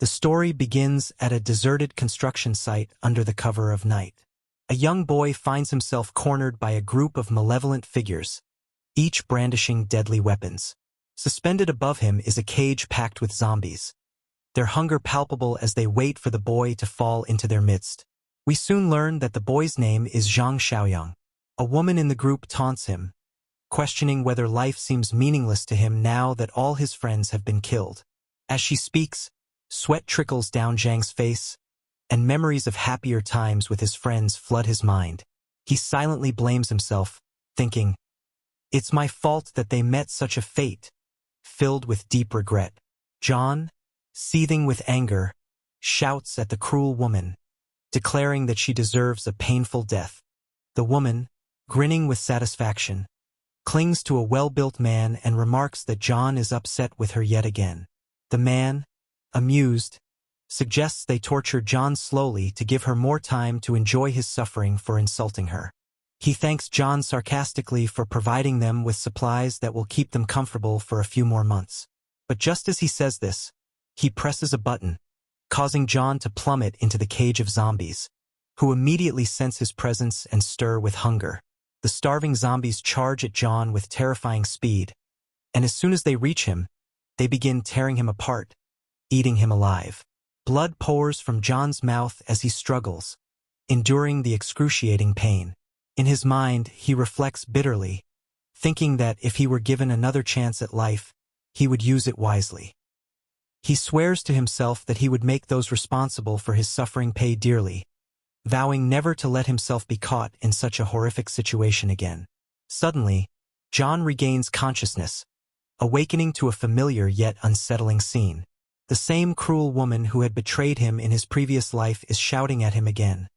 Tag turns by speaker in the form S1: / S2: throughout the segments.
S1: The story begins at a deserted construction site under the cover of night. A young boy finds himself cornered by a group of malevolent figures, each brandishing deadly weapons. Suspended above him is a cage packed with zombies, their hunger palpable as they wait for the boy to fall into their midst. We soon learn that the boy's name is Zhang Xiaoyang. A woman in the group taunts him, questioning whether life seems meaningless to him now that all his friends have been killed. As she speaks, sweat trickles down Zhang's face, and memories of happier times with his friends flood his mind. He silently blames himself, thinking, "It's my fault that they met such a fate," filled with deep regret. John, seething with anger, shouts at the cruel woman, declaring that she deserves a painful death. The woman, grinning with satisfaction, clings to a well-built man and remarks that John is upset with her yet again. The man, amused, suggests they torture John slowly to give her more time to enjoy his suffering for insulting her. He thanks John sarcastically for providing them with supplies that will keep them comfortable for a few more months. But just as he says this, he presses a button, causing John to plummet into the cage of zombies, who immediately sense his presence and stir with hunger. The starving zombies charge at John with terrifying speed, and as soon as they reach him, they begin tearing him apart, eating him alive. Blood pours from John's mouth as he struggles, enduring the excruciating pain. In his mind, he reflects bitterly, thinking that if he were given another chance at life, he would use it wisely. He swears to himself that he would make those responsible for his suffering pay dearly, vowing never to let himself be caught in such a horrific situation again. Suddenly, John regains consciousness, awakening to a familiar yet unsettling scene. The same cruel woman who had betrayed him in his previous life is shouting at him again,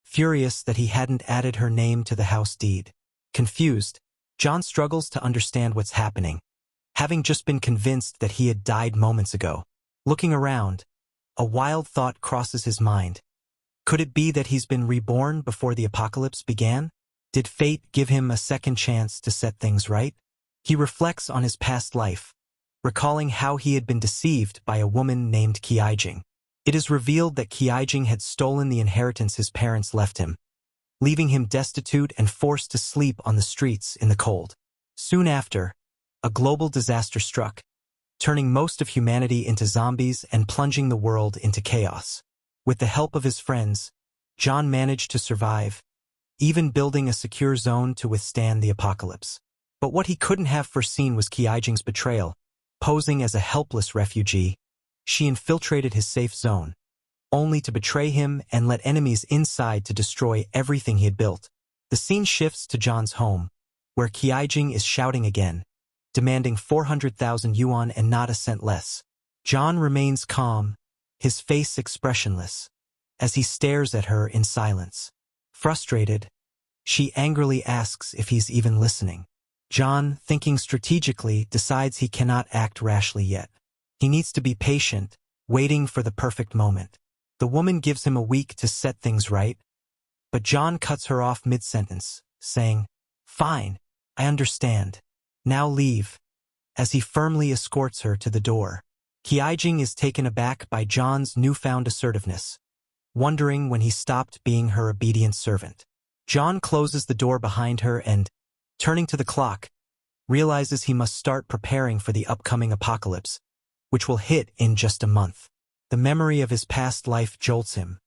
S1: furious that he hadn't added her name to the house deed. Confused, John struggles to understand what's happening, having just been convinced that he had died moments ago. Looking around, a wild thought crosses his mind. Could it be that he's been reborn before the apocalypse began? Did fate give him a second chance to set things right? He reflects on his past life, recalling how he had been deceived by a woman named Qiaijing. It is revealed that Qiaijing had stolen the inheritance his parents left him, leaving him destitute and forced to sleep on the streets in the cold. Soon after, a global disaster struck, turning most of humanity into zombies and plunging the world into chaos. With the help of his friends, John managed to survive, even building a secure zone to withstand the apocalypse. But what he couldn't have foreseen was Qiaijing's betrayal. Posing as a helpless refugee, she infiltrated his safe zone, only to betray him and let enemies inside to destroy everything he had built. The scene shifts to John's home, where Qiaijing is shouting again, demanding 400,000 yuan and not a cent less. John remains calm, his face expressionless, as he stares at her in silence. Frustrated, she angrily asks if he's even listening. John, thinking strategically, decides he cannot act rashly yet. He needs to be patient, waiting for the perfect moment. The woman gives him a week to set things right, but John cuts her off mid-sentence, saying, "Fine, I understand. Now leave," as he firmly escorts her to the door. Qiaijing is taken aback by John's newfound assertiveness, wondering when he stopped being her obedient servant. John closes the door behind her and, turning to the clock, realizes he must start preparing for the upcoming apocalypse, which will hit in just a month. The memory of his past life jolts him.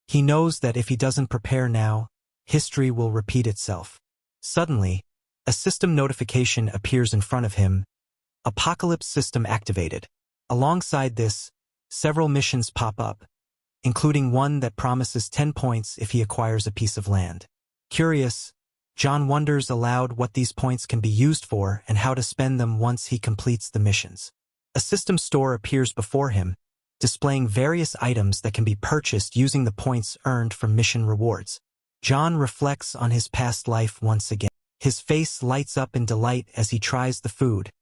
S1: He knows that if he doesn't prepare now, history will repeat itself. Suddenly, a system notification appears in front of him. Apocalypse system activated. Alongside this, several missions pop up, including one that promises 10 points if he acquires a piece of land. Curious, John wonders aloud what these points can be used for and how to spend them once he completes the missions. A system store appears before him, displaying various items that can be purchased using the points earned from mission rewards. John reflects on his past life once again. His face lights up in delight as he tries the food,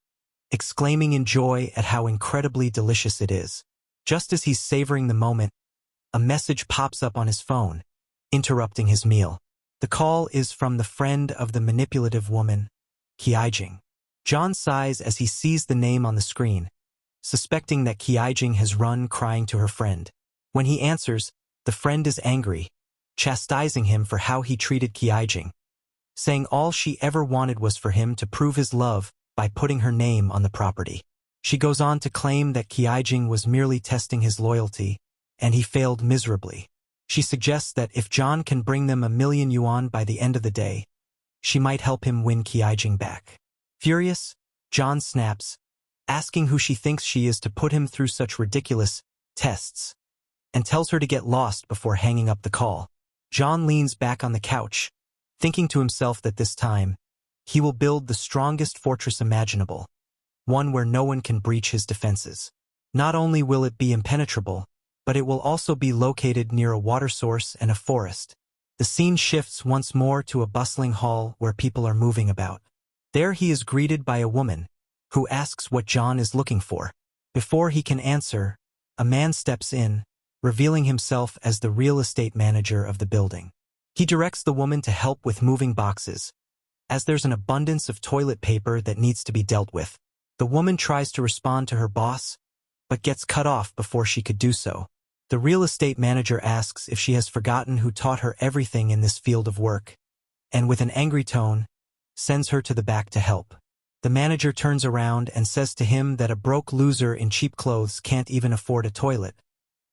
S1: exclaiming in joy at how incredibly delicious it is. Just as he's savoring the moment, a message pops up on his phone, interrupting his meal. The call is from the friend of the manipulative woman, Qiaijing. John sighs as he sees the name on the screen, suspecting that Qiajing has run crying to her friend. When he answers, the friend is angry, chastising him for how he treated Qiajing, saying all she ever wanted was for him to prove his love by putting her name on the property. She goes on to claim that Qiajing was merely testing his loyalty, and he failed miserably. She suggests that if John can bring them 1,000,000 yuan by the end of the day, she might help him win Qiajing back. Furious, John snaps, asking who she thinks she is to put him through such ridiculous tests, and tells her to get lost before hanging up the call. John leans back on the couch, thinking to himself that this time, he will build the strongest fortress imaginable, one where no one can breach his defenses. Not only will it be impenetrable, but it will also be located near a water source and a forest. The scene shifts once more to a bustling hall where people are moving about. There he is greeted by a woman, who asks what John is looking for. Before he can answer, a man steps in, revealing himself as the real estate manager of the building. He directs the woman to help with moving boxes, as there's an abundance of toilet paper that needs to be dealt with. The woman tries to respond to her boss, but gets cut off before she could do so. The real estate manager asks if she has forgotten who taught her everything in this field of work, and with an angry tone, sends her to the back to help. The manager turns around and says to him that a broke loser in cheap clothes can't even afford a toilet,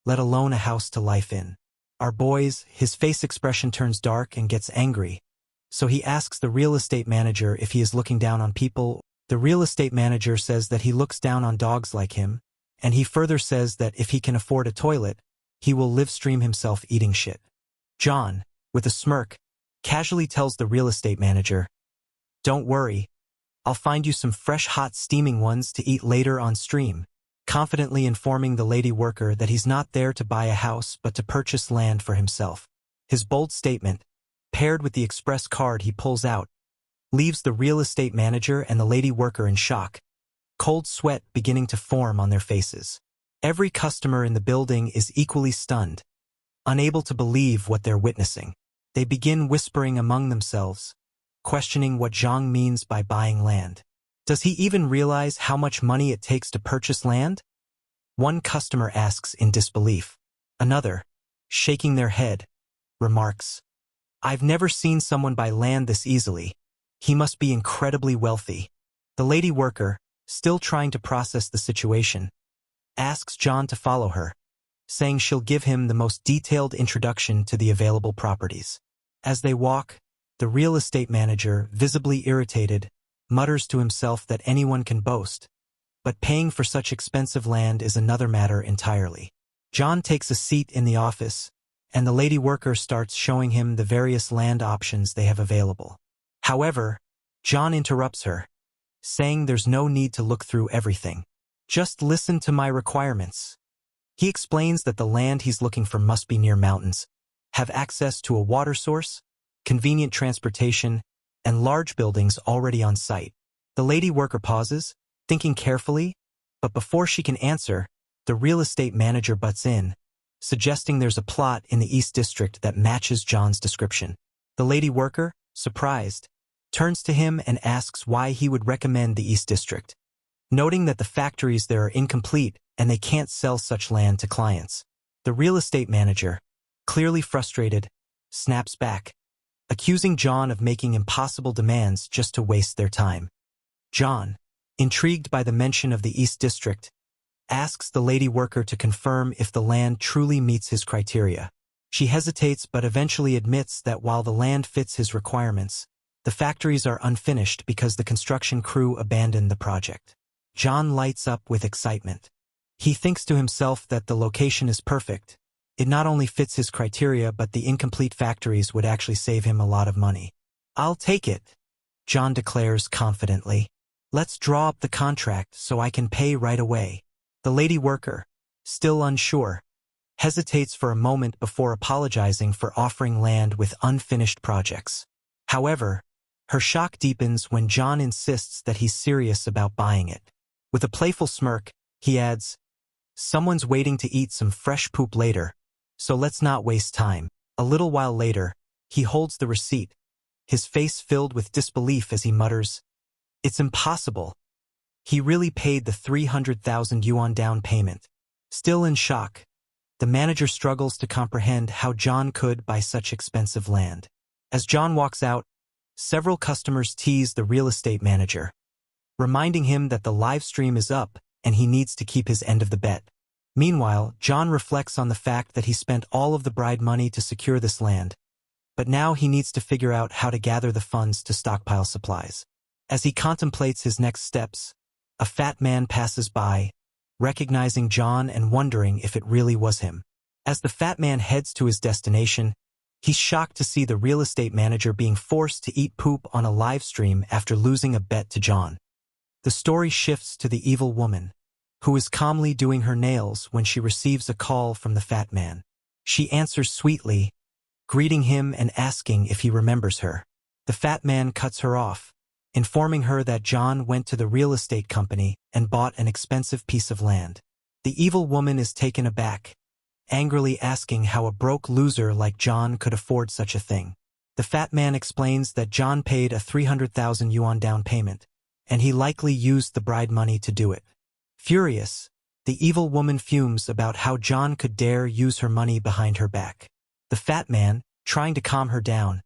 S1: let alone a house to life in. Our boy's, his face expression turns dark and gets angry, so he asks the real estate manager if he is looking down on people. The real estate manager says that he looks down on dogs like him, and he further says that if he can afford a toilet, he will live stream himself eating shit. John, with a smirk, casually tells the real estate manager, "Don't worry, I'll find you some fresh hot steaming ones to eat later on stream," confidently informing the lady worker that he's not there to buy a house but to purchase land for himself. His bold statement, paired with the express card he pulls out, leaves the real estate manager and the lady worker in shock, cold sweat beginning to form on their faces. Every customer in the building is equally stunned, unable to believe what they're witnessing. They begin whispering among themselves, questioning what Jang means by buying land. Does he even realize how much money it takes to purchase land? One customer asks in disbelief. Another, shaking their head, remarks, "I've never seen someone buy land this easily. He must be incredibly wealthy." The lady worker, still trying to process the situation, asks John to follow her, saying she'll give him the most detailed introduction to the available properties. As they walk, the real estate manager, visibly irritated, mutters to himself that anyone can boast, but paying for such expensive land is another matter entirely. John takes a seat in the office, and the lady worker starts showing him the various land options they have available. However, John interrupts her, saying there's no need to look through everything. Just listen to my requirements. He explains that the land he's looking for must be near mountains, have access to a water source, convenient transportation, and large buildings already on site. The lady worker pauses, thinking carefully, but before she can answer, the real estate manager butts in, suggesting there's a plot in the East District that matches John's description. The lady worker, surprised, turns to him and asks why he would recommend the East District, noting that the factories there are incomplete and they can't sell such land to clients. The real estate manager, clearly frustrated, snaps back, accusing John of making impossible demands just to waste their time. John, intrigued by the mention of the East District, asks the lady worker to confirm if the land truly meets his criteria. She hesitates but eventually admits that while the land fits his requirements, the factories are unfinished because the construction crew abandoned the project. John lights up with excitement. He thinks to himself that the location is perfect. It not only fits his criteria, but the incomplete factories would actually save him a lot of money. "I'll take it," John declares confidently. "Let's draw up the contract so I can pay right away." The lady worker, still unsure, hesitates for a moment before apologizing for offering land with unfinished projects. However, her shock deepens when John insists that he's serious about buying it. With a playful smirk, he adds, "Someone's waiting to eat some fresh poop later, so let's not waste time." A little while later, he holds the receipt, his face filled with disbelief as he mutters, "It's impossible. He really paid the 300,000 yuan down payment. Still in shock, the manager struggles to comprehend how John could buy such expensive land. As John walks out, several customers tease the real estate manager, reminding him that the live stream is up and he needs to keep his end of the bet. Meanwhile, John reflects on the fact that he spent all of the bride money to secure this land, but now he needs to figure out how to gather the funds to stockpile supplies. As he contemplates his next steps, a fat man passes by, recognizing John and wondering if it really was him. As the fat man heads to his destination, he's shocked to see the real estate manager being forced to eat poop on a live stream after losing a bet to John. The story shifts to the evil woman, who is calmly doing her nails when she receives a call from the fat man. She answers sweetly, greeting him and asking if he remembers her. The fat man cuts her off, informing her that John went to the real estate company and bought an expensive piece of land. The evil woman is taken aback, angrily asking how a broke loser like John could afford such a thing. The fat man explains that John paid a 300,000 yuan down payment, and he likely used the bride money to do it. Furious, the evil woman fumes about how John could dare use her money behind her back. The fat man, trying to calm her down,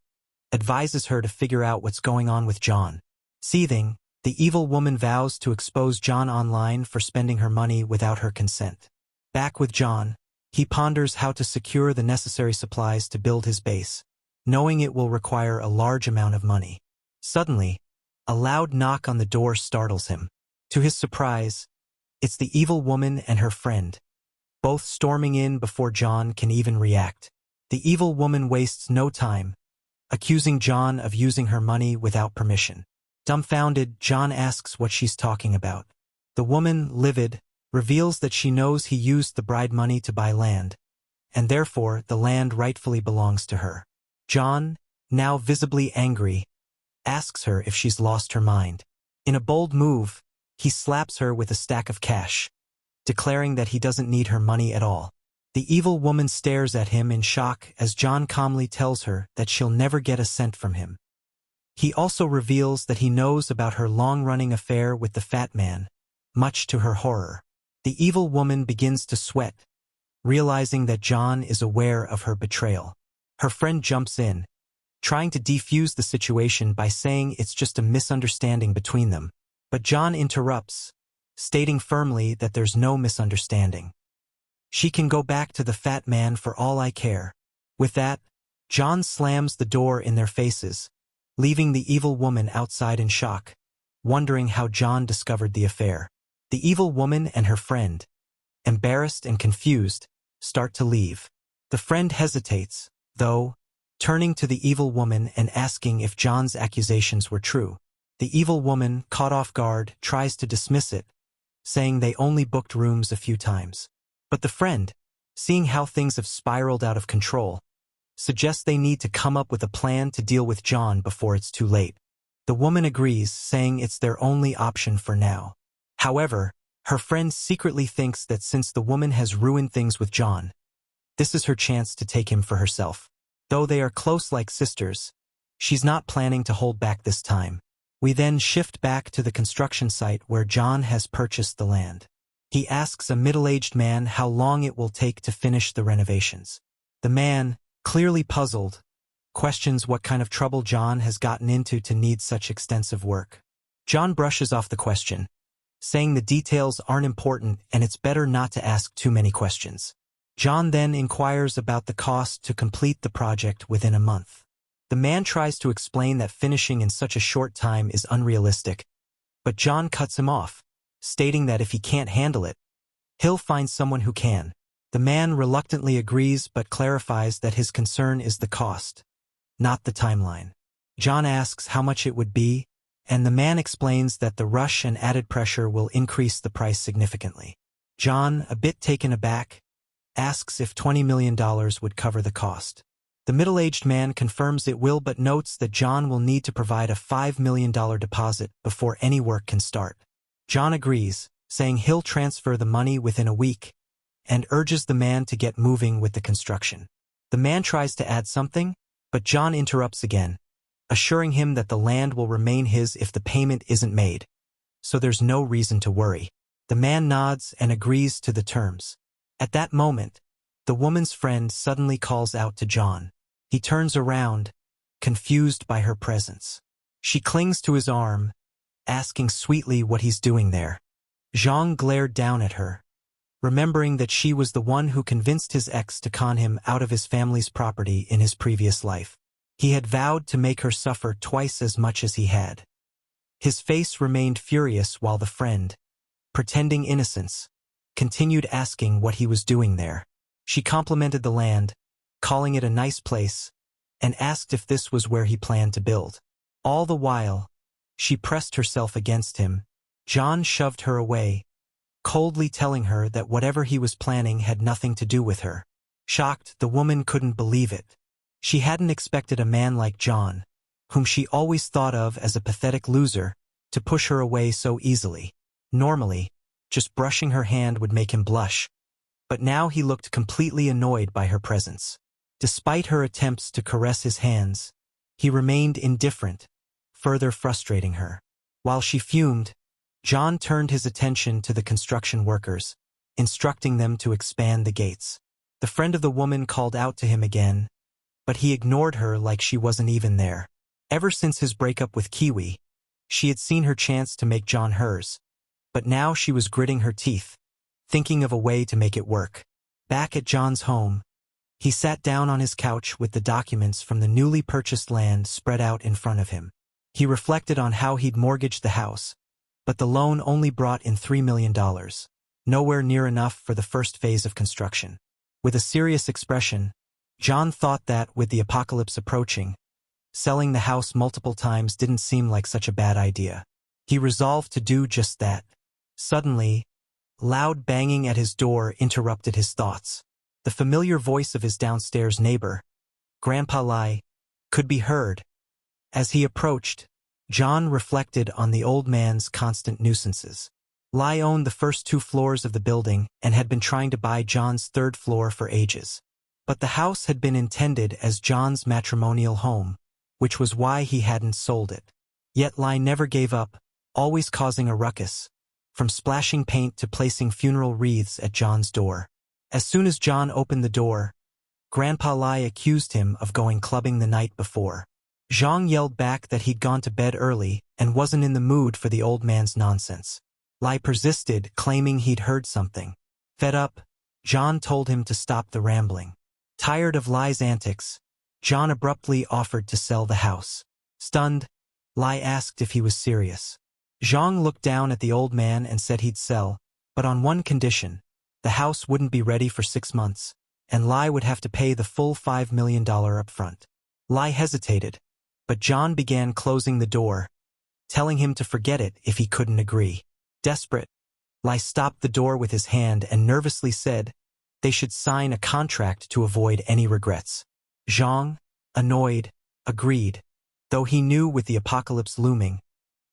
S1: advises her to figure out what's going on with John. Seething, the evil woman vows to expose John online for spending her money without her consent. Back with John, he ponders how to secure the necessary supplies to build his base, knowing it will require a large amount of money. Suddenly, a loud knock on the door startles him. To his surprise, it's the evil woman and her friend, both storming in before John can even react. The evil woman wastes no time, accusing John of using her money without permission. Dumbfounded, John asks what she's talking about. The woman, livid, reveals that she knows he used the bride money to buy land, and therefore the land rightfully belongs to her. John, now visibly angry, asks her if she's lost her mind. In a bold move, he slaps her with a stack of cash, declaring that he doesn't need her money at all. The evil woman stares at him in shock as John calmly tells her that she'll never get a cent from him. He also reveals that he knows about her long-running affair with the fat man, much to her horror. The evil woman begins to sweat, realizing that John is aware of her betrayal. Her friend jumps in, trying to defuse the situation by saying it's just a misunderstanding between them. But John interrupts, stating firmly that there's no misunderstanding. She can go back to the fat man for all I care. With that, John slams the door in their faces, leaving the evil woman outside in shock, wondering how John discovered the affair. The evil woman and her friend, embarrassed and confused, start to leave. The friend hesitates, though, turning to the evil woman and asking if John's accusations were true. The evil woman, caught off guard, tries to dismiss it, saying they only booked rooms a few times. But the friend, seeing how things have spiraled out of control, suggests they need to come up with a plan to deal with John before it's too late. The woman agrees, saying it's their only option for now. However, her friend secretly thinks that since the woman has ruined things with John, this is her chance to take him for herself. Though they are close like sisters, she's not planning to hold back this time. We then shift back to the construction site where John has purchased the land. He asks a middle-aged man how long it will take to finish the renovations. The man, clearly puzzled, questions what kind of trouble John has gotten into to need such extensive work. John brushes off the question, saying the details aren't important and it's better not to ask too many questions. John then inquires about the cost to complete the project within a month. The man tries to explain that finishing in such a short time is unrealistic, but John cuts him off, stating that if he can't handle it, he'll find someone who can. The man reluctantly agrees but clarifies that his concern is the cost, not the timeline. John asks how much it would be, and the man explains that the rush and added pressure will increase the price significantly. John, a bit taken aback, asks if $20 million would cover the cost. The middle-aged man confirms it will but notes that John will need to provide a $5 million deposit before any work can start. John agrees, saying he'll transfer the money within a week, and urges the man to get moving with the construction. The man tries to add something, but John interrupts again, assuring him that the land will remain his if the payment isn't made. so there's no reason to worry. The man nods and agrees to the terms. At that moment, the woman's friend suddenly calls out to John. He turns around, confused by her presence. She clings to his arm, asking sweetly what he's doing there. Jang glared down at her, remembering that she was the one who convinced his ex to con him out of his family's property in his previous life. He had vowed to make her suffer twice as much as he had. His face remained furious while the friend, pretending innocence, continued asking what he was doing there. She complimented the land, calling it a nice place, and asked if this was where he planned to build. All the while, she pressed herself against him. John shoved her away, coldly telling her that whatever he was planning had nothing to do with her. Shocked, the woman couldn't believe it. She hadn't expected a man like John, whom she always thought of as a pathetic loser, to push her away so easily. Normally, just brushing her hand would make him blush, but now he looked completely annoyed by her presence. Despite her attempts to caress his hands, he remained indifferent, further frustrating her. While she fumed, John turned his attention to the construction workers, instructing them to expand the gates. The friend of the woman called out to him again, but he ignored her like she wasn't even there. Ever since his breakup with Kiwi, she had seen her chance to make John hers, but now she was gritting her teeth, thinking of a way to make it work. Back at John's home, he sat down on his couch with the documents from the newly purchased land spread out in front of him. He reflected on how he'd mortgaged the house, but the loan only brought in $3 million, nowhere near enough for the first phase of construction. With a serious expression, John thought that, with the apocalypse approaching, selling the house multiple times didn't seem like such a bad idea. He resolved to do just that. Suddenly, loud banging at his door interrupted his thoughts. The familiar voice of his downstairs neighbor, Grandpa Lai, could be heard. As he approached, John reflected on the old man's constant nuisances. Lai owned the first 2 floors of the building and had been trying to buy John's 3rd floor for ages. But the house had been intended as John's matrimonial home, which was why he hadn't sold it. Yet Lai never gave up, always causing a ruckus, from splashing paint to placing funeral wreaths at John's door. As soon as John opened the door, Grandpa Lai accused him of going clubbing the night before. Jang yelled back that he'd gone to bed early and wasn't in the mood for the old man's nonsense. Lai persisted, claiming he'd heard something. Fed up, John told him to stop the rambling. Tired of Lai's antics, John abruptly offered to sell the house. Stunned, Lai asked if he was serious. Jang looked down at the old man and said he'd sell, but on one condition: the house wouldn't be ready for 6 months, and Lai would have to pay the full $5 million upfront. Lai hesitated, but John began closing the door, telling him to forget it if he couldn't agree. Desperate, Lai stopped the door with his hand and nervously said they should sign a contract to avoid any regrets. Jang, annoyed, agreed, though he knew with the apocalypse looming,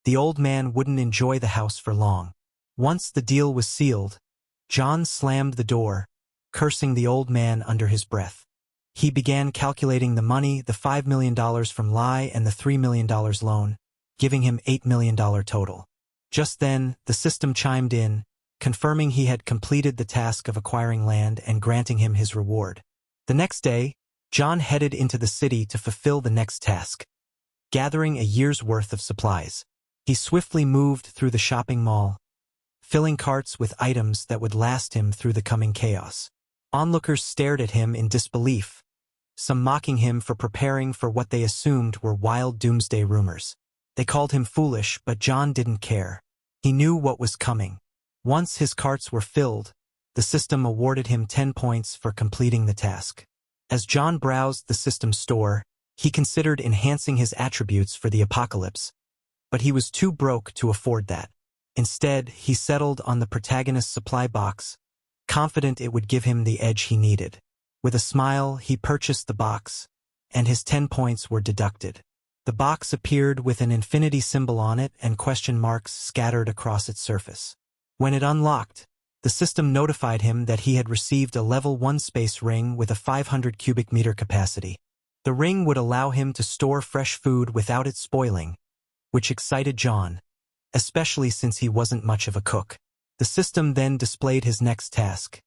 S1: the old man wouldn't enjoy the house for long. Once the deal was sealed, John slammed the door, cursing the old man under his breath. He began calculating the money, the $5 million from Lai and the $3 million loan, giving him $8 million total. Just then, the system chimed in, confirming he had completed the task of acquiring land and granting him his reward. The next day, John headed into the city to fulfill the next task, gathering a year's worth of supplies. He swiftly moved through the shopping mall, filling carts with items that would last him through the coming chaos. Onlookers stared at him in disbelief, some mocking him for preparing for what they assumed were wild doomsday rumors. They called him foolish, but John didn't care. He knew what was coming. Once his carts were filled, the system awarded him 10 points for completing the task. As John browsed the system's store, he considered enhancing his attributes for the apocalypse, but he was too broke to afford that. Instead, he settled on the protagonist's supply box, confident it would give him the edge he needed. With a smile, he purchased the box, and his 10 points were deducted. The box appeared with an infinity symbol on it and question marks scattered across its surface. When it unlocked, the system notified him that he had received a level 1 space ring with a 500 cubic meter capacity. The ring would allow him to store fresh food without it spoiling, which excited John, especially since he wasn't much of a cook. The system then displayed his next task.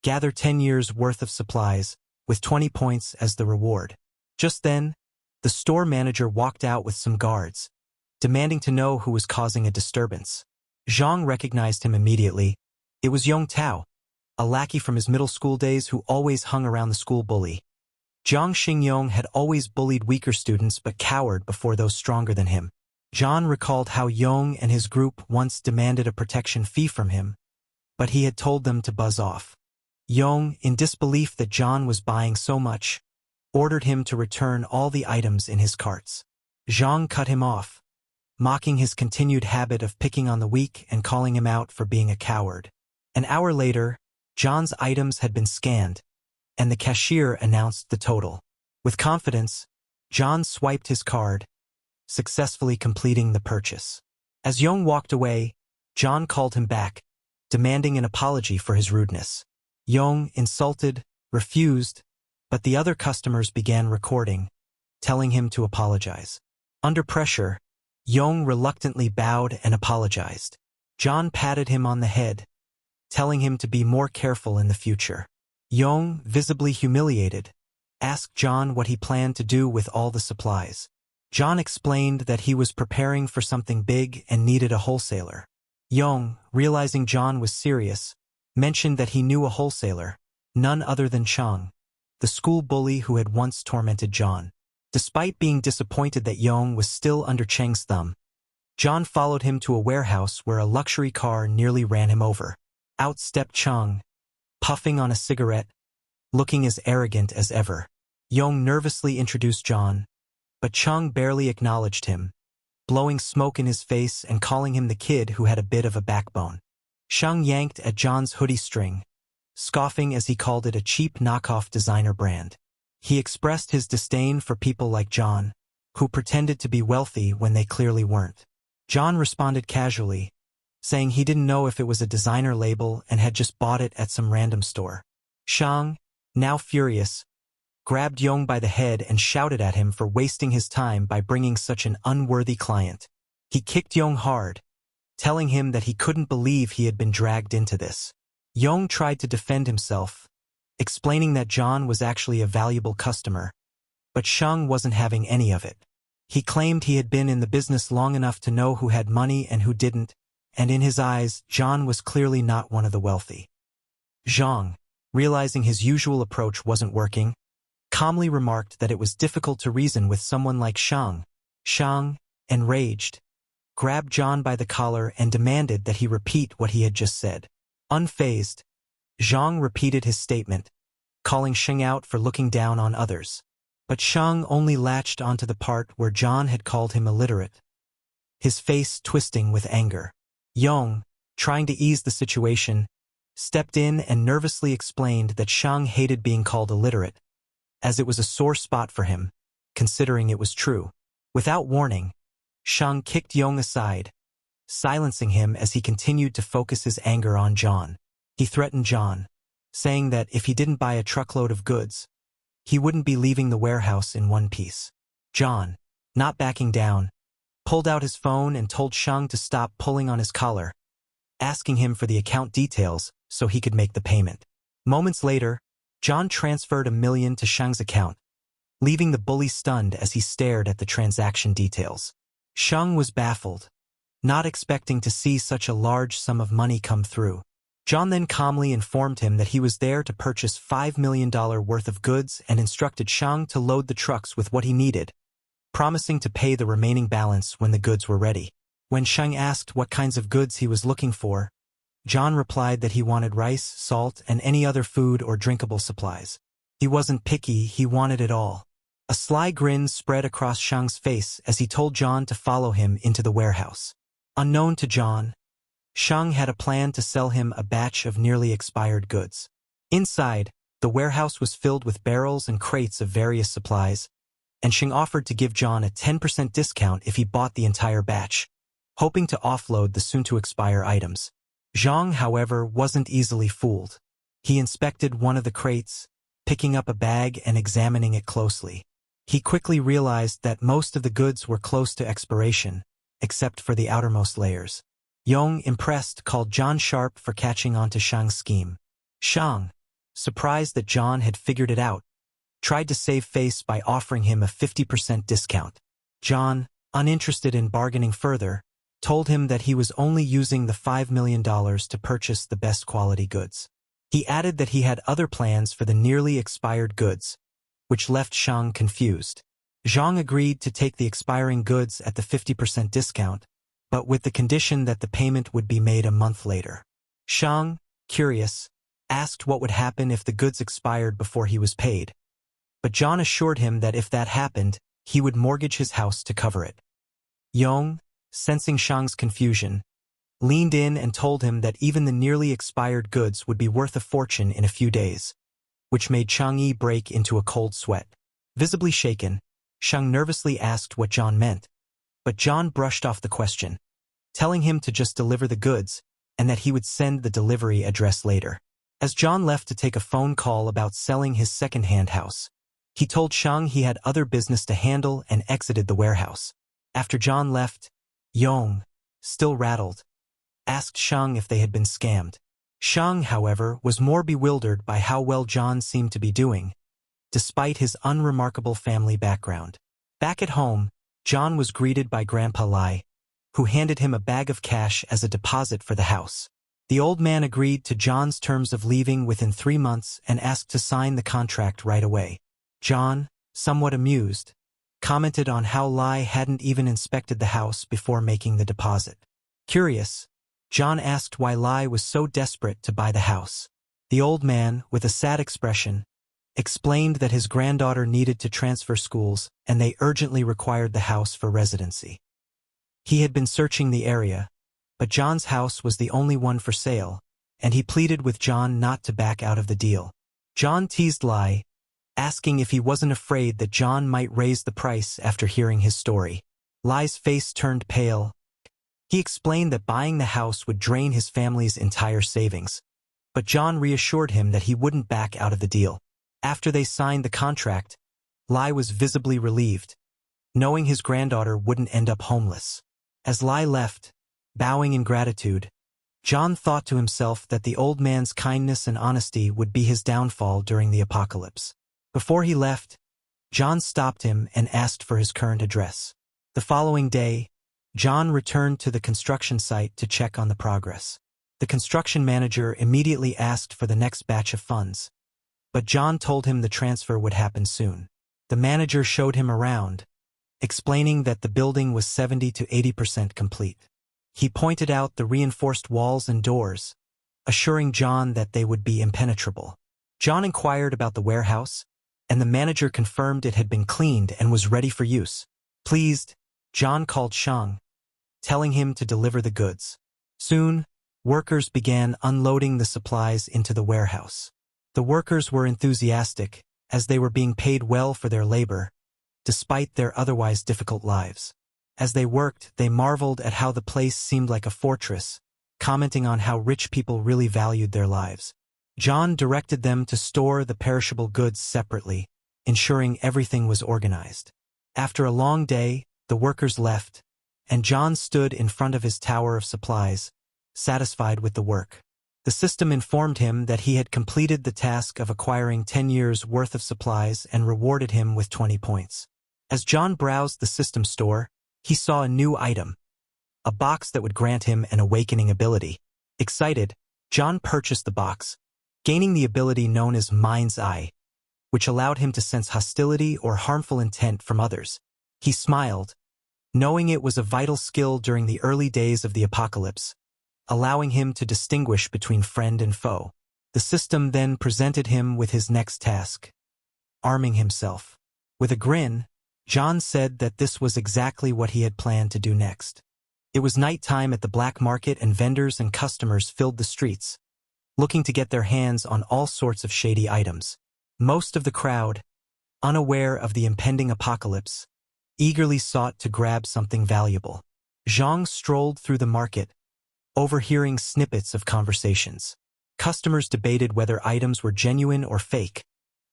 S1: Gather 10 years' worth of supplies, with 20 points as the reward. Just then, the store manager walked out with some guards, demanding to know who was causing a disturbance. Jang recognized him immediately. It was Yong Tao, a lackey from his middle school days who always hung around the school bully. Zhang Xingyong had always bullied weaker students but cowered before those stronger than him. John recalled how Yong and his group once demanded a protection fee from him, but he had told them to buzz off. Yong, in disbelief that John was buying so much, ordered him to return all the items in his carts. Zhang cut him off, mocking his continued habit of picking on the weak and calling him out for being a coward. An hour later, John's items had been scanned, and the cashier announced the total. With confidence, John swiped his card, successfully completing the purchase. As Yong walked away, John called him back, demanding an apology for his rudeness. Yong, insulted, refused, but the other customers began recording, telling him to apologize. Under pressure, Yong reluctantly bowed and apologized. John patted him on the head, telling him to be more careful in the future. Yong, visibly humiliated, asked John what he planned to do with all the supplies. John explained that he was preparing for something big and needed a wholesaler. Yong, realizing John was serious, mentioned that he knew a wholesaler, none other than Chang, the school bully who had once tormented John. Despite being disappointed that Yong was still under Chang's thumb, John followed him to a warehouse where a luxury car nearly ran him over. Out stepped Chang, puffing on a cigarette, looking as arrogant as ever. Yong nervously introduced John, but Chang barely acknowledged him, blowing smoke in his face and calling him the kid who had a bit of a backbone. Chang yanked at John's hoodie string, scoffing as he called it a cheap knockoff designer brand. He expressed his disdain for people like John, who pretended to be wealthy when they clearly weren't. John responded casually, saying he didn't know if it was a designer label and had just bought it at some random store. Chang, now furious, grabbed Yong by the head and shouted at him for wasting his time by bringing such an unworthy client. He kicked Yong hard, telling him that he couldn't believe he had been dragged into this. Yong tried to defend himself, explaining that John was actually a valuable customer, but Chang wasn't having any of it. He claimed he had been in the business long enough to know who had money and who didn't, and in his eyes, John was clearly not one of the wealthy. Zhang, realizing his usual approach wasn't working, calmly remarked that it was difficult to reason with someone like Chang. Chang, enraged, grabbed John by the collar and demanded that he repeat what he had just said. Unfazed, Zhang repeated his statement, calling Sheng out for looking down on others. But Sheng only latched onto the part where John had called him illiterate, his face twisting with anger. Yong, trying to ease the situation, stepped in and nervously explained that Sheng hated being called illiterate, as it was a sore spot for him, considering it was true. Without warning, Sheng kicked Yong aside, silencing him as he continued to focus his anger on John. He threatened John, saying that if he didn't buy a truckload of goods, he wouldn't be leaving the warehouse in one piece. John, not backing down, pulled out his phone and told Sheng to stop pulling on his collar, asking him for the account details so he could make the payment. Moments later, John transferred $1 million to Sheng's account, leaving the bully stunned as he stared at the transaction details. Sheng was baffled, not expecting to see such a large sum of money come through. John then calmly informed him that he was there to purchase $5 million worth of goods and instructed Sheng to load the trucks with what he needed, promising to pay the remaining balance when the goods were ready. When Sheng asked what kinds of goods he was looking for, John replied that he wanted rice, salt, and any other food or drinkable supplies. He wasn't picky, he wanted it all. A sly grin spread across Sheng's face as he told John to follow him into the warehouse. Unknown to John, Sheng had a plan to sell him a batch of nearly expired goods. Inside, the warehouse was filled with barrels and crates of various supplies, and Sheng offered to give John a 10% discount if he bought the entire batch, hoping to offload the soon-to-expire items. Zhang, however, wasn't easily fooled. He inspected one of the crates, picking up a bag and examining it closely. He quickly realized that most of the goods were close to expiration, except for the outermost layers. Yong, impressed, called John sharp for catching on to Shang's scheme. Shang, surprised that John had figured it out, tried to save face by offering him a 50% discount. John, uninterested in bargaining further, told him that he was only using the $5 million to purchase the best quality goods. He added that he had other plans for the nearly expired goods, which left Shang confused. Zhang agreed to take the expiring goods at the 50% discount, but with the condition that the payment would be made a month later. Shang, curious, asked what would happen if the goods expired before he was paid, but John assured him that if that happened, he would mortgage his house to cover it. Yong, sensing Shang's confusion, leaned in and told him that even the nearly expired goods would be worth a fortune in a few days, which made Chang'e break into a cold sweat. Visibly shaken, Shang nervously asked what John meant, but John brushed off the question, telling him to just deliver the goods and that he would send the delivery address later. As John left to take a phone call about selling his second-hand house, he told Shang he had other business to handle and exited the warehouse. After John left, Yong, still rattled, asked Shang if they had been scammed. Shang, however, was more bewildered by how well John seemed to be doing, despite his unremarkable family background. Back at home, John was greeted by Grandpa Lai, who handed him a bag of cash as a deposit for the house. The old man agreed to John's terms of leaving within 3 months and asked to sign the contract right away. John, somewhat amused, commented on how Lai hadn't even inspected the house before making the deposit. Curious, John asked why Lai was so desperate to buy the house. The old man, with a sad expression, explained that his granddaughter needed to transfer schools and they urgently required the house for residency. He had been searching the area, but John's house was the only one for sale, and he pleaded with John not to back out of the deal. John teased Lai, asking if he wasn't afraid that John might raise the price after hearing his story. Lai's face turned pale. He explained that buying the house would drain his family's entire savings, but John reassured him that he wouldn't back out of the deal. After they signed the contract, Lai was visibly relieved, knowing his granddaughter wouldn't end up homeless. As Lai left, bowing in gratitude, John thought to himself that the old man's kindness and honesty would be his downfall during the apocalypse. Before he left, John stopped him and asked for his current address. The following day, John returned to the construction site to check on the progress. The construction manager immediately asked for the next batch of funds, but John told him the transfer would happen soon. The manager showed him around, explaining that the building was 70 to 80% complete. He pointed out the reinforced walls and doors, assuring John that they would be impenetrable. John inquired about the warehouse, and the manager confirmed it had been cleaned and was ready for use. Pleased, John called Shang, telling him to deliver the goods. Soon, workers began unloading the supplies into the warehouse. The workers were enthusiastic, as they were being paid well for their labor, despite their otherwise difficult lives. As they worked, they marveled at how the place seemed like a fortress, commenting on how rich people really valued their lives. John directed them to store the perishable goods separately, ensuring everything was organized. After a long day, the workers left, and John stood in front of his tower of supplies, satisfied with the work. The system informed him that he had completed the task of acquiring 10 years' worth of supplies and rewarded him with 20 points. As John browsed the system store, he saw a new item, a box that would grant him an awakening ability. Excited, John purchased the box, gaining the ability known as Mind's Eye, which allowed him to sense hostility or harmful intent from others. He smiled, knowing it was a vital skill during the early days of the apocalypse, allowing him to distinguish between friend and foe. The system then presented him with his next task, arming himself. With a grin, John said that this was exactly what he had planned to do next. It was nighttime at the black market and vendors and customers filled the streets, looking to get their hands on all sorts of shady items. Most of the crowd, unaware of the impending apocalypse, eagerly sought to grab something valuable. Zhang strolled through the market, overhearing snippets of conversations. Customers debated whether items were genuine or fake,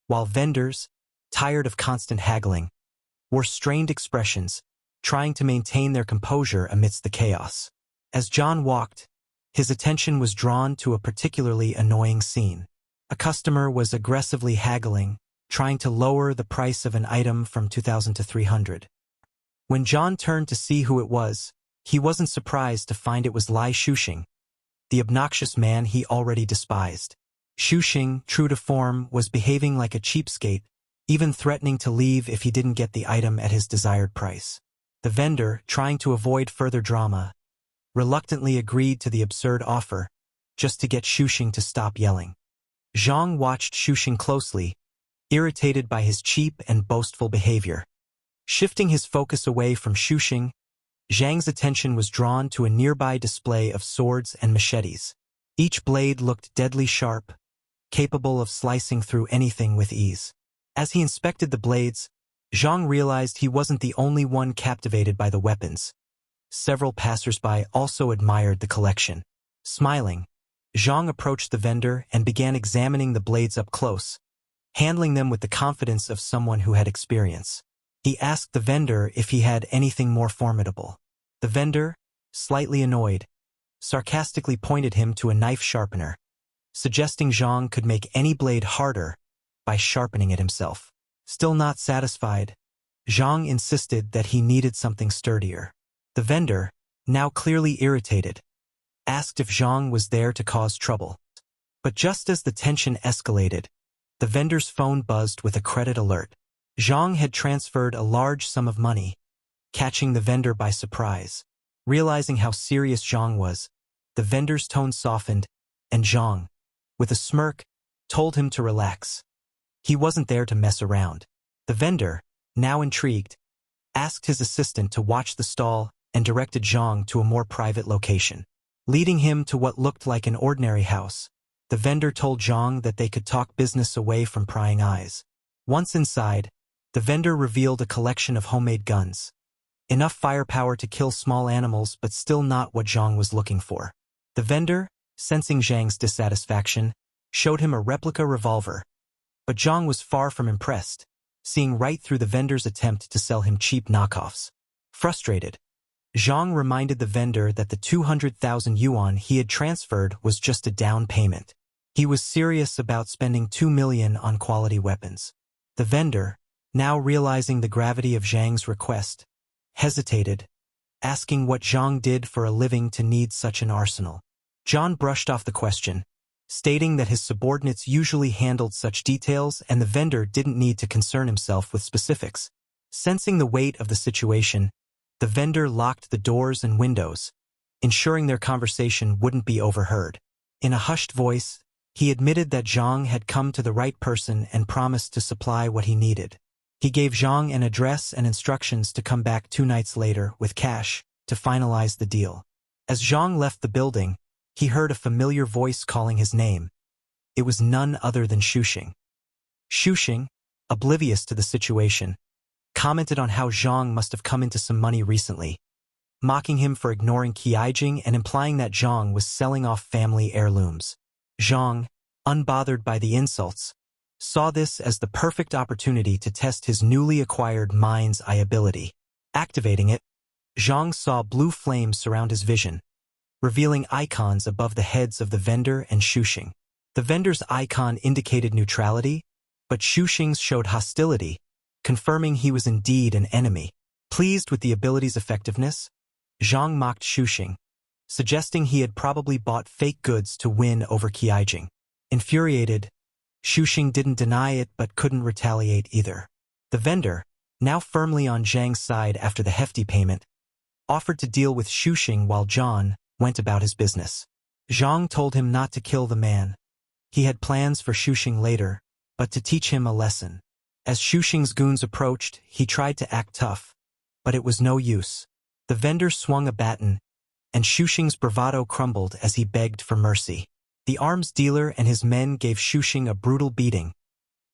S1: while vendors, tired of constant haggling, wore strained expressions, trying to maintain their composure amidst the chaos. As John walked, his attention was drawn to a particularly annoying scene. A customer was aggressively haggling, trying to lower the price of an item from 2,000 to 300. When John turned to see who it was, he wasn't surprised to find it was Lai Shuxing, the obnoxious man he already despised. Shuxing, true to form, was behaving like a cheapskate, even threatening to leave if he didn't get the item at his desired price. The vendor, trying to avoid further drama, reluctantly agreed to the absurd offer, just to get Shuxing to stop yelling. Jang watched Shuxing closely, irritated by his cheap and boastful behavior. Shifting his focus away from Shuxing, Zhang's attention was drawn to a nearby display of swords and machetes. Each blade looked deadly sharp, capable of slicing through anything with ease. As he inspected the blades, Zhang realized he wasn't the only one captivated by the weapons. Several passers-by also admired the collection. Smiling, Zhang approached the vendor and began examining the blades up close, handling them with the confidence of someone who had experience. He asked the vendor if he had anything more formidable. The vendor, slightly annoyed, sarcastically pointed him to a knife sharpener, suggesting Zhang could make any blade harder by sharpening it himself. Still not satisfied, Zhang insisted that he needed something sturdier. The vendor, now clearly irritated, asked if Zhang was there to cause trouble. But just as the tension escalated, the vendor's phone buzzed with a credit alert. Zhang had transferred a large sum of money, catching the vendor by surprise. Realizing how serious Zhang was, the vendor's tone softened, and Zhang, with a smirk, told him to relax. He wasn't there to mess around. The vendor, now intrigued, asked his assistant to watch the stall and directed Zhang to a more private location. Leading him to what looked like an ordinary house, the vendor told Zhang that they could talk business away from prying eyes. Once inside, the vendor revealed a collection of homemade guns. Enough firepower to kill small animals, but still not what Zhang was looking for. The vendor, sensing Zhang's dissatisfaction, showed him a replica revolver. But Zhang was far from impressed, seeing right through the vendor's attempt to sell him cheap knockoffs. Frustrated, Zhang reminded the vendor that the 200,000 yuan he had transferred was just a down payment. He was serious about spending 2 million on quality weapons. The vendor, now realizing the gravity of Zhang's request, hesitated, asking what Zhang did for a living to need such an arsenal. Zhang brushed off the question, stating that his subordinates usually handled such details and the vendor didn't need to concern himself with specifics. Sensing the weight of the situation, the vendor locked the doors and windows, ensuring their conversation wouldn't be overheard. In a hushed voice, he admitted that Zhang had come to the right person and promised to supply what he needed. He gave Zhang an address and instructions to come back 2 nights later with cash to finalize the deal. As Zhang left the building, he heard a familiar voice calling his name. It was none other than Shuxing. Shuxing, oblivious to the situation, commented on how Zhang must have come into some money recently, mocking him for ignoring Qiaijing and implying that Zhang was selling off family heirlooms. Zhang, unbothered by the insults, saw this as the perfect opportunity to test his newly acquired mind's eye ability. Activating it, Zhang saw blue flames surround his vision, revealing icons above the heads of the vendor and Shuxing. The vendor's icon indicated neutrality, but Shuxing's showed hostility, confirming he was indeed an enemy. Pleased with the ability's effectiveness, Zhang mocked Shuxing, suggesting he had probably bought fake goods to win over Qiaijing. Infuriated, Shuxing didn't deny it but couldn't retaliate either. The vendor, now firmly on Zhang's side after the hefty payment, offered to deal with Shuxing while Zhang went about his business. Zhang told him not to kill the man. He had plans for Shuxing later, but to teach him a lesson. As Shuxing's goons approached, he tried to act tough, but it was no use. The vendor swung a baton, and Shuxing's bravado crumbled as he begged for mercy. The arms dealer and his men gave Shuxing a brutal beating,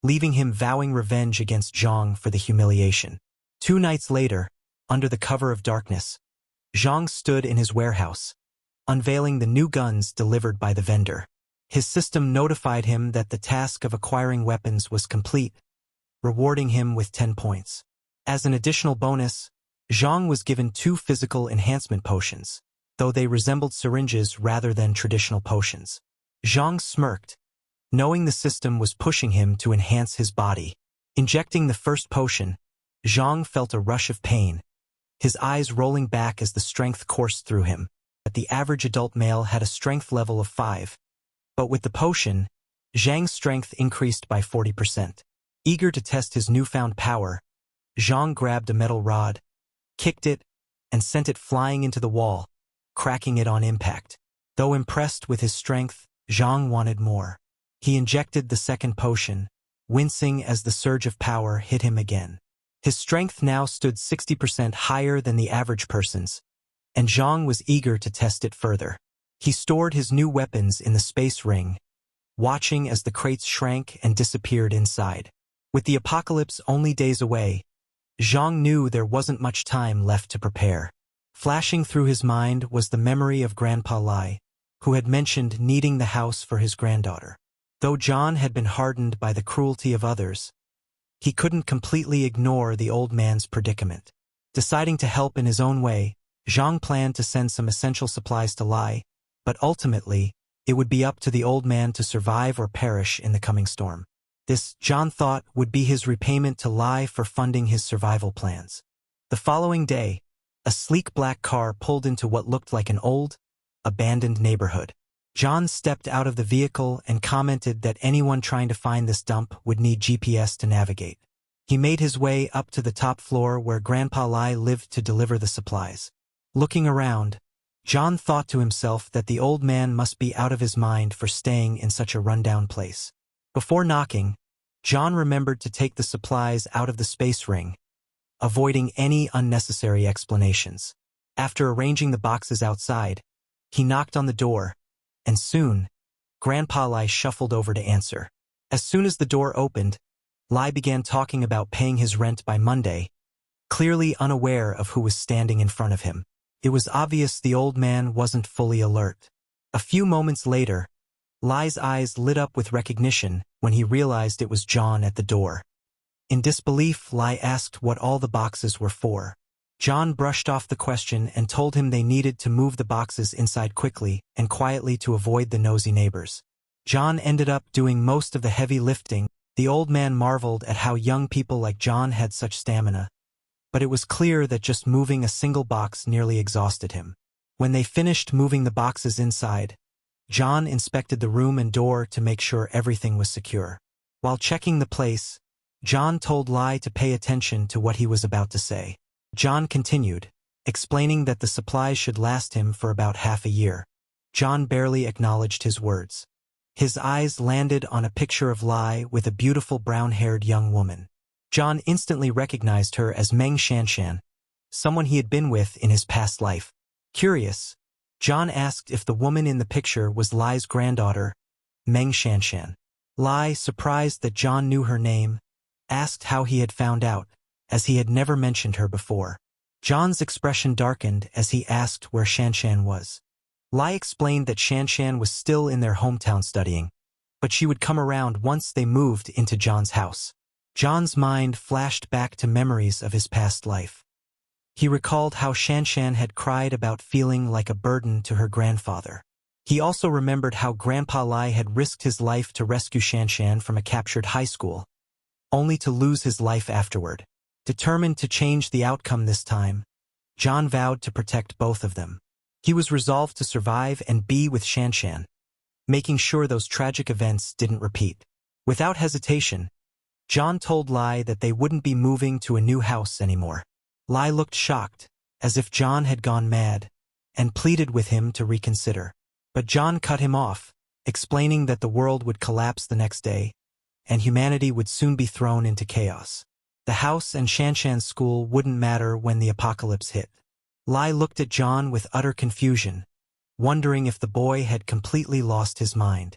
S1: leaving him vowing revenge against Zhang for the humiliation. 2 nights later, under the cover of darkness, Zhang stood in his warehouse, unveiling the new guns delivered by the vendor. His system notified him that the task of acquiring weapons was complete, rewarding him with 10 points. As an additional bonus, Jang was given 2 physical enhancement potions, though they resembled syringes rather than traditional potions. Jang smirked, knowing the system was pushing him to enhance his body. Injecting the first potion, Jang felt a rush of pain, his eyes rolling back as the strength coursed through him. But the average adult male had a strength level of 5. But with the potion, Zhang's strength increased by 40%. Eager to test his newfound power, Zhang grabbed a metal rod, kicked it, and sent it flying into the wall, cracking it on impact. Though impressed with his strength, Zhang wanted more. He injected the second potion, wincing as the surge of power hit him again. His strength now stood 60% higher than the average person's, and Zhang was eager to test it further. He stored his new weapons in the space ring, watching as the crates shrank and disappeared inside. With the apocalypse only days away, Zhang knew there wasn't much time left to prepare. Flashing through his mind was the memory of Grandpa Lai, who had mentioned needing the house for his granddaughter. Though John had been hardened by the cruelty of others, he couldn't completely ignore the old man's predicament. Deciding to help in his own way, Zhang planned to send some essential supplies to Lai, but ultimately, it would be up to the old man to survive or perish in the coming storm. This, Zhang thought, would be his repayment to Lai for funding his survival plans. The following day, a sleek black car pulled into what looked like an old, abandoned neighborhood. John stepped out of the vehicle and commented that anyone trying to find this dump would need GPS to navigate. He made his way up to the top floor where Grandpa Lai lived to deliver the supplies. Looking around, John thought to himself that the old man must be out of his mind for staying in such a rundown place. Before knocking, John remembered to take the supplies out of the space ring, avoiding any unnecessary explanations. After arranging the boxes outside, he knocked on the door, and soon, Grandpa Lai shuffled over to answer. As soon as the door opened, Lai began talking about paying his rent by Monday, clearly unaware of who was standing in front of him. It was obvious the old man wasn't fully alert. A few moments later, Lai's eyes lit up with recognition when he realized it was John at the door. In disbelief, Lai asked what all the boxes were for. John brushed off the question and told him they needed to move the boxes inside quickly and quietly to avoid the nosy neighbors. John ended up doing most of the heavy lifting. The old man marveled at how young people like John had such stamina, but it was clear that just moving a single box nearly exhausted him. When they finished moving the boxes inside, John inspected the room and door to make sure everything was secure. While checking the place, John told Lai to pay attention to what he was about to say. John continued, explaining that the supplies should last him for about half a year. John barely acknowledged his words. His eyes landed on a picture of Lai with a beautiful brown-haired young woman. John instantly recognized her as Meng Shanshan, someone he had been with in his past life. Curious, John asked if the woman in the picture was Lai's granddaughter, Meng Shanshan. Lai, surprised that John knew her name, asked how he had found out, as he had never mentioned her before. John's expression darkened as he asked where Shanshan was. Lai explained that Shanshan was still in their hometown studying, but she would come around once they moved into John's house. John's mind flashed back to memories of his past life. He recalled how Shanshan had cried about feeling like a burden to her grandfather. He also remembered how Grandpa Lai had risked his life to rescue Shanshan from a captured high school, only to lose his life afterward. Determined to change the outcome this time, John vowed to protect both of them. He was resolved to survive and be with Shanshan, making sure those tragic events didn't repeat. Without hesitation, John told Lai that they wouldn't be moving to a new house anymore. Lai looked shocked, as if John had gone mad, and pleaded with him to reconsider. But John cut him off, explaining that the world would collapse the next day, and humanity would soon be thrown into chaos. The house and Shanshan's school wouldn't matter when the apocalypse hit. Lai looked at John with utter confusion, wondering if the boy had completely lost his mind.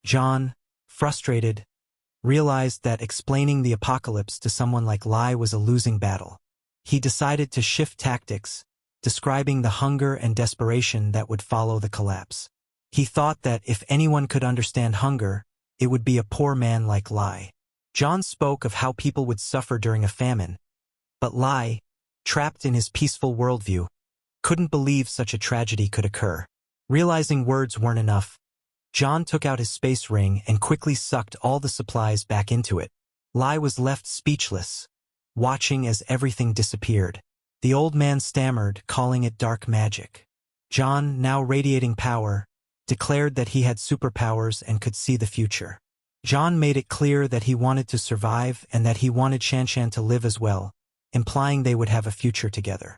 S1: John, frustrated, realized that explaining the apocalypse to someone like Lai was a losing battle. He decided to shift tactics, describing the hunger and desperation that would follow the collapse. He thought that if anyone could understand hunger, it would be a poor man like Lai. John spoke of how people would suffer during a famine, but Lai, trapped in his peaceful worldview, couldn't believe such a tragedy could occur. Realizing words weren't enough, John took out his space ring and quickly sucked all the supplies back into it. Lai was left speechless, watching as everything disappeared. The old man stammered, calling it dark magic. John, now radiating power, declared that he had superpowers and could see the future. John made it clear that he wanted to survive and that he wanted Shanshan to live as well, implying they would have a future together.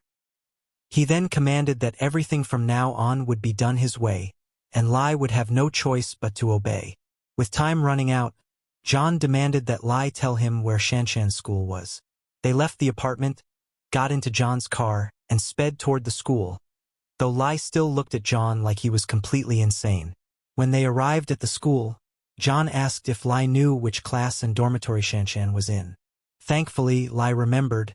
S1: He then commanded that everything from now on would be done his way, and Lai would have no choice but to obey. With time running out, John demanded that Lai tell him where Shanshan's school was. They left the apartment, got into John's car, and sped toward the school, though Lai still looked at John like he was completely insane. When they arrived at the school, John asked if Lai knew which class and dormitory Shanshan was in. Thankfully, Lai remembered,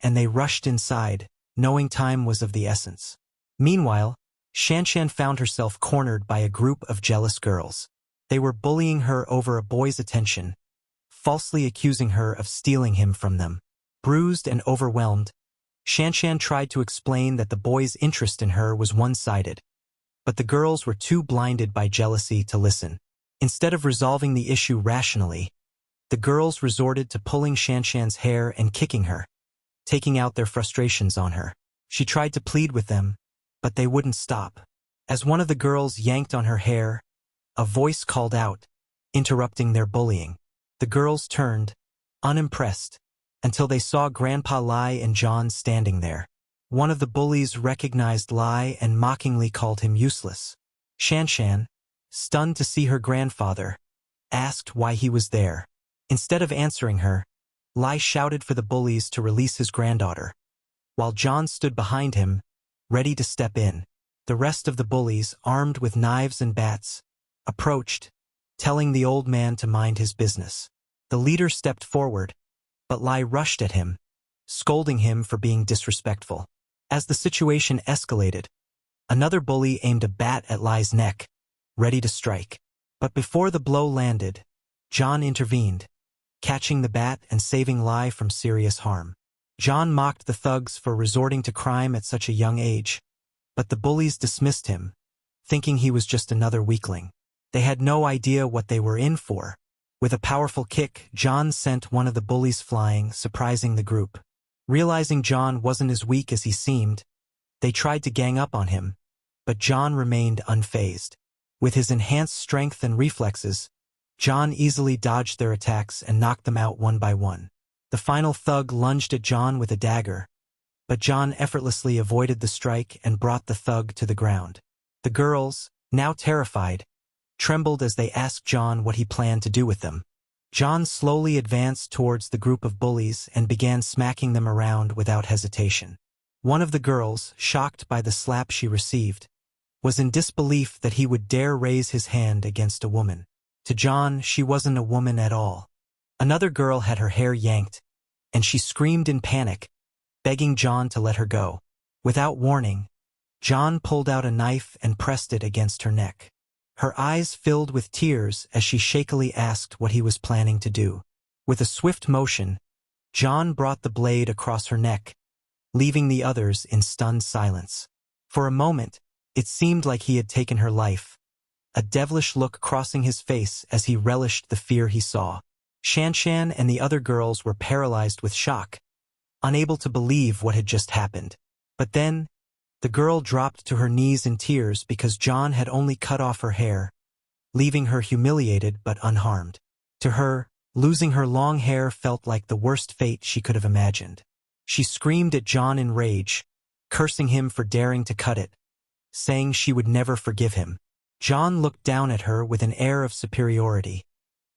S1: and they rushed inside, knowing time was of the essence. Meanwhile, Shanshan found herself cornered by a group of jealous girls. They were bullying her over a boy's attention, falsely accusing her of stealing him from them. Bruised and overwhelmed, Shanshan tried to explain that the boy's interest in her was one-sided, but the girls were too blinded by jealousy to listen. Instead of resolving the issue rationally, the girls resorted to pulling Shanshan's hair and kicking her, taking out their frustrations on her. She tried to plead with them, but they wouldn't stop. As one of the girls yanked on her hair, a voice called out, interrupting their bullying. The girls turned, unimpressed, until they saw Grandpa Lai and John standing there. One of the bullies recognized Lai and mockingly called him useless. Shanshan, stunned to see her grandfather, asked why he was there. Instead of answering her, Lai shouted for the bullies to release his granddaughter, while John stood behind him, ready to step in. The rest of the bullies, armed with knives and bats, approached, telling the old man to mind his business. The leader stepped forward, but Lai rushed at him, scolding him for being disrespectful. As the situation escalated, another bully aimed a bat at Lai's neck, ready to strike. But before the blow landed, John intervened, catching the bat and saving Lai from serious harm. John mocked the thugs for resorting to crime at such a young age, but the bullies dismissed him, thinking he was just another weakling. They had no idea what they were in for. With a powerful kick, John sent one of the bullies flying, surprising the group. Realizing John wasn't as weak as he seemed, they tried to gang up on him, but John remained unfazed. With his enhanced strength and reflexes, John easily dodged their attacks and knocked them out one by one. The final thug lunged at John with a dagger, but John effortlessly avoided the strike and brought the thug to the ground. The girls, now terrified, trembled as they asked John what he planned to do with them. John slowly advanced towards the group of bullies and began smacking them around without hesitation. One of the girls, shocked by the slap she received, was in disbelief that he would dare raise his hand against a woman. To John, she wasn't a woman at all. Another girl had her hair yanked, and she screamed in panic, begging John to let her go. Without warning, John pulled out a knife and pressed it against her neck. Her eyes filled with tears as she shakily asked what he was planning to do. With a swift motion, John brought the blade across her neck, leaving the others in stunned silence. For a moment, it seemed like he had taken her life, a devilish look crossing his face as he relished the fear he saw. Shanshan and the other girls were paralyzed with shock, unable to believe what had just happened. But then, the girl dropped to her knees in tears because John had only cut off her hair, leaving her humiliated but unharmed. To her, losing her long hair felt like the worst fate she could have imagined. She screamed at John in rage, cursing him for daring to cut it, saying she would never forgive him. John looked down at her with an air of superiority,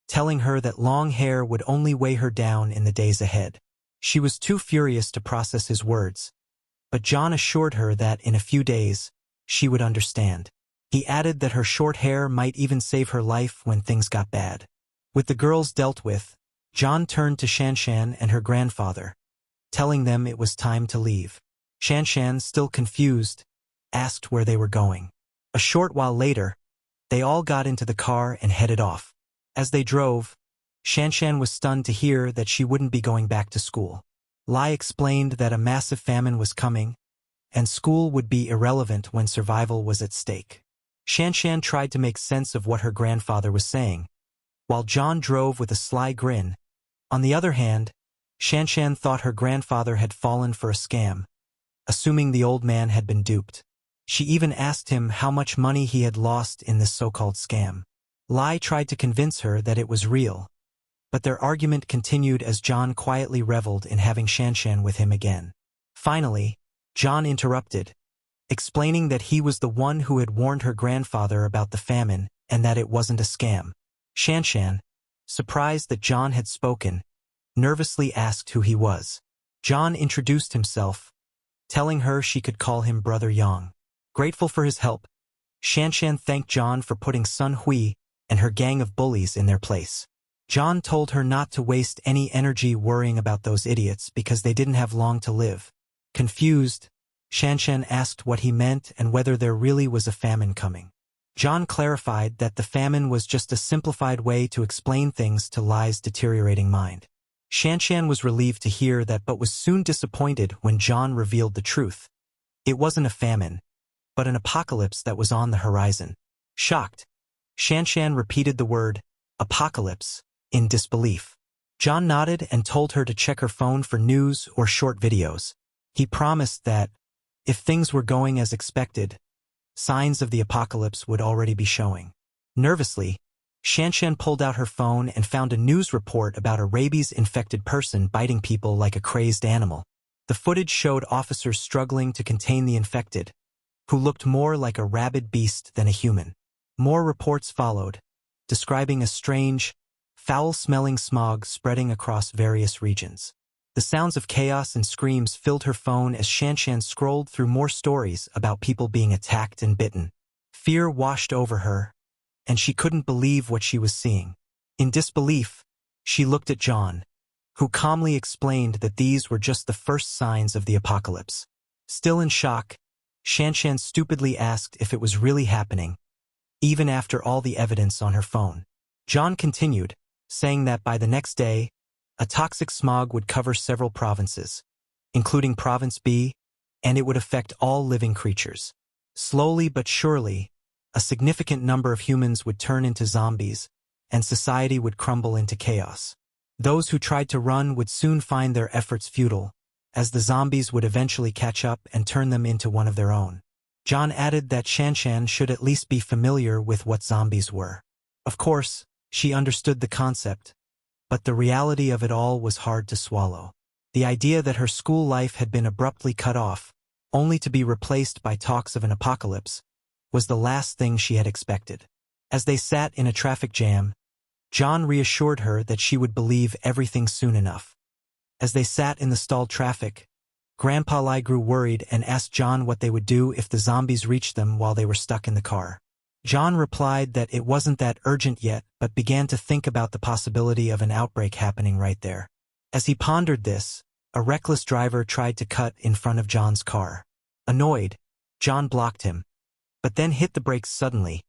S1: telling her that long hair would only weigh her down in the days ahead. She was too furious to process his words, but John assured her that in a few days, she would understand. He added that her short hair might even save her life when things got bad. With the girls dealt with, John turned to Shanshan and her grandfather, telling them it was time to leave. Shanshan, still confused, asked where they were going. A short while later, they all got into the car and headed off. As they drove, Shanshan was stunned to hear that she wouldn't be going back to school. Lai explained that a massive famine was coming, and school would be irrelevant when survival was at stake. Shanshan tried to make sense of what her grandfather was saying, while John drove with a sly grin. On the other hand, Shanshan thought her grandfather had fallen for a scam, assuming the old man had been duped. She even asked him how much money he had lost in this so-called scam. Lai tried to convince her that it was real, but their argument continued as John quietly reveled in having Shanshan with him again. Finally, John interrupted, explaining that he was the one who had warned her grandfather about the famine and that it wasn't a scam. Shanshan, surprised that John had spoken, nervously asked who he was. John introduced himself, telling her she could call him Brother Yang. Grateful for his help, Shanshan thanked John for putting Sun Hui and her gang of bullies in their place. John told her not to waste any energy worrying about those idiots because they didn't have long to live. Confused, Shanshan asked what he meant and whether there really was a famine coming. John clarified that the famine was just a simplified way to explain things to Lai's deteriorating mind. Shanshan was relieved to hear that but was soon disappointed when John revealed the truth. It wasn't a famine, but an apocalypse that was on the horizon. Shocked, Shanshan repeated the word, apocalypse, in disbelief. John nodded and told her to check her phone for news or short videos. He promised that, if things were going as expected, signs of the apocalypse would already be showing. Nervously, Shanshan pulled out her phone and found a news report about a rabies-infected person biting people like a crazed animal. The footage showed officers struggling to contain the infected, who looked more like a rabid beast than a human. More reports followed, describing a strange, foul-smelling smog spreading across various regions. The sounds of chaos and screams filled her phone as Shanshan scrolled through more stories about people being attacked and bitten. Fear washed over her, and she couldn't believe what she was seeing. In disbelief, she looked at John, who calmly explained that these were just the first signs of the apocalypse. Still in shock, Shanshan stupidly asked if it was really happening, even after all the evidence on her phone. John continued, saying that by the next day, a toxic smog would cover several provinces, including Province B, and it would affect all living creatures. Slowly but surely, a significant number of humans would turn into zombies, and society would crumble into chaos. Those who tried to run would soon find their efforts futile, as the zombies would eventually catch up and turn them into one of their own. John added that Shanshan should at least be familiar with what zombies were. Of course, she understood the concept, but the reality of it all was hard to swallow. The idea that her school life had been abruptly cut off, only to be replaced by talks of an apocalypse, was the last thing she had expected. As they sat in a traffic jam, John reassured her that she would believe everything soon enough. As they sat in the stalled traffic, Grandpa Lai grew worried and asked John what they would do if the zombies reached them while they were stuck in the car. John replied that it wasn't that urgent yet, but began to think about the possibility of an outbreak happening right there. As he pondered this, a reckless driver tried to cut in front of John's car. Annoyed, John blocked him, but then hit the brakes suddenly,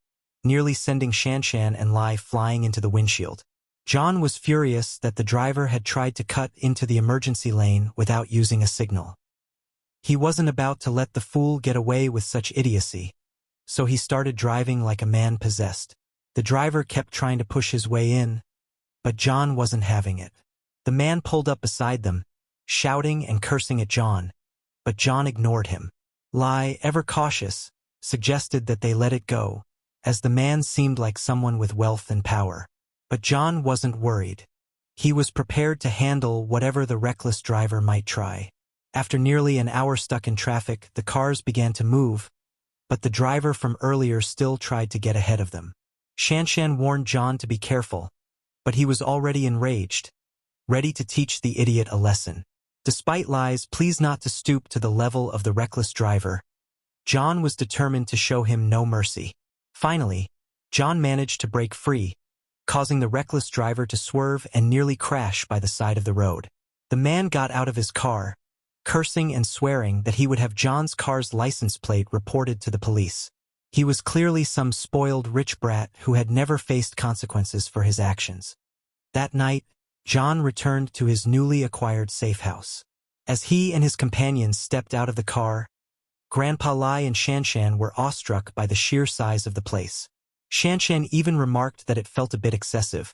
S1: nearly sending Shanshan and Lai flying into the windshield. John was furious that the driver had tried to cut into the emergency lane without using a signal. He wasn't about to let the fool get away with such idiocy, so he started driving like a man possessed. The driver kept trying to push his way in, but John wasn't having it. The man pulled up beside them, shouting and cursing at John, but John ignored him. Lai, ever cautious, suggested that they let it go, as the man seemed like someone with wealth and power. But John wasn't worried. He was prepared to handle whatever the reckless driver might try. After nearly an hour stuck in traffic, the cars began to move, but the driver from earlier still tried to get ahead of them. Shanshan warned John to be careful, but he was already enraged, ready to teach the idiot a lesson. Despite Lai's pleas not to stoop to the level of the reckless driver, John was determined to show him no mercy. Finally, John managed to break free, causing the reckless driver to swerve and nearly crash by the side of the road. The man got out of his car, cursing and swearing that he would have John's car's license plate reported to the police. He was clearly some spoiled rich brat who had never faced consequences for his actions. That night, John returned to his newly acquired safe house. As he and his companions stepped out of the car, Grandpa Lai and Shanshan were awestruck by the sheer size of the place. Shanshan even remarked that it felt a bit excessive.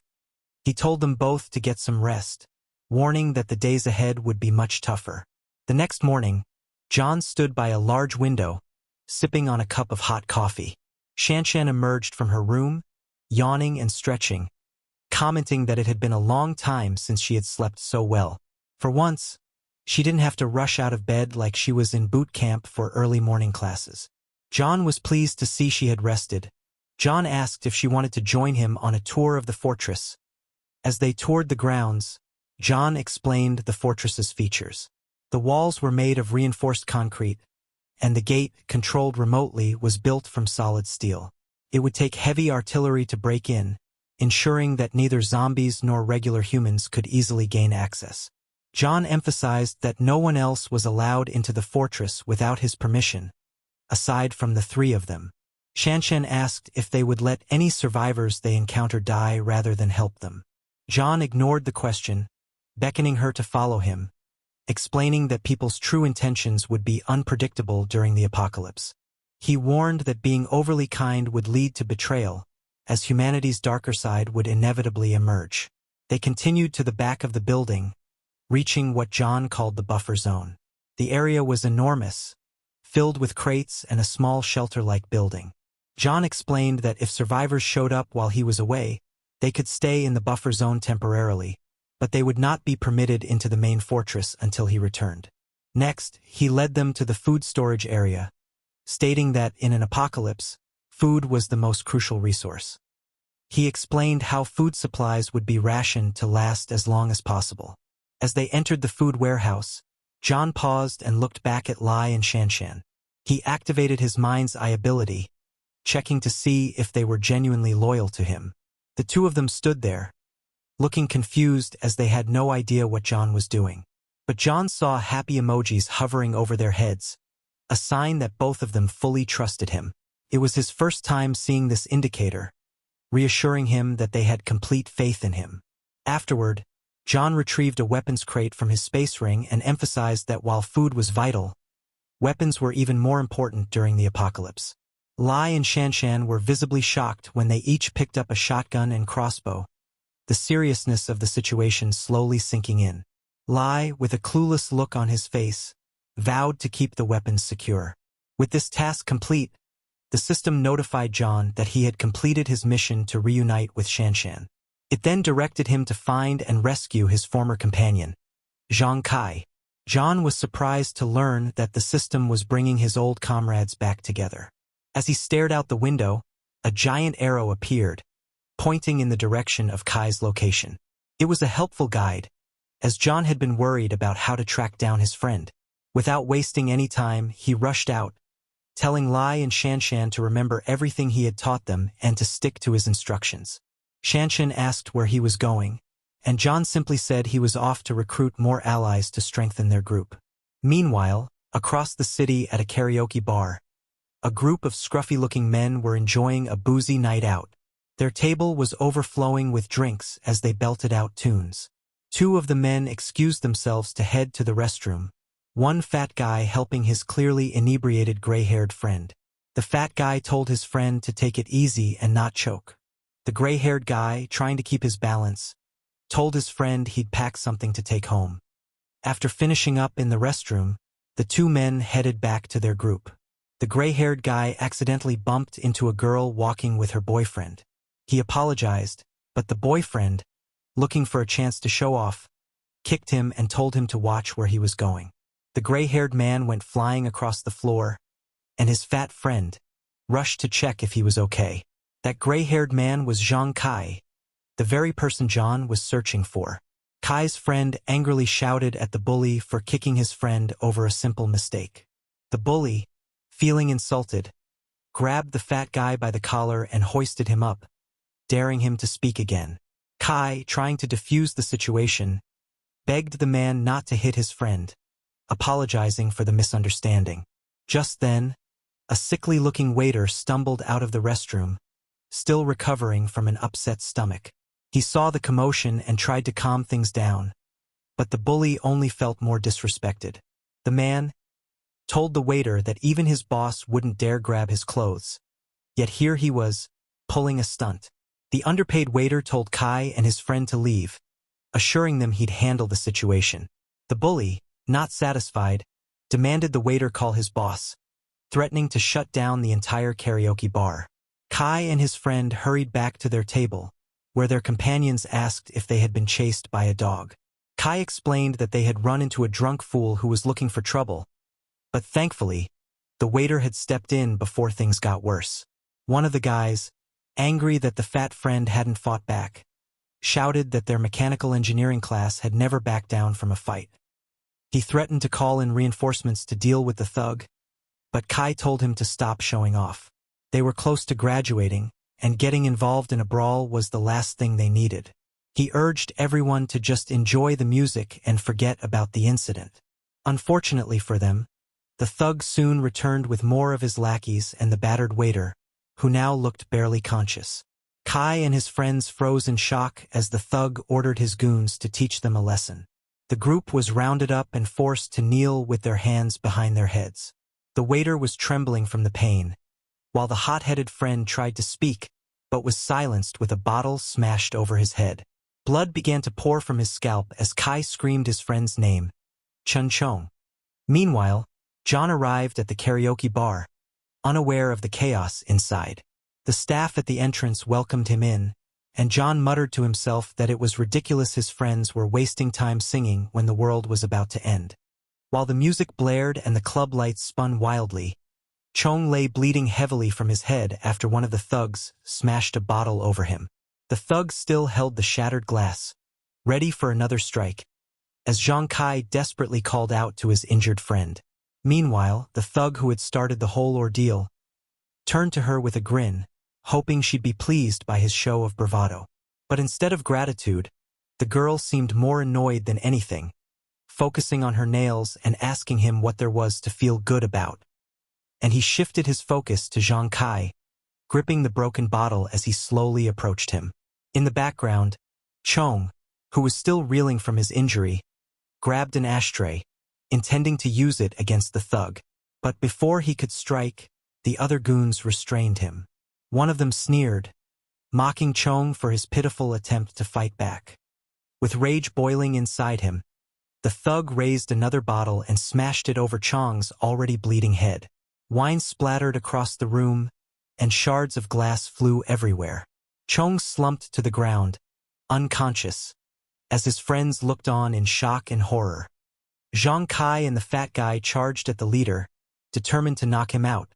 S1: He told them both to get some rest, warning that the days ahead would be much tougher. The next morning, John stood by a large window, sipping on a cup of hot coffee. Shanshan emerged from her room, yawning and stretching, commenting that it had been a long time since she had slept so well. For once, she didn't have to rush out of bed like she was in boot camp for early morning classes. John was pleased to see she had rested. John asked if she wanted to join him on a tour of the fortress. As they toured the grounds, John explained the fortress's features. The walls were made of reinforced concrete, and the gate, controlled remotely, was built from solid steel. It would take heavy artillery to break in, ensuring that neither zombies nor regular humans could easily gain access. John emphasized that no one else was allowed into the fortress without his permission, aside from the three of them. Shanshan asked if they would let any survivors they encountered die rather than help them. John ignored the question, beckoning her to follow him, explaining that people's true intentions would be unpredictable during the apocalypse. He warned that being overly kind would lead to betrayal, as humanity's darker side would inevitably emerge. They continued to the back of the building, reaching what John called the buffer zone. The area was enormous, filled with crates and a small shelter-like building. John explained that if survivors showed up while he was away, they could stay in the buffer zone temporarily, but they would not be permitted into the main fortress until he returned. Next, he led them to the food storage area, stating that in an apocalypse, food was the most crucial resource. He explained how food supplies would be rationed to last as long as possible. As they entered the food warehouse, John paused and looked back at Lai and Shanshan. He activated his mind's eye ability, checking to see if they were genuinely loyal to him. The two of them stood there, looking confused as they had no idea what John was doing. But John saw happy emojis hovering over their heads, a sign that both of them fully trusted him. It was his first time seeing this indicator, reassuring him that they had complete faith in him. Afterward, John retrieved a weapons crate from his space ring and emphasized that while food was vital, weapons were even more important during the apocalypse. Lai and Shanshan were visibly shocked when they each picked up a shotgun and crossbow, the seriousness of the situation slowly sinking in. Lai, with a clueless look on his face, vowed to keep the weapons secure. With this task complete, the system notified John that he had completed his mission to reunite with Shanshan. It then directed him to find and rescue his former companion, Zhang Kai. John was surprised to learn that the system was bringing his old comrades back together. As he stared out the window, a giant arrow appeared, pointing in the direction of Kai's location. It was a helpful guide, as John had been worried about how to track down his friend. Without wasting any time, he rushed out, telling Lai and Shanshan to remember everything he had taught them and to stick to his instructions. Shanshan asked where he was going, and John simply said he was off to recruit more allies to strengthen their group. Meanwhile, across the city at a karaoke bar, a group of scruffy-looking men were enjoying a boozy night out. Their table was overflowing with drinks as they belted out tunes. Two of the men excused themselves to head to the restroom, one fat guy helping his clearly inebriated gray-haired friend. The fat guy told his friend to take it easy and not choke. The gray-haired guy, trying to keep his balance, told his friend he'd pack something to take home. After finishing up in the restroom, the two men headed back to their group. The gray-haired guy accidentally bumped into a girl walking with her boyfriend. He apologized, but the boyfriend, looking for a chance to show off, kicked him and told him to watch where he was going. The gray-haired man went flying across the floor, and his fat friend rushed to check if he was okay. That gray-haired man was Zhang Kai, the very person John was searching for. Kai's friend angrily shouted at the bully for kicking his friend over a simple mistake. The bully, feeling insulted, grabbed the fat guy by the collar and hoisted him up, daring him to speak again. Kai, trying to defuse the situation, begged the man not to hit his friend, apologizing for the misunderstanding. Just then, a sickly-looking waiter stumbled out of the restroom, still recovering from an upset stomach. He saw the commotion and tried to calm things down, but the bully only felt more disrespected. The man told the waiter that even his boss wouldn't dare grab his clothes. Yet here he was, pulling a stunt. The underpaid waiter told Kai and his friend to leave, assuring them he'd handle the situation. The bully, not satisfied, demanded the waiter call his boss, threatening to shut down the entire karaoke bar. Kai and his friend hurried back to their table, where their companions asked if they had been chased by a dog. Kai explained that they had run into a drunk fool who was looking for trouble, but thankfully, the waiter had stepped in before things got worse. One of the guys, angry that the fat friend hadn't fought back, shouted that their mechanical engineering class had never backed down from a fight. He threatened to call in reinforcements to deal with the thug, but Kai told him to stop showing off. They were close to graduating, and getting involved in a brawl was the last thing they needed. He urged everyone to just enjoy the music and forget about the incident. Unfortunately for them, the thug soon returned with more of his lackeys and the battered waiter, who now looked barely conscious. Kai and his friends froze in shock as the thug ordered his goons to teach them a lesson. The group was rounded up and forced to kneel with their hands behind their heads. The waiter was trembling from the pain, while the hot-headed friend tried to speak, but was silenced with a bottle smashed over his head. Blood began to pour from his scalp as Kai screamed his friend's name, Chun Chong. Meanwhile, John arrived at the karaoke bar, unaware of the chaos inside. The staff at the entrance welcomed him in, and John muttered to himself that it was ridiculous his friends were wasting time singing when the world was about to end. While the music blared and the club lights spun wildly, Chong lay bleeding heavily from his head after one of the thugs smashed a bottle over him. The thug still held the shattered glass, ready for another strike, as Zhang Kai desperately called out to his injured friend. Meanwhile, the thug who had started the whole ordeal turned to her with a grin, hoping she'd be pleased by his show of bravado. But instead of gratitude, the girl seemed more annoyed than anything, focusing on her nails and asking him what there was to feel good about. And he shifted his focus to Zhang Kai, gripping the broken bottle as he slowly approached him. In the background, Chong, who was still reeling from his injury, grabbed an ashtray, intending to use it against the thug. But before he could strike, the other goons restrained him. One of them sneered, mocking Chong for his pitiful attempt to fight back. With rage boiling inside him, the thug raised another bottle and smashed it over Chong's already bleeding head. Wine splattered across the room, and shards of glass flew everywhere. Chong slumped to the ground, unconscious, as his friends looked on in shock and horror. Zhang Kai and the fat guy charged at the leader, determined to knock him out,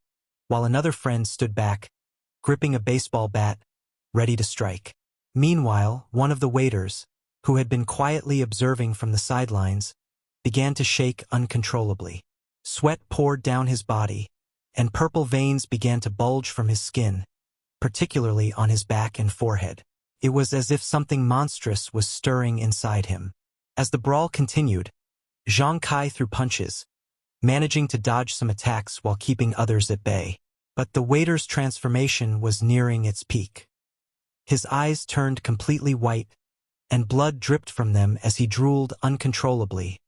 S1: while another friend stood back, gripping a baseball bat, ready to strike. Meanwhile, one of the waiters, who had been quietly observing from the sidelines, began to shake uncontrollably. Sweat poured down his body, and purple veins began to bulge from his skin, particularly on his back and forehead. It was as if something monstrous was stirring inside him. As the brawl continued, Zhang Kai threw punches, managing to dodge some attacks while keeping others at bay. But the waiter's transformation was nearing its peak. His eyes turned completely white, and blood dripped from them as he drooled uncontrollably,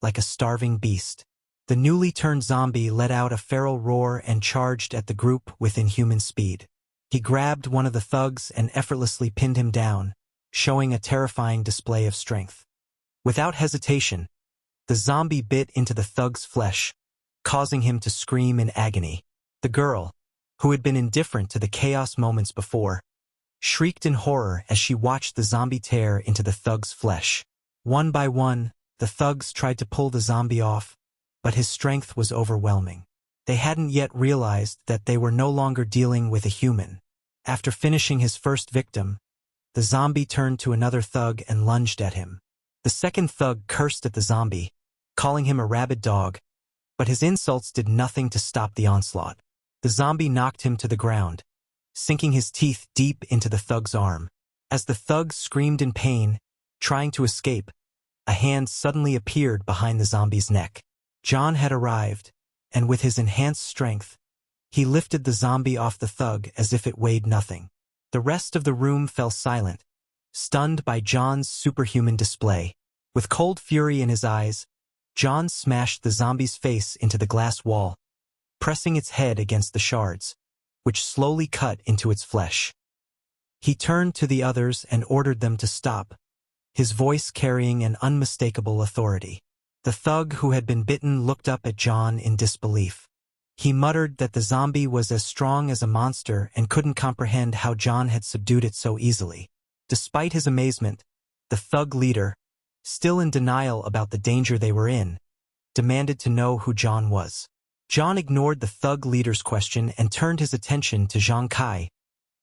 S1: like a starving beast. The newly turned zombie let out a feral roar and charged at the group with inhuman speed. He grabbed one of the thugs and effortlessly pinned him down, showing a terrifying display of strength. Without hesitation, the zombie bit into the thug's flesh, causing him to scream in agony. The girl, who had been indifferent to the chaos moments before, shrieked in horror as she watched the zombie tear into the thug's flesh. One by one, the thugs tried to pull the zombie off, but his strength was overwhelming. They hadn't yet realized that they were no longer dealing with a human. After finishing his first victim, the zombie turned to another thug and lunged at him. The second thug cursed at the zombie, calling him a rabid dog, but his insults did nothing to stop the onslaught. The zombie knocked him to the ground, sinking his teeth deep into the thug's arm. As the thug screamed in pain, trying to escape, a hand suddenly appeared behind the zombie's neck. John had arrived, and with his enhanced strength, he lifted the zombie off the thug as if it weighed nothing. The rest of the room fell silent, stunned by John's superhuman display. With cold fury in his eyes, John smashed the zombie's face into the glass wall, pressing its head against the shards, which slowly cut into its flesh. He turned to the others and ordered them to stop, his voice carrying an unmistakable authority. The thug who had been bitten looked up at John in disbelief. He muttered that the zombie was as strong as a monster and couldn't comprehend how John had subdued it so easily. Despite his amazement, the thug leader, still in denial about the danger they were in, demanded to know who John was. John ignored the thug leader's question and turned his attention to Zhang Kai,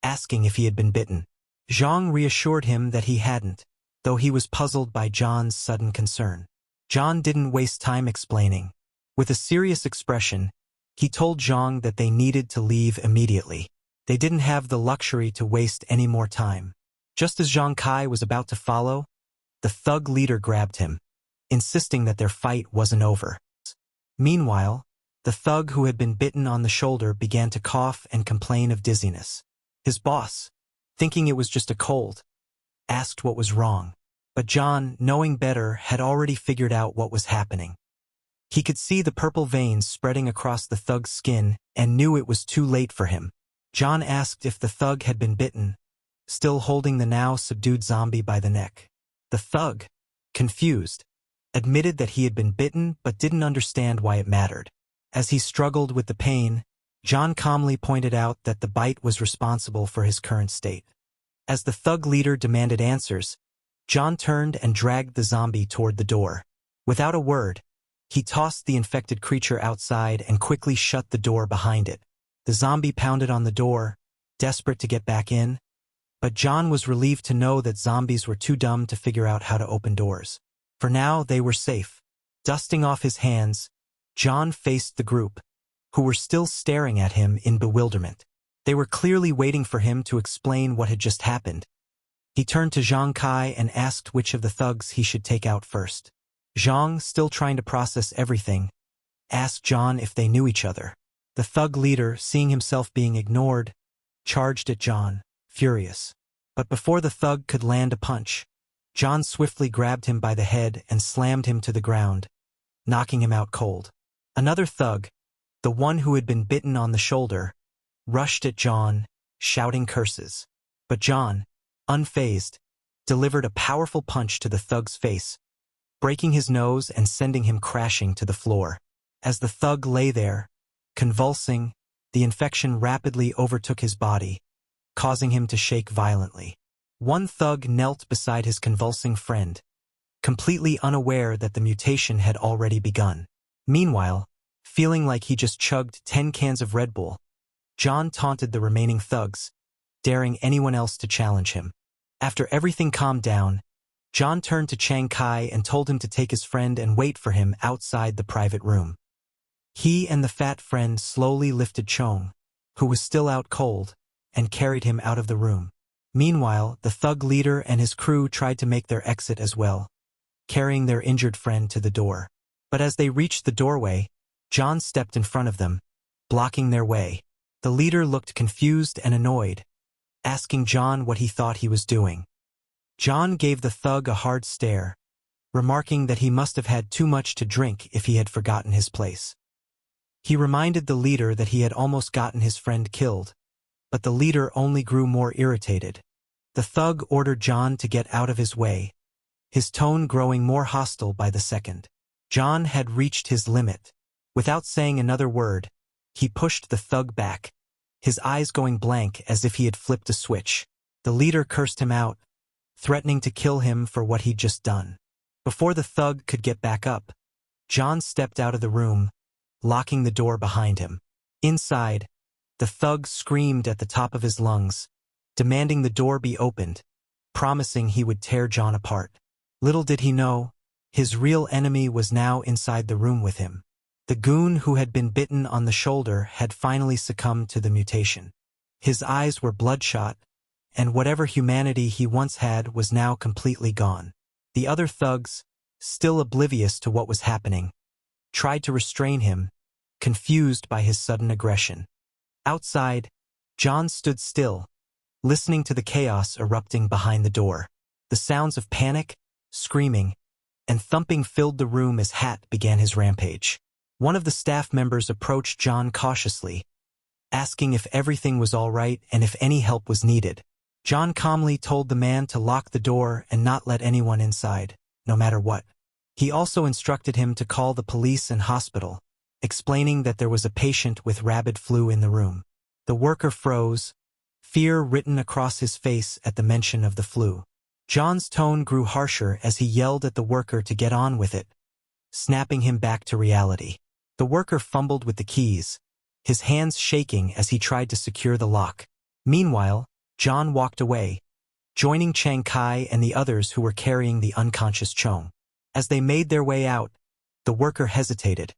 S1: asking if he had been bitten. Zhang reassured him that he hadn't, though he was puzzled by John's sudden concern. John didn't waste time explaining. With a serious expression, he told Zhang that they needed to leave immediately. They didn't have the luxury to waste any more time. Just as Zhang Kai was about to follow, the thug leader grabbed him, insisting that their fight wasn't over. Meanwhile, the thug who had been bitten on the shoulder began to cough and complain of dizziness. His boss, thinking it was just a cold, asked what was wrong. But John, knowing better, had already figured out what was happening. He could see the purple veins spreading across the thug's skin and knew it was too late for him. John asked if the thug had been bitten, still holding the now subdued zombie by the neck. The thug, confused, admitted that he had been bitten but didn't understand why it mattered. As he struggled with the pain, John calmly pointed out that the bite was responsible for his current state. As the thug leader demanded answers, John turned and dragged the zombie toward the door. Without a word, he tossed the infected creature outside and quickly shut the door behind it. The zombie pounded on the door, desperate to get back in, but John was relieved to know that zombies were too dumb to figure out how to open doors. For now, they were safe. Dusting off his hands, John faced the group, who were still staring at him in bewilderment. They were clearly waiting for him to explain what had just happened. He turned to Zhang Kai and asked which of the thugs he should take out first. Zhang, still trying to process everything, asked John if they knew each other. The thug leader, seeing himself being ignored, charged at John, furious. But before the thug could land a punch, John swiftly grabbed him by the head and slammed him to the ground, knocking him out cold. Another thug, the one who had been bitten on the shoulder, rushed at John, shouting curses. But John, unfazed, delivered a powerful punch to the thug's face, breaking his nose and sending him crashing to the floor. As the thug lay there, convulsing, the infection rapidly overtook his body, causing him to shake violently. One thug knelt beside his convulsing friend, completely unaware that the mutation had already begun. Meanwhile, feeling like he just chugged 10 cans of Red Bull, John taunted the remaining thugs, daring anyone else to challenge him. After everything calmed down, John turned to Chiang Kai and told him to take his friend and wait for him outside the private room. He and the fat friend slowly lifted Chong, who was still out cold, and carried him out of the room. Meanwhile, the thug leader and his crew tried to make their exit as well, carrying their injured friend to the door. But as they reached the doorway, John stepped in front of them, blocking their way. The leader looked confused and annoyed, asking John what he thought he was doing. John gave the thug a hard stare, remarking that he must have had too much to drink if he had forgotten his place. He reminded the leader that he had almost gotten his friend killed, but the leader only grew more irritated. The thug ordered John to get out of his way, his tone growing more hostile by the second. John had reached his limit. Without saying another word, he pushed the thug back, his eyes going blank as if he had flipped a switch. The leader cursed him out, threatening to kill him for what he'd just done. Before the thug could get back up, John stepped out of the room, locking the door behind him. Inside, the thug screamed at the top of his lungs, demanding the door be opened, promising he would tear John apart. Little did he know, his real enemy was now inside the room with him. The goon who had been bitten on the shoulder had finally succumbed to the mutation. His eyes were bloodshot, and whatever humanity he once had was now completely gone. The other thugs, still oblivious to what was happening, tried to restrain him, confused by his sudden aggression. Outside, John stood still, listening to the chaos erupting behind the door. The sounds of panic, screaming, and thumping filled the room as Hat began his rampage. One of the staff members approached John cautiously, asking if everything was all right and if any help was needed. John calmly told the man to lock the door and not let anyone inside, no matter what. He also instructed him to call the police and hospital, explaining that there was a patient with rabid flu in the room. The worker froze, fear written across his face at the mention of the flu. John's tone grew harsher as he yelled at the worker to get on with it, snapping him back to reality. The worker fumbled with the keys, his hands shaking as he tried to secure the lock. Meanwhile, John walked away, joining Chiang Kai and the others who were carrying the unconscious Chong. As they made their way out, the worker hesitated,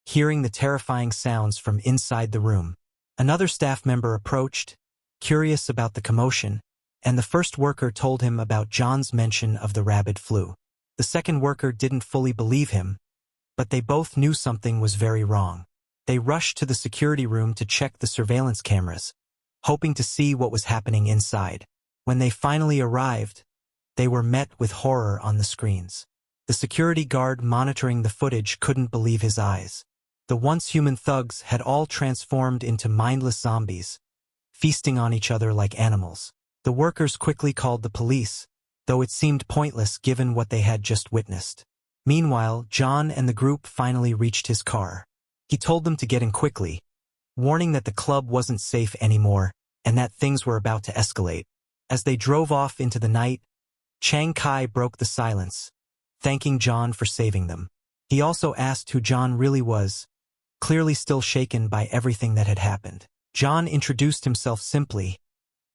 S1: hearing the terrifying sounds from inside the room. Another staff member approached, curious about the commotion, and the first worker told him about John's mention of the rabid flu. The second worker didn't fully believe him, but they both knew something was very wrong. They rushed to the security room to check the surveillance cameras, hoping to see what was happening inside. When they finally arrived, they were met with horror on the screens. The security guard monitoring the footage couldn't believe his eyes. The once human thugs had all transformed into mindless zombies, feasting on each other like animals. The workers quickly called the police, though it seemed pointless given what they had just witnessed. Meanwhile, John and the group finally reached his car. He told them to get in quickly, warning that the club wasn't safe anymore and that things were about to escalate. As they drove off into the night, Chiang Kai broke the silence, thanking John for saving them. He also asked who John really was, clearly still shaken by everything that had happened. John introduced himself simply,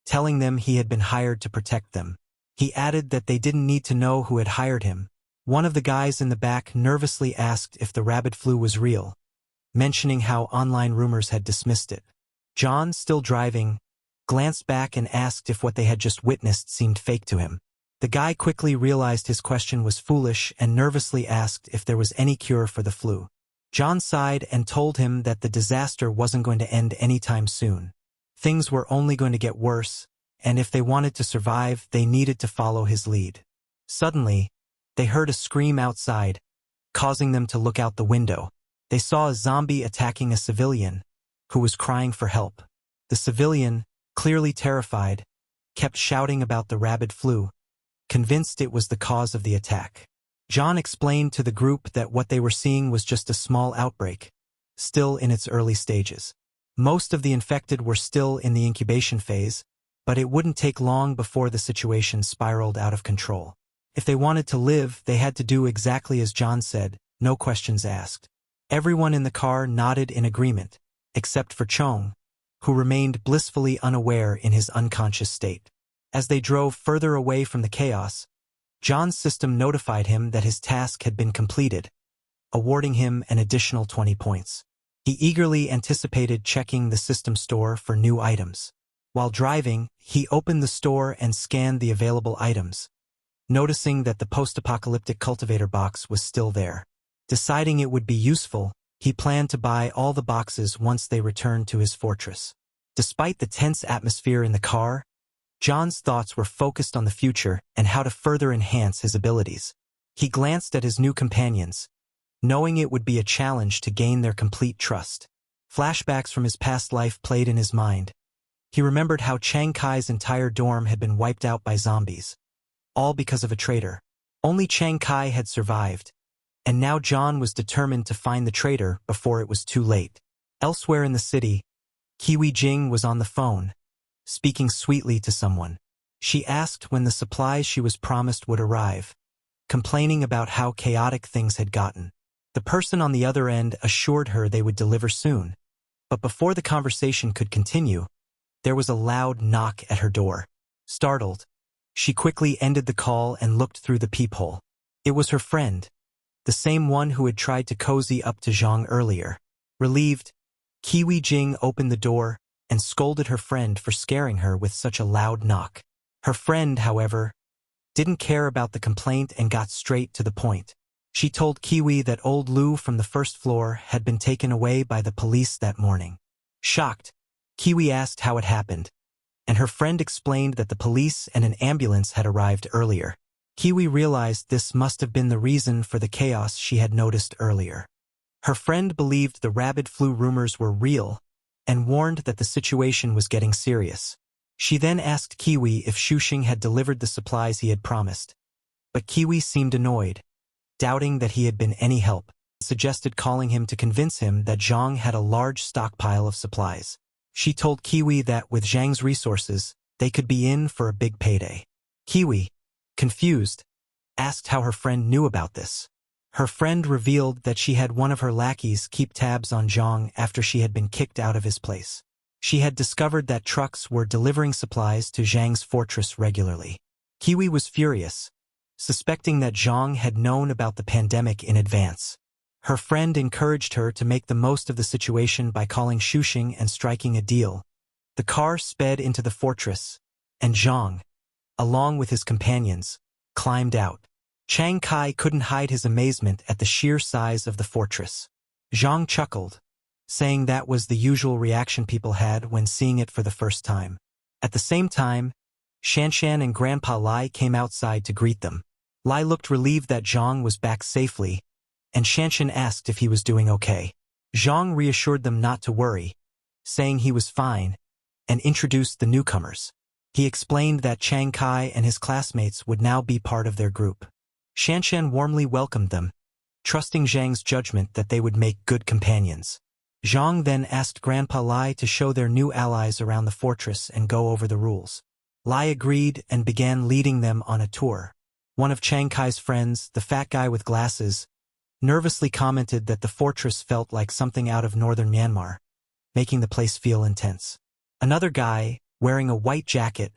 S1: telling them he had been hired to protect them. He added that they didn't need to know who had hired him. One of the guys in the back nervously asked if the rabid flu was real, mentioning how online rumors had dismissed it. John, still driving, glanced back and asked if what they had just witnessed seemed fake to him. The guy quickly realized his question was foolish and nervously asked if there was any cure for the flu. John sighed and told him that the disaster wasn't going to end anytime soon. Things were only going to get worse, and if they wanted to survive, they needed to follow his lead. Suddenly, they heard a scream outside, causing them to look out the window. They saw a zombie attacking a civilian, who was crying for help. The civilian, clearly terrified, kept shouting about the rabid flu, convinced it was the cause of the attack. John explained to the group that what they were seeing was just a small outbreak, still in its early stages. Most of the infected were still in the incubation phase, but it wouldn't take long before the situation spiraled out of control. If they wanted to live, they had to do exactly as John said, no questions asked. Everyone in the car nodded in agreement, except for Chong, who remained blissfully unaware in his unconscious state. As they drove further away from the chaos, John's system notified him that his task had been completed, awarding him an additional 20 points. He eagerly anticipated checking the system store for new items. While driving, he opened the store and scanned the available items, noticing that the post-apocalyptic cultivator box was still there. Deciding it would be useful, he planned to buy all the boxes once they returned to his fortress. Despite the tense atmosphere in the car, John's thoughts were focused on the future and how to further enhance his abilities. He glanced at his new companions, knowing it would be a challenge to gain their complete trust. Flashbacks from his past life played in his mind. He remembered how Chiang Kai's entire dorm had been wiped out by zombies, all because of a traitor. Only Chiang Kai had survived, and now John was determined to find the traitor before it was too late. Elsewhere in the city, Kiwi Jing was on the phone, speaking sweetly to someone. She asked when the supplies she was promised would arrive, complaining about how chaotic things had gotten. The person on the other end assured her they would deliver soon, but before the conversation could continue, there was a loud knock at her door. Startled, she quickly ended the call and looked through the peephole. It was her friend, the same one who had tried to cozy up to Jang earlier. Relieved, Kiwi Jing opened the door and scolded her friend for scaring her with such a loud knock. Her friend, however, didn't care about the complaint and got straight to the point. She told Kiwi that old Lou from the first floor had been taken away by the police that morning. Shocked, Kiwi asked how it happened, and her friend explained that the police and an ambulance had arrived earlier. Kiwi realized this must have been the reason for the chaos she had noticed earlier. Her friend believed the rabid flu rumors were real and warned that the situation was getting serious. She then asked Kiwi if Shushing had delivered the supplies he had promised. But Kiwi seemed annoyed, doubting that he had been any help, suggested calling him to convince him that Jang had a large stockpile of supplies. She told Kiwi that with Zhang's resources, they could be in for a big payday. Kiwi, confused, asked how her friend knew about this. Her friend revealed that she had one of her lackeys keep tabs on Jang after she had been kicked out of his place. She had discovered that trucks were delivering supplies to Zhang's fortress regularly. Kiwi was furious, suspecting that Jang had known about the pandemic in advance. Her friend encouraged her to make the most of the situation by calling Shushing and striking a deal. The car sped into the fortress, and Jang, along with his companions, climbed out. Chiang Kai couldn't hide his amazement at the sheer size of the fortress. Jang chuckled, saying that was the usual reaction people had when seeing it for the first time. At the same time, Shanshan and Grandpa Lai came outside to greet them. Lai looked relieved that Jang was back safely, and Shanshan asked if he was doing okay. Jang reassured them not to worry, saying he was fine, and introduced the newcomers. He explained that Chiang Kai and his classmates would now be part of their group. Shanshan warmly welcomed them, trusting Zhang's judgment that they would make good companions. Zhang then asked Grandpa Lai to show their new allies around the fortress and go over the rules. Lai agreed and began leading them on a tour. One of Chiang Kai's friends, the fat guy with glasses, nervously commented that the fortress felt like something out of northern Myanmar, making the place feel intense. Another guy, wearing a white jacket,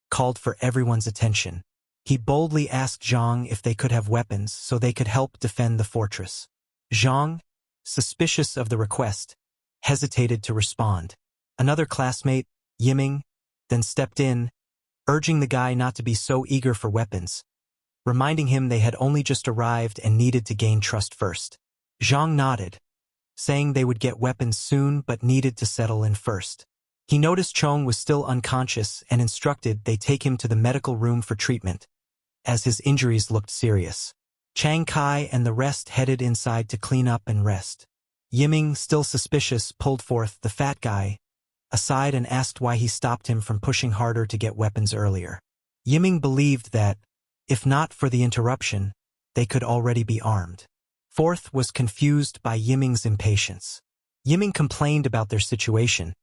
S1: called for everyone's attention. He boldly asked Zhang if they could have weapons so they could help defend the fortress. Zhang, suspicious of the request, hesitated to respond. Another classmate, Yiming, then stepped in, urging the guy not to be so eager for weapons, reminding him they had only just arrived and needed to gain trust first. Zhang nodded, saying they would get weapons soon but needed to settle in first. He noticed Chong was still unconscious and instructed they take him to the medical room for treatment, as his injuries looked serious. Chiang Kai and the rest headed inside to clean up and rest. Yiming, still suspicious, pulled forth the fat guy aside and asked why he stopped him from pushing harder to get weapons earlier. Yiming believed that, if not for the interruption, they could already be armed. Fourth was confused by Yiming's impatience. Yiming complained about their situation,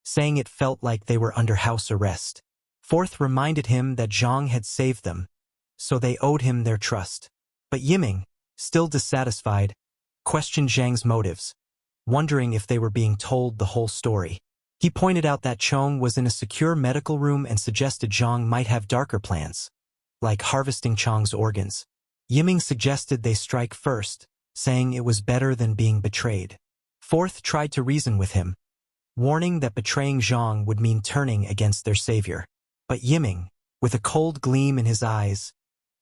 S1: saying it felt like they were under house arrest. Fourth reminded him that Zhang had saved them, so they owed him their trust. But Yiming, still dissatisfied, questioned Zhang's motives, wondering if they were being told the whole story. He pointed out that Chong was in a secure medical room and suggested Zhang might have darker plans, like harvesting Chong's organs. Yiming suggested they strike first, saying it was better than being betrayed. Fourth tried to reason with him, warning that betraying Zhang would mean turning against their savior. But Yiming, with a cold gleam in his eyes,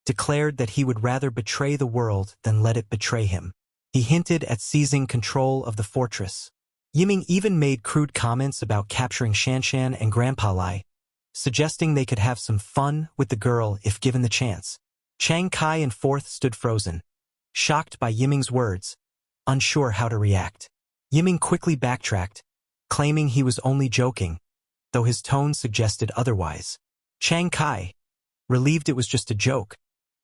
S1: declared that he would rather betray the world than let it betray him. He hinted at seizing control of the fortress. Yiming even made crude comments about capturing Shanshan and Grandpa Lai, suggesting they could have some fun with the girl if given the chance. Chiang Kai and Fourth stood frozen, shocked by Yiming's words, unsure how to react. Yiming quickly backtracked, claiming he was only joking, though his tone suggested otherwise. Chiang Kai, relieved it was just a joke,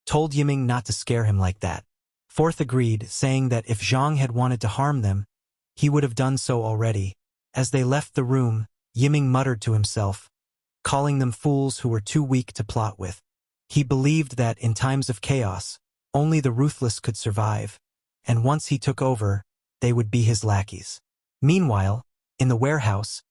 S1: told Yiming not to scare him like that. Fourth agreed, saying that if Zhang had wanted to harm them, he would have done so already. As they left the room, Yiming muttered to himself, calling them fools who were too weak to plot with. He believed that in times of chaos, only the ruthless could survive, and once he took over, they would be his lackeys. Meanwhile, in the warehouse,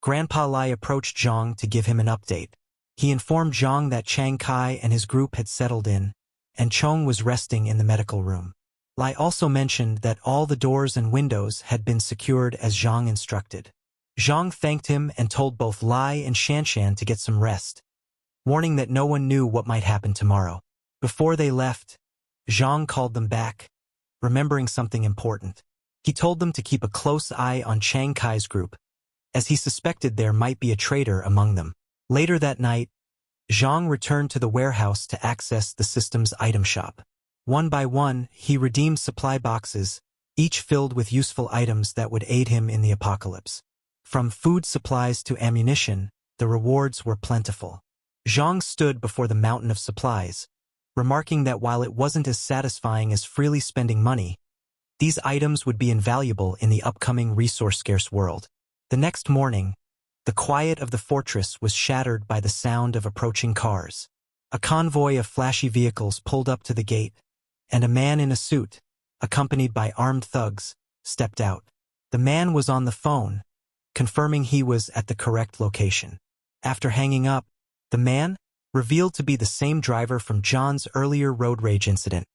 S1: Grandpa Lai approached Zhang to give him an update. He informed Zhang that Chiang Kai and his group had settled in, and Chong was resting in the medical room. Lai also mentioned that all the doors and windows had been secured as Zhang instructed. Zhang thanked him and told both Lai and Shanshan to get some rest, warning that no one knew what might happen tomorrow. Before they left, Zhang called them back, remembering something important. He told them to keep a close eye on Chiang Kai's group, as he suspected there might be a traitor among them. Later that night, Jang returned to the warehouse to access the system's item shop. One by one, he redeemed supply boxes, each filled with useful items that would aid him in the apocalypse. From food supplies to ammunition, the rewards were plentiful. Jang stood before the mountain of supplies, remarking that while it wasn't as satisfying as freely spending money, these items would be invaluable in the upcoming resource-scarce world. The next morning, the quiet of the fortress was shattered by the sound of approaching cars. A convoy of flashy vehicles pulled up to the gate, and a man in a suit, accompanied by armed thugs, stepped out. The man was on the phone, confirming he was at the correct location. After hanging up, the man, revealed to be the same driver from John's earlier road rage incident,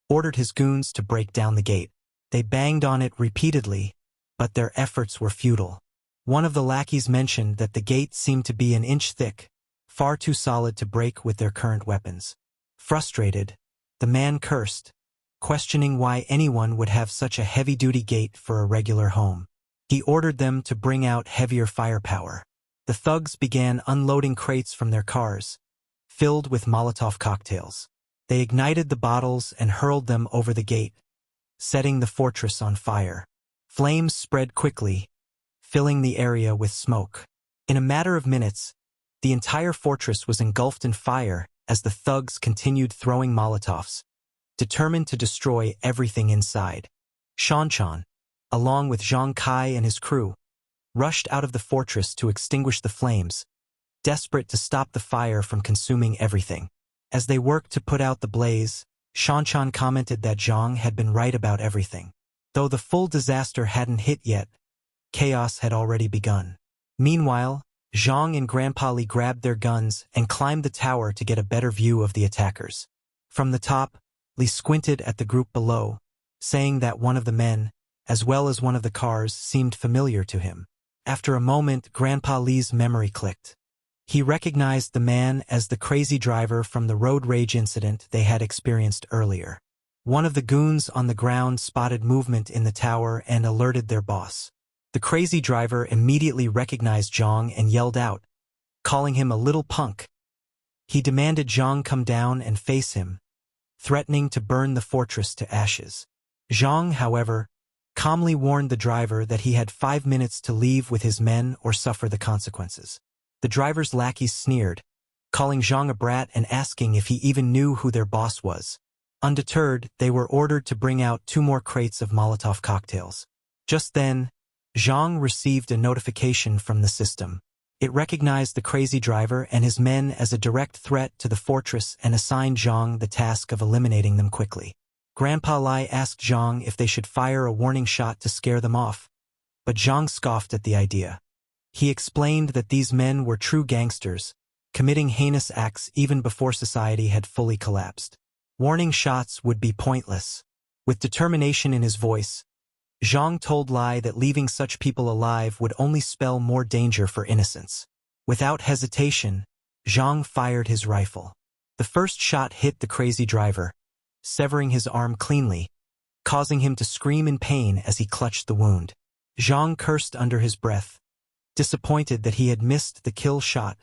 S1: ordered his goons to break down the gate. They banged on it repeatedly, but their efforts were futile. One of the lackeys mentioned that the gate seemed to be an inch thick, far too solid to break with their current weapons. Frustrated, the man cursed, questioning why anyone would have such a heavy-duty gate for a regular home. He ordered them to bring out heavier firepower. The thugs began unloading crates from their cars, filled with Molotov cocktails. They ignited the bottles and hurled them over the gate, setting the fortress on fire. Flames spread quickly, filling the area with smoke. In a matter of minutes, the entire fortress was engulfed in fire as the thugs continued throwing Molotovs, determined to destroy everything inside. Shanchan, along with Zhang Kai and his crew, rushed out of the fortress to extinguish the flames, desperate to stop the fire from consuming everything. As they worked to put out the blaze, Shanchan commented that Zhang had been right about everything. Though the full disaster hadn't hit yet, chaos had already begun. Meanwhile, Zhang and Grandpa Li grabbed their guns and climbed the tower to get a better view of the attackers. From the top, Li squinted at the group below, saying that one of the men, as well as one of the cars, seemed familiar to him. After a moment, Grandpa Li's memory clicked. He recognized the man as the crazy driver from the road rage incident they had experienced earlier. One of the goons on the ground spotted movement in the tower and alerted their boss. The crazy driver immediately recognized Zhang and yelled out, calling him a little punk. He demanded Zhang come down and face him, threatening to burn the fortress to ashes. Zhang, however, calmly warned the driver that he had 5 minutes to leave with his men or suffer the consequences. The driver's lackeys sneered, calling Zhang a brat and asking if he even knew who their boss was. Undeterred, they were ordered to bring out 2 more crates of Molotov cocktails. Just then, Zhang received a notification from the system. It recognized the crazy driver and his men as a direct threat to the fortress and assigned Zhang the task of eliminating them quickly. Grandpa Lai asked Zhang if they should fire a warning shot to scare them off, but Zhang scoffed at the idea. He explained that these men were true gangsters, committing heinous acts even before society had fully collapsed. Warning shots would be pointless. With determination in his voice, Zhang told Lai that leaving such people alive would only spell more danger for innocents. Without hesitation, Zhang fired his rifle. The first shot hit the crazy driver, severing his arm cleanly, causing him to scream in pain as he clutched the wound. Zhang cursed under his breath, disappointed that he had missed the kill shot,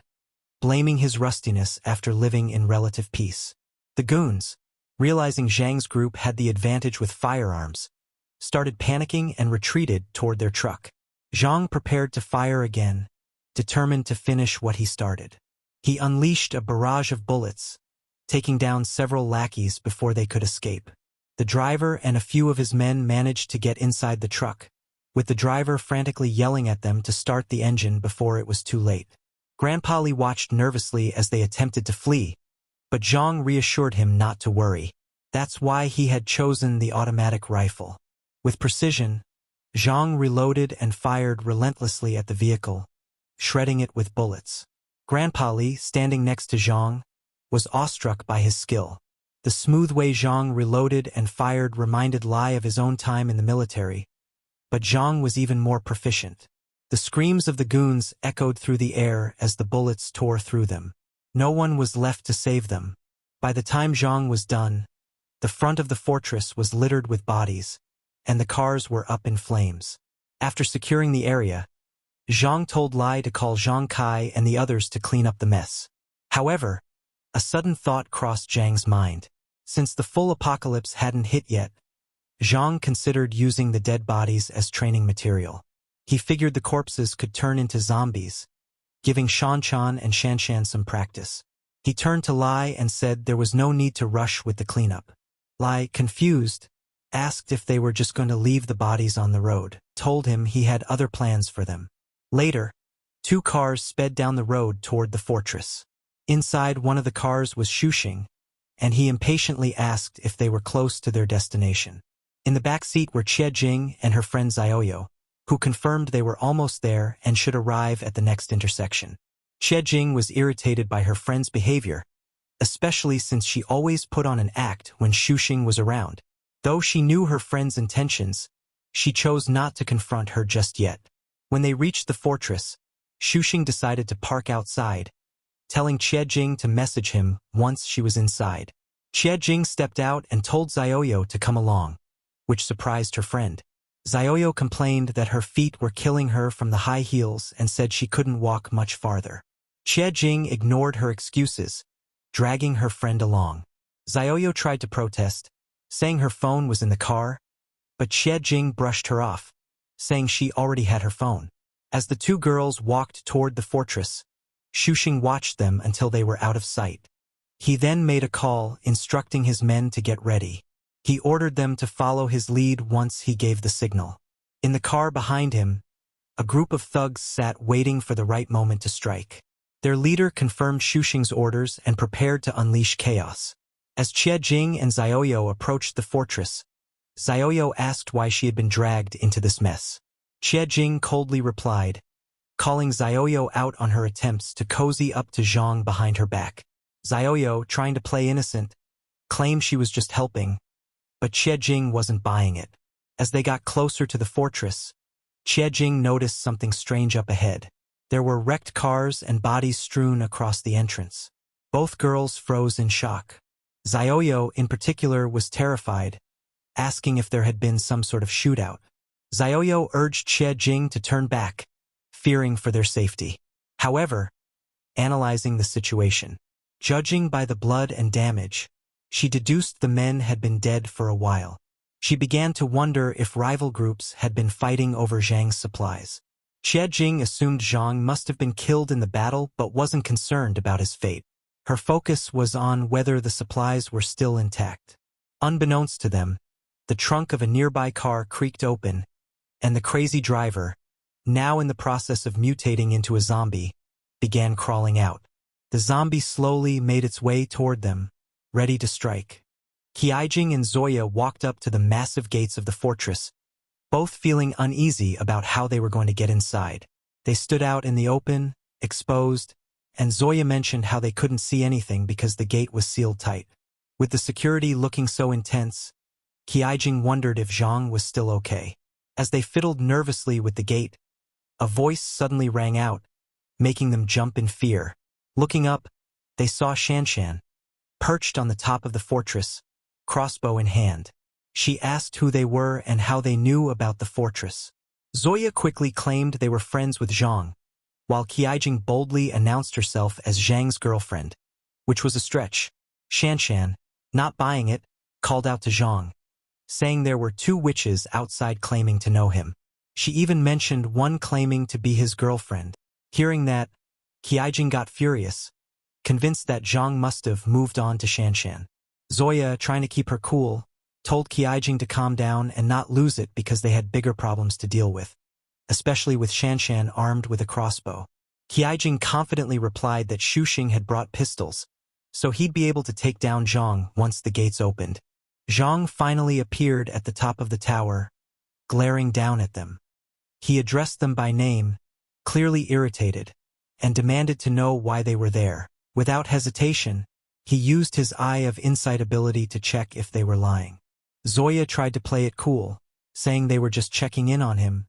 S1: blaming his rustiness after living in relative peace. The goons, realizing Zhang's group had the advantage with firearms, started panicking and retreated toward their truck. Zhang prepared to fire again, determined to finish what he started. He unleashed a barrage of bullets, taking down several lackeys before they could escape. The driver and a few of his men managed to get inside the truck, with the driver frantically yelling at them to start the engine before it was too late. Grandpa Li watched nervously as they attempted to flee, but Zhang reassured him not to worry. That's why he had chosen the automatic rifle. With precision, Zhang reloaded and fired relentlessly at the vehicle, shredding it with bullets. Grandpa Li, standing next to Zhang, was awestruck by his skill. The smooth way Zhang reloaded and fired reminded Lai of his own time in the military, but Zhang was even more proficient. The screams of the goons echoed through the air as the bullets tore through them. No one was left to save them. By the time Zhang was done, the front of the fortress was littered with bodies, and the cars were up in flames. After securing the area, Zhang told Lai to call Zhang Kai and the others to clean up the mess. However, a sudden thought crossed Jang's mind. Since the full apocalypse hadn't hit yet, Jang considered using the dead bodies as training material. He figured the corpses could turn into zombies, giving Shanchan and Shanshan some practice. He turned to Lai and said there was no need to rush with the cleanup. Lai, confused, asked if they were just going to leave the bodies on the road, told him he had other plans for them. Later, 2 cars sped down the road toward the fortress. Inside one of the cars was Shuxing, and he impatiently asked if they were close to their destination. In the back seat were Jing and her friend Xiaoyo, who confirmed they were almost there and should arrive at the next intersection. Jing was irritated by her friend's behavior, especially since she always put on an act when Shuxing was around. Though she knew her friend's intentions, she chose not to confront her just yet. When they reached the fortress, Shuxing decided to park outside, telling Jing to message him once she was inside. Jing stepped out and told Xiaoyo to come along, which surprised her friend. Xiaoyo complained that her feet were killing her from the high heels and said she couldn't walk much farther. Jing ignored her excuses, dragging her friend along. Xiaoyo tried to protest, saying her phone was in the car, but Jing brushed her off, saying she already had her phone. As the 2 girls walked toward the fortress, Shuxing watched them until they were out of sight. He then made a call instructing his men to get ready. He ordered them to follow his lead once he gave the signal. In the car behind him, a group of thugs sat waiting for the right moment to strike. Their leader confirmed Shuxing's orders and prepared to unleash chaos. As Jing and Xiaoyo approached the fortress, Xiaoyo asked why she had been dragged into this mess. Jing coldly replied, calling Xiaoyo out on her attempts to cozy up to Zhang behind her back. Xiaoyo, trying to play innocent, claimed she was just helping, but Jing wasn't buying it. As they got closer to the fortress, Jing noticed something strange up ahead. There were wrecked cars and bodies strewn across the entrance. Both girls froze in shock. Xiaoyo, in particular, was terrified, asking if there had been some sort of shootout. Xiaoyo urged Jing to turn back, fearing for their safety. However, analyzing the situation, judging by the blood and damage, she deduced the men had been dead for a while. She began to wonder if rival groups had been fighting over Zhang's supplies. Jing assumed Zhang must have been killed in the battle but wasn't concerned about his fate. Her focus was on whether the supplies were still intact. Unbeknownst to them, the trunk of a nearby car creaked open, and the crazy driver, now in the process of mutating into a zombie, began crawling out. The zombie slowly made its way toward them, ready to strike. Jing and Zoya walked up to the massive gates of the fortress, both feeling uneasy about how they were going to get inside. They stood out in the open, exposed, and Zoya mentioned how they couldn't see anything because the gate was sealed tight. With the security looking so intense, Jing wondered if Zhang was still okay. As they fiddled nervously with the gate, a voice suddenly rang out, making them jump in fear. Looking up, they saw Shanshan, perched on the top of the fortress, crossbow in hand. She asked who they were and how they knew about the fortress. Zoya quickly claimed they were friends with Zhang, while Jing boldly announced herself as Zhang's girlfriend, which was a stretch. Shanshan, not buying it, called out to Zhang, saying there were 2 witches outside claiming to know him. She even mentioned one claiming to be his girlfriend. Hearing that, Jing got furious, convinced that Zhang must have moved on to Shanshan. Zoya, trying to keep her cool, told Jing to calm down and not lose it because they had bigger problems to deal with, especially with Shanshan armed with a crossbow. Jing confidently replied that Shuxing had brought pistols, so he'd be able to take down Zhang once the gates opened. Zhang finally appeared at the top of the tower, glaring down at them. He addressed them by name, clearly irritated, and demanded to know why they were there. Without hesitation, he used his eye of insight ability to check if they were lying. Zoya tried to play it cool, saying they were just checking in on him,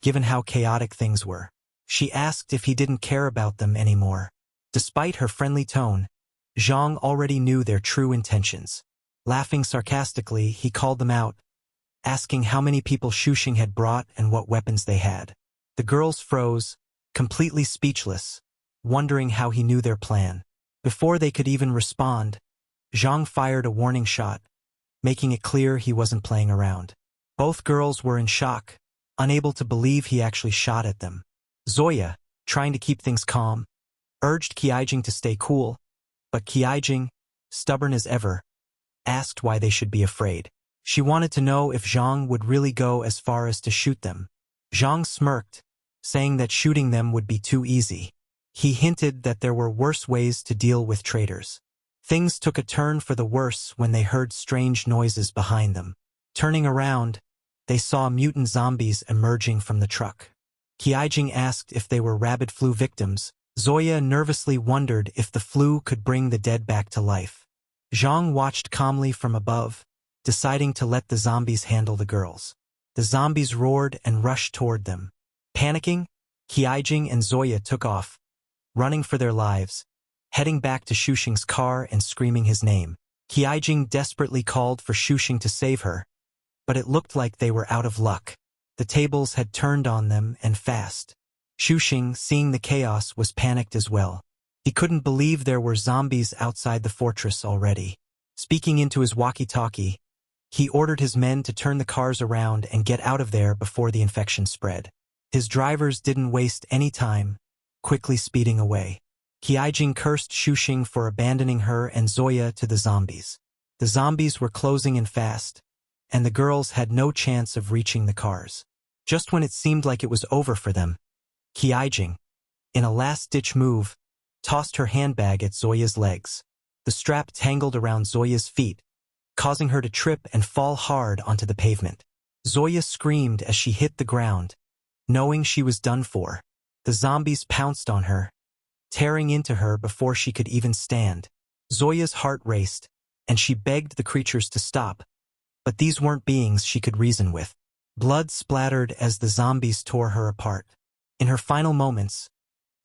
S1: given how chaotic things were. She asked if he didn't care about them anymore. Despite her friendly tone, Zhang already knew their true intentions. Laughing sarcastically, he called them out, asking how many people Shuxing had brought and what weapons they had. The girls froze, completely speechless, wondering how he knew their plan. Before they could even respond, Jang fired a warning shot, making it clear he wasn't playing around. Both girls were in shock, unable to believe he actually shot at them. Zoya, trying to keep things calm, urged Qiajing to stay cool, but Qiajing, stubborn as ever, asked why they should be afraid. She wanted to know if Jang would really go as far as to shoot them. Jang smirked, saying that shooting them would be too easy. He hinted that there were worse ways to deal with traitors. Things took a turn for the worse when they heard strange noises behind them. Turning around, they saw mutant zombies emerging from the truck. Qiajing asked if they were rabbit flu victims. Zoya nervously wondered if the flu could bring the dead back to life. Jang watched calmly from above, deciding to let the zombies handle the girls. The zombies roared and rushed toward them. Panicking, Qiajing and Zoya took off, running for their lives, heading back to Shuxing's car and screaming his name. Qiajing desperately called for Shuxing to save her, but it looked like they were out of luck. The tables had turned on them and fast. Shuxing, seeing the chaos, was panicked as well. He couldn't believe there were zombies outside the fortress already. Speaking into his walkie-talkie, he ordered his men to turn the cars around and get out of there before the infection spread. His drivers didn't waste any time, quickly speeding away. Qiajing cursed Shuxing for abandoning her and Zoya to the zombies. The zombies were closing in fast, and the girls had no chance of reaching the cars. Just when it seemed like it was over for them, Qiajing, in a last-ditch move, tossed her handbag at Zoya's legs. The strap tangled around Zoya's feet, causing her to trip and fall hard onto the pavement. Zoya screamed as she hit the ground, knowing she was done for. The zombies pounced on her, tearing into her before she could even stand. Zoya's heart raced, and she begged the creatures to stop, but these weren't beings she could reason with. Blood splattered as the zombies tore her apart. In her final moments,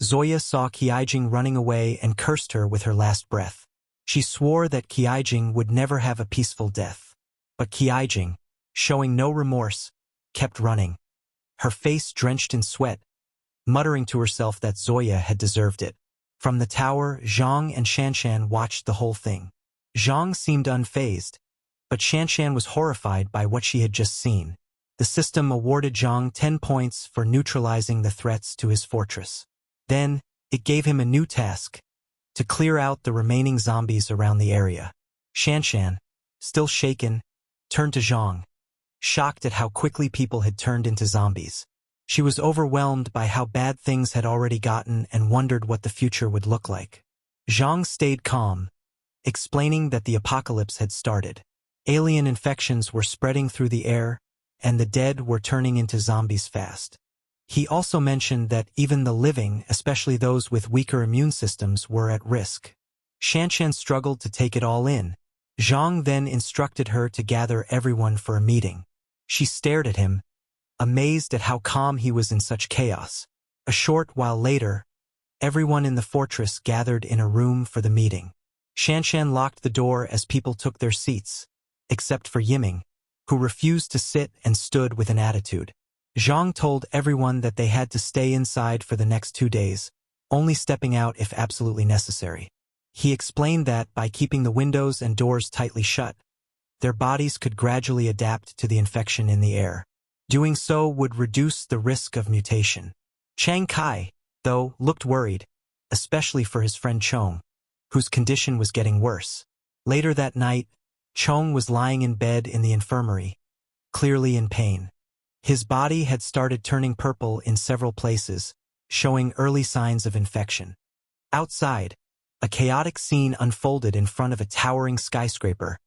S1: Zoya saw Qiajing running away and cursed her with her last breath. She swore that Qiajing would never have a peaceful death. But Qiajing, showing no remorse, kept running, her face drenched in sweat, muttering to herself that Zoya had deserved it. From the tower, Zhang and Shanshan watched the whole thing. Zhang seemed unfazed, but Shanshan was horrified by what she had just seen. The system awarded Zhang 10 points for neutralizing the threats to his fortress. Then, it gave him a new task, to clear out the remaining zombies around the area. Shanshan, still shaken, turned to Zhang, shocked at how quickly people had turned into zombies. She was overwhelmed by how bad things had already gotten and wondered what the future would look like. Zhang stayed calm, explaining that the apocalypse had started. Alien infections were spreading through the air, and the dead were turning into zombies fast. He also mentioned that even the living, especially those with weaker immune systems, were at risk. Shanshan struggled to take it all in. Zhang then instructed her to gather everyone for a meeting. She stared at him, amazed at how calm he was in such chaos. A short while later, everyone in the fortress gathered in a room for the meeting. Shanshan locked the door as people took their seats, except for Yiming, who refused to sit and stood with an attitude. Zhang told everyone that they had to stay inside for the next 2 days, only stepping out if absolutely necessary. He explained that by keeping the windows and doors tightly shut, their bodies could gradually adapt to the infection in the air. Doing so would reduce the risk of mutation. Chiang Kai, though, looked worried, especially for his friend Chong, whose condition was getting worse. Later that night, Chong was lying in bed in the infirmary, clearly in pain. His body had started turning purple in several places, showing early signs of infection. Outside, a chaotic scene unfolded in front of a towering skyscraper,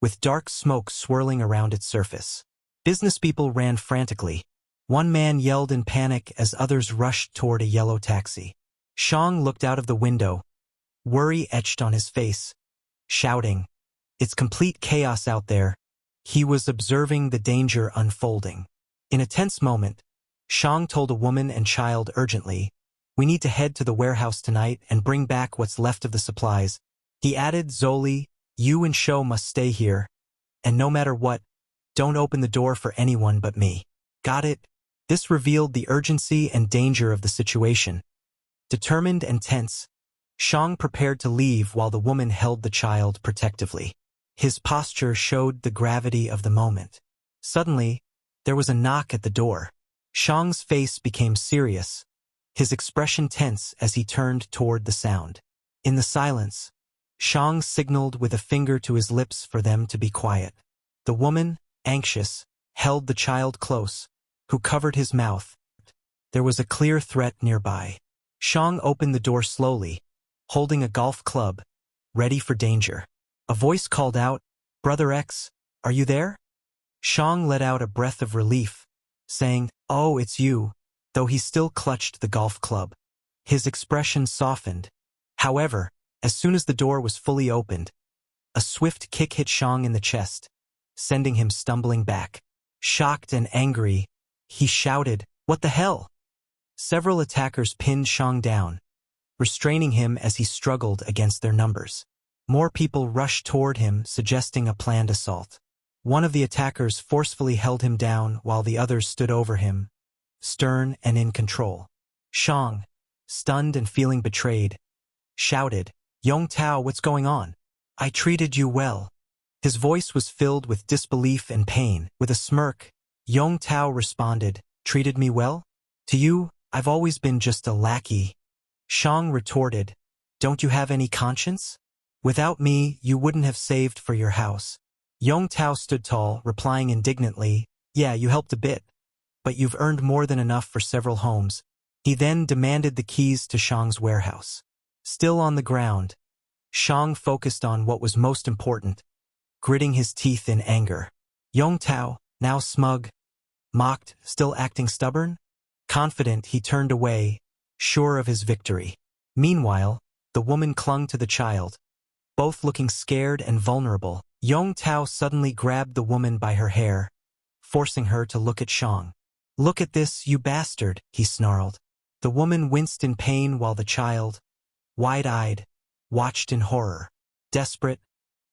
S1: with dark smoke swirling around its surface. Business people ran frantically. One man yelled in panic as others rushed toward a yellow taxi. Shang looked out of the window, worry etched on his face, shouting, "It's complete chaos out there." He was observing the danger unfolding. In a tense moment, Shang told a woman and child urgently, "We need to head to the warehouse tonight and bring back what's left of the supplies." He added, "Zoli, you and Shou must stay here, and no matter what, don't open the door for anyone but me. Got it?" This revealed the urgency and danger of the situation. Determined and tense, Shang prepared to leave while the woman held the child protectively. His posture showed the gravity of the moment. Suddenly, there was a knock at the door. Shang's face became serious, his expression tense as he turned toward the sound. In the silence, Shang signaled with a finger to his lips for them to be quiet. The woman, anxious, held the child close, who covered his mouth. There was a clear threat nearby. Shang opened the door slowly, holding a golf club, ready for danger. A voice called out, "Brother X, are you there?" Shang let out a breath of relief, saying, "Oh, it's you," though he still clutched the golf club. His expression softened. However, as soon as the door was fully opened, a swift kick hit Shang in the chest, sending him stumbling back. Shocked and angry, he shouted, "What the hell?" Several attackers pinned Shang down, restraining him as he struggled against their numbers. More people rushed toward him, suggesting a planned assault. One of the attackers forcefully held him down while the others stood over him, stern and in control. Shang, stunned and feeling betrayed, shouted, "Yong Tao, what's going on? I treated you well." His voice was filled with disbelief and pain. With a smirk, Yong Tao responded, "Treated me well? To you, I've always been just a lackey." Shang retorted, "Don't you have any conscience? Without me, you wouldn't have saved for your house." Yong Tao stood tall, replying indignantly, "Yeah, you helped a bit, but you've earned more than enough for several homes." He then demanded the keys to Shang's warehouse. Still on the ground, Shang focused on what was most important, gritting his teeth in anger. Yong Tao, now smug, mocked, still acting stubborn? Confident, he turned away, sure of his victory. Meanwhile, the woman clung to the child, both looking scared and vulnerable. Yong Tao suddenly grabbed the woman by her hair, forcing her to look at Shang. "Look at this, you bastard," he snarled. The woman winced in pain while the child, wide-eyed, watched in horror. Desperate,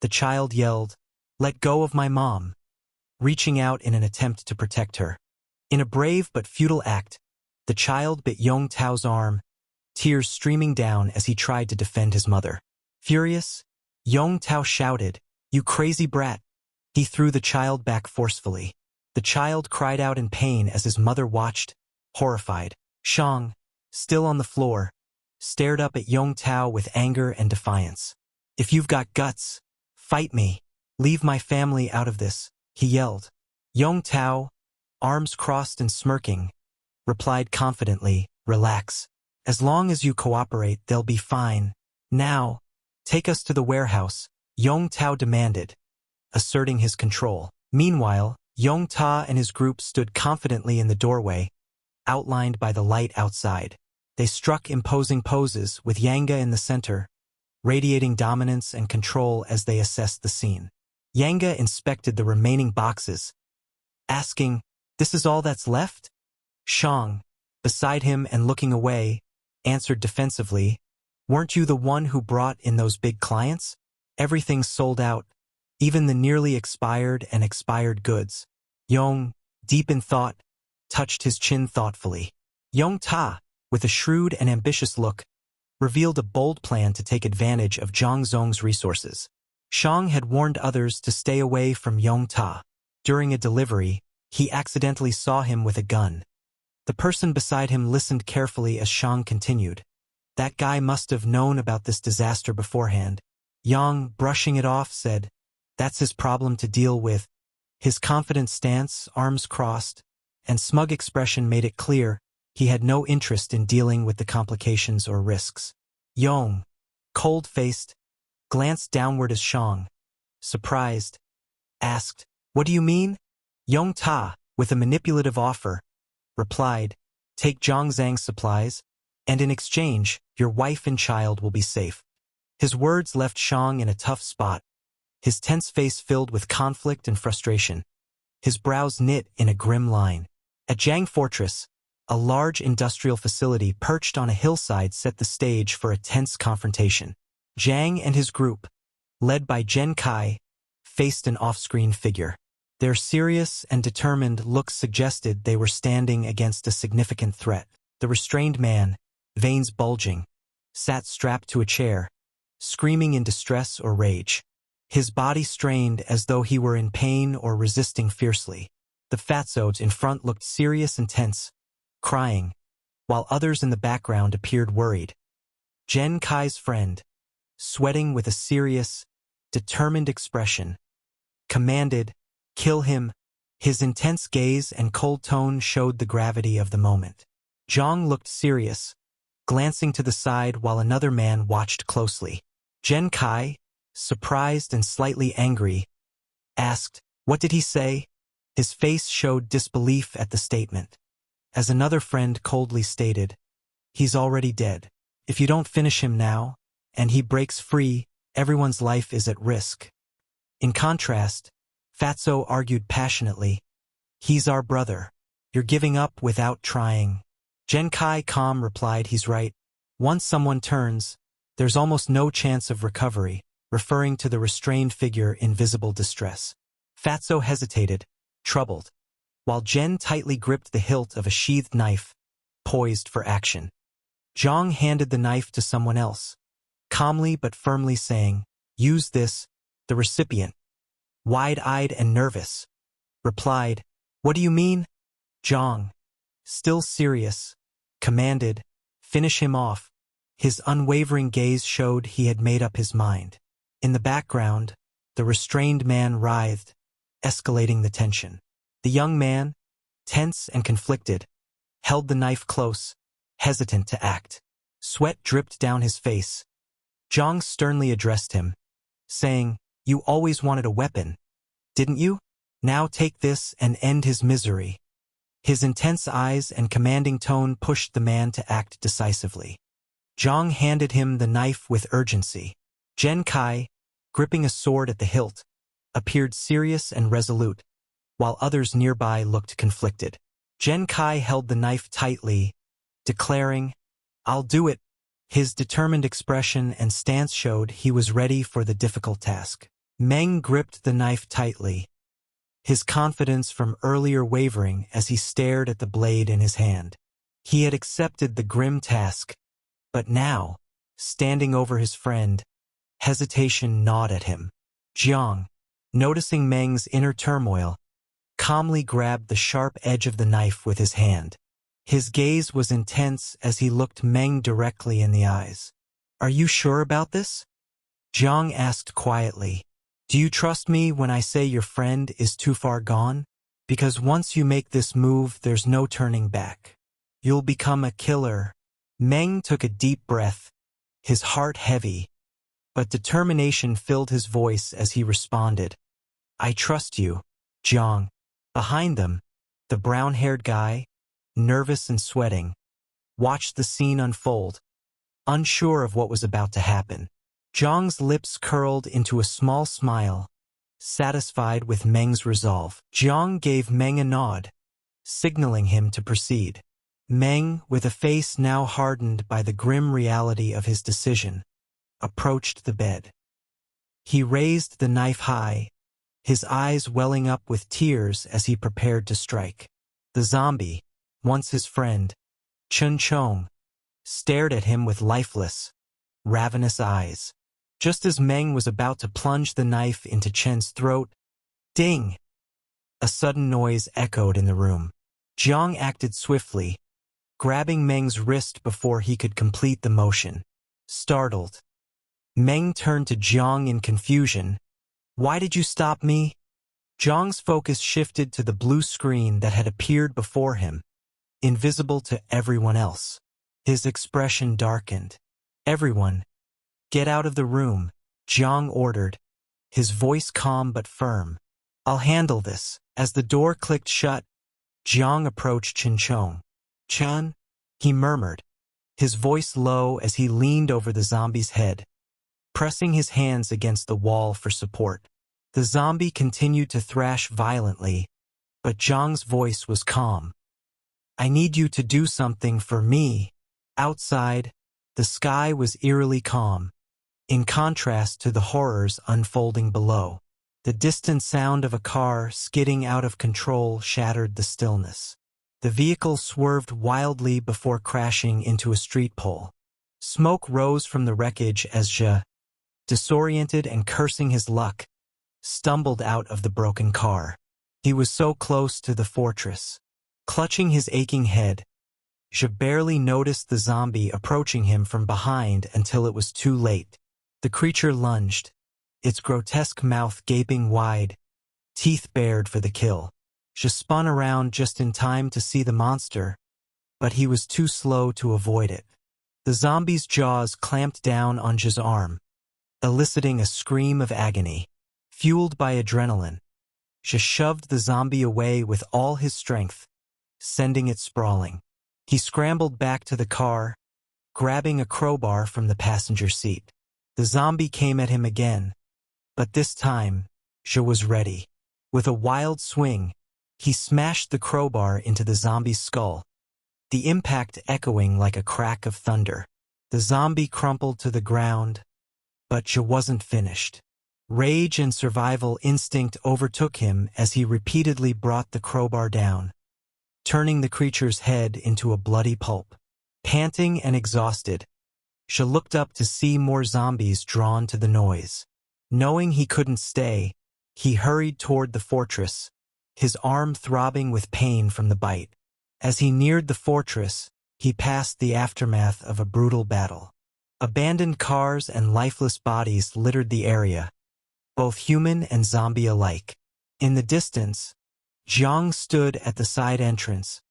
S1: the child yelled, "Let go of my mom," reaching out in an attempt to protect her. In a brave but futile act, the child bit Yong Tao's arm, tears streaming down as he tried to defend his mother. Furious, Yong Tao shouted, "You crazy brat!" He threw the child back forcefully. The child cried out in pain as his mother watched, horrified. Shang, still on the floor, stared up at Yong Tao with anger and defiance. "If you've got guts, fight me. Leave my family out of this," he yelled. Yong Tao, arms crossed and smirking, replied confidently, "Relax. As long as you cooperate, they'll be fine. Now, take us to the warehouse," Yong Tao demanded, asserting his control. Meanwhile, Yong Tao and his group stood confidently in the doorway, outlined by the light outside. They struck imposing poses, with Yanga in the center, radiating dominance and control as they assessed the scene. Yanga inspected the remaining boxes, asking, "This is all that's left?" Shang, beside him and looking away, answered defensively, "Weren't you the one who brought in those big clients? Everything's sold out, even the nearly expired and expired goods." Yong, deep in thought, touched his chin thoughtfully. Yong Ta, with a shrewd and ambitious look, revealed a bold plan to take advantage of Zhang Zong's resources. Shang had warned others to stay away from Yong Ta. During a delivery, he accidentally saw him with a gun. The person beside him listened carefully as Shang continued. "That guy must have known about this disaster beforehand." Yang, brushing it off, said, "That's his problem to deal with." His confident stance, arms crossed, and smug expression made it clear he had no interest in dealing with the complications or risks. Yong, cold-faced, glanced downward as Shang, surprised, asked, "What do you mean?" Yong Ta, with a manipulative offer, replied, "Take Zhang Zhang's supplies, and in exchange, your wife and child will be safe." His words left Shang in a tough spot, his tense face filled with conflict and frustration, his brows knit in a grim line. At Jang Fortress, a large industrial facility perched on a hillside set the stage for a tense confrontation. Jang and his group, led by Jen Kai, faced an off-screen figure. Their serious and determined looks suggested they were standing against a significant threat. The restrained man, veins bulging, sat strapped to a chair, screaming in distress or rage. His body strained as though he were in pain or resisting fiercely. The fatsoes in front looked serious and tense, crying, while others in the background appeared worried. Jen Kai's friend, sweating with a serious, determined expression, commanded, "Kill him." His intense gaze and cold tone showed the gravity of the moment. Jang looked serious, glancing to the side while another man watched closely. Jen Kai, surprised and slightly angry, asked, "What did he say?" His face showed disbelief at the statement. As another friend coldly stated, "He's already dead. If you don't finish him now, and he breaks free, everyone's life is at risk." In contrast, Fatso argued passionately, "He's our brother. You're giving up without trying." Jen Kai calm replied, "He's right. Once someone turns, there's almost no chance of recovery," referring to the restrained figure in visible distress. Fatso hesitated, troubled, while Jen tightly gripped the hilt of a sheathed knife, poised for action. Jang handed the knife to someone else, calmly but firmly saying, "Use this." The recipient, wide-eyed and nervous, replied, "What do you mean?" Jang, still serious, commanded, "Finish him off." His unwavering gaze showed he had made up his mind. In the background, the restrained man writhed, escalating the tension. The young man, tense and conflicted, held the knife close, hesitant to act. Sweat dripped down his face. Jang sternly addressed him, saying, "You always wanted a weapon, didn't you? Now take this and end his misery." His intense eyes and commanding tone pushed the man to act decisively. Jang handed him the knife with urgency. Jen Kai, gripping a sword at the hilt, appeared serious and resolute, while others nearby looked conflicted. Jen Kai held the knife tightly, declaring, "I'll do it." His determined expression and stance showed he was ready for the difficult task. Meng gripped the knife tightly, his confidence from earlier wavering as he stared at the blade in his hand. He had accepted the grim task, but now, standing over his friend, hesitation gnawed at him. Jiang, noticing Meng's inner turmoil, calmly grabbed the sharp edge of the knife with his hand. His gaze was intense as he looked Meng directly in the eyes. "Are you sure about this?" Jiang asked quietly. "Do you trust me when I say your friend is too far gone? Because once you make this move, there's no turning back. You'll become a killer." Meng took a deep breath, his heart heavy, but determination filled his voice as he responded, "I trust you, Jiang." Behind them, the brown-haired guy, nervous and sweating, watched the scene unfold, unsure of what was about to happen. Jiang's lips curled into a small smile, satisfied with Meng's resolve. Jiang gave Meng a nod, signaling him to proceed. Meng, with a face now hardened by the grim reality of his decision, approached the bed. He raised the knife high, his eyes welling up with tears as he prepared to strike. The zombie, once his friend, Chun Chong, stared at him with lifeless, ravenous eyes. Just as Meng was about to plunge the knife into Chen's throat, ding! A sudden noise echoed in the room. Jiang acted swiftly, grabbing Meng's wrist before he could complete the motion. Startled, Meng turned to Jiang in confusion. "Why did you stop me?" Jiang's focus shifted to the blue screen that had appeared before him, invisible to everyone else. His expression darkened. "Everyone, get out of the room," Jiang ordered, his voice calm but firm. "I'll handle this." As the door clicked shut, Jiang approached Chin Chong. "Chun," he murmured, his voice low as he leaned over the zombie's head, pressing his hands against the wall for support. The zombie continued to thrash violently, but Jiang's voice was calm. "I need you to do something for me." Outside, the sky was eerily calm, in contrast to the horrors unfolding below. The distant sound of a car skidding out of control shattered the stillness. The vehicle swerved wildly before crashing into a street pole. Smoke rose from the wreckage as Zhe, disoriented and cursing his luck, stumbled out of the broken car. He was so close to the fortress. Clutching his aching head, Zhe barely noticed the zombie approaching him from behind until it was too late. The creature lunged, its grotesque mouth gaping wide, teeth bared for the kill. Zhe spun around just in time to see the monster, but he was too slow to avoid it. The zombie's jaws clamped down on Zhe's arm, eliciting a scream of agony. Fueled by adrenaline, Zhe shoved the zombie away with all his strength, sending it sprawling. He scrambled back to the car, grabbing a crowbar from the passenger seat. The zombie came at him again, but this time, Zhe was ready. With a wild swing, he smashed the crowbar into the zombie's skull, the impact echoing like a crack of thunder. The zombie crumpled to the ground, but Zhe wasn't finished. Rage and survival instinct overtook him as he repeatedly brought the crowbar down, turning the creature's head into a bloody pulp. Panting and exhausted, Zhe looked up to see more zombies drawn to the noise. Knowing he couldn't stay, he hurried toward the fortress, his arm throbbing with pain from the bite. As he neared the fortress, he passed the aftermath of a brutal battle. Abandoned cars and lifeless bodies littered the area, both human and zombie alike. In the distance, Jang stood at the side entrance,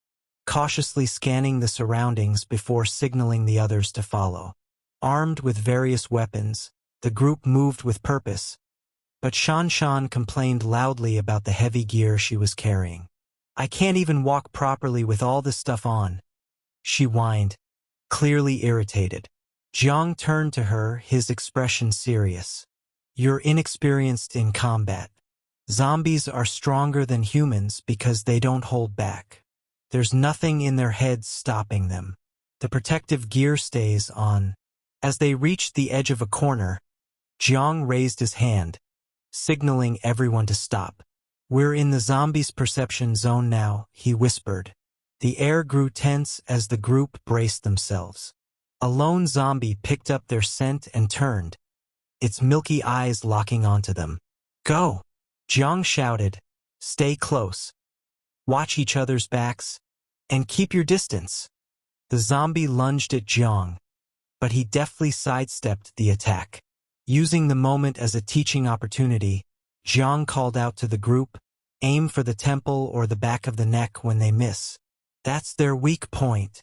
S1: cautiously scanning the surroundings before signaling the others to follow. Armed with various weapons, the group moved with purpose, but Shan complained loudly about the heavy gear she was carrying. "I can't even walk properly with all this stuff on," she whined, clearly irritated. Jang turned to her, his expression serious. "You're inexperienced in combat. Zombies are stronger than humans because they don't hold back. There's nothing in their heads stopping them. The protective gear stays on." As they reached the edge of a corner, Jang raised his hand, signaling everyone to stop. "We're in the zombies' perception zone now," he whispered. The air grew tense as the group braced themselves. A lone zombie picked up their scent and turned, its milky eyes locking onto them. "Go!" Jang shouted. "Stay close. Watch each other's backs, and keep your distance." The zombie lunged at Jang, but he deftly sidestepped the attack. Using the moment as a teaching opportunity, Jang called out to the group, "Aim for the temple or the back of the neck when they miss. That's their weak point."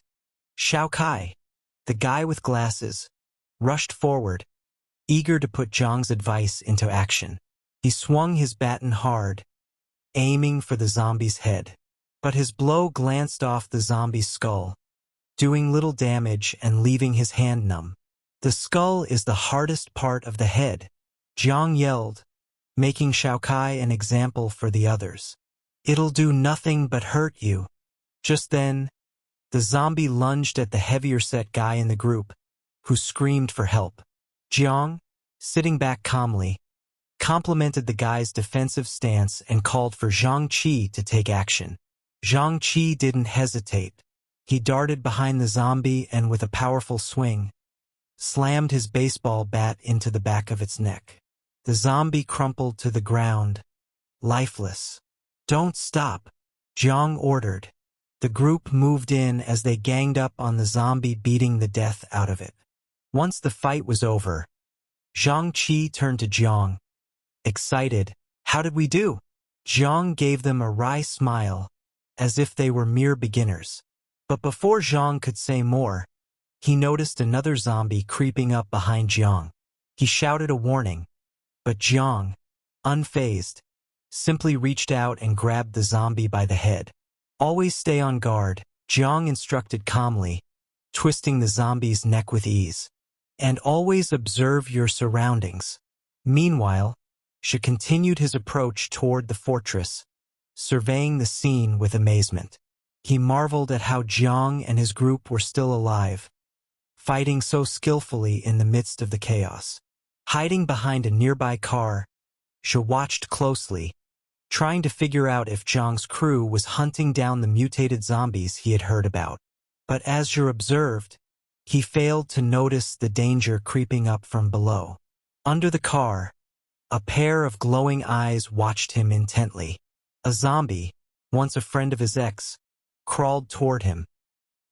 S1: Shao Kai, the guy with glasses, rushed forward, eager to put Jang's advice into action. He swung his baton hard, aiming for the zombie's head. But his blow glanced off the zombie's skull, doing little damage and leaving his hand numb. "The skull is the hardest part of the head," Jang yelled, making Shao Kai an example for the others. "It'll do nothing but hurt you." Just then, the zombie lunged at the heavier-set guy in the group, who screamed for help. Jang, sitting back calmly, complimented the guy's defensive stance and called for Zhang Qi to take action. Zhang Qi didn't hesitate. He darted behind the zombie and with a powerful swing, slammed his baseball bat into the back of its neck. The zombie crumpled to the ground, lifeless. "Don't stop," Zhang ordered. The group moved in as they ganged up on the zombie, beating the death out of it. Once the fight was over, Zhang Qi turned to Zhang, excited. "How did we do?" Zhang gave them a wry smile, as if they were mere beginners. But before Zhang could say more, he noticed another zombie creeping up behind Zhang. He shouted a warning, but Zhang, unfazed, simply reached out and grabbed the zombie by the head. "Always stay on guard," Zhang instructed calmly, twisting the zombie's neck with ease. "And always observe your surroundings." Meanwhile, She continued his approach toward the fortress, surveying the scene with amazement. He marveled at how Jang and his group were still alive, fighting so skillfully in the midst of the chaos. Hiding behind a nearby car, She watched closely, trying to figure out if Jang's crew was hunting down the mutated zombies he had heard about. But as She observed, He failed to notice the danger creeping up from below. Under the car, a pair of glowing eyes watched him intently. A zombie, once a friend of his ex, crawled toward him,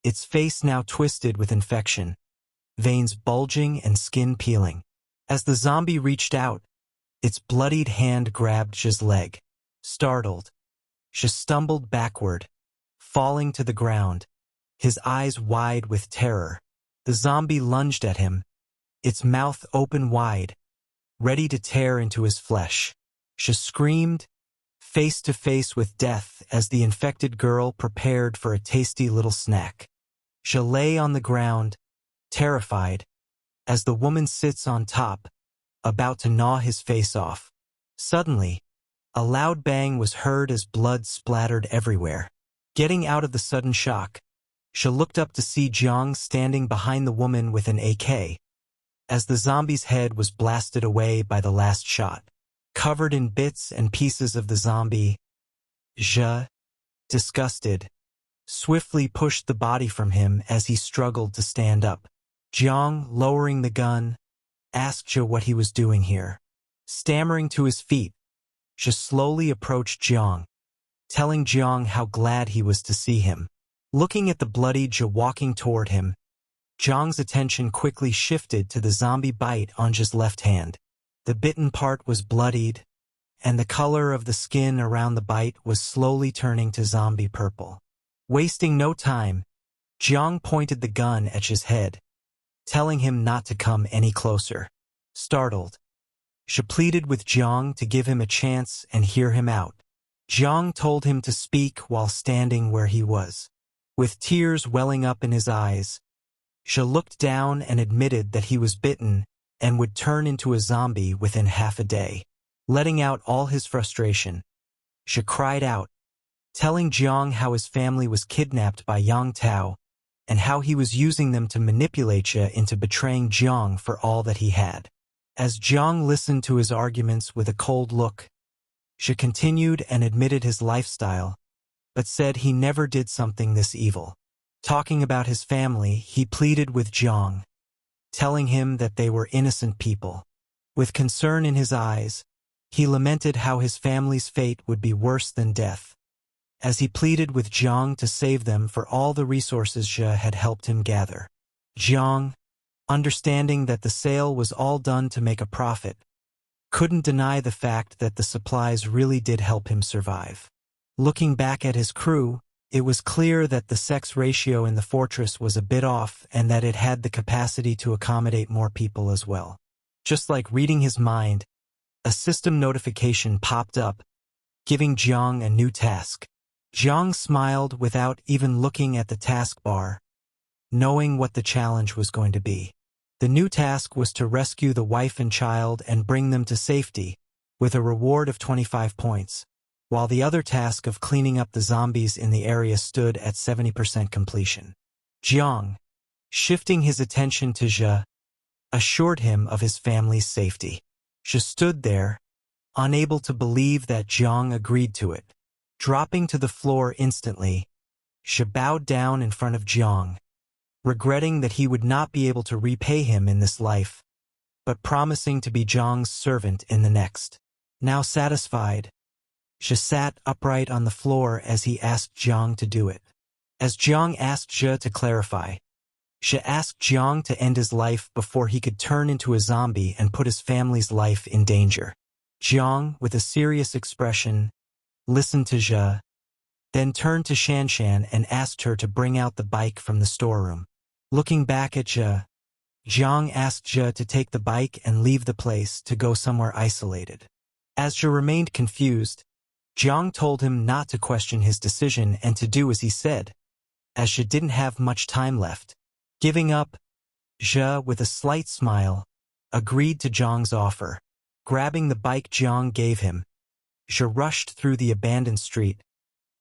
S1: its face now twisted with infection, veins bulging and skin peeling. As the zombie reached out, its bloodied hand grabbed Zha's leg. Startled, Zha stumbled backward, falling to the ground, his eyes wide with terror. The zombie lunged at him, its mouth open wide, ready to tear into his flesh. Zha screamed, face to face with death as the infected girl prepared for a tasty little snack. Zha lay on the ground, terrified, as the woman sits on top, about to gnaw his face off. Suddenly, a loud bang was heard as blood splattered everywhere. Getting out of the sudden shock, Zha looked up to see Jang standing behind the woman with an AK, as the zombie's head was blasted away by the last shot. Covered in bits and pieces of the zombie, Zha, disgusted, swiftly pushed the body from him as he struggled to stand up. Jang, lowering the gun, asked Zha what he was doing here. Stammering to his feet, Zha slowly approached Jang, telling Jang how glad he was to see him. Looking at the bloodied Zha walking toward him, Jang's attention quickly shifted to the zombie bite on Zha's left hand. The bitten part was bloodied, and the color of the skin around the bite was slowly turning to zombie purple. Wasting no time, Jang pointed the gun at Zha's head, telling him not to come any closer. Startled, Zha pleaded with Jang to give him a chance and hear him out. Jang told him to speak while standing where he was. With tears welling up in his eyes, Zha looked down and admitted that he was bitten and would turn into a zombie within half a day. Letting out all his frustration, Zha cried out, telling Jang how his family was kidnapped by Yang Tao and how he was using them to manipulate Zha into betraying Jang for all that he had. As Jang listened to his arguments with a cold look, Zha continued and admitted his lifestyle, but said he never did something this evil. Talking about his family, he pleaded with Jang, telling him that they were innocent people. With concern in his eyes, he lamented how his family's fate would be worse than death, as he pleaded with Jang to save them for all the resources Zha had helped him gather. Jang, understanding that the sale was all done to make a profit, couldn't deny the fact that the supplies really did help him survive. Looking back at his crew, it was clear that the sex ratio in the fortress was a bit off and that it had the capacity to accommodate more people as well. Just like reading his mind, a system notification popped up, giving Jang a new task. Jang smiled without even looking at the taskbar, knowing what the challenge was going to be. The new task was to rescue the wife and child and bring them to safety, with a reward of 25 points, while the other task of cleaning up the zombies in the area stood at 70% completion. Jang, shifting his attention to Zha, assured him of his family's safety. Zha stood there, unable to believe that Jang agreed to it. Dropping to the floor instantly, Zha bowed down in front of Jang, regretting that he would not be able to repay him in this life, but promising to be Jang's servant in the next. Now satisfied, Zha sat upright on the floor as he asked Jang to do it. As Jang asked Zha to clarify, Zha asked Jang to end his life before he could turn into a zombie and put his family's life in danger. Jang, with a serious expression, listened to Zha, then turned to Shanshan and asked her to bring out the bike from the storeroom. Looking back at Zha, Jang asked Zha to take the bike and leave the place to go somewhere isolated. As Zha remained confused, Jang told him not to question his decision and to do as he said, as Zha didn't have much time left. Giving up, Zha, with a slight smile, agreed to Jang's offer. Grabbing the bike Jang gave him, Zha rushed through the abandoned street,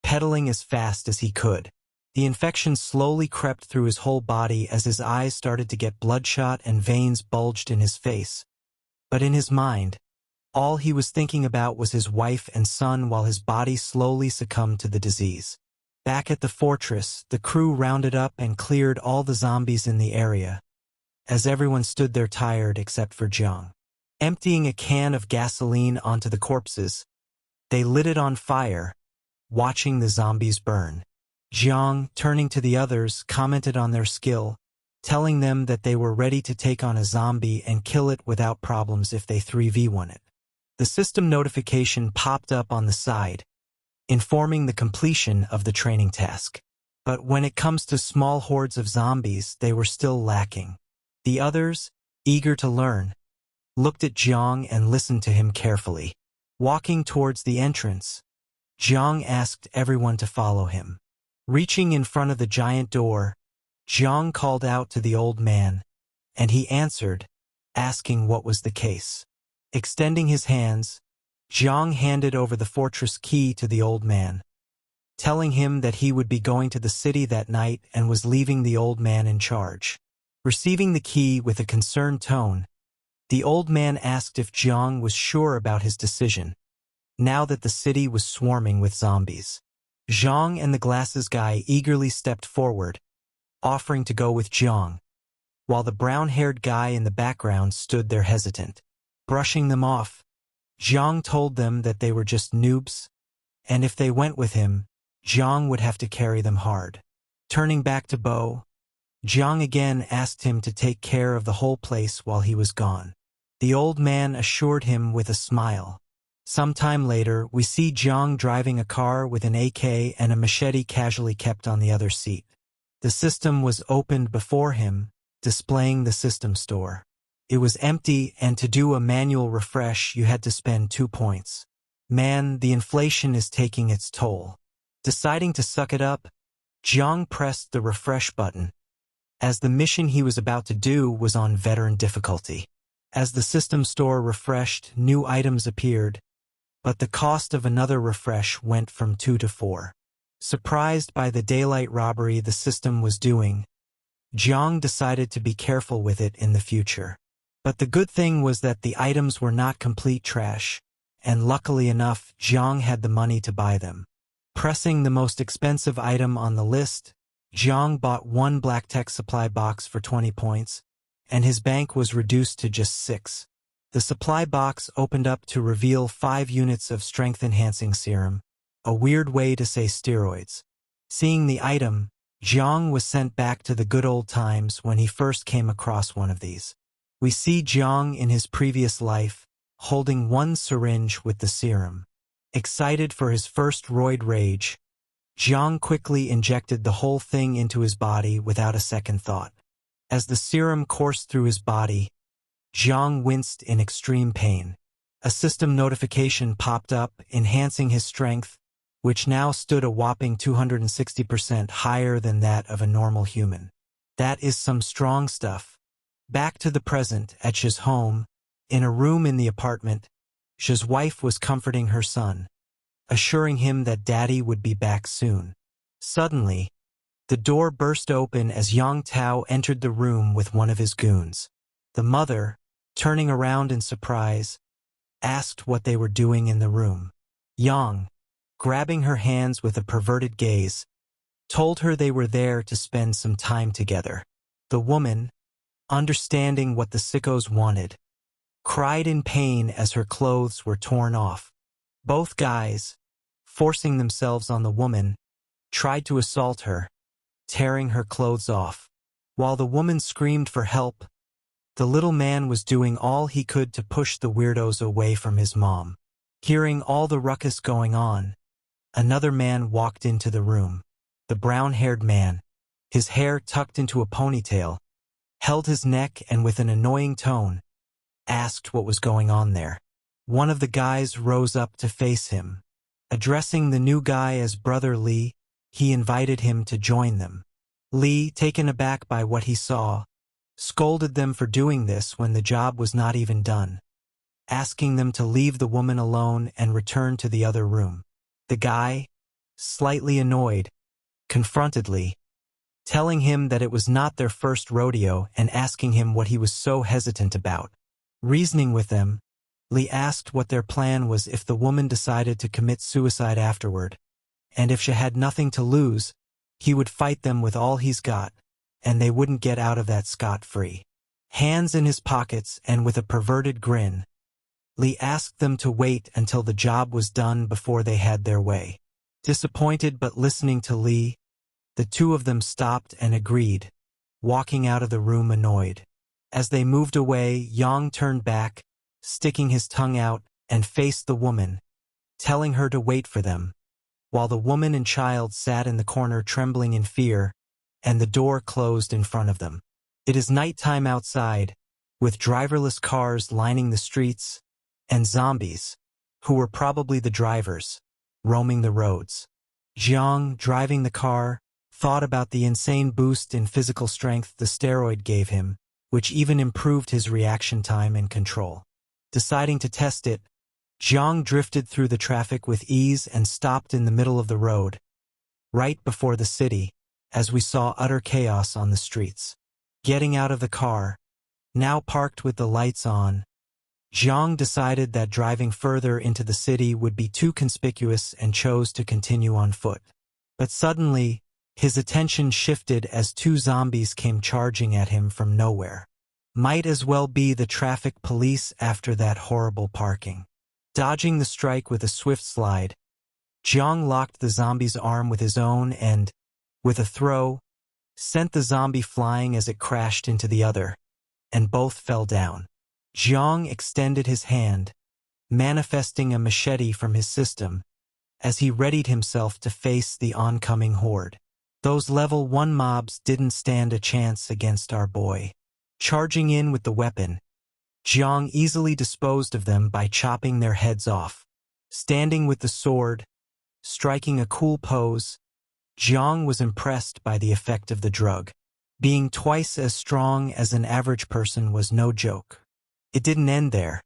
S1: pedaling as fast as he could. The infection slowly crept through his whole body as his eyes started to get bloodshot and veins bulged in his face. But in his mind, all he was thinking about was his wife and son while his body slowly succumbed to the disease. Back at the fortress, the crew rounded up and cleared all the zombies in the area, as everyone stood there tired except for Jang. Emptying a can of gasoline onto the corpses, they lit it on fire, watching the zombies burn. Jang, turning to the others, commented on their skill, telling them that they were ready to take on a zombie and kill it without problems if they 3v1 it. The system notification popped up on the side, informing the completion of the training task. But when it comes to small hordes of zombies, they were still lacking. The others, eager to learn, looked at Jang and listened to him carefully. Walking towards the entrance, Jang asked everyone to follow him. Reaching in front of the giant door, Jang called out to the old man, and he answered, asking what was the case. Extending his hands, Jang handed over the fortress key to the old man, telling him that he would be going to the city that night and was leaving the old man in charge. Receiving the key with a concerned tone, the old man asked if Jang was sure about his decision, now that the city was swarming with zombies. Jang and the glasses guy eagerly stepped forward, offering to go with Jang, while the brown-haired guy in the background stood there hesitant. Brushing them off, Jang told them that they were just noobs, and if they went with him, Jang would have to carry them hard. Turning back to Bo, Jang again asked him to take care of the whole place while he was gone. The old man assured him with a smile. Sometime later, we see Jang driving a car with an AK and a machete casually kept on the other seat. The system was opened before him, displaying the system store. It was empty, and to do a manual refresh you had to spend 2 points. Man, the inflation is taking its toll. Deciding to suck it up, Jang pressed the refresh button, as the mission he was about to do was on veteran difficulty. As the system store refreshed, new items appeared, but the cost of another refresh went from 2 to 4. Surprised by the daylight robbery the system was doing, Jang decided to be careful with it in the future. But the good thing was that the items were not complete trash, and luckily enough, Jang had the money to buy them. Pressing the most expensive item on the list, Jang bought 1 black tech supply box for 20 points, and his bank was reduced to just 6. The supply box opened up to reveal 5 units of strength-enhancing serum, a weird way to say steroids. Seeing the item, Jang was sent back to the good old times when he first came across one of these. We see Jang in his previous life, holding 1 syringe with the serum. Excited for his first roid rage, Jang quickly injected the whole thing into his body without a second thought. As the serum coursed through his body, Jang winced in extreme pain. A system notification popped up, enhancing his strength, which now stood a whopping 260% higher than that of a normal human. That is some strong stuff. Back to the present, at Sh's home, in a room in the apartment, Sh's wife was comforting her son, assuring him that Daddy would be back soon. Suddenly, the door burst open as Yang Tao entered the room with one of his goons. The mother, turning around in surprise, asked what they were doing in the room. Yang, grabbing her hands with a perverted gaze, told her they were there to spend some time together. The woman, understanding what the sickos wanted, cried in pain as her clothes were torn off. Both guys, forcing themselves on the woman, tried to assault her, tearing her clothes off. While the woman screamed for help, the little man was doing all he could to push the weirdos away from his mom. Hearing all the ruckus going on, another man walked into the room. The brown-haired man, his hair tucked into a ponytail, held his neck and with an annoying tone, asked what was going on there. One of the guys rose up to face him. Addressing the new guy as Brother Lee, he invited him to join them. Lee, taken aback by what he saw, scolded them for doing this when the job was not even done, asking them to leave the woman alone and return to the other room. The guy, slightly annoyed, confronted Lee, telling him that it was not their first rodeo and asking him what he was so hesitant about. Reasoning with them, Lee asked what their plan was if the woman decided to commit suicide afterward, and if she had nothing to lose, he would fight them with all he's got, and they wouldn't get out of that scot-free. Hands in his pockets and with a perverted grin, Lee asked them to wait until the job was done before they had their way. Disappointed but listening to Lee, the two of them stopped and agreed, walking out of the room annoyed. As they moved away, Yang turned back, sticking his tongue out, and faced the woman, telling her to wait for them, while the woman and child sat in the corner trembling in fear, and the door closed in front of them. It is nighttime outside, with driverless cars lining the streets, and zombies, who were probably the drivers, roaming the roads. Jang, driving the car, thought about the insane boost in physical strength the steroid gave him, which even improved his reaction time and control. Deciding to test it, Jang drifted through the traffic with ease and stopped in the middle of the road, right before the city, as we saw utter chaos on the streets. Getting out of the car, now parked with the lights on, Jang decided that driving further into the city would be too conspicuous and chose to continue on foot. But suddenly, his attention shifted as two zombies came charging at him from nowhere. Might as well be the traffic police after that horrible parking. Dodging the strike with a swift slide, Jang locked the zombie's arm with his own and, with a throw, sent the zombie flying as it crashed into the other, and both fell down. Jang extended his hand, manifesting a machete from his system, as he readied himself to face the oncoming horde. Those level 1 mobs didn't stand a chance against our boy. Charging in with the weapon, Jang easily disposed of them by chopping their heads off. Standing with the sword, striking a cool pose, Jang was impressed by the effect of the drug. Being twice as strong as an average person was no joke. It didn't end there.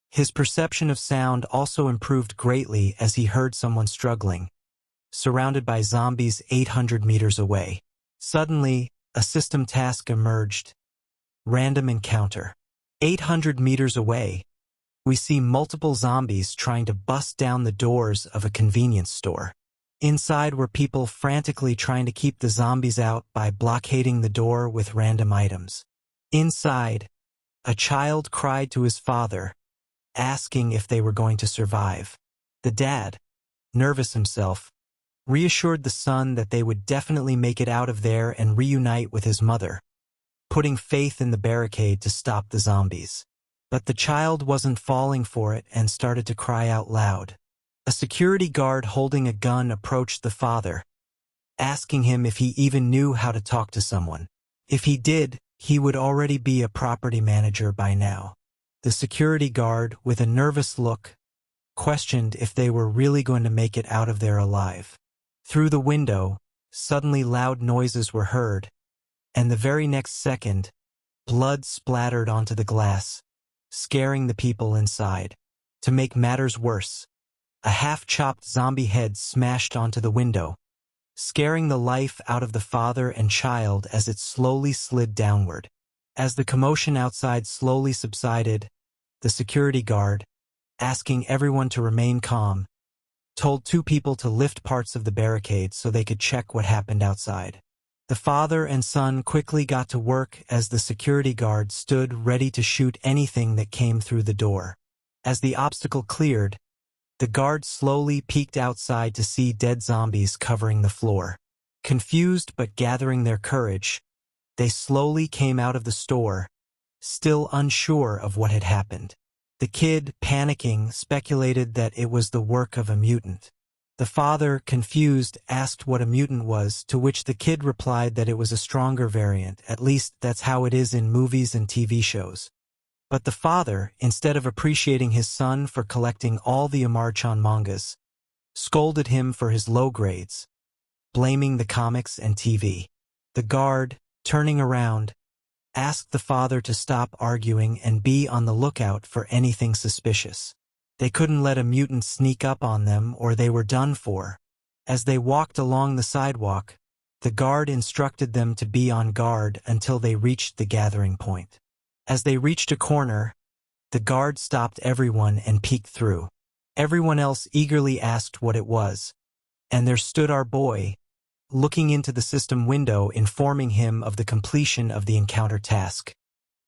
S1: His perception of sound also improved greatly as he heard someone struggling, surrounded by zombies 800 meters away. Suddenly, a system task emerged. Random encounter. 800 meters away, we see multiple zombies trying to bust down the doors of a convenience store. Inside were people frantically trying to keep the zombies out by blockading the door with random items. Inside, a child cried to his father, asking if they were going to survive. The dad, nervous himself, reassured the son that they would definitely make it out of there and reunite with his mother, putting faith in the barricade to stop the zombies. But the child wasn't falling for it and started to cry out loud. A security guard holding a gun approached the father, asking him if he even knew how to talk to someone. If he did, he would already be a property manager by now. The security guard, with a nervous look, questioned if they were really going to make it out of there alive. Through the window, suddenly loud noises were heard, and the very next second, blood splattered onto the glass, scaring the people inside. To make matters worse, a half-chopped zombie head smashed onto the window, scaring the life out of the father and child as it slowly slid downward. As the commotion outside slowly subsided, the security guard, asking everyone to remain calm, told two people to lift parts of the barricade so they could check what happened outside. The father and son quickly got to work as the security guard stood ready to shoot anything that came through the door. As the obstacle cleared, the guard slowly peeked outside to see dead zombies covering the floor. Confused but gathering their courage, they slowly came out of the store, still unsure of what had happened. The kid, panicking, speculated that it was the work of a mutant. The father, confused, asked what a mutant was, to which the kid replied that it was a stronger variant, at least that's how it is in movies and TV shows. But the father, instead of appreciating his son for collecting all the Amarchan mangas, scolded him for his low grades, blaming the comics and TV. The guard, turning around, asked the father to stop arguing and be on the lookout for anything suspicious. They couldn't let a mutant sneak up on them or they were done for. As they walked along the sidewalk, the guard instructed them to be on guard until they reached the gathering point. As they reached a corner, the guard stopped everyone and peeked through. Everyone else eagerly asked what it was, And there stood our boy, looking into the system window, informing him of the completion of the encounter task,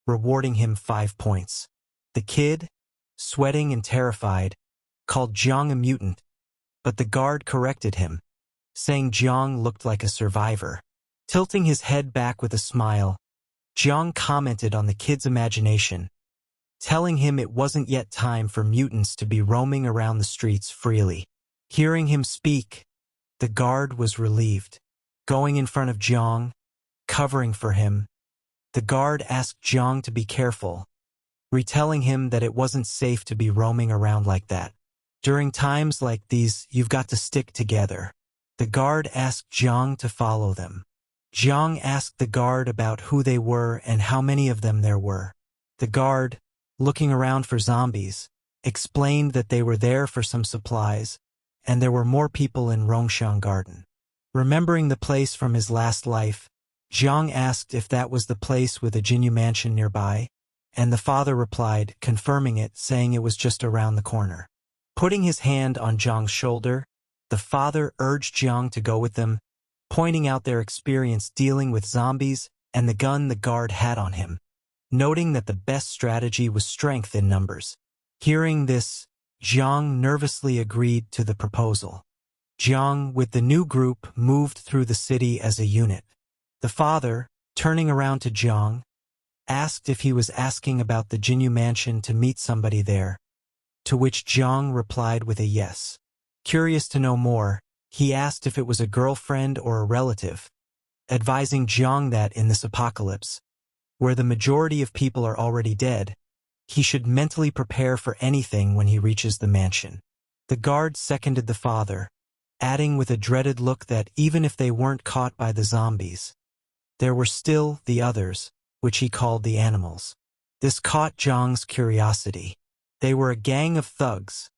S1: rewarding him 5 points. The kid, sweating and terrified, called Jang a mutant, but the guard corrected him, saying Jang looked like a survivor. Tilting his head back with a smile, Jang commented on the kid's imagination, telling him it wasn't yet time for mutants to be roaming around the streets freely. Hearing him speak, the guard was relieved. Going in front of Jang, covering for him, the guard asked Jang to be careful, retelling him that it wasn't safe to be roaming around like that. During times like these, you've got to stick together. The guard asked Jang to follow them. Jang asked the guard about who they were and how many of them there were. The guard, looking around for zombies, explained that they were there for some supplies, and there were more people in Rongshan Garden. Remembering the place from his last life, Jang asked if that was the place with a Jinyu mansion nearby, and the father replied, confirming it, saying it was just around the corner. Putting his hand on Jang's shoulder, the father urged Jang to go with them, pointing out their experience dealing with zombies and the gun the guard had on him, noting that the best strategy was strength in numbers. Hearing this, Jang nervously agreed to the proposal. Jang, with the new group, moved through the city as a unit. The father, turning around to Jang, asked if he was asking about the Jinyu mansion to meet somebody there, to which Jang replied with a yes. Curious to know more, he asked if it was a girlfriend or a relative, advising Jang that in this apocalypse, where the majority of people are already dead, he should mentally prepare for anything when he reaches the mansion. The guard seconded the father, adding with a dreaded look that even if they weren't caught by the zombies, there were still the others, which he called the animals. This caught Jang's curiosity. They were a gang of thugs,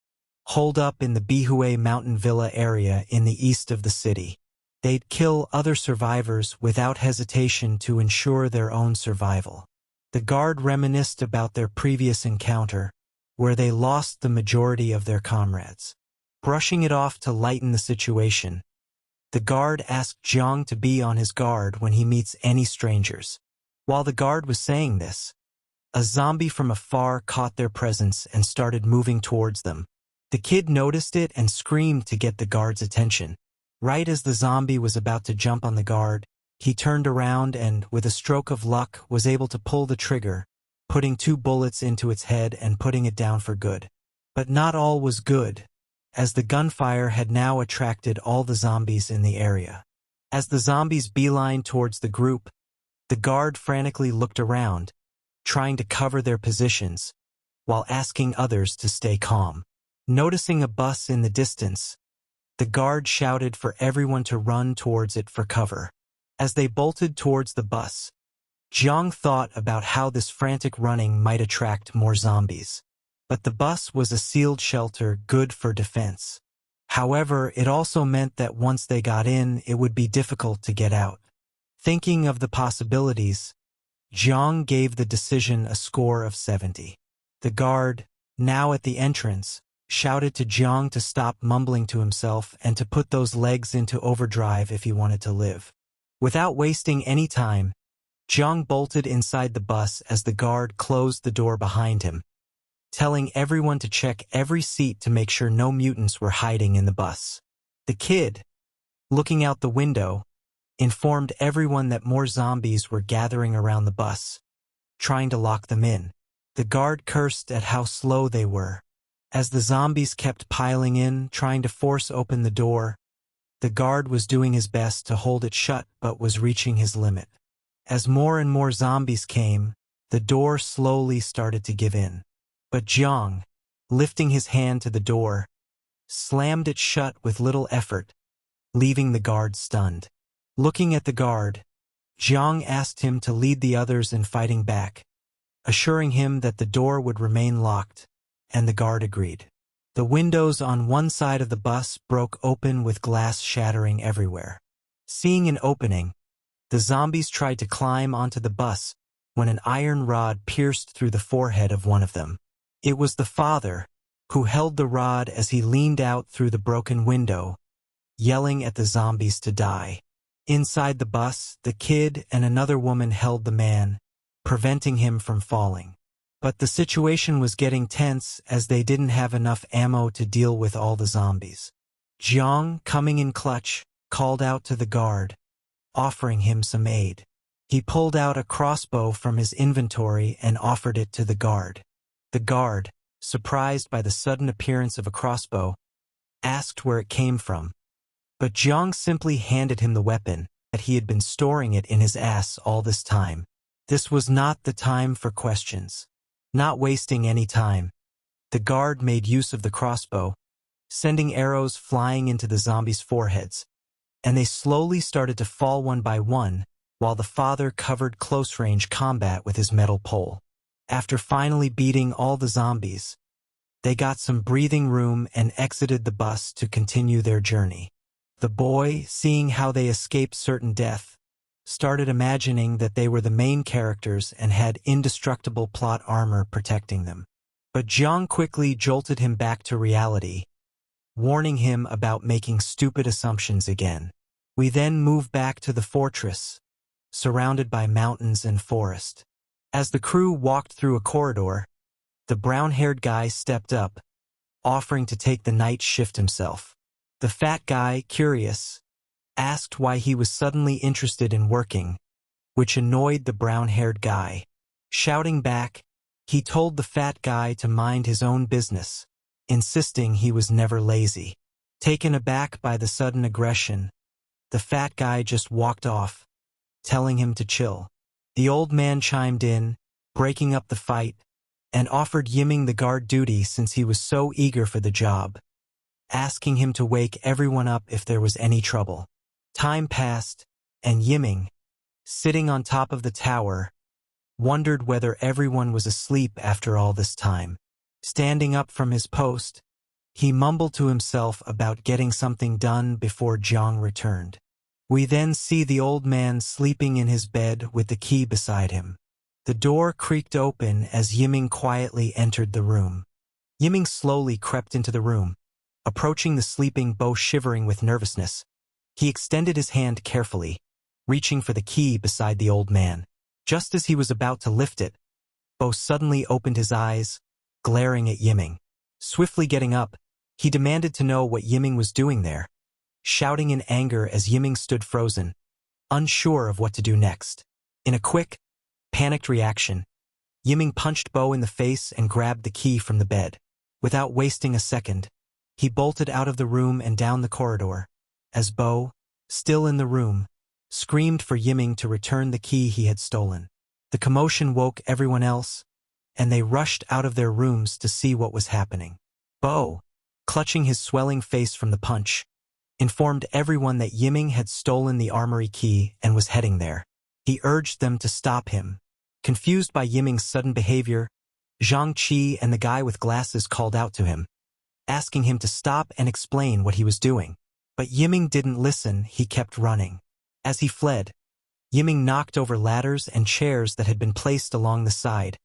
S1: holed up in the Bihue mountain villa area in the east of the city. They'd kill other survivors without hesitation to ensure their own survival. The guard reminisced about their previous encounter, where they lost the majority of their comrades. Brushing it off to lighten the situation, the guard asked Jang to be on his guard when he meets any strangers. While the guard was saying this, a zombie from afar caught their presence and started moving towards them. The kid noticed it and screamed to get the guard's attention. Right as the zombie was about to jump on the guard, he turned around and, with a stroke of luck, was able to pull the trigger, putting 2 bullets into its head and putting it down for good. But not all was good, as the gunfire had now attracted all the zombies in the area. As the zombies beelined towards the group, the guard frantically looked around, trying to cover their positions, while asking others to stay calm. Noticing a bus in the distance, the guard shouted for everyone to run towards it for cover. As they bolted towards the bus, Jang thought about how this frantic running might attract more zombies. But the bus was a sealed shelter good for defense. However, it also meant that once they got in, it would be difficult to get out. Thinking of the possibilities, Jang gave the decision a score of 70. The guard, now at the entrance, shouted to Jang to stop mumbling to himself and to put those legs into overdrive if he wanted to live. Without wasting any time, Jang bolted inside the bus as the guard closed the door behind him, telling everyone to check every seat to make sure no mutants were hiding in the bus. The kid, looking out the window, informed everyone that more zombies were gathering around the bus, trying to lock them in. The guard cursed at how slow they were. As the zombies kept piling in, trying to force open the door, the guard was doing his best to hold it shut but was reaching his limit. As more and more zombies came, the door slowly started to give in. But Jang, lifting his hand to the door, slammed it shut with little effort, leaving the guard stunned. Looking at the guard, Jang asked him to lead the others in fighting back, assuring him that the door would remain locked, and the guard agreed. The windows on one side of the bus broke open with glass shattering everywhere. Seeing an opening, the zombies tried to climb onto the bus when an iron rod pierced through the forehead of one of them. It was the father, who held the rod as he leaned out through the broken window, yelling at the zombies to die. Inside the bus, the kid and another woman held the man, preventing him from falling. But the situation was getting tense as they didn't have enough ammo to deal with all the zombies. Jang, coming in clutch, called out to the guard, offering him some aid. He pulled out a crossbow from his inventory and offered it to the guard. The guard, surprised by the sudden appearance of a crossbow, asked where it came from. But Jang simply handed him the weapon, that he had been storing it in his ass all this time. This was not the time for questions. Not wasting any time, the guard made use of the crossbow, sending arrows flying into the zombies' foreheads, and they slowly started to fall one by one, while the father covered close-range combat with his metal pole. After finally beating all the zombies, they got some breathing room and exited the bus to continue their journey. The boy, seeing how they escaped certain death, started imagining that they were the main characters and had indestructible plot armor protecting them. But Jang quickly jolted him back to reality, warning him about making stupid assumptions again. We then move back to the fortress, surrounded by mountains and forest. As the crew walked through a corridor, the brown-haired guy stepped up, offering to take the night shift himself. The fat guy, curious, asked why he was suddenly interested in working, which annoyed the brown-haired guy. Shouting back, he told the fat guy to mind his own business, insisting he was never lazy. Taken aback by the sudden aggression, the fat guy just walked off, telling him to chill. The old man chimed in, breaking up the fight, and offered Yiming the guard duty since he was so eager for the job, asking him to wake everyone up if there was any trouble. Time passed, and Yiming, sitting on top of the tower, wondered whether everyone was asleep after all this time. Standing up from his post, he mumbled to himself about getting something done before Jang returned. We then see the old man sleeping in his bed with the key beside him. The door creaked open as Yiming quietly entered the room. Yiming slowly crept into the room, approaching the sleeping Bo shivering with nervousness. He extended his hand carefully, reaching for the key beside the old man. Just as he was about to lift it, Bo suddenly opened his eyes, glaring at Yiming. Swiftly getting up, he demanded to know what Yiming was doing there, shouting in anger as Yiming stood frozen, unsure of what to do next. In a quick, panicked reaction, Yiming punched Bo in the face and grabbed the key from the bed. Without wasting a second, he bolted out of the room and down the corridor, as Bo, still in the room, screamed for Yiming to return the key he had stolen. The commotion woke everyone else, and they rushed out of their rooms to see what was happening. Bo, clutching his swelling face from the punch, informed everyone that Yiming had stolen the armory key and was heading there. He urged them to stop him. Confused by Yiming's sudden behavior, Zhang Qi and the guy with glasses called out to him, asking him to stop and explain what he was doing. But Yiming didn't listen, he kept running. As he fled, Yiming knocked over ladders and chairs that had been placed along the side,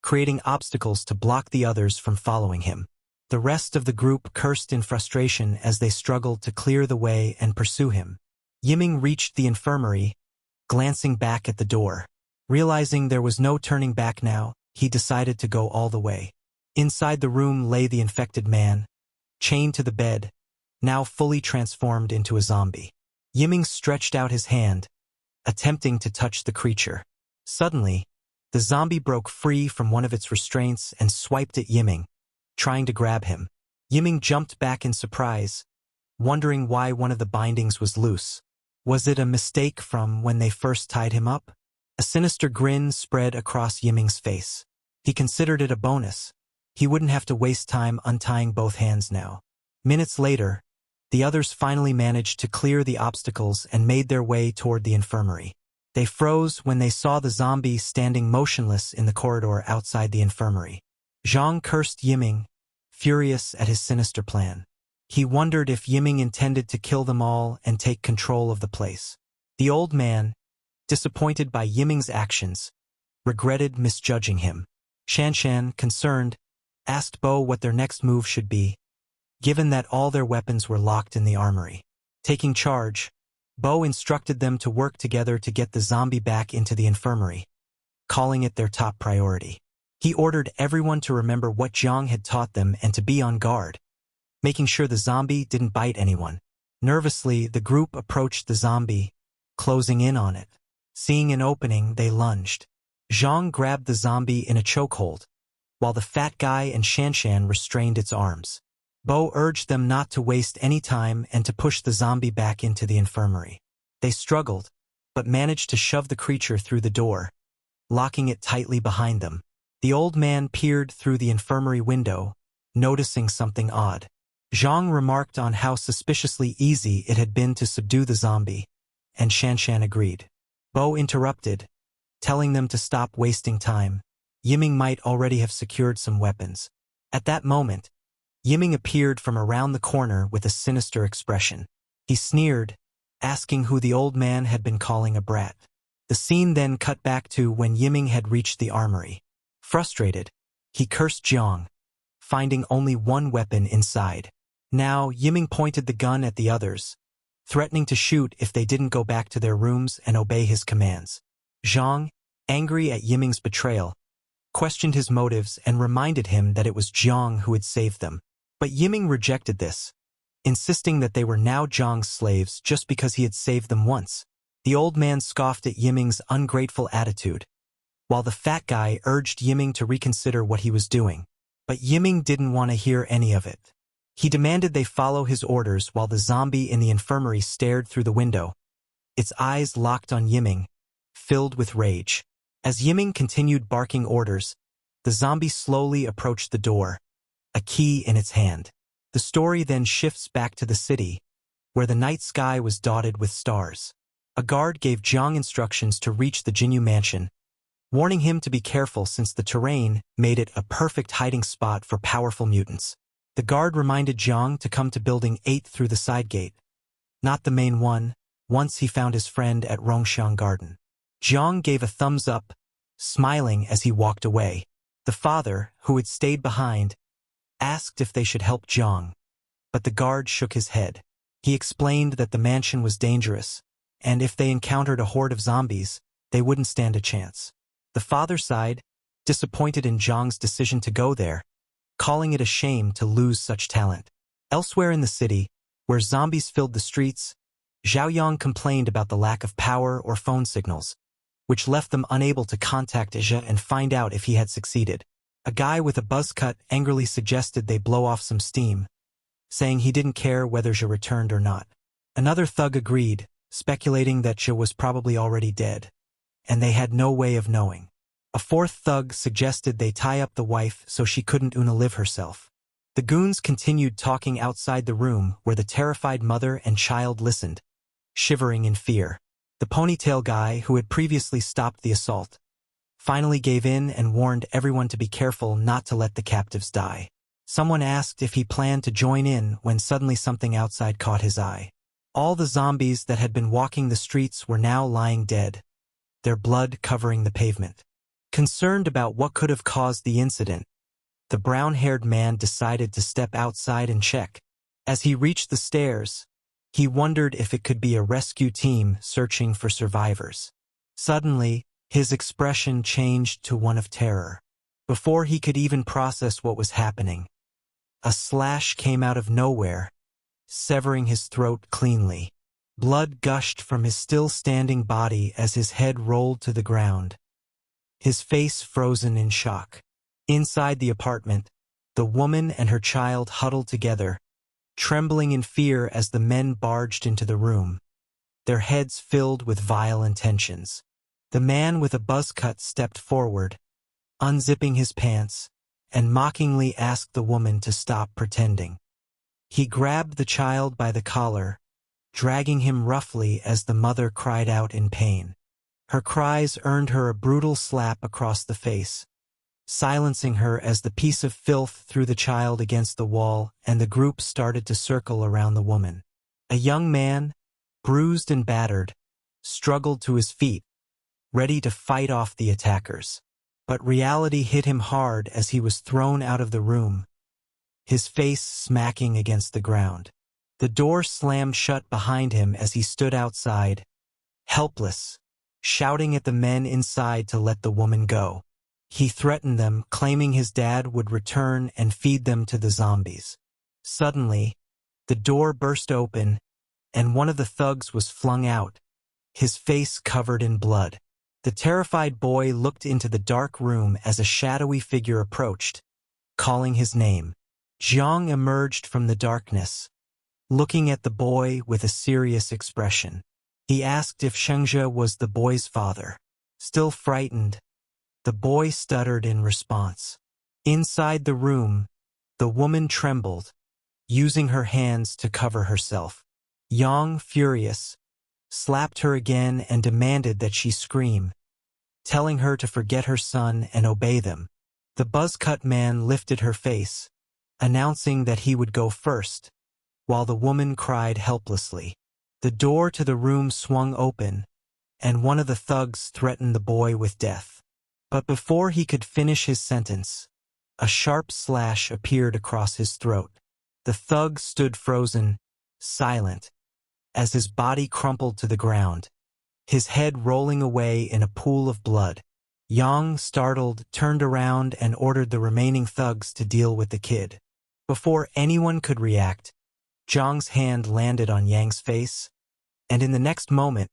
S1: creating obstacles to block the others from following him. The rest of the group cursed in frustration as they struggled to clear the way and pursue him. Yiming reached the infirmary, glancing back at the door. Realizing there was no turning back now, he decided to go all the way. Inside the room lay the infected man, chained to the bed, now fully transformed into a zombie. Yiming stretched out his hand, attempting to touch the creature. Suddenly, the zombie broke free from one of its restraints and swiped at Yiming, trying to grab him. Yiming jumped back in surprise, wondering why one of the bindings was loose. Was it a mistake from when they first tied him up? A sinister grin spread across Yiming's face. He considered it a bonus. He wouldn't have to waste time untying both hands now. Minutes later, the others finally managed to clear the obstacles and made their way toward the infirmary. They froze when they saw the zombie standing motionless in the corridor outside the infirmary. Zhang cursed Yiming, furious at his sinister plan. He wondered if Yiming intended to kill them all and take control of the place. The old man, disappointed by Yiming's actions, regretted misjudging him. Shanshan, concerned, asked Bo what their next move should be, given that all their weapons were locked in the armory. Taking charge, Bo instructed them to work together to get the zombie back into the infirmary, calling it their top priority. He ordered everyone to remember what Jang had taught them and to be on guard, making sure the zombie didn't bite anyone. Nervously, the group approached the zombie, closing in on it. Seeing an opening, they lunged. Jang grabbed the zombie in a chokehold, while the fat guy and Shanshan restrained its arms. Bo urged them not to waste any time and to push the zombie back into the infirmary. They struggled, but managed to shove the creature through the door, locking it tightly behind them. The old man peered through the infirmary window, noticing something odd. Jang remarked on how suspiciously easy it had been to subdue the zombie, and Shanshan agreed. Bo interrupted, telling them to stop wasting time. Yiming might already have secured some weapons. At that moment, Yiming appeared from around the corner with a sinister expression. He sneered, asking who the old man had been calling a brat. The scene then cut back to when Yiming had reached the armory. Frustrated, he cursed Jang, finding only one weapon inside. Now, Yiming pointed the gun at the others, threatening to shoot if they didn't go back to their rooms and obey his commands. Jang, angry at Yiming's betrayal, questioned his motives and reminded him that it was Jang who had saved them. But Yiming rejected this, insisting that they were now Jang's slaves just because he had saved them once. The old man scoffed at Yiming's ungrateful attitude, while the fat guy urged Yiming to reconsider what he was doing. But Yiming didn't want to hear any of it. He demanded they follow his orders while the zombie in the infirmary stared through the window, its eyes locked on Yiming, filled with rage. As Yiming continued barking orders, the zombie slowly approached the door, a key in its hand. The story then shifts back to the city, where the night sky was dotted with stars. A guard gave Jang instructions to reach the Jinyu mansion, warning him to be careful since the terrain made it a perfect hiding spot for powerful mutants. The guard reminded Jang to come to Building 8 through the side gate, not the main one, once he found his friend at Rongxiang Garden. Jang gave a thumbs up, smiling as he walked away. The father, who had stayed behind, asked if they should help Jang, but the guard shook his head. He explained that the mansion was dangerous, and if they encountered a horde of zombies, they wouldn't stand a chance. The father sighed, disappointed in Jang's decision to go there, calling it a shame to lose such talent. Elsewhere in the city, where zombies filled the streets, Xiaoyang complained about the lack of power or phone signals, which left them unable to contact Zhe and find out if he had succeeded. A guy with a buzz cut angrily suggested they blow off some steam, saying he didn't care whether Zhe returned or not. Another thug agreed, speculating that Zhe was probably already dead, and they had no way of knowing. A fourth thug suggested they tie up the wife so she couldn't live herself. The goons continued talking outside the room where the terrified mother and child listened, shivering in fear. The ponytail guy, who had previously stopped the assault, finally gave in and warned everyone to be careful not to let the captives die. Someone asked if he planned to join in when suddenly something outside caught his eye. All the zombies that had been walking the streets were now lying dead, their blood covering the pavement. Concerned about what could have caused the incident, the brown-haired man decided to step outside and check. As he reached the stairs, he wondered if it could be a rescue team searching for survivors. Suddenly, his expression changed to one of terror. Before he could even process what was happening, a slash came out of nowhere, severing his throat cleanly. Blood gushed from his still-standing body as his head rolled to the ground, his face frozen in shock. Inside the apartment, the woman and her child huddled together, trembling in fear as the men barged into the room, their heads filled with vile intentions. The man with a buzz cut stepped forward, unzipping his pants, and mockingly asked the woman to stop pretending. He grabbed the child by the collar, dragging him roughly as the mother cried out in pain. Her cries earned her a brutal slap across the face, silencing her as the piece of filth threw the child against the wall and the group started to circle around the woman. A young man, bruised and battered, struggled to his feet, ready to fight off the attackers. But reality hit him hard as he was thrown out of the room, his face smacking against the ground. The door slammed shut behind him as he stood outside, helpless, shouting at the men inside to let the woman go. He threatened them, claiming his dad would return and feed them to the zombies. Suddenly, the door burst open, and one of the thugs was flung out, his face covered in blood. The terrified boy looked into the dark room as a shadowy figure approached, calling his name. Jang emerged from the darkness, looking at the boy with a serious expression. He asked if Shengzhe was the boy's father. Still frightened, the boy stuttered in response. Inside the room, the woman trembled, using her hands to cover herself. Yang, furious, slapped her again and demanded that she scream, telling her to forget her son and obey them. The buzzcut man lifted her face, announcing that he would go first, while the woman cried helplessly. The door to the room swung open, and one of the thugs threatened the boy with death. But before he could finish his sentence, a sharp slash appeared across his throat. The thug stood frozen, silent, as his body crumpled to the ground, his head rolling away in a pool of blood. Yang, startled, turned around and ordered the remaining thugs to deal with the kid. Before anyone could react, Zhang's hand landed on Yang's face, and in the next moment,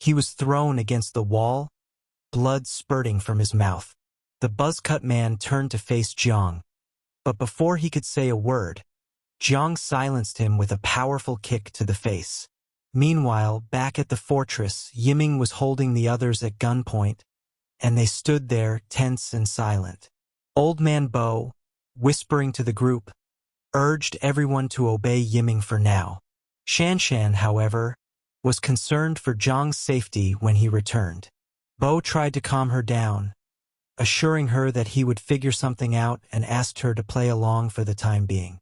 S1: he was thrown against the wall, blood spurting from his mouth. The buzzcut man turned to face Zhang, but before he could say a word, Zhang silenced him with a powerful kick to the face. Meanwhile, back at the fortress, Yiming was holding the others at gunpoint, and they stood there tense and silent. Old Man Bo, whispering to the group, urged everyone to obey Yiming for now. Shanshan, however, was concerned for Zhang's safety when he returned. Bo tried to calm her down, assuring her that he would figure something out and asked her to play along for the time being.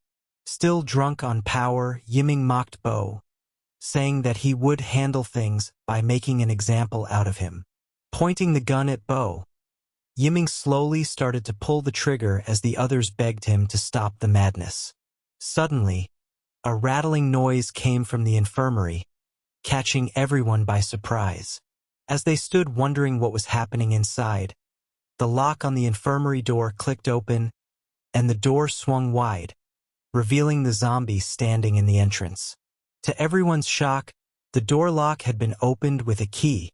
S1: Still drunk on power, Yiming mocked Bo, saying that he would handle things by making an example out of him. Pointing the gun at Bo, Yiming slowly started to pull the trigger as the others begged him to stop the madness. Suddenly, a rattling noise came from the infirmary, catching everyone by surprise. As they stood wondering what was happening inside, the lock on the infirmary door clicked open, and the door swung wide, revealing the zombie standing in the entrance. To everyone's shock, the door lock had been opened with a key,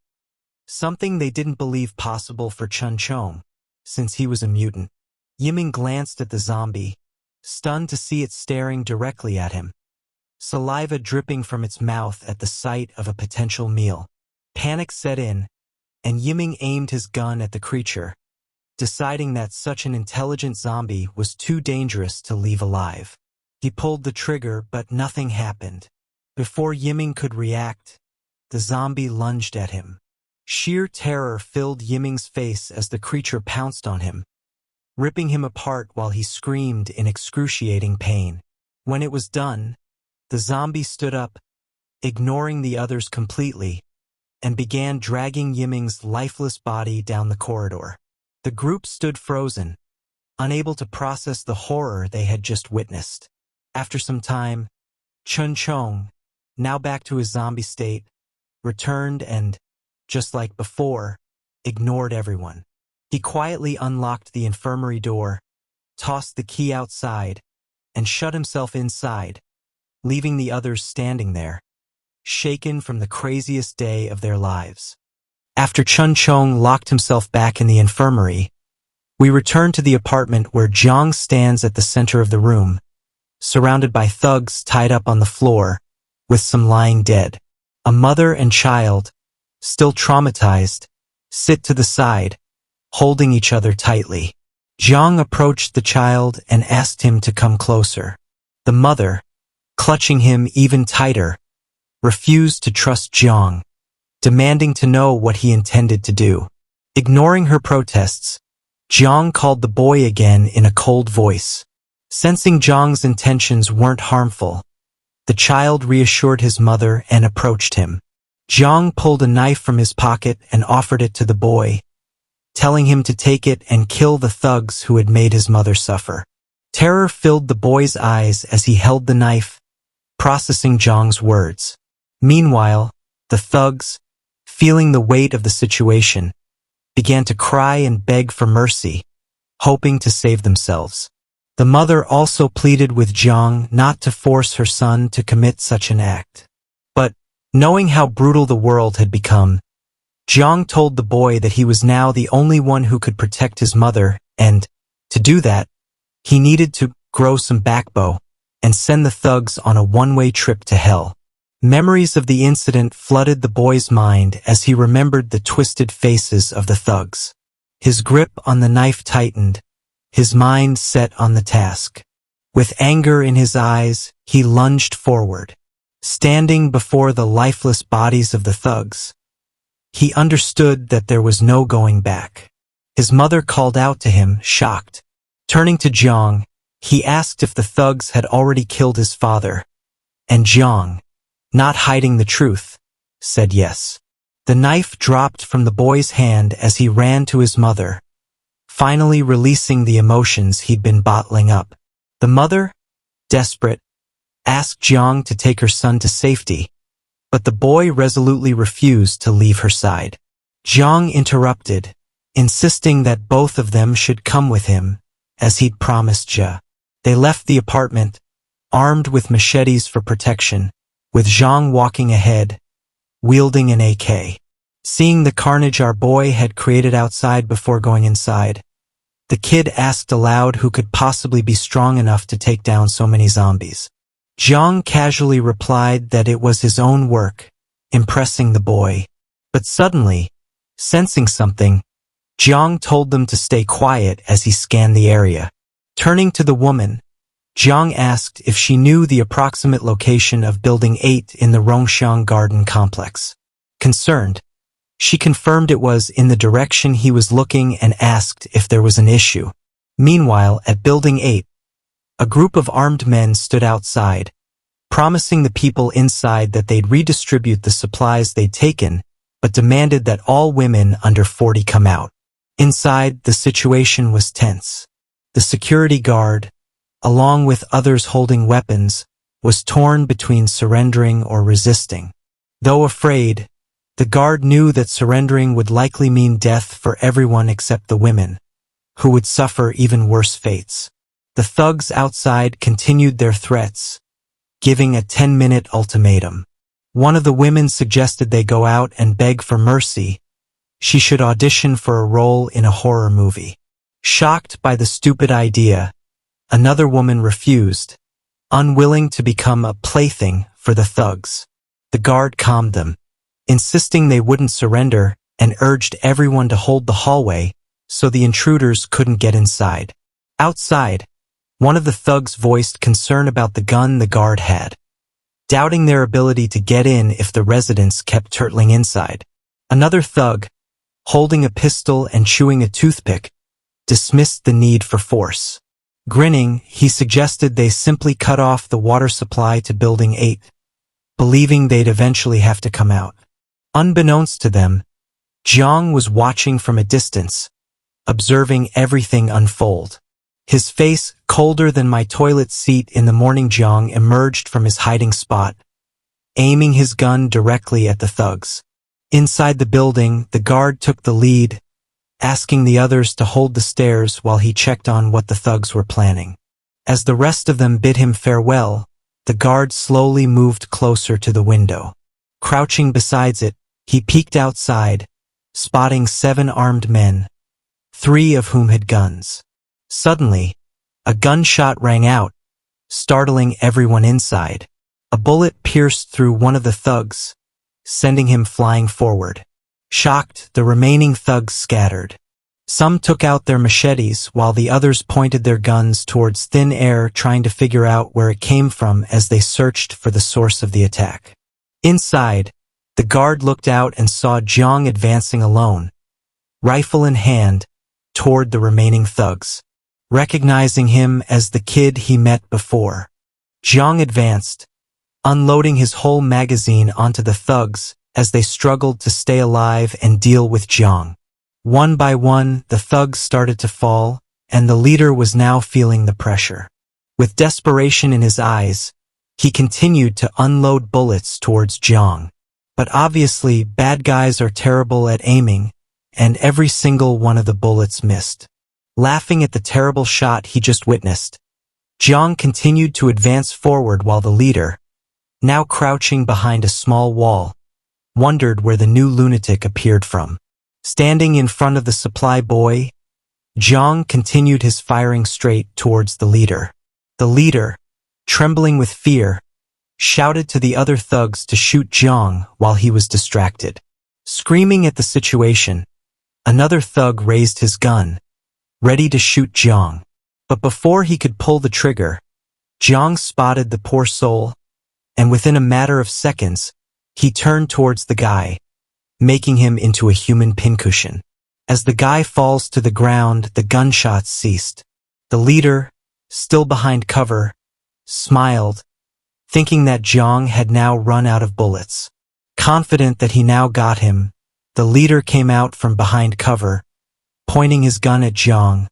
S1: something they didn't believe possible for Chun Chong, since he was a mutant. Yiming glanced at the zombie, stunned to see it staring directly at him, saliva dripping from its mouth at the sight of a potential meal. Panic set in, and Yiming aimed his gun at the creature, deciding that such an intelligent zombie was too dangerous to leave alive. He pulled the trigger, but nothing happened. Before Yiming could react, the zombie lunged at him. Sheer terror filled Yiming's face as the creature pounced on him, ripping him apart while he screamed in excruciating pain. When it was done, the zombie stood up, ignoring the others completely, and began dragging Yiming's lifeless body down the corridor. The group stood frozen, unable to process the horror they had just witnessed. After some time, Chun Chong, now back to his zombie state, returned and, just like before, ignored everyone. He quietly unlocked the infirmary door, tossed the key outside, and shut himself inside, leaving the others standing there, shaken from the craziest day of their lives. After Chun Chong locked himself back in the infirmary, we return to the apartment where Zhang stands at the center of the room, surrounded by thugs tied up on the floor, with some lying dead. A mother and child, still traumatized, sit to the side, holding each other tightly. Zhang approached the child and asked him to come closer. The mother, clutching him even tighter, refused to trust Zhang, demanding to know what he intended to do. Ignoring her protests, Zhang called the boy again in a cold voice. Sensing Zhang's intentions weren't harmful, the child reassured his mother and approached him. Zhang pulled a knife from his pocket and offered it to the boy, telling him to take it and kill the thugs who had made his mother suffer. Terror filled the boy's eyes as he held the knife, processing Jang's words. Meanwhile, the thugs, feeling the weight of the situation, began to cry and beg for mercy, hoping to save themselves. The mother also pleaded with Jang not to force her son to commit such an act. But, knowing how brutal the world had become, Jang told the boy that he was now the only one who could protect his mother, and, to do that, he needed to grow some backbone and send the thugs on a one-way trip to hell. Memories of the incident flooded the boy's mind as he remembered the twisted faces of the thugs. His grip on the knife tightened, his mind set on the task. With anger in his eyes, he lunged forward. Standing before the lifeless bodies of the thugs, he understood that there was no going back. His mother called out to him, shocked. Turning to Jang, he asked if the thugs had already killed his father, and Jang, not hiding the truth, said yes. The knife dropped from the boy's hand as he ran to his mother, finally releasing the emotions he'd been bottling up. The mother, desperate, asked Jang to take her son to safety, but the boy resolutely refused to leave her side. Jang interrupted, insisting that both of them should come with him, as he'd promised Ja. They left the apartment, armed with machetes for protection, with Jang walking ahead, wielding an AK. Seeing the carnage our boy had created outside before going inside, the kid asked aloud who could possibly be strong enough to take down so many zombies. Jang casually replied that it was his own work, impressing the boy. But suddenly, sensing something, Jang told them to stay quiet as he scanned the area. Turning to the woman, Jang asked if she knew the approximate location of Building 8 in the Rongxiang Garden Complex. Concerned, she confirmed it was in the direction he was looking and asked if there was an issue. Meanwhile, at Building 8, a group of armed men stood outside, promising the people inside that they'd redistribute the supplies they'd taken, but demanded that all women under 40 come out. Inside, the situation was tense. The security guard, along with others holding weapons, was torn between surrendering or resisting. Though afraid, the guard knew that surrendering would likely mean death for everyone except the women, who would suffer even worse fates. The thugs outside continued their threats, giving a 10-minute ultimatum. One of the women suggested they go out and beg for mercy. She should audition for a role in a horror movie. Shocked by the stupid idea, another woman refused, unwilling to become a plaything for the thugs. The guard calmed them, insisting they wouldn't surrender, and urged everyone to hold the hallway so the intruders couldn't get inside. Outside, one of the thugs voiced concern about the gun the guard had, doubting their ability to get in if the residents kept turtling inside. Another thug, holding a pistol and chewing a toothpick, dismissed the need for force. Grinning, he suggested they simply cut off the water supply to Building 8, believing they'd eventually have to come out. Unbeknownst to them, Jang was watching from a distance, observing everything unfold. His face colder than my toilet seat in the morning. Jang emerged from his hiding spot, aiming his gun directly at the thugs. Inside the building, the guard took the lead, asking the others to hold the stairs while he checked on what the thugs were planning. As the rest of them bid him farewell, the guard slowly moved closer to the window. Crouching beside it, he peeked outside, spotting 7 armed men, 3 of whom had guns. Suddenly, a gunshot rang out, startling everyone inside. A bullet pierced through one of the thugs, sending him flying forward. Shocked, the remaining thugs scattered. Some took out their machetes while the others pointed their guns towards thin air, trying to figure out where it came from as they searched for the source of the attack. Inside, the guard looked out and saw Jang advancing alone, rifle in hand, toward the remaining thugs. Recognizing him as the kid he met before, Jang advanced, unloading his whole magazine onto the thugs as they struggled to stay alive and deal with Jang. One by one, the thugs started to fall, and the leader was now feeling the pressure. With desperation in his eyes, he continued to unload bullets towards Jang. But obviously, bad guys are terrible at aiming, and every single one of the bullets missed. Laughing at the terrible shot he just witnessed, Jang continued to advance forward while the leader, now crouching behind a small wall, wondered where the new lunatic appeared from. Standing in front of the supply boy, Jang continued his firing straight towards the leader. The leader, trembling with fear, shouted to the other thugs to shoot Jang while he was distracted. Screaming at the situation, another thug raised his gun, ready to shoot Jang. But before he could pull the trigger, Jang spotted the poor soul, and within a matter of seconds, he turned towards the guy, making him into a human pincushion. As the guy falls to the ground, the gunshots ceased. The leader, still behind cover, smiled, thinking that Jang had now run out of bullets. Confident that he now got him, the leader came out from behind cover, pointing his gun at Jang,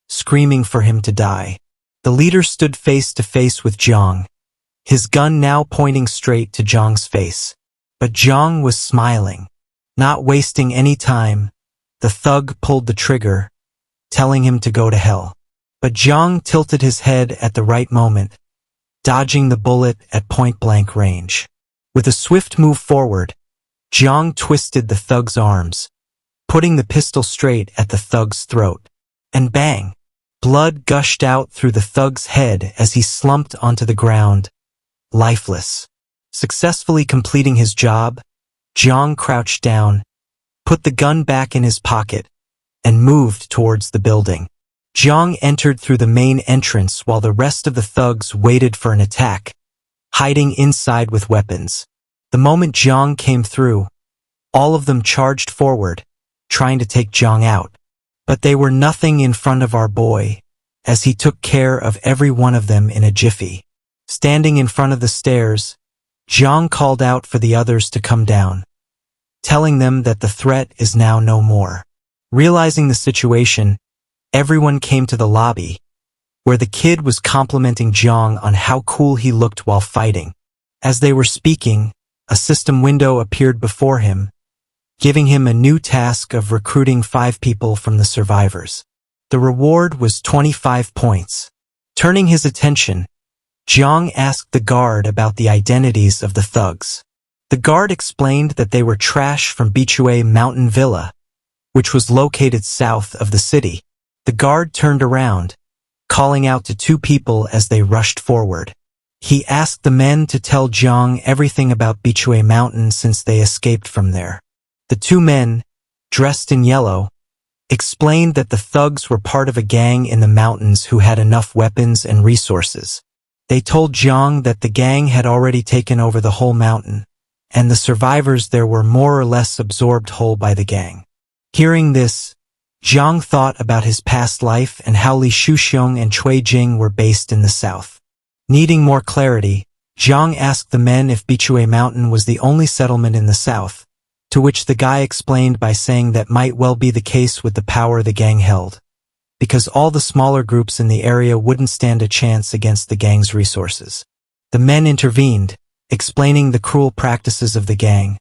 S1: screaming for him to die. The leader stood face to face with Jang, his gun now pointing straight to Jang's face. But Jang was smiling. Not wasting any time, the thug pulled the trigger, telling him to go to hell. But Jang tilted his head at the right moment, dodging the bullet at point-blank range. With a swift move forward, Jang twisted the thug's arms, putting the pistol straight at the thug's throat. And bang! Blood gushed out through the thug's head as he slumped onto the ground, lifeless. Successfully completing his job, Jang crouched down, put the gun back in his pocket, and moved towards the building. Jang entered through the main entrance while the rest of the thugs waited for an attack, hiding inside with weapons. The moment Jang came through, all of them charged forward, trying to take Jang out. But they were nothing in front of our boy, as he took care of every one of them in a jiffy. Standing in front of the stairs, Jang called out for the others to come down, telling them that the threat is now no more. Realizing the situation, everyone came to the lobby, where the kid was complimenting Jang on how cool he looked while fighting. As they were speaking, a system window appeared before him, giving him a new task of recruiting 5 people from the survivors. The reward was 25 points. Turning his attention, Jang asked the guard about the identities of the thugs. The guard explained that they were trash from Betrayal Mountain Villa, which was located south of the city. The guard turned around, calling out to 2 people as they rushed forward. He asked the men to tell Jang everything about Betrayal Mountain since they escaped from there. The 2 men, dressed in yellow, explained that the thugs were part of a gang in the mountains who had enough weapons and resources. They told Jang that the gang had already taken over the whole mountain, and the survivors there were more or less absorbed whole by the gang. Hearing this, Jang thought about his past life and how Li Shuxiong and Cui Jing were based in the south. Needing more clarity, Jang asked the men if Betrayal Mountain was the only settlement in the south, to which the guy explained by saying that might well be the case with the power the gang held, because all the smaller groups in the area wouldn't stand a chance against the gang's resources. The men intervened, explaining the cruel practices of the gang,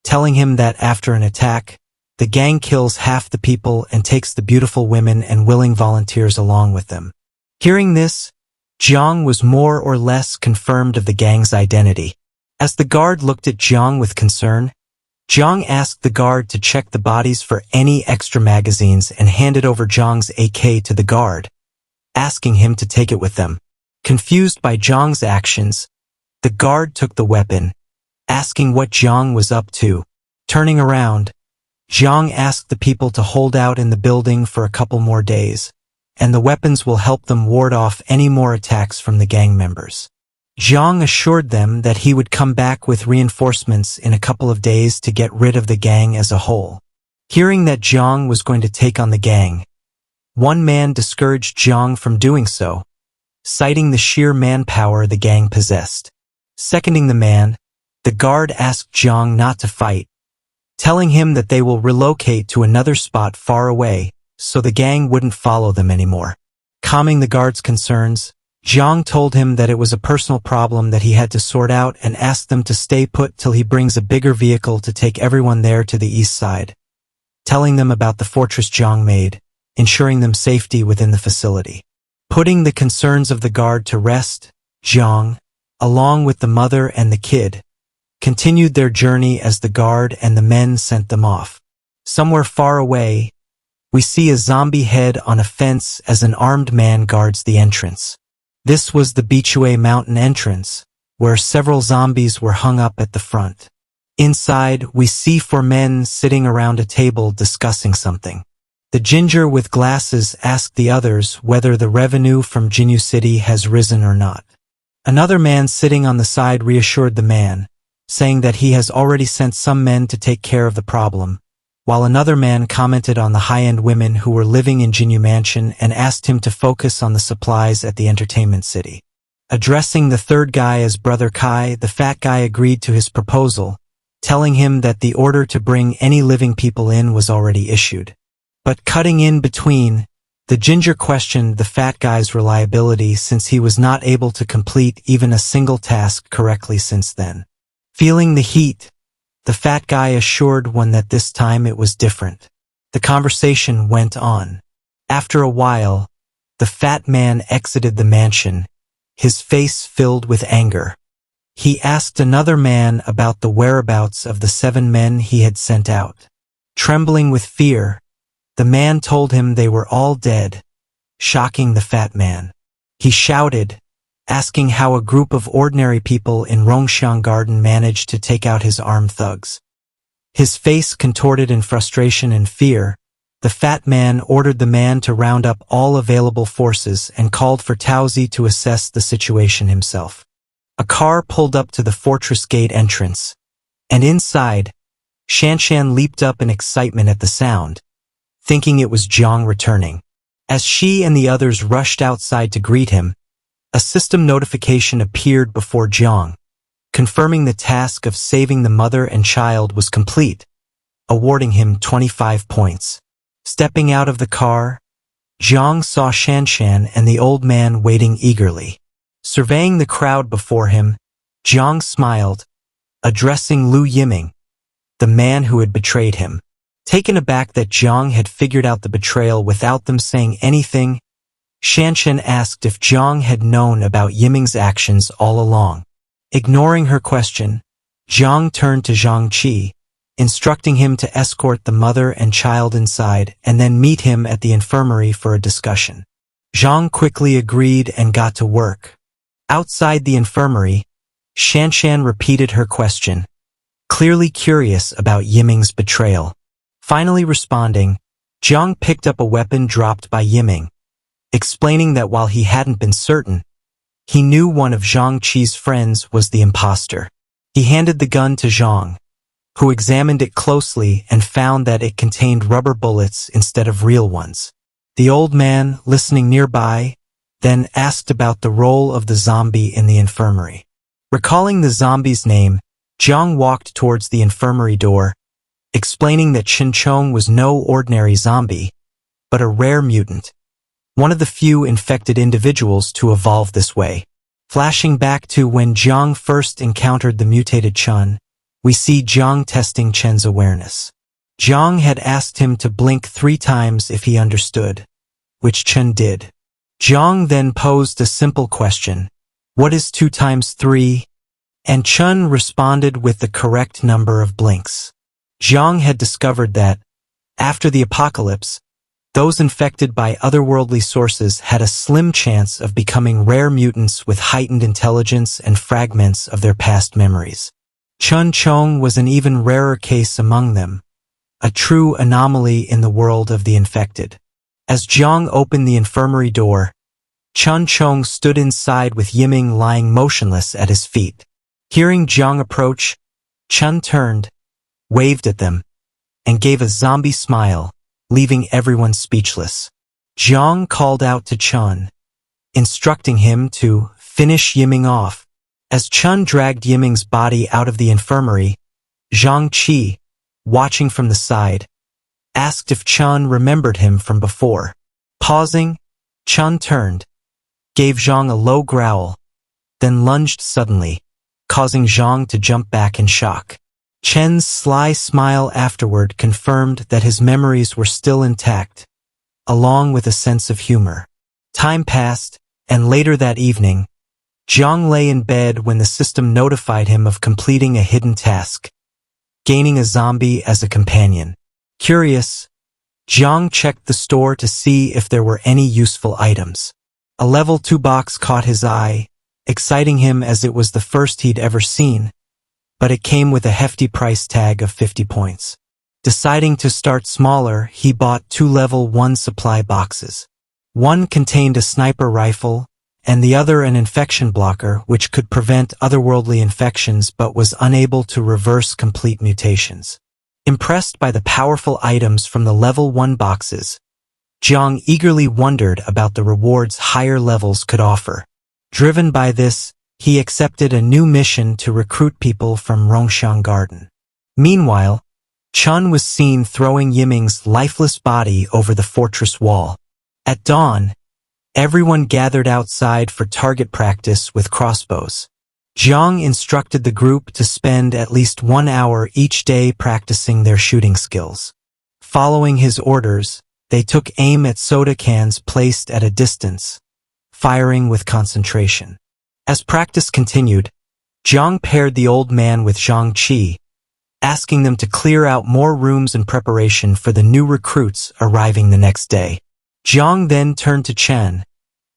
S1: telling him that after an attack, the gang kills half the people and takes the beautiful women and willing volunteers along with them. Hearing this, Jang was more or less confirmed of the gang's identity. As the guard looked at Jang with concern, Jang asked the guard to check the bodies for any extra magazines and handed over Jang's AK to the guard, asking him to take it with them. Confused by Jang's actions, the guard took the weapon, asking what Jang was up to. Turning around, Jang asked the people to hold out in the building for a couple more days, and the weapons will help them ward off any more attacks from the gang members. Jang assured them that he would come back with reinforcements in a couple of days to get rid of the gang as a whole. Hearing that Jang was going to take on the gang, one man discouraged Jang from doing so, citing the sheer manpower the gang possessed. Seconding the man, the guard asked Jang not to fight, telling him that they will relocate to another spot far away so the gang wouldn't follow them anymore. Calming the guard's concerns, Jang told him that it was a personal problem that he had to sort out and asked them to stay put till he brings a bigger vehicle to take everyone there to the east side, telling them about the fortress Jang made, ensuring them safety within the facility. Putting the concerns of the guard to rest, Jang, along with the mother and the kid, continued their journey as the guard and the men sent them off. Somewhere far away, we see a zombie head on a fence as an armed man guards the entrance. This was the Betrayal mountain entrance, where several zombies were hung up at the front. Inside, we see 4 men sitting around a table discussing something. The ginger with glasses asked the others whether the revenue from Jinyu City has risen or not. Another man sitting on the side reassured the man, saying that he has already sent some men to take care of the problem, while another man commented on the high-end women who were living in Jinyu Mansion and asked him to focus on the supplies at the entertainment city. Addressing the third guy as Brother Kai, the fat guy agreed to his proposal, telling him that the order to bring any living people in was already issued. But cutting in between, the ginger questioned the fat guy's reliability since he was not able to complete even a single task correctly since then. Feeling the heat, the fat guy assured one that this time it was different. The conversation went on. After a while, the fat man exited the mansion, his face filled with anger. He asked another man about the whereabouts of the 7 men he had sent out. Trembling with fear, the man told him they were all dead, shocking the fat man. He shouted, asking how a group of ordinary people in Rongxiang Garden managed to take out his armed thugs. His face contorted in frustration and fear, the fat man ordered the man to round up all available forces and called for Taozi to assess the situation himself. A car pulled up to the fortress gate entrance, and inside, Shanshan leaped up in excitement at the sound, thinking it was Jang returning. As she and the others rushed outside to greet him, a system notification appeared before Jang, confirming the task of saving the mother and child was complete, awarding him 25 points. Stepping out of the car, Jang saw Shanshan and the old man waiting eagerly. Surveying the crowd before him, Jang smiled, addressing Lu Yiming, the man who had betrayed him. Taken aback that Jang had figured out the betrayal without them saying anything, Shanshan asked if Jang had known about Yiming's actions all along. Ignoring her question, Jang turned to Zhang Qi, instructing him to escort the mother and child inside and then meet him at the infirmary for a discussion. Zhang quickly agreed and got to work. Outside the infirmary, Shanshan repeated her question, clearly curious about Yiming's betrayal. Finally responding, Zhang picked up a weapon dropped by Yiming, explaining that while he hadn't been certain, he knew one of Zhang Qi's friends was the imposter. He handed the gun to Zhang, who examined it closely and found that it contained rubber bullets instead of real ones. The old man, listening nearby, then asked about the role of the zombie in the infirmary. Recalling the zombie's name, Zhang walked towards the infirmary door, explaining that Chinchong was no ordinary zombie, but a rare mutant, one of the few infected individuals to evolve this way. Flashing back to when Zhang first encountered the mutated Chun, we see Zhang testing Chen's awareness. Zhang had asked him to blink 3 times if he understood, which Chen did. Zhang then posed a simple question, what is 2 times 3? And Chun responded with the correct number of blinks. Zhang had discovered that, after the apocalypse, those infected by otherworldly sources had a slim chance of becoming rare mutants with heightened intelligence and fragments of their past memories. Chun Chong was an even rarer case among them, a true anomaly in the world of the infected. As Zhang opened the infirmary door, Chun Chong stood inside with Yiming lying motionless at his feet. Hearing Zhang approach, Chun turned, waved at them, and gave a zombie smile, leaving everyone speechless. Zhang called out to Chun, instructing him to finish Yiming off. As Chun dragged Yiming's body out of the infirmary, Zhang Qi, watching from the side, asked if Chun remembered him from before. Pausing, Chun turned, gave Jang a low growl, then lunged suddenly, causing Jang to jump back in shock. Chen's sly smile afterward confirmed that his memories were still intact, along with a sense of humor. Time passed, and later that evening, Jang lay in bed when the system notified him of completing a hidden task, gaining a zombie as a companion. Curious, Jang checked the store to see if there were any useful items. A level 2 box caught his eye, exciting him as it was the first he'd ever seen, but it came with a hefty price tag of 50 points. Deciding to start smaller, he bought 2 level 1 supply boxes. One contained a sniper rifle, and the other an infection blocker which could prevent otherworldly infections but was unable to reverse complete mutations. Impressed by the powerful items from the level 1 boxes, Jang eagerly wondered about the rewards higher levels could offer. Driven by this, he accepted a new mission to recruit people from Rongxiang Garden. Meanwhile, Chun was seen throwing Yiming's lifeless body over the fortress wall. At dawn, everyone gathered outside for target practice with crossbows. Jang instructed the group to spend at least 1 hour each day practicing their shooting skills. Following his orders, they took aim at soda cans placed at a distance, firing with concentration. As practice continued, Jang paired the old man with Zhang Qi, asking them to clear out more rooms in preparation for the new recruits arriving the next day. Jang then turned to Chen,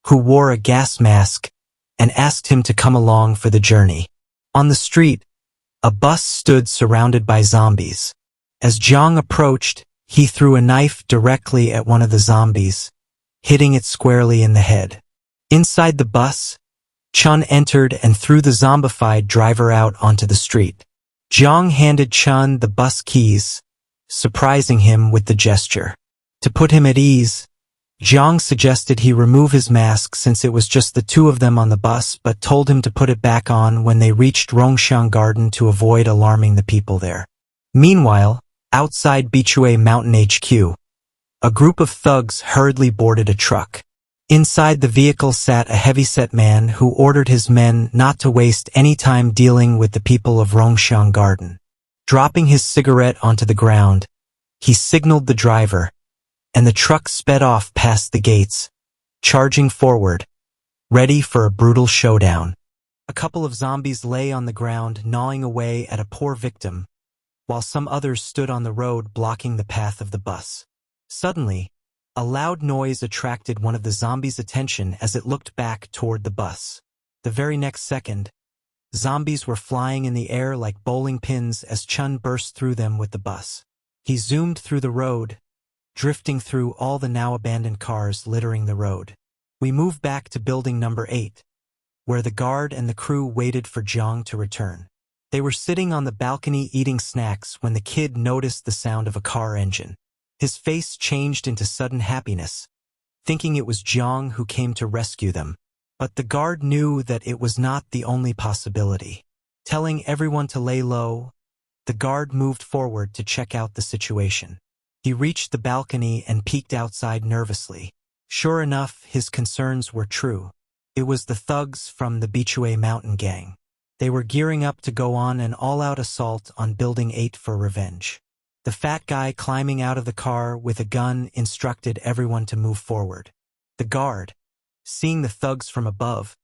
S1: who wore a gas mask, and asked him to come along for the journey. On the street, a bus stood surrounded by zombies. As Jang approached, he threw a knife directly at one of the zombies, hitting it squarely in the head. Inside the bus, Chun entered and threw the zombified driver out onto the street. Jang handed Chun the bus keys, surprising him with the gesture. To put him at ease, Jang suggested he remove his mask since it was just the two of them on the bus, but told him to put it back on when they reached Rongxiang Garden to avoid alarming the people there. Meanwhile, outside Betrayal Mountain HQ, a group of thugs hurriedly boarded a truck. Inside the vehicle sat a heavyset man who ordered his men not to waste any time dealing with the people of Rongxiang Garden. Dropping his cigarette onto the ground, he signaled the driver, and the truck sped off past the gates, charging forward, ready for a brutal showdown. A couple of zombies lay on the ground gnawing away at a poor victim, while some others stood on the road blocking the path of the bus. Suddenly, a loud noise attracted one of the zombies' attention as it looked back toward the bus. The very next second, zombies were flying in the air like bowling pins as Chun burst through them with the bus. He zoomed through the road, drifting through all the now abandoned cars littering the road. We move back to building number 8, where the guard and the crew waited for Jang to return. They were sitting on the balcony eating snacks when the kid noticed the sound of a car engine. His face changed into sudden happiness, thinking it was Jang who came to rescue them. But the guard knew that it was not the only possibility. Telling everyone to lay low, the guard moved forward to check out the situation. He reached the balcony and peeked outside nervously. Sure enough, his concerns were true. It was the thugs from the Betrayal Mountain gang. They were gearing up to go on an all-out assault on Building 8 for revenge. The fat guy climbing out of the car with a gun instructed everyone to move forward. The guard, seeing the thugs from above,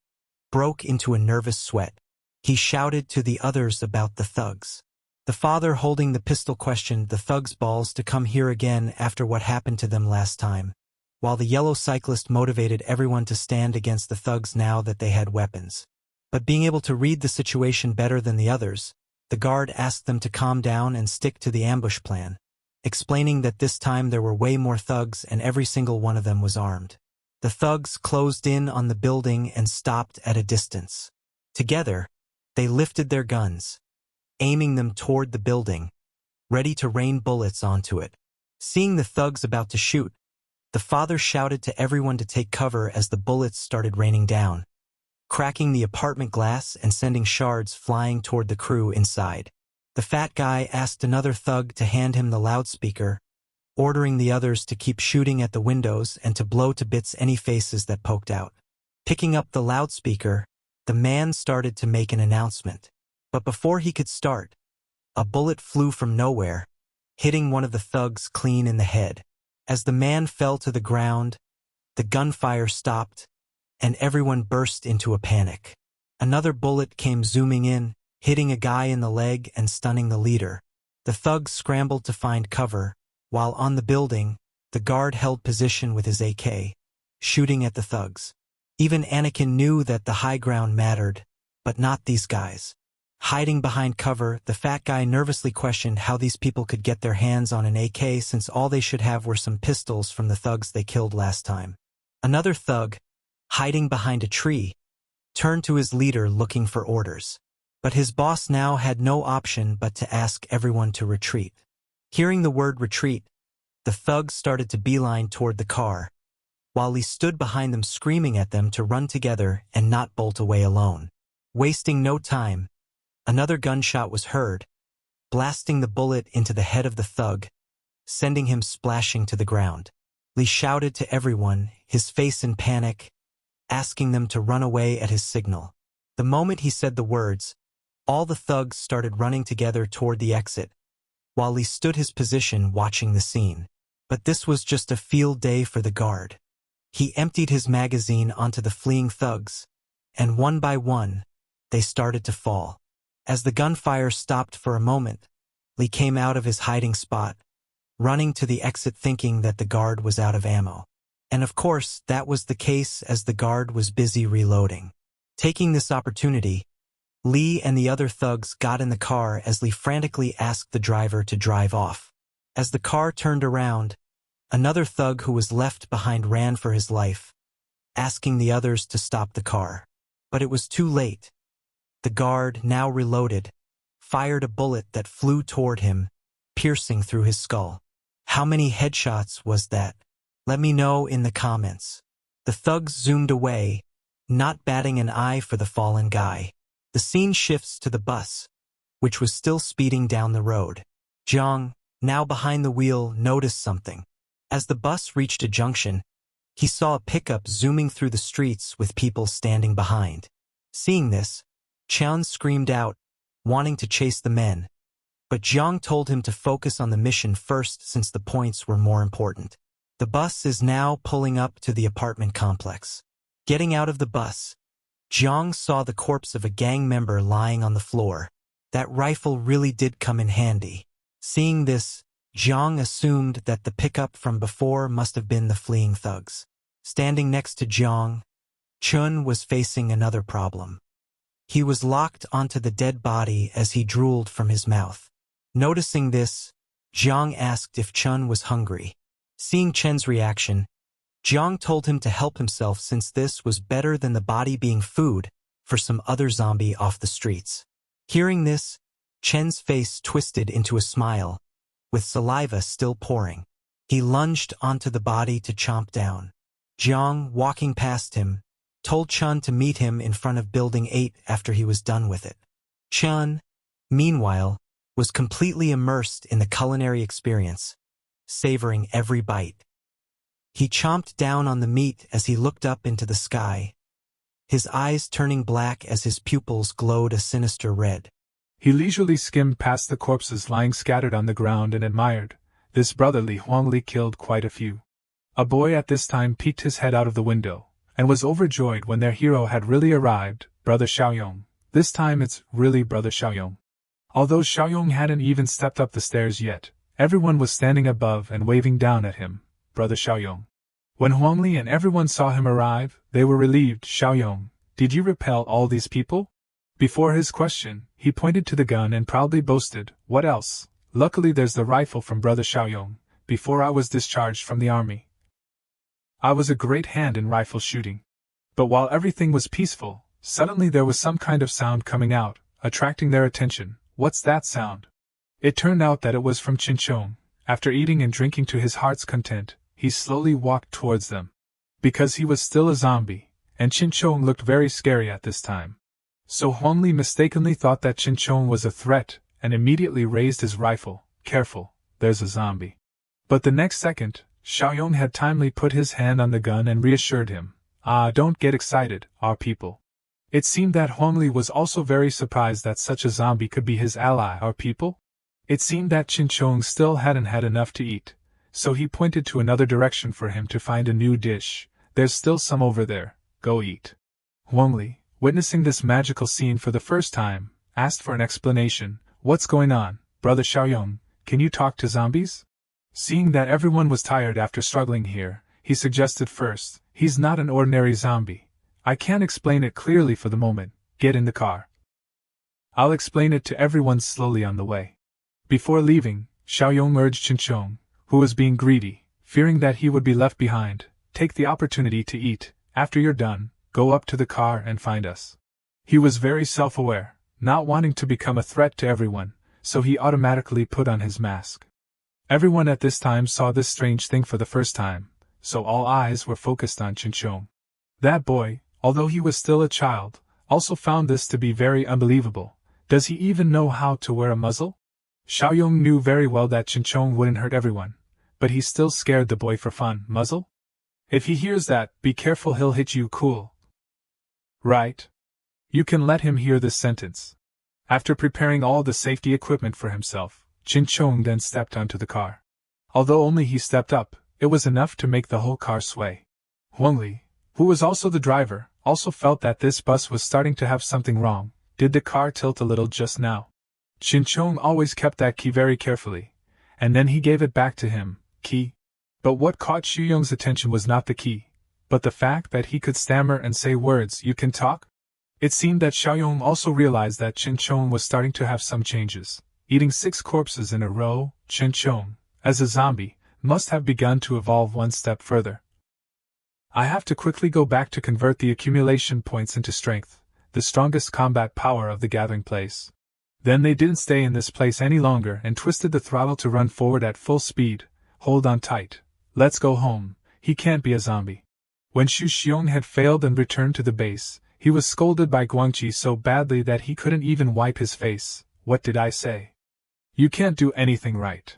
S1: broke into a nervous sweat. He shouted to the others about the thugs. The father holding the pistol questioned the thugs' balls to come here again after what happened to them last time, while the yellow cyclist motivated everyone to stand against the thugs now that they had weapons. But being able to read the situation better than the others, the guard asked them to calm down and stick to the ambush plan, explaining that this time there were way more thugs and every single one of them was armed. The thugs closed in on the building and stopped at a distance. Together, they lifted their guns, aiming them toward the building, ready to rain bullets onto it. Seeing the thugs about to shoot, the father shouted to everyone to take cover as the bullets started raining down, cracking the apartment glass and sending shards flying toward the crew inside. The fat guy asked another thug to hand him the loudspeaker, ordering the others to keep shooting at the windows and to blow to bits any faces that poked out. Picking up the loudspeaker, the man started to make an announcement. But before he could start, a bullet flew from nowhere, hitting one of the thugs clean in the head. As the man fell to the ground, the gunfire stopped, and everyone burst into a panic. Another bullet came zooming in, hitting a guy in the leg and stunning the leader. The thugs scrambled to find cover, while on the building, the guard held position with his AK, shooting at the thugs. Even Anakin knew that the high ground mattered, but not these guys. Hiding behind cover, the fat guy nervously questioned how these people could get their hands on an AK since all they should have were some pistols from the thugs they killed last time. Another thug, hiding behind a tree, turned to his leader looking for orders. But his boss now had no option but to ask everyone to retreat. Hearing the word retreat, the thugs started to beeline toward the car, while Lee stood behind them screaming at them to run together and not bolt away alone. Wasting no time, another gunshot was heard, blasting the bullet into the head of the thug, sending him splashing to the ground. Lee shouted to everyone, his face in panic, asking them to run away at his signal. The moment he said the words, all the thugs started running together toward the exit, while Lee stood his position watching the scene. But this was just a field day for the guard. He emptied his magazine onto the fleeing thugs, and one by one, they started to fall. As the gunfire stopped for a moment, Lee came out of his hiding spot, running to the exit thinking that the guard was out of ammo. And of course, that was the case as the guard was busy reloading. Taking this opportunity, Lee and the other thugs got in the car as Lee frantically asked the driver to drive off. As the car turned around, another thug who was left behind ran for his life, asking the others to stop the car. But it was too late. The guard, now reloaded, fired a bullet that flew toward him, piercing through his skull. How many headshots was that? Let me know in the comments. The thugs zoomed away, not batting an eye for the fallen guy. The scene shifts to the bus, which was still speeding down the road. Jang, now behind the wheel, noticed something. As the bus reached a junction, he saw a pickup zooming through the streets with people standing behind. Seeing this, Chan screamed out, wanting to chase the men. But Jang told him to focus on the mission first since the points were more important. The bus is now pulling up to the apartment complex. Getting out of the bus, Jang saw the corpse of a gang member lying on the floor. That rifle really did come in handy. Seeing this, Jang assumed that the pickup from before must have been the fleeing thugs. Standing next to Jang, Chun was facing another problem. He was locked onto the dead body as he drooled from his mouth. Noticing this, Jang asked if Chun was hungry. Seeing Chen's reaction, Jang told him to help himself since this was better than the body being food for some other zombie off the streets. Hearing this, Chen's face twisted into a smile, with saliva still pouring. He lunged onto the body to chomp down. Jang, walking past him, told Chun to meet him in front of Building 8 after he was done with it. Chun, meanwhile, was completely immersed in the culinary experience, savoring every bite. He chomped down on the meat as he looked up into the sky, his eyes turning black as his pupils glowed a sinister red.
S2: He leisurely skimmed past the corpses lying scattered on the ground and admired. This brotherly Huangli killed quite a few. A boy at this time peeked his head out of the window, and was overjoyed when their hero had really arrived, Brother Xiaoyong. This time it's really Brother Xiaoyong. Although Xiaoyong hadn't even stepped up the stairs yet, everyone was standing above and waving down at him, Brother Xiaoyong. When Huangli and everyone saw him arrive, they were relieved. Xiaoyong, did you repel all these people? Before his question, he pointed to the gun and proudly boasted, what else? Luckily there's the rifle from Brother Xiaoyong. Before I was discharged from the army, I was a great hand in rifle shooting. But while everything was peaceful, suddenly there was some kind of sound coming out, attracting their attention. What's that sound? It turned out that it was from Chinchong. After eating and drinking to his heart's content, he slowly walked towards them. Because he was still a zombie, and Chinchong looked very scary at this time. So Huangli mistakenly thought that Chinchong was a threat, and immediately raised his rifle. Careful, there's a zombie. But the next second, Xiaoyong had timely put his hand on the gun and reassured him. Don't get excited, our people. It seemed that Huangli was also very surprised that such a zombie could be his ally, our people. It seemed that Chinchong still hadn't had enough to eat, so he pointed to another direction for him to find a new dish. There's still some over there, go eat. Huangli, witnessing this magical scene for the first time, asked for an explanation. What's going on, Brother Xiaoyong? Can you talk to zombies? Seeing that everyone was tired after struggling here, he suggested first, he's not an ordinary zombie. I can't explain it clearly for the moment. Get in the car. I'll explain it to everyone slowly on the way. Before leaving, Xiaoyong urged Chinchong, who was being greedy, fearing that he would be left behind, take the opportunity to eat. After you're done, go up to the car and find us. He was very self-aware, not wanting to become a threat to everyone, so he automatically put on his mask. Everyone at this time saw this strange thing for the first time, so all eyes were focused on Chinchong. That boy, although he was still a child, also found this to be very unbelievable. Does he even know how to wear a muzzle? Xiaoyong knew very well that Chinchong wouldn't hurt everyone, but he still scared the boy for fun. Muzzle? If he hears that, be careful, he'll hit you. Cool. Right. You can let him hear this sentence. After preparing all the safety equipment for himself, Chinchong then stepped onto the car. Although only he stepped up, it was enough to make the whole car sway. Huangli, who was also the driver, also felt that this bus was starting to have something wrong. Did the car tilt a little just now? Chinchong always kept that key very carefully, and then he gave it back to him. Key? But what caught Xiaoyong's attention was not the key, but the fact that he could stammer and say words. You can talk? It seemed that Xiaoyong also realized that Chinchong was starting to have some changes. Eating 6 corpses in a row, Chinchong, as a zombie, must have begun to evolve one step further. I have to quickly go back to convert the accumulation points into strength, the strongest combat power of the gathering place. Then they didn't stay in this place any longer and twisted the throttle to run forward at full speed. Hold on tight. Let's go home. He can't be a zombie. When Xu Xiong had failed and returned to the base, he was scolded by Guangqi so badly that he couldn't even wipe his face. What did I say? You can't do anything right.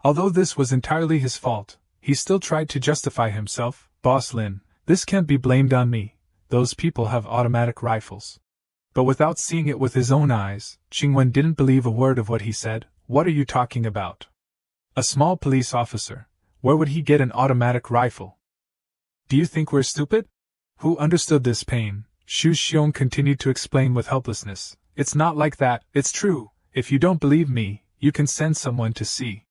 S2: Although this was entirely his fault, he still tried to justify himself. Boss Lin, this can't be blamed on me. Those people have automatic rifles. But without seeing it with his own eyes, Qingwen didn't believe a word of what he said. What are you talking about? A small police officer. Where would he get an automatic rifle? Do you think we're stupid? Who understood this pain? Xu Xiong continued to explain with helplessness. It's not like that, it's true. If you don't believe me, you can send someone to see.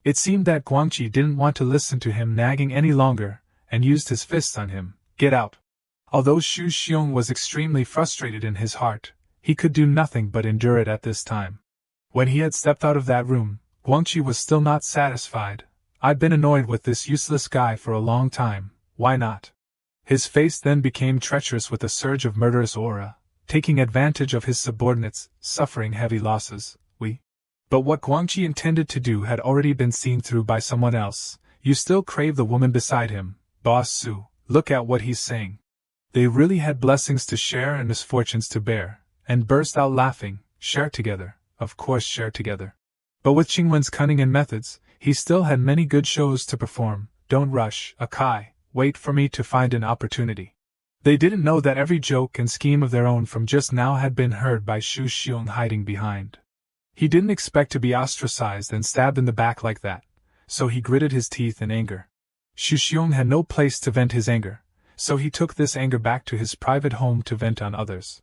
S2: It seemed that Guangqi didn't want to listen to him nagging any longer, and used his fists on him. Get out. Although Xu Xiong was extremely frustrated in his heart, he could do nothing but endure it at this time. When he had stepped out of that room, Guangqi was still not satisfied. I've been annoyed with this useless guy for a long time, why not? His face then became treacherous with a surge of murderous aura, taking advantage of his subordinates, suffering heavy losses. But what Guangqi intended to do had already been seen through by someone else. You still crave the woman beside him, Boss Su, look at what he's saying. They really had blessings to share and misfortunes to bear, and burst out laughing. Share together, of course share together. But with Qingwen's cunning and methods, he still had many good shows to perform. Don't rush, Akai, wait for me to find an opportunity. They didn't know that every joke and scheme of their own from just now had been heard by Xu Xiong hiding behind. He didn't expect to be ostracized and stabbed in the back like that, so he gritted his teeth in anger. Xu Xiong had no place to vent his anger, so he took this anger back to his private home to vent on others.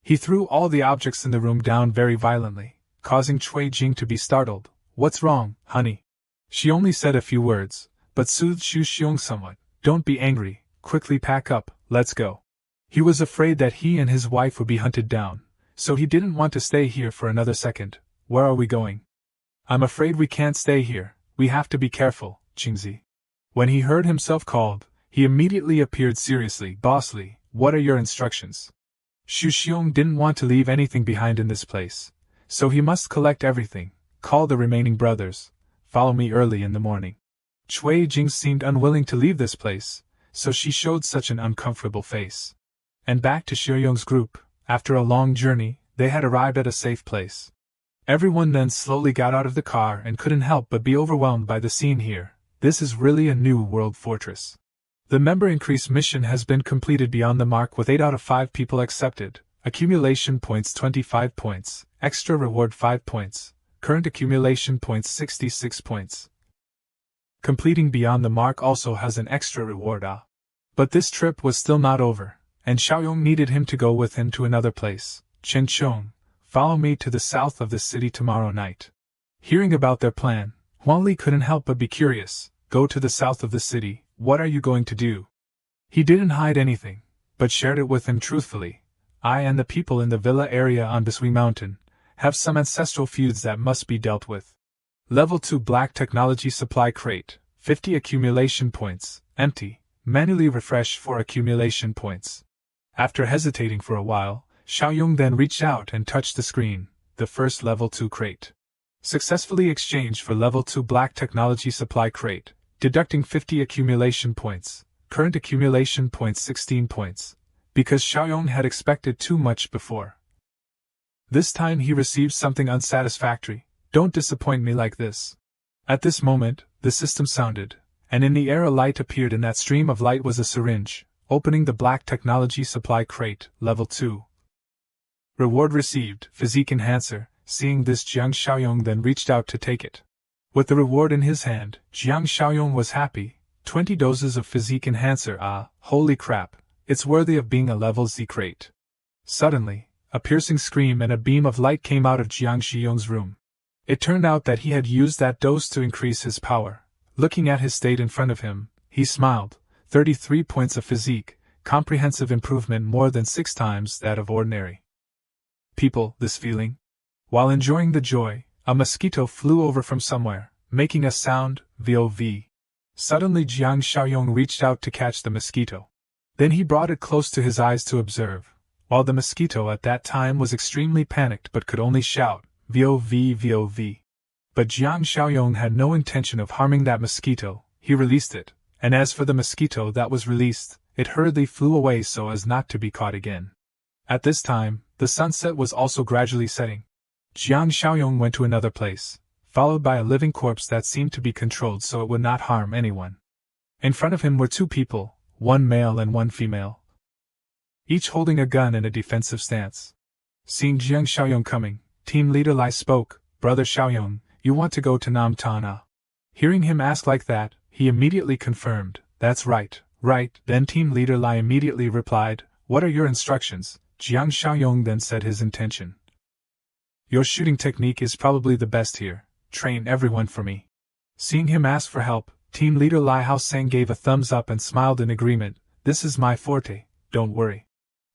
S2: He threw all the objects in the room down very violently, causing Cui Jing to be startled. What's wrong, honey? She only said a few words, but soothed Xu Xiong somewhat. Don't be angry, quickly pack up, let's go. He was afraid that he and his wife would be hunted down, so he didn't want to stay here for another second. Where are we going? I'm afraid we can't stay here, we have to be careful, Qingzi. When he heard himself called, he immediately appeared seriously. Bossly, what are your instructions? Xu Xiong didn't want to leave anything behind in this place, so he must collect everything, call the remaining brothers, follow me early in the morning. Cui Jing seemed unwilling to leave this place, so she showed such an uncomfortable face. And back to Xiaoyong's group, after a long journey, they had arrived at a safe place. Everyone then slowly got out of the car and couldn't help but be overwhelmed by the scene here. This is really a new world fortress. The member increase mission has been completed beyond the mark with 8 out of 5 people accepted. Accumulation points 25 points, extra reward 5 points, current accumulation points 66 points. Completing beyond the mark also has an extra reward. But this trip was still not over, and Xiaoyong needed him to go with him to another place. Chen Chong, follow me to the south of the city tomorrow night. Hearing about their plan, Huang Li couldn't help but be curious. Go to the south of the city, what are you going to do? He didn't hide anything, but shared it with him truthfully. I and the people in the villa area on Bisui Mountain have some ancestral feuds that must be dealt with. Level 2 Black Technology Supply Crate, 50 accumulation points, empty, manually refresh for accumulation points. After hesitating for a while, Xiaoyong then reached out and touched the screen, the first level 2 crate. Successfully exchanged for level 2 Black Technology Supply Crate, deducting 50 accumulation points, current accumulation points 16 points, because Xiaoyong had expected too much before. This time he received something unsatisfactory. Don't disappoint me like this. At this moment, the system sounded, and in the air a light appeared. In that stream of light was a syringe, opening the Black Technology Supply Crate, level 2. Reward received, Physique Enhancer. Seeing this, Jiang Xiaoyong then reached out to take it. With the reward in his hand, Jiang Xiaoyong was happy. 20 doses of Physique Enhancer. Holy crap, it's worthy of being a level Z crate. Suddenly, a piercing scream and a beam of light came out of Jiang Xiaoyong's room. It turned out that he had used that dose to increase his power. Looking at his state in front of him, he smiled. 33 points of physique, comprehensive improvement more than 6 times that of ordinary people. This feeling? While enjoying the joy, a mosquito flew over from somewhere, making a sound, VOV. Suddenly Jiang Xiaoyong reached out to catch the mosquito. Then he brought it close to his eyes to observe, while the mosquito at that time was extremely panicked but could only shout, VOV VOV. But Jiang Xiaoyong had no intention of harming that mosquito. He released it, and as for the mosquito that was released, it hurriedly flew away so as not to be caught again. At this time, the sunset was also gradually setting. Jiang Xiaoyong went to another place, followed by a living corpse that seemed to be controlled so it would not harm anyone. In front of him were 2 people, one male and one female, each holding a gun in a defensive stance. Seeing Jiang Xiaoyong coming, team leader Lai spoke, Brother Xiaoyong, you want to go to Namtana? Hearing him ask like that, he immediately confirmed, that's right, right. Then team leader Lai immediately replied, what are your instructions? Jiang Xiaoyong then said his intention. Your shooting technique is probably the best here. Train everyone for me. Seeing him ask for help, team leader Lai Haosang gave a thumbs up and smiled in agreement. This is my forte, don't worry.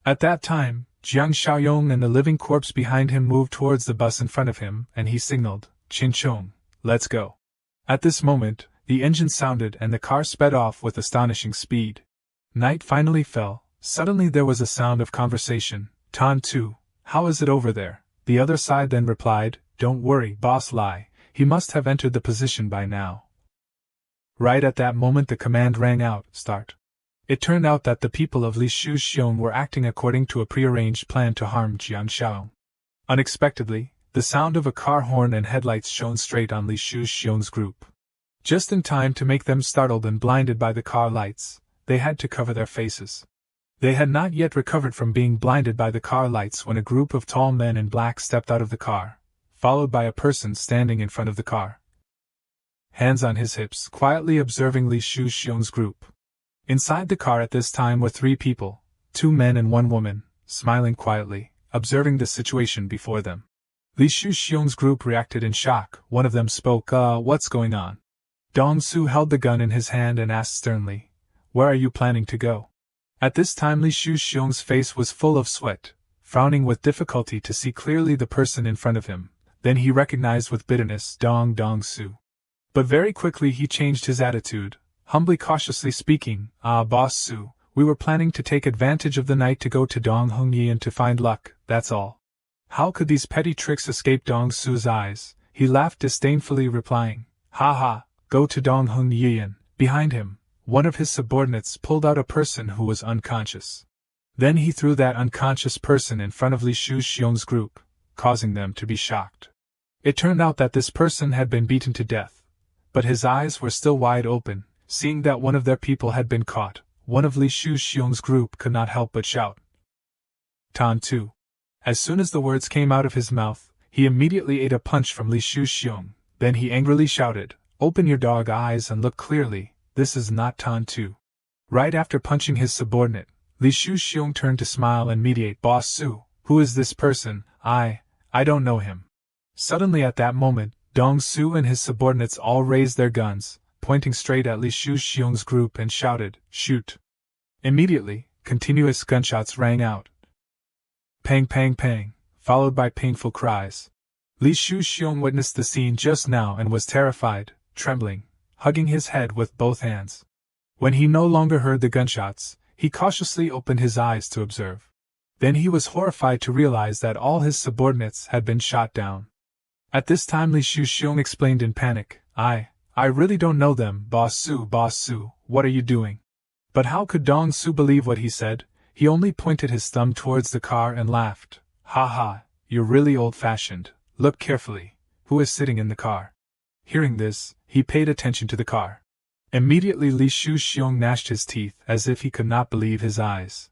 S2: At that time, Jiang Xiaoyong and the living corpse behind him moved towards the bus in front of him, and he signaled, Chinchong, let's go. At this moment, the engine sounded and the car sped off with astonishing speed. Night finally fell. Suddenly there was a sound of conversation. Tan 2, how is it over there? The other side then replied, don't worry, Boss Lai, he must have entered the position by now. Right at that moment the command rang out, start. It turned out that the people of Li Shuxiong were acting according to a prearranged plan to harm Jiang Xiaoyong. Unexpectedly, the sound of a car horn and headlights shone straight on Li Shuxiong's group. Just in time to make them startled and blinded by the car lights, they had to cover their faces. They had not yet recovered from being blinded by the car lights when a group of tall men in black stepped out of the car, followed by a person standing in front of the car, hands on his hips, quietly observing Li Shuxiong's group. Inside the car at this time were 3 people, 2 men and 1 woman, smiling quietly, observing the situation before them. Li Shuxiong's group reacted in shock. One of them spoke, what's going on? Dong Su held the gun in his hand and asked sternly, where are you planning to go? At this time Li Shuxiong's face was full of sweat, frowning with difficulty to see clearly the person in front of him. Then he recognized with bitterness Dong Su. But very quickly he changed his attitude, humbly cautiously speaking, Boss Su, we were planning to take advantage of the night to go to Dong Hongyi to find luck, that's all. How could these petty tricks escape Dong Su's eyes? He laughed disdainfully, replying, ha ha, go to Dong Hongyi. Behind him, one of his subordinates pulled out a person who was unconscious. Then he threw that unconscious person in front of Li Shuxiong's group, causing them to be shocked. It turned out that this person had been beaten to death, but his eyes were still wide open. Seeing that one of their people had been caught, one of Li Shuxiong's group could not help but shout. Tan Tu. As soon as the words came out of his mouth, he immediately ate a punch from Li Shuxiong. Then he angrily shouted, "Open your dog eyes and look clearly, this is not Tan Tu." Right after punching his subordinate, Li Shuxiong turned to smile and mediate. "Boss Su, who is this person? I don't know him." Suddenly at that moment, Dong Su and his subordinates all raised their guns, pointing straight at Li Shuxiong's group and shouted, "Shoot!" Immediately, continuous gunshots rang out. Pang pang pang, followed by painful cries. Li Shuxiong witnessed the scene just now and was terrified, trembling, hugging his head with both hands. When he no longer heard the gunshots, he cautiously opened his eyes to observe. Then he was horrified to realize that all his subordinates had been shot down. At this time Li Shuxiong explained in panic, I really don't know them, Boss Su, what are you doing?" But how could Dong Su believe what he said? He only pointed his thumb towards the car and laughed. "Ha ha, you're really old-fashioned. Look carefully, who is sitting in the car?" Hearing this, he paid attention to the car. Immediately Li Shuxiong gnashed his teeth as if he could not believe his eyes.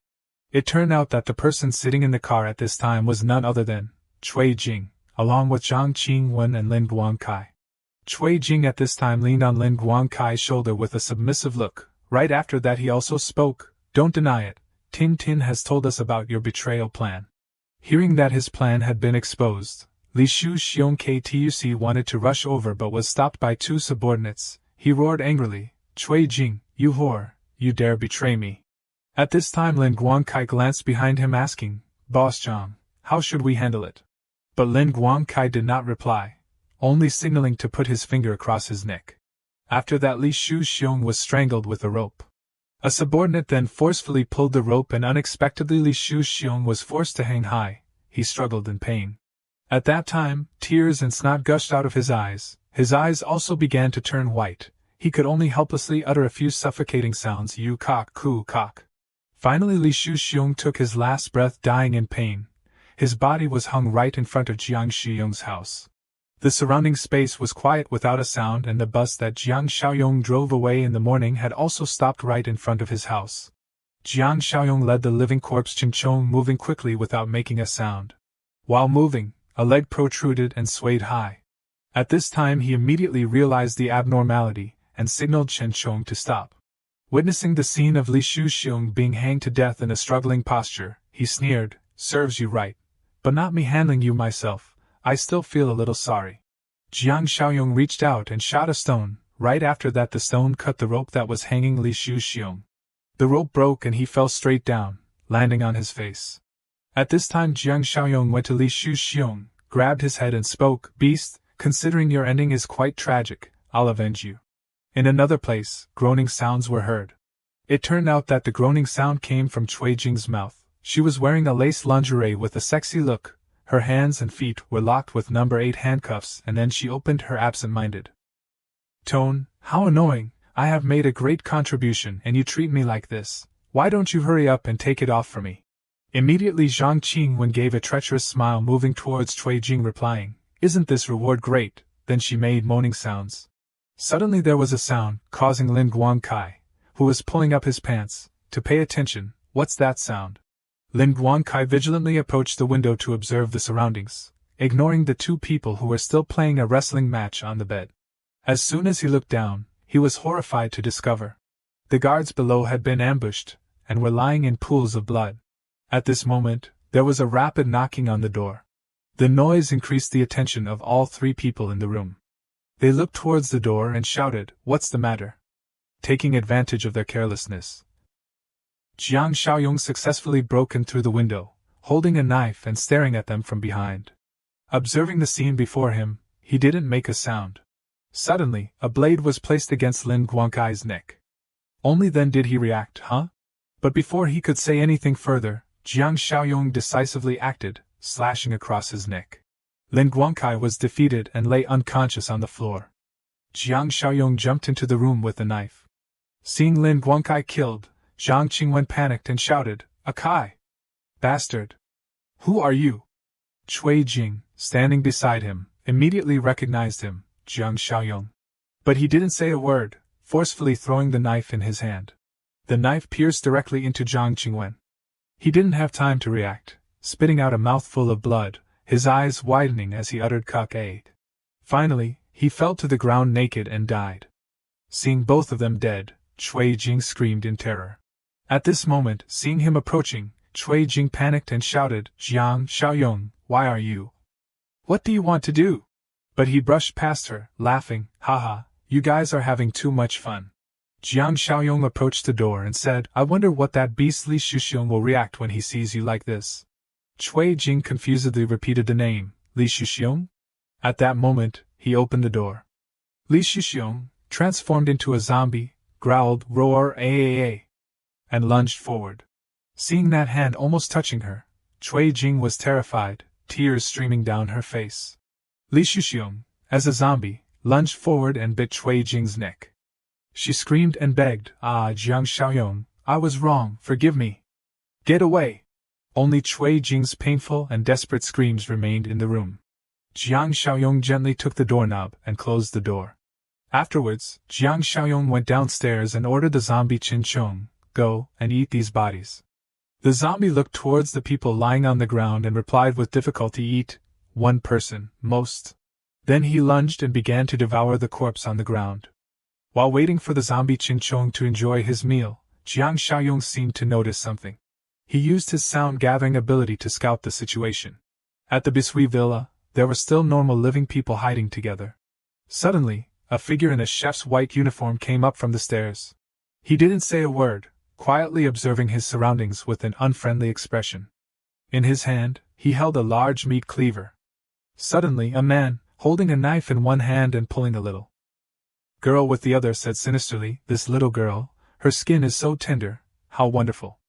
S2: It turned out that the person sitting in the car at this time was none other than Cui Jing, along with Zhang Qingwen and Lin Guangkai. Cui Jing at this time leaned on Lin Guangkai's shoulder with a submissive look. Right after that he also spoke, "Don't deny it, Tin Tin has told us about your betrayal plan." Hearing that his plan had been exposed, Li Shuxiong Ktuc wanted to rush over but was stopped by two subordinates. He roared angrily, "Cui Jing, you whore, you dare betray me." At this time Lin Guangkai glanced behind him asking, "Boss Zhang, how should we handle it?" But Lin Guangkai did not reply, only signaling to put his finger across his neck. After that Li Shuxiong was strangled with a rope. A subordinate then forcefully pulled the rope and unexpectedly Li Shuxiong was forced to hang high. He struggled in pain. At that time, tears and snot gushed out of his eyes. His eyes also began to turn white. He could only helplessly utter a few suffocating sounds, "You cock, coo cock." Finally Li Shuxiong took his last breath, dying in pain. His body was hung right in front of Jiang Xiuyong's house. The surrounding space was quiet without a sound, and the bus that Jiang Xiuyong drove away in the morning had also stopped right in front of his house. Jiang Xiuyong led the living corpse Chinchong, moving quickly without making a sound. While moving, a leg protruded and swayed high. At this time he immediately realized the abnormality, and signaled Chinchong to stop. Witnessing the scene of Li Shuxiong being hanged to death in a struggling posture, he sneered, "Serves you right. But not me handling you myself. I still feel a little sorry." Jiang Xiuyong reached out and shot a stone. Right after that the stone cut the rope that was hanging Li Shuxiong. The rope broke and he fell straight down, landing on his face. At this time Jiang Xiuyong went to Li Shuxiong, grabbed his head and spoke, "Beast, considering your ending is quite tragic, I'll avenge you." In another place, groaning sounds were heard. It turned out that the groaning sound came from Cui Jing's mouth. She was wearing a lace lingerie with a sexy look. Her hands and feet were locked with number 8 handcuffs, and then she opened her absent-minded tone. "How annoying, I have made a great contribution and you treat me like this. Why don't you hurry up and take it off for me?" Immediately Zhang Qingwen gave a treacherous smile, moving towards Cui Jing, replying, "Isn't this reward great?" Then she made moaning sounds. Suddenly there was a sound, causing Lin Guangkai, who was pulling up his pants, to pay attention. "What's that sound?" Lin Guangkai vigilantly approached the window to observe the surroundings, ignoring the two people who were still playing a wrestling match on the bed. As soon as he looked down, he was horrified to discover the guards below had been ambushed, and were lying in pools of blood. At this moment, there was a rapid knocking on the door. The noise increased the attention of all three people in the room. They looked towards the door and shouted, "What's the matter?" Taking advantage of their carelessness, Jiang Xiuyong successfully broke in through the window, holding a knife and staring at them from behind. Observing the scene before him, he didn't make a sound. Suddenly, a blade was placed against Lin Guangkai's neck. Only then did he react, "Huh?" But before he could say anything further, Jiang Xiuyong decisively acted, slashing across his neck. Lin Guangkai was defeated and lay unconscious on the floor. Jiang Xiuyong jumped into the room with the knife. Seeing Lin Guangkai killed, Zhang Qingwen panicked and shouted, "Akai! Bastard! Who are you?" Cui Jing, standing beside him, immediately recognized him, Jiang Xiuyong. But he didn't say a word, forcefully throwing the knife in his hand. The knife pierced directly into Zhang Qingwen. He didn't have time to react, spitting out a mouthful of blood, his eyes widening as he uttered "cock-aid." Finally, he fell to the ground naked and died. Seeing both of them dead, Cui Jing screamed in terror. At this moment, seeing him approaching, Cui Jing panicked and shouted, "Jiang Xiaoyong, why are you? What do you want to do?" But he brushed past her, laughing, "Haha, you guys are having too much fun." Jiang Xiaoyong approached the door and said, "I wonder what that beast Li Shuxiong will react when he sees you like this." Cui Jing confusedly repeated the name, "Li Shuxiong?" At that moment, he opened the door. Li Shuxiong, transformed into a zombie, growled, "Roar aaa," and lunged forward. Seeing that hand almost touching her, Cui Jing was terrified, tears streaming down her face. Li Shuxiong, as a zombie, lunged forward and bit Cui Jing's neck. She screamed and begged, "Ah, Jiang Xiaoyong, I was wrong, forgive me. Get away!" Only Cui Jing's painful and desperate screams remained in the room. Jiang Xiaoyong gently took the doorknob and closed the door. Afterwards, Jiang Xiaoyong went downstairs and ordered the zombie Qin Chong, "Go and eat these bodies." The zombie looked towards the people lying on the ground and replied with difficulty, "Eat one person, most." Then he lunged and began to devour the corpse on the ground. While waiting for the zombie Qin Chong to enjoy his meal, Jiang Xiaoyong seemed to notice something. He used his sound-gathering ability to scout the situation. At the Bisui villa, there were still normal living people hiding together. Suddenly, a figure in a chef's white uniform came up from the stairs. He didn't say a word, quietly observing his surroundings with an unfriendly expression. In his hand, he held a large meat cleaver. Suddenly, a man, holding a knife in one hand and pulling a little girl with the other, said sinisterly, "This little girl, her skin is so tender, how wonderful."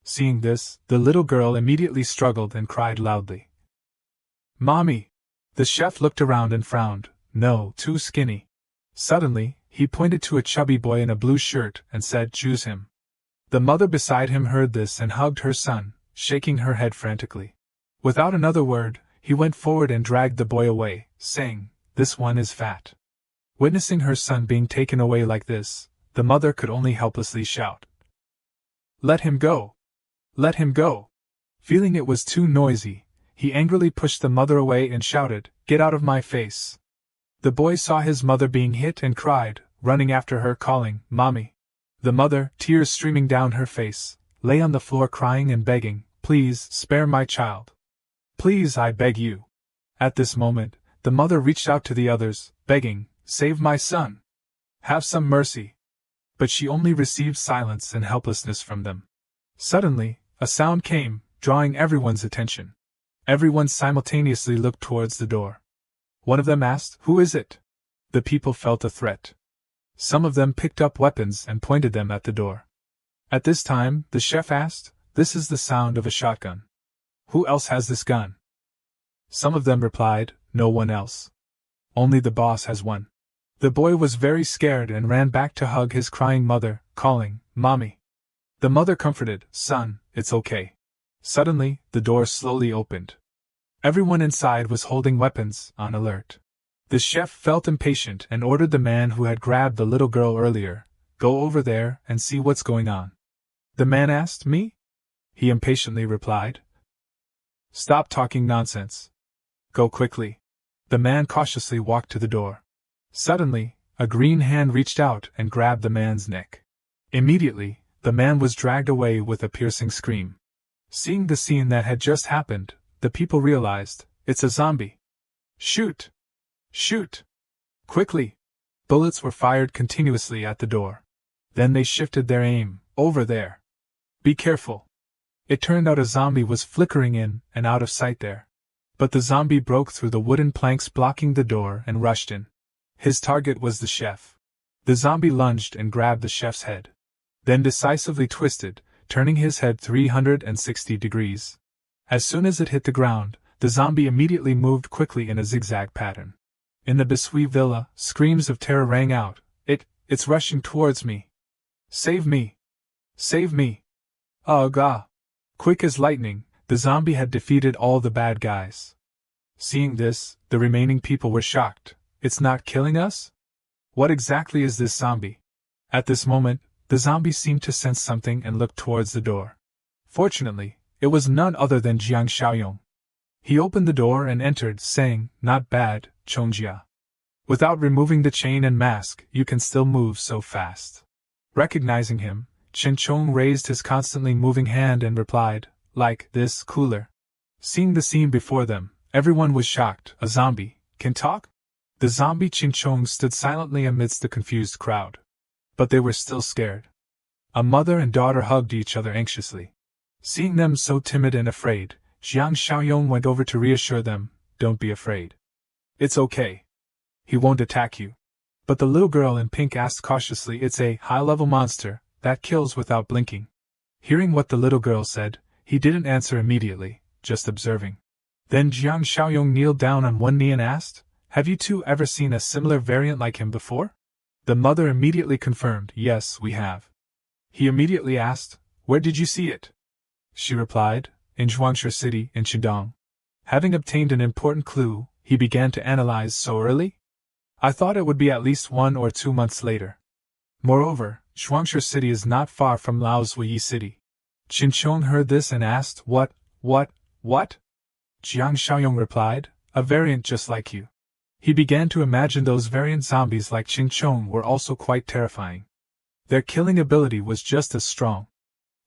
S2: Seeing this, the little girl immediately struggled and cried loudly, "Mommy!" The chef looked around and frowned, "No, too skinny." Suddenly, he pointed to a chubby boy in a blue shirt and said, "Choose him." The mother beside him heard this and hugged her son, shaking her head frantically. Without another word, he went forward and dragged the boy away, saying, "This one is fat." Witnessing her son being taken away like this, the mother could only helplessly shout, "Let him go! Let him go!" Feeling it was too noisy, he angrily pushed the mother away and shouted, "Get out of my face!" The boy saw his mother being hit and cried, running after her calling, "Mommy!" The mother, tears streaming down her face, lay on the floor crying and begging, "Please, spare my child. Please, I beg you." At this moment, the mother reached out to the others, begging, "Save my son! Have some mercy!" But she only received silence and helplessness from them. Suddenly, a sound came, drawing everyone's attention. Everyone simultaneously looked towards the door. One of them asked, "Who is it?" The people felt a threat. Some of them picked up weapons and pointed them at the door. At this time, the chef asked, "This is the sound of a shotgun. Who else has this gun?" Some of them replied, "No one else. Only the boss has one." The boy was very scared and ran back to hug his crying mother, calling, "Mommy." The mother comforted, "Son, it's okay." Suddenly, the door slowly opened. Everyone inside was holding weapons, on alert. The chef felt impatient and ordered the man who had grabbed the little girl earlier, "Go over there and see what's going on." The man asked, "Me?" He impatiently replied, "Stop talking nonsense. Go quickly." The man cautiously walked to the door. Suddenly, a green hand reached out and grabbed the man's neck. Immediately, the man was dragged away with a piercing scream. Seeing the scene that had just happened, the people realized, "It's a zombie. Shoot! Shoot! Quickly!" Bullets were fired continuously at the door. Then they shifted their aim, "Over there! Be careful!" It turned out a zombie was flickering in and out of sight there. But the zombie broke through the wooden planks blocking the door and rushed in. His target was the chef. The zombie lunged and grabbed the chef's head. Then decisively twisted, turning his head 360 degrees. As soon as it hit the ground, the zombie immediately moved quickly in a zigzag pattern. In the Bisui villa, screams of terror rang out, It's rushing towards me! Save me! Save me! Ugh ah! Quick as lightning, the zombie had defeated all the bad guys. Seeing this, the remaining people were shocked. "It's not killing us? What exactly is this zombie?" At this moment, the zombie seemed to sense something and looked towards the door. Fortunately, it was none other than Jiang Xiaoyong. He opened the door and entered, saying, "Not bad, Chongjia. Without removing the chain and mask, you can still move so fast." Recognizing him, Chen Chong raised his constantly moving hand and replied, "Like this, cooler." Seeing the scene before them, everyone was shocked. A zombie can talk? The zombie Chen Chong stood silently amidst the confused crowd. But they were still scared. A mother and daughter hugged each other anxiously. Seeing them so timid and afraid, Jiang Xiaoyong went over to reassure them, "Don't be afraid. It's okay. He won't attack you." But the little girl in pink asked cautiously, "It's a high-level monster that kills without blinking." Hearing what the little girl said, he didn't answer immediately, just observing. Then Jiang Xiaoyong kneeled down on one knee and asked, "Have you two ever seen a similar variant like him before?" The mother immediately confirmed, "Yes, we have." He immediately asked, "Where did you see it?" She replied, "In Zhuangshi City in Shandong." Having obtained an important clue, he began to analyze. "So early? I thought it would be at least 1 or 2 months later. Moreover, Zhuangshi City is not far from Lao's Wuyi City." Qin Chong heard this and asked, What? Jiang Xiaoyong replied, "A variant just like you." He began to imagine those variant zombies like Qin Chong were also quite terrifying. Their killing ability was just as strong.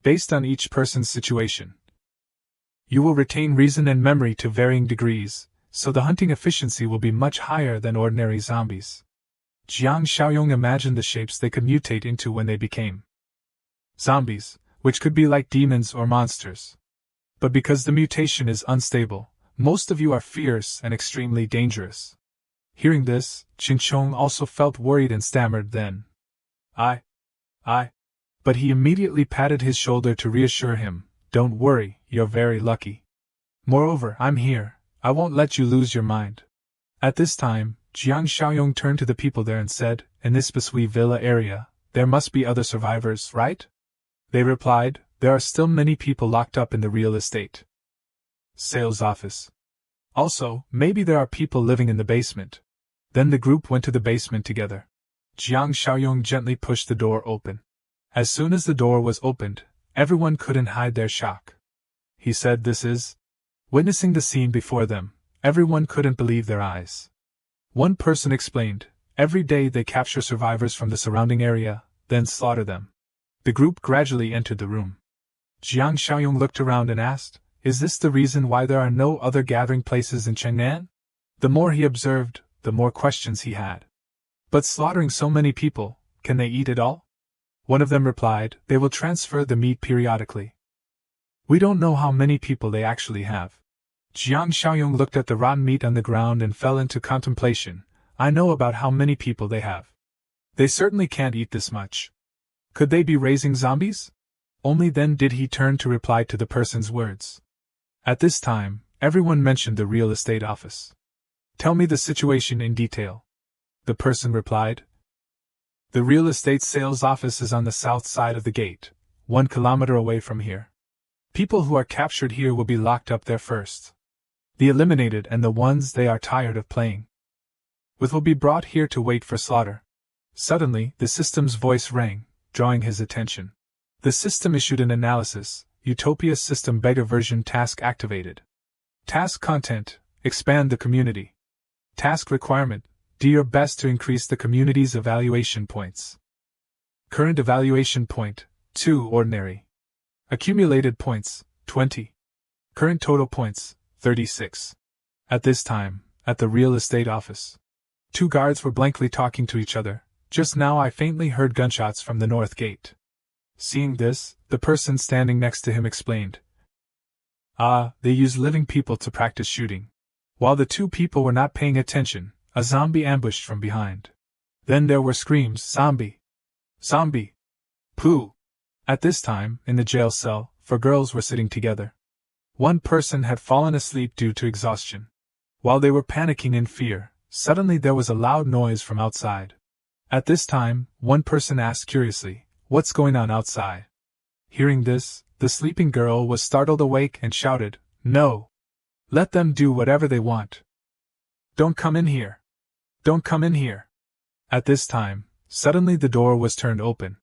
S2: Based on each person's situation, you will retain reason and memory to varying degrees, so the hunting efficiency will be much higher than ordinary zombies. Jiang Xiaoyong imagined the shapes they could mutate into when they became zombies, which could be like demons or monsters. But because the mutation is unstable, most of you are fierce and extremely dangerous. Hearing this, Qin Chong also felt worried and stammered then, I. But he immediately patted his shoulder to reassure him, "Don't worry, you're very lucky. Moreover, I'm here, I won't let you lose your mind." At this time, Jiang Xiaoyong turned to the people there and said, "In this Basui Villa area, there must be other survivors, right?" They replied, "There are still many people locked up in the real estate sales office. Also, maybe there are people living in the basement." Then the group went to the basement together. Jiang Xiaoyong gently pushed the door open. As soon as the door was opened, everyone couldn't hide their shock. He said, "This is..." Witnessing the scene before them, everyone couldn't believe their eyes. One person explained, "Every day they capture survivors from the surrounding area, then slaughter them." The group gradually entered the room. Jiang Xiaoyong looked around and asked, "Is this the reason why there are no other gathering places in Chengnan?" The more he observed, the more questions he had. "But slaughtering so many people, can they eat it all?" One of them replied, "They will transfer the meat periodically. We don't know how many people they actually have." Jiang Xiaoyong looked at the rotten meat on the ground and fell into contemplation. "I know about how many people they have. They certainly can't eat this much. Could they be raising zombies?" Only then did he turn to reply to the person's words. At this time, everyone mentioned the real estate office. "Tell me the situation in detail." The person replied, "The real estate sales office is on the south side of the gate, 1 kilometer away from here. People who are captured here will be locked up there first. The eliminated and the ones they are tired of playing with will be brought here to wait for slaughter." Suddenly, the system's voice rang, drawing his attention. The system issued an analysis, Utopia System Beta version task activated. Task content, expand the community. Task requirement, do your best to increase the community's evaluation points. Current evaluation point, 2 ordinary. Accumulated points, 20. Current total points, 36. At this time, at the real estate office, 2 guards were blankly talking to each other. "Just now I faintly heard gunshots from the north gate." Seeing this, the person standing next to him explained, They use living people to practice shooting." While the 2 people were not paying attention, a zombie ambushed from behind. Then there were screams, "Zombie! Zombie! Pooh!" At this time, in the jail cell, 4 girls were sitting together. One person had fallen asleep due to exhaustion. While they were panicking in fear, suddenly there was a loud noise from outside. At this time, one person asked curiously, "What's going on outside?" Hearing this, the sleeping girl was startled awake and shouted, "No! Let them do whatever they want. Don't come in here! Don't come in here!" At this time, suddenly the door was turned open.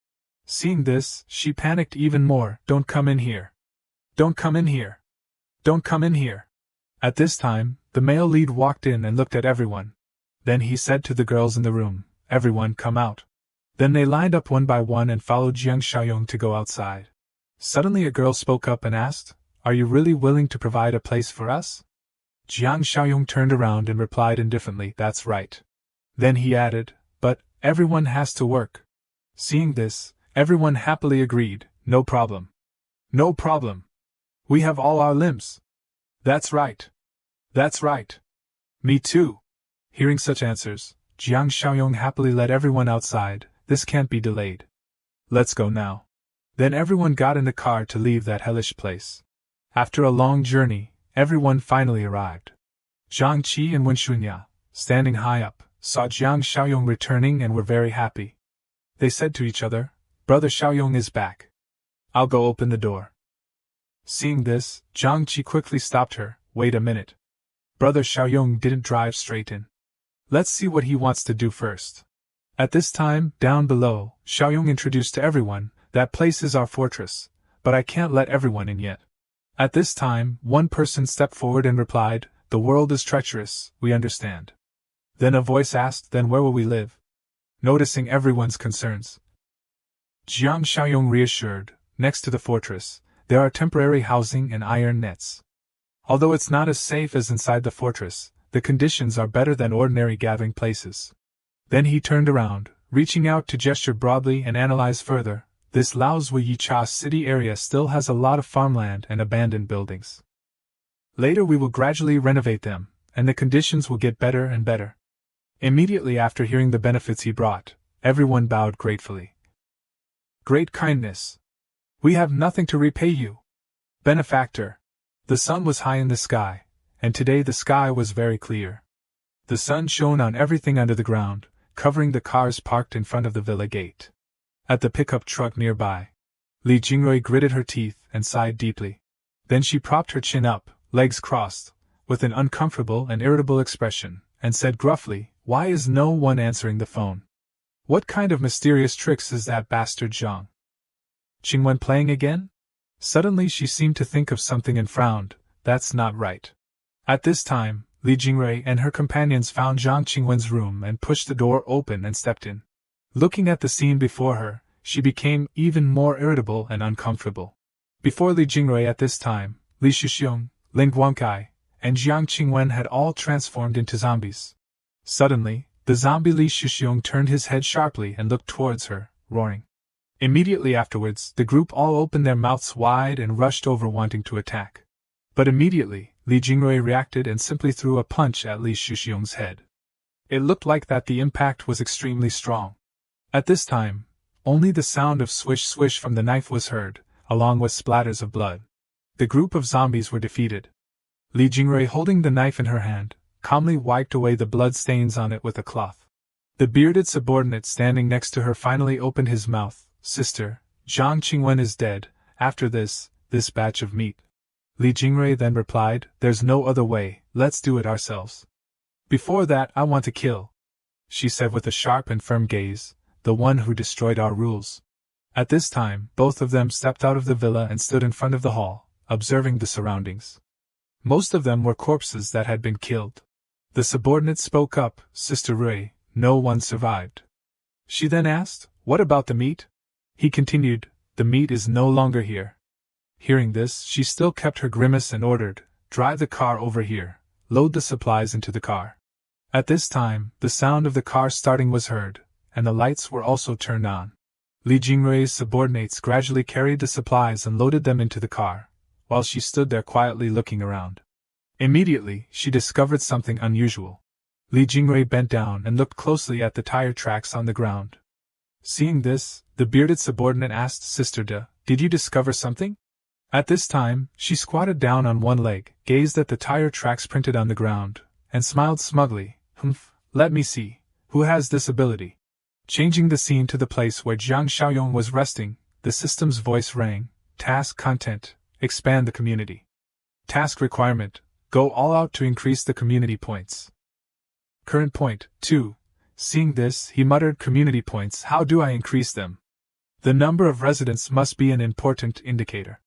S2: Seeing this, she panicked even more. Don't come in here. Don't come in here. Don't come in here. At this time, the male lead walked in and looked at everyone. Then he said to the girls in the room, everyone come out. Then they lined up one by one and followed Jiang Xiaoyong to go outside. Suddenly a girl spoke up and asked, are you really willing to provide a place for us? Jiang Xiaoyong turned around and replied indifferently, that's right. Then he added, but everyone has to work. Seeing this, everyone happily agreed, no problem. No problem. We have all our limbs. That's right. That's right. Me too. Hearing such answers, Jiang Xiaoyong happily led everyone outside. This can't be delayed. Let's go now. Then everyone got in the car to leave that hellish place. After a long journey, everyone finally arrived. Zhang Qi and Wen Shunya, standing high up, saw Jiang Xiaoyong returning and were very happy. They said to each other, Brother Xiaoyong is back. I'll go open the door. Seeing this, Zhang Qi quickly stopped her. Wait a minute. Brother Xiaoyong didn't drive straight in. Let's see what he wants to do first. At this time, down below, Xiaoyong introduced to everyone, that place is our fortress, but I can't let everyone in yet. At this time, one person stepped forward and replied, the world is treacherous, we understand. Then a voice asked, then where will we live? Noticing everyone's concerns, Jiang Xiaoyong reassured, next to the fortress, there are temporary housing and iron nets. Although it's not as safe as inside the fortress, the conditions are better than ordinary gathering places. Then he turned around, reaching out to gesture broadly and analyze further. This Laozhui Yicha city area still has a lot of farmland and abandoned buildings. Later we will gradually renovate them, and the conditions will get better and better. Immediately after hearing the benefits he brought, everyone bowed gratefully. Great kindness. We have nothing to repay you. Benefactor. The sun was high in the sky, and today the sky was very clear. The sun shone on everything under the ground, covering the cars parked in front of the villa gate. At the pickup truck nearby, Li Jingrui gritted her teeth and sighed deeply. Then she propped her chin up, legs crossed, with an uncomfortable and irritable expression, and said gruffly, why is no one answering the phone? What kind of mysterious tricks is that bastard Zhang Qingwen playing again? Suddenly she seemed to think of something and frowned. That's not right. At this time, Li Jingrui and her companions found Zhang Qingwen's room and pushed the door open and stepped in. Looking at the scene before her, she became even more irritable and uncomfortable. Before Li Jingrui at this time, Li Shuxiong, Ling Guangkai, and Jiang Qingwen had all transformed into zombies. Suddenly, the zombie Li Shuxiong turned his head sharply and looked towards her, roaring. Immediately afterwards, the group all opened their mouths wide and rushed over wanting to attack. But immediately, Li Jingrui reacted and simply threw a punch at Li Shuxiong's head. It looked like that the impact was extremely strong. At this time, only the sound of swish-swish from the knife was heard, along with splatters of blood. The group of zombies were defeated. Li Jingrui, holding the knife in her hand, calmly wiped away the blood stains on it with a cloth. The bearded subordinate standing next to her finally opened his mouth. Sister, Zhang Qingwen is dead. After this batch of meat. Li Jingrui then replied, there's no other way, let's do it ourselves. Before that I want to kill, she said with a sharp and firm gaze, the one who destroyed our rules. At this time, both of them stepped out of the villa and stood in front of the hall, observing the surroundings. Most of them were corpses that had been killed. The subordinate spoke up, Sister Rui, no one survived. She then asked, what about the meat? He continued, the meat is no longer here. Hearing this, she still kept her grimace and ordered, drive the car over here, load the supplies into the car. At this time, the sound of the car starting was heard, and the lights were also turned on. Li Jingrui's subordinates gradually carried the supplies and loaded them into the car, while she stood there quietly looking around. Immediately, she discovered something unusual. Li Jingrui bent down and looked closely at the tire tracks on the ground. Seeing this, the bearded subordinate asked Sister De, did you discover something? At this time, she squatted down on one leg, gazed at the tire tracks printed on the ground, and smiled smugly. Let me see, who has this ability? Changing the scene to the place where Jiang Xiaoyong was resting, the system's voice rang. Task content, expand the community. Task requirement, go all out to increase the community points. Current point, 2. Seeing this, he muttered, community points, how do I increase them? The number of residents must be an important indicator.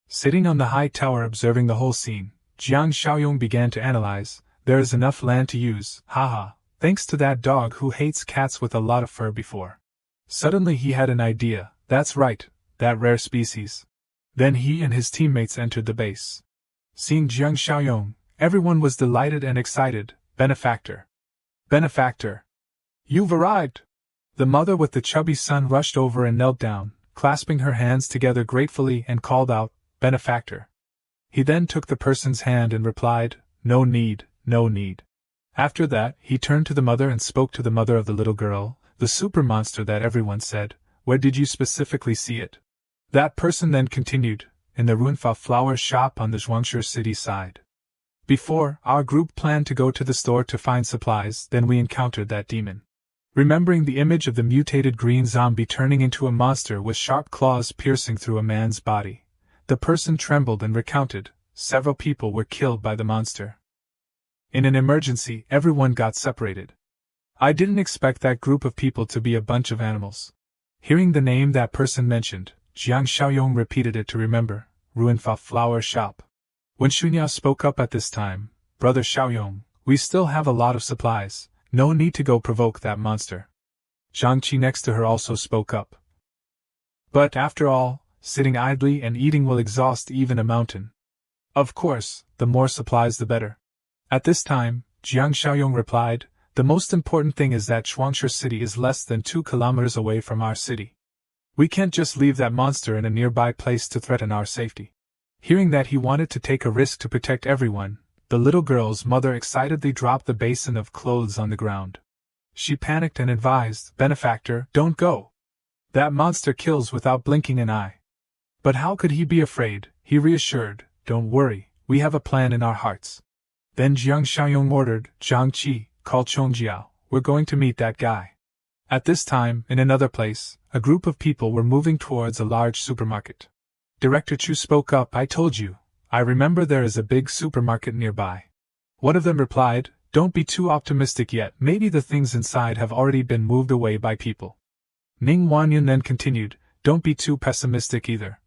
S2: Sitting on the high tower observing the whole scene, Jiang Xiaoyong began to analyze. There is enough land to use, haha, thanks to that dog who hates cats with a lot of fur before. Suddenly he had an idea, that's right, that rare species. Then he and his teammates entered the base. Seeing Jiang Xiaoyong, everyone was delighted and excited. Benefactor. Benefactor. You've arrived! The mother with the chubby son rushed over and knelt down, clasping her hands together gratefully and called out, Benefactor. He then took the person's hand and replied, No need, no need. After that, he turned to the mother and spoke to the mother of the little girl, the super monster that everyone said, Where did you specifically see it? That person then continued, In the Runfa flower shop on the Zhuangshi city side. Before, our group planned to go to the store to find supplies, then we encountered that demon. Remembering the image of the mutated green zombie turning into a monster with sharp claws piercing through a man's body, the person trembled and recounted, several people were killed by the monster. In an emergency, everyone got separated. I didn't expect that group of people to be a bunch of animals. Hearing the name that person mentioned, Jiang Xiaoyong repeated it to remember, Ruinfa flower shop. When Shunya spoke up at this time, Brother Xiaoyong, we still have a lot of supplies, no need to go provoke that monster. Zhang Qi next to her also spoke up. But after all, sitting idly and eating will exhaust even a mountain. Of course, the more supplies the better. At this time, Jiang Xiaoyong replied, The most important thing is that Zhuangshi city is less than 2 kilometers away from our city. We can't just leave that monster in a nearby place to threaten our safety. Hearing that he wanted to take a risk to protect everyone, the little girl's mother excitedly dropped the basin of clothes on the ground. She panicked and advised, Benefactor, don't go. That monster kills without blinking an eye. But how could he be afraid? He reassured, Don't worry, we have a plan in our hearts. Then Jiang Xiaoyong ordered, Zhang Qi, call Chongjiao, we're going to meet that guy. At this time, in another place, a group of people were moving towards a large supermarket. Director Chu spoke up, I told you, I remember there is a big supermarket nearby. One of them replied, Don't be too optimistic yet, maybe the things inside have already been moved away by people. Ning Wanyan then continued, Don't be too pessimistic either.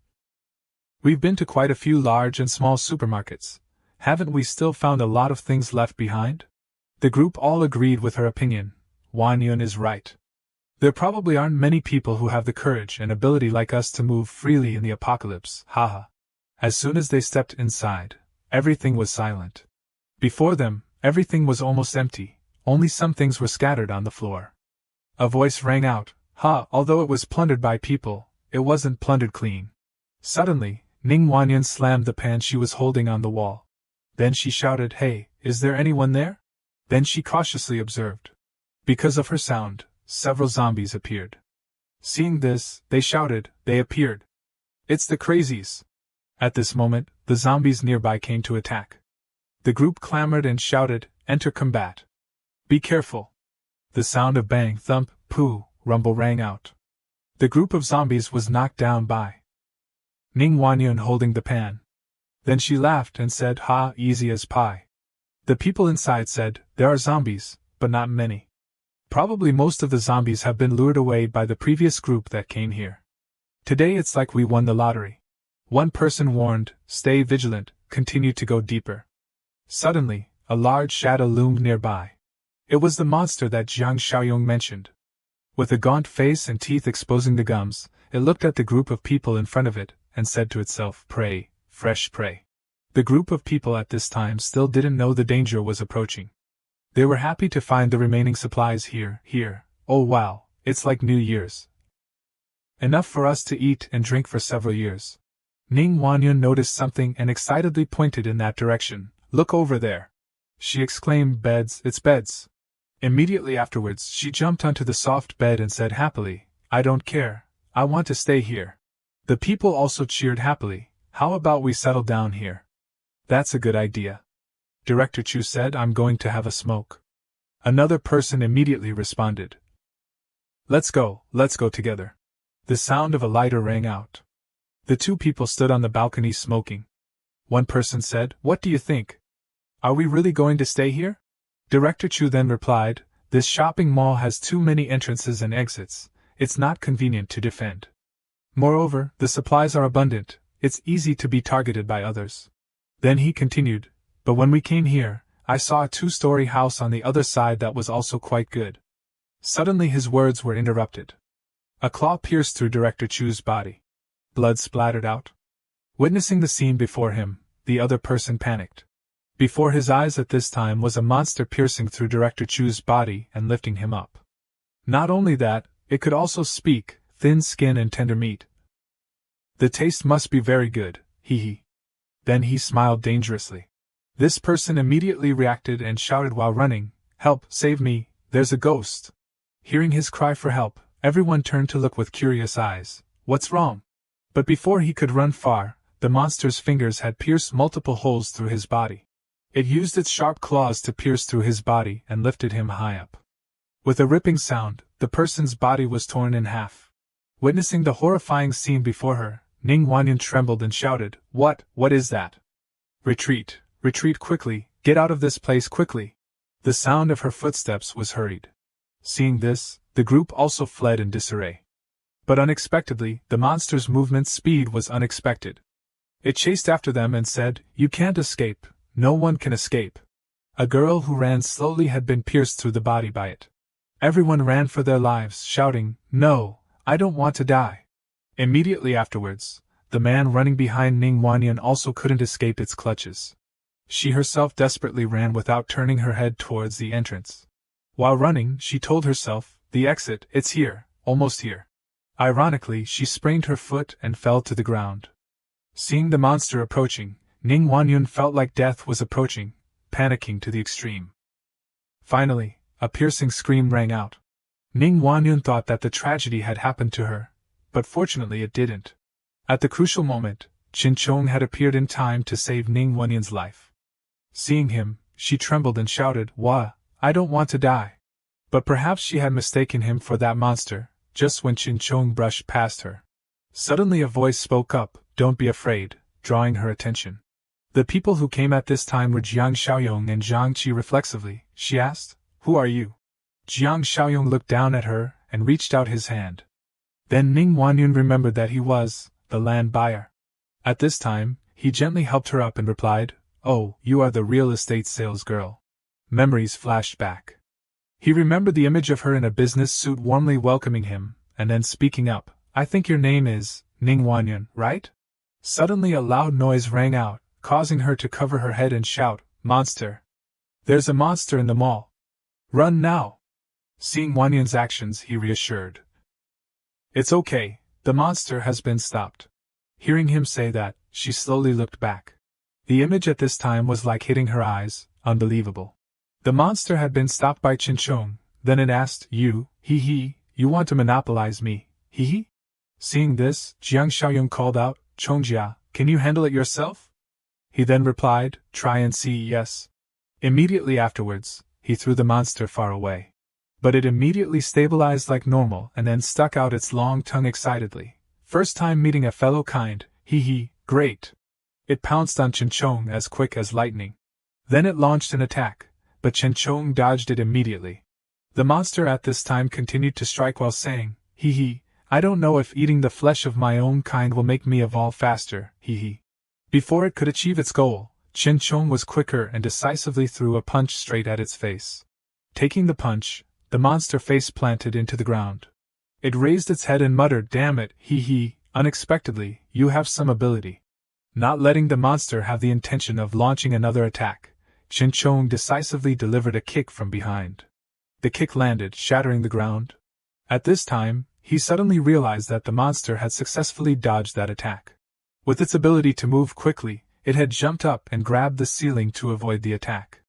S2: We've been to quite a few large and small supermarkets. Haven't we still found a lot of things left behind? The group all agreed with her opinion. Wanyan is right. There probably aren't many people who have the courage and ability like us to move freely in the apocalypse, haha. As soon as they stepped inside, everything was silent. Before them, everything was almost empty, only some things were scattered on the floor. A voice rang out, although it was plundered by people, it wasn't plundered clean. Suddenly, Ning Wanyan slammed the pan she was holding on the wall. Then she shouted, Hey, is there anyone there? Then she cautiously observed. Because of her sound, several zombies appeared. Seeing this, they shouted, They appeared. It's the crazies. At this moment, the zombies nearby came to attack. The group clamored and shouted, Enter combat. Be careful. The sound of bang, thump, poo, rumble rang out. The group of zombies was knocked down by Ning Wanyan holding the pan. Then she laughed and said, easy as pie. The people inside said, There are zombies, but not many. Probably most of the zombies have been lured away by the previous group that came here. Today it's like we won the lottery. One person warned, Stay vigilant, continue to go deeper. Suddenly, a large shadow loomed nearby. It was the monster that Jiang Xiaoyong mentioned. With a gaunt face and teeth exposing the gums, it looked at the group of people in front of it, and said to itself, Prey, fresh prey. The group of people at this time still didn't know the danger was approaching. They were happy to find the remaining supplies here, oh wow, it's like New Year's. Enough for us to eat and drink for several years. Ning Wanyan noticed something and excitedly pointed in that direction. Look over there. She exclaimed, Beds, it's beds. Immediately afterwards, she jumped onto the soft bed and said happily, I don't care, I want to stay here. The people also cheered happily, How about we settle down here? That's a good idea. Director Chu said, I'm going to have a smoke. Another person immediately responded. Let's go together. The sound of a lighter rang out. The two people stood on the balcony smoking. One person said, What do you think? Are we really going to stay here? Director Chu then replied, This shopping mall has too many entrances and exits, it's not convenient to defend. Moreover, the supplies are abundant, it's easy to be targeted by others. Then he continued, but when we came here, I saw a 2-story house on the other side that was also quite good. Suddenly his words were interrupted. A claw pierced through Director Chu's body. Blood splattered out. Witnessing the scene before him, the other person panicked. Before his eyes at this time was a monster piercing through Director Chu's body and lifting him up. Not only that, it could also speak, thin skin and tender meat. The taste must be very good, hee. Then he smiled dangerously. This person immediately reacted and shouted while running, "Help, save me, there's a ghost." Hearing his cry for help, everyone turned to look with curious eyes. What's wrong? But before he could run far, the monster's fingers had pierced multiple holes through his body. It used its sharp claws to pierce through his body and lifted him high up. With a ripping sound, the person's body was torn in half. Witnessing the horrifying scene before her, Ning Wanyan trembled and shouted, What is that? Retreat, retreat quickly, get out of this place quickly. The sound of her footsteps was hurried. Seeing this, the group also fled in disarray. But unexpectedly, the monster's movement speed was unexpected. It chased after them and said, You can't escape, no one can escape. A girl who ran slowly had been pierced through the body by it. Everyone ran for their lives, shouting, No, I don't want to die. Immediately afterwards, the man running behind Ning Wanyan also couldn't escape its clutches. She herself desperately ran without turning her head towards the entrance. While running, she told herself, The exit, it's here, almost here. Ironically, she sprained her foot and fell to the ground. Seeing the monster approaching, Ning Wanyan felt like death was approaching, panicking to the extreme. Finally, a piercing scream rang out. Ning Wanyan thought that the tragedy had happened to her, but fortunately it didn't. At the crucial moment, Chin Chong had appeared in time to save Ning Wanyan's life. Seeing him, she trembled and shouted, Wah, I don't want to die. But perhaps she had mistaken him for that monster, just when Chin Chong brushed past her. Suddenly a voice spoke up, Don't be afraid, drawing her attention. The people who came at this time were Jiang Xiaoyong and Zhang Qi. Reflexively, she asked, Who are you? Jiang Xiaoyong looked down at her and reached out his hand. Then Ning Wanyan remembered that he was the land buyer. At this time, he gently helped her up and replied, Oh, you are the real estate sales girl. Memories flashed back. He remembered the image of her in a business suit warmly welcoming him, and then speaking up, I think your name is Ning Wanyan, right? Suddenly a loud noise rang out, causing her to cover her head and shout, Monster! There's a monster in the mall! Run now! Seeing Wanyan's actions, he reassured. It's okay, the monster has been stopped. Hearing him say that, she slowly looked back. The image at this time was like hitting her eyes, unbelievable. The monster had been stopped by Chin Chong, then it asked, You want to monopolize me, hee? Seeing this, Jiang Xiaoyong called out, Chongjia, can you handle it yourself? He then replied, Try and see, yes. Immediately afterwards, he threw the monster far away. But it immediately stabilized like normal and then stuck out its long tongue excitedly. First time meeting a fellow kind, great. It pounced on Chin Chong as quick as lightning. Then it launched an attack, but Chin Chong dodged it immediately. The monster at this time continued to strike while saying, I don't know if eating the flesh of my own kind will make me evolve faster, Before it could achieve its goal, Chin Chong was quicker and decisively threw a punch straight at its face. Taking the punch, the monster face planted into the ground. It raised its head and muttered, Damn it, unexpectedly, you have some ability. Not letting the monster have the intention of launching another attack, Chin Chong decisively delivered a kick from behind. The kick landed, shattering the ground. At this time, he suddenly realized that the monster had successfully dodged that attack. With its ability to move quickly, it had jumped up and grabbed the ceiling to avoid the attack.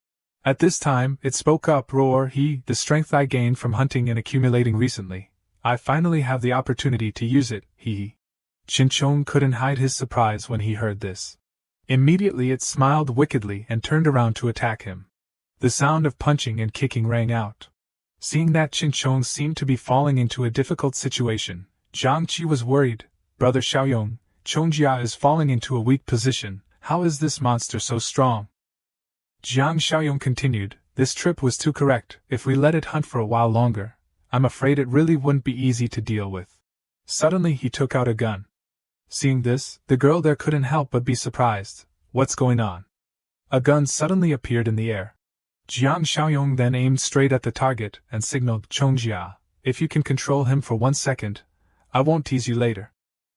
S2: At this time, it spoke up, Roar, the strength I gained from hunting and accumulating recently. I finally have the opportunity to use it, Chin Chong couldn't hide his surprise when he heard this. Immediately it smiled wickedly and turned around to attack him. The sound of punching and kicking rang out. Seeing that Chin Chong seemed to be falling into a difficult situation, Zhang Qi was worried. Brother Xiaoyong, Chongjia is falling into a weak position. How is this monster so strong? Jiang Xiaoyong continued, This trip was too correct. If we let it hunt for a while longer, I'm afraid it really wouldn't be easy to deal with. Suddenly he took out a gun. Seeing this, the girl there couldn't help but be surprised. What's going on? A gun suddenly appeared in the air. Jiang Xiaoyong then aimed straight at the target and signaled, Chongjia, if you can control him for 1 second, I won't tease you later.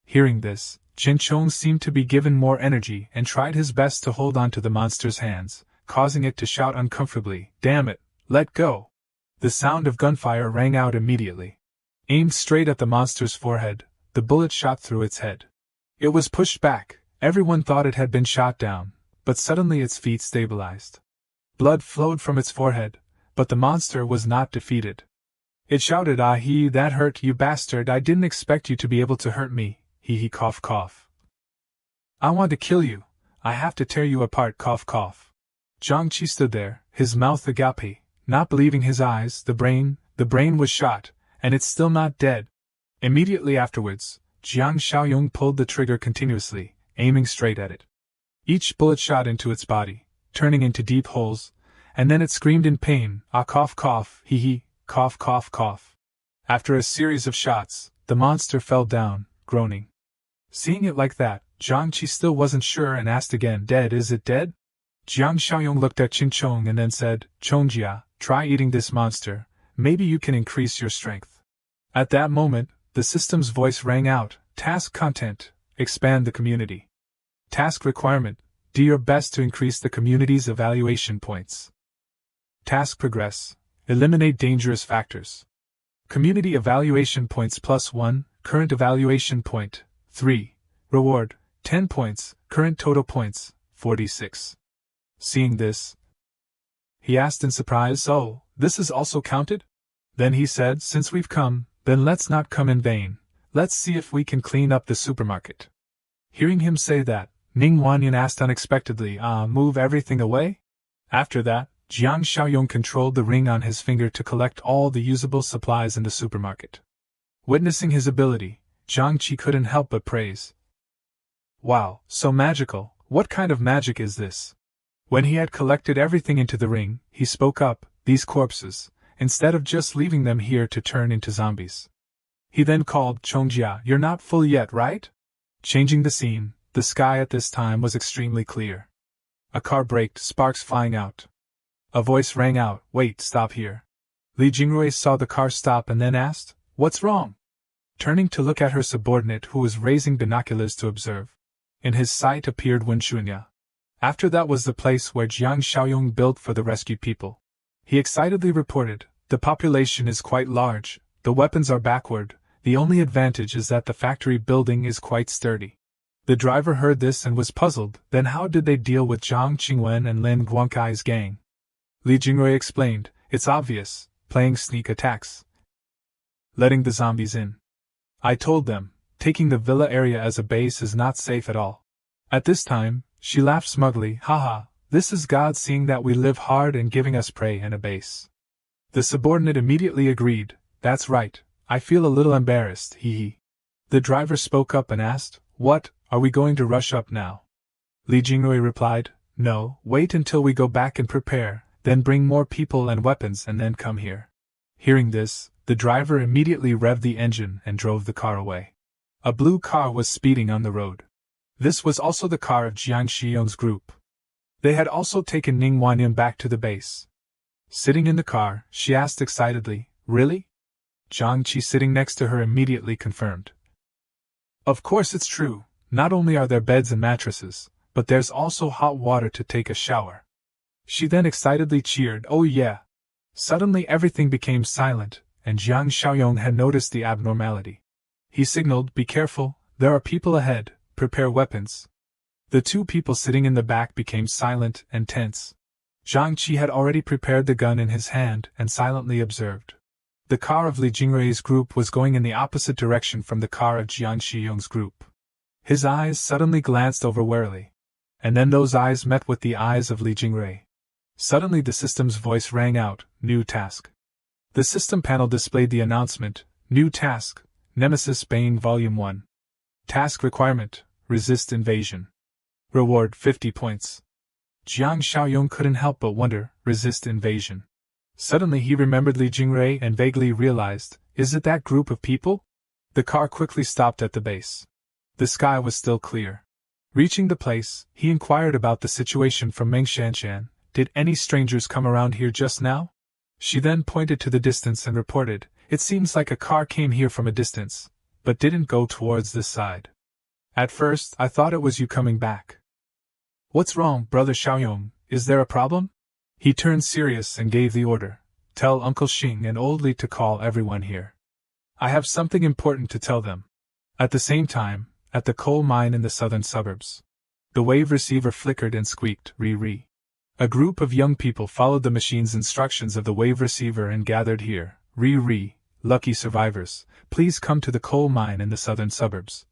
S2: Hearing this, Jin Chong seemed to be given more energy and tried his best to hold on to the monster's hands, causing it to shout uncomfortably, damn it, let go. The sound of gunfire rang out immediately. Aimed straight at the monster's forehead, the bullet shot through its head. It was pushed back, everyone thought it had been shot down, but suddenly its feet stabilized. Blood flowed from its forehead, but the monster was not defeated. It shouted, ah he, that hurt, you bastard, I didn't expect you to be able to hurt me, he cough cough. I want to kill you, I have to tear you apart cough cough. Zhang Qi stood there, his mouth agape, not believing his eyes, the brain was shot, and it's still not dead. Immediately afterwards, Jiang Xiaoyong pulled the trigger continuously, aiming straight at it. Each bullet shot into its body, turning into deep holes, and then it screamed in pain, ah cough cough, he, cough cough cough. After a series of shots, the monster fell down, groaning. Seeing it like that, Zhang Qi still wasn't sure and asked again, dead, is it dead? Jiang Xiaoyong looked at Qin Chong and then said, Chongjia, try eating this monster, maybe you can increase your strength. At that moment, the system's voice rang out, task content, expand the community. Task requirement, do your best to increase the community's evaluation points. Task progress, eliminate dangerous factors. Community evaluation points +1, current evaluation point, 3, reward, 10 points, current total points, 46. Seeing this, he asked in surprise, oh, this is also counted? Then he said, since we've come, then let's not come in vain, let's see if we can clean up the supermarket. Hearing him say that, Ning Wanyan asked unexpectedly, move everything away? After that, Jiang Xiaoyong controlled the ring on his finger to collect all the usable supplies in the supermarket. Witnessing his ability, Zhang Qi couldn't help but praise. Wow, so magical, what kind of magic is this? When he had collected everything into the ring, he spoke up, these corpses, instead of just leaving them here to turn into zombies. He then called, Chongjia, you're not full yet, right? Changing the scene, the sky at this time was extremely clear. A car braked, sparks flying out. A voice rang out, wait, stop here. Li Jingrui saw the car stop and then asked, what's wrong? Turning to look at her subordinate who was raising binoculars to observe. In his sight appeared Wenshunya. After that was the place where Jiang Xiaoyong built for the rescued people. He excitedly reported, the population is quite large, the weapons are backward, the only advantage is that the factory building is quite sturdy. The driver heard this and was puzzled, then how did they deal with Zhang Qingwen and Lin Guangkai's gang? Li Jingrui explained, it's obvious, playing sneak attacks. Letting the zombies in. I told them, taking the villa area as a base is not safe at all. At this time, she laughed smugly, haha, this is God seeing that we live hard and giving us prey and a base. The subordinate immediately agreed, that's right, I feel a little embarrassed, hee. The driver spoke up and asked, what, are we going to rush up now? Li Jingrui replied, no, wait until we go back and prepare, then bring more people and weapons and then come here. Hearing this, the driver immediately revved the engine and drove the car away. A blue car was speeding on the road. This was also the car of Jiang Xiong's group. They had also taken Ning Wanyan back to the base. Sitting in the car, she asked excitedly, really? Zhang Qi sitting next to her immediately confirmed. Of course it's true, not only are there beds and mattresses, but there's also hot water to take a shower. She then excitedly cheered, oh yeah. Suddenly everything became silent, and Jiang Xiaoyong had noticed the abnormality. He signaled, be careful, there are people ahead, prepare weapons. The two people sitting in the back became silent and tense. Zhang Qi had already prepared the gun in his hand and silently observed. The car of Li Jingrui's group was going in the opposite direction from the car of Jiang Xiong's group. His eyes suddenly glanced over warily. And then those eyes met with the eyes of Li Jingrui. Suddenly the system's voice rang out, new task. The system panel displayed the announcement, new task, Nemesis Bane Volume 1. Task requirement, resist invasion. Reward 50 points. Jiang Xiaoyong couldn't help but wonder, resist invasion. Suddenly he remembered Li Jingrui and vaguely realized, is it that group of people? The car quickly stopped at the base. The sky was still clear. Reaching the place, he inquired about the situation from Meng Shanshan. Did any strangers come around here just now? She then pointed to the distance and reported, it seems like a car came here from a distance, but didn't go towards this side. At first, I thought it was you coming back. What's wrong, Brother Xiaoyong? Is there a problem? He turned serious and gave the order. Tell Uncle Xing and Old Li to call everyone here. I have something important to tell them. At the same time, at the coal mine in the southern suburbs, the wave receiver flickered and squeaked, re-re. A group of young people followed the machine's instructions of the wave receiver and gathered here, re-re. Lucky survivors, please come to the coal mine in the southern suburbs.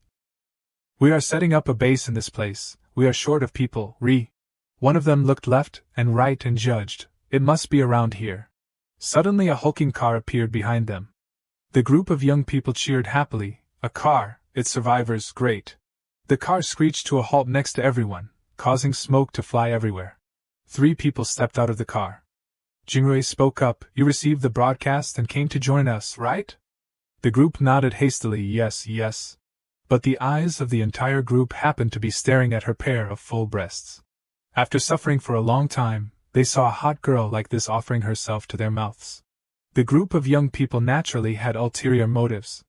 S2: We are setting up a base in this place, we are short of people, re. One of them looked left and right and judged, it must be around here. Suddenly a hulking car appeared behind them. The group of young people cheered happily, a car, its survivors, great. The car screeched to a halt next to everyone, causing smoke to fly everywhere. 3 people stepped out of the car. Jingrui spoke up, you received the broadcast and came to join us, right? The group nodded hastily, yes, yes. But the eyes of the entire group happened to be staring at her pair of full breasts. After suffering for a long time, they saw a hot girl like this offering herself to their mouths. The group of young people naturally had ulterior motives.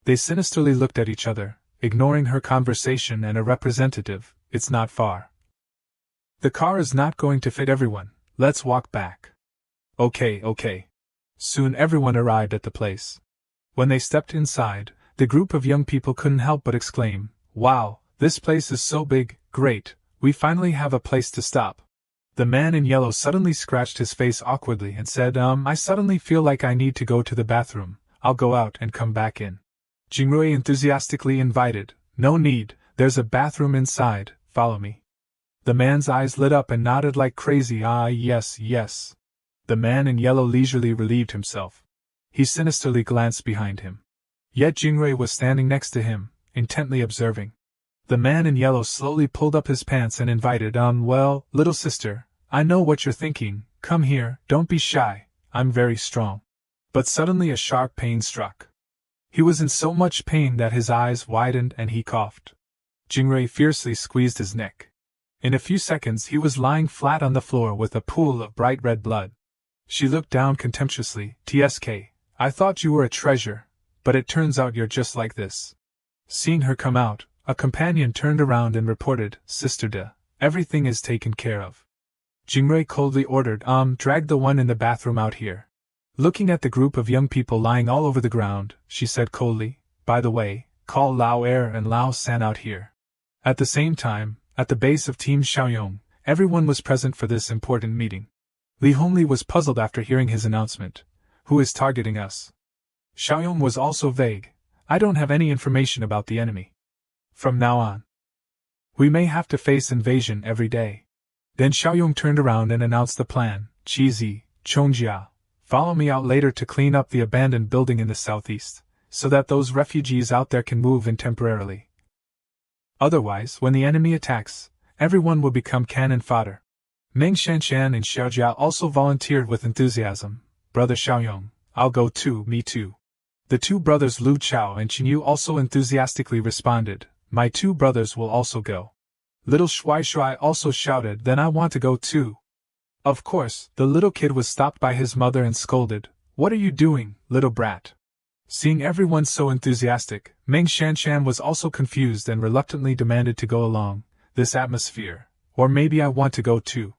S2: They sinisterly looked at each other, ignoring her conversation and a representative, it's not far. The car is not going to fit everyone, let's walk back. Okay. Soon everyone arrived at the place. When they stepped inside, the group of young people couldn't help but exclaim, wow, this place is so big, great, we finally have a place to stop. The man in yellow suddenly scratched his face awkwardly and said, I suddenly feel like I need to go to the bathroom, I'll go out and come back in. Jingrui enthusiastically invited, no need, there's a bathroom inside, follow me. The man's eyes lit up and nodded like crazy, yes. The man in yellow leisurely relieved himself. He sinisterly glanced behind him. Yet Jingrui was standing next to him, intently observing. The man in yellow slowly pulled up his pants and invited, well, little sister, I know what you're thinking, come here, don't be shy, I'm very strong. But suddenly a sharp pain struck. He was in so much pain that his eyes widened and he coughed. Jingrui fiercely squeezed his neck. In a few seconds he was lying flat on the floor with a pool of bright red blood. She looked down contemptuously, TSK, I thought you were a treasure, but it turns out you're just like this. Seeing her come out, a companion turned around and reported, Sister De, everything is taken care of. Jingrui coldly ordered, drag the one in the bathroom out here. Looking at the group of young people lying all over the ground, she said coldly, by the way, call Lao Er and Lao San out here. At the same time, at the base of Team Xiaoyong, everyone was present for this important meeting. Li Hongli was puzzled after hearing his announcement. Who is targeting us? Xiaoyong was also vague. I don't have any information about the enemy. From now on, we may have to face invasion every day. Then Xiaoyong turned around and announced the plan. Chizi, Chongjia, follow me out later to clean up the abandoned building in the southeast, so that those refugees out there can move in temporarily. Otherwise, when the enemy attacks, everyone will become cannon fodder. Meng Shanshan and Xiaojia also volunteered with enthusiasm. Brother Xiaoyong, I'll go too, me too. The 2 brothers Lu Chao and Qinyu also enthusiastically responded, my 2 brothers will also go. Little Shuai Shuai also shouted, then I want to go too. Of course, the little kid was stopped by his mother and scolded, what are you doing, little brat? Seeing everyone so enthusiastic, Meng Shanshan was also confused and reluctantly demanded to go along, this atmosphere, or maybe I want to go too.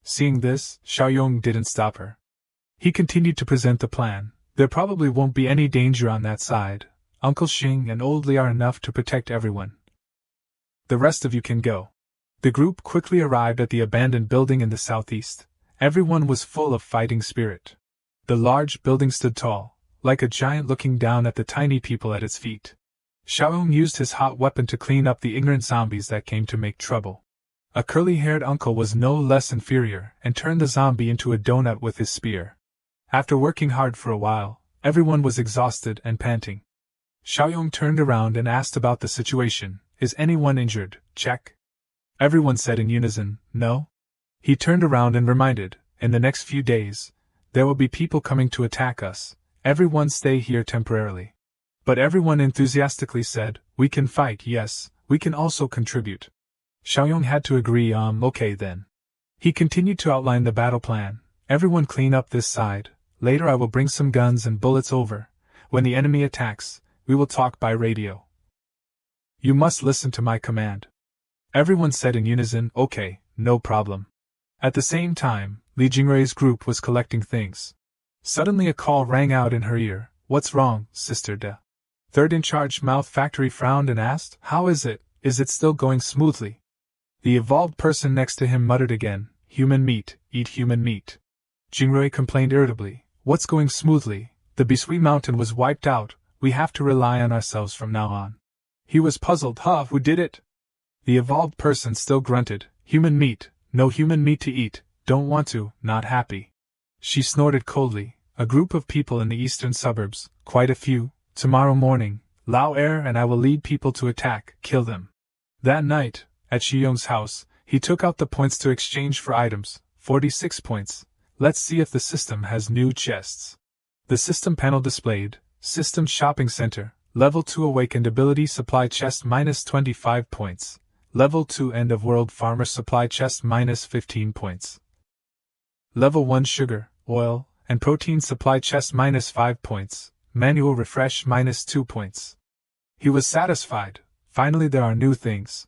S2: Seeing this, Xiaoyong didn't stop her. He continued to present the plan. There probably won't be any danger on that side. Uncle Xing and Old Li are enough to protect everyone. The rest of you can go. The group quickly arrived at the abandoned building in the southeast. Everyone was full of fighting spirit. The large building stood tall, like a giant looking down at the tiny people at its feet. Xiaoyong used his hot weapon to clean up the ignorant zombies that came to make trouble. A curly-haired uncle was no less inferior and turned the zombie into a donut with his spear. After working hard for a while, everyone was exhausted and panting. Xiaoyong turned around and asked about the situation. Is anyone injured? Check. Everyone said in unison, no. He turned around and reminded, in the next few days, there will be people coming to attack us. Everyone stay here temporarily. But everyone enthusiastically said, "We can fight, yes, we can also contribute." Xiaoyong had to agree, okay then. He continued to outline the battle plan. "Everyone clean up this side. Later I will bring some guns and bullets over. When the enemy attacks, we will talk by radio. You must listen to my command." Everyone said in unison, "Okay, no problem." At the same time, Li Jingrui's group was collecting things. Suddenly a call rang out in her ear. "What's wrong, Sister De?" Third in charge Mouth Factory frowned and asked, "How is it? Is it still going smoothly?" The evolved person next to him muttered again, "Human meat, eat human meat." Jingrui complained irritably, "What's going smoothly? The Bisui mountain was wiped out, we have to rely on ourselves from now on." He was puzzled, who did it? The evolved person still grunted, "Human meat, no human meat to eat, don't want to, not happy." She snorted coldly, "A group of people in the eastern suburbs, quite a few, tomorrow morning, Lao Er and I will lead people to attack, kill them." That night, at Shiyong's house, he took out the points to exchange for items, 46 points. Let's see if the system has new chests. The system panel displayed, System Shopping Center, Level 2 Awakened Ability Supply Chest minus 25 points. Level 2 End of World Farmer Supply Chest minus 15 points. Level 1 Sugar, Oil, and Protein Supply Chest minus 5 points. Manual Refresh minus 2 points. He was satisfied. Finally there are new things.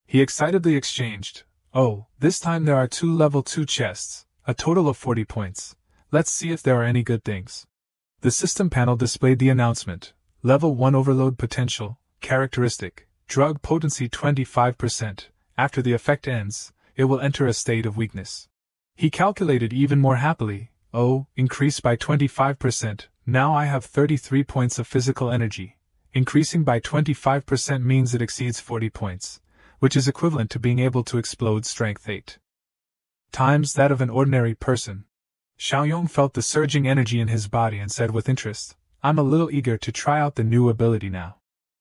S2: He excitedly exchanged. "Oh, this time there are 2 level 2 chests, a total of 40 points. Let's see if there are any good things." The system panel displayed the announcement. Level 1 Overload Potential, Characteristic, Drug Potency 25%. After the effect ends, it will enter a state of weakness. He calculated even more happily. "Oh, increase by 25%, now I have 33 points of physical energy. Increasing by 25% means it exceeds 40 points, which is equivalent to being able to explode strength 8 times that of an ordinary person." Xiaoyong felt the surging energy in his body and said with interest, "I'm a little eager to try out the new ability now."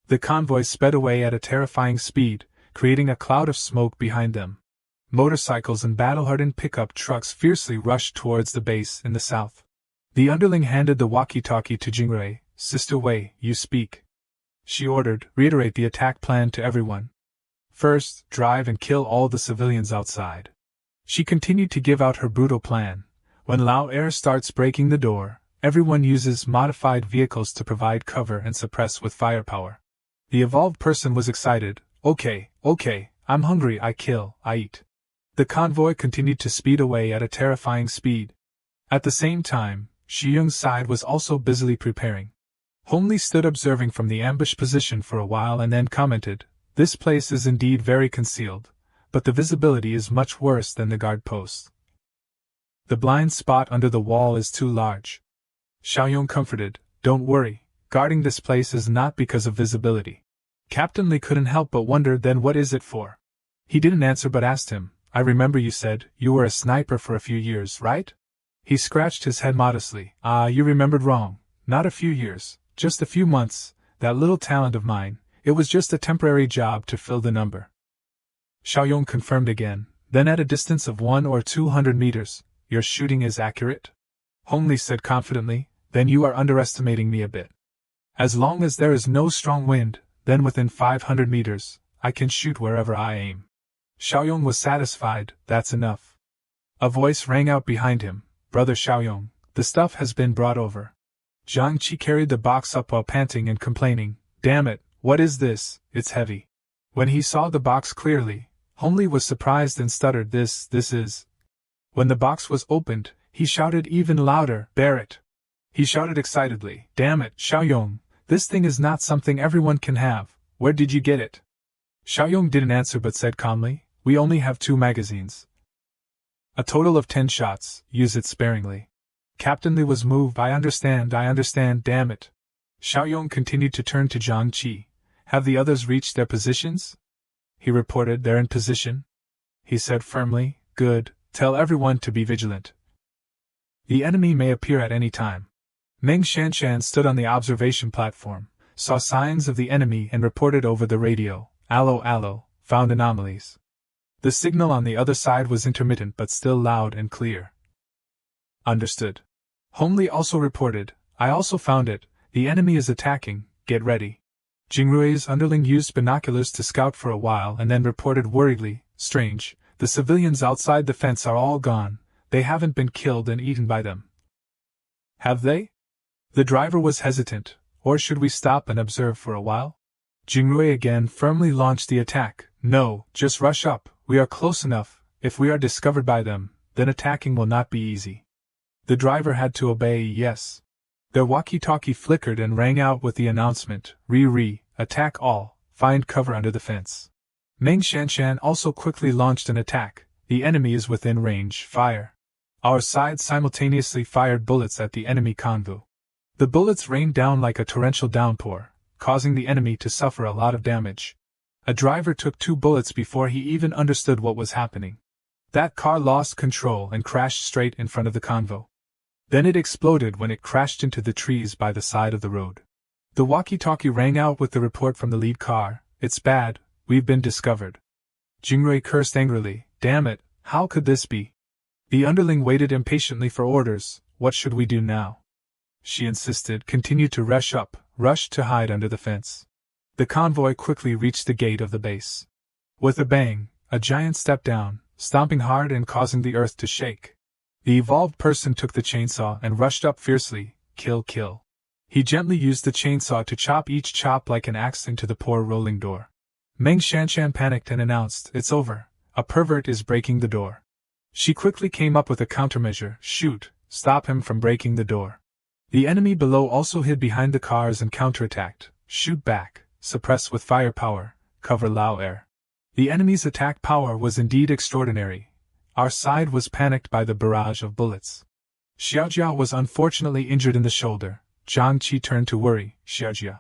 S2: The convoy sped away at a terrifying speed, creating a cloud of smoke behind them. Motorcycles and battle-hardened pickup trucks fiercely rushed towards the base in the south. The underling handed the walkie-talkie to Jingrui. "Sister Wei, you speak." She ordered, "Reiterate the attack plan to everyone. First, drive and kill all the civilians outside." She continued to give out her brutal plan. When Lao Er starts breaking the door, everyone uses modified vehicles to provide cover and suppress with firepower. The evolved person was excited. Okay, I'm hungry, I kill, I eat." The convoy continued to speed away at a terrifying speed. At the same time, Shiyung's side was also busily preparing. Hongli stood observing from the ambush position for a while and then commented, "This place is indeed very concealed, but the visibility is much worse than the guard posts. The blind spot under the wall is too large." Xiaoyong comforted, "Don't worry, guarding this place is not because of visibility." Captain Li couldn't help but wonder, "Then what is it for?" He didn't answer but asked him, "I remember you said you were a sniper for a few years, right?" He scratched his head modestly. You remembered wrong. Not a few years, just a few months. That little talent of mine, it was just a temporary job to fill the number." Xiaoyong confirmed again, then at a distance of 100 or 200 meters, "Your shooting is accurate?" Hongli said confidently, "Then you are underestimating me a bit. As long as there is no strong wind, then within 500 meters, I can shoot wherever I aim." Xiaoyong was satisfied. "That's enough." A voice rang out behind him, "Brother Xiaoyong, the stuff has been brought over." Zhang Qi carried the box up while panting and complaining, "Damn it, what is this? It's heavy." When he saw the box clearly, Hongli was surprised and stuttered, This is... When the box was opened, he shouted even louder, "Bear it!" He shouted excitedly, "Damn it, Xiaoyong, this thing is not something everyone can have. Where did you get it?" Xiaoyong didn't answer but said calmly, "We only have 2 magazines. A total of 10 shots, use it sparingly." Captain Li was moved. I understand, damn it." Xiaoyong continued to turn to Zhang Qi. "Have the others reached their positions?" He reported, "They're in position." He said firmly, "Good, tell everyone to be vigilant. The enemy may appear at any time." Meng Shanshan stood on the observation platform, saw signs of the enemy and reported over the radio, Allo, found anomalies." The signal on the other side was intermittent but still loud and clear. "Understood." Hongli also reported, "I also found it, the enemy is attacking, get ready. Jingrui's underling used binoculars to scout for a while and then reported worriedly, strange, the civilians outside the fence are all gone, they haven't been killed and eaten by them. Have they? The driver was hesitant, or should we stop and observe for a while? Jingrui again firmly launched the attack. No, just rush up, we are close enough, if we are discovered by them, then attacking will not be easy. The driver had to obey, yes. Their walkie-talkie flickered and rang out with the announcement, attack all, find cover under the fence. Meng Shanshan also quickly launched an attack, the enemy is within range, fire. Our side simultaneously fired bullets at the enemy convoy. The bullets rained down like a torrential downpour, causing the enemy to suffer a lot of damage. A driver took 2 bullets before he even understood what was happening. That car lost control and crashed straight in front of the convoy. Then it exploded when it crashed into the trees by the side of the road. The walkie-talkie rang out with the report from the lead car, it's bad, we've been discovered. Jingrui cursed angrily, damn it, how could this be? The underling waited impatiently for orders, what should we do now? She insisted, continued to rushed to hide under the fence. The convoy quickly reached the gate of the base. With a bang, a giant stepped down, stomping hard and causing the earth to shake. The evolved person took the chainsaw and rushed up fiercely, kill. He gently used the chainsaw to chop each chop like an axe into the poor rolling door. Meng Shanshan panicked and announced, it's over, a pervert is breaking the door. She quickly came up with a countermeasure, shoot, stop him from breaking the door. The enemy below also hid behind the cars and counterattacked, shoot back, suppress with firepower, cover Lao air. The enemy's attack power was indeed extraordinary. Our side was panicked by the barrage of bullets. Xiaojia was unfortunately injured in the shoulder. Zhang Qi turned to worry Xiaojia.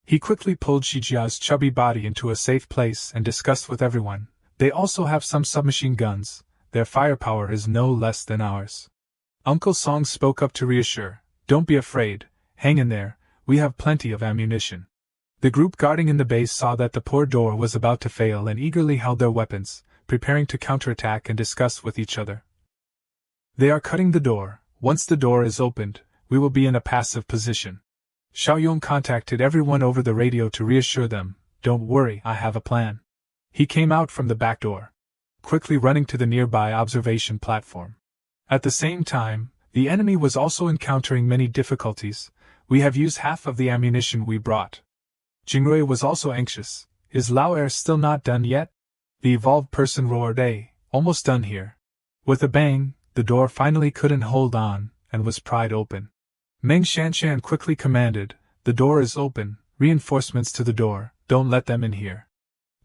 S2: He quickly pulled Xiaojia's chubby body into a safe place and discussed with everyone, they also have some submachine guns, their firepower is no less than ours. Uncle Song spoke up to reassure, don't be afraid, hang in there, we have plenty of ammunition. The group guarding in the base saw that the poor door was about to fail and eagerly held their weapons, preparing to counterattack and discuss with each other. They are cutting the door, once the door is opened, we will be in a passive position. Xiaoyong contacted everyone over the radio to reassure them, don't worry, I have a plan. He came out from the back door, quickly running to the nearby observation platform. At the same time, the enemy was also encountering many difficulties, we have used half of the ammunition we brought. Jingrui was also anxious, is Lao air still not done yet? The evolved person roared, almost done here. With a bang, the door finally couldn't hold on, and was pried open. Meng Shanshan quickly commanded, the door is open, reinforcements to the door, don't let them in here.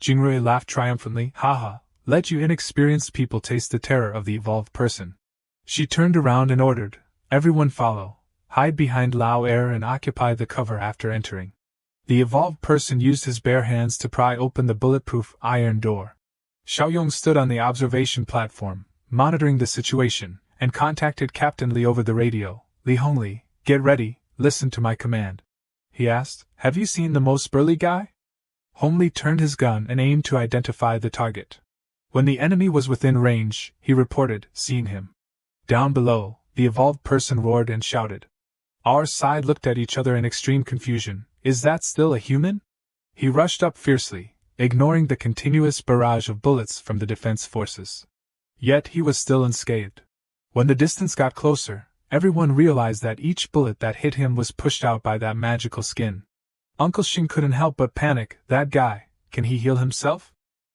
S2: Jingrui laughed triumphantly, haha, let you inexperienced people taste the terror of the evolved person. She turned around and ordered, everyone follow, hide behind Lao air and occupy the cover after entering. The evolved person used his bare hands to pry open the bulletproof iron door. Xiaoyong stood on the observation platform, monitoring the situation, and contacted Captain Li over the radio. Li Hongli, get ready, listen to my command. He asked, have you seen the most burly guy? Hongli turned his gun and aimed to identify the target. When the enemy was within range, he reported, seeing him. Down below, the evolved person roared and shouted. Our side looked at each other in extreme confusion. Is that still a human? He rushed up fiercely, ignoring the continuous barrage of bullets from the defense forces. Yet he was still unscathed. When the distance got closer, everyone realized that each bullet that hit him was pushed out by that magical skin. Uncle Xing couldn't help but panic, that guy, can he heal himself?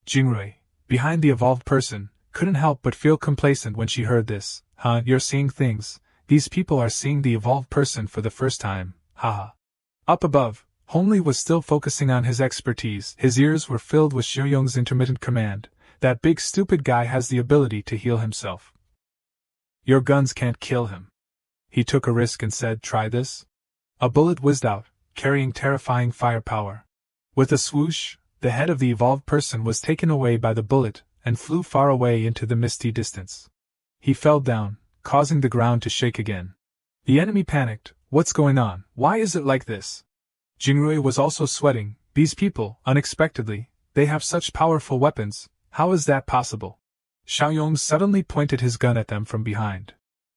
S2: Jingrui, behind the evolved person, couldn't help but feel complacent when she heard this. You're seeing things, these people are seeing the evolved person for the first time, haha. Up above, Hongli was still focusing on his expertise, his ears were filled with Xiaoyong's intermittent command, that big stupid guy has the ability to heal himself. Your guns can't kill him. He took a risk and said, try this. A bullet whizzed out, carrying terrifying firepower. With a swoosh, the head of the evolved person was taken away by the bullet, and flew far away into the misty distance. He fell down, causing the ground to shake again. The enemy panicked, what's going on, why is it like this? Jingrui was also sweating, these people, unexpectedly, they have such powerful weapons, how is that possible? Xiaoyong suddenly pointed his gun at them from behind.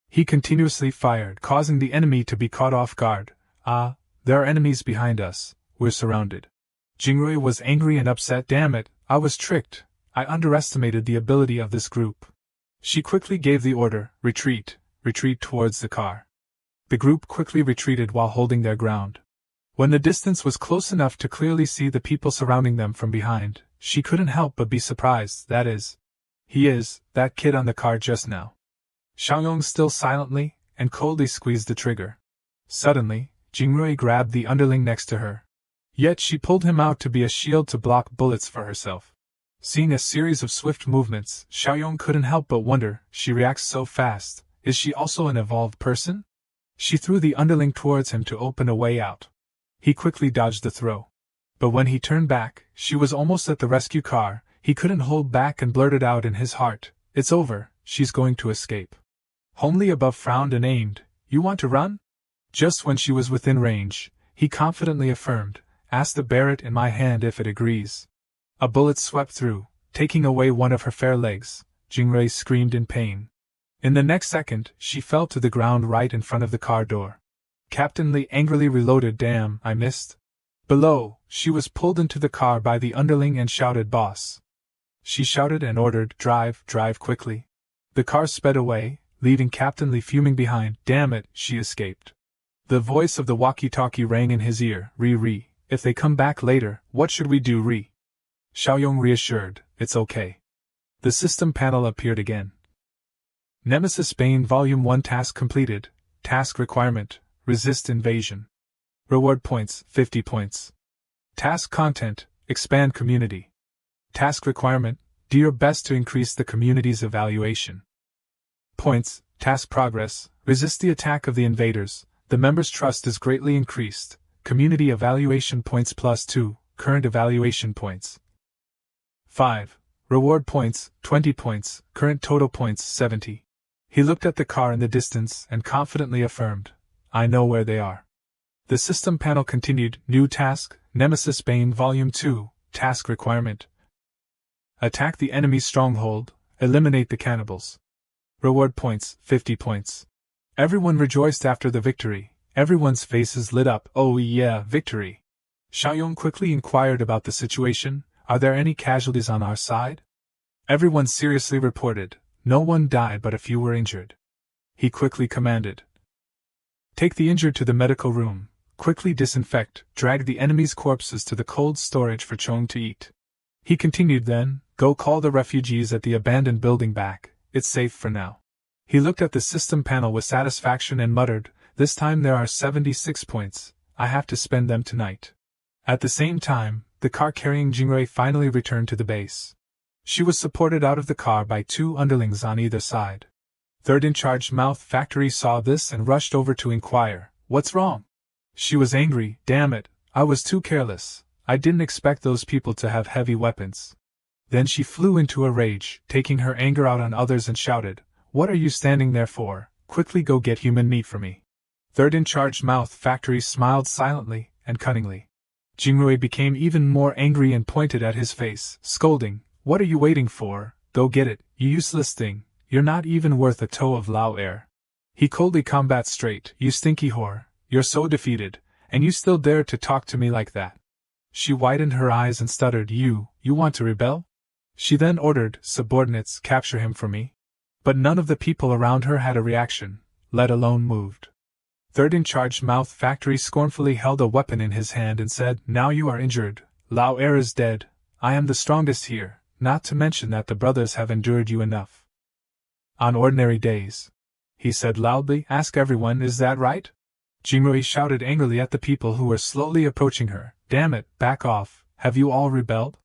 S2: He continuously fired, causing the enemy to be caught off guard. There are enemies behind us, we're surrounded. Jingrui was angry and upset. Damn it, I was tricked. I underestimated the ability of this group. She quickly gave the order, retreat towards the car. The group quickly retreated while holding their ground. When the distance was close enough to clearly see the people surrounding them from behind, she couldn't help but be surprised. That kid on the car just now. Xiaoyong still silently and coldly squeezed the trigger. Suddenly, Jingrui grabbed the underling next to her. Yet she pulled him out to be a shield to block bullets for herself. Seeing a series of swift movements, Xiaoyong couldn't help but wonder, she reacts so fast, is she also an evolved person? She threw the underling towards him to open a way out. He quickly dodged the throw. But when he turned back, she was almost at the rescue car. He couldn't hold back and blurted out in his heart, "It's over, she's going to escape." Homely above frowned and aimed, "You want to run?" Just when she was within range, he confidently affirmed, "Ask the Barrett in my hand if it agrees." A bullet swept through, taking away one of her fair legs. Jingrui screamed in pain. In the next second, she fell to the ground right in front of the car door. Captain Lee angrily reloaded. "Damn, I missed." Below, she was pulled into the car by the underling and shouted, "Boss." She shouted and ordered, drive quickly." The car sped away, leaving Captain Lee fuming behind. Damn it, she escaped. The voice of the walkie-talkie rang in his ear. Re, if they come back later, what should we do, Re? Xiaoyong reassured, "It's okay." The system panel appeared again. Nemesis Bane Volume 1 Task completed. Task requirement, resist invasion. Reward points, 50 points. Task content, expand community. Task requirement, do your best to increase the community's evaluation. Points, task progress, resist the attack of the invaders, the members' trust is greatly increased, community evaluation points +2, current evaluation points. 5. Reward points, 20 points, current total points 70. He looked at the car in the distance and confidently affirmed, "I know where they are." The system panel continued. New task, Nemesis Bane Volume 2, Task requirement. Attack the enemy's stronghold, eliminate the cannibals. Reward points, 50 points. Everyone rejoiced after the victory. Everyone's faces lit up. "Oh yeah, victory." Xiaoyong quickly inquired about the situation. "Are there any casualties on our side?" Everyone seriously reported. No one died but a few were injured. He quickly commanded, "Take the injured to the medical room, quickly disinfect, drag the enemy's corpses to the cold storage for Chong to eat." He continued then, "Go call the refugees at the abandoned building back, it's safe for now." He looked at the system panel with satisfaction and muttered, "This time there are 76 points, I have to spend them tonight." At the same time, the car carrying Jingrui finally returned to the base. She was supported out of the car by 2 underlings on either side. Third in charge Mouth Factory saw this and rushed over to inquire, "What's wrong?" She was angry. "Damn it, I was too careless, I didn't expect those people to have heavy weapons." Then she flew into a rage, taking her anger out on others and shouted, "What are you standing there for? Quickly go get human meat for me." Third in charge Mouth Factory smiled silently and cunningly. Jingrui became even more angry and pointed at his face, scolding, "What are you waiting for? Go get it, you useless thing, you're not even worth a toe of Lao air." He coldly combat straight, "You stinky whore, you're so defeated, and you still dare to talk to me like that." She widened her eyes and stuttered, You want to rebel?" She then ordered, "Subordinates, capture him for me." But none of the people around her had a reaction, let alone moved. Third in charge Mouth Factory scornfully held a weapon in his hand and said, "Now you are injured, Lao air is dead, I am the strongest here, not to mention that the brothers have endured you enough." "On ordinary days," he said loudly, "ask everyone, is that right?" Jingrui shouted angrily at the people who were slowly approaching her, "Damn it, back off, have you all rebelled?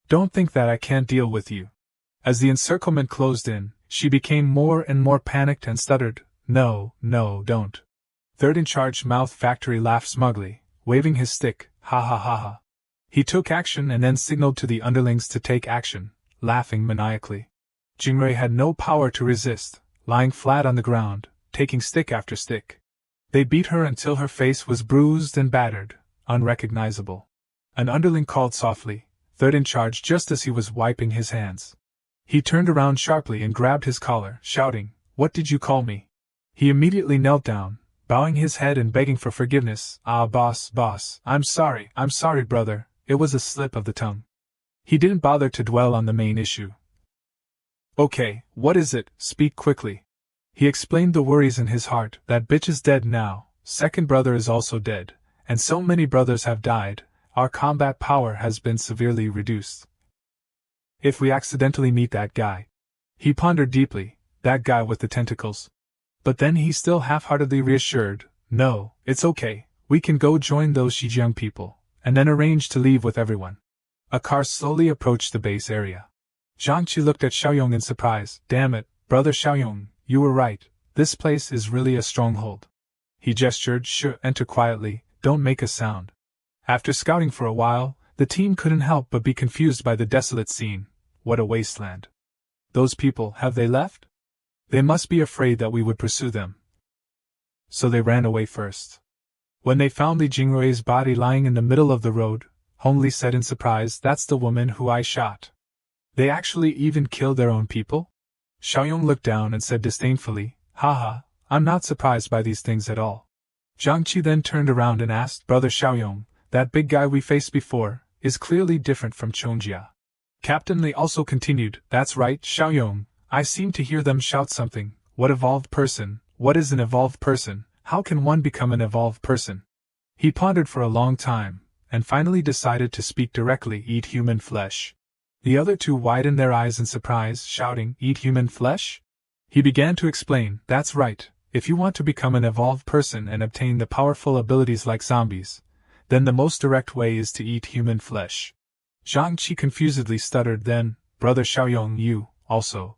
S2: Don't think that I can't deal with you." As the encirclement closed in, she became more and more panicked and stuttered, No, don't." Third in charge Mouth Factory laughed smugly, waving his stick, "Ha ha ha ha." He took action and then signaled to the underlings to take action, laughing maniacally. Jingrui had no power to resist, lying flat on the ground, taking stick after stick. They beat her until her face was bruised and battered, unrecognizable. An underling called softly, "Third in charge," just as he was wiping his hands. He turned around sharply and grabbed his collar, shouting, "What did you call me?" He immediately knelt down, bowing his head and begging for forgiveness. Boss, I'm sorry, brother, it was a slip of the tongue. He didn't bother to dwell on the main issue. Okay, what is it? Speak quickly. He explained the worries in his heart. That bitch is dead now, second brother is also dead, and so many brothers have died, our combat power has been severely reduced. If we accidentally meet that guy. He pondered deeply, that guy with the tentacles. But then he still half-heartedly reassured, no, it's okay, we can go join those Xinjiang people, and then arrange to leave with everyone. A car slowly approached the base area. Zhang Qi looked at Xiaoyong in surprise. Damn it, brother Xiaoyong, you were right, this place is really a stronghold. He gestured, sure, enter quietly, don't make a sound. After scouting for a while, the team couldn't help but be confused by the desolate scene. What a wasteland. Those people, have they left? They must be afraid that we would pursue them. So they ran away first. When they found Li Jingrui's body lying in the middle of the road, Hong Li said in surprise, that's the woman who I shot. They actually even killed their own people? Xiaoyong looked down and said disdainfully, haha, I'm not surprised by these things at all. Zhang Qi then turned around and asked, brother Xiaoyong, that big guy we faced before, is clearly different from Chongjia. Captain Li also continued, that's right, Xiaoyong, I seem to hear them shout something, what evolved person, what is an evolved person, how can one become an evolved person? He pondered for a long time, and finally decided to speak directly, eat human flesh. The other two widened their eyes in surprise, shouting, eat human flesh? He began to explain, that's right, if you want to become an evolved person and obtain the powerful abilities like zombies, then the most direct way is to eat human flesh. Zhang Qi confusedly stuttered, then, brother Xiaoyong, you, also.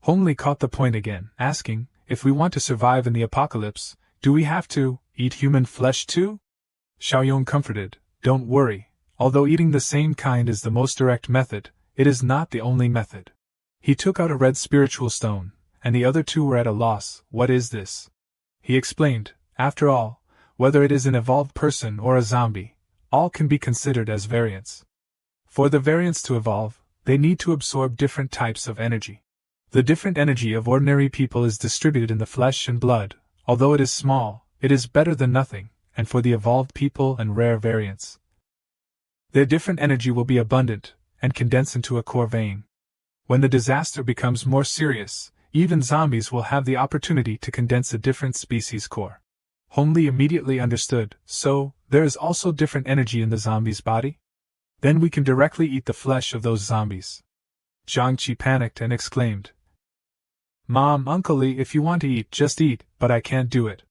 S2: Hong Li caught the point again, asking, if we want to survive in the apocalypse, do we have to eat human flesh too? Xiaoyong comforted, don't worry, although eating the same kind is the most direct method, it is not the only method. He took out a red spiritual stone, and the other two were at a loss. What is this? He explained, after all, whether it is an evolved person or a zombie, all can be considered as variants. For the variants to evolve, they need to absorb different types of energy. The different energy of ordinary people is distributed in the flesh and blood. Although it is small, it is better than nothing, and for the evolved people and rare variants, their different energy will be abundant, and condense into a core vein. When the disaster becomes more serious, even zombies will have the opportunity to condense a different species core. Hong Li immediately understood, so, there is also different energy in the zombie's body? Then we can directly eat the flesh of those zombies. Zhang Qi panicked and exclaimed, Mom, Uncle Li, if you want to eat, just eat, but I can't do it.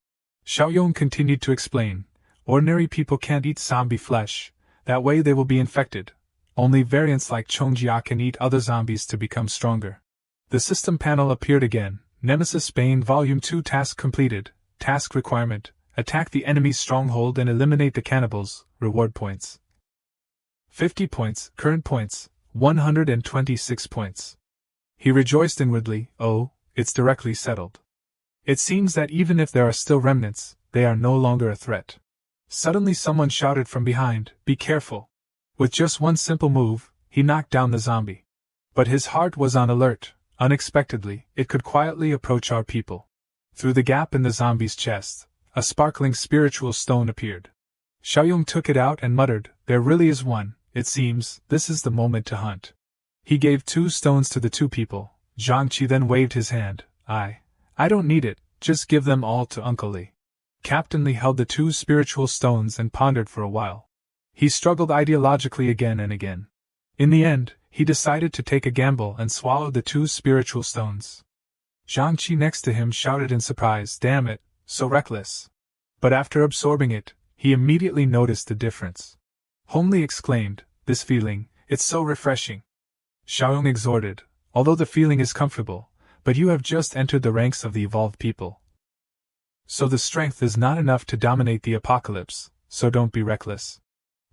S2: Xiaoyong continued to explain, ordinary people can't eat zombie flesh, that way they will be infected. Only variants like Chongjia can eat other zombies to become stronger. The system panel appeared again. Nemesis Bane Volume 2 Task completed. Task requirement, attack the enemy's stronghold and eliminate the cannibals. Reward points. 50 points, current points, 126 points. He rejoiced inwardly, oh, it's directly settled. It seems that even if there are still remnants, they are no longer a threat. Suddenly someone shouted from behind, be careful. With just one simple move, he knocked down the zombie. But his heart was on alert. Unexpectedly, it could quietly approach our people. Through the gap in the zombie's chest, a sparkling spiritual stone appeared. Xiaoyong took it out and muttered, there really is one, it seems, this is the moment to hunt. He gave 2 stones to the 2 people. Zhang Qi then waved his hand, I don't need it, just give them all to Uncle Li. Captain Li held the 2 spiritual stones and pondered for a while. He struggled ideologically again and again. In the end, he decided to take a gamble and swallowed the 2 spiritual stones. Zhang Qi next to him shouted in surprise, damn it, so reckless. But after absorbing it, he immediately noticed the difference. Hong Li exclaimed, this feeling, it's so refreshing. Xiaoyong exhorted, although the feeling is comfortable, but you have just entered the ranks of the evolved people. So the strength is not enough to dominate the apocalypse, so don't be reckless.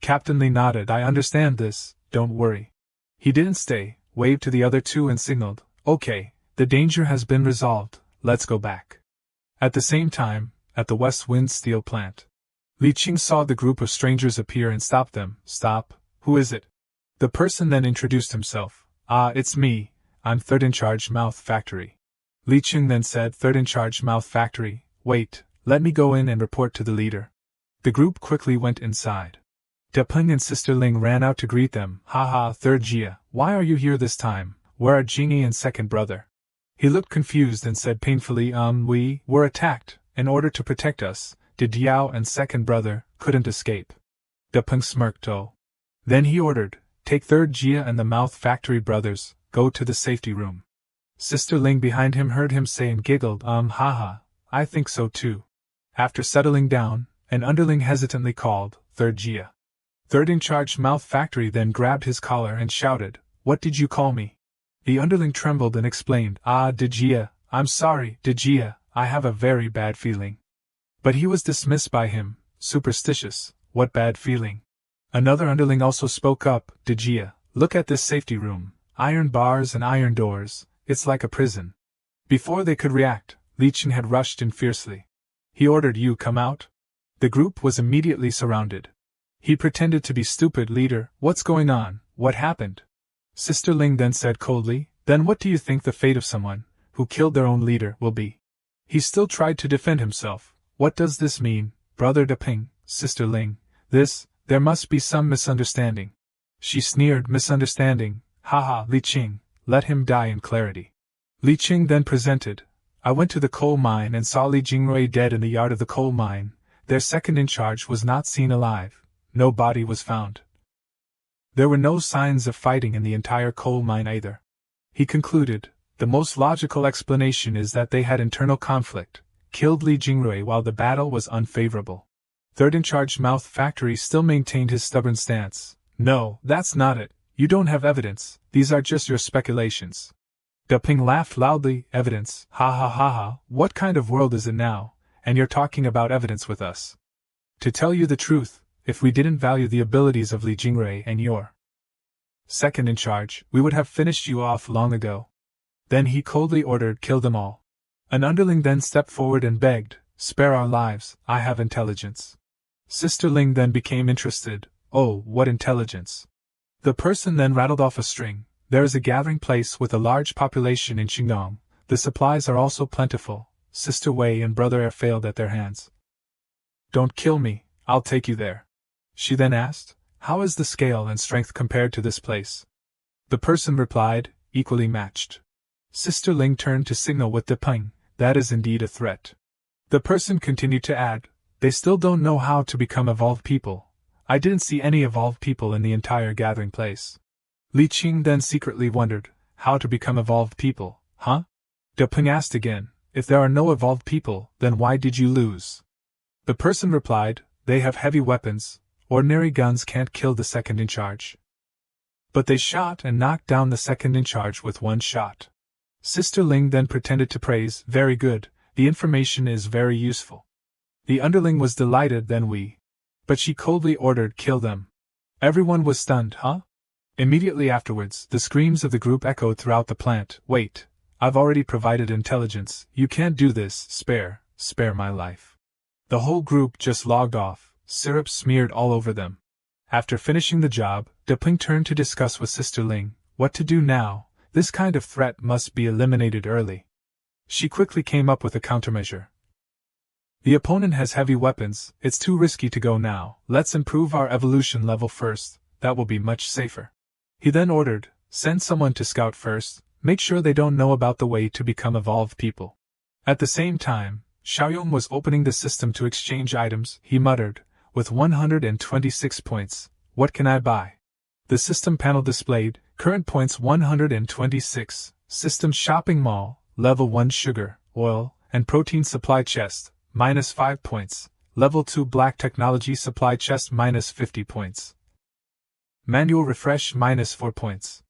S2: Captain Li nodded, I understand this, don't worry. He didn't stay, waved to the other 2 and signaled, okay, the danger has been resolved, let's go back. At the same time, at the West Wind steel plant, Li Qing saw the group of strangers appear and stopped them. Stop, who is it? The person then introduced himself. It's me, I'm third in charge Mouth Factory. Li Qing then said, third in charge Mouth Factory, wait, Let me go in and report to the leader. The group quickly went inside. Depeng and Sister Ling ran out to greet them. Haha, third Jia, why are you here this time? Where are Jingyi and second brother? He looked confused and said painfully, we were attacked. In order to protect us, did Yao and second brother couldn't escape. Depeng smirked. Oh. Then he ordered, take third Jia and the Mouth Factory brothers, go to the safety room. Sister Ling behind him heard him say and giggled, haha, I think so too. After settling down, an underling hesitantly called, third Jia. Third in charge Mouth Factory then grabbed his collar and shouted, what did you call me? The underling trembled and explained, Dijia, I'm sorry, Dijia, I have a very bad feeling. But he was dismissed by him, superstitious, what bad feeling? Another underling also spoke up, Dijia, look at this safety room, iron bars and iron doors, it's like a prison. Before they could react, Li Qing had rushed in fiercely. He ordered, you come out. The group was immediately surrounded. He pretended to be stupid. Leader, what's going on, what happened? Sister Ling then said coldly, then what do you think the fate of someone who killed their own leader will be? He still tried to defend himself. What does this mean, Brother Depeng, Sister Ling? There must be some misunderstanding. She sneered, misunderstanding, haha, Li Qing, let him die in clarity. Li Qing then presented, I went to the coal mine and saw Li Jingrui dead in the yard of the coal mine. Their second in charge was not seen alive. No body was found. There were no signs of fighting in the entire coal mine either. He concluded, the most logical explanation is that they had internal conflict, killed Li Jingrui while the battle was unfavorable. Third in charge Mouth Factory still maintained his stubborn stance. No, that's not it. You don't have evidence. These are just your speculations. Depeng laughed loudly. Evidence? Ha ha ha ha, what kind of world is it now? And you're talking about evidence with us. To tell you the truth, if we didn't value the abilities of Li Jingrui and your second in charge, we would have finished you off long ago. Then he coldly ordered, kill them all. An underling then stepped forward and begged, spare our lives, I have intelligence. Sister Ling then became interested. Oh, what intelligence? The person then rattled off a string. There is a gathering place with a large population in Qingdong. The supplies are also plentiful. Sister Wei and Brother Er failed at their hands. Don't kill me, I'll take you there. She then asked, how is the scale and strength compared to this place? The person replied, equally matched. Sister Ling turned to signal with Depeng, that is indeed a threat. The person continued to add, they still don't know how to become evolved people. I didn't see any evolved people in the entire gathering place. Li Qing then secretly wondered, how to become evolved people, huh? Depeng asked again, if there are no evolved people, then why did you lose? The person replied, they have heavy weapons, ordinary guns can't kill the second in charge. But they shot and knocked down the second in charge with one shot. Sister Ling then pretended to praise, very good, the information is very useful. The underling was delighted but she coldly ordered, kill them. Everyone was stunned, huh? Immediately afterwards, the screams of the group echoed throughout the plant. Wait, I've already provided intelligence, you can't do this, spare my life. The whole group just logged off, syrup smeared all over them. After finishing the job, Depeng turned to discuss with Sister Ling, what to do now, this kind of threat must be eliminated early. She quickly came up with a countermeasure. The opponent has heavy weapons, it's too risky to go now, let's improve our evolution level first, that will be much safer. He then ordered, send someone to scout first, make sure they don't know about the way to become evolved people. At the same time, Xiaoyong was opening the system to exchange items. He muttered, with 126 points, what can I buy? The system panel displayed, current points 126, system shopping mall, level 1 sugar, oil, and protein supply chest, minus 5 points, level 2 black technology supply chest minus 50 points. Manual refresh minus 4 points.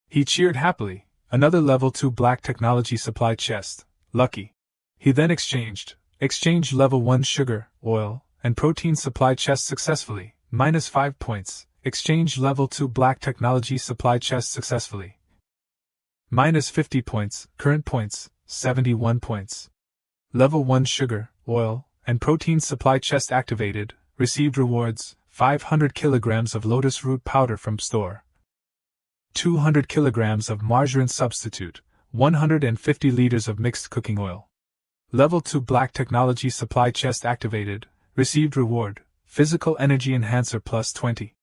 S2: He cheered happily, another level 2 black technology supply chest, lucky. He then exchanged level 1 sugar, oil, and protein supply chest successfully, minus 5 points, exchange level 2 black technology supply chest successfully. Minus 50 points, current points, 71 points. Level 1 sugar, oil, and protein supply chest activated, received rewards, 500 kilograms of lotus root powder from store. 200 kilograms of margarine substitute, 150 liters of mixed cooking oil. Level 2 Black Technology Supply Chest activated. Received reward. Physical Energy Enhancer plus 20.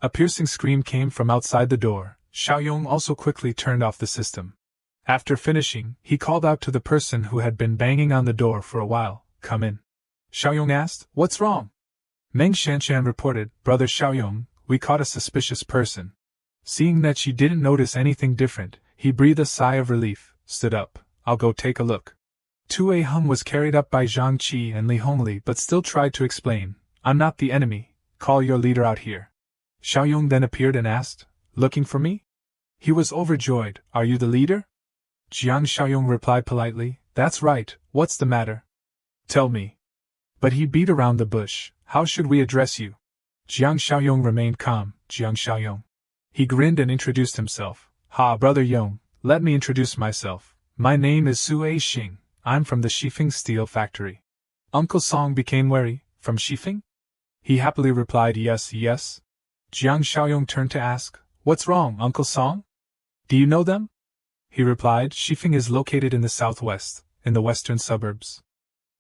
S2: A piercing scream came from outside the door. Xiaoyong also quickly turned off the system. After finishing, he called out to the person who had been banging on the door for a while, "Come in." Xiaoyong asked, "What's wrong?" Meng Shanshan reported, "Brother Xiaoyong, we caught a suspicious person." Seeing that she didn't notice anything different, he breathed a sigh of relief, stood up. "I'll go take a look." Tue Hung was carried up by Zhang Qi and Li Hongli but still tried to explain, "I'm not the enemy, call your leader out here." Xiaoyong then appeared and asked, "Looking for me?" He was overjoyed, "Are you the leader?" Jiang Xiaoyong replied politely, "That's right, what's the matter? Tell me." But he beat around the bush, "How should we address you?" Jiang Xiaoyong remained calm, "Jiang Xiaoyong." He grinned and introduced himself, "Ha, Brother Yong, let me introduce myself. My name is Su A Xing, I'm from the Shifeng Steel Factory." Uncle Song became wary, "From Shifeng?" He happily replied, "Yes, yes." Jiang Xiaoyong turned to ask, "What's wrong, Uncle Song? Do you know them?" He replied, "Shifeng is located in the southwest, in the western suburbs.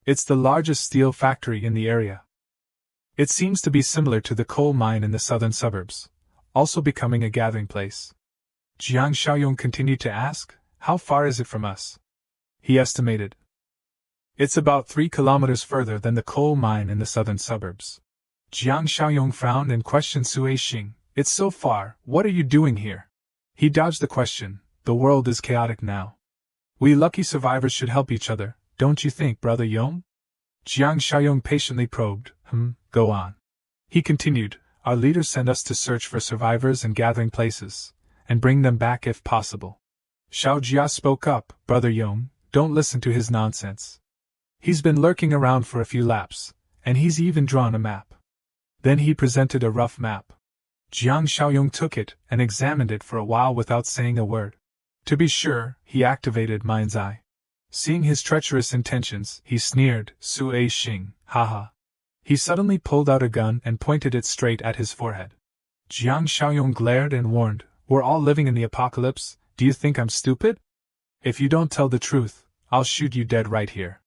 S2: It's the largest steel factory in the area. It seems to be similar to the coal mine in the southern suburbs, also becoming a gathering place." Jiang Xiaoyong continued to ask, "How far is it from us?" He estimated, "It's about 3 kilometers further than the coal mine in the southern suburbs." Jiang Xiaoyong frowned and questioned Sui Xing, "It's so far, what are you doing here?" He dodged the question, "The world is chaotic now. We lucky survivors should help each other, don't you think, Brother Yong?" Jiang Xiaoyong patiently probed, Go on." He continued, "Our leaders send us to search for survivors and gathering places, and bring them back if possible." Xiao Jia spoke up, "Brother Yong, don't listen to his nonsense. He's been lurking around for a few laps, and he's even drawn a map." Then he presented a rough map. Jiang Xiaoyong took it and examined it for a while without saying a word. To be sure, he activated Mind's Eye. Seeing his treacherous intentions, he sneered, "Su A Xing, haha." He suddenly pulled out a gun and pointed it straight at his forehead. Jiang Xiaoyong glared and warned, "We're all living in the apocalypse, do you think I'm stupid? If you don't tell the truth, I'll shoot you dead right here."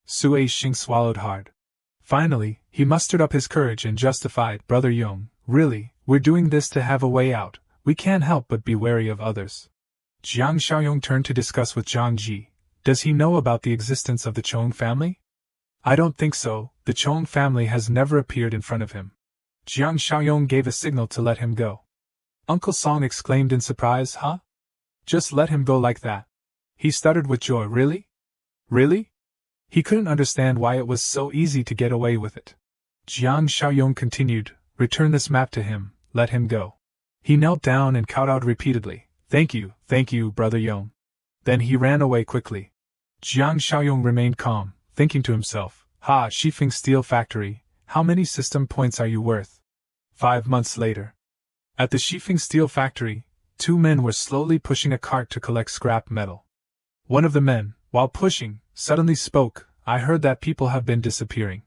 S2: Su A Xing swallowed hard. Finally, he mustered up his courage and justified, "Brother Yong, really, we're doing this to have a way out, we can't help but be wary of others." Jiang Xiaoyong turned to discuss with Zhang Ji, "Does he know about the existence of the Chong family?" "I don't think so, the Chong family has never appeared in front of him." Jiang Xiaoyong gave a signal to let him go. Uncle Song exclaimed in surprise, "Huh? Just let him go like that?" He stuttered with joy, "Really? Really?" He couldn't understand why it was so easy to get away with it. Jiang Xiaoyong continued, "Return this map to him, let him go." He knelt down and kowtowed repeatedly, thank you, Brother Yong." Then he ran away quickly. Jiang Xiaoyong remained calm, thinking to himself, "Ha, Shifeng Steel Factory, how many system points are you worth?" 5 months later. At the Shifeng Steel Factory, 2 men were slowly pushing a cart to collect scrap metal. One of the men, while pushing, suddenly spoke, "I heard that people have been disappearing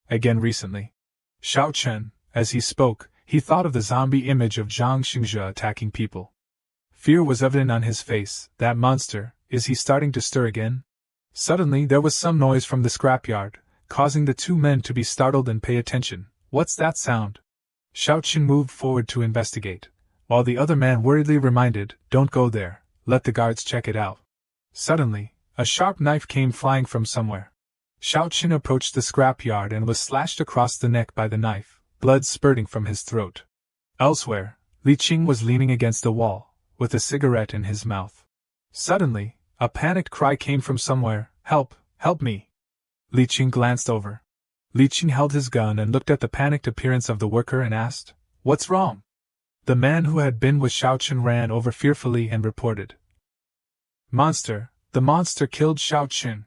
S2: again recently." Xiao Chen, as he spoke, he thought of the zombie image of Zhang Xingzhe attacking people. Fear was evident on his face. That monster, is he starting to stir again? Suddenly there was some noise from the scrapyard, causing the 2 men to be startled and pay attention. "What's that sound?" Xiao Chen moved forward to investigate, while the other man worriedly reminded, "Don't go there, let the guards check it out." Suddenly, a sharp knife came flying from somewhere. Xiao Chen approached the scrapyard and was slashed across the neck by the knife, blood spurting from his throat. Elsewhere, Li Qing was leaning against the wall, with a cigarette in his mouth. Suddenly, a panicked cry came from somewhere, "Help, help me!" Li Qing glanced over. Li Qing held his gun and looked at the panicked appearance of the worker and asked, "What's wrong?" The man who had been with Xiao Chen ran over fearfully and reported, The monster killed Xiao Chen."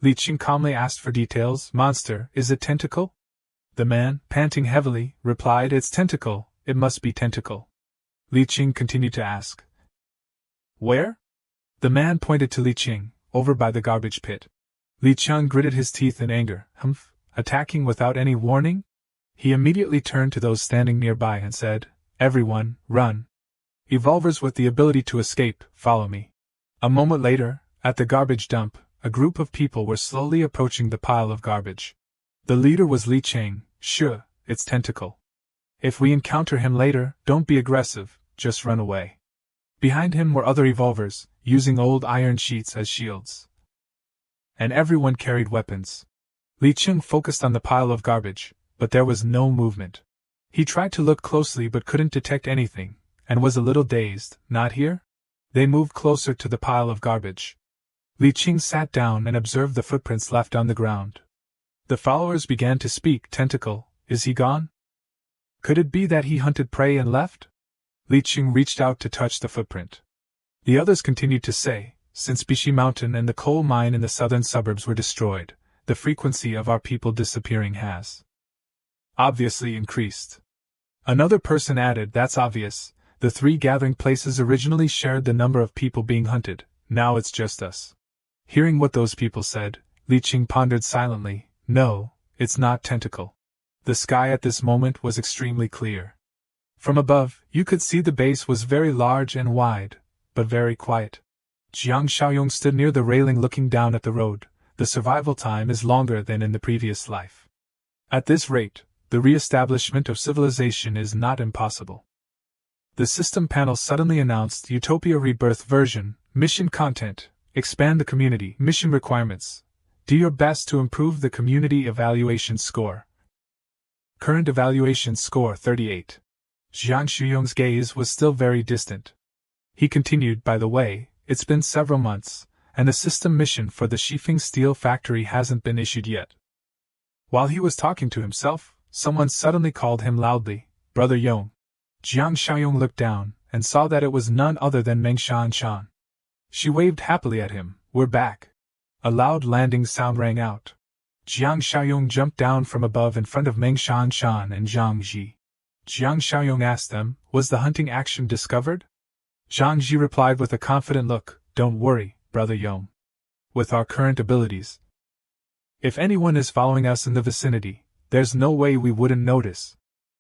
S2: Li Qing calmly asked for details. "Monster, is it tentacle?" The man, panting heavily, replied, "It's tentacle, it must be tentacle." Li Qing continued to ask, "Where?" The man pointed to Li Qing, over by the garbage pit. Li Qing gritted his teeth in anger. Attacking without any warning? He immediately turned to those standing nearby and said, "Everyone, run. Evolvers with the ability to escape, follow me." A moment later, at the garbage dump, a group of people were slowly approaching the pile of garbage. The leader was Li Chang. Sure, it's tentacle. If we encounter him later, don't be aggressive, just run away. Behind him were other evolvers, using old iron sheets as shields. And everyone carried weapons. Li Chang focused on the pile of garbage, but there was no movement. He tried to look closely but couldn't detect anything, and was a little dazed. Not here? They moved closer to the pile of garbage. Li Chang sat down and observed the footprints left on the ground. The followers began to speak. Tentacle, is he gone? Could it be that he hunted prey and left? Li Chang reached out to touch the footprint. The others continued to say, since Bishi Mountain and the coal mine in the southern suburbs were destroyed, the frequency of our people disappearing has obviously increased. Another person added, that's obvious. The 3 gathering places originally shared the number of people being hunted, now it's just us. Hearing what those people said, Li Chang pondered silently. No, it's not tentacle. The sky at this moment was extremely clear. From above, you could see the base was very large and wide, but very quiet. Jiang Xiaoyong stood near the railing looking down at the road. The survival time is longer than in the previous life. At this rate, the re-establishment of civilization is not impossible. The system panel suddenly announced Utopia Rebirth version, mission content, expand the community, mission requirements. Do your best to improve the community evaluation score. Current evaluation score 38. Jiang Xiaoyong's gaze was still very distant. He continued, by the way, it's been several months, and the system mission for the Shifeng Steel Factory hasn't been issued yet. While he was talking to himself, someone suddenly called him loudly, Brother Yong. Jiang Xiaoyong looked down, and saw that it was none other than Meng Shan. She waved happily at him. We're back. A loud landing sound rang out. Jiang Xiaoyong jumped down from above in front of Meng Shan and Zhang Ji. Jiang Xiaoyong asked them, was the hunting action discovered? Zhang Ji replied with a confident look, don't worry, Brother Yong. With our current abilities, if anyone is following us in the vicinity, there's no way we wouldn't notice.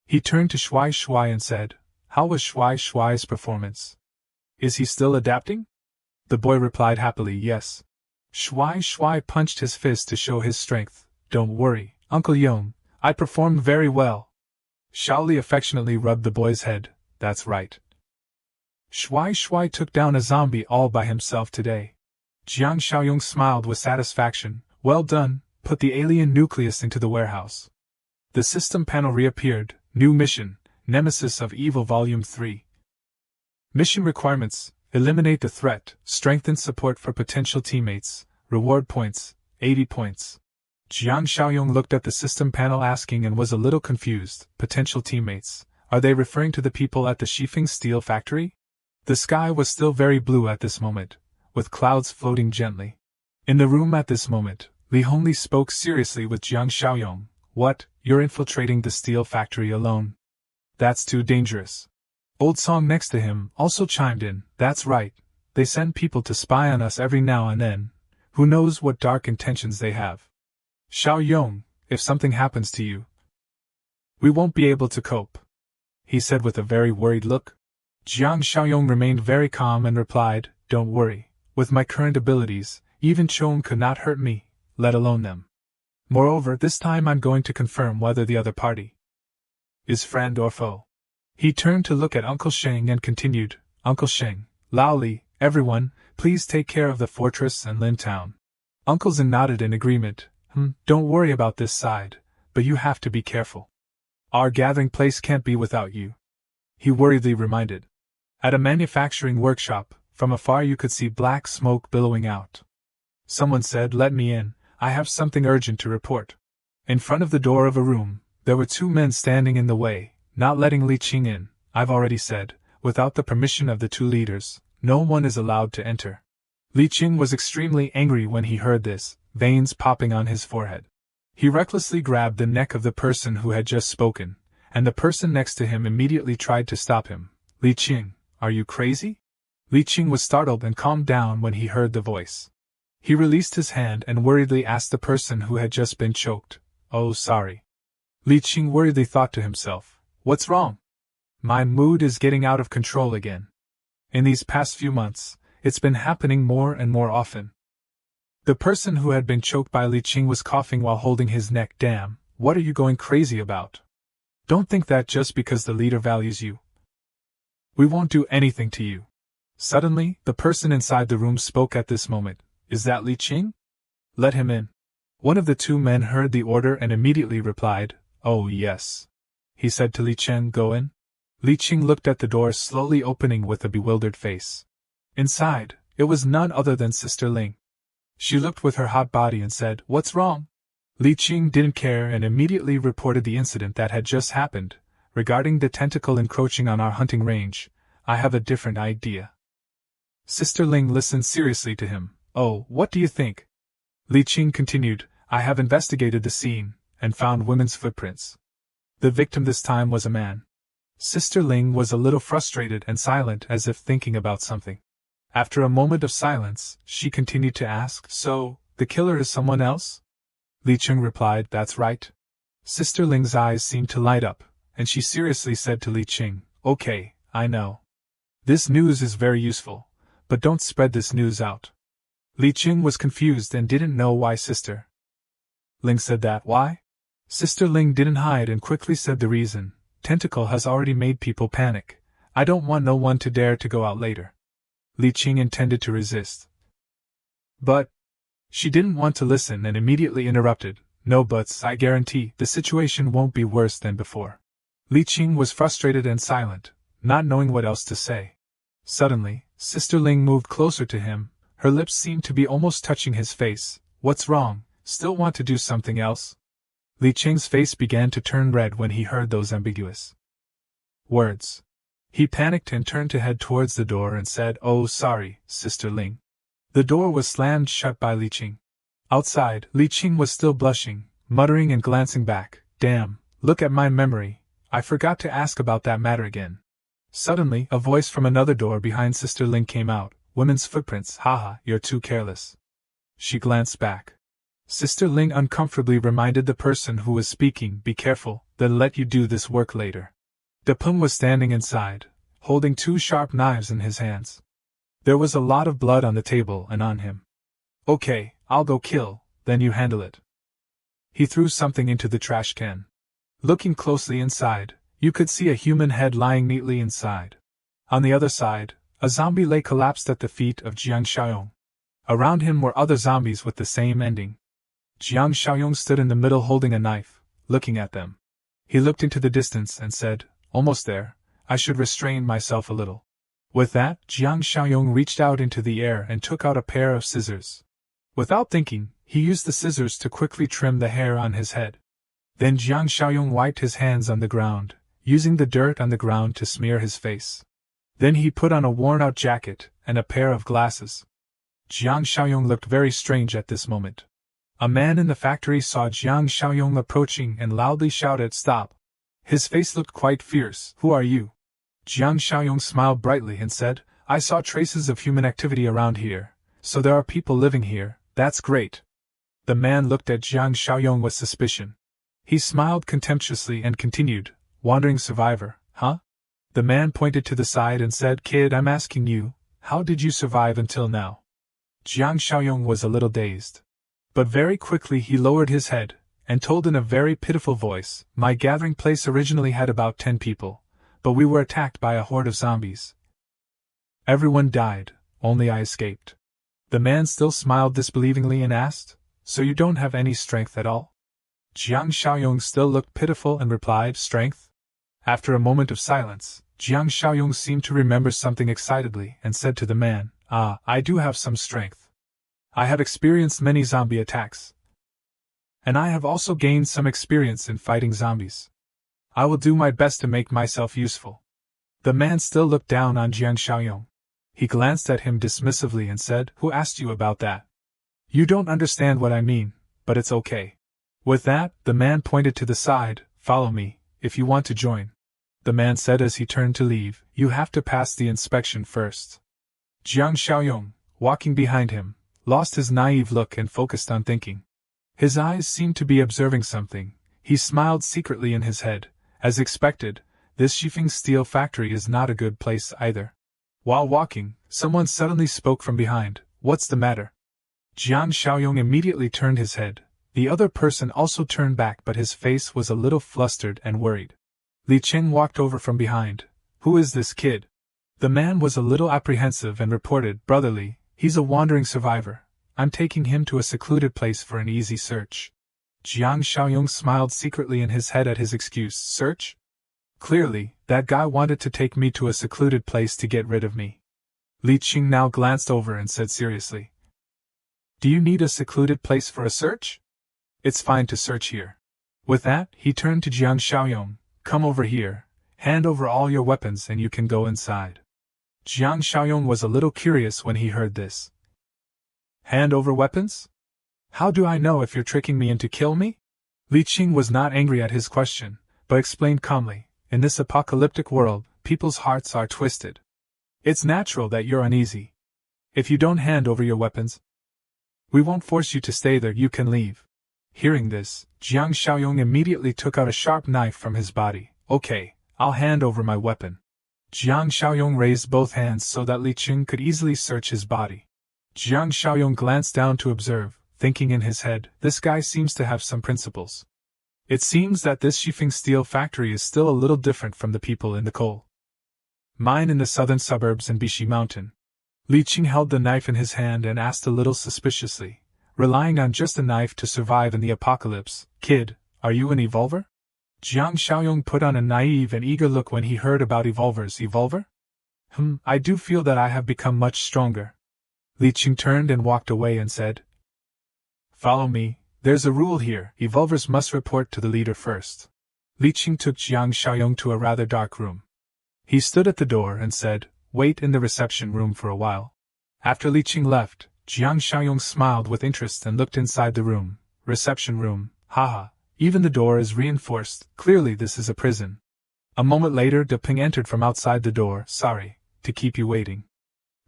S2: He turned to Shui and said, how was Shui's performance? Is he still adapting? The boy replied happily, yes. Shui punched his fist to show his strength. Don't worry, Uncle Yong, I performed very well. Shaoli affectionately rubbed the boy's head. That's right. Shui took down a zombie all by himself today. Jiang Xiaoyong smiled with satisfaction. Well done, put the alien nucleus into the warehouse. The system panel reappeared. New mission, Nemesis of Evil Volume 3. Mission requirements, eliminate the threat, strengthen support for potential teammates, reward points, 80 points. Jiang Xiaoyong looked at the system panel asking and was a little confused. Potential teammates, are they referring to the people at the Shifeng Steel Factory? The sky was still very blue at this moment, with clouds floating gently. In the room at this moment, Li Hongli spoke seriously with Jiang Xiaoyong. What, you're infiltrating the steel factory alone? That's too dangerous. Old Song next to him also chimed in, that's right, they send people to spy on us every now and then. Who knows what dark intentions they have. Xiaoyong, if something happens to you, we won't be able to cope, he said with a very worried look. Jiang Xiaoyong remained very calm and replied, don't worry, with my current abilities, even Chong could not hurt me, let alone them. Moreover, this time I'm going to confirm whether the other party is friend or foe. He turned to look at Uncle Sheng and continued, Uncle Sheng, Lao Li, everyone, please take care of the fortress and Lin Town. Uncle Zhen nodded in agreement. Don't worry about this side, but you have to be careful. Our gathering place can't be without you, he worriedly reminded. At a manufacturing workshop, from afar you could see black smoke billowing out. Someone said, let me in. I have something urgent to report. In front of the door of a room, there were 2 men standing in the way, not letting Li Chang in. I've already said, without the permission of the 2 leaders, no one is allowed to enter. Li Chang was extremely angry when he heard this, veins popping on his forehead. He recklessly grabbed the neck of the person who had just spoken, and the person next to him immediately tried to stop him. Li Chang, are you crazy? Li Chang was startled and calmed down when he heard the voice. He released his hand and worriedly asked the person who had just been choked, oh sorry. Li Chang worriedly thought to himself, what's wrong? My mood is getting out of control again. In these past few months, it's been happening more and more often. The person who had been choked by Li Qing was coughing while holding his neck. Damn, what are you going crazy about? Don't think that just because the leader values you. We won't do anything to you. Suddenly, the person inside the room spoke at this moment. Is that Li Qing? Let him in. One of the two men heard the order and immediately replied, Oh yes. He said to Li Qing, Go in. Li Qing looked at the door slowly opening with a bewildered face. Inside, it was none other than Sister Ling. She looked with her hot body and said, What's wrong? Li Qing didn't care and immediately reported the incident that had just happened. Regarding the tentacle encroaching on our hunting range, I have a different idea. Sister Ling listened seriously to him. Oh, what do you think? Li Qing continued, I have investigated the scene, and found women's footprints. The victim this time was a man. Sister Ling was a little frustrated and silent as if thinking about something. After a moment of silence, she continued to ask, So, the killer is someone else? Li Qing replied, That's right. Sister Ling's eyes seemed to light up, and she seriously said to Li Qing, Okay, I know. This news is very useful, but don't spread this news out. Li Qing was confused and didn't know why Sister Ling said that. Why? Sister Ling didn't hide and quickly said the reason. Tentacle has already made people panic. I don't want no one to dare to go out later. Li Qing intended to resist, but she didn't want to listen and immediately interrupted. No buts, I guarantee the situation won't be worse than before. Li Qing was frustrated and silent, not knowing what else to say. Suddenly, Sister Ling moved closer to him. Her lips seemed to be almost touching his face. What's wrong? Still want to do something else? Li Qing's face began to turn red when he heard those ambiguous words. He panicked and turned to head towards the door and said, Oh, sorry, Sister Ling. The door was slammed shut by Li Qing. Outside, Li Qing was still blushing, muttering and glancing back. Damn, look at my memory. I forgot to ask about that matter again. Suddenly, a voice from another door behind Sister Ling came out. Women's footprints, haha, you're too careless. She glanced back. Sister Ling uncomfortably reminded the person who was speaking, Be careful, they'll let you do this work later. De Peng was standing inside, holding two sharp knives in his hands. There was a lot of blood on the table and on him. Okay, I'll go kill, then you handle it. He threw something into the trash can. Looking closely inside, you could see a human head lying neatly inside. On the other side, a zombie lay collapsed at the feet of Jiang Xiaoyong. Around him were other zombies with the same ending. Jiang Xiaoyong stood in the middle holding a knife, looking at them. He looked into the distance and said, Almost there, I should restrain myself a little. With that, Jiang Xiaoyong reached out into the air and took out a pair of scissors. Without thinking, he used the scissors to quickly trim the hair on his head. Then Jiang Xiaoyong wiped his hands on the ground, using the dirt on the ground to smear his face. Then he put on a worn-out jacket and a pair of glasses. Jiang Xiaoyong looked very strange at this moment. A man in the factory saw Jiang Xiaoyong approaching and loudly shouted, Stop! His face looked quite fierce. Who are you? Jiang Xiaoyong smiled brightly and said, I saw traces of human activity around here, so there are people living here. That's great. The man looked at Jiang Xiaoyong with suspicion. He smiled contemptuously and continued, Wandering survivor, huh? The man pointed to the side and said, Kid, I'm asking you, how did you survive until now? Jiang Xiaoyong was a little dazed. But very quickly he lowered his head, and told in a very pitiful voice, My gathering place originally had about 10 people, but we were attacked by a horde of zombies. Everyone died, only I escaped. The man still smiled disbelievingly and asked, So you don't have any strength at all? Jiang Xiaoyong still looked pitiful and replied, Strength? After a moment of silence, Jiang Xiaoyong seemed to remember something excitedly and said to the man, I do have some strength. I have experienced many zombie attacks. And I have also gained some experience in fighting zombies. I will do my best to make myself useful. The man still looked down on Jiang Xiaoyong. He glanced at him dismissively and said, Who asked you about that? You don't understand what I mean, but it's okay. With that, the man pointed to the side, Follow me, if you want to join. The man said as he turned to leave, You have to pass the inspection first. Jiang Xiaoyong, walking behind him, lost his naive look and focused on thinking. His eyes seemed to be observing something. He smiled secretly in his head. As expected, this Shifeng steel factory is not a good place either. While walking, someone suddenly spoke from behind. What's the matter? Jiang Xiaoyong immediately turned his head. The other person also turned back, but his face was a little flustered and worried. Li Qing walked over from behind. Who is this kid? The man was a little apprehensive and reported, Brotherly, he's a wandering survivor. I'm taking him to a secluded place for an easy search. Jiang Xiaoyong smiled secretly in his head at his excuse. Search? Clearly, that guy wanted to take me to a secluded place to get rid of me. Li Qing now glanced over and said seriously. Do you need a secluded place for a search? It's fine to search here. With that, he turned to Jiang Xiaoyong. Come over here, hand over all your weapons and you can go inside. Jiang Xiaoyong was a little curious when he heard this. Hand over weapons? How do I know if you're tricking me into kill me? Li Qing was not angry at his question, but explained calmly, in this apocalyptic world, people's hearts are twisted. It's natural that you're uneasy. If you don't hand over your weapons, we won't force you to stay there, you can leave. Hearing this, Jiang Xiaoyong immediately took out a sharp knife from his body. Okay, I'll hand over my weapon. Jiang Xiaoyong raised both hands so that Li Qing could easily search his body. Jiang Xiaoyong glanced down to observe, thinking in his head, this guy seems to have some principles. It seems that this Shifeng steel factory is still a little different from the people in the coal mine in the southern suburbs and Bishi Mountain. Li Qing held the knife in his hand and asked a little suspiciously, relying on just a knife to survive in the apocalypse, Kid, are you an evolver? Jiang Xiaoyong put on a naive and eager look when he heard about evolvers. Evolver? I do feel that I have become much stronger. Li Qing turned and walked away and said, Follow me, there's a rule here, evolvers must report to the leader first. Li Qing took Jiang Xiaoyong to a rather dark room. He stood at the door and said, Wait in the reception room for a while. After Li Qing left, Jiang Xiaoyong smiled with interest and looked inside the room. Reception room, haha, even the door is reinforced, clearly this is a prison. A moment later Ping entered from outside the door. Sorry, to keep you waiting.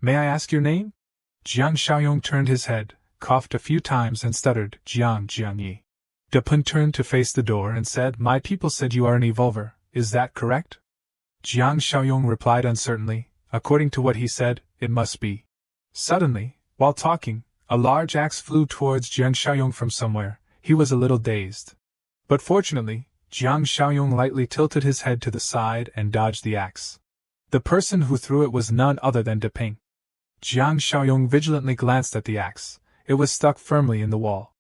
S2: May I ask your name? Jiang Xiaoyong turned his head, coughed a few times and stuttered, Jiang Yi. Ping turned to face the door and said, My people said you are an evolver, is that correct? Jiang Xiaoyong replied uncertainly, according to what he said, it must be. Suddenly, while talking, a large axe flew towards Jiang Xiaoyong from somewhere. He was a little dazed. But fortunately, Jiang Xiaoyong lightly tilted his head to the side and dodged the axe. The person who threw it was none other than Ping. Jiang Xiaoyong vigilantly glanced at the axe. It was stuck firmly in the wall.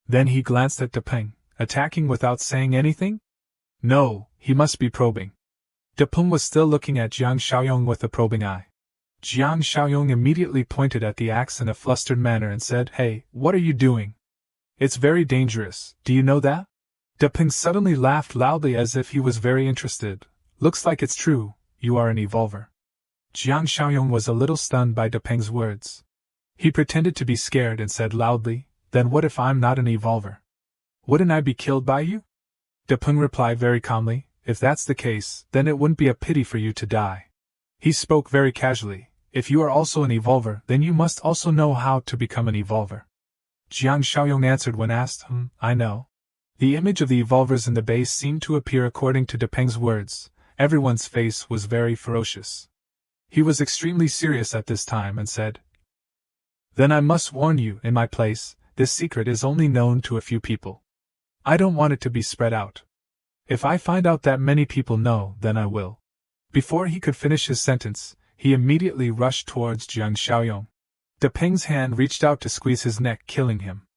S2: Then he glanced at Ping, attacking without saying anything? No, he must be probing. Ping was still looking at Jiang Xiaoyong with a probing eye. Jiang Xiaoyong immediately pointed at the axe in a flustered manner and said, Hey, what are you doing? It's very dangerous, do you know that? Ping suddenly laughed loudly as if he was very interested. Looks like it's true, you are an evolver. Jiang Xiaoyong was a little stunned by Ping's words. He pretended to be scared and said loudly, Then what if I'm not an evolver? Wouldn't I be killed by you? Ping replied very calmly, If that's the case, then it wouldn't be a pity for you to die. He spoke very casually. If you are also an evolver, then you must also know how to become an evolver. Jiang Xiaoyong answered when asked, I know. The image of the evolvers in the base seemed to appear according to Ping's words. Everyone's face was very ferocious. He was extremely serious at this time and said, Then I must warn you, in my place, this secret is only known to a few people. I don't want it to be spread out. If I find out that many people know, then I will. Before he could finish his sentence, he immediately rushed towards Jiang Xiaoyong. Ping's hand reached out to squeeze his neck, killing him.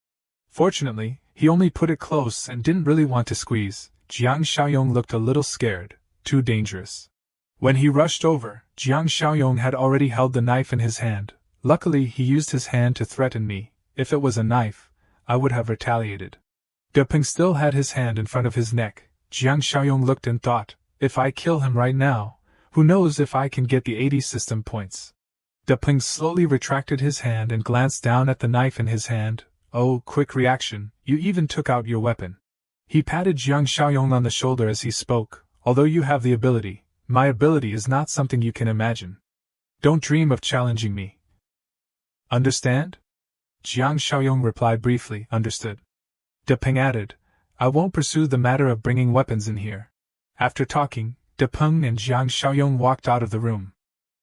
S2: Fortunately, he only put it close and didn't really want to squeeze. Jiang Xiaoyong looked a little scared, too dangerous. When he rushed over, Jiang Xiaoyong had already held the knife in his hand. Luckily he used his hand to threaten me. If it was a knife, I would have retaliated. Ping still had his hand in front of his neck. Jiang Xiaoyong looked and thought, if I kill him right now, who knows if I can get the 80 system points. Ping slowly retracted his hand and glanced down at the knife in his hand. Oh, quick reaction, you even took out your weapon. He patted Jiang Xiaoyong on the shoulder as he spoke. Although you have the ability, my ability is not something you can imagine. Don't dream of challenging me. Understand? Jiang Xiaoyong replied briefly, Understood. Ping added, I won't pursue the matter of bringing weapons in here. After talking, Ping and Jiang Xiaoyong walked out of the room.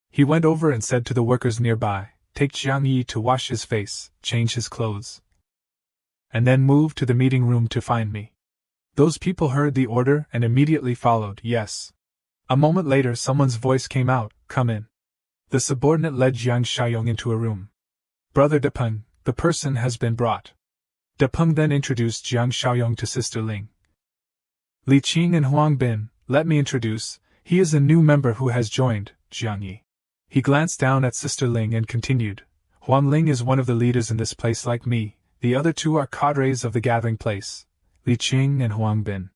S2: He went over and said to the workers nearby, take Jiang Yi to wash his face, change his clothes, and then move to the meeting room to find me. Those people heard the order and immediately followed, yes. A moment later someone's voice came out, come in. The subordinate led Jiang Xiaoyong into a room. Brother Depeng, the person has been brought. Depeng then introduced Jiang Xiaoyong to Sister Ling. Li Qing and Huang Bin, let me introduce, he is a new member who has joined, Jiang Yi. He glanced down at Sister Ling and continued, Huang Ling is one of the leaders in this place like me, the other two are cadres of the gathering place, Li Qing and Huang Bin.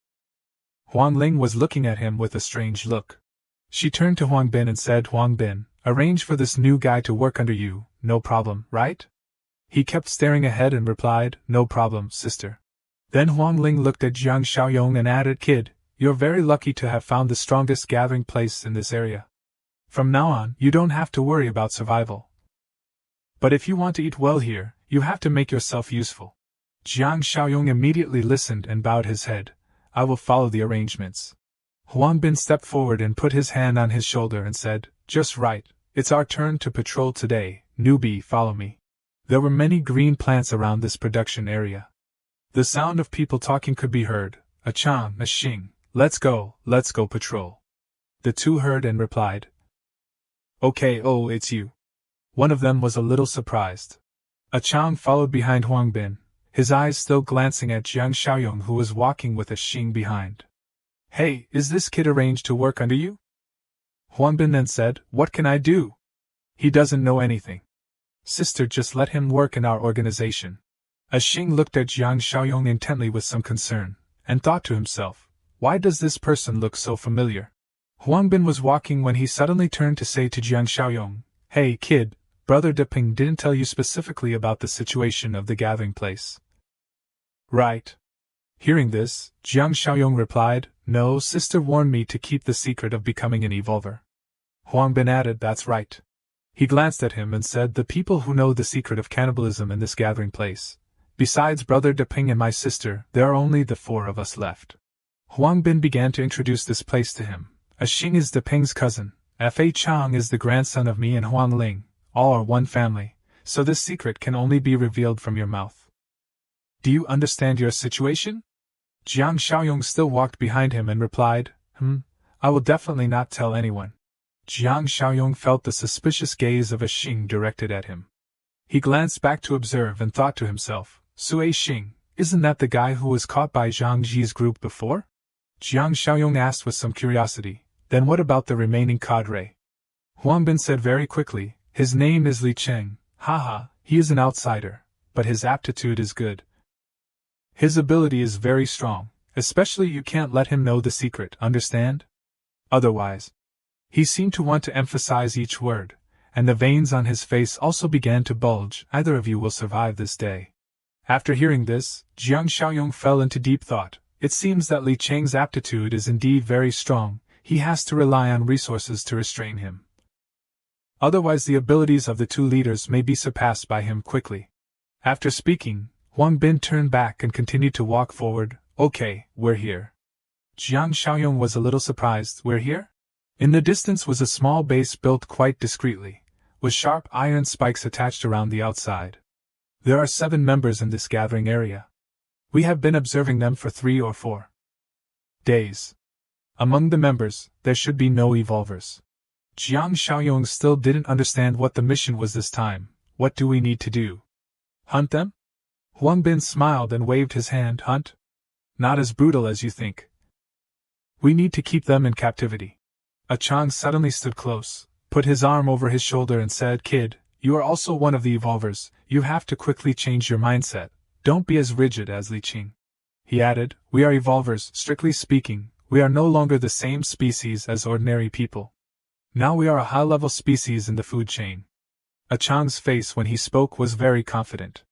S2: Huang Ling was looking at him with a strange look. She turned to Huang Bin and said, Huang Bin, arrange for this new guy to work under you, no problem, right? He kept staring ahead and replied, no problem, sister. Then Huang Ling looked at Jiang Xiaoyong and added, kid, you're very lucky to have found the strongest gathering place in this area. From now on, you don't have to worry about survival. But if you want to eat well here, you have to make yourself useful. Jiang Xiaoyong immediately listened and bowed his head. I will follow the arrangements. Huang Bin stepped forward and put his hand on his shoulder and said, just right, it's our turn to patrol today, newbie, follow me. There were many green plants around this production area. The sound of people talking could be heard, a Chang, a Xing, let's go patrol. The two heard and replied, okay, oh, it's you. One of them was a little surprised. A Chang followed behind Huang Bin, his eyes still glancing at Jiang Xiaoyong who was walking with a Xing behind. Hey, is this kid arranged to work under you? Huang Bin then said, what can I do? He doesn't know anything. Sister, just let him work in our organization. A Xing looked at Jiang Xiaoyong intently with some concern, and thought to himself, why does this person look so familiar? Huang Bin was walking when he suddenly turned to say to Jiang Xiaoyong, hey kid, Brother Depeng didn't tell you specifically about the situation of the gathering place. Right. Hearing this, Jiang Xiaoyong replied, no, sister warned me to keep the secret of becoming an evolver. Huang Bin added, that's right. He glanced at him and said, the people who know the secret of cannibalism in this gathering place. Besides Brother Depeng and my sister, there are only the four of us left. Huang Bin began to introduce this place to him. A Xing is Depeng's cousin, Fa Chang is the grandson of me and Huang Ling, all are one family, so this secret can only be revealed from your mouth. Do you understand your situation? Jiang Xiaoyong still walked behind him and replied, I will definitely not tell anyone. Jiang Xiaoyong felt the suspicious gaze of a Xing directed at him. He glanced back to observe and thought to himself, Sui Xing, isn't that the guy who was caught by Zhang Ji's group before? Jiang Xiaoyong asked with some curiosity, then what about the remaining cadre? Huang Bin said very quickly, his name is Li Cheng, haha, he is an outsider, but his aptitude is good. His ability is very strong, especially you can't let him know the secret, understand? Otherwise. He seemed to want to emphasize each word, and the veins on his face also began to bulge, either of you will survive this day. After hearing this, Jiang Xiaoyong fell into deep thought. It seems that Li Cheng's aptitude is indeed very strong, he has to rely on resources to restrain him. Otherwise the abilities of the two leaders may be surpassed by him quickly. After speaking, Huang Bin turned back and continued to walk forward. Okay, we're here. Jiang Xiaoyong was a little surprised. We're here? In the distance was a small base built quite discreetly, with sharp iron spikes attached around the outside. There are 7 members in this gathering area. We have been observing them for 3 or 4 days. Among the members, there should be no evolvers. Jiang Xiaoyong still didn't understand what the mission was this time. What do we need to do? Hunt them? Huang Bin smiled and waved his hand. Hunt? Not as brutal as you think. We need to keep them in captivity. A Chang suddenly stood close, put his arm over his shoulder and said, Kid, you are also one of the evolvers, you have to quickly change your mindset, don't be as rigid as Li Qing. He added, we are evolvers, strictly speaking, we are no longer the same species as ordinary people. Now we are a high-level species in the food chain. A Chang's face when he spoke was very confident.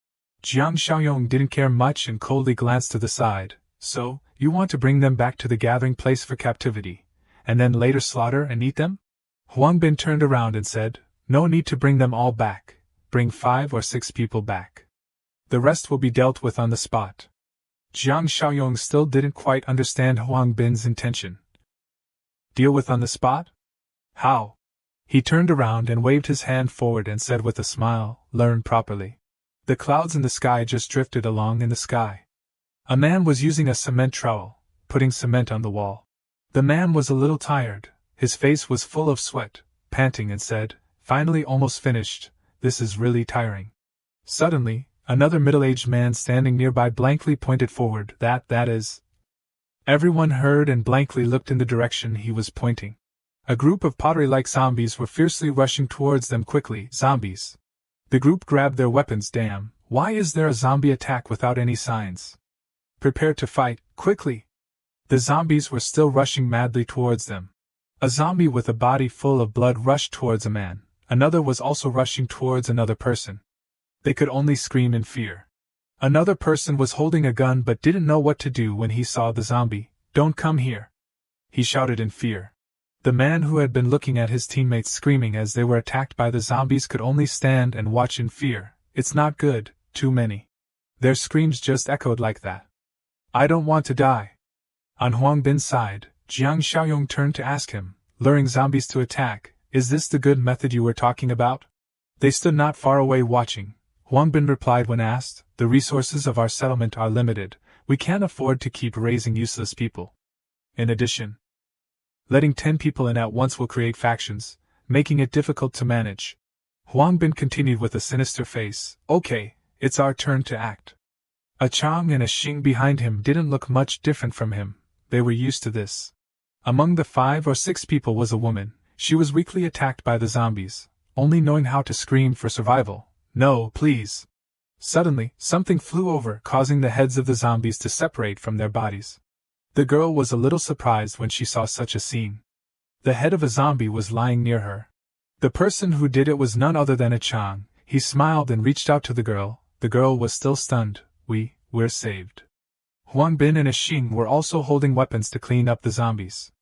S2: Jiang Xiaoyong didn't care much and coldly glanced to the side. So, you want to bring them back to the gathering place for captivity, and then later slaughter and eat them? Huang Bin turned around and said, no need to bring them all back, bring 5 or 6 people back. The rest will be dealt with on the spot. Jiang Xiaoyong still didn't quite understand Huang Bin's intention. Deal with on the spot? How? He turned around and waved his hand forward and said with a smile, "Learn properly." The clouds in the sky just drifted along in the sky. A man was using a cement trowel, putting cement on the wall. The man was a little tired, his face was full of sweat, panting, and said, "Finally, almost finished, this is really tiring." Suddenly, another middle-aged man standing nearby blankly pointed forward. That is. Everyone heard and blankly looked in the direction he was pointing. A group of pottery-like zombies were fiercely rushing towards them quickly. Zombies. The group grabbed their weapons. Damn, why is there a zombie attack without any signs? Prepare to fight, quickly! The zombies were still rushing madly towards them. A zombie with a body full of blood rushed towards a man. Another was also rushing towards another person. They could only scream in fear. Another person was holding a gun but didn't know what to do when he saw the zombie. "Don't come here!" he shouted in fear. The man who had been looking at his teammates screaming as they were attacked by the zombies could only stand and watch in fear. It's not good, too many. Their screams just echoed like that. "I don't want to die." On Huang Bin's side, Jiang Xiaoyong turned to ask him, "Luring zombies to attack, is this the good method you were talking about?" They stood not far away watching. Huang Bin replied when asked, "The resources of our settlement are limited, we can't afford to keep raising useless people. In addition, letting 10 people in at once will create factions, making it difficult to manage." Huang Bin continued with a sinister face, "Okay, it's our turn to act." A Chang and a Xing behind him didn't look much different from him, they were used to this. Among the 5 or 6 people was a woman. She was weakly attacked by the zombies, only knowing how to scream for survival. "No, please." Suddenly, something flew over, causing the heads of the zombies to separate from their bodies. The girl was a little surprised when she saw such a scene. The head of a zombie was lying near her. The person who did it was none other than a Chang. He smiled and reached out to the girl. The girl was still stunned. We're saved." Huang Bin and a Xing were also holding weapons to clean up the zombies.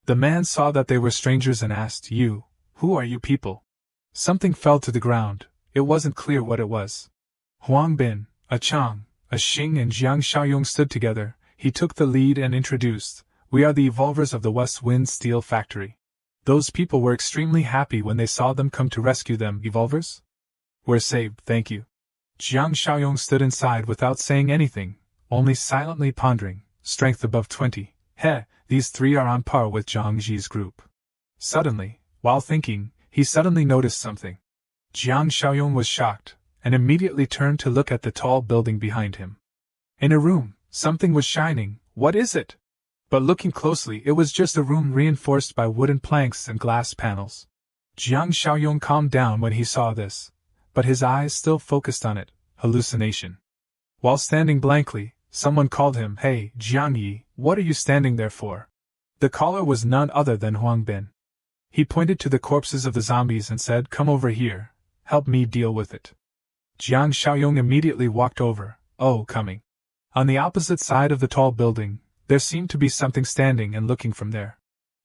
S2: The man saw that they were strangers and asked, Who are you people?" Something fell to the ground. It wasn't clear what it was. Huang Bin, a Chang, a Xing and Jiang Xiaoyong stood together. He took the lead and introduced, "We are the evolvers of the West Wind Steel Factory." Those people were extremely happy when they saw them come to rescue them. "Evolvers? We're saved, thank you." Jiang Xiaoyong stood inside without saying anything, only silently pondering. Strength above 20. These 3 are on par with Zhang Ji's group. Suddenly, while thinking, he suddenly noticed something. Jiang Xiaoyong was shocked, and immediately turned to look at the tall building behind him. In a room, something was shining. What is it? But looking closely, it was just a room reinforced by wooden planks and glass panels. Jiang Xiaoyong calmed down when he saw this, but his eyes still focused on it. Hallucination. While standing blankly, someone called him, "Hey, Jiang Yi, what are you standing there for?" The caller was none other than Huang Bin. He pointed to the corpses of the zombies and said, "Come over here, help me deal with it." Jiang Xiaoyong immediately walked over. "Oh, coming." On the opposite side of the tall building, there seemed to be something standing and looking from there.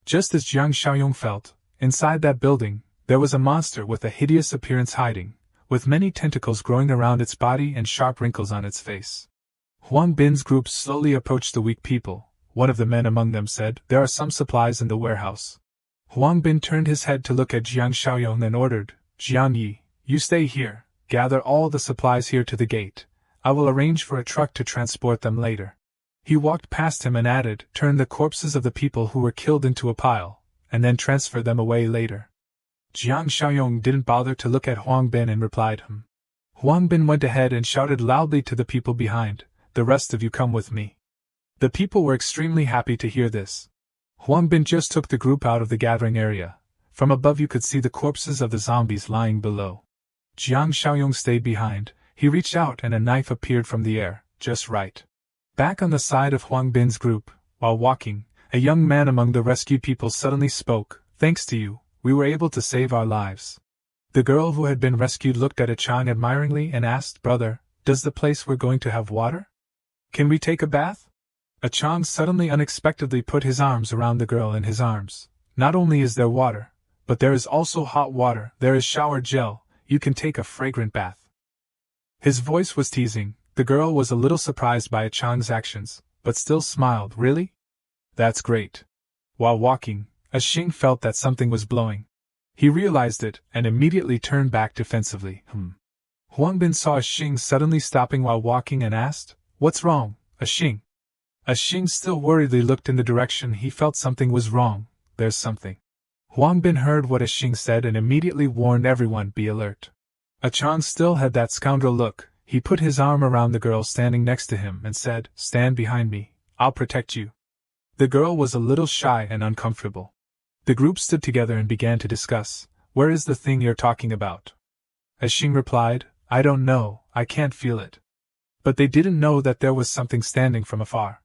S2: Just as Jiang Xiaoyong felt, inside that building, there was a monster with a hideous appearance hiding, with many tentacles growing around its body and sharp wrinkles on its face. Huang Bin's group slowly approached the weak people. One of the men among them said, "There are some supplies in the warehouse." Huang Bin turned his head to look at Jiang Xiaoyong and ordered, "Jiang Yi, you stay here, gather all the supplies here to the gate. I will arrange for a truck to transport them later." He walked past him and added, "Turn the corpses of the people who were killed into a pile, and then transfer them away later." Jiang Xiaoyong didn't bother to look at Huang Bin and replied, Huang Bin went ahead and shouted loudly to the people behind, "The rest of you come with me." The people were extremely happy to hear this. Huang Bin just took the group out of the gathering area. From above you could see the corpses of the zombies lying below. Jiang Xiaoyong stayed behind. He reached out and a knife appeared from the air, just right. Back on the side of Huang Bin's group, while walking, a young man among the rescued people suddenly spoke, "Thanks to you, we were able to save our lives." The girl who had been rescued looked at a Chang admiringly and asked, "Brother, does the place we're going to have water? Can we take a bath?" A Chang suddenly unexpectedly put his arms around the girl in his arms. "Not only is there water, but there is also hot water, there is shower gel, you can take a fragrant bath." His voice was teasing. The girl was a little surprised by a Chang's actions, but still smiled. "Really? That's great." While walking, a Xing felt that something was blowing. He realized it, and immediately turned back defensively. Huangbin saw Xing suddenly stopping while walking and asked, "What's wrong, Xing?" Xing still worriedly looked in the direction he felt something was wrong. "There's something." Huangbin heard what Xing said and immediately warned everyone, "Be alert." Chang still had that scoundrel look. He put his arm around the girl standing next to him and said, "Stand behind me, I'll protect you." The girl was a little shy and uncomfortable. The group stood together and began to discuss, "Where is the thing you're talking about?" Xing replied, "I don't know, I can't feel it." But they didn't know that there was something standing from afar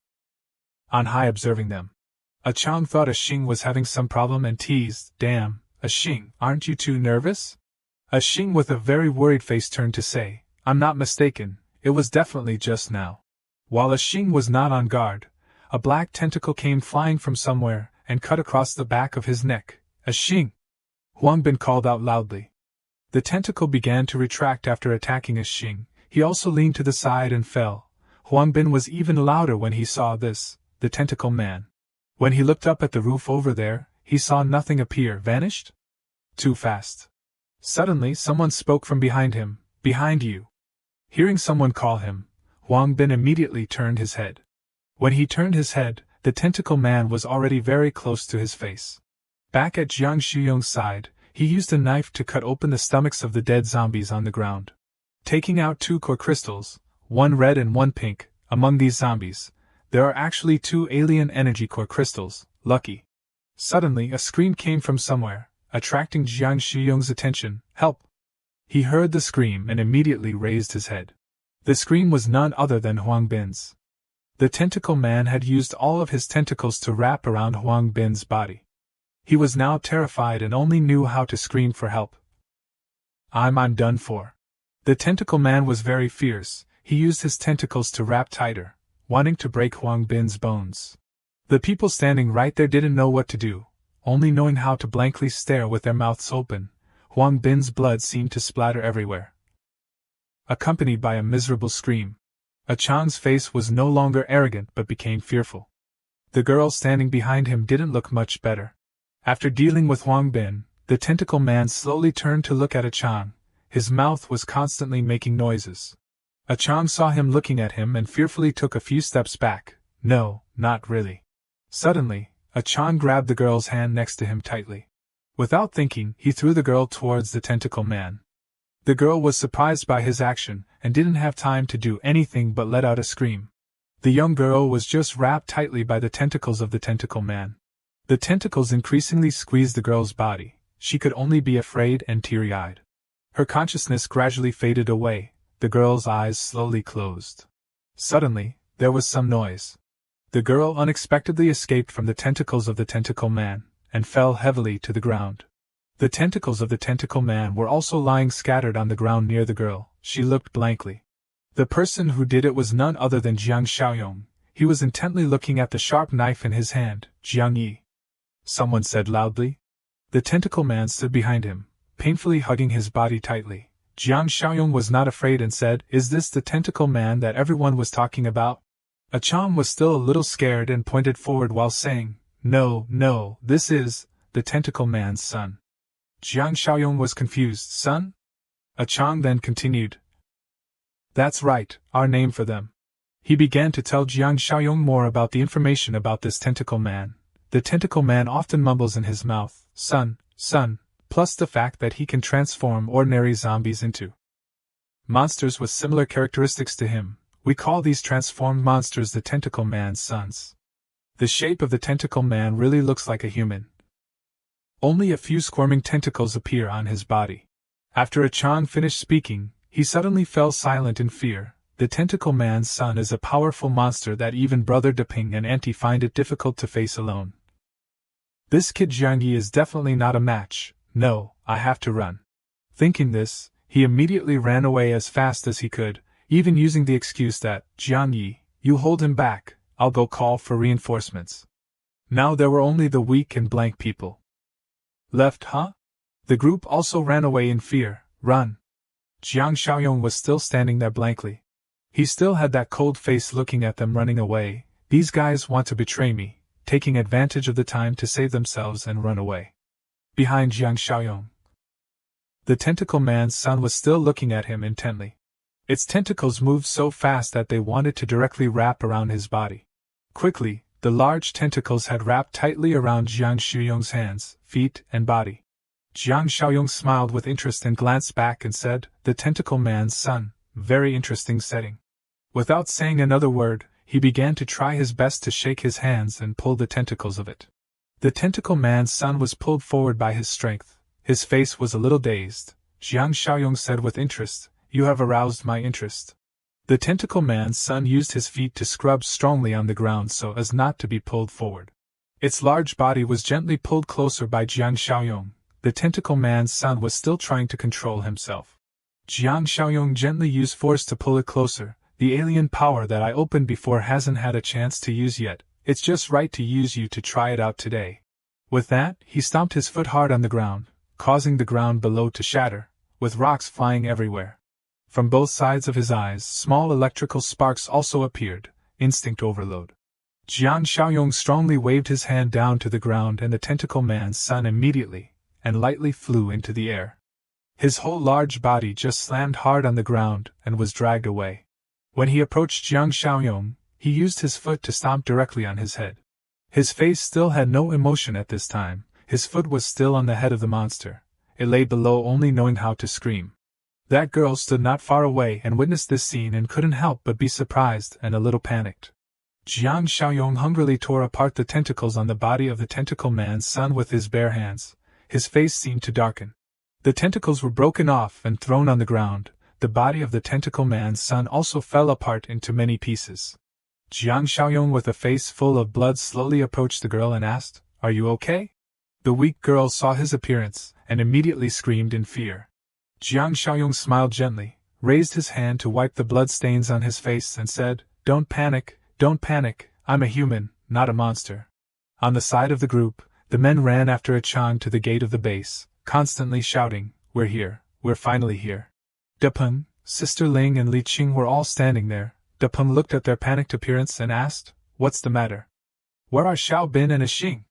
S2: on high observing them. Chang thought Xing was having some problem and teased, "Damn, Xing, aren't you too nervous?" Xing with a very worried face turned to say, "I'm not mistaken, it was definitely just now." While Xing was not on guard, a black tentacle came flying from somewhere and cut across the back of his neck. "Xing!" Huangbin called out loudly. The tentacle began to retract after attacking Xing. He also leaned to the side and fell. Huangbin was even louder when he saw this, the tentacle man. When he looked up at the roof over there, he saw nothing appear. Vanished? Too fast. Suddenly someone spoke from behind him, "Behind you." Hearing someone call him, Huangbin immediately turned his head. When he turned his head, the tentacle man was already very close to his face. Back at Jiang Shuyong's side, he used a knife to cut open the stomachs of the dead zombies on the ground. Taking out 2 core crystals, one red and one pink, among these zombies, there are actually 2 alien energy core crystals, lucky. Suddenly a scream came from somewhere, attracting Jiang Shuyong's attention, "Help!" He heard the scream and immediately raised his head. The scream was none other than Huangbin's. The tentacle man had used all of his tentacles to wrap around Huangbin's body. He was now terrified and only knew how to scream for help. I'm done for." The tentacle man was very fierce. He used his tentacles to wrap tighter, wanting to break Huangbin's bones. The people standing right there didn't know what to do, only knowing how to blankly stare with their mouths open. Huangbin's blood seemed to splatter everywhere, accompanied by a miserable scream. Chang's face was no longer arrogant but became fearful. The girl standing behind him didn't look much better. After dealing with Huangbin, the tentacle man slowly turned to look at Chang. His mouth was constantly making noises. Chang saw him looking at him and fearfully took a few steps back. "No, not really." Suddenly, Chang grabbed the girl's hand next to him tightly. Without thinking, he threw the girl towards the tentacle man. The girl was surprised by his action and didn't have time to do anything but let out a scream. The young girl was just wrapped tightly by the tentacles of the tentacle man. The tentacles increasingly squeezed the girl's body. She could only be afraid and teary-eyed. Her consciousness gradually faded away. The girl's eyes slowly closed. Suddenly, there was some noise. The girl unexpectedly escaped from the tentacles of the tentacle man and fell heavily to the ground. The tentacles of the tentacle man were also lying scattered on the ground near the girl. She looked blankly. The person who did it was none other than Jiang Xiaoyong. He was intently looking at the sharp knife in his hand. "Jiang Yi," someone said loudly. The tentacle man stood behind him, painfully hugging his body tightly. Jiang Xiaoyong was not afraid and said, "Is this the tentacle man that everyone was talking about?" Chang was still a little scared and pointed forward while saying, No, this is the tentacle man's son." Jiang Xiaoyong was confused. "Son?" Chang then continued, "That's right, our name for them." He began to tell Jiang Xiaoyong more about the information about this tentacle man. The tentacle man often mumbles in his mouth, son, plus the fact that he can transform ordinary zombies into monsters with similar characteristics to him. We call these transformed monsters the tentacle man's sons. The shape of the tentacle man really looks like a human. Only a few squirming tentacles appear on his body. After Chang finished speaking, he suddenly fell silent in fear. The tentacle man's son is a powerful monster that even Brother Deping and Auntie find it difficult to face alone. This kid Jiang Yi is definitely not a match. No, I have to run. Thinking this, he immediately ran away as fast as he could, even using the excuse that, "Jiang Yi, you hold him back, I'll go call for reinforcements." Now there were only the weak and blank people left, huh? The group also ran away in fear. Run. Jiang Xiaoyong was still standing there blankly. He still had that cold face looking at them running away. These guys want to betray me, taking advantage of the time to save themselves and run away. behind Jiang Xiaoyong. The tentacle man's son was still looking at him intently. Its tentacles moved so fast that they wanted to directly wrap around his body. Quickly, the large tentacles had wrapped tightly around Jiang Xiaoyong's hands, feet, and body. Jiang Xiaoyong smiled with interest and glanced back and said, "The tentacle man's son, very interesting setting." Without saying another word, he began to try his best to shake his hands and pull the tentacles of it. The tentacle man's son was pulled forward by his strength. His face was a little dazed. Jiang Xiaoyong said with interest, "You have aroused my interest." The tentacle man's son used his feet to scrub strongly on the ground so as not to be pulled forward. Its large body was gently pulled closer by Jiang Xiaoyong. The tentacle man's son was still trying to control himself. Jiang Xiaoyong gently used force to pull it closer. "The alien power that I opened before hasn't had a chance to use yet. It's just right to use you to try it out today." With that, he stomped his foot hard on the ground, causing the ground below to shatter, with rocks flying everywhere. From both sides of his eyes, small electrical sparks also appeared. Instinct overload. Jiang Xiaoyong strongly waved his hand down to the ground, and the tentacle man's son immediately and lightly flew into the air. His whole large body just slammed hard on the ground and was dragged away. When he approached Jiang Xiaoyong, he used his foot to stomp directly on his head. His face still had no emotion at this time. His foot was still on the head of the monster. It lay below, only knowing how to scream. That girl stood not far away and witnessed this scene and couldn't help but be surprised and a little panicked. Jiang Xiaoyong hungrily tore apart the tentacles on the body of the tentacle man's son with his bare hands. His face seemed to darken. The tentacles were broken off and thrown on the ground. The body of the tentacle man's son also fell apart into many pieces. Jiang Xiaoyong, with a face full of blood, slowly approached the girl and asked, "Are you okay?" The weak girl saw his appearance and immediately screamed in fear. Jiang Xiaoyong smiled gently, raised his hand to wipe the blood stains on his face and said, don't panic, I'm a human, not a monster." On the side of the group, the men ran after Chang to the gate of the base, constantly shouting, "We're here, we're finally here." Depeng, Sister Ling and Li Qing were all standing there. Depeng looked at their panicked appearance and asked, "What's the matter? Where are Xiao Bin and Xing?"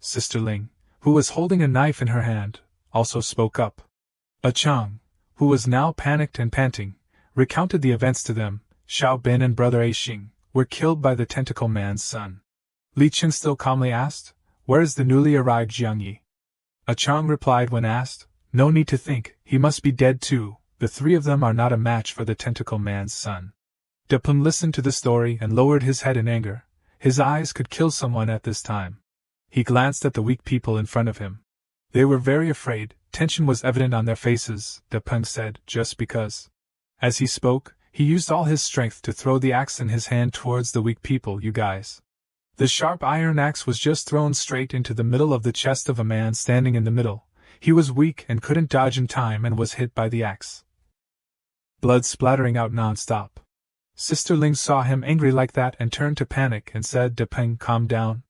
S2: Sister Ling, who was holding a knife in her hand, also spoke up. Chang, who was now panicked and panting, recounted the events to them. Xiao Bin and brother Xing were killed by the tentacle man's son. Li Qing still calmly asked, "Where is the newly arrived Jiang Yi?" Chang replied when asked, "No need to think, he must be dead too. The three of them are not a match for the tentacle man's son." Depeng listened to the story and lowered his head in anger. His eyes could kill someone at this time. He glanced at the weak people in front of him. They were very afraid. Tension was evident on their faces. Depeng said, "Just because." As he spoke, he used all his strength to throw the axe in his hand towards the weak people. "You guys." The sharp iron axe was just thrown straight into the middle of the chest of a man standing in the middle. He was weak and couldn't dodge in time and was hit by the axe. Blood splattering out non-stop. Sister Ling saw him angry like that and turned to panic and said, "Depeng, calm down."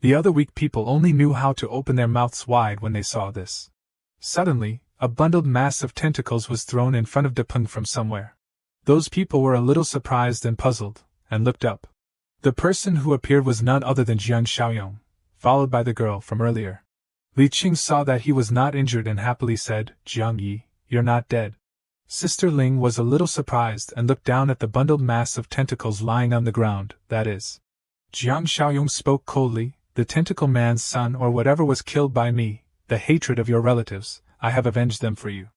S2: The other weak people only knew how to open their mouths wide when they saw this. Suddenly, a bundled mass of tentacles was thrown in front of Depeng from somewhere. Those people were a little surprised and puzzled, and looked up. The person who appeared was none other than Jiang Xiaoyong, followed by the girl from earlier. Li Qing saw that he was not injured and happily said, "Jiang Yi, you're not dead." Sister Ling was a little surprised and looked down at the bundled mass of tentacles lying on the ground. "That is." Jiang Xiaoyong spoke coldly, "The tentacle man's son or whatever was killed by me, the hatred of your relatives, I have avenged them for you."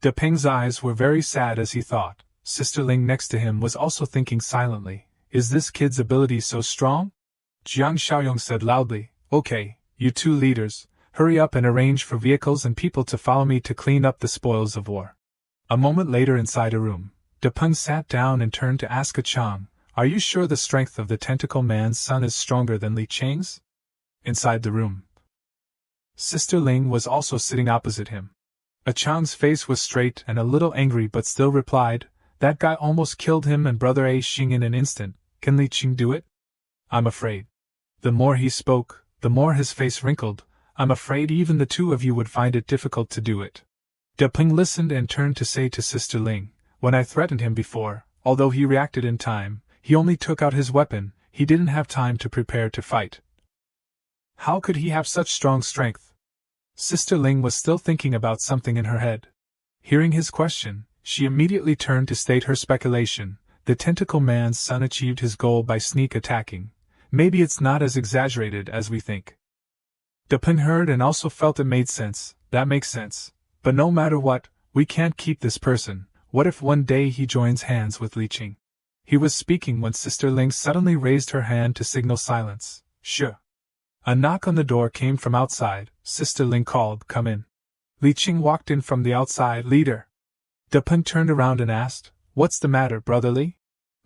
S2: Depeng's eyes were very sad as he thought. Sister Ling next to him was also thinking silently, "Is this kid's ability so strong?" Jiang Xiaoyong said loudly, "Okay, you two leaders, hurry up and arrange for vehicles and people to follow me to clean up the spoils of war." A moment later, inside a room, Depeng sat down and turned to ask Chang, "Are you sure the strength of the tentacle man's son is stronger than Li Qing's?" Inside the room, Sister Ling was also sitting opposite him. Chang's face was straight and a little angry but still replied, "That guy almost killed him and brother Xing in an instant. Can Li Qing do it?" "I'm afraid." The more he spoke, the more his face wrinkled. "I'm afraid even the two of you would find it difficult to do it." Depeng listened and turned to say to Sister Ling, "When I threatened him before, although he reacted in time, he only took out his weapon, he didn't have time to prepare to fight. How could he have such strong strength?" Sister Ling was still thinking about something in her head. Hearing his question, she immediately turned to state her speculation. The tentacle man's son achieved his goal by sneak attacking. Maybe it's not as exaggerated as we think. Dupin heard and also felt it made sense. That makes sense. But no matter what, we can't keep this person. What if one day he joins hands with Li Qing? He was speaking when Sister Ling suddenly raised her hand to signal silence. Sure. A knock on the door came from outside. Sister Ling called, "Come in." Li Qing walked in from the outside. "Leader." Dupin turned around and asked, "What's the matter, Brother Li?"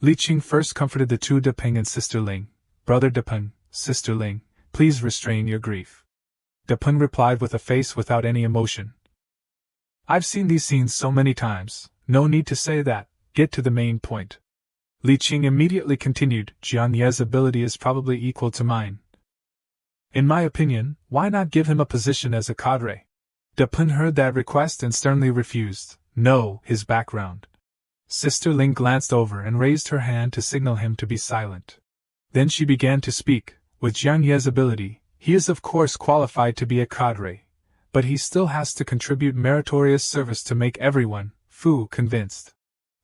S2: Li Qing first comforted the two Dupin and Sister Ling. "Brother Dupin, Sister Ling, please restrain your grief." Dupin replied with a face without any emotion. "I've seen these scenes so many times, no need to say that, get to the main point." Li Qing immediately continued, "Jiang Ye's ability is probably equal to mine. In my opinion, why not give him a position as a cadre?" Dupin heard that request and sternly refused. "No, his background." Sister Ling glanced over and raised her hand to signal him to be silent. Then she began to speak. "With Jiang Ye's ability, he is of course qualified to be a cadre, but he still has to contribute meritorious service to make everyone, Fu, convinced."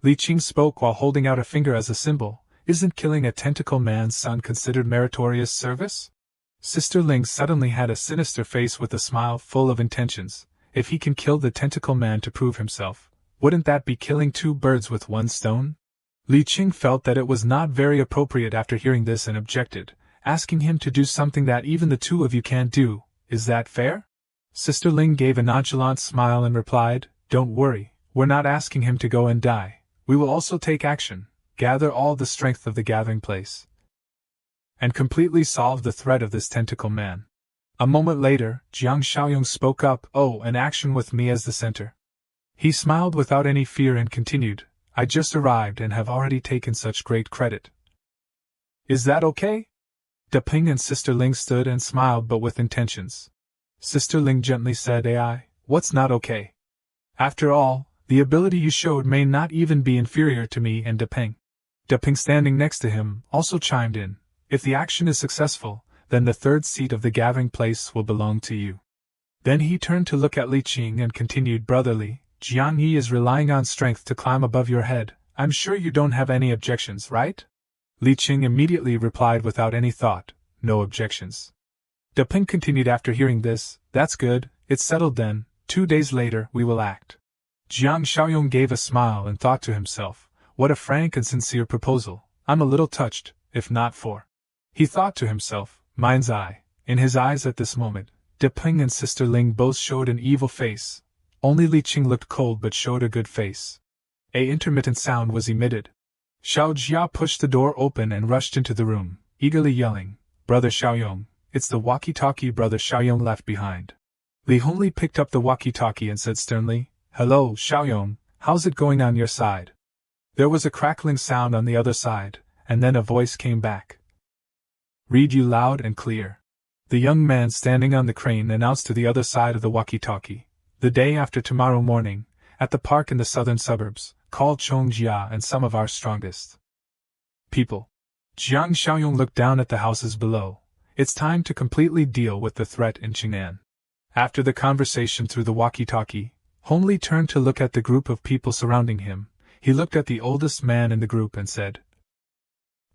S2: Li Qing spoke while holding out a finger as a symbol. "Isn't killing a tentacle man's son considered meritorious service?" Sister Ling suddenly had a sinister face with a smile full of intentions. If he can kill the tentacle man to prove himself, wouldn't that be killing two birds with one stone? Li Qing felt that it was not very appropriate after hearing this and objected, asking him to do something that even the two of you can't do. Is that fair? Sister Ling gave a nonchalant smile and replied, "Don't worry, we're not asking him to go and die. We will also take action, gather all the strength of the gathering place, and completely solve the threat of this tentacle man." A moment later, Jiang Xiaoyong spoke up, "Oh, an action with me as the center." He smiled without any fear and continued, "I just arrived and have already taken such great credit. Is that okay?" Duping and Sister Ling stood and smiled but with intentions. Sister Ling gently said, "AI, what's not okay? After all, the ability you showed may not even be inferior to me and Duping." Duping, standing next to him, also chimed in, "If the action is successful, then the third seat of the gathering place will belong to you." Then he turned to look at Li Qing and continued, "Brother Li, Jiang Yi is relying on strength to climb above your head. I'm sure you don't have any objections, right?" Li Qing immediately replied without any thought, "No objections." Duping continued after hearing this, "That's good, it's settled then, 2 days later we will act." Jiang Xiaoyong gave a smile and thought to himself, "What a frank and sincere proposal. I'm a little touched, if not for." He thought to himself, "Mind's eye." In his eyes at this moment, Duping and Sister Ling both showed an evil face. Only Li Qing looked cold but showed a good face. A intermittent sound was emitted. Xiao Jia pushed the door open and rushed into the room, eagerly yelling, "Brother Xiaoyong, it's the walkie-talkie Brother Xiaoyong left behind." Li Hongli picked up the walkie-talkie and said sternly, "Hello, Xiaoyong, how's it going on your side?" There was a crackling sound on the other side, and then a voice came back. "Read you loud and clear." The young man standing on the crane announced to the other side of the walkie-talkie, "The day after tomorrow morning, at the park in the southern suburbs, call Chongjia and some of our strongest people." Jiang Xiaoyong looked down at the houses below. It's time to completely deal with the threat in Cheng'an. After the conversation through the walkie-talkie, Hongli turned to look at the group of people surrounding him. He looked at the oldest man in the group and said,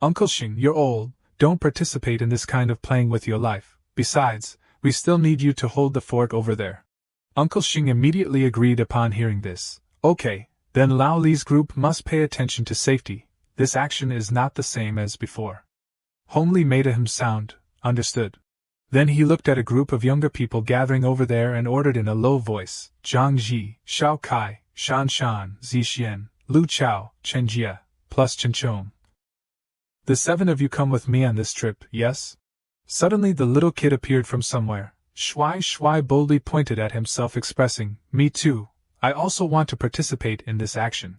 S2: "Uncle Xing, you're old, don't participate in this kind of playing with your life. Besides, we still need you to hold the fort over there." Uncle Xing immediately agreed upon hearing this. "Okay, then Lao Li's group must pay attention to safety. This action is not the same as before." Hongli made a sound, "Understood." Then he looked at a group of younger people gathering over there and ordered in a low voice, "Zhang Ji, Xiao Kai, Shan Shan, Zi Xian, Lu Chao, Chen Jia, plus Chen Chong. The 7 of you come with me on this trip, yes?" Suddenly the little kid appeared from somewhere. Shuai Shuai boldly pointed at himself expressing, "Me too, I also want to participate in this action."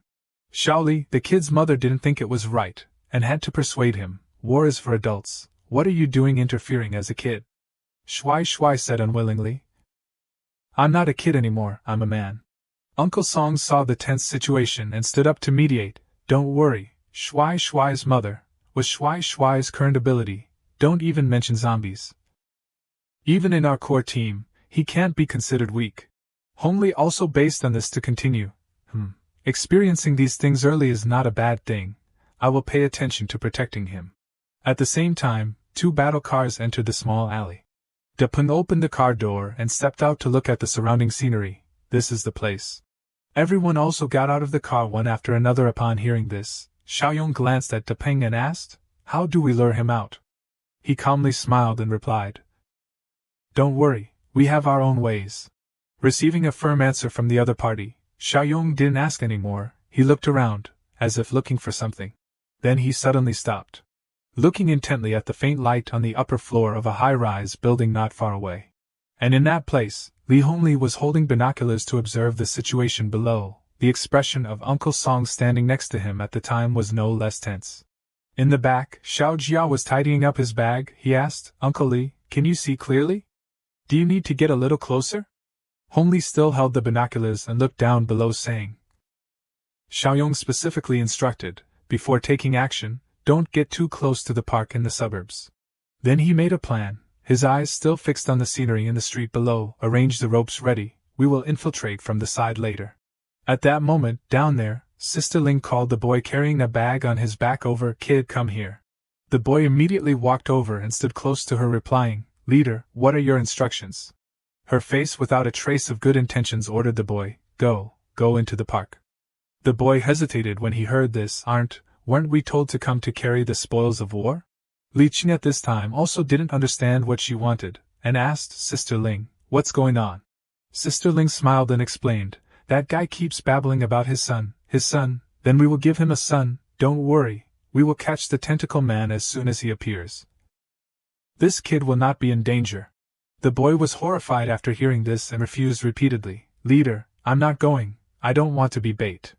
S2: Shaoli, the kid's mother, didn't think it was right, and had to persuade him, "War is for adults, what are you doing interfering as a kid?" Shuai Shuai said unwillingly, "I'm not a kid anymore, I'm a man." Uncle Song saw the tense situation and stood up to mediate. "Don't worry, Shuai Shuai's mother, with Shuai Shuai's current ability, don't even mention zombies. Even in our core team, he can't be considered weak. Homely also based on this to continue. Experiencing these things early is not a bad thing. I will pay attention to protecting him. At the same time, 2 battle cars entered the small alley. Dapeng opened the car door and stepped out to look at the surrounding scenery. This is the place. Everyone also got out of the car one after another upon hearing this. Xiaoyong glanced at Dapeng and asked, "How do we lure him out?" He calmly smiled and replied, "Don't worry, we have our own ways." Receiving a firm answer from the other party, Xiaoyong didn't ask any more. He looked around, as if looking for something. Then he suddenly stopped, looking intently at the faint light on the upper floor of a high-rise building not far away. And in that place, Li Hongli was holding binoculars to observe the situation below. The expression of Uncle Song standing next to him at the time was no less tense. In the back, Xiao Jia was tidying up his bag. He asked, "Uncle Li, can you see clearly? Do you need to get a little closer?" Hongli still held the binoculars and looked down below, saying, Xiaoyong specifically instructed, before taking action, don't get too close to the park in the suburbs. Then he made a plan, his eyes still fixed on the scenery in the street below. Arrange the ropes ready, we will infiltrate from the side later. At that moment, down there, Sister Ling called the boy carrying a bag on his back over, "Kid, come here." The boy immediately walked over and stood close to her, replying, "Leader, what are your instructions?" Her face without a trace of good intentions ordered the boy, Go into the park." The boy hesitated when he heard this. Weren't we told to come to carry the spoils of war? Li Qing at this time also didn't understand what she wanted, and asked Sister Ling, "What's going on?" Sister Ling smiled and explained, "That guy keeps babbling about his son, then we will give him a son. Don't worry, we will catch the tentacle man as soon as he appears. This kid will not be in danger." The boy was horrified after hearing this and refused repeatedly, "Leader, I'm not going, I don't want to be bait."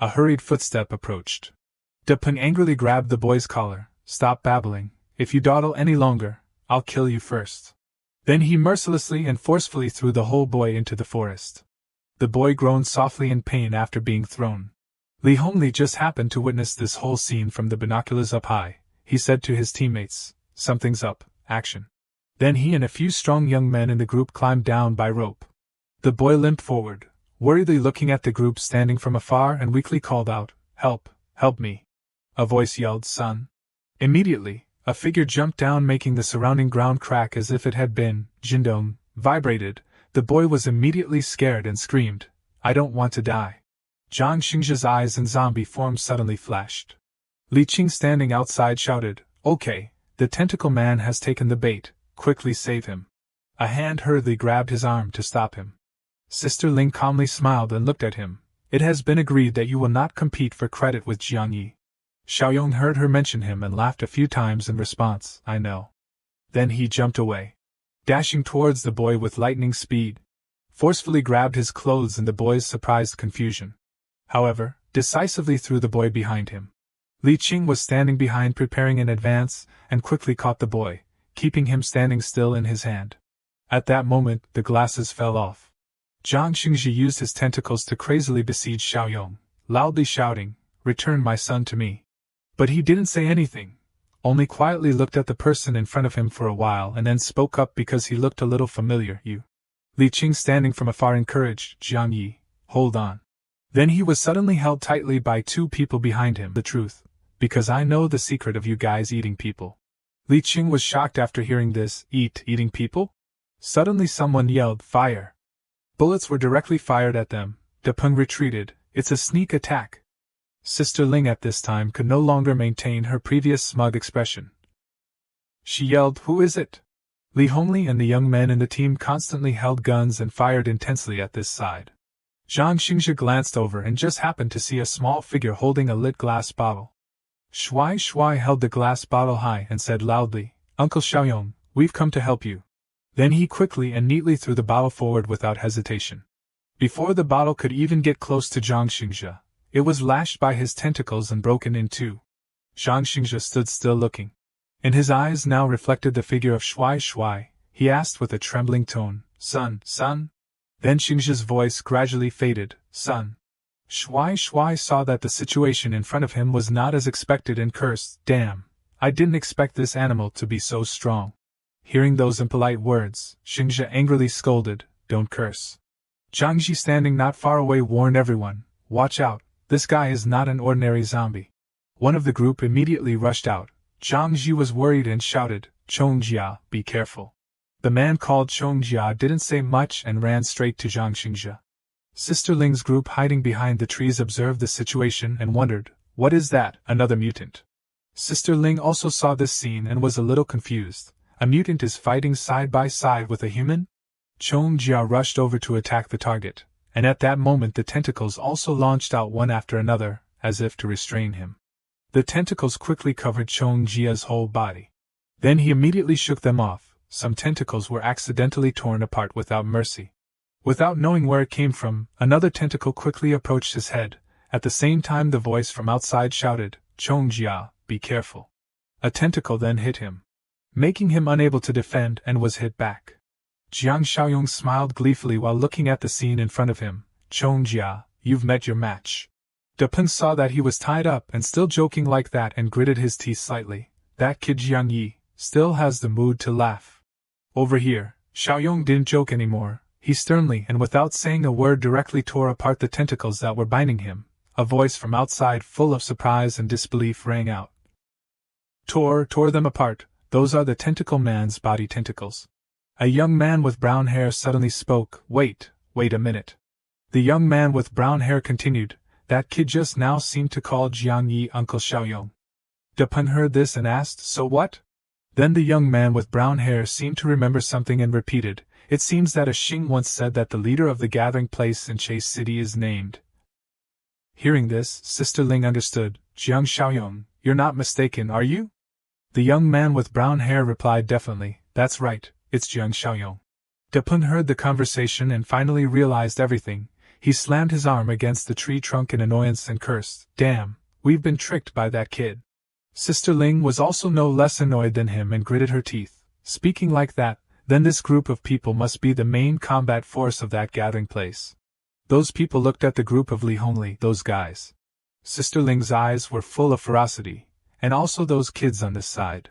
S2: A hurried footstep approached. Dapeng angrily grabbed the boy's collar. "Stop babbling, if you dawdle any longer, I'll kill you first." Then he mercilessly and forcefully threw the whole boy into the forest. The boy groaned softly in pain after being thrown. Li Hongli just happened to witness this whole scene from the binoculars up high. He said to his teammates, "Something's up, action." Then he and a few strong young men in the group climbed down by rope. The boy limped forward, worriedly looking at the group standing from afar, and weakly called out, "Help, help me." A voice yelled, "Son." Immediately, a figure jumped down, making the surrounding ground crack as if it had been jindong, vibrated. The boy was immediately scared and screamed, "I don't want to die." Zhang Xingzhe's eyes in zombie form suddenly flashed. Li Qing standing outside shouted, "Okay, the tentacle man has taken the bait, quickly save him." A hand hurriedly grabbed his arm to stop him. Sister Ling calmly smiled and looked at him. "It has been agreed that you will not compete for credit with Jiang Yi." Xiaoyong heard her mention him and laughed a few times in response, "I know." Then he jumped away, dashing towards the boy with lightning speed. Forcefully grabbed his clothes in the boy's surprised confusion. However, decisively threw the boy behind him. Li Qing was standing behind preparing an advance, and quickly caught the boy, keeping him standing still in his hand. At that moment, the glasses fell off. Zhang Xingzhe used his tentacles to crazily besiege Xiaoyong, loudly shouting, "Return my son to me." But he didn't say anything, only quietly looked at the person in front of him for a while and then spoke up because he looked a little familiar. "You." Li Qing standing from afar encouraged, "Jiang Yi, hold on." Then he was suddenly held tightly by 2 people behind him. "The truth, because I know the secret of you guys eating people." Li Qing was shocked after hearing this. Eating people? Suddenly someone yelled, "Fire!" Bullets were directly fired at them. Dapeng retreated. "It's a sneak attack." Sister Ling at this time could no longer maintain her previous smug expression. She yelled, "Who is it?" Li Hongli and the young men in the team constantly held guns and fired intensely at this side. Zhang Xingzhe glanced over and just happened to see a small figure holding a lit glass bottle. Shuai held the glass bottle high and said loudly, "Uncle Xiaoyong, we've come to help you." Then he quickly and neatly threw the bottle forward without hesitation. Before the bottle could even get close to Zhang Xingzhe, it was lashed by his tentacles and broken in 2. Zhang Xingzhe stood still looking. In his eyes now reflected the figure of Shuai. He asked with a trembling tone, Son? Then Xingzhe's voice gradually faded, "Son." Shuai saw that the situation in front of him was not as expected and cursed, "Damn, I didn't expect this animal to be so strong." Hearing those impolite words, Xingzhe angrily scolded, "Don't curse." Zhang Ji standing not far away warned everyone, "Watch out, this guy is not an ordinary zombie." One of the group immediately rushed out. Zhang Ji was worried and shouted, "Chongjia, be careful." The man called Chongjia didn't say much and ran straight to Zhang Xingzhe. Sister Ling's group hiding behind the trees observed the situation and wondered, "What is that, another mutant?" Sister Ling also saw this scene and was a little confused. A mutant is fighting side by side with a human? Chongjia rushed over to attack the target, and at that moment the tentacles also launched out one after another, as if to restrain him. The tentacles quickly covered Chongjia's whole body. Then he immediately shook them off. Some tentacles were accidentally torn apart without mercy. Without knowing where it came from, another tentacle quickly approached his head. At the same time the voice from outside shouted, "Chongjia, be careful." A tentacle then hit him, making him unable to defend, and was hit back. Jiang Xiaoyong smiled gleefully while looking at the scene in front of him. "Chongjia, you've met your match." Depeng saw that he was tied up and still joking like that and gritted his teeth slightly. That kid Jiang Yi still has the mood to laugh. Over here, Xiaoyong didn't joke anymore. He sternly and without saying a word directly tore apart the tentacles that were binding him. A voice from outside full of surprise and disbelief rang out. Tore them apart, those are the tentacle man's body tentacles. A young man with brown hair suddenly spoke, wait a minute. The young man with brown hair continued, that kid just now seemed to call Jiang Yi Uncle Xiaoyong. Depeng heard this and asked, so what? Then the young man with brown hair seemed to remember something and repeated, it seems that a Xing once said that the leader of the gathering place in Chase City is named. Hearing this, Sister Ling understood, Jiang Xiaoyong, you're not mistaken, are you? The young man with brown hair replied definitely, that's right, it's Jiang Xiaoyong. Depeng heard the conversation and finally realized everything. He slammed his arm against the tree trunk in annoyance and cursed, damn, we've been tricked by that kid. Sister Ling was also no less annoyed than him and gritted her teeth. Speaking like that, then this group of people must be the main combat force of that gathering place. Those people looked at the group of Li Hongli, those guys. Sister Ling's eyes were full of ferocity, and also those kids on this side.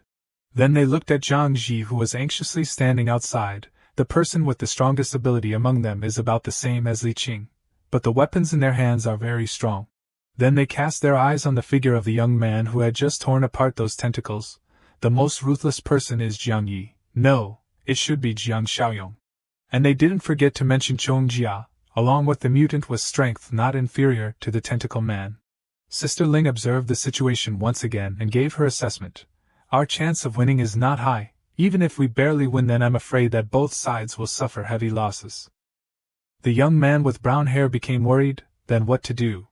S2: Then they looked at Zhang Ji, who was anxiously standing outside. The person with the strongest ability among them is about the same as Li Qing, but the weapons in their hands are very strong. Then they cast their eyes on the figure of the young man who had just torn apart those tentacles. The most ruthless person is Jiang Yi. No, it should be Jiang Xiaoyong. And they didn't forget to mention Chongjia, along with the mutant with strength not inferior to the tentacle man. Sister Ling observed the situation once again and gave her assessment. Our chance of winning is not high. Even if we barely win, then I'm afraid that both sides will suffer heavy losses. The young man with brown hair became worried, then what to do?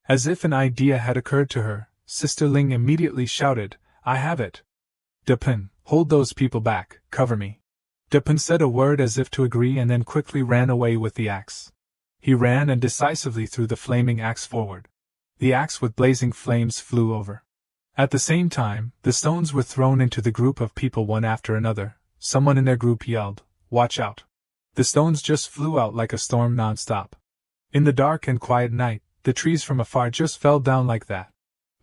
S2: As if an idea had occurred to her, Sister Ling immediately shouted, I have it. Depeng, hold those people back, cover me. Depeng said a word as if to agree and then quickly ran away with the axe. He ran and decisively threw the flaming axe forward. The axe with blazing flames flew over. At the same time, the stones were thrown into the group of people one after another. Someone in their group yelled, watch out. The stones just flew out like a storm non-stop. In the dark and quiet night, the trees from afar just fell down like that.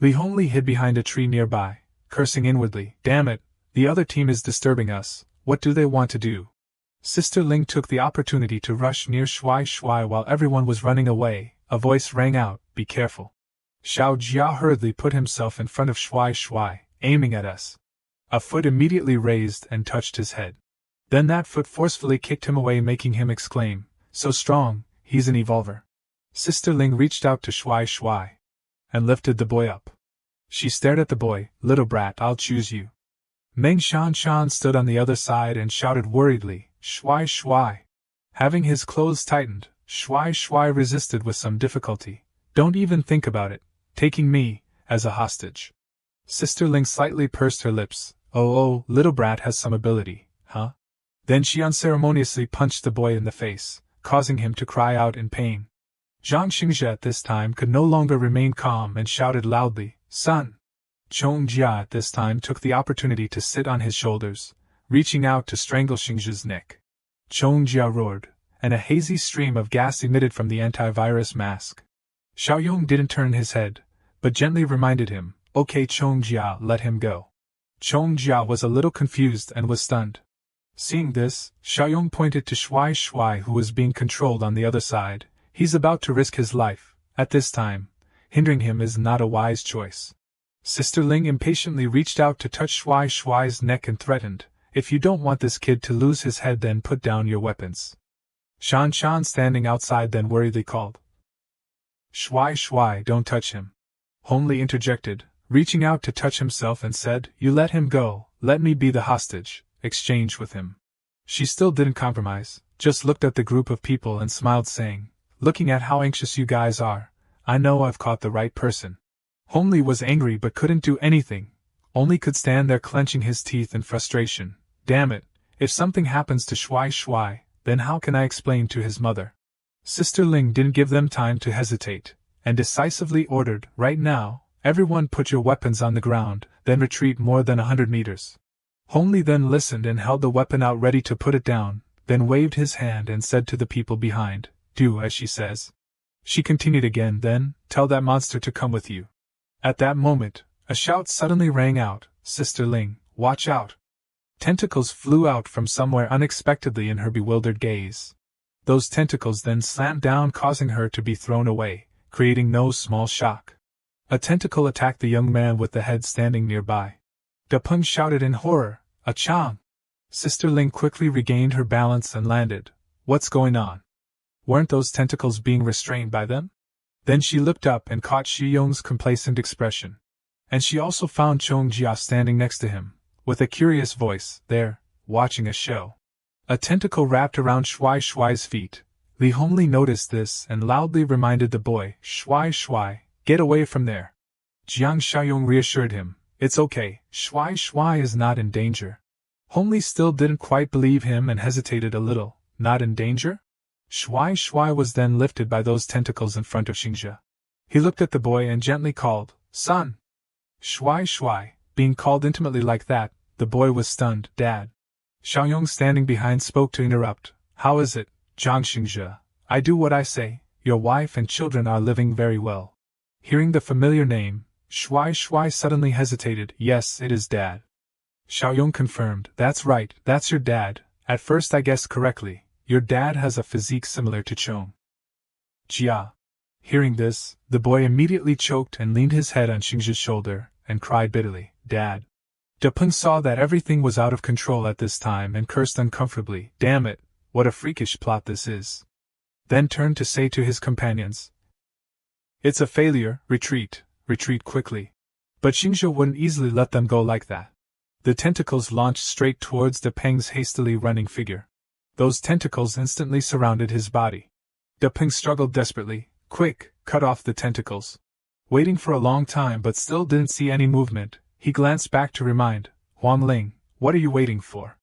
S2: Li Hongli hid behind a tree nearby, cursing inwardly, damn it, the other team is disturbing us, what do they want to do? Sister Ling took the opportunity to rush near Shuai Shuai while everyone was running away. A voice rang out, be careful. Xiao Jia hurriedly put himself in front of Shuai Shuai, aiming at us. A foot immediately raised and touched his head. Then that foot forcefully kicked him away, making him exclaim, so strong, he's an evolver. Sister Ling reached out to Shuai Shuai and lifted the boy up. She stared at the boy, little brat, I'll choose you. Meng Shan Shan stood on the other side and shouted worriedly, Shuai Shuai. Having his clothes tightened, Shuai Shuai resisted with some difficulty. Don't even think about it, taking me as a hostage. Sister Ling slightly pursed her lips. Oh, little brat has some ability, huh? Then she unceremoniously punched the boy in the face, causing him to cry out in pain. Zhang Xingzhe at this time could no longer remain calm and shouted loudly, son! Chongjia at this time took the opportunity to sit on his shoulders, reaching out to strangle Xingzhe's neck. Chongjia roared, and a hazy stream of gas emitted from the antivirus mask. Xiaoyong didn't turn his head, but gently reminded him, okay Chongjia, let him go. Chongjia was a little confused and was stunned. Seeing this, Xiaoyong pointed to Shuai Shuai, who was being controlled on the other side. He's about to risk his life. At this time, hindering him is not a wise choice. Sister Ling impatiently reached out to touch Shuai Shuai's neck and threatened, "If you don't want this kid to lose his head, then put down your weapons." Shan Shan, standing outside, then worriedly called, "Shuai Shuai, don't touch him." Hongli interjected, reaching out to touch himself, and said, "You let him go, let me be the hostage, exchange with him." She still didn't compromise, just looked at the group of people and smiled, saying, "Looking at how anxious you guys are, I know I've caught the right person." Hongli was angry but couldn't do anything, only could stand there clenching his teeth in frustration. Damn it, if something happens to Shuai Shuai, then how can I explain to his mother? Sister Ling didn't give them time to hesitate, and decisively ordered, "Right now, everyone put your weapons on the ground, then retreat more than 100 meters. Hongli then listened and held the weapon out ready to put it down, then waved his hand and said to the people behind, "Do as she says." She continued again, "Then, tell that monster to come with you." At that moment, a shout suddenly rang out, "Sister Ling, watch out!" Tentacles flew out from somewhere unexpectedly in her bewildered gaze. Those tentacles then slammed down, causing her to be thrown away, creating no small shock. A tentacle attacked the young man with the head standing nearby. Dapeng shouted in horror, "A Chang!" Sister Ling quickly regained her balance and landed. "What's going on? Weren't those tentacles being restrained by them?" Then she looked up and caught Shiyong's complacent expression. And she also found Chong Jia standing next to him, with a curious voice, there, watching a show. A tentacle wrapped around Shuai Shuai's feet. Li Hongli noticed this and loudly reminded the boy, "Shuai Shuai, get away from there." Jiang Xiaoyong reassured him, "It's okay, Shuai Shuai is not in danger." Hongli still didn't quite believe him and hesitated a little. Not in danger? Shuai Shuai was then lifted by those tentacles in front of Xingzhe. He looked at the boy and gently called, "Son." Shuai Shuai, being called intimately like that, the boy was stunned. "Dad." Xiaoyong, standing behind, spoke to interrupt, "How is it, Zhang Xingzhe? I do what I say, your wife and children are living very well." Hearing the familiar name, Shuai Shuai suddenly hesitated. "Yes, it is Dad." Xiaoyong confirmed, "That's right, that's your dad. At first I guessed correctly. Your dad has a physique similar to Chong Jia." Hearing this, the boy immediately choked and leaned his head on Xingzhe's shoulder, and cried bitterly, "Dad." Dapeng saw that everything was out of control at this time and cursed uncomfortably, "Damn it, what a freakish plot this is." Then turned to say to his companions, "It's a failure, retreat, retreat quickly." But Xingzhe wouldn't easily let them go like that. The tentacles launched straight towards Dapeng's hastily running figure. Those tentacles instantly surrounded his body. Dapeng struggled desperately, "Quick, cut off the tentacles." Waiting for a long time but still didn't see any movement, he glanced back to remind, "Huang Ling, what are you waiting for?"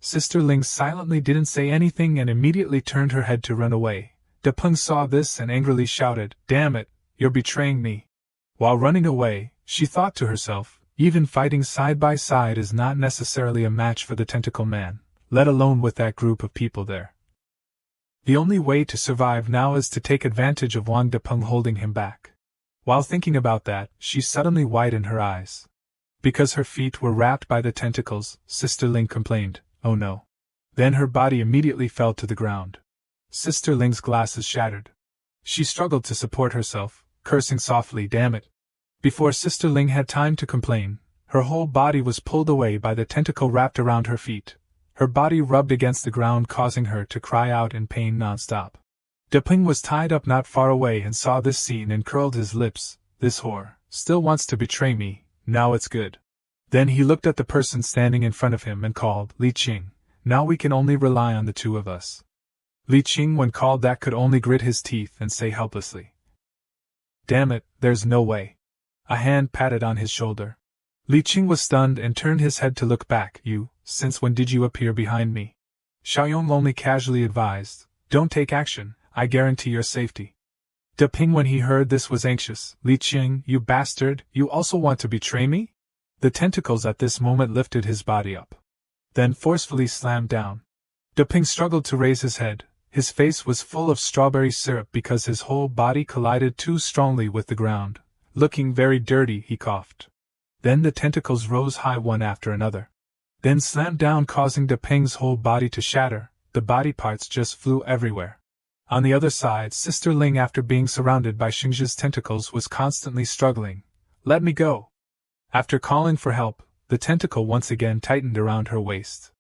S2: Sister Ling silently didn't say anything and immediately turned her head to run away. Dapeng saw this and angrily shouted, "Damn it, you're betraying me." While running away, she thought to herself, even fighting side by side is not necessarily a match for the tentacle man, let alone with that group of people there. The only way to survive now is to take advantage of Wang Dapeng holding him back. While thinking about that, she suddenly widened her eyes. Because her feet were wrapped by the tentacles, Sister Ling complained, "Oh no." Then her body immediately fell to the ground. Sister Ling's glasses shattered. She struggled to support herself, cursing softly, "Damn it." Before Sister Ling had time to complain, her whole body was pulled away by the tentacle wrapped around her feet. Her body rubbed against the ground, causing her to cry out in pain nonstop. Dapeng was tied up not far away and saw this scene and curled his lips. "This whore still wants to betray me, now it's good." Then he looked at the person standing in front of him and called, "Li Qing, now we can only rely on the two of us." Li Qing, when called that, could only grit his teeth and say helplessly, "Damn it, there's no way." A hand patted on his shoulder. Li Qing was stunned and turned his head to look back. "You, since when did you appear behind me?" Xiaoyong only casually advised, "Don't take action, I guarantee your safety." Dapeng, when he heard this, was anxious. "Li Qing, you bastard, you also want to betray me?" The tentacles at this moment lifted his body up, then forcefully slammed down. Dapeng struggled to raise his head. His face was full of strawberry syrup because his whole body collided too strongly with the ground. Looking very dirty, he coughed. Then the tentacles rose high one after another. then slammed down, causing Peng's whole body to shatter. The body parts just flew everywhere. On the other side, Sister Ling, after being surrounded by Xingzhe's tentacles, was constantly struggling. "Let me go!" After calling for help, the tentacle once again tightened around her waist.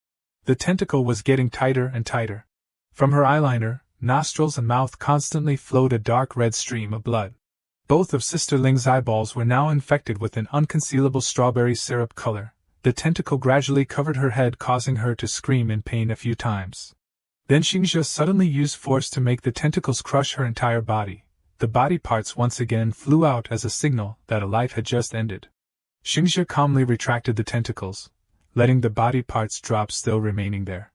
S2: The tentacle was getting tighter and tighter. From her eyeliner, nostrils and mouth constantly flowed a dark red stream of blood. Both of Sister Ling's eyeballs were now infected with an unconcealable strawberry syrup color. The tentacle gradually covered her head, causing her to scream in pain a few times. Then Xingzhe suddenly used force to make the tentacles crush her entire body. The body parts once again flew out as a signal that a life had just ended. Xingzhe calmly retracted the tentacles, letting the body parts drop, still remaining there.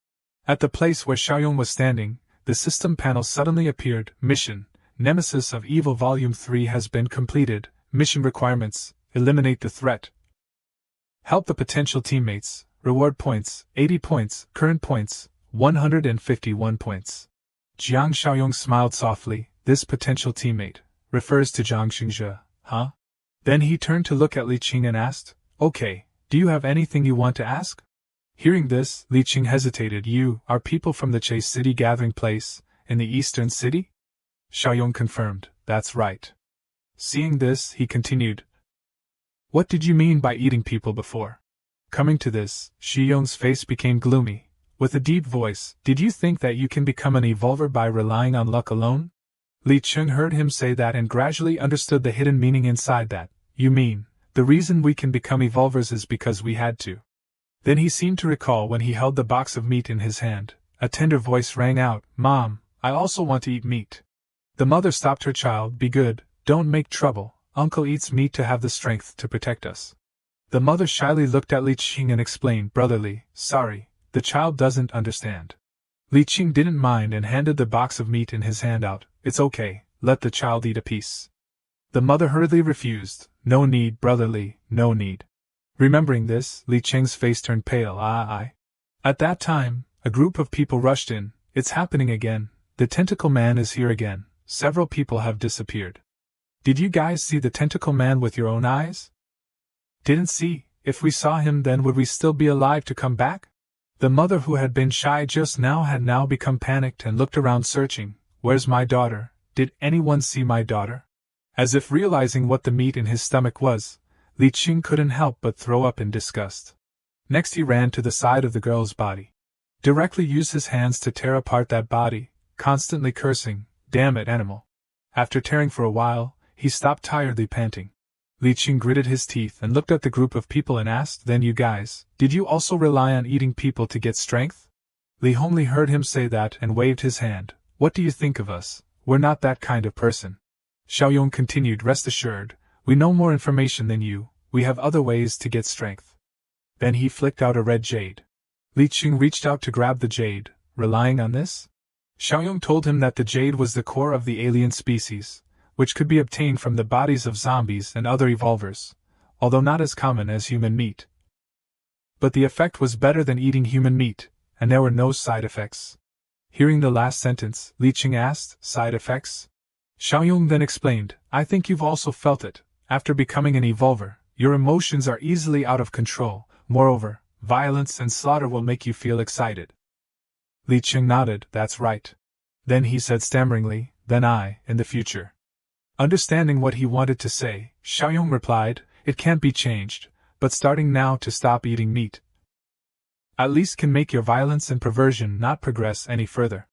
S2: At the place where Xiaoyong was standing, the system panel suddenly appeared. Mission: Nemesis of Evil Volume 3 has been completed. Mission requirements: eliminate the threat. Help the potential teammates. Reward points: 80 points. Current points: 151 points. Jiang Xiaoyong smiled softly. This potential teammate refers to Zhang Xingzhe, huh? Then he turned to look at Li Qing and asked, "Okay, do you have anything you want to ask?" Hearing this, Li Qing hesitated. "You are people from the Chase City gathering place, in the eastern city?" Xiaoyong confirmed, "That's right." Seeing this, he continued, "What did you mean by eating people before?" Coming to this, Xiaoyong's face became gloomy. With a deep voice, "Did you think that you can become an evolver by relying on luck alone?" Li Qing heard him say that and gradually understood the hidden meaning inside that. "You mean, the reason we can become evolvers is because we had to." Then he seemed to recall when he held the box of meat in his hand. A tender voice rang out, "Mom, I also want to eat meat." The mother stopped her child. "Be good, don't make trouble. Uncle eats meat to have the strength to protect us." The mother shyly looked at Li Qing and explained, "Brotherly, sorry. The child doesn't understand." Li Qing didn't mind and handed the box of meat in his hand out. "It's okay, let the child eat a piece." The mother hurriedly refused. "No need, brotherly, no need." Remembering this, Li Qing's face turned pale. At that time, a group of people rushed in. "It's happening again. The tentacle man is here again. Several people have disappeared." "Did you guys see the tentacle man with your own eyes?" "Didn't see. If we saw him, then would we still be alive to come back?" The mother, who had been shy just now, had now become panicked and looked around searching. "Where's my daughter? Did anyone see my daughter?" As if realizing what the meat in his stomach was, Li Qing couldn't help but throw up in disgust. Next he ran to the side of the girl's body. Directly used his hands to tear apart that body, constantly cursing, "Damn it, animal." After tearing for a while, he stopped, tiredly panting. Li Qing gritted his teeth and looked at the group of people and asked, "Then you guys, did you also rely on eating people to get strength?" Li Hongli heard him say that and waved his hand. "What do you think of us? We're not that kind of person." Xiaoyong continued, "Rest assured, we know more information than you. We have other ways to get strength." Then he flicked out a red jade. Li Qing reached out to grab the jade. "Relying on this?" Xiaoyong told him that the jade was the core of the alien species, which could be obtained from the bodies of zombies and other evolvers, although not as common as human meat. But the effect was better than eating human meat, and there were no side effects. Hearing the last sentence, Li Qing asked, "Side effects?" Xiaoyong then explained, "I think you've also felt it. After becoming an evolver, your emotions are easily out of control. Moreover, violence and slaughter will make you feel excited." Li Qing nodded. "That's right." Then he said stammeringly, "Then in the future." Understanding what he wanted to say, Xiaoyong replied, "It can't be changed, but starting now to stop eating meat at least can make your violence and perversion not progress any further."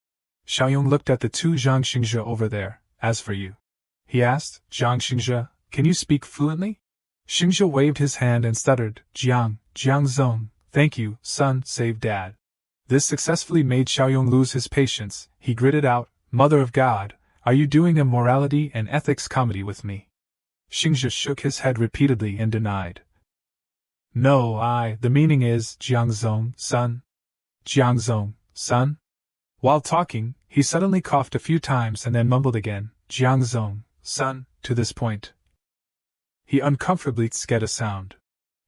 S2: Xiaoyong looked at the two Zhang Xingzhe over there. "As for you," he asked, "Zhang Xingzhe, can you speak fluently?" Xingzhe waved his hand and stuttered, "Jiang Zong, thank you, son, save dad." This successfully made Xiaoyong lose his patience. He gritted out, "Mother of God, are you doing a morality and ethics comedy with me?" Xingzhe shook his head repeatedly and denied. "No, the meaning is, Jiangzong, son. Jiangzong, son?" While talking, he suddenly coughed a few times and then mumbled again, "Jiangzong, son." To this point, he uncomfortably sked a sound.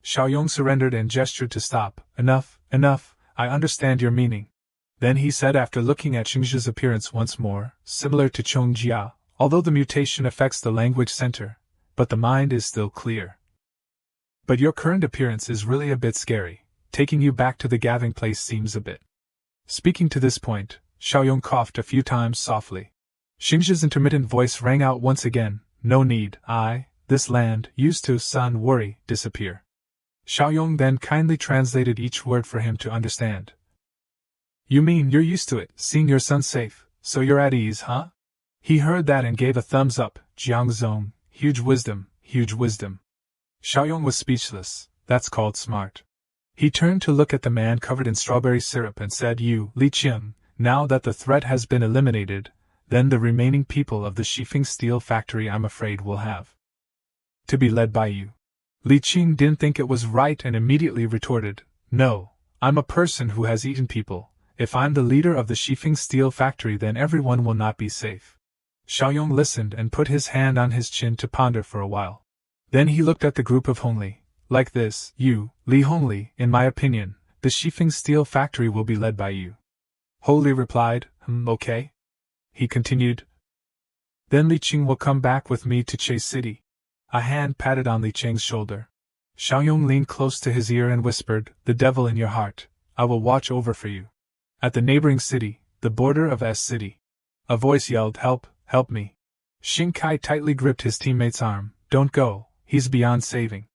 S2: Xiaoyong surrendered and gestured to stop. Enough, I understand your meaning." Then he said, after looking at Xingzhe's appearance once more, "Similar to Chongjia, although the mutation affects the language center, but the mind is still clear. But your current appearance is really a bit scary. taking you back to the gathering place seems a bit. Speaking to this point, Xiaoyong coughed a few times softly. Xingzhi's intermittent voice rang out once again, no need, this land, used to, worry, disappear. Xiaoyong then kindly translated each word for him to understand. You mean you're used to it, seeing your son safe, so you're at ease, huh? He heard that and gave a thumbs up, Jiangzong, huge wisdom, huge wisdom. Xiaoyong was speechless, that's called smart. He turned to look at the man covered in strawberry syrup and said, You, Li Qing, now that the threat has been eliminated, then the remaining people of the Shifeng Steel Factory I'm afraid will have to be led by you. Li Qing didn't think it was right and immediately retorted, No, I'm a person who has eaten people. If I'm the leader of the Shifeng Steel Factory then everyone will not be safe. Xiaoyong listened and put his hand on his chin to ponder for a while. Then he looked at the group of Hongli. Like this, you, Li Hongli, in my opinion, the Shifeng Steel Factory will be led by you. Hongli replied, okay. He continued. Then Li Qing will come back with me to Chase City. A hand patted on Li Qing's shoulder. Xiaoyong leaned close to his ear and whispered, The devil in your heart, I will watch over for you. At the neighboring city, the border of S City. A voice yelled, Help, help me. Xing Kai tightly gripped his teammate's arm. Don't go, he's beyond saving.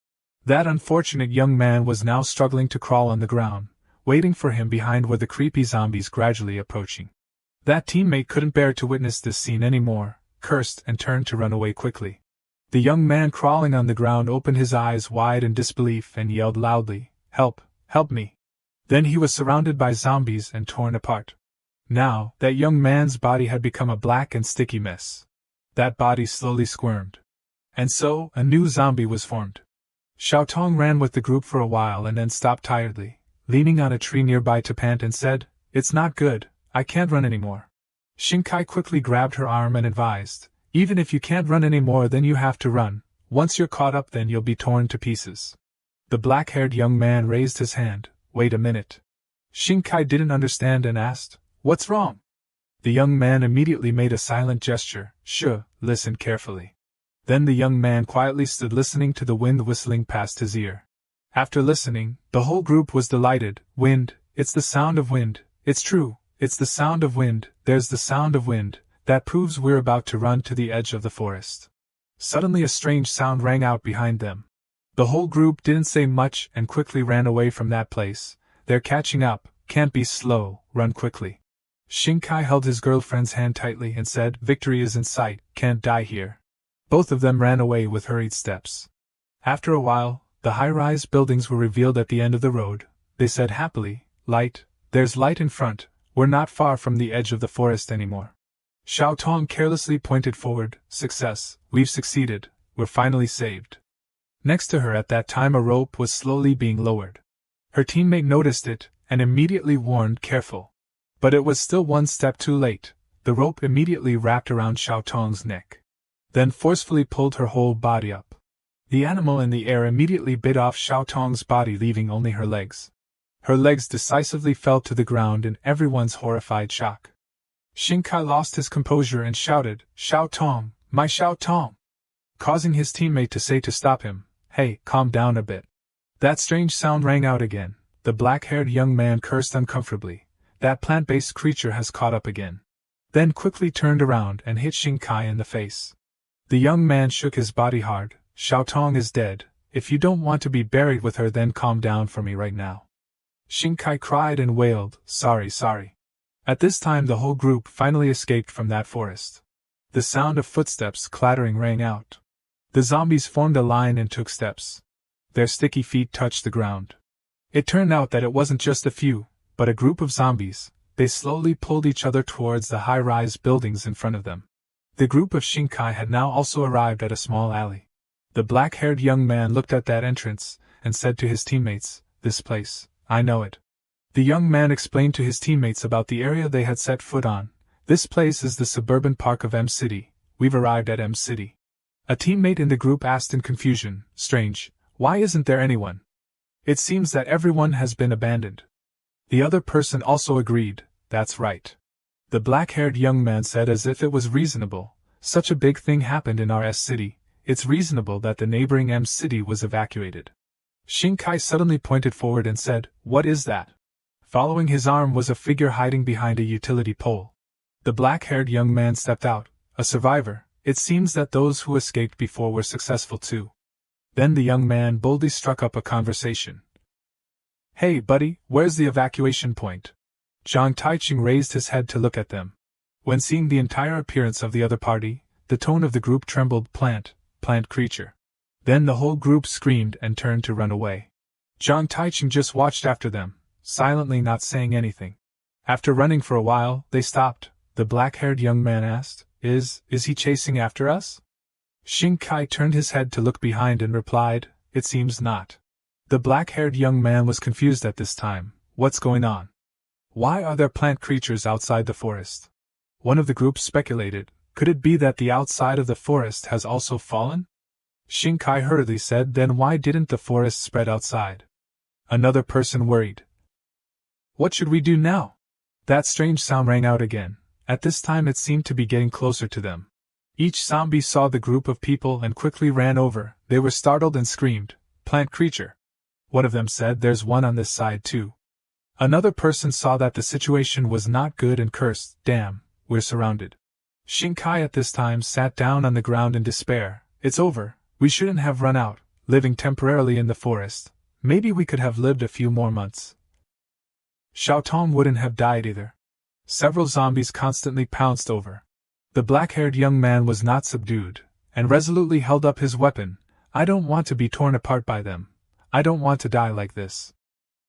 S2: That unfortunate young man was now struggling to crawl on the ground. Waiting for him behind were the creepy zombies gradually approaching. That teammate couldn't bear to witness this scene anymore, cursed and turned to run away quickly. The young man crawling on the ground opened his eyes wide in disbelief and yelled loudly, Help, help me. Then he was surrounded by zombies and torn apart. Now, that young man's body had become a black and sticky mess. That body slowly squirmed. And so, a new zombie was formed. Xiaotong ran with the group for a while and then stopped tiredly, leaning on a tree nearby to pant and said, It's not good, I can't run anymore. Xing Kai quickly grabbed her arm and advised, Even if you can't run anymore then you have to run, once you're caught up then you'll be torn to pieces. The black-haired young man raised his hand, Wait a minute. Xing Kai didn't understand and asked, What's wrong? The young man immediately made a silent gesture, listen carefully. Then the young man quietly stood listening to the wind whistling past his ear. After listening, the whole group was delighted. Wind, it's the sound of wind, it's true, it's the sound of wind, there's the sound of wind, that proves we're about to run to the edge of the forest. Suddenly a strange sound rang out behind them. The whole group didn't say much and quickly ran away from that place. They're catching up, can't be slow, run quickly. Xing Kai held his girlfriend's hand tightly and said, Victory is in sight, can't die here. Both of them ran away with hurried steps. After a while, the high-rise buildings were revealed at the end of the road. They said happily, Light, there's light in front, we're not far from the edge of the forest anymore. Xiaotong carelessly pointed forward, Success, we've succeeded, we're finally saved. Next to her at that time a rope was slowly being lowered. Her teammate noticed it, and immediately warned, Careful. But it was still one step too late. The rope immediately wrapped around Xiaotong's neck. Then forcefully pulled her whole body up. The animal in the air immediately bit off Xiaotong's body, leaving only her legs. Her legs decisively fell to the ground in everyone's horrified shock. Xing Kai lost his composure and shouted, Xiaotong, my Xiaotong! Causing his teammate to say to stop him, Hey, calm down a bit. That strange sound rang out again. The black-haired young man cursed uncomfortably. That plant-based creature has caught up again. Then quickly turned around and hit Xing Kai in the face. The young man shook his body hard. Xiaotong is dead. If you don't want to be buried with her then calm down for me right now. Xing Kai cried and wailed, Sorry. At this time the whole group finally escaped from that forest. The sound of footsteps clattering rang out. The zombies formed a line and took steps. Their sticky feet touched the ground. It turned out that it wasn't just a few, but a group of zombies. They slowly pulled each other towards the high-rise buildings in front of them. The group of Xing Kai had now also arrived at a small alley. The black-haired young man looked at that entrance, and said to his teammates, This place, I know it. The young man explained to his teammates about the area they had set foot on. This place is the suburban park of M City. We've arrived at M City. A teammate in the group asked in confusion, Strange, why isn't there anyone? It seems that everyone has been abandoned. The other person also agreed, That's right. The black-haired young man said as if it was reasonable. Such a big thing happened in our S City, it's reasonable that the neighboring M City was evacuated. Shinkai suddenly pointed forward and said, "What is that?" Following his arm was a figure hiding behind a utility pole. The black-haired young man stepped out, a survivor. It seems that those who escaped before were successful too. Then the young man boldly struck up a conversation. "Hey, buddy, where's the evacuation point?" Zhang Taiching raised his head to look at them. When seeing the entire appearance of the other party, the tone of the group trembled. Plant creature. Then the whole group screamed and turned to run away. Zhang Taiching just watched after them, silently not saying anything. After running for a while, they stopped. The black-haired young man asked, Is he chasing after us?" Shinkai turned his head to look behind and replied, "It seems not." The black-haired young man was confused at this time. What's going on? Why are there plant creatures outside the forest? One of the group speculated, could it be that the outside of the forest has also fallen? Shinkai hurriedly said, then why didn't the forest spread outside? Another person worried. What should we do now? That strange sound rang out again. At this time it seemed to be getting closer to them. Each zombie saw the group of people and quickly ran over. They were startled and screamed, "Plant creature!" One of them said, "There's one on this side too." Another person saw that the situation was not good and cursed, "Damn, we're surrounded." Shinkai at this time sat down on the ground in despair. "It's over, we shouldn't have run out, living temporarily in the forest. Maybe we could have lived a few more months." Xiaotong wouldn't have died either. Several zombies constantly pounced over. The black-haired young man was not subdued, and resolutely held up his weapon. "I don't want to be torn apart by them. I don't want to die like this."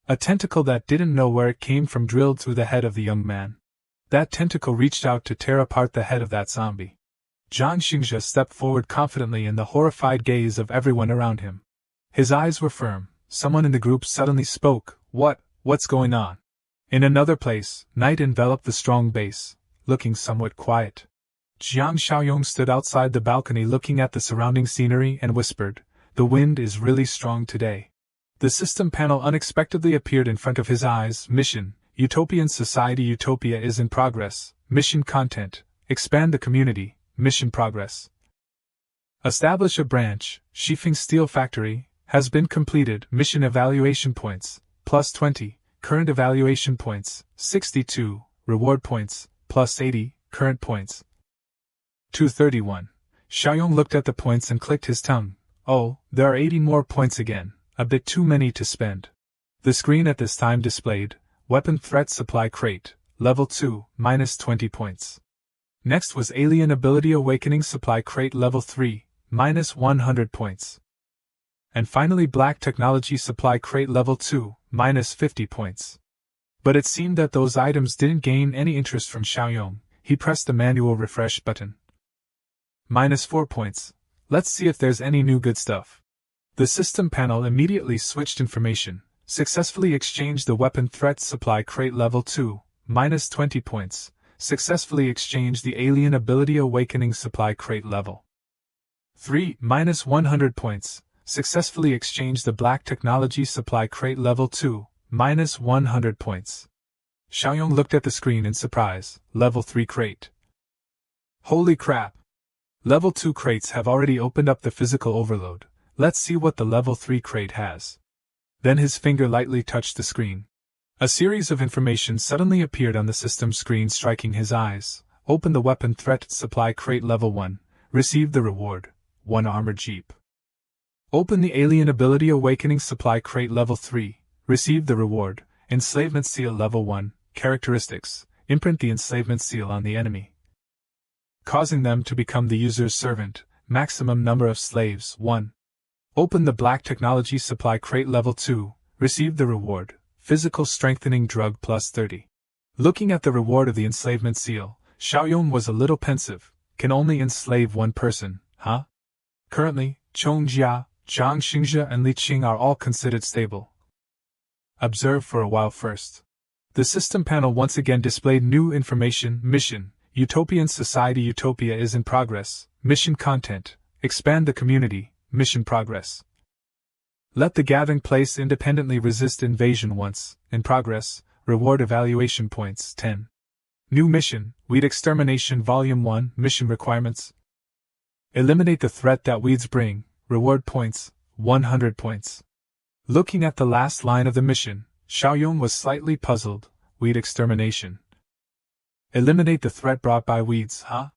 S2: A tentacle that didn't know where it came from drilled through the head of the young man. That tentacle reached out to tear apart the head of that zombie. Zhang Xingzhe stepped forward confidently in the horrified gaze of everyone around him. His eyes were firm. Someone in the group suddenly spoke, What's going on?" In another place, night enveloped the strong base, looking somewhat quiet. Jiang Xiaoyong stood outside the balcony looking at the surrounding scenery and whispered, "The wind is really strong today." The system panel unexpectedly appeared in front of his eyes. Mission: Utopian Society Utopia is in progress. Mission content: Expand the community. Mission progress. Establish a branch. Shifeng Steel Factory has been completed. Mission evaluation points plus 20. Current evaluation points 62. Reward points plus 80. Current points 231. Xiaoyong looked at the points and clicked his tongue. Oh, there are 80 more points again. A bit too many to spend. The screen at this time displayed, Weapon Threat Supply Crate, Level 2, minus 20 points. Next was Alien Ability Awakening Supply Crate Level 3, minus 100 points. And finally Black Technology Supply Crate Level 2, minus 50 points. But it seemed that those items didn't gain any interest from Xiaoyong. He pressed the manual refresh button. Minus 4 points. Let's see if there's any new good stuff. The system panel immediately switched information, successfully exchanged the Weapon Threat Supply Crate Level 2, minus 20 points, successfully exchanged the Alien Ability Awakening Supply Crate Level 3, minus 100 points, successfully exchanged the Black Technology Supply Crate Level 2, minus 100 points. Xiaoyong looked at the screen in surprise. Level 3 crate. Holy crap! Level 2 crates have already opened up the physical overload. Let's see what the Level 3 crate has. Then his finger lightly touched the screen. A series of information suddenly appeared on the system screen, striking his eyes. Open the Weapon Threat Supply Crate Level 1. Receive the reward, 1 Armored Jeep. Open the Alien Ability Awakening Supply Crate Level 3. Receive the reward, Enslavement Seal Level 1. Characteristics: imprint the enslavement seal on the enemy, causing them to become the user's servant. Maximum number of slaves, 1. Open the Black Technology Supply Crate Level 2. Receive the reward, Physical Strengthening Drug plus 30. Looking at the reward of the enslavement seal, Xiaoyong was a little pensive. Can only enslave one person, huh? Currently, Chong Jia, Zhang Xingzhe and Li Qing are all considered stable. Observe for a while first. The system panel once again displayed new information. Mission: Utopian Society Utopia is in progress. Mission content: Expand the community. Mission progress. Let the gathering place independently resist invasion once. In progress. Reward evaluation points 10. New mission: Weed Extermination Volume 1. Mission requirements: eliminate the threat that weeds bring. Reward points 100 points. Looking at the last line of the mission, Xiaoyong was slightly puzzled. Weed extermination. Eliminate the threat brought by weeds, huh?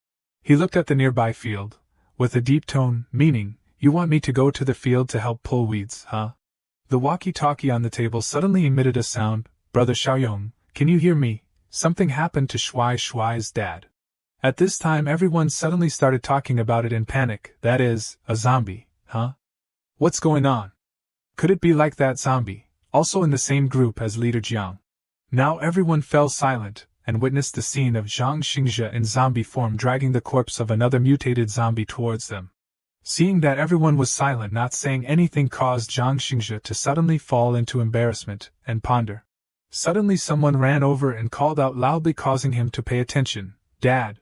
S2: He looked at the nearby field, with a deep tone, meaning, you want me to go to the field to help pull weeds, huh? The walkie-talkie on the table suddenly emitted a sound. Brother Xiaoyong, can you hear me? Something happened to Shuai's dad. At this time everyone suddenly started talking about it in panic. That is, a zombie, huh? What's going on? Could it be like that zombie, also in the same group as leader Jiang? Now everyone fell silent, and witnessed the scene of Zhang Xingzhe in zombie form dragging the corpse of another mutated zombie towards them. Seeing that everyone was silent, not saying anything, caused Zhang Xingzhe to suddenly fall into embarrassment and ponder. Suddenly someone ran over and called out loudly, causing him to pay attention. Dad!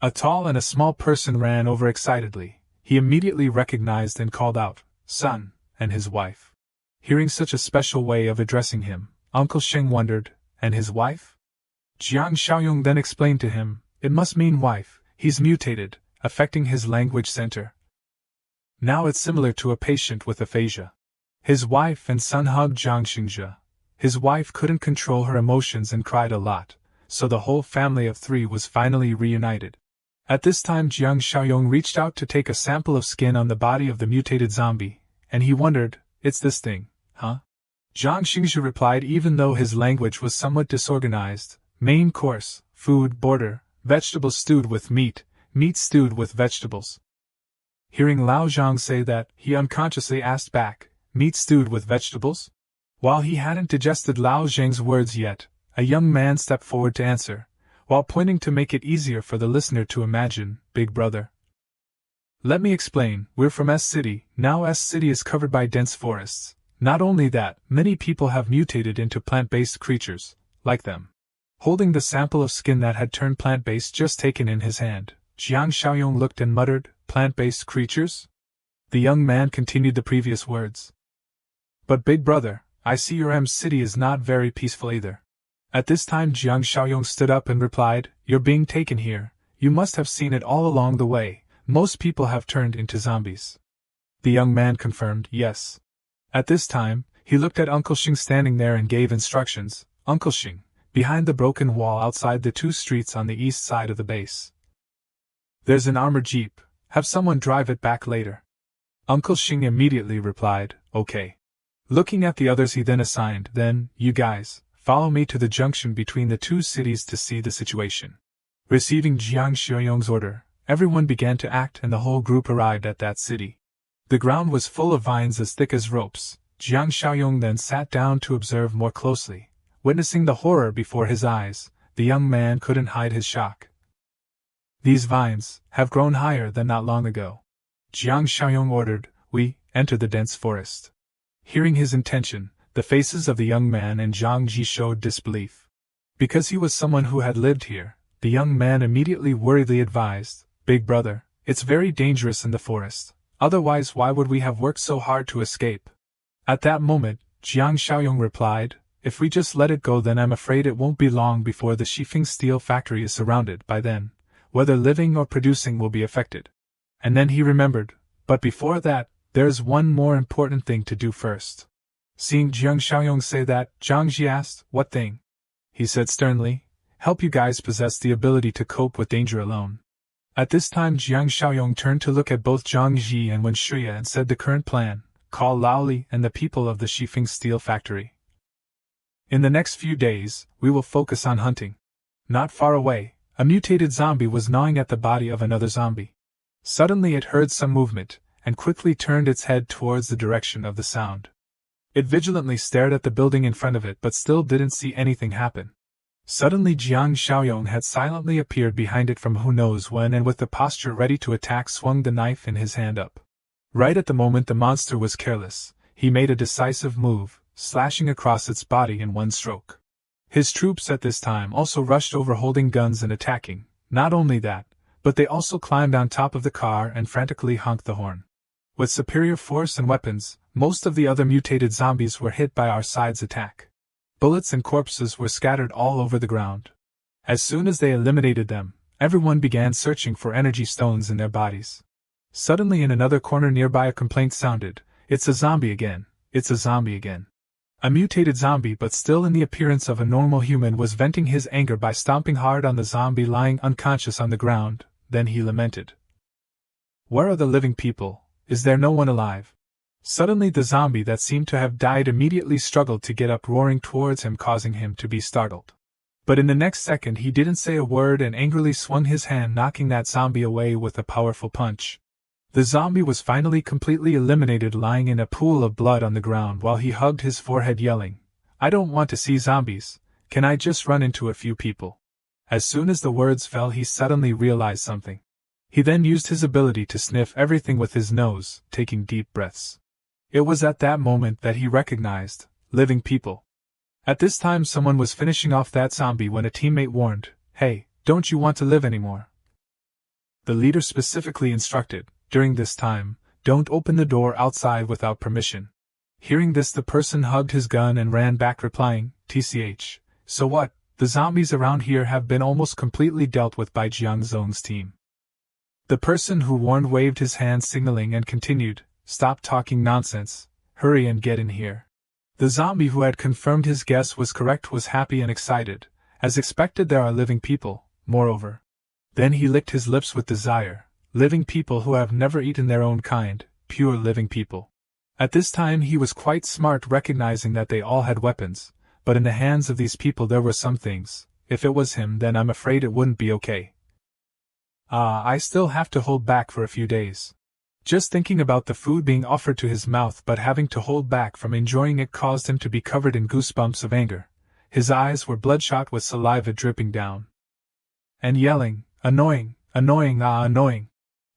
S2: A tall and a small person ran over excitedly. He immediately recognized and called out, Son, and his wife. Hearing such a special way of addressing him, Uncle Sheng wondered, and his wife? Jiang Xiaoyong then explained to him, it must mean wife, he's mutated, affecting his language center. Now it's similar to a patient with aphasia. His wife and son hugged Zhang Xingzhe. His wife couldn't control her emotions and cried a lot, so the whole family of three was finally reunited. At this time Jiang Xiaoyong reached out to take a sample of skin on the body of the mutated zombie, and he wondered, it's this thing, huh? Zhang Xingzhe replied, even though his language was somewhat disorganized, main course, food, border, vegetables stewed with meat, meat stewed with vegetables. Hearing Lao Zhang say that, he unconsciously asked back, meat stewed with vegetables? While he hadn't digested Lao Zhang's words yet, a young man stepped forward to answer, while pointing to make it easier for the listener to imagine, Big Brother. Let me explain, we're from S City. Now S City is covered by dense forests. Not only that, many people have mutated into plant-based creatures, like them. Holding the sample of skin that had turned plant-based just taken in his hand, Jiang Xiaoyong looked and muttered, plant-based creatures? The young man continued the previous words. But Big Brother, I see your M City is not very peaceful either. At this time Jiang Xiaoyong stood up and replied, you're being taken here, you must have seen it all along the way, most people have turned into zombies. The young man confirmed, yes. At this time, he looked at Uncle Xing standing there and gave instructions, Uncle Xing, behind the broken wall outside the 2 streets on the east side of the base. There's an armored jeep, have someone drive it back later. Uncle Xing immediately replied, okay. Looking at the others he then assigned, then, you guys, follow me to the junction between the 2 cities to see the situation. Receiving Jiang Xiaoyong's order, everyone began to act and the whole group arrived at that city. The ground was full of vines as thick as ropes. Jiang Xiaoyong then sat down to observe more closely. Witnessing the horror before his eyes, the young man couldn't hide his shock. These vines have grown higher than not long ago. Jiang Xiaoyong ordered, we enter the dense forest. Hearing his intention, the faces of the young man and Zhang Ji showed disbelief. Because he was someone who had lived here, the young man immediately worriedly advised, Big Brother, it's very dangerous in the forest, otherwise why would we have worked so hard to escape? At that moment, Jiang Xiaoyong replied, if we just let it go then I'm afraid it won't be long before the Shifeng steel factory is surrounded. By then, whether living or producing will be affected. And then he remembered, but before that, there's one more important thing to do first. Seeing Jiang Xiaoyong say that, Zhang Ji asked, what thing? He said sternly, help you guys possess the ability to cope with danger alone. At this time Jiang Xiaoyong turned to look at both Zhang Ji and Wen Shuya and said the current plan, call Lao Li and the people of the Shifeng steel factory. In the next few days, we will focus on hunting. Not far away, a mutated zombie was gnawing at the body of another zombie. Suddenly it heard some movement, and quickly turned its head towards the direction of the sound. It vigilantly stared at the building in front of it but still didn't see anything happen. Suddenly Jiang Xiaoyong had silently appeared behind it from who knows when and with the posture ready to attack swung the knife in his hand up. Right at the moment the monster was careless, he made a decisive move, slashing across its body in one stroke. His troops at this time also rushed over holding guns and attacking. Not only that, but they also climbed on top of the car and frantically honked the horn. With superior force and weapons, most of the other mutated zombies were hit by our side's attack. Bullets and corpses were scattered all over the ground. As soon as they eliminated them, everyone began searching for energy stones in their bodies. Suddenly in another corner nearby a complaint sounded, it's a zombie again, It's a zombie again. A mutated zombie, but still in the appearance of a normal human, was venting his anger by stomping hard on the zombie lying unconscious on the ground. Then he lamented. Where are the living people? Is there no one alive? Suddenly the zombie that seemed to have died immediately struggled to get up, roaring towards him, causing him to be startled. But in the next second he didn't say a word and angrily swung his hand, knocking that zombie away with a powerful punch. The zombie was finally completely eliminated, lying in a pool of blood on the ground while he hugged his forehead, yelling, I don't want to see zombies, can I just run into a few people? As soon as the words fell, he suddenly realized something. He then used his ability to sniff everything with his nose, taking deep breaths. It was at that moment that he recognized living people. At this time someone was finishing off that zombie when a teammate warned, Hey, don't you want to live anymore? The leader specifically instructed, during this time, don't open the door outside without permission. Hearing this, the person hugged his gun and ran back, replying, TCH, so what, the zombies around here have been almost completely dealt with by Jiang Zong's team. The person who warned waved his hand, signaling, and continued, Stop talking nonsense, hurry and get in here. The zombie who had confirmed his guess was correct was happy and excited. As expected, there are living people, moreover. Then he licked his lips with desire. Living people who have never eaten their own kind, pure living people. At this time he was quite smart, recognizing that they all had weapons, but in the hands of these people there were some things. If it was him, then I'm afraid it wouldn't be okay. I still have to hold back for a few days. Just thinking about the food being offered to his mouth but having to hold back from enjoying it caused him to be covered in goosebumps of anger. His eyes were bloodshot with saliva dripping down. And yelling, Annoying, annoying, annoying.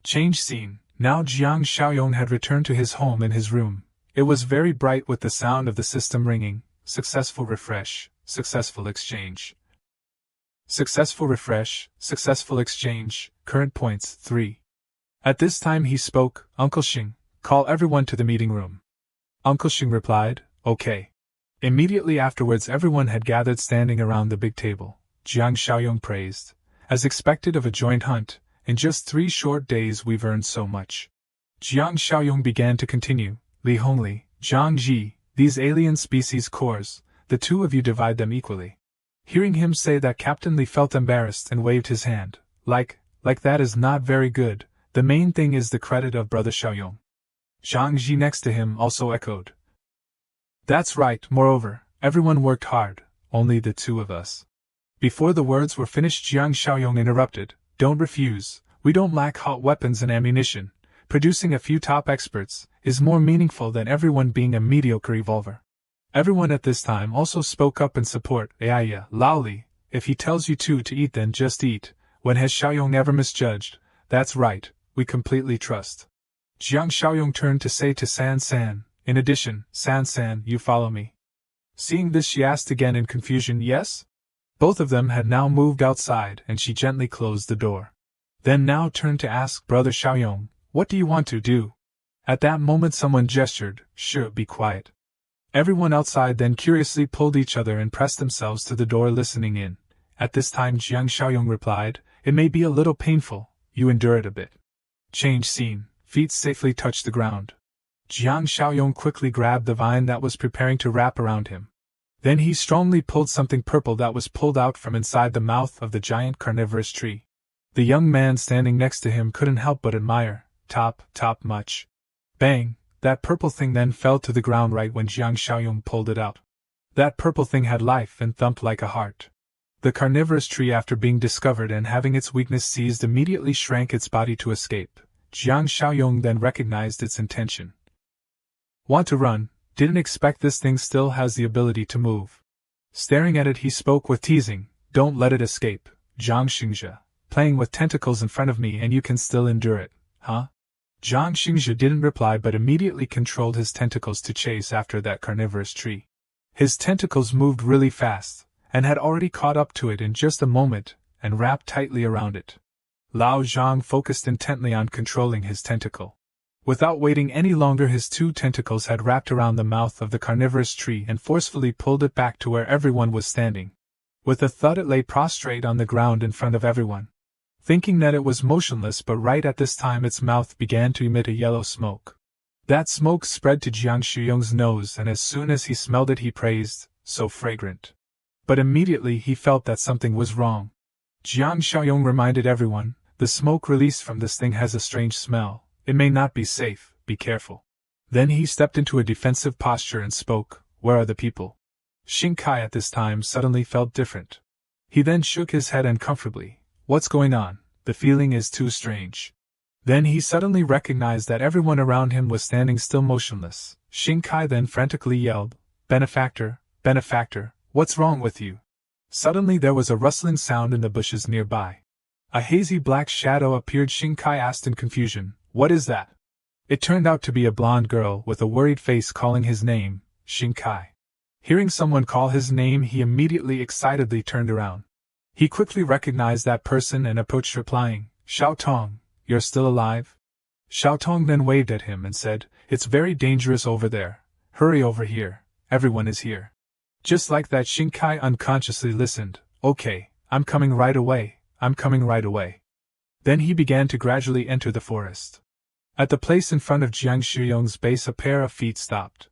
S2: Change scene. Now Jiang Xiaoyong had returned to his home in his room. It was very bright with the sound of the system ringing. Successful refresh, successful exchange. Successful refresh, successful exchange, current points 3. At this time he spoke, Uncle Xing, call everyone to the meeting room. Uncle Xing replied, okay. Immediately afterwards everyone had gathered standing around the big table. Jiang Xiaoyong praised. As expected of a joint hunt, in just 3 short days we've earned so much. Jiang Xiaoyong began to continue, Li Hongli, Zhang Ji, these alien species cores, the two of you divide them equally. Hearing him say that, Captain Li felt embarrassed and waved his hand, like that is not very good, the main thing is the credit of Brother Xiaoyong. Zhang Ji next to him also echoed. That's right, moreover, everyone worked hard, only the two of us. Before the words were finished Jiang Xiaoyong interrupted, Don't refuse, we don't lack hot weapons and ammunition, producing a few top experts is more meaningful than everyone being a mediocre evolver. Everyone at this time also spoke up in support, yeah, Laoli, if he tells you to eat then just eat, when has Xiaoyong ever misjudged? That's right, we completely trust. Jiang Xiaoyong turned to say to San San, in addition, San San, you follow me. Seeing this she asked again in confusion, yes? Both of them had now moved outside and she gently closed the door. Then now turned to ask Brother Xiaoyong, what do you want to do? At that moment someone gestured, sure, be quiet. Everyone outside then curiously pulled each other and pressed themselves to the door listening in. At this time Jiang Xiaoyong replied, it may be a little painful, you endure it a bit. Change scene, feet safely touch the ground. Jiang Xiaoyong quickly grabbed the vine that was preparing to wrap around him. Then he strongly pulled something purple that was pulled out from inside the mouth of the giant carnivorous tree. The young man standing next to him couldn't help but admire, top much. Bang, that purple thing then fell to the ground right when Jiang Xiaoyong pulled it out. That purple thing had life and thumped like a heart. The carnivorous tree, after being discovered and having its weakness seized, immediately shrank its body to escape. Jiang Xiaoyong then recognized its intention. Want to run? Didn't expect this thing still has the ability to move. Staring at it he spoke with teasing, don't let it escape, Zhang Xingzhe, playing with tentacles in front of me and you can still endure it, huh? Zhang Xingzhe didn't reply but immediately controlled his tentacles to chase after that carnivorous tree. His tentacles moved really fast, and had already caught up to it in just a moment, and wrapped tightly around it. Lao Zhang focused intently on controlling his tentacle. Without waiting any longer his 2 tentacles had wrapped around the mouth of the carnivorous tree and forcefully pulled it back to where everyone was standing. With a thud it lay prostrate on the ground in front of everyone. Thinking that it was motionless, but right at this time its mouth began to emit a yellow smoke. That smoke spread to Jiang Shuyong's nose, and as soon as he smelled it he praised, so fragrant. But immediately he felt that something was wrong. Jiang Shuyong reminded everyone, the smoke released from this thing has a strange smell, it may not be safe, be careful. Then he stepped into a defensive posture and spoke, where are the people? Xing Kai at this time suddenly felt different. He then shook his head uncomfortably. What's going on? The feeling is too strange. Then he suddenly recognized that everyone around him was standing still motionless. Xing Kai then frantically yelled, Benefactor, benefactor, what's wrong with you? Suddenly there was a rustling sound in the bushes nearby. A hazy black shadow appeared. Xing Kai asked in confusion, what is that? It turned out to be a blonde girl with a worried face calling his name, Xing Kai. Hearing someone call his name, he immediately excitedly turned around. He quickly recognized that person and approached replying, Xiao Tong, you're still alive? Xiao Tong then waved at him and said, it's very dangerous over there. Hurry over here, everyone is here. Just like that, Xing Kai unconsciously listened, okay, I'm coming right away, I'm coming right away. Then he began to gradually enter the forest. At the place in front of Jiang Shuyong's base a pair of feet stopped.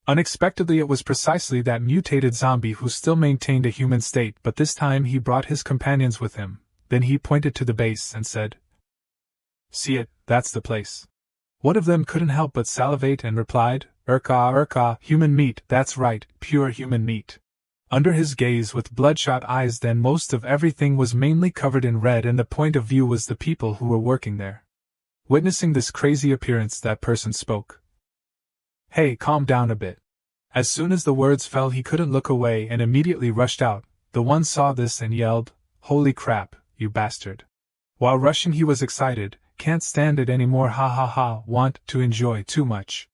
S2: Unexpectedly it was precisely that mutated zombie who still maintained a human state, but this time he brought his companions with him. Then he pointed to the base and said, see it, that's the place. One of them couldn't help but salivate and replied, Urka, human meat, that's right, pure human meat. Under his gaze with bloodshot eyes then most of everything was mainly covered in red and the point of view was the people who were working there. Witnessing this crazy appearance, that person spoke. Hey, calm down a bit. As soon as the words fell he couldn't look away and immediately rushed out. The one saw this and yelled, holy crap, you bastard. While rushing he was excited, can't stand it anymore, ha ha ha, want to enjoy too much.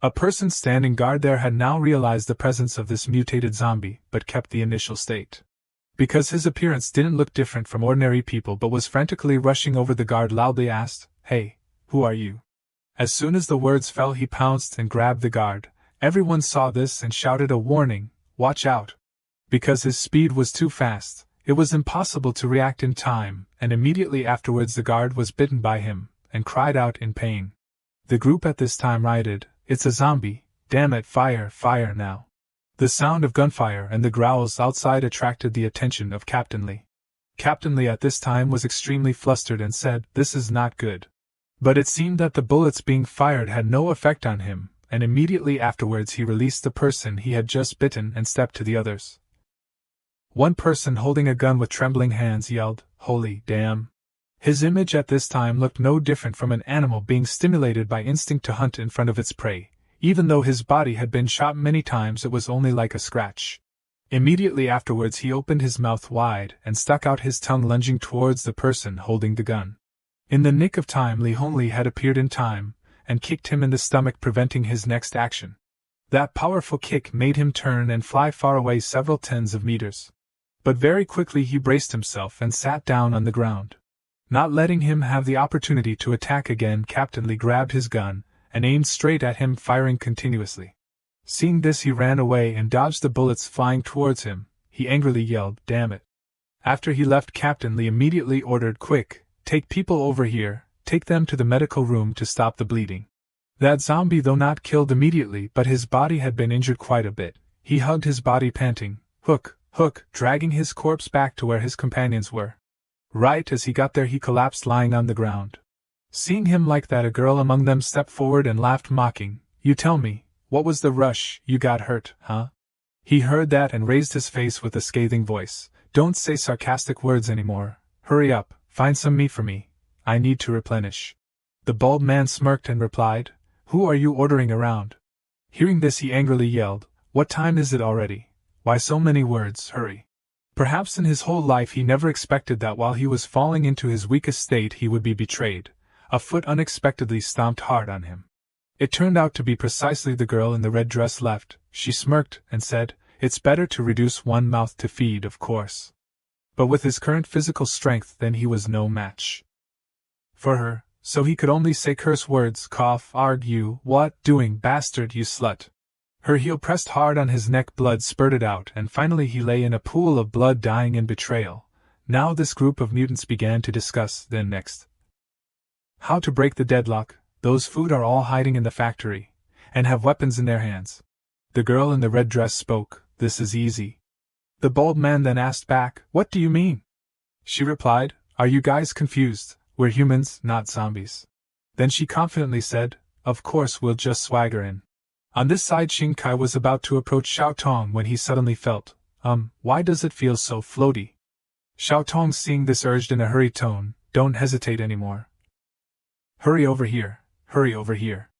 S2: A person standing guard there had now realized the presence of this mutated zombie, but kept the initial state. Because his appearance didn't look different from ordinary people but was frantically rushing over, the guard loudly asked, hey, who are you? As soon as the words fell he pounced and grabbed the guard. Everyone saw this and shouted a warning, watch out. Because his speed was too fast, it was impossible to react in time, and immediately afterwards the guard was bitten by him, and cried out in pain. The group at this time rioted, it's a zombie, damn it, fire, fire now. The sound of gunfire and the growls outside attracted the attention of Captain Lee. Captain Lee at this time was extremely flustered and said, this is not good. But it seemed that the bullets being fired had no effect on him, and immediately afterwards he released the person he had just bitten and stepped to the others. One person holding a gun with trembling hands yelled, holy damn. His image at this time looked no different from an animal being stimulated by instinct to hunt in front of its prey. Even though his body had been shot many times, it was only like a scratch. Immediately afterwards he opened his mouth wide and stuck out his tongue, lunging towards the person holding the gun. In the nick of time Li Hongli had appeared in time, and kicked him in the stomach, preventing his next action. That powerful kick made him turn and fly far away several tens of meters. But very quickly he braced himself and sat down on the ground. Not letting him have the opportunity to attack again, Captain Lee grabbed his gun and aimed straight at him, firing continuously. Seeing this he ran away and dodged the bullets flying towards him. He angrily yelled, damn it. After he left, Captain Lee immediately ordered, quick, take people over here, take them to the medical room to stop the bleeding. That zombie, though not killed immediately, but his body had been injured quite a bit. He hugged his body panting, hook, dragging his corpse back to where his companions were. Right as he got there he collapsed, lying on the ground. Seeing him like that, a girl among them stepped forward and laughed, mocking, you tell me, what was the rush, you got hurt, huh? He heard that and raised his face with a scathing voice, don't say sarcastic words anymore, hurry up, find some meat for me, I need to replenish. The bald man smirked and replied, who are you ordering around? Hearing this he angrily yelled, what time is it already? Why so many words, hurry. Perhaps in his whole life he never expected that while he was falling into his weakest state he would be betrayed. A foot unexpectedly stomped hard on him. It turned out to be precisely the girl in the red dress left. She smirked and said, it's better to reduce one mouth to feed, of course. But with his current physical strength then he was no match for her, so he could only say curse words, cough, argue, what doing, bastard, you slut. Her heel pressed hard on his neck, blood spurted out, and finally he lay in a pool of blood, dying in betrayal. Now this group of mutants began to discuss, then next, how to break the deadlock. those food are all hiding in the factory, and have weapons in their hands. The girl in the red dress spoke, "This is easy." The bald man then asked back, "What do you mean?" She replied, "Are you guys confused? We're humans, not zombies." Then she confidently said, "Of course we'll just swagger in." On this side Shinkai was about to approach Xiao Tong when he suddenly felt, why does it feel so floaty? Xiao Tong seeing this urged in a hurried tone, "Don't hesitate anymore. Hurry over here, hurry over here."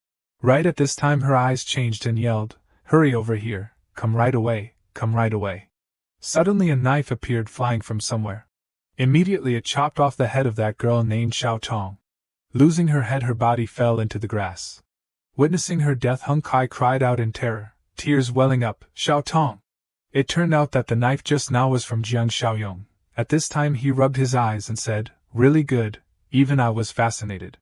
S2: Right at this time her eyes changed and yelled, "Hurry over here, come right away, come right away." Suddenly a knife appeared flying from somewhere. Immediately it chopped off the head of that girl named Xiao Tong. Losing her head, her body fell into the grass. Witnessing her death, Hung Kai cried out in terror, tears welling up, "Xiao Tong!" It turned out that the knife just now was from Jiang Xiaoyong. At this time he rubbed his eyes and said, "Really good, even I was fascinated."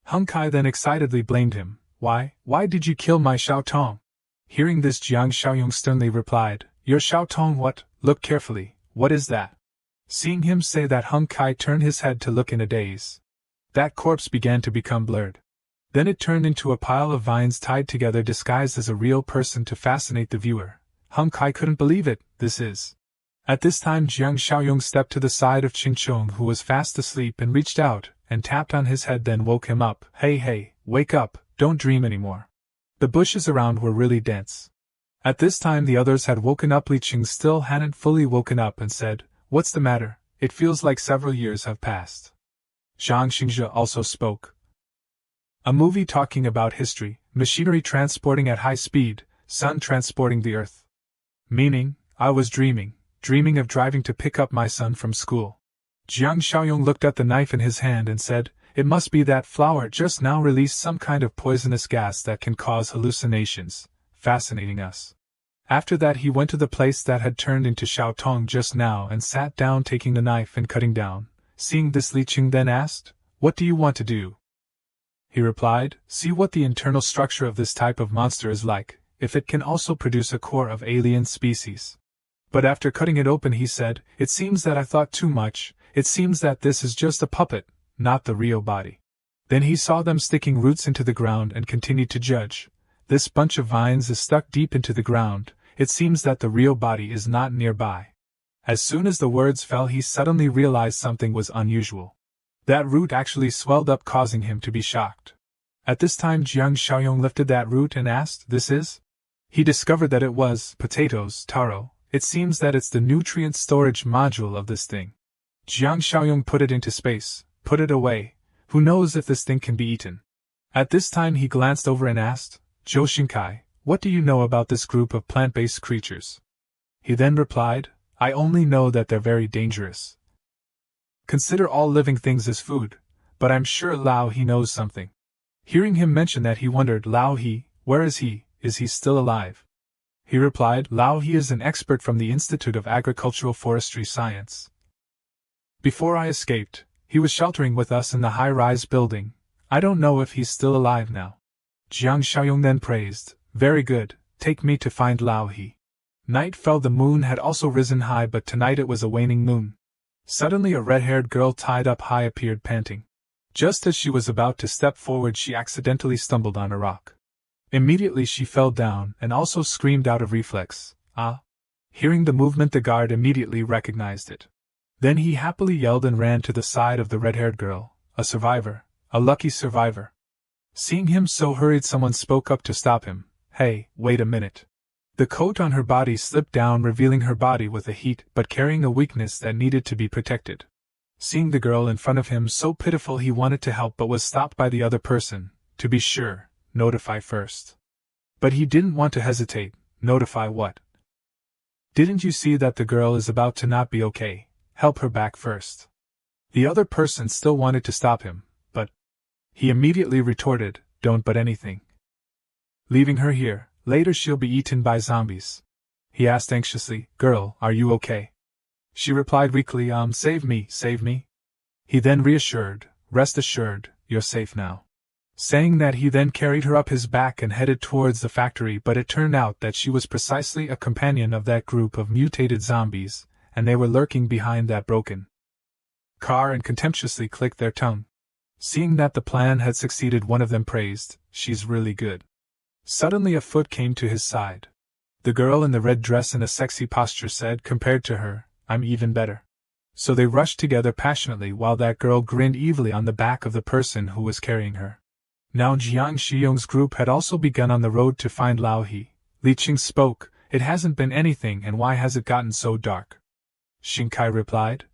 S2: Hung Kai then excitedly blamed him, Why did you kill my Xiao Tong?" Hearing this, Jiang Xiaoyong sternly replied, "Your Xiao Tong what? Look carefully, what is that?" Seeing him say that, Hung Kai turned his head to look in a daze. That corpse began to become blurred. Then it turned into a pile of vines tied together disguised as a real person to fascinate the viewer. Hung Kai couldn't believe it, this is. At this time Jiang Xiaoyong stepped to the side of Ching Chong, who was fast asleep, and reached out and tapped on his head, then woke him up. Hey, wake up, don't dream anymore." The bushes around were really dense. At this time the others had woken up. Li Qing still hadn't fully woken up and said, "What's the matter? It feels like several years have passed." Zhang Xingzhe also spoke. A movie talking about history, machinery transporting at high speed, sun transporting the earth. Meaning, I was dreaming of driving to pick up my son from school. Jiang Xiaoyong looked at the knife in his hand and said, "It must be that flower just now released some kind of poisonous gas that can cause hallucinations, fascinating us." After that he went to the place that had turned into Xiao Tong just now and sat down, taking the knife and cutting down. Seeing this, Li Qing then asked, "What do you want to do?" He replied, "See what the internal structure of this type of monster is like, if it can also produce a core of alien species." But after cutting it open he said, "It seems that I thought too much, it seems that this is just a puppet, not the real body." Then he saw them sticking roots into the ground and continued to judge. "This bunch of vines is stuck deep into the ground, it seems that the real body is not nearby." As soon as the words fell he suddenly realized something was unusual. That root actually swelled up, causing him to be shocked. At this time Jiang Xiaoyong lifted that root and asked, "This is?" He discovered that it was potatoes, taro. It seems that it's the nutrient storage module of this thing. Jiang Xiaoyong put it into space, put it away. Who knows if this thing can be eaten? At this time he glanced over and asked, "Zhou Xingkai, what do you know about this group of plant-based creatures?" He then replied, "I only know that they're very dangerous. Consider all living things as food, but I'm sure Lao He knows something." Hearing him mention that he wondered, "Lao He, where is he? Is he still alive?" He replied, "Lao He is an expert from the Institute of Agricultural Forestry Science. Before I escaped, he was sheltering with us in the high-rise building. I don't know if he's still alive now." Jiang Xiaoyong then praised, "Very good, take me to find Lao He." Night fell. The moon had also risen high, but tonight it was a waning moon. Suddenly a red-haired girl tied up high appeared, panting. Just as she was about to step forward she accidentally stumbled on a rock. Immediately she fell down and also screamed out of reflex, "Ah!" Hearing the movement the guard immediately recognized it. Then he happily yelled and ran to the side of the red-haired girl, "A survivor, a lucky survivor." Seeing him so hurried someone spoke up to stop him, "Hey, wait a minute." The coat on her body slipped down, revealing her body with a heat but carrying a weakness that needed to be protected. Seeing the girl in front of him so pitiful he wanted to help but was stopped by the other person. To be sure, notify first. But he didn't want to hesitate. Notify what? Didn't you see that the girl is about to not be okay? Help her back first. The other person still wanted to stop him, but he immediately retorted, "Don't but anything. Leaving her here, later she'll be eaten by zombies." He asked anxiously, "Girl, are you okay?" She replied weakly, Save me, save me." He then reassured, "Rest assured, you're safe now." Saying that he then carried her up his back and headed towards the factory, but it turned out that she was precisely a companion of that group of mutated zombies, and they were lurking behind that broken car and contemptuously clicked their tongue. Seeing that the plan had succeeded, one of them praised, "She's really good." Suddenly a foot came to his side. The girl in the red dress in a sexy posture said, compared to her, "I'm even better." So they rushed together passionately while that girl grinned evilly on the back of the person who was carrying her. Now Jiang Shiyong's group had also begun on the road to find Lao He. Li Qing spoke, "It hasn't been anything, and why has it gotten so dark?" Xingkai replied,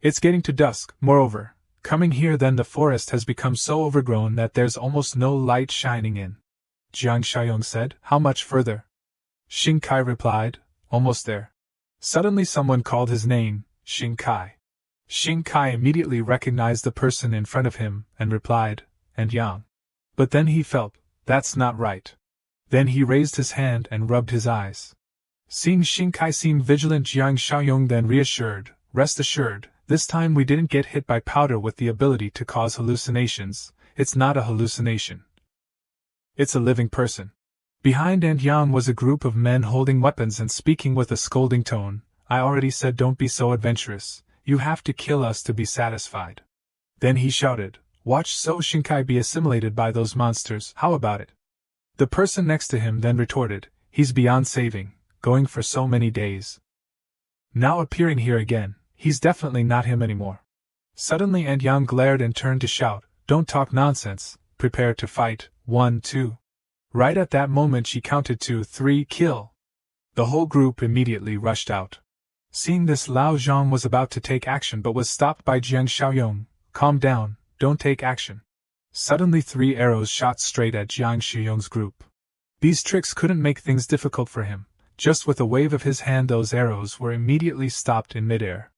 S2: "It's getting to dusk, moreover, coming here then the forest has become so overgrown that there's almost no light shining in." Jiang Shiyong said, "How much further?" Xingkai replied, "Almost there." Suddenly someone called his name, Xingkai. Xingkai immediately recognized the person in front of him, and replied, "And Yang." But then he felt, "That's not right." Then he raised his hand and rubbed his eyes. Seeing Xingkai seem vigilant, Jiang Xiaoyong then reassured, "Rest assured, this time we didn't get hit by powder with the ability to cause hallucinations. It's not a hallucination. It's a living person." Behind and Yang was a group of men holding weapons and speaking with a scolding tone. "I already said don't be so adventurous, you have to kill us to be satisfied." Then he shouted, "Watch So Xingkai be assimilated by those monsters, how about it?" The person next to him then retorted, "He's beyond saving, going for so many days. Now appearing here again, he's definitely not him anymore." Suddenly and Yang glared and turned to shout, "Don't talk nonsense, prepare to fight, 1, 2. Right at that moment she counted 2, 3, kill. The whole group immediately rushed out. Seeing this, Lao Zhang was about to take action but was stopped by Jiang Xiaoyong. "Calm down, don't take action." Suddenly 3 arrows shot straight at Jiang Xiaoyong's group. These tricks couldn't make things difficult for him. Just with a wave of his hand those arrows were immediately stopped in midair.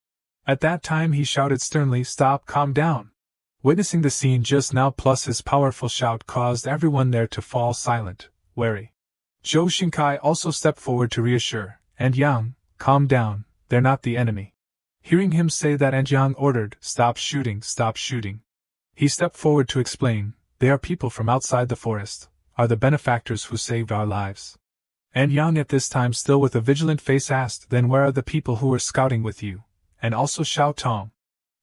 S2: At that time he shouted sternly, "Stop, calm down." Witnessing the scene just now plus his powerful shout caused everyone there to fall silent, wary. Zhou Xingkai also stepped forward to reassure, "And Yang, calm down, they're not the enemy." Hearing him say that, and Yang ordered, "Stop shooting, stop shooting." He stepped forward to explain, "They are people from outside the forest, are the benefactors who saved our lives." And Yang at this time still with a vigilant face asked, "Then where are the people who were scouting with you, and also Xiao Tong?"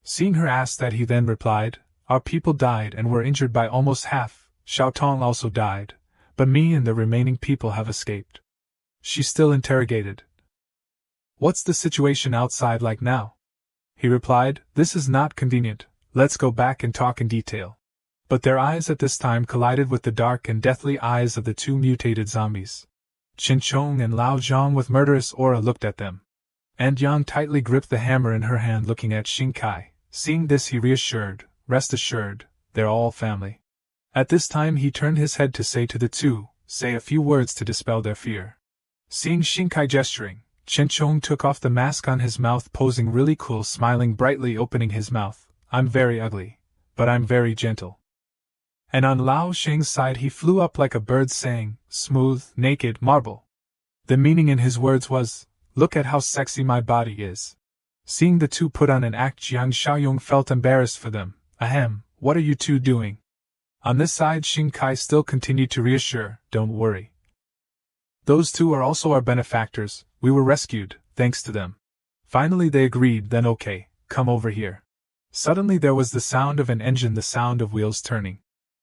S2: Seeing her ask that, he then replied, "Our people died and were injured by almost half, Xiao Tong also died, but me and the remaining people have escaped." She still interrogated, "What's the situation outside like now?" He replied, "This is not convenient, let's go back and talk in detail." But their eyes at this time collided with the dark and deathly eyes of the 2 mutated zombies. Qin Chong and Lao Zhang with murderous aura looked at them. And Yang tightly gripped the hammer in her hand, looking at Xingkai. Seeing this, he reassured, "Rest assured, they're all family." At this time he turned his head to say to the 2, "Say a few words to dispel their fear." Seeing Xingkai gesturing, Qin Chong took off the mask on his mouth, posing really cool, smiling brightly, opening his mouth. "I'm very ugly, but I'm very gentle." And on Lao Sheng's side he flew up like a bird, saying, "Smooth, naked, marble." The meaning in his words was, "Look at how sexy my body is." Seeing the 2 put on an act, Jiang Xiaoyong felt embarrassed for them. "Ahem, what are you 2 doing?" On this side Xingkai still continued to reassure, "Don't worry. Those 2 are also our benefactors, we were rescued, thanks to them." Finally they agreed, "Then okay, come over here." Suddenly there was the sound of an engine, the sound of wheels turning.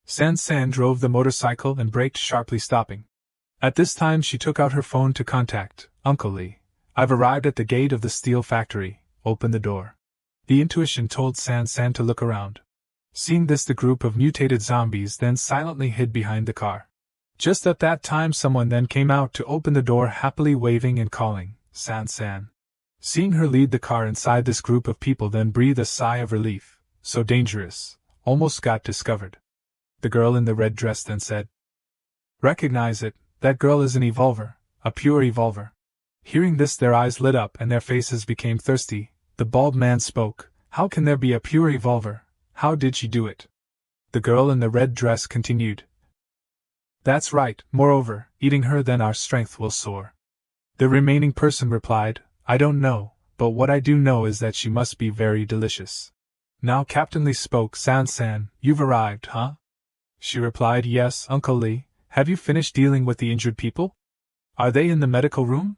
S2: San drove the motorcycle and braked sharply, stopping. At this time she took out her phone to contact Uncle Lee. "I've arrived at the gate of the steel factory, open the door." The intuition told San to look around. Seeing this, the group of mutated zombies then silently hid behind the car. Just at that time someone then came out to open the door, happily waving and calling, "San." Seeing her lead the car inside, this group of people then breathed a sigh of relief. So dangerous, almost got discovered. The girl in the red dress then said, "Recognize it, that girl is an evolver, a pure evolver." Hearing this, their eyes lit up and their faces became thirsty. The bald man spoke, "How can there be a pure evolver? How did she do it?" The girl in the red dress continued, "That's right, moreover, eating her then our strength will soar." The remaining person replied, "I don't know, but what I do know is that she must be very delicious." Now Captain Lee spoke, "San, you've arrived, huh?" She replied, "Yes, Uncle Lee. Have you finished dealing with the injured people? Are they in the medical room?"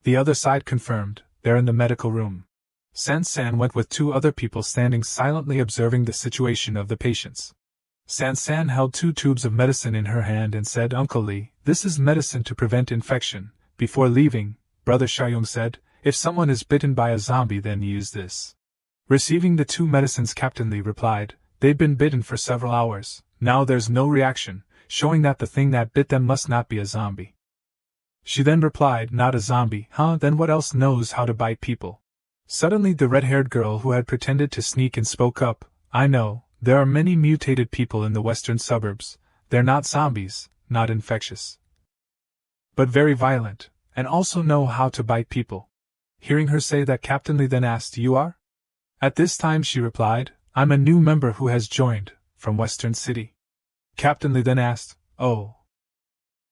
S2: The other side confirmed, "They're in the medical room." San went with 2 other people standing silently observing the situation of the patients. San held 2 tubes of medicine in her hand and said, "Uncle Lee, this is medicine to prevent infection." Before leaving, Brother Xiaoyong said, "If someone is bitten by a zombie, then use this." Receiving the 2 medicines, Captain Lee replied, "They've been bitten for several hours. Now there's no reaction, showing that the thing that bit them must not be a zombie." She then replied, "Not a zombie, huh? Then what else knows how to bite people?" Suddenly the red-haired girl who had pretended to sneak in spoke up, "I know, there are many mutated people in the western suburbs. They're not zombies, not infectious, but very violent, and also know how to bite people." Hearing her say that, Captain Lee then asked, "You are?" At this time she replied, "I'm a new member who has joined, from Western City." Captain Lee then asked, "Oh.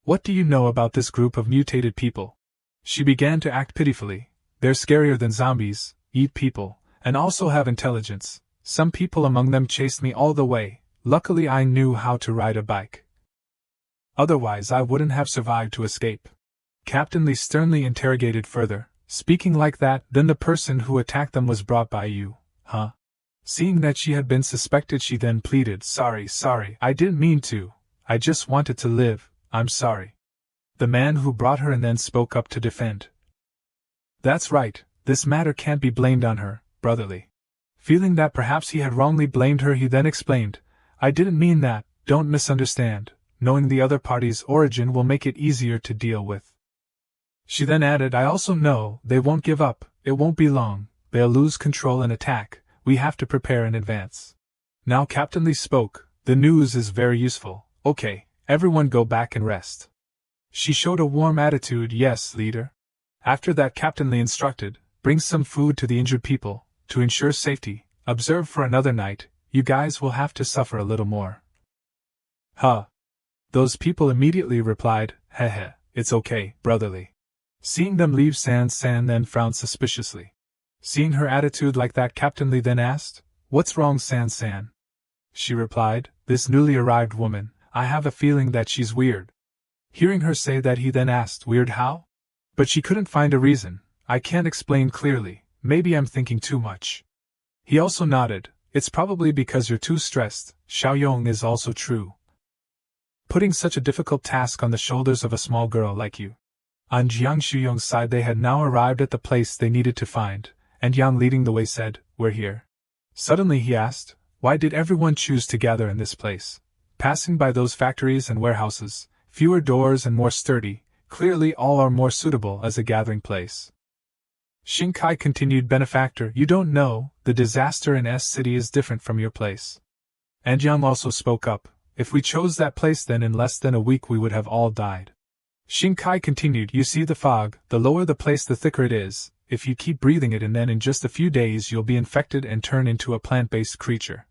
S2: What do you know about this group of mutated people?" She began to act pitifully. "They're scarier than zombies, eat people, and also have intelligence. Some people among them chased me all the way. Luckily I knew how to ride a bike. Otherwise I wouldn't have survived to escape." Captain Lee sternly interrogated further, "Speaking like that, then the person who attacked them was brought by you, huh?" Seeing that she had been suspected, she then pleaded, Sorry, I didn't mean to. I just wanted to live, I'm sorry." The man who brought her in then spoke up to defend. "That's right, this matter can't be blamed on her, brotherly." Feeling that perhaps he had wrongly blamed her, he then explained, "I didn't mean that, don't misunderstand. Knowing the other party's origin will make it easier to deal with." She then added, "I also know they won't give up, it won't be long, they'll lose control and attack. We have to prepare in advance." Now Captain Lee spoke, "The news is very useful. Okay, everyone go back and rest." She showed a warm attitude. "Yes, leader." After that, Captain Lee instructed, "Bring some food to the injured people. To ensure safety, observe for another night. You guys will have to suffer a little more." "Huh." Those people immediately replied, "Heh, it's okay, brotherly." Seeing them leave, San then frowned suspiciously. Seeing her attitude like that, Captain Lee then asked, "What's wrong, San?" She replied, "This newly arrived woman, I have a feeling that she's weird." Hearing her say that, he then asked, "Weird how?" But she couldn't find a reason. "I can't explain clearly, maybe I'm thinking too much." He also nodded, "It's probably because you're too stressed." Xiaoyong is also true. Putting such a difficult task on the shoulders of a small girl like you. On Jiang Shuyong's side, they had now arrived at the place they needed to find, and Yang, leading the way, said, "We're here." Suddenly he asked, "Why did everyone choose to gather in this place?" Passing by those factories and warehouses, fewer doors and more sturdy, clearly all are more suitable as a gathering place. Xingkai continued, "Benefactor, you don't know, the disaster in S City is different from your place." And Yang also spoke up, "If we chose that place, then in less than a week we would have all died." Xingkai continued, "You see the fog, the lower the place the thicker it is. If you keep breathing it in, then in just a few days you'll be infected and turn into a plant-based creature.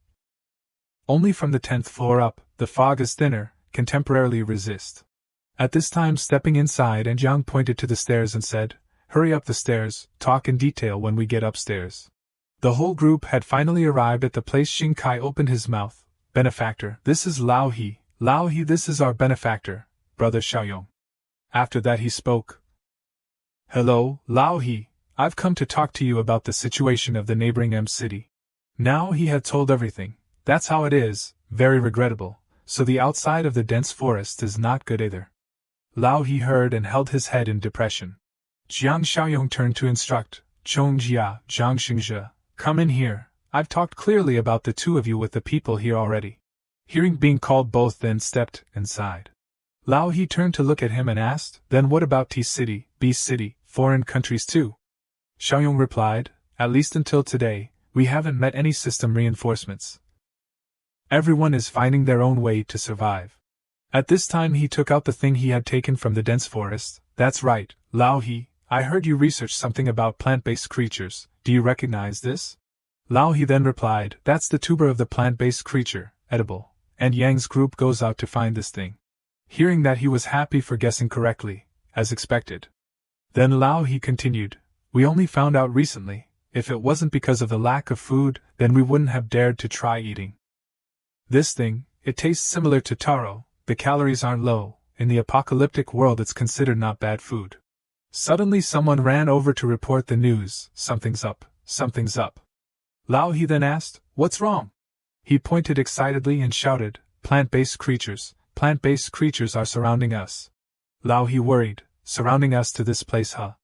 S2: Only from the 10th floor up, the fog is thinner, can temporarily resist." At this time, stepping inside, and Jiang pointed to the stairs and said, "Hurry up the stairs, talk in detail when we get upstairs." The whole group had finally arrived at the place. Xingkai opened his mouth. "Benefactor, this is Lao He, this is our benefactor, Brother Xiaoyong." After that he spoke. "Hello, Lao He, I've come to talk to you about the situation of the neighboring M city." Now he had told everything. "That's how it is, very regrettable, so the outside of the dense forest is not good either." Lao He heard and held his head in depression. Jiang Xiaoyong turned to instruct, "Chong Jia, Zhang Xingzhe, come in here, I've talked clearly about the two of you with the people here already." Hearing being called, both then stepped inside. Lao He turned to look at him and asked, "Then what about T City, B City, foreign countries too?" Xiaoyong replied, "At least until today, we haven't met any system reinforcements. Everyone is finding their own way to survive." At this time he took out the thing he had taken from the dense forest. "That's right, Lao He, I heard you research something about plant-based creatures. Do you recognize this?" Lao He then replied, "That's the tuber of the plant-based creature, edible, and Yang's group goes out to find this thing." Hearing that, he was happy for guessing correctly, as expected. Then Lao He continued, "We only found out recently. If it wasn't because of the lack of food, then we wouldn't have dared to try eating this thing. It tastes similar to taro, the calories aren't low, in the apocalyptic world it's considered not bad food." Suddenly someone ran over to report the news. "Something's up, something's up. Lao He then asked, "What's wrong?" He pointed excitedly and shouted, "Plant-based creatures are surrounding us." Lao He worried, "Surrounding us to this place, huh?"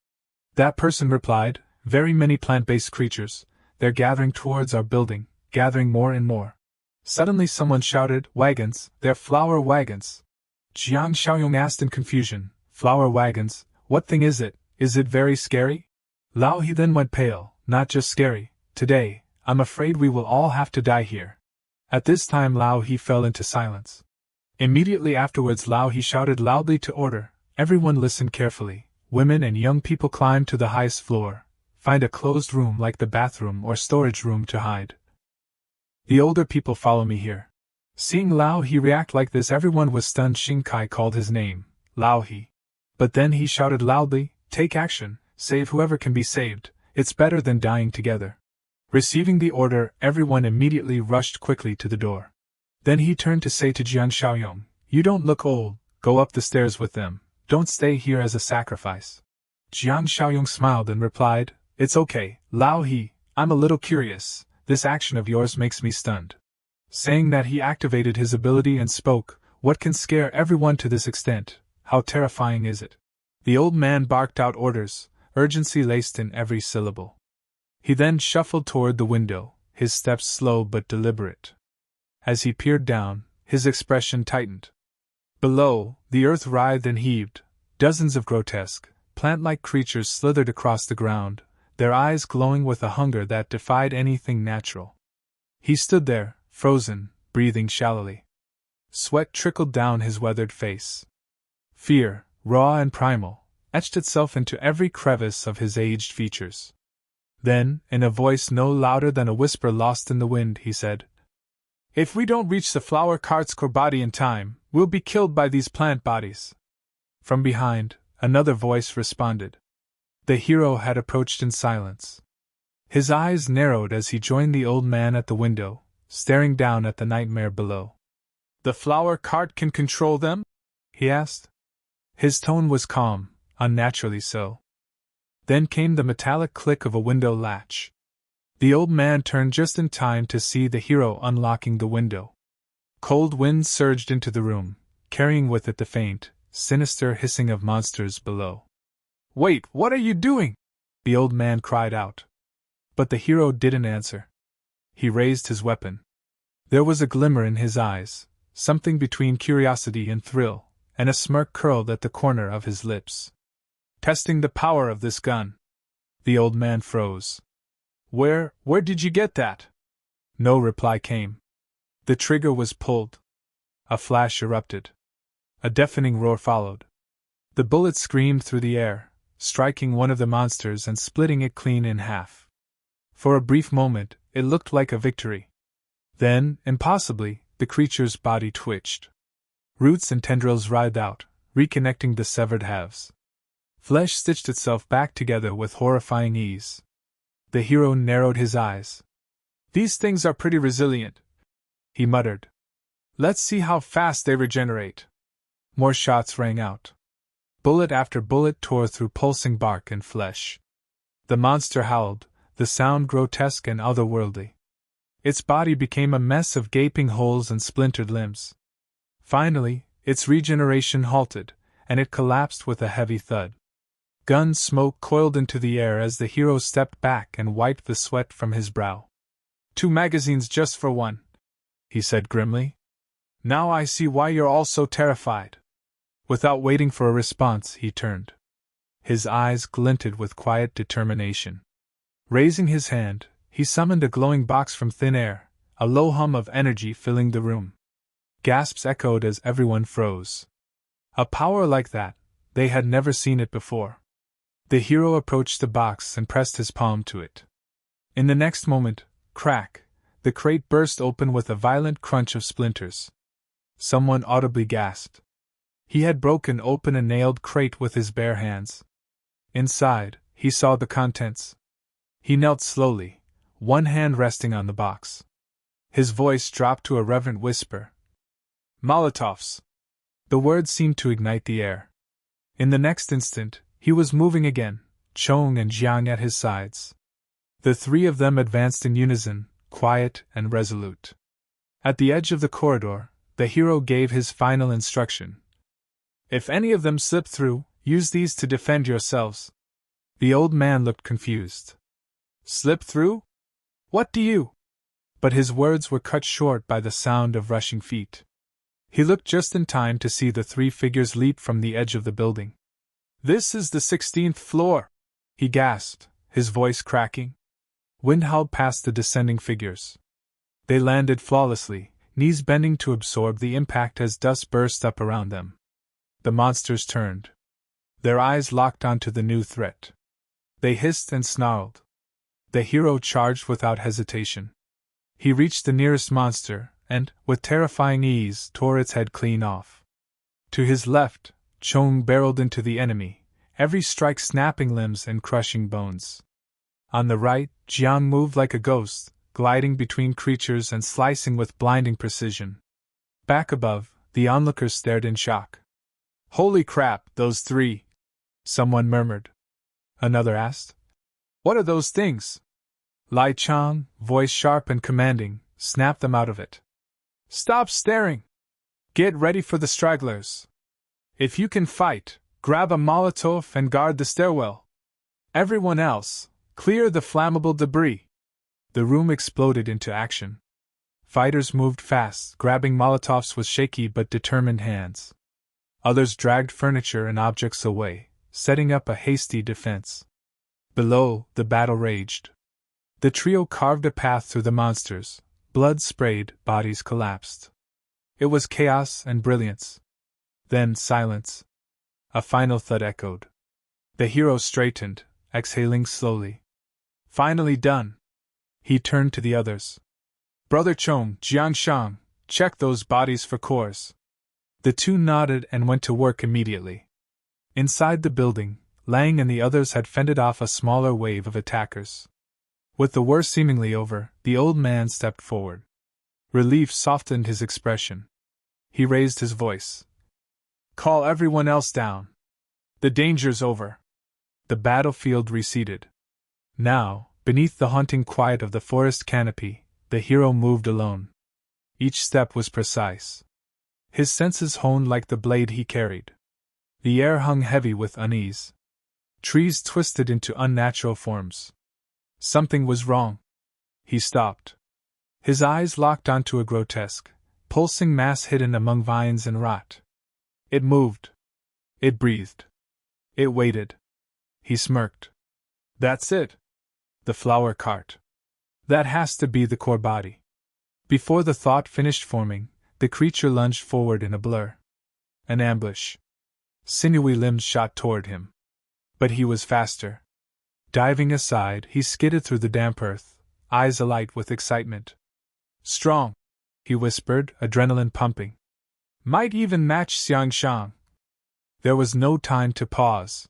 S2: That person replied, "Very many plant-based creatures, they're gathering towards our building, gathering more and more." Suddenly someone shouted, "Wagons, they're flower wagons." Jiang Xiaoyong asked in confusion, "Flower wagons, what thing is it? Is it very scary?" Lao He then went pale, "Not just scary, today, I'm afraid we will all have to die here." At this time Lao He fell into silence. Immediately afterwards Lao He shouted loudly to order, "Everyone listen carefully, women and young people climb to the highest floor, find a closed room like the bathroom or storage room to hide. The older people follow me here." Seeing Lao He react like this, everyone was stunned. Xingkai called his name, Lao He. But then he shouted loudly, "Take action, save whoever can be saved, it's better than dying together." Receiving the order, everyone immediately rushed quickly to the door. Then he turned to say to Jiang Xiaoyong, "You don't look old, go up the stairs with them, don't stay here as a sacrifice." Jiang Xiaoyong smiled and replied, "It's okay, Lao He, I'm a little curious, this action of yours makes me stunned." Saying that, he activated his ability and spoke, "What can scare everyone to this extent? How terrifying is it?" The old man barked out orders, urgency laced in every syllable. He then shuffled toward the window, his steps slow but deliberate. As he peered down, his expression tightened. Below, the earth writhed and heaved, dozens of grotesque, plant-like creatures slithered across the ground, their eyes glowing with a hunger that defied anything natural. He stood there, frozen, breathing shallowly. Sweat trickled down his weathered face. Fear, raw and primal, etched itself into every crevice of his aged features. Then, in a voice no louder than a whisper lost in the wind, he said, "If we don't reach the flower cart's core body in time, we'll be killed by these plant bodies." From behind, another voice responded. The hero had approached in silence. His eyes narrowed as he joined the old man at the window, staring down at the nightmare below. "The flower cart can control them?" he asked. His tone was calm, unnaturally so. Then came the metallic click of a window latch. The old man turned just in time to see the hero unlocking the window. Cold wind surged into the room, carrying with it the faint, sinister hissing of monsters below. "Wait, what are you doing?" the old man cried out. But the hero didn't answer. He raised his weapon. There was a glimmer in his eyes, something between curiosity and thrill, and a smirk curled at the corner of his lips. "Testing the power of this gun." The old man froze. Where did you get that?" No reply came. The trigger was pulled. A flash erupted. A deafening roar followed. The bullet screamed through the air, striking one of the monsters and splitting it clean in half. For a brief moment, it looked like a victory. Then, impossibly, the creature's body twitched. Roots and tendrils writhed out, reconnecting the severed halves. Flesh stitched itself back together with horrifying ease. The hero narrowed his eyes. "These things are pretty resilient," he muttered. "Let's see how fast they regenerate." More shots rang out. Bullet after bullet tore through pulsing bark and flesh. The monster howled, the sound grotesque and otherworldly. Its body became a mess of gaping holes and splintered limbs. Finally, its regeneration halted, and it collapsed with a heavy thud. Gun smoke coiled into the air as the hero stepped back and wiped the sweat from his brow. "2 magazines just for one," he said grimly. "Now I see why you're all so terrified." Without waiting for a response, he turned. His eyes glinted with quiet determination. Raising his hand, he summoned a glowing box from thin air, a low hum of energy filling the room. Gasps echoed as everyone froze. A power like that, they had never seen it before. The hero approached the box and pressed his palm to it. In the next moment, crack, the crate burst open with a violent crunch of splinters. Someone audibly gasped. He had broken open a nailed crate with his bare hands. Inside, he saw the contents. He knelt slowly, one hand resting on the box. His voice dropped to a reverent whisper. "Molotovs!" The words seemed to ignite the air. In the next instant, he was moving again, Chong and Jiang at his sides. The three of them advanced in unison, quiet and resolute. At the edge of the corridor, the hero gave his final instruction. If any of them slip through, use these to defend yourselves. The old man looked confused. Slip through? What do you? But his words were cut short by the sound of rushing feet. He looked just in time to see the three figures leap from the edge of the building. This is the 16th floor, he gasped, his voice cracking. Wind howled past the descending figures. They landed flawlessly, knees bending to absorb the impact as dust burst up around them. The monsters turned. Their eyes locked onto the new threat. They hissed and snarled. The hero charged without hesitation. He reached the nearest monster, and, with terrifying ease, tore its head clean off. To his left, Chong barreled into the enemy, every strike snapping limbs and crushing bones. On the right, Jang moved like a ghost, gliding between creatures and slicing with blinding precision. Back above, the onlookers stared in shock. Holy crap, those three! Someone murmured. Another asked. What are those things? Lai Chang, voice sharp and commanding, snapped them out of it. Stop staring! Get ready for the stragglers. If you can fight, grab a Molotov and guard the stairwell. Everyone else, clear the flammable debris. The room exploded into action. Fighters moved fast, grabbing Molotovs with shaky but determined hands. Others dragged furniture and objects away, setting up a hasty defense. Below, the battle raged. The trio carved a path through the monsters. Blood sprayed, bodies collapsed. It was chaos and brilliance. Then silence. A final thud echoed. The hero straightened, exhaling slowly. Finally done. He turned to the others. Brother Chong, Jiangshang, check those bodies for cores. The two nodded and went to work immediately. Inside the building, Lang and the others had fended off a smaller wave of attackers. With the worst seemingly over, the old man stepped forward. Relief softened his expression. He raised his voice. Call everyone else down. The danger's over. The battlefield receded. Now, beneath the haunting quiet of the forest canopy, the hero moved alone. Each step was precise. His senses honed like the blade he carried. The air hung heavy with unease. Trees twisted into unnatural forms. Something was wrong. He stopped. His eyes locked onto a grotesque, pulsing mass hidden among vines and rot. It moved. It breathed. It waited. He smirked. That's it. The flower cart. That has to be the core body. Before the thought finished forming, the creature lunged forward in a blur. An ambush. Sinewy limbs shot toward him. But he was faster. Diving aside, he skidded through the damp earth, eyes alight with excitement. Strong, he whispered, adrenaline pumping. Might even match Xiangshang. There was no time to pause.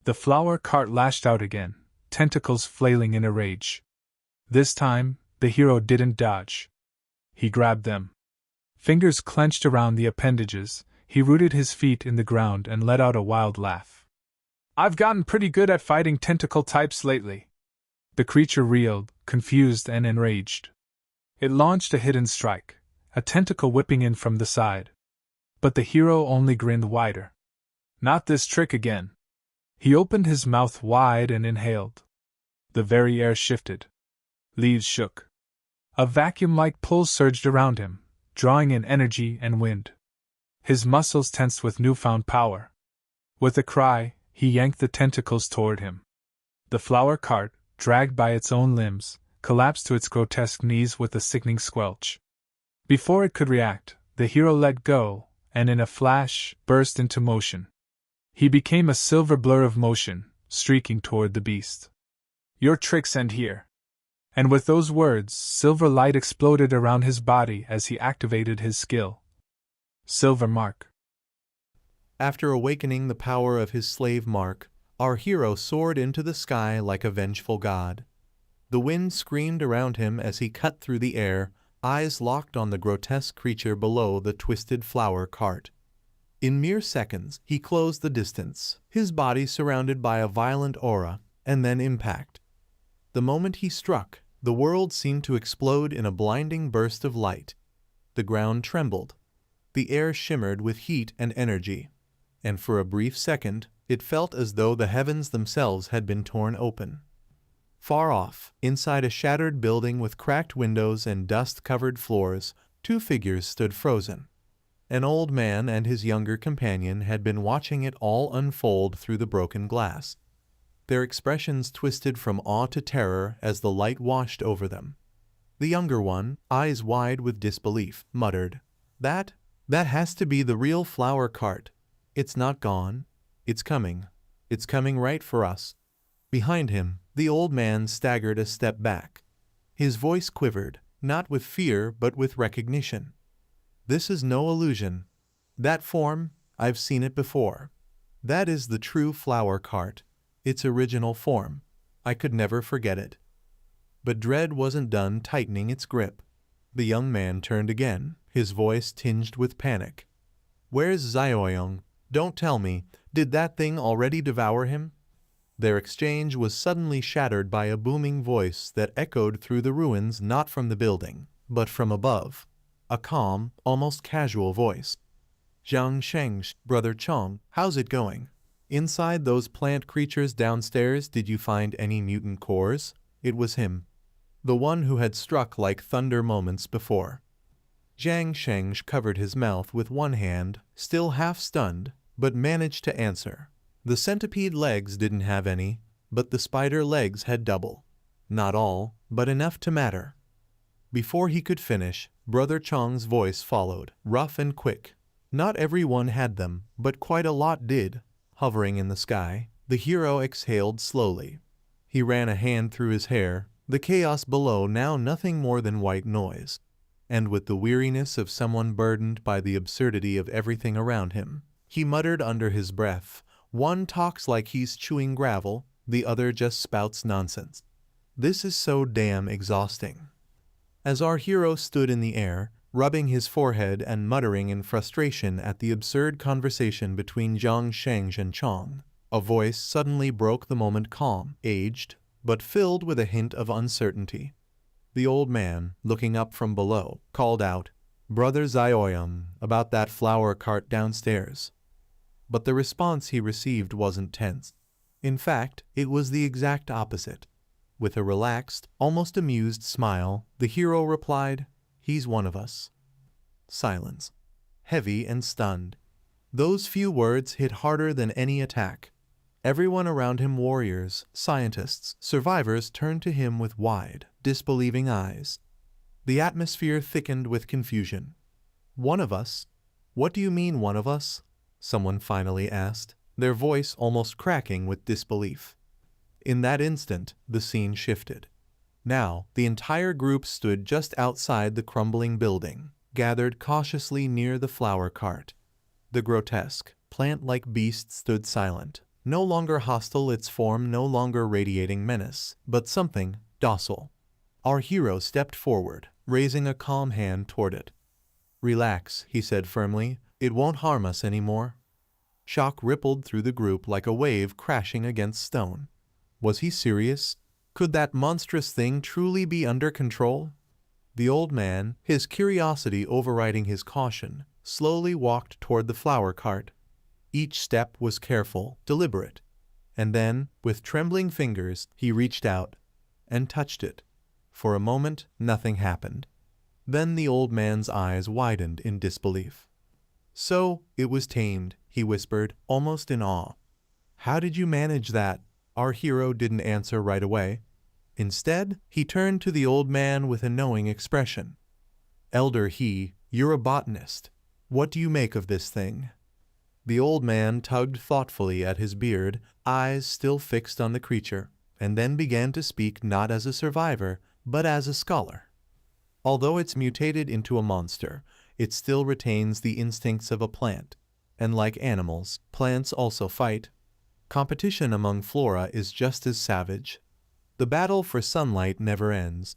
S2: The flower cart lashed out again, tentacles flailing in a rage. This time, the hero didn't dodge. He grabbed them. Fingers clenched around the appendages, he rooted his feet in the ground and let out a wild laugh. I've gotten pretty good at fighting tentacle types lately. The creature reeled, confused and enraged. It launched a hidden strike, a tentacle whipping in from the side. But the hero only grinned wider. Not this trick again. He opened his mouth wide and inhaled. The very air shifted. Leaves shook. A vacuum-like pull surged around him, drawing in energy and wind. His muscles tensed with newfound power. With a cry, he yanked the tentacles toward him. The flower cart, dragged by its own limbs, collapsed to its grotesque knees with a sickening squelch. Before it could react, the hero let go, and in a flash, burst into motion. He became a silver blur of motion, streaking toward the beast. Your tricks end here. And with those words, silver light exploded around his body as he activated his skill. Silver Mark.
S3: After awakening the power of his slave Mark, our hero soared into the sky like a vengeful god. The wind screamed around him as he cut through the air, eyes locked on the grotesque creature below the twisted flower cart. In mere seconds, he closed the distance, his body surrounded by a violent aura, and then impact. The moment he struck, the world seemed to explode in a blinding burst of light. The ground trembled. The air shimmered with heat and energy. And for a brief second, it felt as though the heavens themselves had been torn open. Far off, inside a shattered building with cracked windows and dust-covered floors, two figures stood frozen. An old man and his younger companion had been watching it all unfold through the broken glass. Their expressions twisted from awe to terror as the light washed over them. The younger one, eyes wide with disbelief, muttered, That has to be the real flower cart. It's not gone. It's coming. It's coming right for us." Behind him, the old man staggered a step back. His voice quivered, not with fear but with recognition. "This is no illusion. That form, I've seen it before. That is the true flower cart, its original form. I could never forget it." But dread wasn't done tightening its grip. The young man turned again, his voice tinged with panic. "Where's Xiaoyong? Don't tell me, did that thing already devour him?" Their exchange was suddenly shattered by a booming voice that echoed through the ruins, not from the building, but from above. A calm, almost casual voice. "Zhang Sheng's brother Chong, how's it going? Inside those plant creatures downstairs, did you find any mutant cores?" It was him. The one who had struck like thunder moments before. Zhang Sheng covered his mouth with one hand, still half stunned, but managed to answer. The centipede legs didn't have any, but the spider legs had double. Not all, but enough to matter. Before he could finish, Brother Chong's voice followed, rough and quick. Not everyone had them, but quite a lot did. Hovering in the sky, the hero exhaled slowly. He ran a hand through his hair, the chaos below now nothing more than white noise. And with the weariness of someone burdened by the absurdity of everything around him, he muttered under his breath, "One talks like he's chewing gravel, the other just spouts nonsense. This is so damn exhausting." As our hero stood in the air, rubbing his forehead and muttering in frustration at the absurd conversation between Zhang Sheng and Chong, a voice suddenly broke the moment, calm, aged, but filled with a hint of uncertainty. The old man, looking up from below, called out, "Brother Xiaoyang, about that flower cart downstairs." But the response he received wasn't tense. In fact, it was the exact opposite. With a relaxed, almost amused smile, the hero replied, "He's one of us." Silence. Heavy and stunned. Those few words hit harder than any attack. Everyone around him, warriors, scientists, survivors, turned to him with wide, disbelieving eyes. The atmosphere thickened with confusion. "One of us? What do you mean, one of us?" someone finally asked, their voice almost cracking with disbelief. In that instant, the scene shifted. Now, the entire group stood just outside the crumbling building, gathered cautiously near the flower cart. The grotesque, plant-like beast stood silent, no longer hostile, its form no longer radiating menace, but something docile. Our hero stepped forward, raising a calm hand toward it. "Relax," he said firmly, "it won't harm us anymore." Shock rippled through the group like a wave crashing against stone. Was he serious? Could that monstrous thing truly be under control? The old man, his curiosity overriding his caution, slowly walked toward the flower cart. Each step was careful, deliberate. And then, with trembling fingers, he reached out and touched it. For a moment, nothing happened. Then the old man's eyes widened in disbelief. "So, it was tamed," he whispered, almost in awe. "How did you manage that?" Our hero didn't answer right away. Instead, he turned to the old man with a knowing expression. "Elder He, you're a botanist. What do you make of this thing?" The old man tugged thoughtfully at his beard, eyes still fixed on the creature, and then began to speak not as a survivor, but as a scholar. "Although it's mutated into a monster, it still retains the instincts of a plant. And like animals, plants also fight. Competition among flora is just as savage. The battle for sunlight never ends.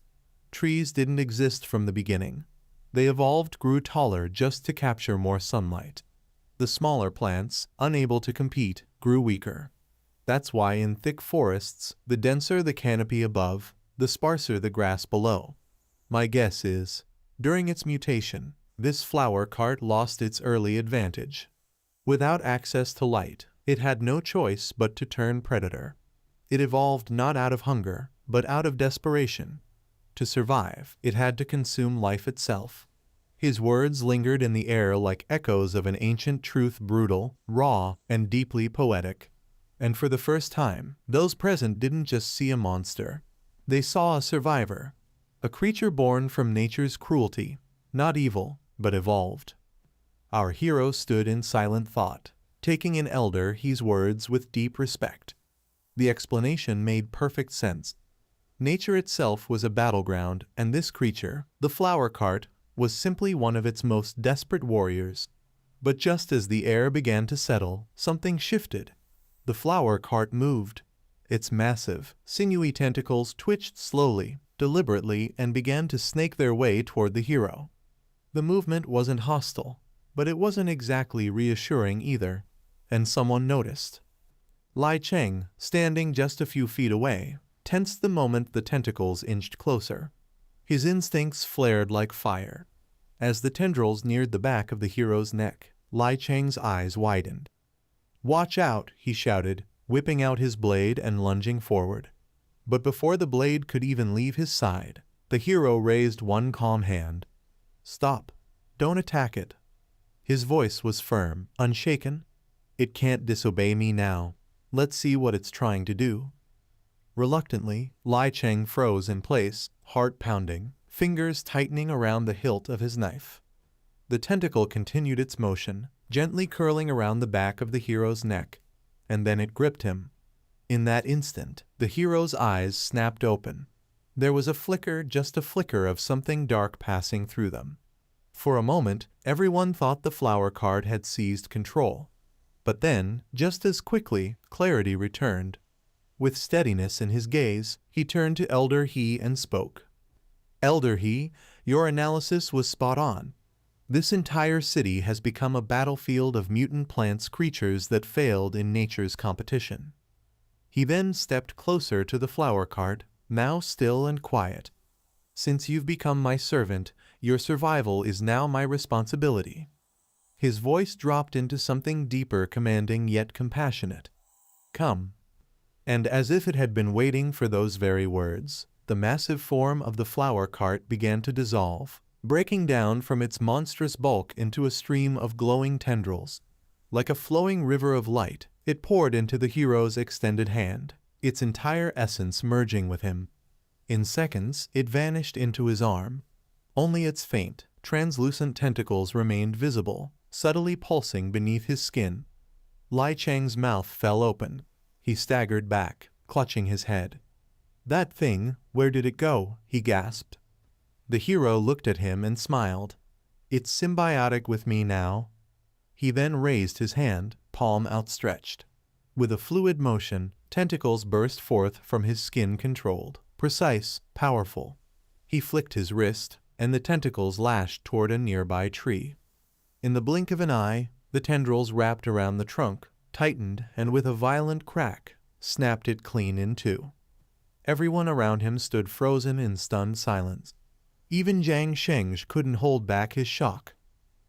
S3: Trees didn't exist from the beginning. They evolved, grew taller just to capture more sunlight. The smaller plants, unable to compete, grew weaker. That's why in thick forests, the denser the canopy above, the sparser the grass below. My guess is, during its mutation, this flower cart lost its early advantage. Without access to light, it had no choice but to turn predator. It evolved not out of hunger, but out of desperation. To survive, it had to consume life itself. His words lingered in the air like echoes of an ancient truth, brutal, raw, and deeply poetic. And for the first time, those present didn't just see a monster. They saw a survivor, a creature born from nature's cruelty, not evil, but evolved. Our hero stood in silent thought, taking in Elder He's words with deep respect. The explanation made perfect sense. Nature itself was a battleground, and this creature, the flower cart, was simply one of its most desperate warriors. But just as the air began to settle, something shifted. The flower cart moved. Its massive, sinewy tentacles twitched slowly, deliberately, and began to snake their way toward the hero. The movement wasn't hostile, but it wasn't exactly reassuring either, and someone noticed. Lai Cheng, standing just a few feet away, tensed the moment the tentacles inched closer. His instincts flared like fire. As the tendrils neared the back of the hero's neck, Lai Cheng's eyes widened. "Watch out," he shouted, whipping out his blade and lunging forward. But before the blade could even leave his side, the hero raised one calm hand. "Stop. Don't attack it." His voice was firm, unshaken. "It can't disobey me now. Let's see what it's trying to do." Reluctantly, Lai Cheng froze in place, heart pounding, fingers tightening around the hilt of his knife. The tentacle continued its motion, gently curling around the back of the hero's neck, and then it gripped him. In that instant, the hero's eyes snapped open. There was a flicker, just a flicker of something dark passing through them. For a moment, everyone thought the flower cart had seized control. But then, just as quickly, clarity returned. With steadiness in his gaze, he turned to Elder He and spoke. "Elder He, your analysis was spot on. This entire city has become a battlefield of mutant plants, creatures that failed in nature's competition." He then stepped closer to the flower cart, now still and quiet. "Since you've become my servant, your survival is now my responsibility." His voice dropped into something deeper, commanding yet compassionate. "Come." And as if it had been waiting for those very words, the massive form of the flower cart began to dissolve, breaking down from its monstrous bulk into a stream of glowing tendrils. Like a flowing river of light, it poured into the hero's extended hand, its entire essence merging with him. In seconds, it vanished into his arm. Only its faint, translucent tentacles remained visible, subtly pulsing beneath his skin. Lai Cheng's mouth fell open. He staggered back, clutching his head. "That thing, where did it go?" he gasped. The hero looked at him and smiled. "It's symbiotic with me now." He then raised his hand, palm outstretched. With a fluid motion, tentacles burst forth from his skin, controlled, precise, powerful. He flicked his wrist, and the tentacles lashed toward a nearby tree. In the blink of an eye, the tendrils wrapped around the trunk, tightened, and with a violent crack, snapped it clean in two. Everyone around him stood frozen in stunned silence. Even Jang Sheng couldn't hold back his shock.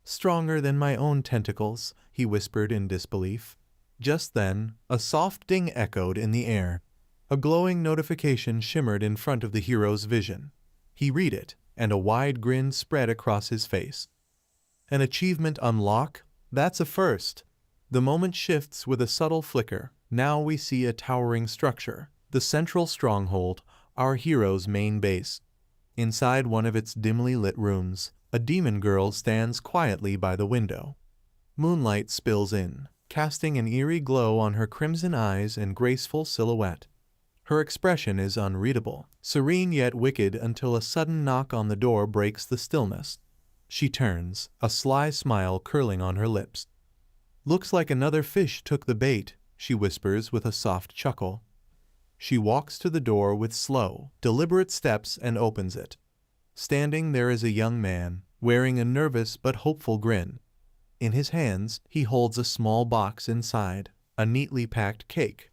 S3: "Stronger than my own tentacles," he whispered in disbelief. Just then, a soft ding echoed in the air. A glowing notification shimmered in front of the hero's vision. He read it, and a wide grin spread across his face. "An achievement unlock? That's a first." The moment shifts with a subtle flicker. Now we see a towering structure, the central stronghold, our hero's main base. Inside one of its dimly lit rooms, a demon girl stands quietly by the window. Moonlight spills in, casting an eerie glow on her crimson eyes and graceful silhouette. Her expression is unreadable, serene yet wicked, until a sudden knock on the door breaks the stillness. She turns, a sly smile curling on her lips. "Looks like another fish took the bait," she whispers with a soft chuckle. She walks to the door with slow, deliberate steps and opens it. Standing there is a young man, wearing a nervous but hopeful grin. In his hands, he holds a small box inside, a neatly packed cake.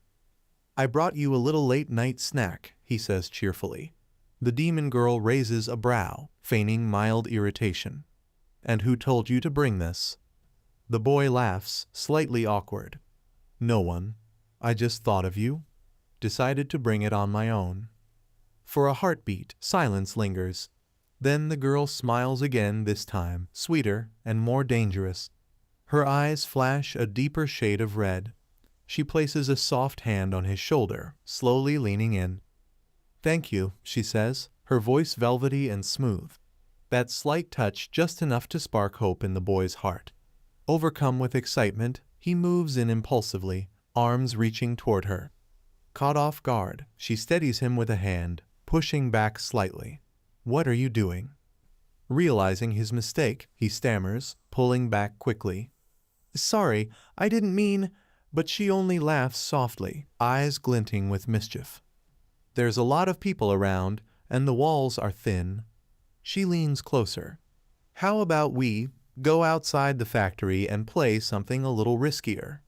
S3: I brought you a little late-night snack, he says cheerfully. The demon girl raises a brow, feigning mild irritation. And who told you to bring this? The boy laughs, slightly awkward. No one. I just thought of you. Decided to bring it on my own. For a heartbeat, silence lingers. Then the girl smiles again, this time, sweeter and more dangerous. Her eyes flash a deeper shade of red. She places a soft hand on his shoulder, slowly leaning in. Thank you, she says, her voice velvety and smooth. That slight touch just enough to spark hope in the boy's heart. Overcome with excitement, he moves in impulsively, arms reaching toward her. Caught off guard, she steadies him with a hand, pushing back slightly. What are you doing? Realizing his mistake, he stammers, pulling back quickly. Sorry, I didn't mean, but she only laughs softly, eyes glinting with mischief. There's a lot of people around, and the walls are thin. She leans closer. How about we go outside the factory and play something a little riskier?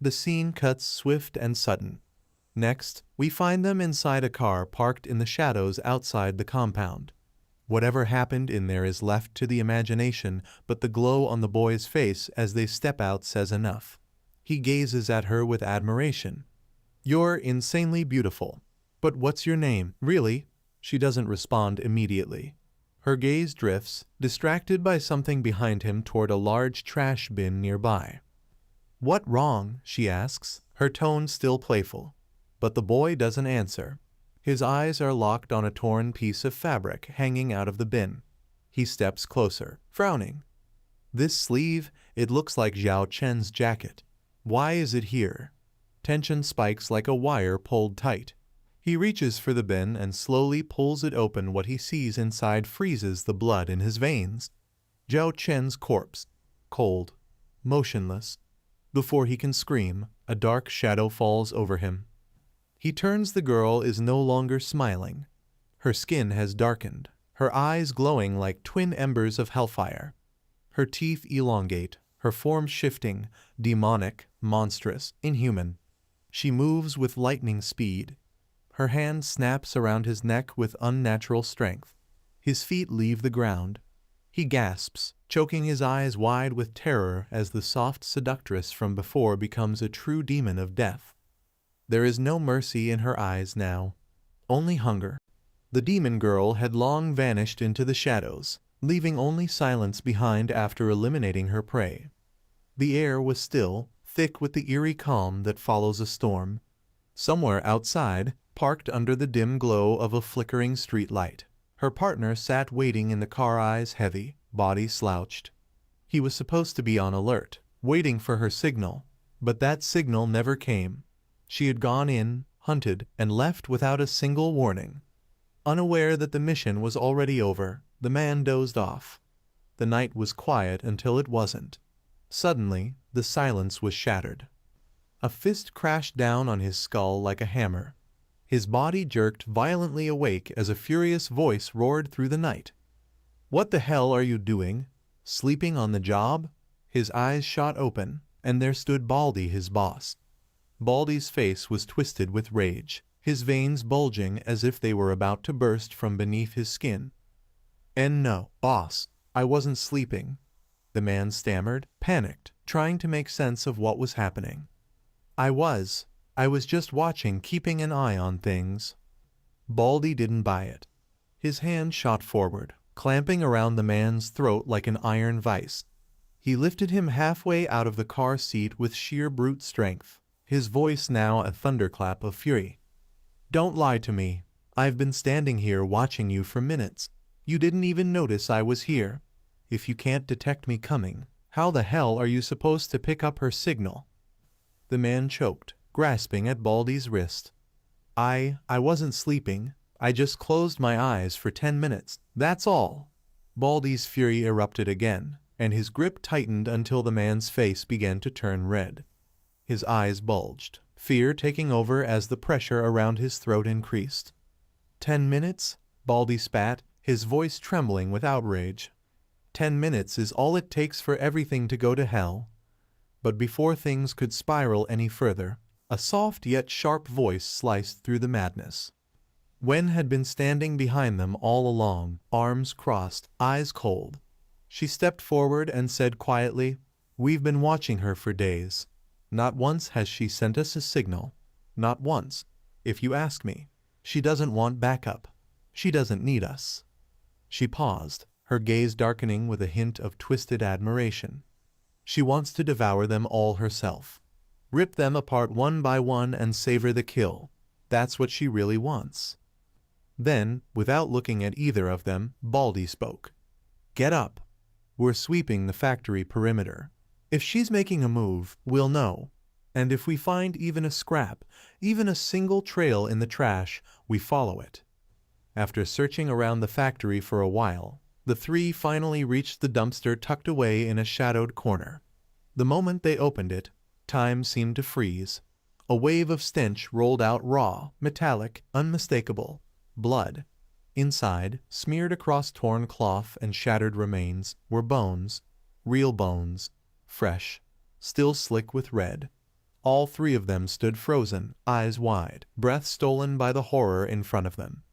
S3: The scene cuts swift and sudden. Next, we find them inside a car parked in the shadows outside the compound. Whatever happened in there is left to the imagination, but the glow on the boy's face as they step out says enough. He gazes at her with admiration. You're insanely beautiful. But what's your name, really? She doesn't respond immediately. Her gaze drifts, distracted by something behind him, toward a large trash bin nearby. What wrong? She asks, her tone still playful. But the boy doesn't answer. His eyes are locked on a torn piece of fabric hanging out of the bin. He steps closer, frowning. This sleeve, it looks like Zhao Chen's jacket. Why is it here? Tension spikes like a wire pulled tight. He reaches for the bin and slowly pulls it open. What he sees inside freezes the blood in his veins. Zhao Chen's corpse, cold, motionless. Before he can scream, a dark shadow falls over him. He turns. The girl is no longer smiling. Her skin has darkened, her eyes glowing like twin embers of hellfire. Her teeth elongate, her form shifting, demonic, monstrous, inhuman. She moves with lightning speed. Her hand snaps around his neck with unnatural strength. His feet leave the ground. He gasps, choking his eyes wide with terror as the soft seductress from before becomes a true demon of death. There is no mercy in her eyes now, only hunger. The demon girl had long vanished into the shadows, leaving only silence behind after eliminating her prey. The air was still, thick with the eerie calm that follows a storm. Somewhere outside, parked under the dim glow of a flickering street light, her partner sat waiting in the car, eyes heavy, body slouched. He was supposed to be on alert, waiting for her signal, but that signal never came. She had gone in, hunted, and left without a single warning. Unaware that the mission was already over, the man dozed off. The night was quiet until it wasn't. Suddenly, the silence was shattered. A fist crashed down on his skull like a hammer. His body jerked violently awake as a furious voice roared through the night. What the hell are you doing? Sleeping on the job? His eyes shot open, and there stood Baldy, his boss. Baldy's face was twisted with rage, his veins bulging as if they were about to burst from beneath his skin. And no, boss, I wasn't sleeping. The man stammered, panicked, trying to make sense of what was happening. I was just watching, keeping an eye on things. Baldy didn't buy it. His hand shot forward, clamping around the man's throat like an iron vice. He lifted him halfway out of the car seat with sheer brute strength, his voice now a thunderclap of fury. Don't lie to me. I've been standing here watching you for minutes. You didn't even notice I was here. If you can't detect me coming, how the hell are you supposed to pick up her signal? The man choked, grasping at Baldy's wrist. I wasn't sleeping. I just closed my eyes for 10 minutes, that's all. Baldy's fury erupted again, and his grip tightened until the man's face began to turn red. His eyes bulged, fear taking over as the pressure around his throat increased. 10 minutes? Baldy spat, his voice trembling with outrage. 10 minutes is all it takes for everything to go to hell. But before things could spiral any further, A soft yet sharp voice sliced through the madness. Wen had been standing behind them all along, arms crossed, eyes cold. She stepped forward and said quietly, "We've been watching her for days. Not once has she sent us a signal. Not once. If you ask me, she doesn't want backup. She doesn't need us." She paused, her gaze darkening with a hint of twisted admiration. She wants to devour them all herself. Rip them apart one by one and savor the kill. That's what she really wants. Then, without looking at either of them, Baldy spoke. "Get up. We're sweeping the factory perimeter. If she's making a move, we'll know. And if we find even a scrap, even a single trail in the trash, we follow it." After searching around the factory for a while, the three finally reached the dumpster tucked away in a shadowed corner. The moment they opened it, time seemed to freeze. A wave of stench rolled out, raw, metallic, unmistakable. Blood. Inside, smeared across torn cloth and shattered remains, were bones. Real bones. Fresh. Still slick with red. All three of them stood frozen, eyes wide, breath stolen by the horror in front of them.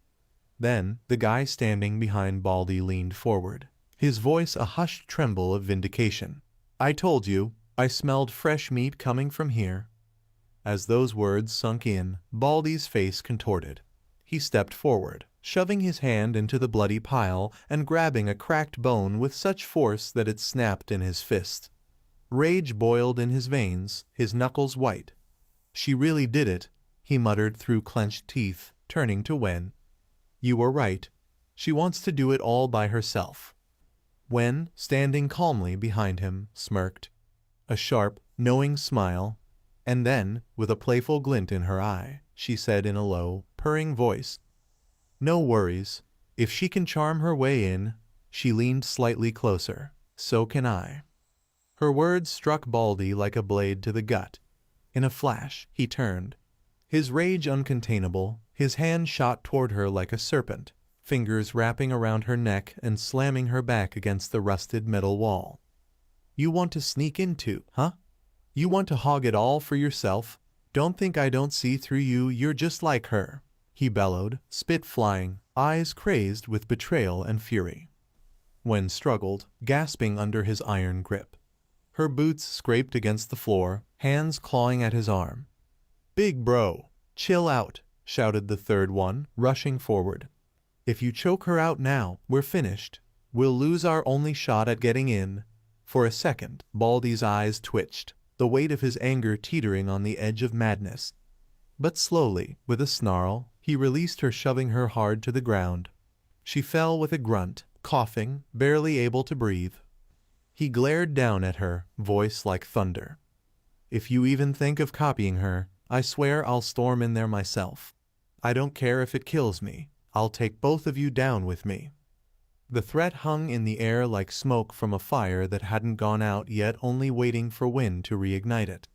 S3: Then, the guy standing behind Baldy leaned forward, his voice a hushed tremble of vindication. "I told you, I smelled fresh meat coming from here." As those words sunk in, Baldy's face contorted. He stepped forward, shoving his hand into the bloody pile and grabbing a cracked bone with such force that it snapped in his fist. Rage boiled in his veins, his knuckles white. "She really did it," he muttered through clenched teeth, turning to Wen. "You were right. She wants to do it all by herself." Wen, standing calmly behind him, smirked. A sharp, knowing smile, and then, with a playful glint in her eye, she said in a low, purring voice, "No worries. If she can charm her way in," she leaned slightly closer, "so can I." Her words struck Baldy like a blade to the gut. In a flash, he turned. His rage uncontainable, his hand shot toward her like a serpent, fingers wrapping around her neck and slamming her back against the rusted metal wall. "You want to sneak into, huh? You want to hog it all for yourself? Don't think I don't see through you, you're just like her," he bellowed, spit flying, eyes crazed with betrayal and fury. Wen struggled, gasping under his iron grip. Her boots scraped against the floor, hands clawing at his arm. "Big bro, chill out," shouted the third one, rushing forward. "If you choke her out now, we're finished. We'll lose our only shot at getting in." For a second, Baldy's eyes twitched, the weight of his anger teetering on the edge of madness. But slowly, with a snarl, he released her, shoving her hard to the ground. She fell with a grunt, coughing, barely able to breathe. He glared down at her, voice like thunder. "If you even think of copying her, I swear I'll storm in there myself. I don't care if it kills me. I'll take both of you down with me." The threat hung in the air like smoke from a fire that hadn't gone out yet, only waiting for wind to reignite it.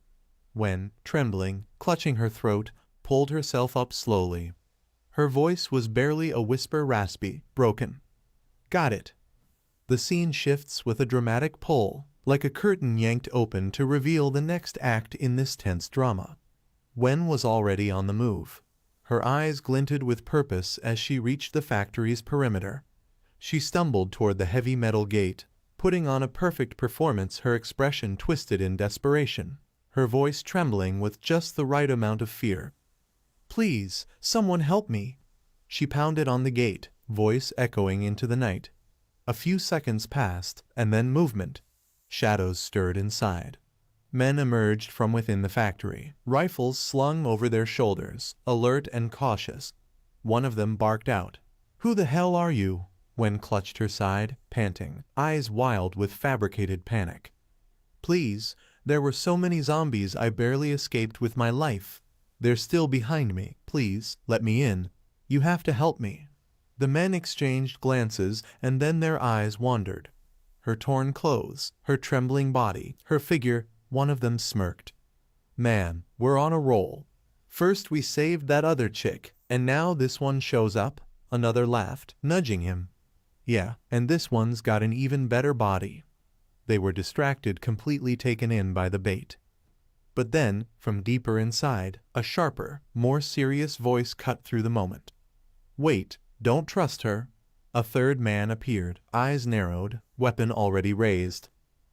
S3: Wen, trembling, clutching her throat, pulled herself up slowly. Her voice was barely a whisper, raspy, broken. "Got it." The scene shifts with a dramatic pull, like a curtain yanked open to reveal the next act in this tense drama. Wen was already on the move. Her eyes glinted with purpose as she reached the factory's perimeter. She stumbled toward the heavy metal gate, putting on a perfect performance, her expression twisted in desperation, her voice trembling with just the right amount of fear. "Please, someone help me." She pounded on the gate, voice echoing into the night. A few seconds passed, and then movement. Shadows stirred inside. Men emerged from within the factory, rifles slung over their shoulders, alert and cautious. One of them barked out, "Who the hell are you?" Wen clutched her side, panting, eyes wild with fabricated panic. "Please, there were so many zombies I barely escaped with my life. They're still behind me. Please, let me in. You have to help me." The men exchanged glances, and then their eyes wandered. Her torn clothes, her trembling body, her figure, one of them smirked. "Man, we're on a roll. First we saved that other chick, and now this one shows up?" Another laughed, nudging him. "Yeah, and this one's got an even better body." They were distracted, completely taken in by the bait. But then, from deeper inside, a sharper, more serious voice cut through the moment. "Wait, don't trust her." A third man appeared, eyes narrowed, weapon already raised.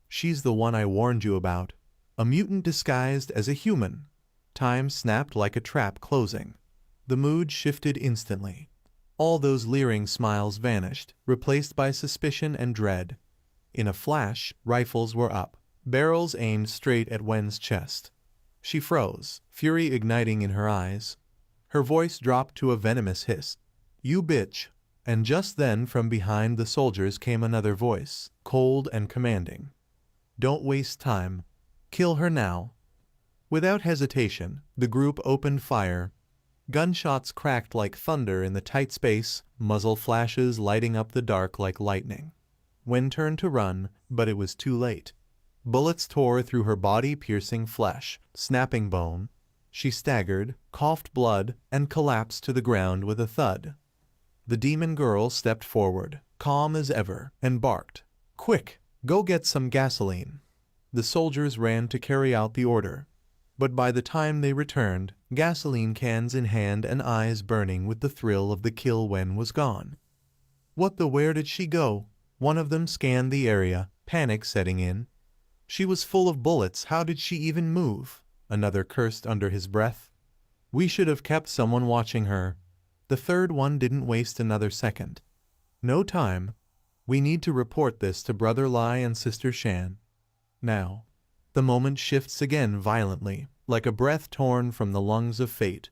S3: "She's the one I warned you about. A mutant disguised as a human." Time snapped like a trap closing. The mood shifted instantly. All those leering smiles vanished, replaced by suspicion and dread. In a flash, rifles were up, barrels aimed straight at Wen's chest. She froze, fury igniting in her eyes. Her voice dropped to a venomous hiss. "You bitch." And just then from behind the soldiers came another voice, cold and commanding. "Don't waste time. Kill her now." Without hesitation, the group opened fire. Gunshots cracked like thunder in the tight space, muzzle flashes lighting up the dark like lightning. Wen turned to run, but it was too late. Bullets tore through her body, piercing flesh, snapping bone. She staggered, coughed blood, and collapsed to the ground with a thud. The demon girl stepped forward, calm as ever, and barked, "Quick, go get some gasoline." The soldiers ran to carry out the order. But by the time they returned, gasoline cans in hand and eyes burning with the thrill of the kill, Wen was gone. Where did she go? One of them scanned the area, panic setting in. She was full of bullets, how did she even move? Another cursed under his breath. "We should have kept someone watching her." The third one didn't waste another second. "No time. We need to report this to Brother Lai and Sister Shan. Now." The moment shifts again violently, like a breath torn from the lungs of fate.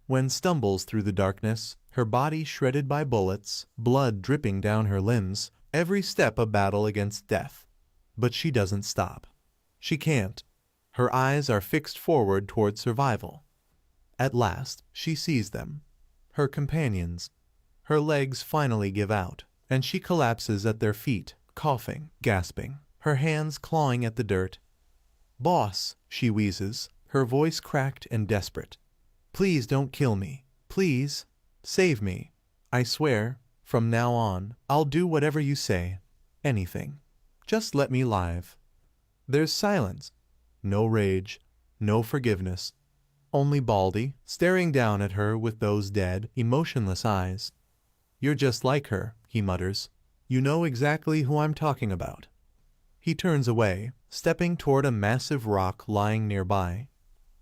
S3: Wen stumbles through the darkness, her body shredded by bullets, blood dripping down her limbs, every step a battle against death. But she doesn't stop. She can't. Her eyes are fixed forward toward survival. At last, she sees them. Her companions. Her legs finally give out, and she collapses at their feet, coughing, gasping, her hands clawing at the dirt. "Boss," she wheezes, her voice cracked and desperate. "Please don't kill me. Please. Save me. I swear, from now on, I'll do whatever you say. Anything. Just let me live." There's silence. No rage. No forgiveness. Only Baldy, staring down at her with those dead, emotionless eyes. "You're just like her," he mutters. "You know exactly who I'm talking about." He turns away, stepping toward a massive rock lying nearby.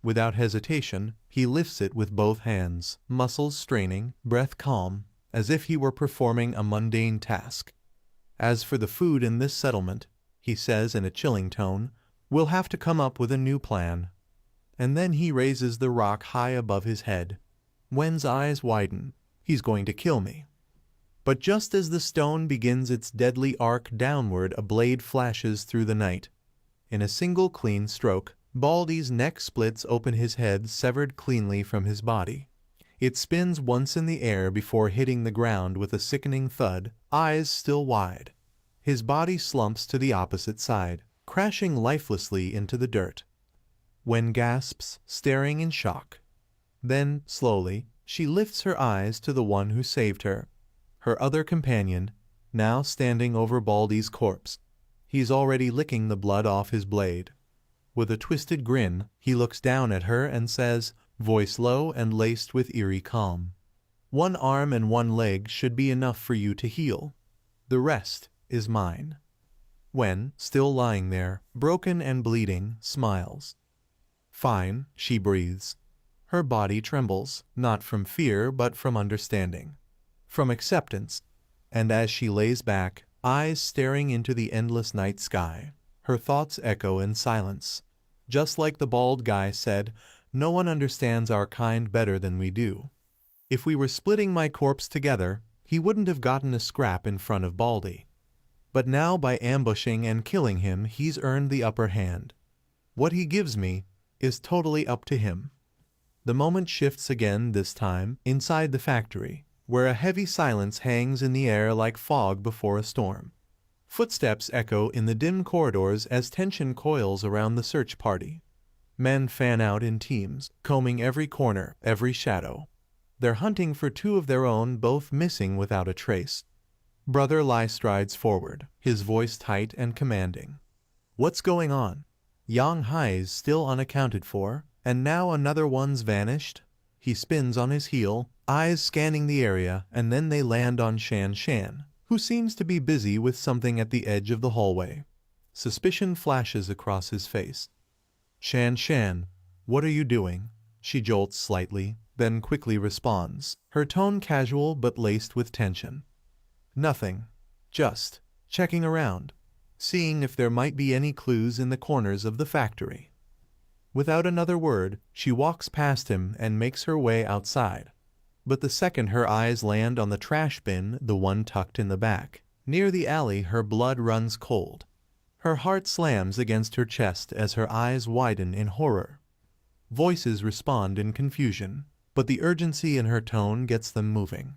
S3: Without hesitation, he lifts it with both hands, muscles straining, breath calm, as if he were performing a mundane task. "As for the food in this settlement," he says in a chilling tone, "we'll have to come up with a new plan." And then he raises the rock high above his head. Wen's eyes widen. He's going to kill me. But just as the stone begins its deadly arc downward, a blade flashes through the night. In a single clean stroke, Baldy's neck splits open, his head severed cleanly from his body. It spins once in the air before hitting the ground with a sickening thud, eyes still wide. His body slumps to the opposite side, crashing lifelessly into the dirt. Wen gasps, staring in shock. Then, slowly, she lifts her eyes to the one who saved her. Her other companion, now standing over Baldy's corpse. He's already licking the blood off his blade. With a twisted grin, he looks down at her and says, voice low and laced with eerie calm, "One arm and one leg should be enough for you to heal. The rest is mine." Wen, still lying there, broken and bleeding, smiles. "Fine," she breathes. Her body trembles, not from fear but from understanding. From acceptance. And as she lays back, eyes staring into the endless night sky, her thoughts echo in silence. Just like the bald guy said, no one understands our kind better than we do. If we were splitting my corpse together, he wouldn't have gotten a scrap in front of Baldy. But now by ambushing and killing him, he's earned the upper hand. What he gives me is totally up to him. The moment shifts again, this time inside the factory, where a heavy silence hangs in the air like fog before a storm. Footsteps echo in the dim corridors as tension coils around the search party. Men fan out in teams, combing every corner, every shadow. They're hunting for two of their own, both missing without a trace. Brother Lai strides forward, his voice tight and commanding. "What's going on?" Yang Hai's still unaccounted for, and now another one's vanished? He spins on his heel, eyes scanning the area, and then they land on Shan Shan, who seems to be busy with something at the edge of the hallway. Suspicion flashes across his face. Shan Shan, what are you doing? She jolts slightly, then quickly responds, her tone casual but laced with tension. Nothing. Just checking around, seeing if there might be any clues in the corners of the factory. Without another word, she walks past him and makes her way outside. But the second her eyes land on the trash bin, the one tucked in the back, near the alley, her blood runs cold. Her heart slams against her chest as her eyes widen in horror. Voices respond in confusion, but the urgency in her tone gets them moving.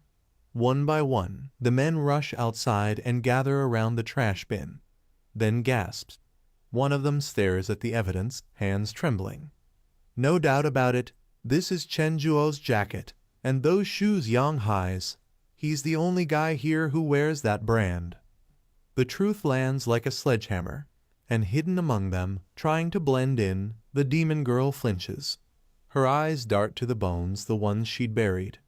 S3: One by one, the men rush outside and gather around the trash bin. Then gasps. One of them stares at the evidence, hands trembling. No doubt about it, this is Chen Zhuo's jacket, and those shoes Yang Hai's. He's the only guy here who wears that brand. The truth lands like a sledgehammer, and hidden among them, trying to blend in, the demon girl flinches. Her eyes dart to the bones, the ones she'd buried.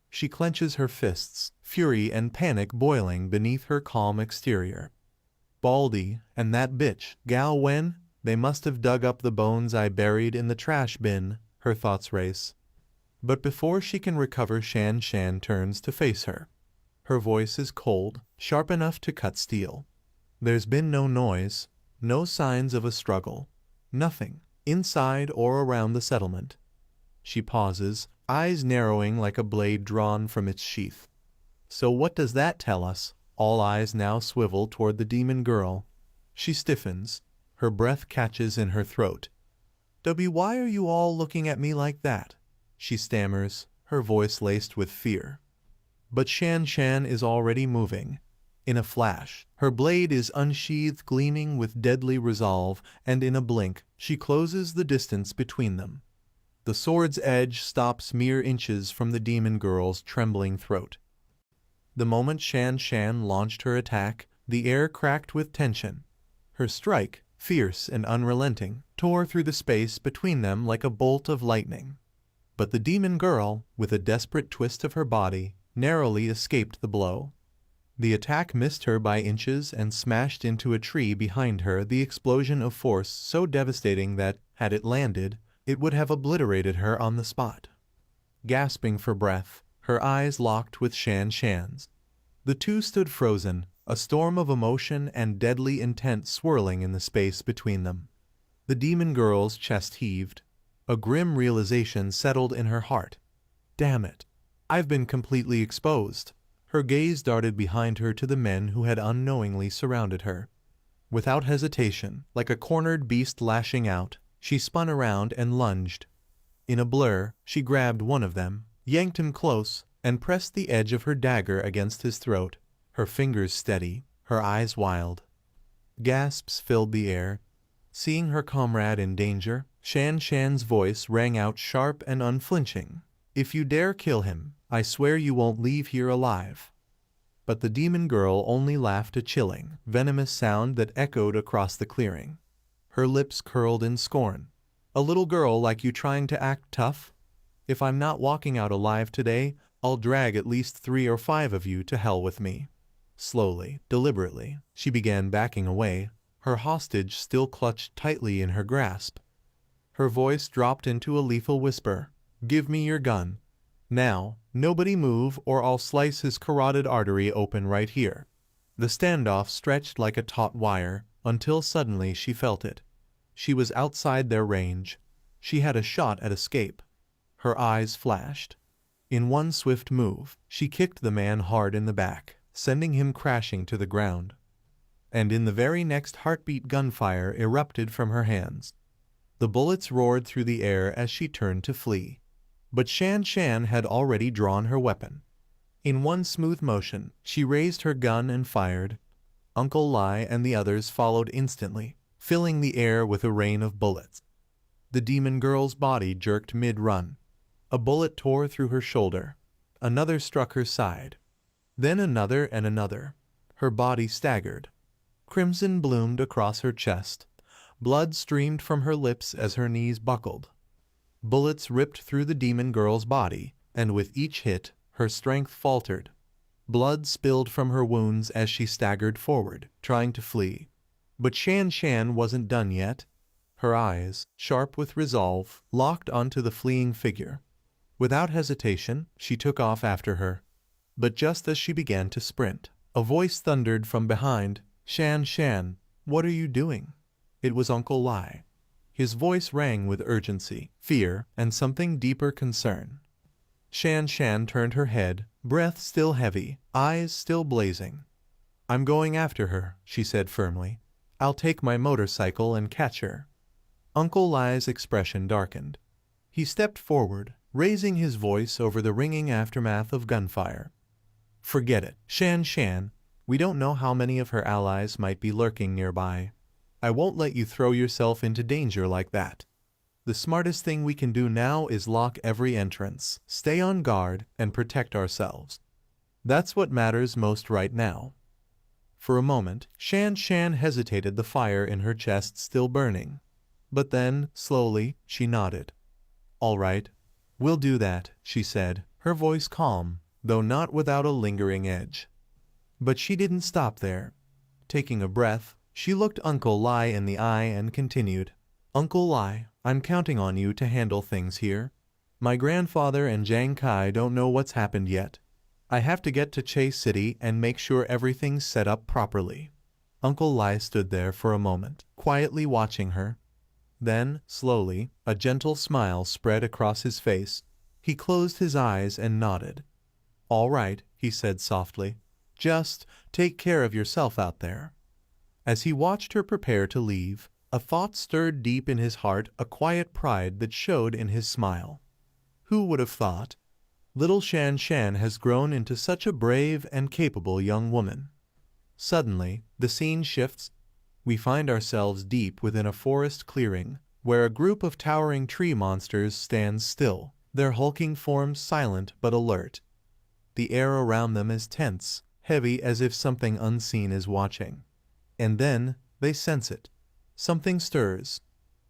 S3: She clenches her fists, fury and panic boiling beneath her calm exterior. Baldy and that bitch, Gao Wen, they must have dug up the bones I buried in the trash bin, her thoughts race. But before she can recover, Shan Shan turns to face her. Her voice is cold, sharp enough to cut steel. There's been no noise, no signs of a struggle, nothing, inside or around the settlement. She pauses, eyes narrowing like a blade drawn from its sheath. So what does that tell us? All eyes now swivel toward the demon girl. She stiffens, her breath catches in her throat. Why are you all looking at me like that? She stammers, her voice laced with fear. But Shan Shan is already moving. In a flash, her blade is unsheathed, gleaming with deadly resolve, and in a blink, she closes the distance between them. The sword's edge stops mere inches from the demon girl's trembling throat. The moment Shan Shan launched her attack, the air cracked with tension. Her strike, fierce and unrelenting, tore through the space between them like a bolt of lightning. But the demon girl, with a desperate twist of her body, narrowly escaped the blow. The attack missed her by inches and smashed into a tree behind her, the explosion of force so devastating that, had it landed, it would have obliterated her on the spot. Gasping for breath, her eyes locked with Shan Shan's. The two stood frozen, a storm of emotion and deadly intent swirling in the space between them. The demon girl's chest heaved. A grim realization settled in her heart. Damn it. I've been completely exposed. Her gaze darted behind her to the men who had unknowingly surrounded her. Without hesitation, like a cornered beast lashing out, she spun around and lunged. In a blur, she grabbed one of them, yanked him close, and pressed the edge of her dagger against his throat, her fingers steady, her eyes wild. Gasps filled the air. Seeing her comrade in danger, Shan Shan's voice rang out sharp and unflinching. If you dare kill him, I swear you won't leave here alive. But the demon girl only laughed, a chilling, venomous sound that echoed across the clearing. Her lips curled in scorn. A little girl like you trying to act tough? If I'm not walking out alive today, I'll drag at least 3 or 5 of you to hell with me. Slowly, deliberately, she began backing away, her hostage still clutched tightly in her grasp. Her voice dropped into a lethal whisper. Give me your gun. Now, nobody move or I'll slice his carotid artery open right here. The standoff stretched like a taut wire, until suddenly she felt it. She was outside their range. She had a shot at escape. Her eyes flashed. In one swift move, she kicked the man hard in the back, sending him crashing to the ground. And in the very next heartbeat, gunfire erupted from her hands. The bullets roared through the air as she turned to flee. But Shan Shan had already drawn her weapon. In one smooth motion, she raised her gun and fired. Uncle Lai and the others followed instantly, filling the air with a rain of bullets. The demon girl's body jerked mid-run. A bullet tore through her shoulder. Another struck her side. Then another and another. Her body staggered. Crimson bloomed across her chest. Blood streamed from her lips as her knees buckled. Bullets ripped through the demon girl's body, and with each hit, her strength faltered. Blood spilled from her wounds as she staggered forward, trying to flee. But Shan Shan wasn't done yet. Her eyes, sharp with resolve, locked onto the fleeing figure. Without hesitation, she took off after her. But just as she began to sprint, a voice thundered from behind, "Shan Shan, what are you doing?" It was Uncle Lai. His voice rang with urgency, fear, and something deeper concern. Shan Shan turned her head, breath still heavy, eyes still blazing. "I'm going after her," she said firmly. "I'll take my motorcycle and catch her." Uncle Lai's expression darkened. He stepped forward, raising his voice over the ringing aftermath of gunfire. "Forget it, Shan Shan. We don't know how many of her allies might be lurking nearby. I won't let you throw yourself into danger like that. The smartest thing we can do now is lock every entrance, stay on guard, and protect ourselves. That's what matters most right now." For a moment, Shan Shan hesitated, the fire in her chest still burning. But then, slowly, she nodded. "All right. We'll do that," she said, her voice calm, though not without a lingering edge. But she didn't stop there. Taking a breath, she looked Uncle Lai in the eye and continued, "Uncle Lai, I'm counting on you to handle things here. My grandfather and Jang Kai don't know what's happened yet. I have to get to Chase City and make sure everything's set up properly." Uncle Lai stood there for a moment, quietly watching her. Then, slowly, a gentle smile spread across his face. He closed his eyes and nodded. "All right," he said softly. "Just take care of yourself out there." As he watched her prepare to leave, a thought stirred deep in his heart, a quiet pride that showed in his smile. Who would have thought? Little Shan Shan has grown into such a brave and capable young woman. Suddenly, the scene shifts. We find ourselves deep within a forest clearing, where a group of towering tree monsters stands still, their hulking forms silent but alert. The air around them is tense, heavy as if something unseen is watching. And then, they sense it. Something stirs.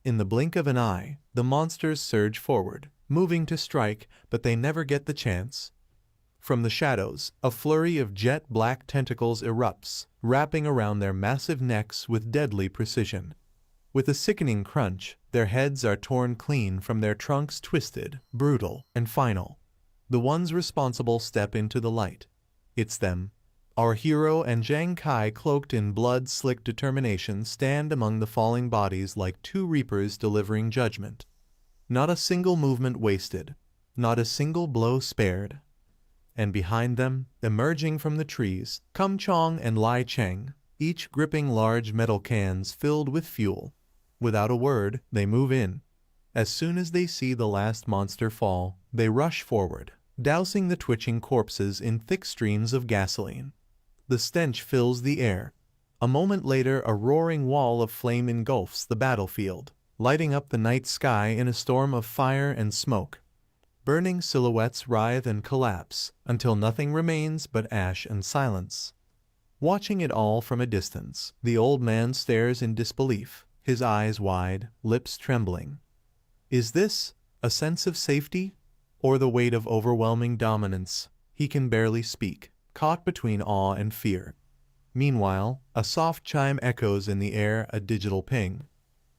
S3: In the blink of an eye, the monsters surge forward, moving to strike, but they never get the chance. From the shadows, a flurry of jet-black tentacles erupts, wrapping around their massive necks with deadly precision. With a sickening crunch, their heads are torn clean from their trunks, twisted, brutal, and final. The ones responsible step into the light. It's them. Our hero and Jang Kai, cloaked in blood-slick determination, stand among the falling bodies like two reapers delivering judgment. Not a single movement wasted, not a single blow spared. And behind them, emerging from the trees, come Chong and Lai Cheng, each gripping large metal cans filled with fuel. Without a word, they move in. As soon as they see the last monster fall, they rush forward, dousing the twitching corpses in thick streams of gasoline. The stench fills the air. A moment later, a roaring wall of flame engulfs the battlefield, lighting up the night sky in a storm of fire and smoke. Burning silhouettes writhe and collapse, until nothing remains but ash and silence. Watching it all from a distance, the old man stares in disbelief, his eyes wide, lips trembling. Is this a sense of safety, or the weight of overwhelming dominance? He can barely speak, caught between awe and fear. Meanwhile, a soft chime echoes in the air, a digital ping.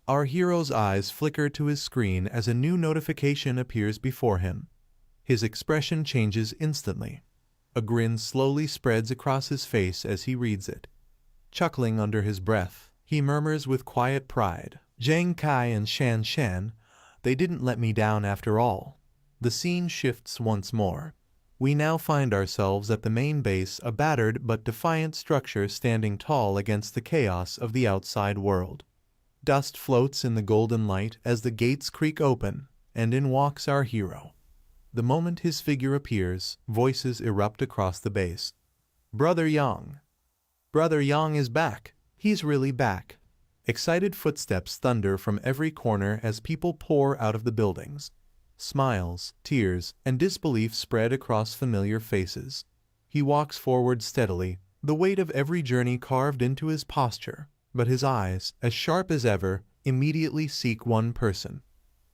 S3: Our hero's eyes flicker to his screen as a new notification appears before him. His expression changes instantly. A grin slowly spreads across his face as he reads it. Chuckling under his breath, he murmurs with quiet pride, "Jang Kai and Shan Shan, they didn't let me down after all." The scene shifts once more. We now find ourselves at the main base, a battered but defiant structure standing tall against the chaos of the outside world. Dust floats in the golden light as the gates creak open, and in walks our hero. The moment his figure appears, voices erupt across the base. "Brother Yang! Brother Yang is back! He's really back!" Excited footsteps thunder from every corner as people pour out of the buildings. Smiles, tears, and disbelief spread across familiar faces. He walks forward steadily, the weight of every journey carved into his posture, but his eyes, as sharp as ever, immediately seek one person.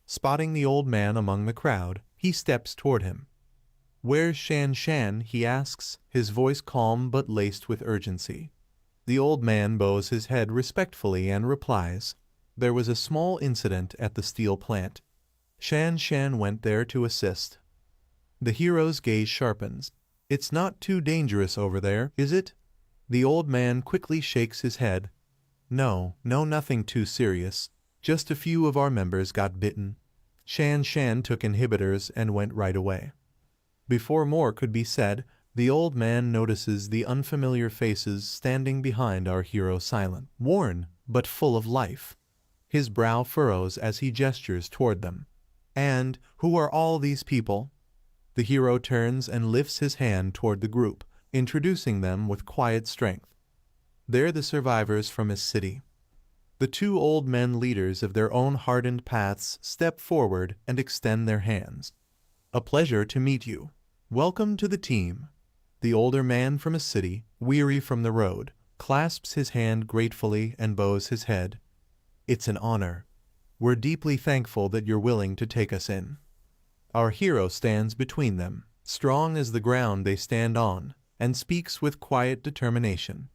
S3: Spotting the old man among the crowd, he steps toward him. "Where's Shan Shan?" he asks, his voice calm but laced with urgency. The old man bows his head respectfully and replies, "There was a small incident at the steel plant. Shan Shan went there to assist." The hero's gaze sharpens. "It's not too dangerous over there, is it?" The old man quickly shakes his head. No, nothing too serious. Just a few of our members got bitten. Shan Shan took inhibitors and went right away." Before more could be said, the old man notices the unfamiliar faces standing behind our hero, silent, worn, but full of life. His brow furrows as he gestures toward them. "And who are all these people?" The hero turns and lifts his hand toward the group, introducing them with quiet strength. "They're the survivors from his city." The two old men, leaders of their own hardened paths, step forward and extend their hands. "A pleasure to meet you. Welcome to the team." The older man from a city, weary from the road, clasps his hand gratefully and bows his head. "It's an honor. We're deeply thankful that you're willing to take us in." Our hero stands between them, strong as the ground they stand on, and speaks with quiet determination.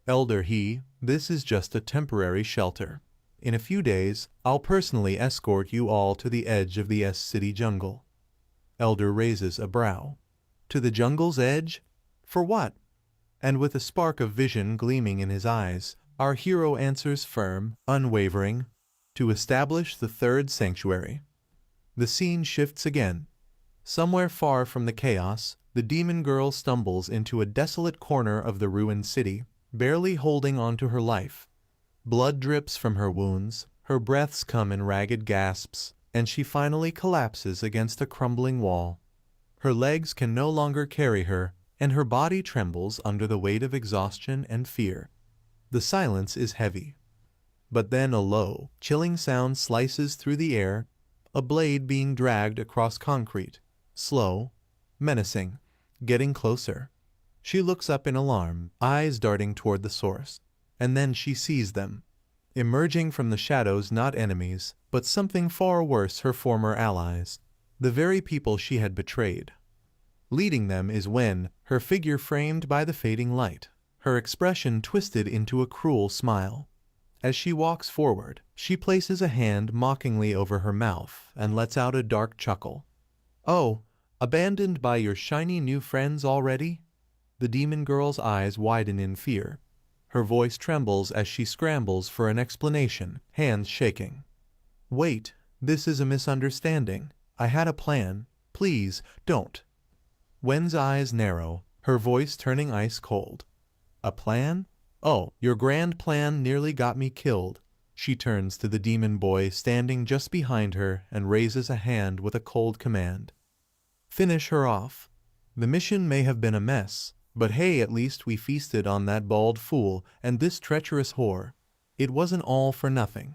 S3: "Elder He, this is just a temporary shelter. In a few days, I'll personally escort you all to the edge of the S-City jungle." Elder raises a brow. "To the jungle's edge? For what?" And with a spark of vision gleaming in his eyes, our hero answers firm, unwavering, "To establish the third sanctuary." The scene shifts again. Somewhere far from the chaos, the demon girl stumbles into a desolate corner of the ruined city, barely holding on to her life. Blood drips from her wounds, her breaths come in ragged gasps, and she finally collapses against a crumbling wall. Her legs can no longer carry her, and her body trembles under the weight of exhaustion and fear. The silence is heavy. But then a low, chilling sound slices through the air, a blade being dragged across concrete. Slow, menacing, getting closer. She looks up in alarm, eyes darting toward the source. And then she sees them. Emerging from the shadows, not enemies, but something far worse, her former allies. The very people she had betrayed. Leading them is Wen, her figure framed by the fading light, her expression twisted into a cruel smile. As she walks forward, she places a hand mockingly over her mouth and lets out a dark chuckle. "Oh, abandoned by your shiny new friends already?" The demon girl's eyes widen in fear. Her voice trembles as she scrambles for an explanation, hands shaking. "Wait, this is a misunderstanding. I had a plan. Please, don't." Wen's eyes narrow, her voice turning ice cold. "A plan? Oh, your grand plan nearly got me killed." She turns to the demon boy standing just behind her and raises a hand with a cold command. "Finish her off. The mission may have been a mess, but hey, at least we feasted on that bald fool and this treacherous whore. It wasn't all for nothing."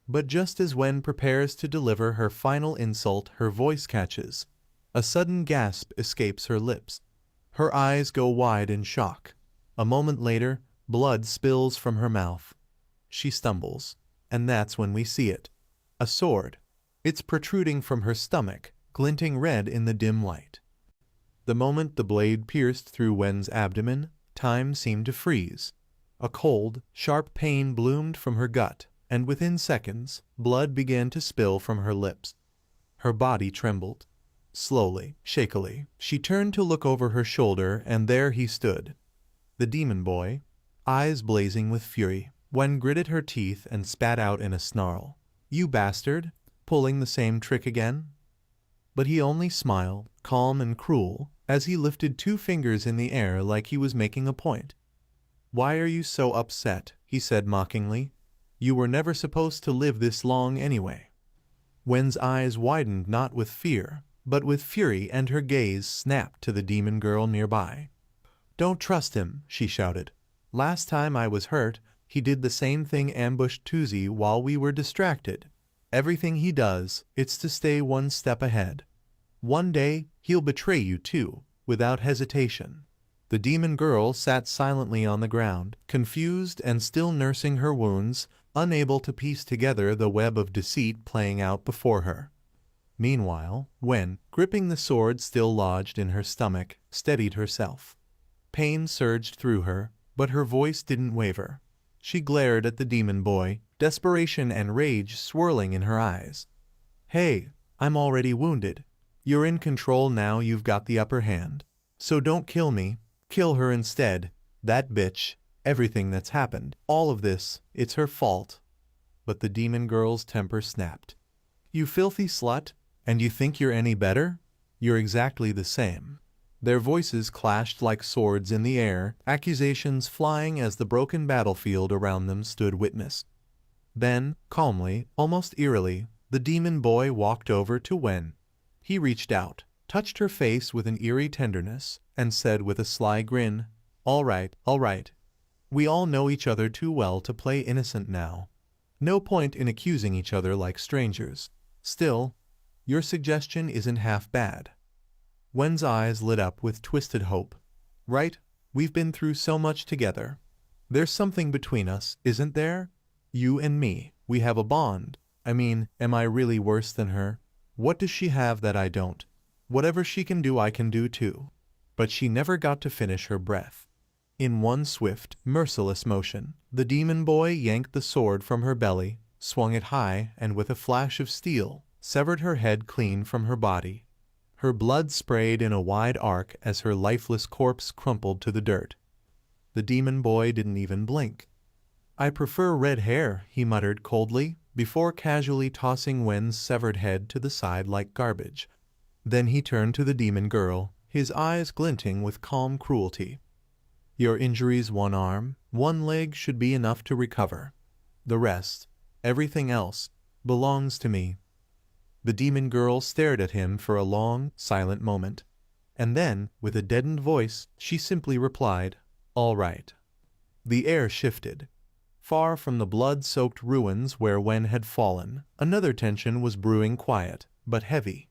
S3: But just as Wen prepares to deliver her final insult, her voice catches. A sudden gasp escapes her lips. Her eyes go wide in shock. A moment later, blood spills from her mouth. She stumbles, and that's when we see it. A sword. It's protruding from her stomach, glinting red in the dim light. The moment the blade pierced through Wen's abdomen, time seemed to freeze. A cold, sharp pain bloomed from her gut, and within seconds, blood began to spill from her lips. Her body trembled. Slowly, shakily, she turned to look over her shoulder, and there he stood. The demon boy, eyes blazing with fury. Wen gritted her teeth and spat out in a snarl. "You bastard, pulling the same trick again?" But he only smiled, calm and cruel, as he lifted two fingers in the air like he was making a point. "Why are you so upset?" he said mockingly. "You were never supposed to live this long anyway." Wen's eyes widened not with fear, but with fury, and her gaze snapped to the demon girl nearby. "Don't trust him," she shouted. "Last time I was hurt, he did the same thing, ambushed Tuzi while we were distracted. Everything he does, it's to stay one step ahead. One day, he'll betray you too, without hesitation." The demon girl sat silently on the ground, confused and still nursing her wounds, unable to piece together the web of deceit playing out before her. Meanwhile, Wen, gripping the sword still lodged in her stomach, steadied herself. Pain surged through her, but her voice didn't waver. She glared at the demon boy, desperation and rage swirling in her eyes. "Hey, I'm already wounded. You're in control now, you've got the upper hand. So don't kill me, kill her instead. That bitch, everything that's happened, all of this, it's her fault." But the demon girl's temper snapped. "You filthy slut, and you think you're any better? You're exactly the same." Their voices clashed like swords in the air, accusations flying as the broken battlefield around them stood witness. Then, calmly, almost eerily, the demon boy walked over to Wen. He reached out, touched her face with an eerie tenderness, and said with a sly grin, all right. We all know each other too well to play innocent now. No point in accusing each other like strangers. Still, your suggestion isn't half bad." Wen's eyes lit up with twisted hope. "Right, we've been through so much together. There's something between us, isn't there? You and me, we have a bond. I mean, am I really worse than her? What does she have that I don't? Whatever she can do, I can do too." But she never got to finish her breath. In one swift, merciless motion, the demon boy yanked the sword from her belly, swung it high, and with a flash of steel, severed her head clean from her body. Her blood sprayed in a wide arc as her lifeless corpse crumpled to the dirt. The demon boy didn't even blink. "I prefer red hair," he muttered coldly, before casually tossing Wen's severed head to the side like garbage. Then he turned to the demon girl, his eyes glinting with calm cruelty. "Your injuries, one arm, one leg should be enough to recover. The rest, everything else, belongs to me." The demon girl stared at him for a long, silent moment. And then, with a deadened voice, she simply replied, "All right." The air shifted. Far from the blood-soaked ruins where Wen had fallen, another tension was brewing, quiet, but heavy.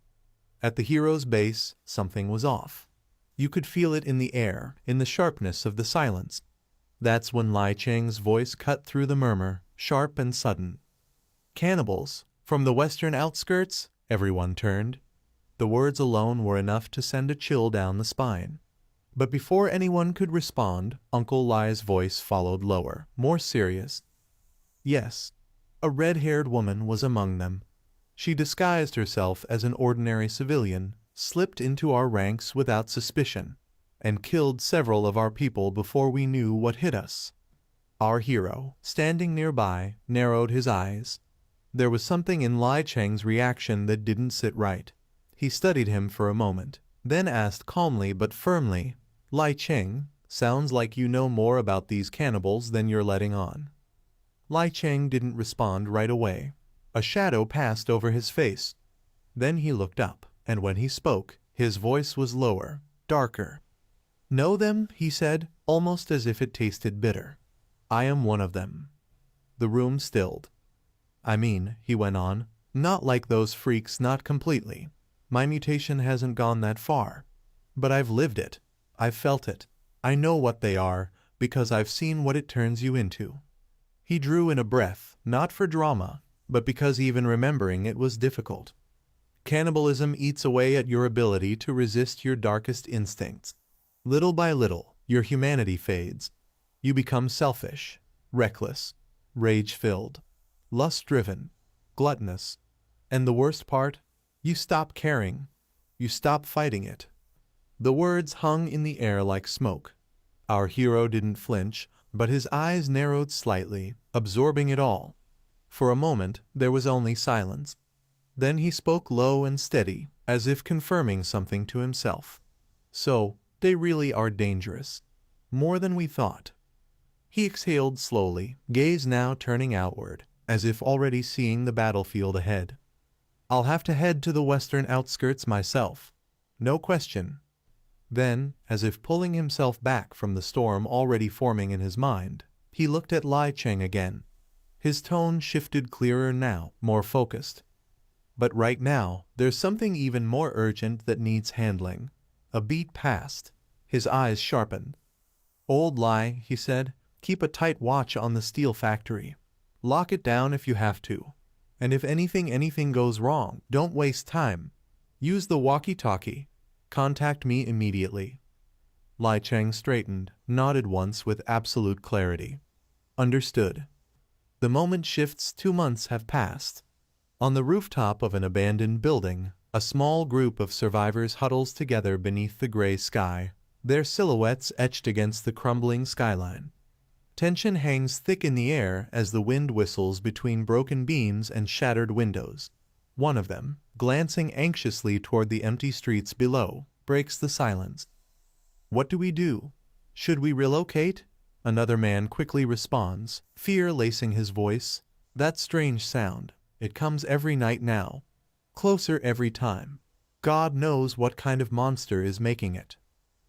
S3: At the hero's base, something was off. You could feel it in the air, in the sharpness of the silence. That's when Lai Cheng's voice cut through the murmur, sharp and sudden. "Cannibals! From the western outskirts?" Everyone turned. The words alone were enough to send a chill down the spine. But before anyone could respond, Uncle Lai's voice followed lower, more serious. "Yes, a red-haired woman was among them. She disguised herself as an ordinary civilian, slipped into our ranks without suspicion, and killed several of our people before we knew what hit us." Our hero, standing nearby, narrowed his eyes. There was something in Lai Cheng's reaction that didn't sit right. He studied him for a moment, then asked calmly but firmly, "Lai Cheng, sounds like you know more about these cannibals than you're letting on." Lai Cheng didn't respond right away. A shadow passed over his face. Then he looked up, and when he spoke, his voice was lower, darker. "Know them?" he said, almost as if it tasted bitter. "I am one of them." The room stilled. "I mean," he went on, "not like those freaks, not completely. My mutation hasn't gone that far. But I've lived it. I've felt it. I know what they are, because I've seen what it turns you into." He drew in a breath, not for drama, but because even remembering it was difficult. "Cannibalism eats away at your ability to resist your darkest instincts. Little by little, your humanity fades. You become selfish, reckless, rage-filled, lust-driven, gluttonous. And the worst part, you stop caring. You stop fighting it." The words hung in the air like smoke. Our hero didn't flinch, but his eyes narrowed slightly, absorbing it all. For a moment, there was only silence. Then he spoke low and steady, as if confirming something to himself. "So, they really are dangerous. More than we thought." He exhaled slowly, gaze now turning outward, as if already seeing the battlefield ahead. "I'll have to head to the western outskirts myself. No question." Then, as if pulling himself back from the storm already forming in his mind, he looked at Lai Cheng again. His tone shifted clearer now, more focused. "But right now, there's something even more urgent that needs handling." A beat passed. His eyes sharpened. "Old Lai," he said, "keep a tight watch on the steel factory. Lock it down if you have to. And if anything goes wrong, don't waste time. Use the walkie-talkie. Contact me immediately. Lai Cheng straightened, nodded once with absolute clarity. Understood. The moment shifts. 2 months have passed. On the rooftop of an abandoned building, a small group of survivors huddles together beneath the gray sky, their silhouettes etched against the crumbling skyline. Tension hangs thick in the air as the wind whistles between broken beams and shattered windows. One of them, glancing anxiously toward the empty streets below, breaks the silence. What do we do? Should we relocate? Another man quickly responds, fear lacing his voice. That strange sound. It comes every night now. Closer every time. God knows what kind of monster is making it.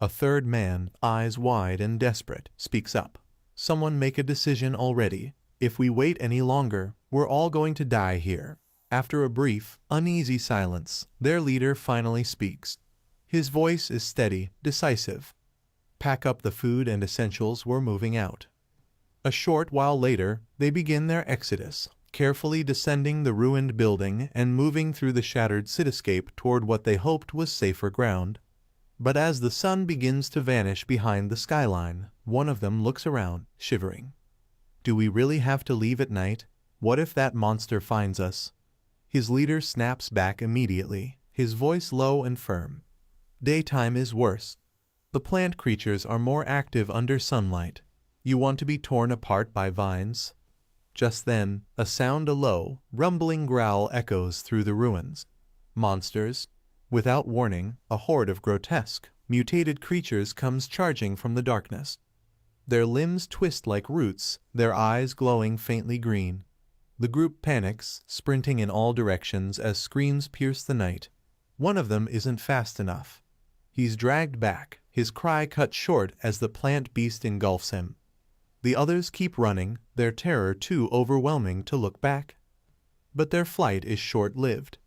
S3: A third man, eyes wide and desperate, speaks up. Someone make a decision already. If we wait any longer, we're all going to die here. After a brief, uneasy silence, their leader finally speaks. His voice is steady, decisive. Pack up the food and essentials, we're moving out. A short while later, they begin their exodus, carefully descending the ruined building and moving through the shattered cityscape toward what they hoped was safer ground. But as the sun begins to vanish behind the skyline, one of them looks around, shivering. Do we really have to leave at night? What if that monster finds us? His leader snaps back immediately, his voice low and firm. Daytime is worse. The plant creatures are more active under sunlight. You want to be torn apart by vines? Just then, a low, rumbling growl echoes through the ruins. Monsters. Without warning, a horde of grotesque, mutated creatures comes charging from the darkness. Their limbs twist like roots, their eyes glowing faintly green. The group panics, sprinting in all directions as screams pierce the night. One of them isn't fast enough. He's dragged back, his cry cut short as the plant beast engulfs him. The others keep running, their terror too overwhelming to look back. But their flight is short-lived.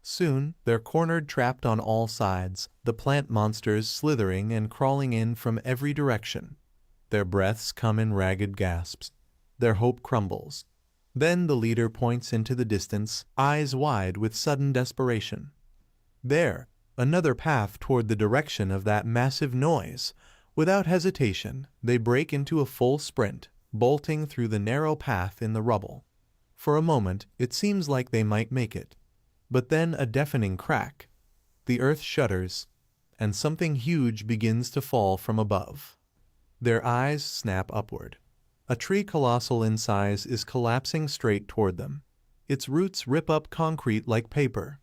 S3: Soon, they're cornered, trapped on all sides, the plant monsters slithering and crawling in from every direction. Their breaths come in ragged gasps. Their hope crumbles. Then the leader points into the distance, eyes wide with sudden desperation. There, another path toward the direction of that massive noise. Without hesitation, they break into a full sprint, bolting through the narrow path in the rubble. For a moment, it seems like they might make it. But then a deafening crack. The earth shudders, and something huge begins to fall from above. Their eyes snap upward. A tree colossal in size is collapsing straight toward them. Its roots rip up concrete like paper.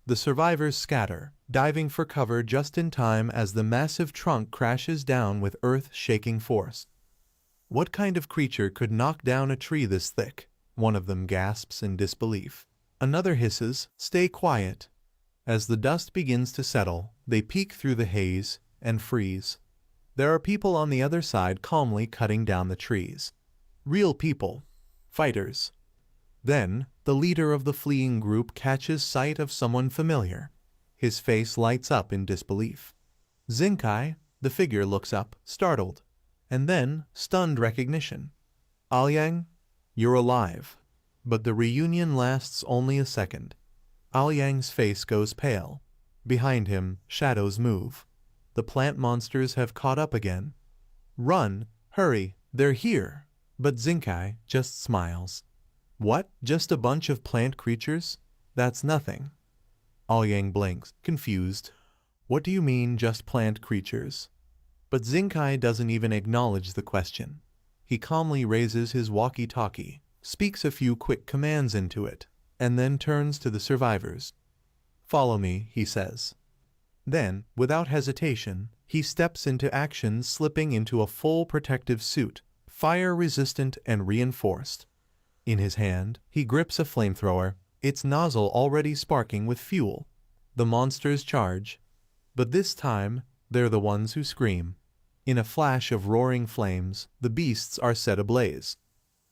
S3: The survivors scatter, diving for cover just in time as the massive trunk crashes down with earth-shaking force. What kind of creature could knock down a tree this thick? One of them gasps in disbelief. Another hisses, "Stay quiet." As the dust begins to settle, they peek through the haze and freeze. There are people on the other side calmly cutting down the trees. Real people. Fighters. Then, the leader of the fleeing group catches sight of someone familiar. His face lights up in disbelief. Zinkai, the figure looks up, startled, and then stunned recognition. Aoyang, you're alive. But the reunion lasts only a second. Aoyang's face goes pale. Behind him, shadows move. The plant monsters have caught up again. Run, hurry, they're here. But Zinkai just smiles. What? Just a bunch of plant creatures? That's nothing. Aoyang blinks, confused. What do you mean, just plant creatures? But Zinkai doesn't even acknowledge the question. He calmly raises his walkie-talkie, speaks a few quick commands into it, and then turns to the survivors. Follow me, he says. Then, without hesitation, he steps into action, slipping into a full protective suit, fire-resistant and reinforced. In his hand, he grips a flamethrower, its nozzle already sparking with fuel. The monsters charge. But this time, they're the ones who scream. In a flash of roaring flames, the beasts are set ablaze.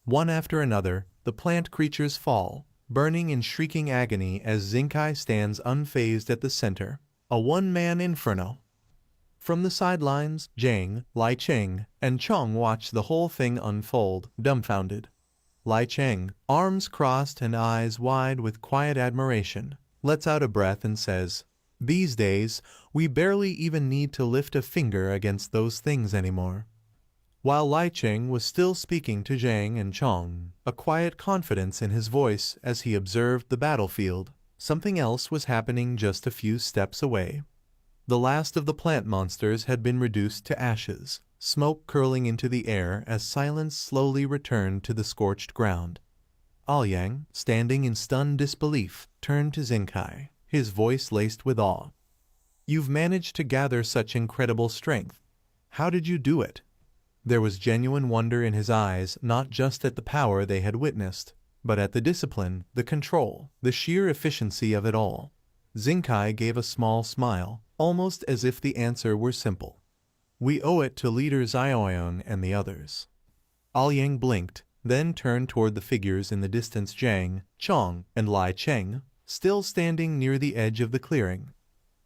S3: One after another, the plant creatures fall, burning in shrieking agony as Zinkai stands unfazed at the center, a one-man inferno. From the sidelines, Jang, Lai Cheng, and Chong watch the whole thing unfold, dumbfounded. Lai Cheng, arms crossed and eyes wide with quiet admiration, lets out a breath and says, "These days, we barely even need to lift a finger against those things anymore." While Lai Cheng was still speaking to Jang and Chong, a quiet confidence in his voice as he observed the battlefield, something else was happening just a few steps away. The last of the plant monsters had been reduced to ashes, smoke curling into the air as silence slowly returned to the scorched ground. Aoyang, standing in stunned disbelief, turned to Zinkai, his voice laced with awe. "You've managed to gather such incredible strength. How did you do it?" There was genuine wonder in his eyes, not just at the power they had witnessed, but at the discipline, the control, the sheer efficiency of it all. Zinkai gave a small smile, almost as if the answer were simple. "We owe it to leader Xiaoyang and the others." Aoyang blinked, then turned toward the figures in the distance, Jang, Chong, and Lai Cheng, still standing near the edge of the clearing.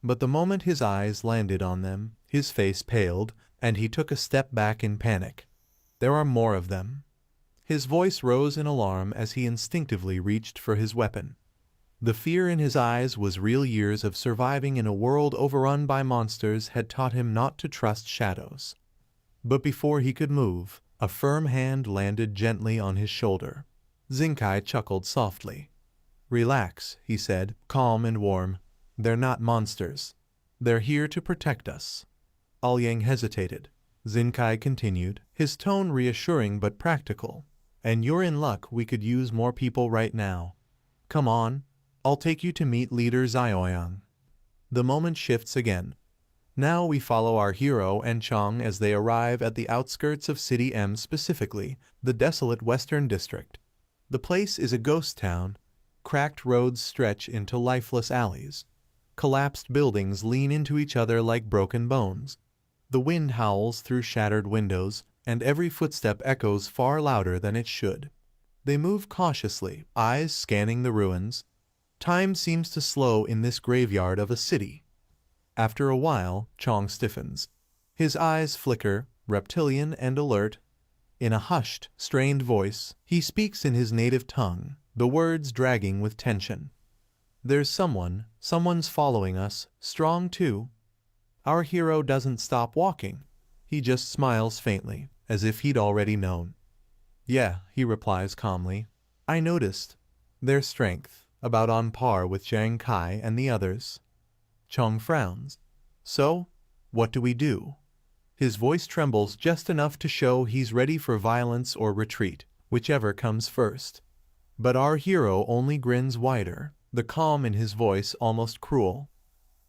S3: But the moment his eyes landed on them, his face paled, and he took a step back in panic. "There are more of them." His voice rose in alarm as he instinctively reached for his weapon. The fear in his eyes was real. Years of surviving in a world overrun by monsters had taught him not to trust shadows. But before he could move, a firm hand landed gently on his shoulder. Zinkai chuckled softly. "Relax," he said, calm and warm. "They're not monsters. They're here to protect us." Aoyang hesitated. Zinkai continued, his tone reassuring but practical. "And you're in luck. We could use more people right now. Come on, I'll take you to meet leader Xiaoyang." The moment shifts again. Now we follow our hero and Chong as they arrive at the outskirts of City M, specifically the desolate Western District. The place is a ghost town. Cracked roads stretch into lifeless alleys. Collapsed buildings lean into each other like broken bones. The wind howls through shattered windows, and every footstep echoes far louder than it should. They move cautiously, eyes scanning the ruins. Time seems to slow in this graveyard of a city. After a while, Chong stiffens. His eyes flicker, reptilian and alert. In a hushed, strained voice, he speaks in his native tongue, the words dragging with tension. "There's someone's following us, strong too." Our hero doesn't stop walking. He just smiles faintly, as if he'd already known. "Yeah," he replies calmly. "I noticed. Their strength, about on par with Jang Kai and the others." Chong frowns. "So, what do we do?" His voice trembles just enough to show he's ready for violence or retreat, whichever comes first. But our hero only grins wider, the calm in his voice almost cruel.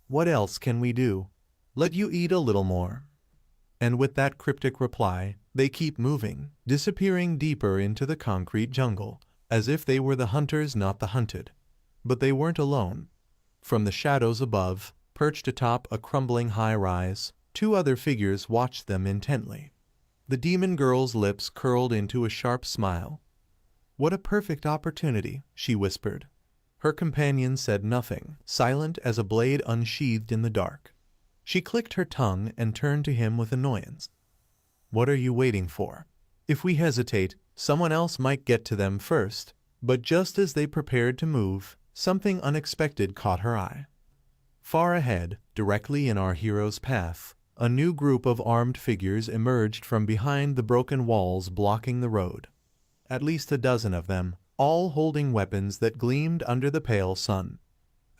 S3: "What else can we do? Let you eat a little more." And with that cryptic reply, they keep moving, disappearing deeper into the concrete jungle, as if they were the hunters, not the hunted. But they weren't alone. From the shadows above, perched atop a crumbling high-rise, two other figures watched them intently. The demon girl's lips curled into a sharp smile. "What a perfect opportunity," she whispered. Her companion said nothing, silent as a blade unsheathed in the dark. She clicked her tongue and turned to him with annoyance. "What are you waiting for? If we hesitate, someone else might get to them first." But just as they prepared to move, something unexpected caught her eye. Far ahead, directly in our hero's path, a new group of armed figures emerged from behind the broken walls blocking the road. At least a dozen of them, all holding weapons that gleamed under the pale sun.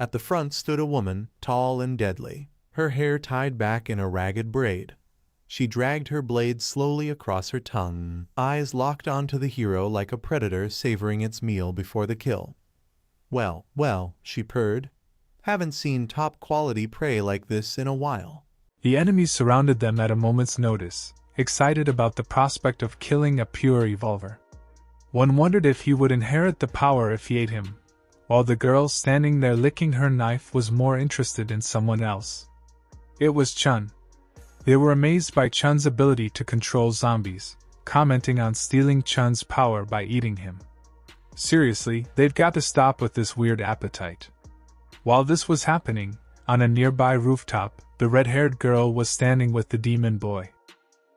S3: At the front stood a woman, tall and deadly, her hair tied back in a ragged braid. She dragged her blade slowly across her tongue, eyes locked onto the hero like a predator savoring its meal before the kill. "Well, well," she purred. "Haven't seen top-quality prey like this in a while."
S2: The enemies surrounded them at a moment's notice, excited about the prospect of killing a pure evolver. One wondered if he would inherit the power if he ate him, while the girl standing there licking her knife was more interested in someone else. It was Chun. They were amazed by Chun's ability to control zombies, commenting on stealing Chun's power by eating him. Seriously, they've got to stop with this weird appetite. While this was happening, on a nearby rooftop, the red-haired girl was standing with the demon boy.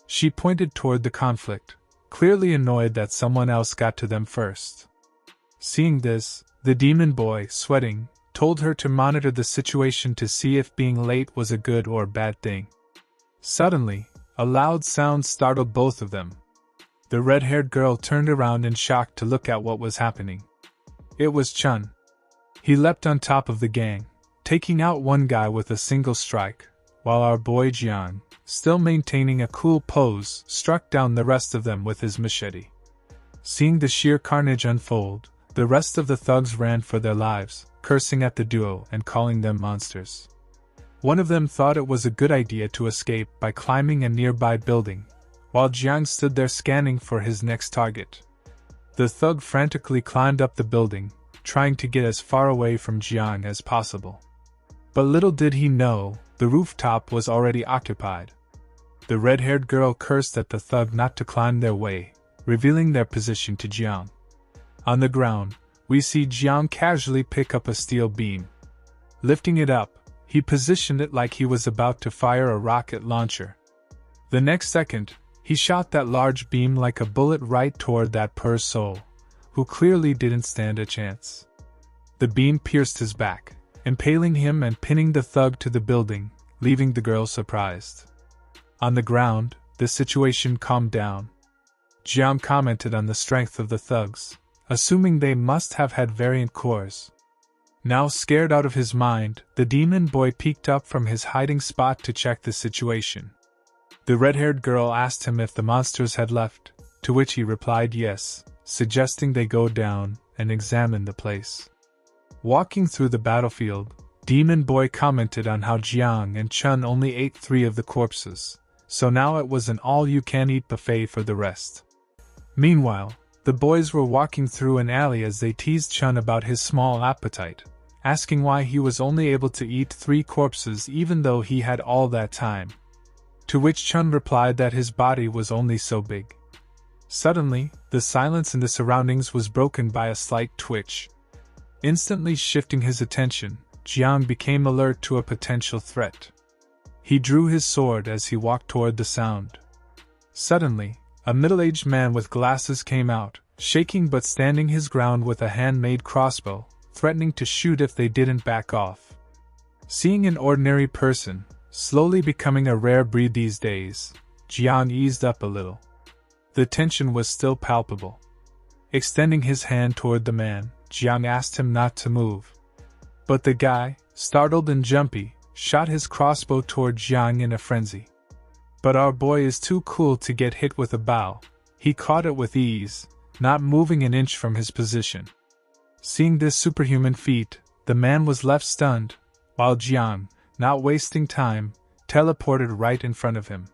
S2: She pointed toward the conflict, clearly annoyed that someone else got to them first. Seeing this, the demon boy, sweating, told her to monitor the situation to see if being late was a good or bad thing. Suddenly, a loud sound startled both of them. The red-haired girl turned around in shock to look at what was happening. It was Chun. He leapt on top of the gang, taking out one guy with a single strike, while our boy Jiang, still maintaining a cool pose, struck down the rest of them with his machete. Seeing the sheer carnage unfold, the rest of the thugs ran for their lives, cursing at the duo and calling them monsters. One of them thought it was a good idea to escape by climbing a nearby building, while Jiang stood there scanning for his next target. The thug frantically climbed up the building, trying to get as far away from Jiang as possible. But little did he know, the rooftop was already occupied. The red-haired girl cursed at the thug not to climb their way, revealing their position to Jiang. On the ground, we see Jiang casually pick up a steel beam. Lifting it up, he positioned it like he was about to fire a rocket launcher. The next second, he shot that large beam like a bullet right toward that poor soul, who clearly didn't stand a chance. The beam pierced his back, impaling him and pinning the thug to the building, leaving the girl surprised. On the ground, the situation calmed down. Jiang commented on the strength of the thugs, assuming they must have had variant cores. Now scared out of his mind, the demon boy peeked up from his hiding spot to check the situation. The red-haired girl asked him if the monsters had left, to which he replied yes, suggesting they go down and examine the place. Walking through the battlefield, Demon Boy commented on how Jiang and Chun only ate 3 of the corpses, so now it was an all-you-can-eat buffet for the rest. Meanwhile, the boys were walking through an alley as they teased Chun about his small appetite, asking why he was only able to eat 3 corpses even though he had all that time. To which Chun replied that his body was only so big. Suddenly, the silence in the surroundings was broken by a slight twitch. Instantly shifting his attention, Jiang became alert to a potential threat. He drew his sword as he walked toward the sound. Suddenly, a middle-aged man with glasses came out, shaking but standing his ground with a handmade crossbow, threatening to shoot if they didn't back off. Seeing an ordinary person, slowly becoming a rare breed these days, Jiang eased up a little. The tension was still palpable. Extending his hand toward the man, Jiang asked him not to move. But the guy, startled and jumpy, shot his crossbow toward Jiang in a frenzy. But our boy is too cool to get hit with a bow. He caught it with ease, not moving an inch from his position. Seeing this superhuman feat, the man was left stunned, while Jiang, not wasting time, teleported right in front of him.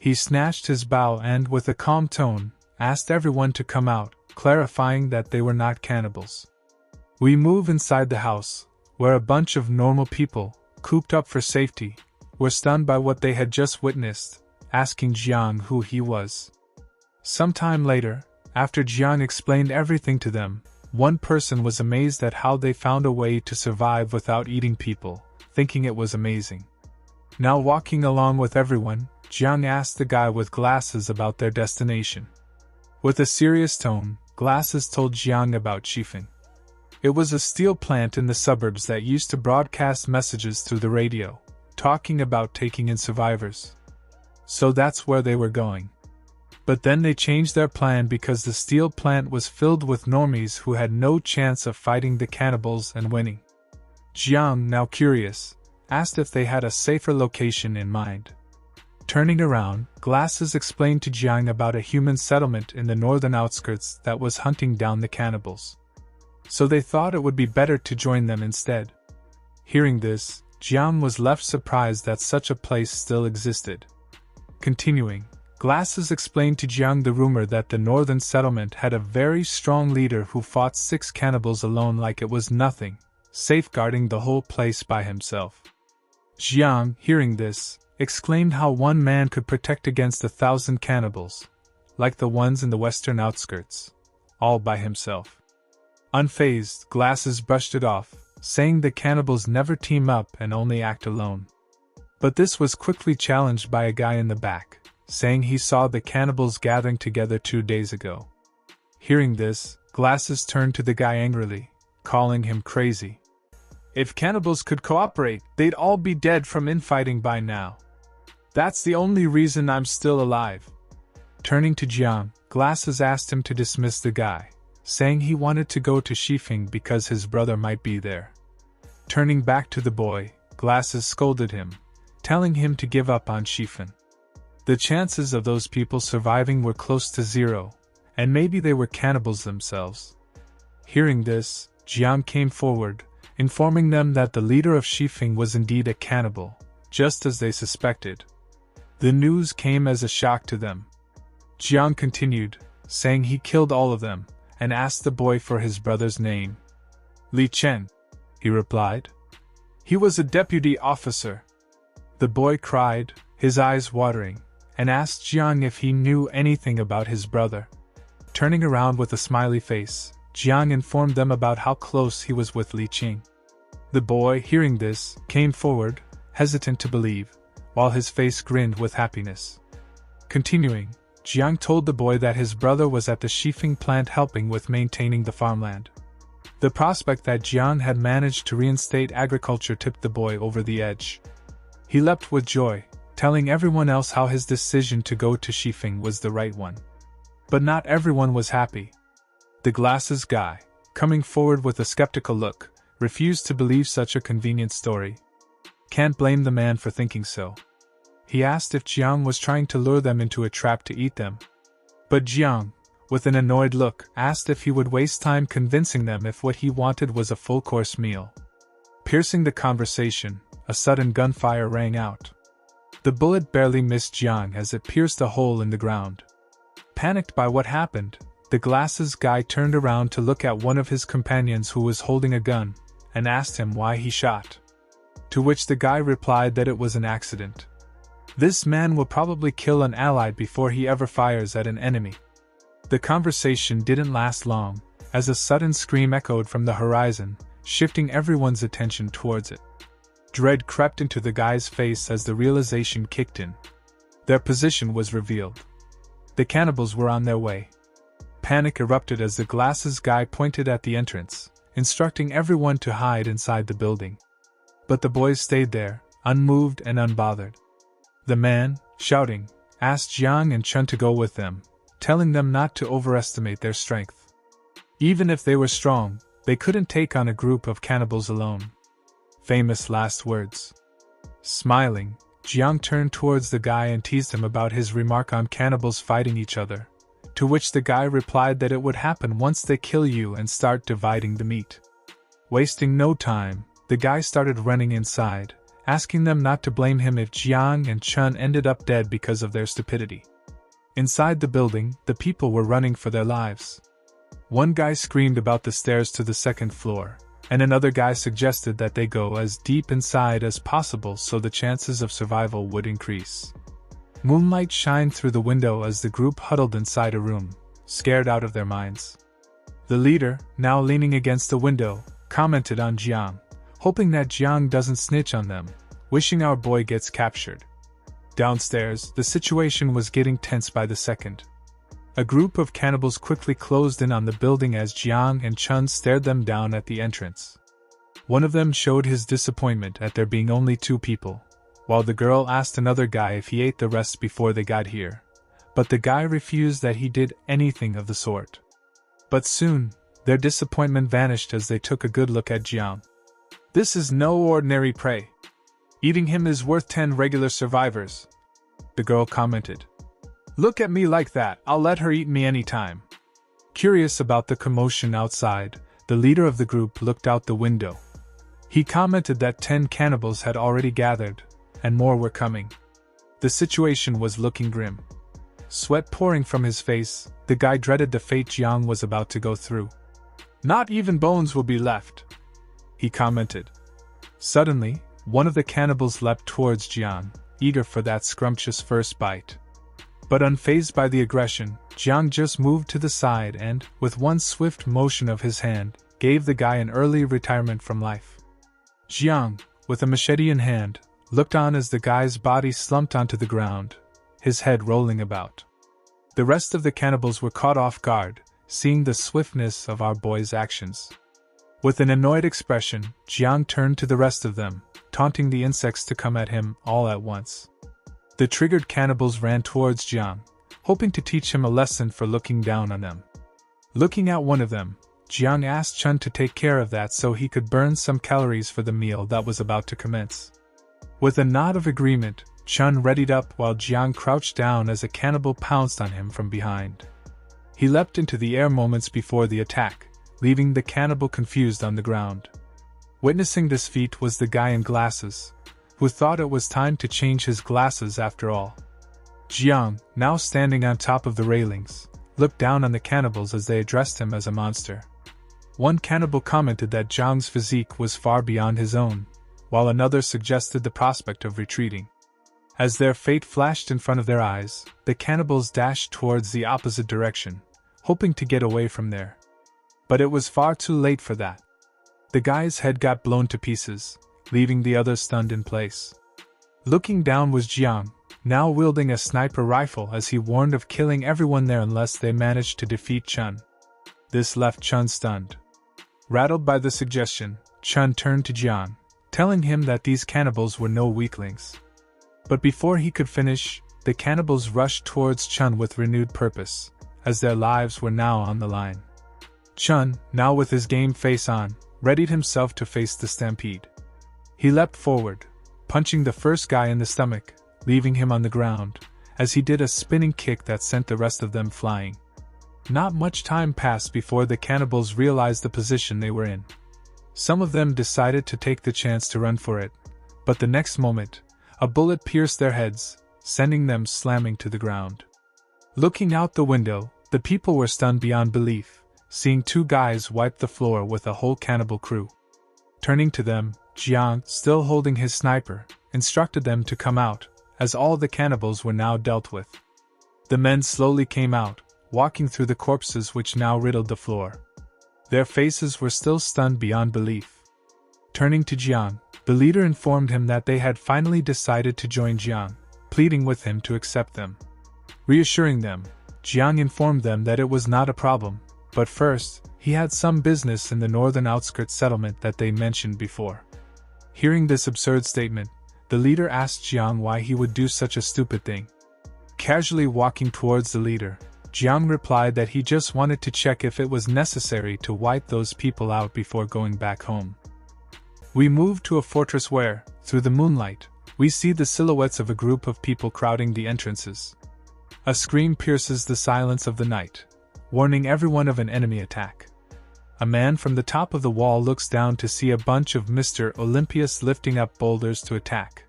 S2: He snatched his bow and, with a calm tone, asked everyone to come out, clarifying that they were not cannibals. We move inside the house, where a bunch of normal people, cooped up for safety, were stunned by what they had just witnessed, asking Jiang who he was. Sometime later, after Jiang explained everything to them, one person was amazed at how they found a way to survive without eating people, thinking it was amazing. Now walking along with everyone, Jiang asked the guy with glasses about their destination. With a serious tone, Glasses told Jiang about Chifeng. It was a steel plant in the suburbs that used to broadcast messages through the radio, talking about taking in survivors. So that's where they were going. But then they changed their plan because the steel plant was filled with normies who had no chance of fighting the cannibals and winning. Jiang, now curious, asked if they had a safer location in mind. Turning around, Glasses explained to Jiang about a human settlement in the northern outskirts that was hunting down the cannibals. So they thought it would be better to join them instead. Hearing this, Jiang was left surprised that such a place still existed. Continuing, Glasses explained to Jiang the rumor that the northern settlement had a very strong leader who fought 6 cannibals alone like it was nothing, safeguarding the whole place by himself. Jiang, hearing this, exclaimed how one man could protect against 1,000 cannibals, like the ones in the western outskirts, all by himself. Unfazed, Glasses brushed it off, saying the cannibals never team up and only act alone. But this was quickly challenged by a guy in the back, saying he saw the cannibals gathering together 2 days ago. Hearing this, Glasses turned to the guy angrily, calling him crazy. If cannibals could cooperate, they'd all be dead from infighting by now. That's the only reason I'm still alive. Turning to Jang, Glasses asked him to dismiss the guy, saying he wanted to go to Shifeng because his brother might be there. Turning back to the boy, Glasses scolded him, telling him to give up on Shifeng. The chances of those people surviving were close to 0, and maybe they were cannibals themselves. Hearing this, Jiang came forward, informing them that the leader of Shifeng was indeed a cannibal, just as they suspected. The news came as a shock to them. Jiang continued, saying he killed all of them, and asked the boy for his brother's name. Li Chen, he replied. He was a deputy officer. The boy cried, his eyes watering, and asked Jiang if he knew anything about his brother. Turning around with a smiley face, Jiang informed them about how close he was with Li Qing. The boy, hearing this, came forward, hesitant to believe, while his face grinned with happiness. Continuing, Jiang told the boy that his brother was at the Shifeng plant helping with maintaining the farmland. The prospect that Jiang had managed to reinstate agriculture tipped the boy over the edge. He leapt with joy, telling everyone else how his decision to go to Shifeng was the right one. But not everyone was happy. The Glasses guy, coming forward with a skeptical look, refused to believe such a convenient story. Can't blame the man for thinking so. He asked if Jiang was trying to lure them into a trap to eat them. But Jiang, with an annoyed look, asked if he would waste time convincing them if what he wanted was a full-course meal. Piercing the conversation, a sudden gunfire rang out. The bullet barely missed Jiang as it pierced a hole in the ground. Panicked by what happened, the Glasses guy turned around to look at one of his companions who was holding a gun, and asked him why he shot. To which the guy replied that it was an accident. This man will probably kill an ally before he ever fires at an enemy. The conversation didn't last long, as a sudden scream echoed from the horizon, shifting everyone's attention towards it. Dread crept into the guy's face as the realization kicked in. Their position was revealed. The cannibals were on their way. Panic erupted as the Glasses guy pointed at the entrance, instructing everyone to hide inside the building. But the boys stayed there, unmoved and unbothered. The man, shouting, asked Jiang and Chun to go with them, telling them not to overestimate their strength. Even if they were strong, they couldn't take on a group of cannibals alone. Famous last words. Smiling, Jiang turned towards the guy and teased him about his remark on cannibals fighting each other, to which the guy replied that it would happen once they kill you and start dividing the meat. Wasting no time, the guy started running inside, asking them not to blame him if Jiang and Chun ended up dead because of their stupidity. Inside the building, the people were running for their lives. One guy screamed about the stairs to the second floor, and another guy suggested that they go as deep inside as possible so the chances of survival would increase. Moonlight shined through the window as the group huddled inside a room, scared out of their minds. The leader, now leaning against the window, commented on Jiang, hoping that Jiang doesn't snitch on them, wishing our boy gets captured. Downstairs, the situation was getting tense by the second. A group of cannibals quickly closed in on the building as Jiang and Chun stared them down at the entrance. One of them showed his disappointment at there being only 2 people, while the girl asked another guy if he ate the rest before they got here, but the guy refused that he did anything of the sort. But soon, their disappointment vanished as they took a good look at Jiang. This is no ordinary prey. Eating him is worth 10 regular survivors, the girl commented. Look at me like that, I'll let her eat me anytime. Curious about the commotion outside, the leader of the group looked out the window. He commented that 10 cannibals had already gathered, and more were coming. The situation was looking grim. Sweat pouring from his face, the guy dreaded the fate Jiang was about to go through. Not even bones will be left, he commented. Suddenly, one of the cannibals leapt towards Jiang, eager for that scrumptious first bite. But unfazed by the aggression, Jiang just moved to the side and, with one swift motion of his hand, gave the guy an early retirement from life. Jiang, with a machete in hand, looked on as the guy's body slumped onto the ground, his head rolling about. The rest of the cannibals were caught off guard, seeing the swiftness of our boy's actions. With an annoyed expression, Jang turned to the rest of them, taunting the insects to come at him all at once. The triggered cannibals ran towards Jang, hoping to teach him a lesson for looking down on them. Looking at one of them, Jiang asked Chun to take care of that so he could burn some calories for the meal that was about to commence. With a nod of agreement, Chun readied up while Jiang crouched down as a cannibal pounced on him from behind. He leapt into the air moments before the attack, leaving the cannibal confused on the ground. Witnessing this feat was the guy in glasses, who thought it was time to change his glasses after all. Jiang, now standing on top of the railings, looked down on the cannibals as they addressed him as a monster. One cannibal commented that Jiang's physique was far beyond his own, while another suggested the prospect of retreating. As their fate flashed in front of their eyes, the cannibals dashed towards the opposite direction, hoping to get away from there. But it was far too late for that. The guy's head got blown to pieces, leaving the others stunned in place. Looking down was Jiang, now wielding a sniper rifle as he warned of killing everyone there unless they managed to defeat Chun. This left Chun stunned. Rattled by the suggestion, Chun turned to Jiang, telling him that these cannibals were no weaklings. But before he could finish, the cannibals rushed towards Chun with renewed purpose, as their lives were now on the line. Chun, now with his game face on, readied himself to face the stampede. He leapt forward, punching the first guy in the stomach, leaving him on the ground, as he did a spinning kick that sent the rest of them flying. Not much time passed before the cannibals realized the position they were in. Some of them decided to take the chance to run for it, but the next moment, a bullet pierced their heads, sending them slamming to the ground. Looking out the window, the people were stunned beyond belief, seeing two guys wipe the floor with a whole cannibal crew. Turning to them, Jiang, still holding his sniper, instructed them to come out, as all the cannibals were now dealt with. The men slowly came out, walking through the corpses which now riddled the floor. Their faces were still stunned beyond belief. Turning to Jiang, the leader informed him that they had finally decided to join Jiang, pleading with him to accept them. Reassuring them, Jiang informed them that it was not a problem, but first, he had some business in the northern outskirts settlement that they mentioned before. Hearing this absurd statement, the leader asked Jiang why he would do such a stupid thing. Casually walking towards the leader, Jiang replied that he just wanted to check if it was necessary to wipe those people out before going back home. We move to a fortress where, through the moonlight, we see the silhouettes of a group of people crowding the entrances. A scream pierces the silence of the night, warning everyone of an enemy attack. A man from the top of the wall looks down to see a bunch of Mr. Olympus lifting up boulders to attack.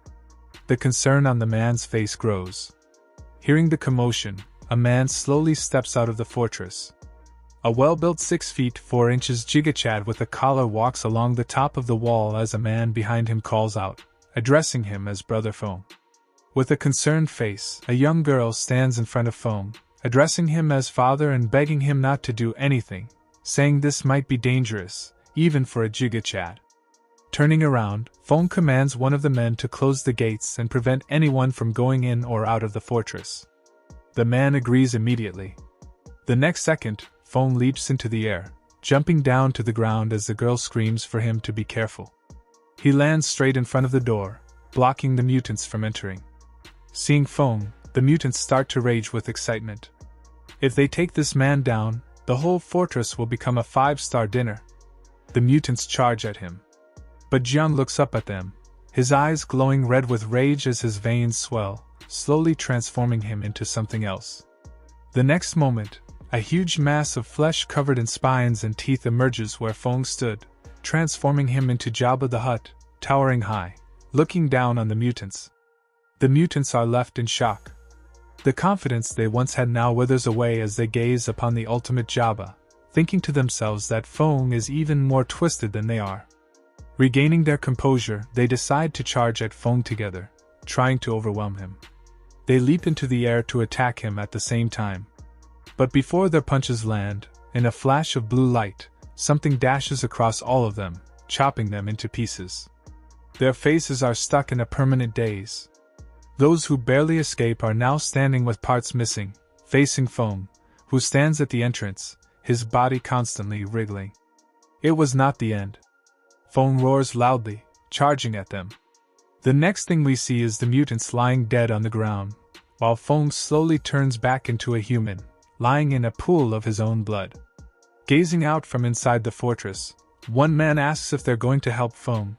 S2: The concern on the man's face grows. Hearing the commotion, a man slowly steps out of the fortress. A well-built 6 feet 4 inches gigachad with a collar walks along the top of the wall as a man behind him calls out, addressing him as Brother Fong. With a concerned face, a young girl stands in front of Fong, addressing him as father and begging him not to do anything, saying this might be dangerous, even for a gigachad. Turning around, Fong commands one of the men to close the gates and prevent anyone from going in or out of the fortress. The man agrees immediately. The next second, Fong leaps into the air, jumping down to the ground as the girl screams for him to be careful. He lands straight in front of the door, blocking the mutants from entering. Seeing Fong, the mutants start to rage with excitement. If they take this man down, the whole fortress will become a 5-star dinner. The mutants charge at him. But Jiang looks up at them, his eyes glowing red with rage as his veins swell, slowly transforming him into something else. The next moment, a huge mass of flesh covered in spines and teeth emerges where Fong stood, transforming him into Jabba the Hutt, towering high, looking down on the mutants. The mutants are left in shock. The confidence they once had now withers away as they gaze upon the ultimate Jabba, thinking to themselves that Fong is even more twisted than they are. Regaining their composure, they decide to charge at Fong together, trying to overwhelm him. They leap into the air to attack him at the same time. But before their punches land, in a flash of blue light, something dashes across all of them, chopping them into pieces. Their faces are stuck in a permanent daze. Those who barely escape are now standing with parts missing, facing Fong, who stands at the entrance, his body constantly wriggling. It was not the end. Fong roars loudly, charging at them. The next thing we see is the mutants lying dead on the ground, while Fong slowly turns back into a human, lying in a pool of his own blood. Gazing out from inside the fortress, one man asks if they're going to help Fong,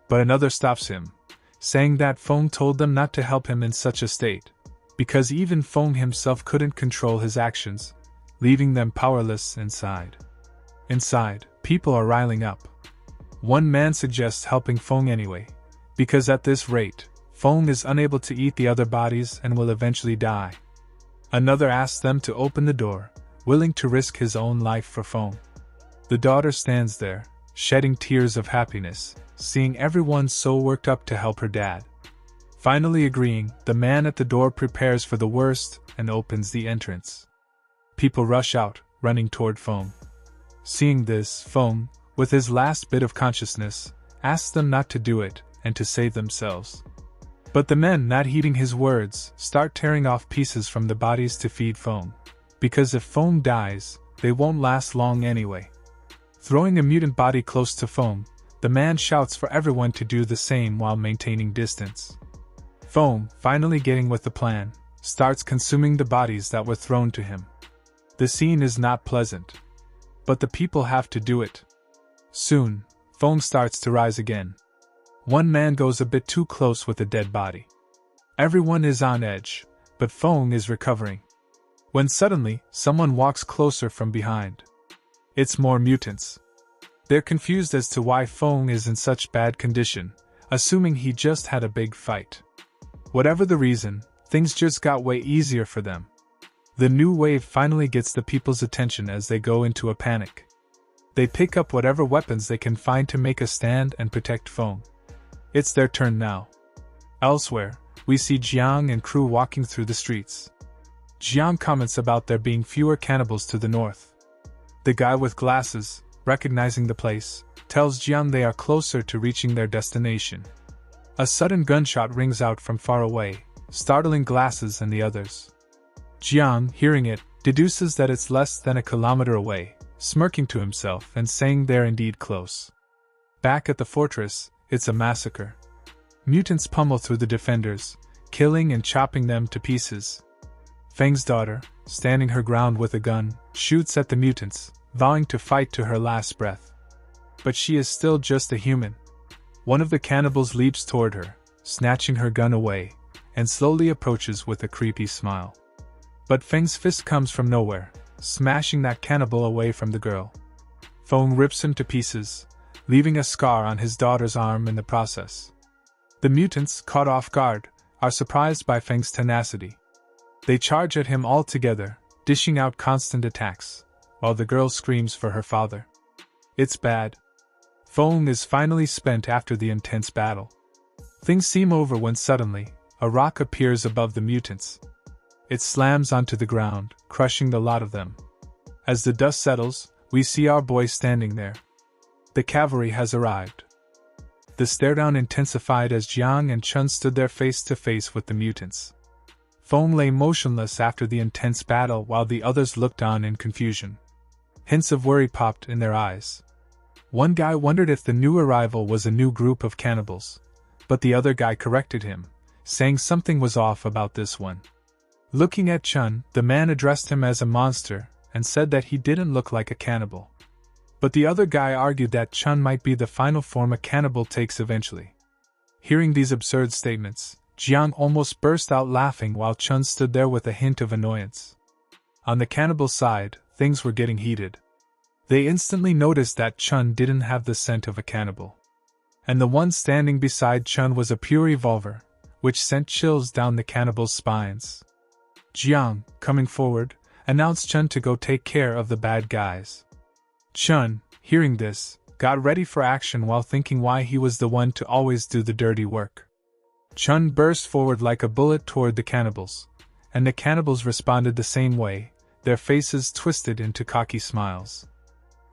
S2: but another stops him, saying that Fong told them not to help him in such a state, because even Fong himself couldn't control his actions, leaving them powerless inside. Inside, people are riling up. One man suggests helping Fong anyway, because at this rate, Fong is unable to eat the other bodies and will eventually die. Another asks them to open the door, willing to risk his own life for Fong. The daughter stands there, shedding tears of happiness, seeing everyone so worked up to help her dad. Finally agreeing, the man at the door prepares for the worst and opens the entrance. People rush out, running toward Fong. Seeing this, Fong, with his last bit of consciousness, asks them not to do it and to save themselves. But the men, not heeding his words, start tearing off pieces from the bodies to feed Fong, because if Fong dies, they won't last long anyway. Throwing a mutant body close to Fong, the man shouts for everyone to do the same while maintaining distance. Fong, finally getting with the plan, starts consuming the bodies that were thrown to him. The scene is not pleasant, but the people have to do it. Soon, Fong starts to rise again. One man goes a bit too close with a dead body. Everyone is on edge, but Fong is recovering. When suddenly, someone walks closer from behind. It's more mutants. They're confused as to why Fong is in such bad condition, assuming he just had a big fight. Whatever the reason, things just got way easier for them. The new wave finally gets the people's attention as they go into a panic. They pick up whatever weapons they can find to make a stand and protect Fong. It's their turn now. Elsewhere, we see Jang and crew walking through the streets. Jiang comments about there being fewer cannibals to the north. The guy with glasses, recognizing the place, tells Jiang they are closer to reaching their destination. A sudden gunshot rings out from far away, startling Glasses and the others. Jiang, hearing it, deduces that it's less than a kilometer away, smirking to himself and saying they're indeed close. Back at the fortress, it's a massacre. Mutants pummel through the defenders, killing and chopping them to pieces. Feng's daughter, standing her ground with a gun, shoots at the mutants, vowing to fight to her last breath. But she is still just a human. One of the cannibals leaps toward her, snatching her gun away, and slowly approaches with a creepy smile. But Feng's fist comes from nowhere, smashing that cannibal away from the girl. Fong rips him to pieces, leaving a scar on his daughter's arm in the process. The mutants, caught off guard, are surprised by Feng's tenacity. They charge at him all together, dishing out constant attacks, while the girl screams for her father. It's bad. Fong is finally spent after the intense battle. Things seem over when suddenly, a rock appears above the mutants. It slams onto the ground, crushing the lot of them. As the dust settles, we see our boy standing there. The cavalry has arrived. The stare-down intensified as Jiang and Chun stood there face to face with the mutants. Fong lay motionless after the intense battle while the others looked on in confusion. Hints of worry popped in their eyes. One guy wondered if the new arrival was a new group of cannibals, but the other guy corrected him, saying something was off about this one. Looking at Chun, the man addressed him as a monster and said that he didn't look like a cannibal. But the other guy argued that Chun might be the final form a cannibal takes eventually. Hearing these absurd statements, Jiang almost burst out laughing while Chun stood there with a hint of annoyance. On the cannibal side, things were getting heated. They instantly noticed that Chun didn't have the scent of a cannibal. And the one standing beside Chun was a pure evolver, which sent chills down the cannibal's spines. Jiang, coming forward, announced Chun to go take care of the bad guys. Chun, hearing this, got ready for action while thinking why he was the one to always do the dirty work. Chun burst forward like a bullet toward the cannibals, and the cannibals responded the same way, their faces twisted into cocky smiles.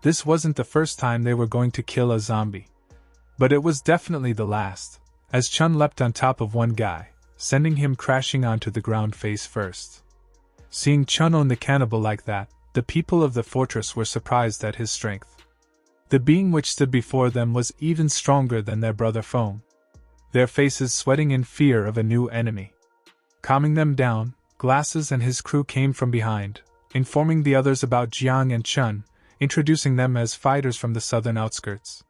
S2: This wasn't the first time they were going to kill a zombie. But it was definitely the last, as Chun leapt on top of one guy, sending him crashing onto the ground face first. Seeing Chun own the cannibal like that, the people of the fortress were surprised at his strength. The being which stood before them was even stronger than their brother Fong, their faces sweating in fear of a new enemy. Calming them down, Glasses and his crew came from behind, informing the others about Jiang and Chun, introducing them as fighters from the southern outskirts.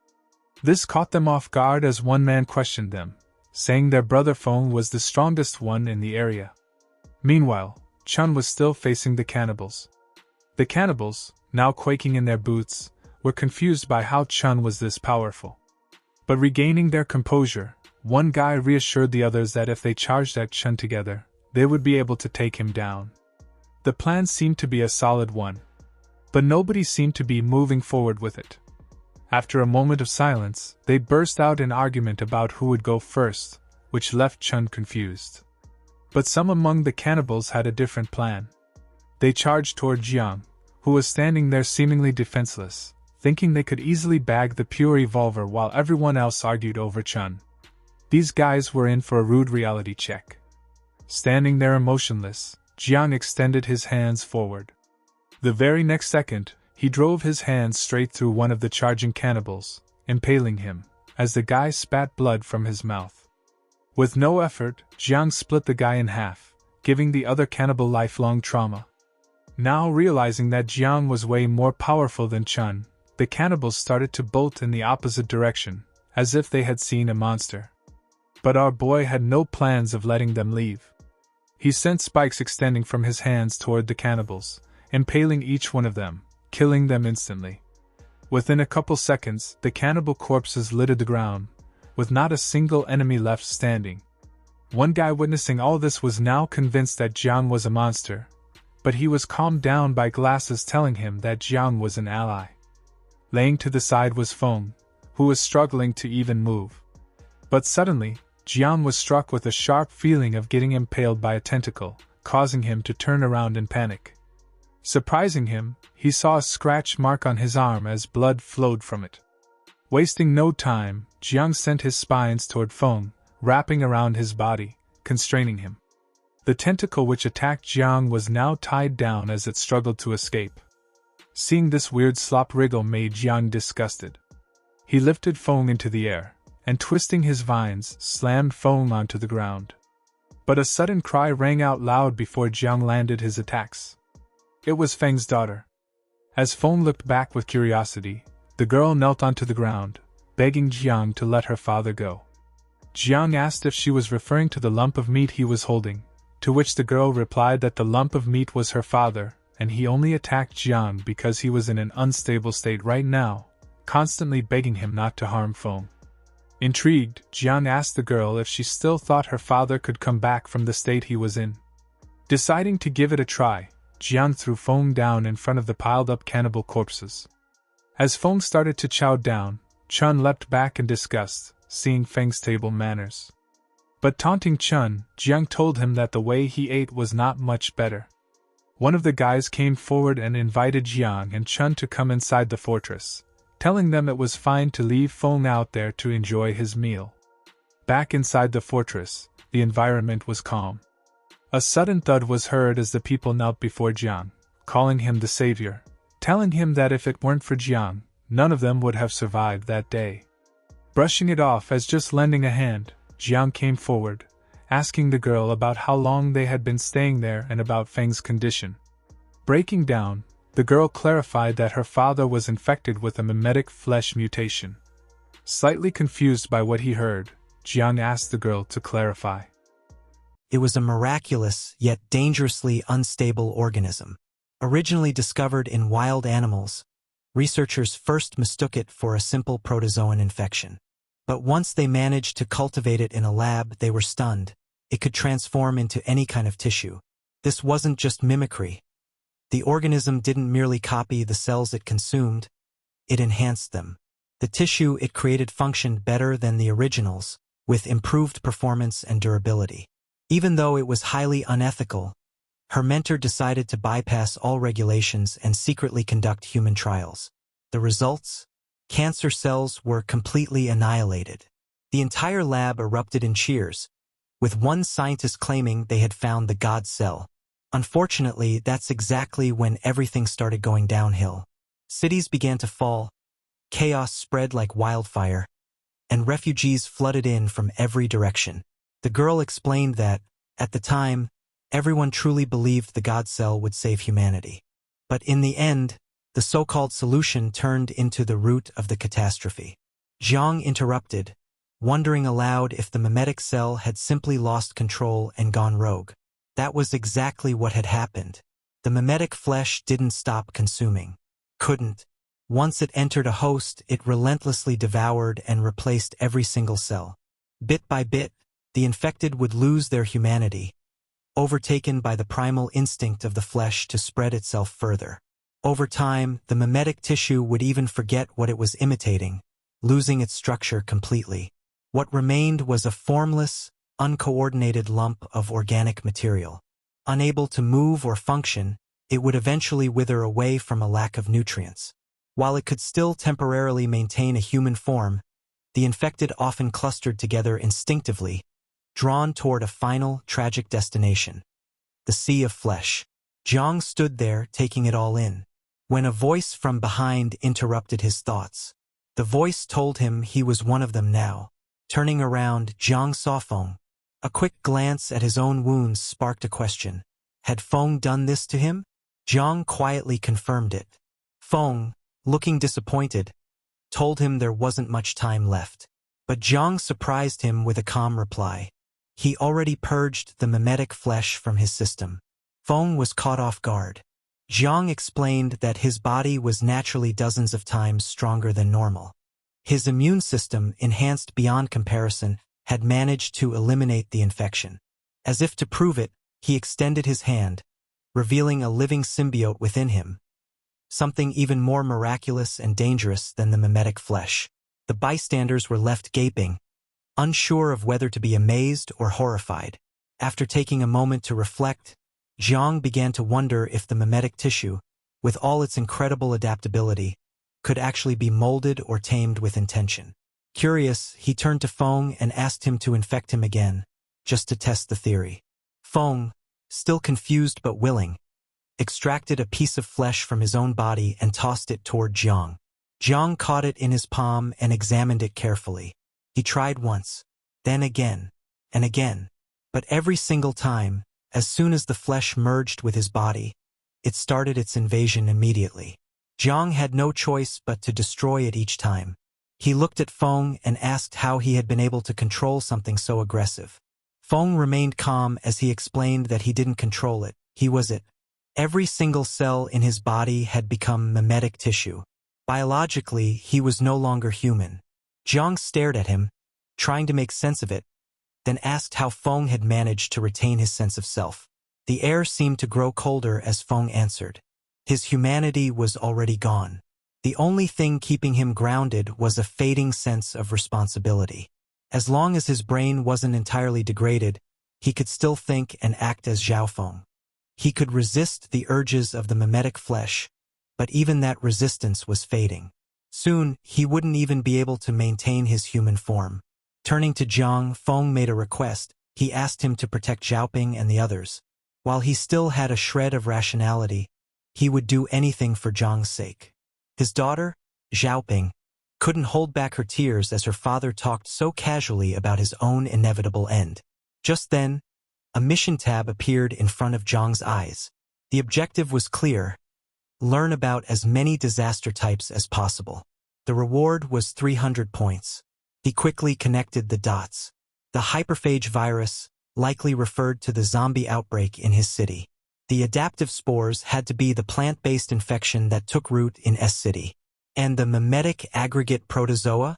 S2: This caught them off guard as one man questioned them, saying their brother Fong was the strongest one in the area. Meanwhile, Chun was still facing the cannibals. The cannibals, now quaking in their boots, were confused by how Chun was this powerful. But regaining their composure, one guy reassured the others that if they charged at Chun together, they would be able to take him down. The plan seemed to be a solid one, but nobody seemed to be moving forward with it. After a moment of silence, they burst out in argument about who would go first, which left Chun confused. But some among the cannibals had a different plan. They charged toward Jiang, who was standing there seemingly defenseless, thinking they could easily bag the pure evolver while everyone else argued over Chun. These guys were in for a rude reality check. Standing there emotionless, Jiang extended his hands forward. The very next second, he drove his hands straight through one of the charging cannibals, impaling him, as the guy spat blood from his mouth. With no effort, Jiang split the guy in half, giving the other cannibal lifelong trauma. Now realizing that Jiang was way more powerful than Chun, the cannibals started to bolt in the opposite direction, as if they had seen a monster. But our boy had no plans of letting them leave. He sent spikes extending from his hands toward the cannibals, impaling each one of them, killing them instantly. Within a couple seconds, the cannibal corpses littered the ground, with not a single enemy left standing. One guy witnessing all this was now convinced that Jiang was a monster, but he was calmed down by Glasses telling him that Jiang was an ally. Laying to the side was Fong, who was struggling to even move. But suddenly, Jiang was struck with a sharp feeling of getting impaled by a tentacle, causing him to turn around in panic. Surprising him, he saw a scratch mark on his arm as blood flowed from it. Wasting no time, Jiang sent his spines toward Fong, wrapping around his body, constraining him. The tentacle which attacked Jiang was now tied down as it struggled to escape. Seeing this weird slop wriggle made Jiang disgusted. He lifted Fong into the air, and twisting his vines, slammed Fong onto the ground. But a sudden cry rang out loud before Jiang landed his attacks. It was Feng's daughter. As Fong looked back with curiosity, the girl knelt onto the ground, begging Jiang to let her father go. Jiang asked if she was referring to the lump of meat he was holding, to which the girl replied that the lump of meat was her father, and he only attacked Jiang because he was in an unstable state right now, constantly begging him not to harm Fong. Intrigued, Jiang asked the girl if she still thought her father could come back from the state he was in. Deciding to give it a try, Jiang threw Fong down in front of the piled-up cannibal corpses. As Fong started to chow down, Chun leapt back in disgust, seeing Feng's table manners. But taunting Chun, Jiang told him that the way he ate was not much better. One of the guys came forward and invited Jiang and Chun to come inside the fortress, telling them it was fine to leave Fong out there to enjoy his meal. Back inside the fortress, the environment was calm. A sudden thud was heard as the people knelt before Jiang, calling him the savior, telling him that if it weren't for Jiang, none of them would have survived that day. Brushing it off as just lending a hand, Jiang came forward, asking the girl about how long they had been staying there and about Feng's condition. Breaking down, the girl clarified that her father was infected with a mimetic flesh mutation. Slightly confused by what he heard, Jiang asked the girl to clarify.
S1: It was a miraculous, yet dangerously unstable organism. Originally discovered in wild animals, researchers first mistook it for a simple protozoan infection. But once they managed to cultivate it in a lab, they were stunned. It could transform into any kind of tissue. This wasn't just mimicry. The organism didn't merely copy the cells it consumed, it enhanced them. The tissue it created functioned better than the originals, with improved performance and durability. Even though it was highly unethical, her mentor decided to bypass all regulations and secretly conduct human trials. The results? Cancer cells were completely annihilated. The entire lab erupted in cheers, with one scientist claiming they had found the God cell. Unfortunately, that's exactly when everything started going downhill. Cities began to fall, chaos spread like wildfire, and refugees flooded in from every direction. The girl explained that, at the time, everyone truly believed the God cell would save humanity. But in the end, the so-called solution turned into the root of the catastrophe. Jang interrupted, wondering aloud if the mimetic cell had simply lost control and gone rogue. That was exactly what had happened. The mimetic flesh didn't stop consuming. Couldn't. Once it entered a host, it relentlessly devoured and replaced every single cell. Bit by bit, the infected would lose their humanity, overtaken by the primal instinct of the flesh to spread itself further. Over time, the mimetic tissue would even forget what it was imitating, losing its structure completely. What remained was a formless, uncoordinated lump of organic material. Unable to move or function, it would eventually wither away from a lack of nutrients. While it could still temporarily maintain a human form, the infected often clustered together instinctively, drawn toward a final, tragic destination: the sea of flesh. Jang stood there, taking it all in, when a voice from behind interrupted his thoughts. The voice told him he was one of them now. Turning around, Jang saw Fong. A quick glance at his own wounds sparked a question. Had Fong done this to him? Jang quietly confirmed it. Fong, looking disappointed, told him there wasn't much time left. But Jang surprised him with a calm reply. He already purged the mimetic flesh from his system. Fong was caught off guard. Jang explained that his body was naturally dozens of times stronger than normal. His immune system, enhanced beyond comparison, had managed to eliminate the infection. As if to prove it, he extended his hand, revealing a living symbiote within him, something even more miraculous and dangerous than the mimetic flesh. The bystanders were left gaping, unsure of whether to be amazed or horrified. After taking a moment to reflect, Jang began to wonder if the mimetic tissue, with all its incredible adaptability, could actually be molded or tamed with intention. Curious, he turned to Fong and asked him to infect him again, just to test the theory. Fong, still confused but willing, extracted a piece of flesh from his own body and tossed it toward Jang. Jang caught it in his palm and examined it carefully. He tried once, then again, and again. But every single time, as soon as the flesh merged with his body, it started its invasion immediately. Jang had no choice but to destroy it each time. He looked at Fong and asked how he had been able to control something so aggressive. Fong remained calm as he explained that he didn't control it, he was it. Every single cell in his body had become mimetic tissue. Biologically, he was no longer human. Jang stared at him, trying to make sense of it, then asked how Fong had managed to retain his sense of self. The air seemed to grow colder as Fong answered. His humanity was already gone. The only thing keeping him grounded was a fading sense of responsibility. As long as his brain wasn't entirely degraded, he could still think and act as Xiaofeng. He could resist the urges of the mimetic flesh, but even that resistance was fading. Soon, he wouldn't even be able to maintain his human form. Turning to Jang, Fong made a request. He asked him to protect Xiaoping and the others. While he still had a shred of rationality, he would do anything for Zhang's sake. His daughter, Xiaoping, couldn't hold back her tears as her father talked so casually about his own inevitable end. Just then, a mission tab appeared in front of Zhang's eyes. The objective was clear: learn about as many disaster types as possible. The reward was 300 points. He quickly connected the dots. The hyperphage virus likely referred to the zombie outbreak in his city. The adaptive spores had to be the plant-based infection that took root in S City. And the mimetic aggregate protozoa?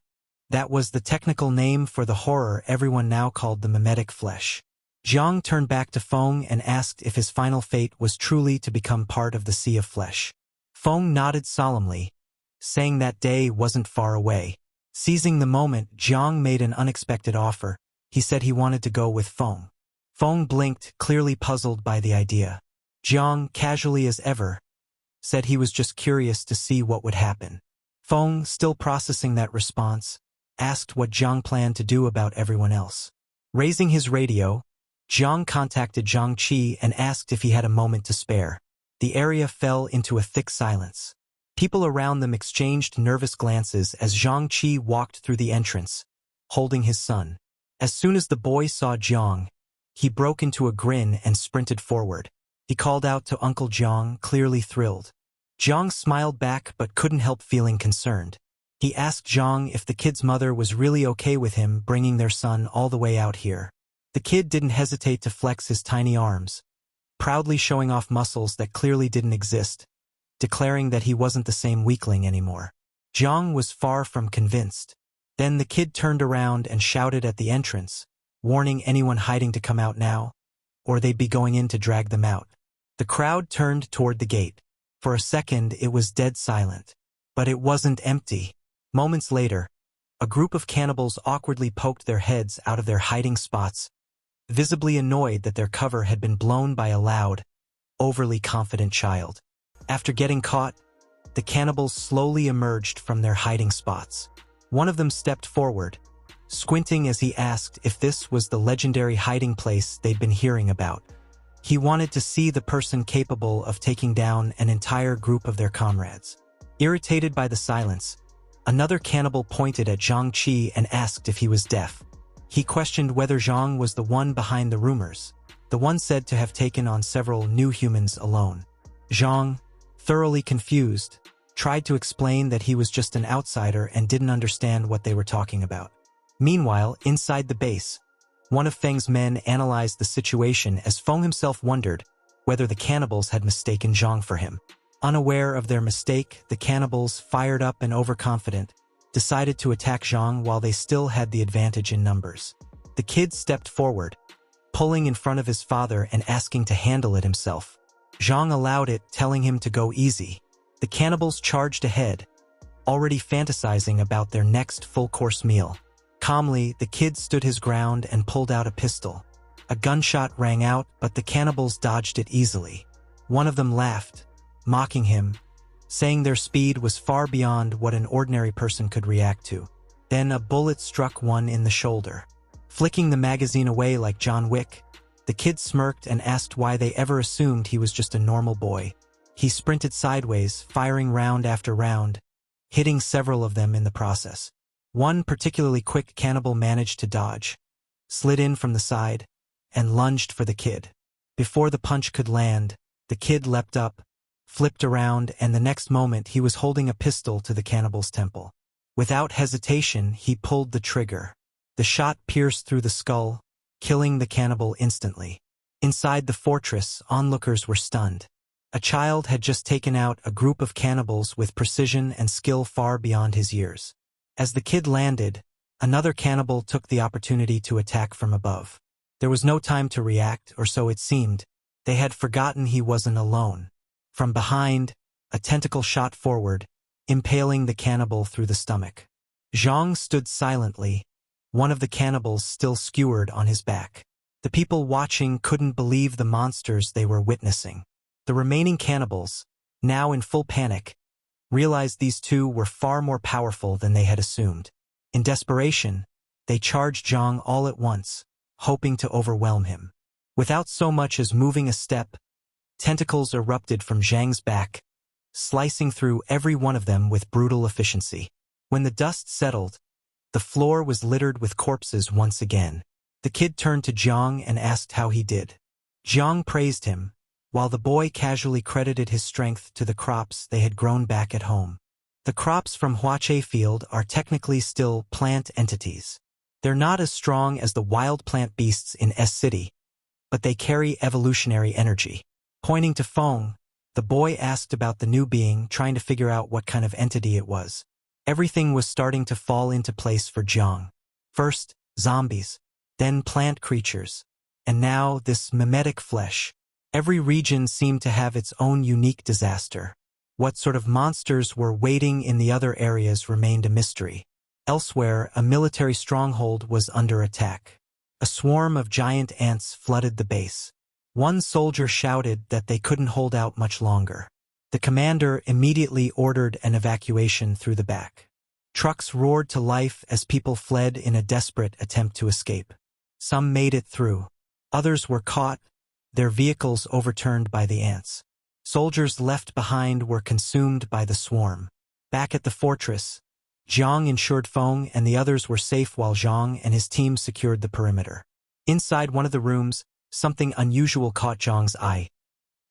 S1: That was the technical name for the horror everyone now called the mimetic flesh. Zhang turned back to Fong and asked if his final fate was truly to become part of the sea of flesh. Fong nodded solemnly, saying that day wasn't far away. Seizing the moment, Zhang made an unexpected offer. He said he wanted to go with Fong. Fong blinked, clearly puzzled by the idea. Zhang, casually as ever, said he was just curious to see what would happen. Fong, still processing that response, asked what Zhang planned to do about everyone else. Raising his radio, Jang contacted Zhang Qi and asked if he had a moment to spare. The area fell into a thick silence. People around them exchanged nervous glances as Zhang Qi walked through the entrance, holding his son. As soon as the boy saw Jiang, he broke into a grin and sprinted forward. He called out to Uncle Jiang, clearly thrilled. Jiang smiled back but couldn't help feeling concerned. He asked Jiang if the kid's mother was really okay with him bringing their son all the way out here. The kid didn't hesitate to flex his tiny arms, proudly showing off muscles that clearly didn't exist, declaring that he wasn't the same weakling anymore. Jiang was far from convinced. Then the kid turned around and shouted at the entrance, warning anyone hiding to come out now, or they'd be going in to drag them out. The crowd turned toward the gate. For a second it was dead silent. But it wasn't empty. Moments later, a group of cannibals awkwardly poked their heads out of their hiding spots, visibly annoyed that their cover had been blown by a loud, overly confident child. After getting caught, the cannibals slowly emerged from their hiding spots. One of them stepped forward, squinting as he asked if this was the legendary hiding place they'd been hearing about. He wanted to see the person capable of taking down an entire group of their comrades. Irritated by the silence, another cannibal pointed at Zhang Qi and asked if he was deaf. He questioned whether Zhang was the one behind the rumors, the one said to have taken on several new humans alone. Zhang, thoroughly confused, tried to explain that he was just an outsider and didn't understand what they were talking about. Meanwhile, inside the base, one of Feng's men analyzed the situation as Fong himself wondered whether the cannibals had mistaken Zhang for him. Unaware of their mistake, the cannibals, fired up and overconfident, decided to attack Zhang while they still had the advantage in numbers. The kid stepped forward, pulling in front of his father and asking to handle it himself. Zhang allowed it, telling him to go easy. The cannibals charged ahead, already fantasizing about their next full-course meal. Calmly, the kid stood his ground and pulled out a pistol. A gunshot rang out, but the cannibals dodged it easily. One of them laughed, mocking him, saying their speed was far beyond what an ordinary person could react to. Then a bullet struck one in the shoulder. Flicking the magazine away like John Wick, the kid smirked and asked why they ever assumed he was just a normal boy. He sprinted sideways, firing round after round, hitting several of them in the process. One particularly quick cannibal managed to dodge, slid in from the side, and lunged for the kid. Before the punch could land, the kid leapt up, flipped around, and the next moment he was holding a pistol to the cannibal's temple. Without hesitation, he pulled the trigger. The shot pierced through the skull, killing the cannibal instantly. Inside the fortress, onlookers were stunned. A child had just taken out a group of cannibals with precision and skill far beyond his years. As the kid landed, another cannibal took the opportunity to attack from above. There was no time to react, or so it seemed. They had forgotten he wasn't alone. From behind, a tentacle shot forward, impaling the cannibal through the stomach. Zhang stood silently, one of the cannibals still skewered on his back. The people watching couldn't believe the monsters they were witnessing. The remaining cannibals, now in full panic, realized these two were far more powerful than they had assumed. In desperation, they charged Zhang all at once, hoping to overwhelm him. Without so much as moving a step, tentacles erupted from Zhang's back, slicing through every one of them with brutal efficiency. When the dust settled, the floor was littered with corpses once again. The kid turned to Jiang and asked how he did. Jiang praised him, while the boy casually credited his strength to the crops they had grown back at home. The crops from Huache Field are technically still plant entities. They're not as strong as the wild plant beasts in S-City, but they carry evolutionary energy. Pointing to Fong, the boy asked about the new being, trying to figure out what kind of entity it was. Everything was starting to fall into place for Jiang. First, zombies, then plant creatures, and now this mimetic flesh. Every region seemed to have its own unique disaster. What sort of monsters were waiting in the other areas remained a mystery. Elsewhere, a military stronghold was under attack. A swarm of giant ants flooded the base. One soldier shouted that they couldn't hold out much longer. The commander immediately ordered an evacuation through the back. Trucks roared to life as people fled in a desperate attempt to escape. Some made it through. Others were caught, their vehicles overturned by the ants. Soldiers left behind were consumed by the swarm. Back at the fortress, Jang ensured Fong and the others were safe while Jang and his team secured the perimeter. Inside one of the rooms, something unusual caught Jang's eye.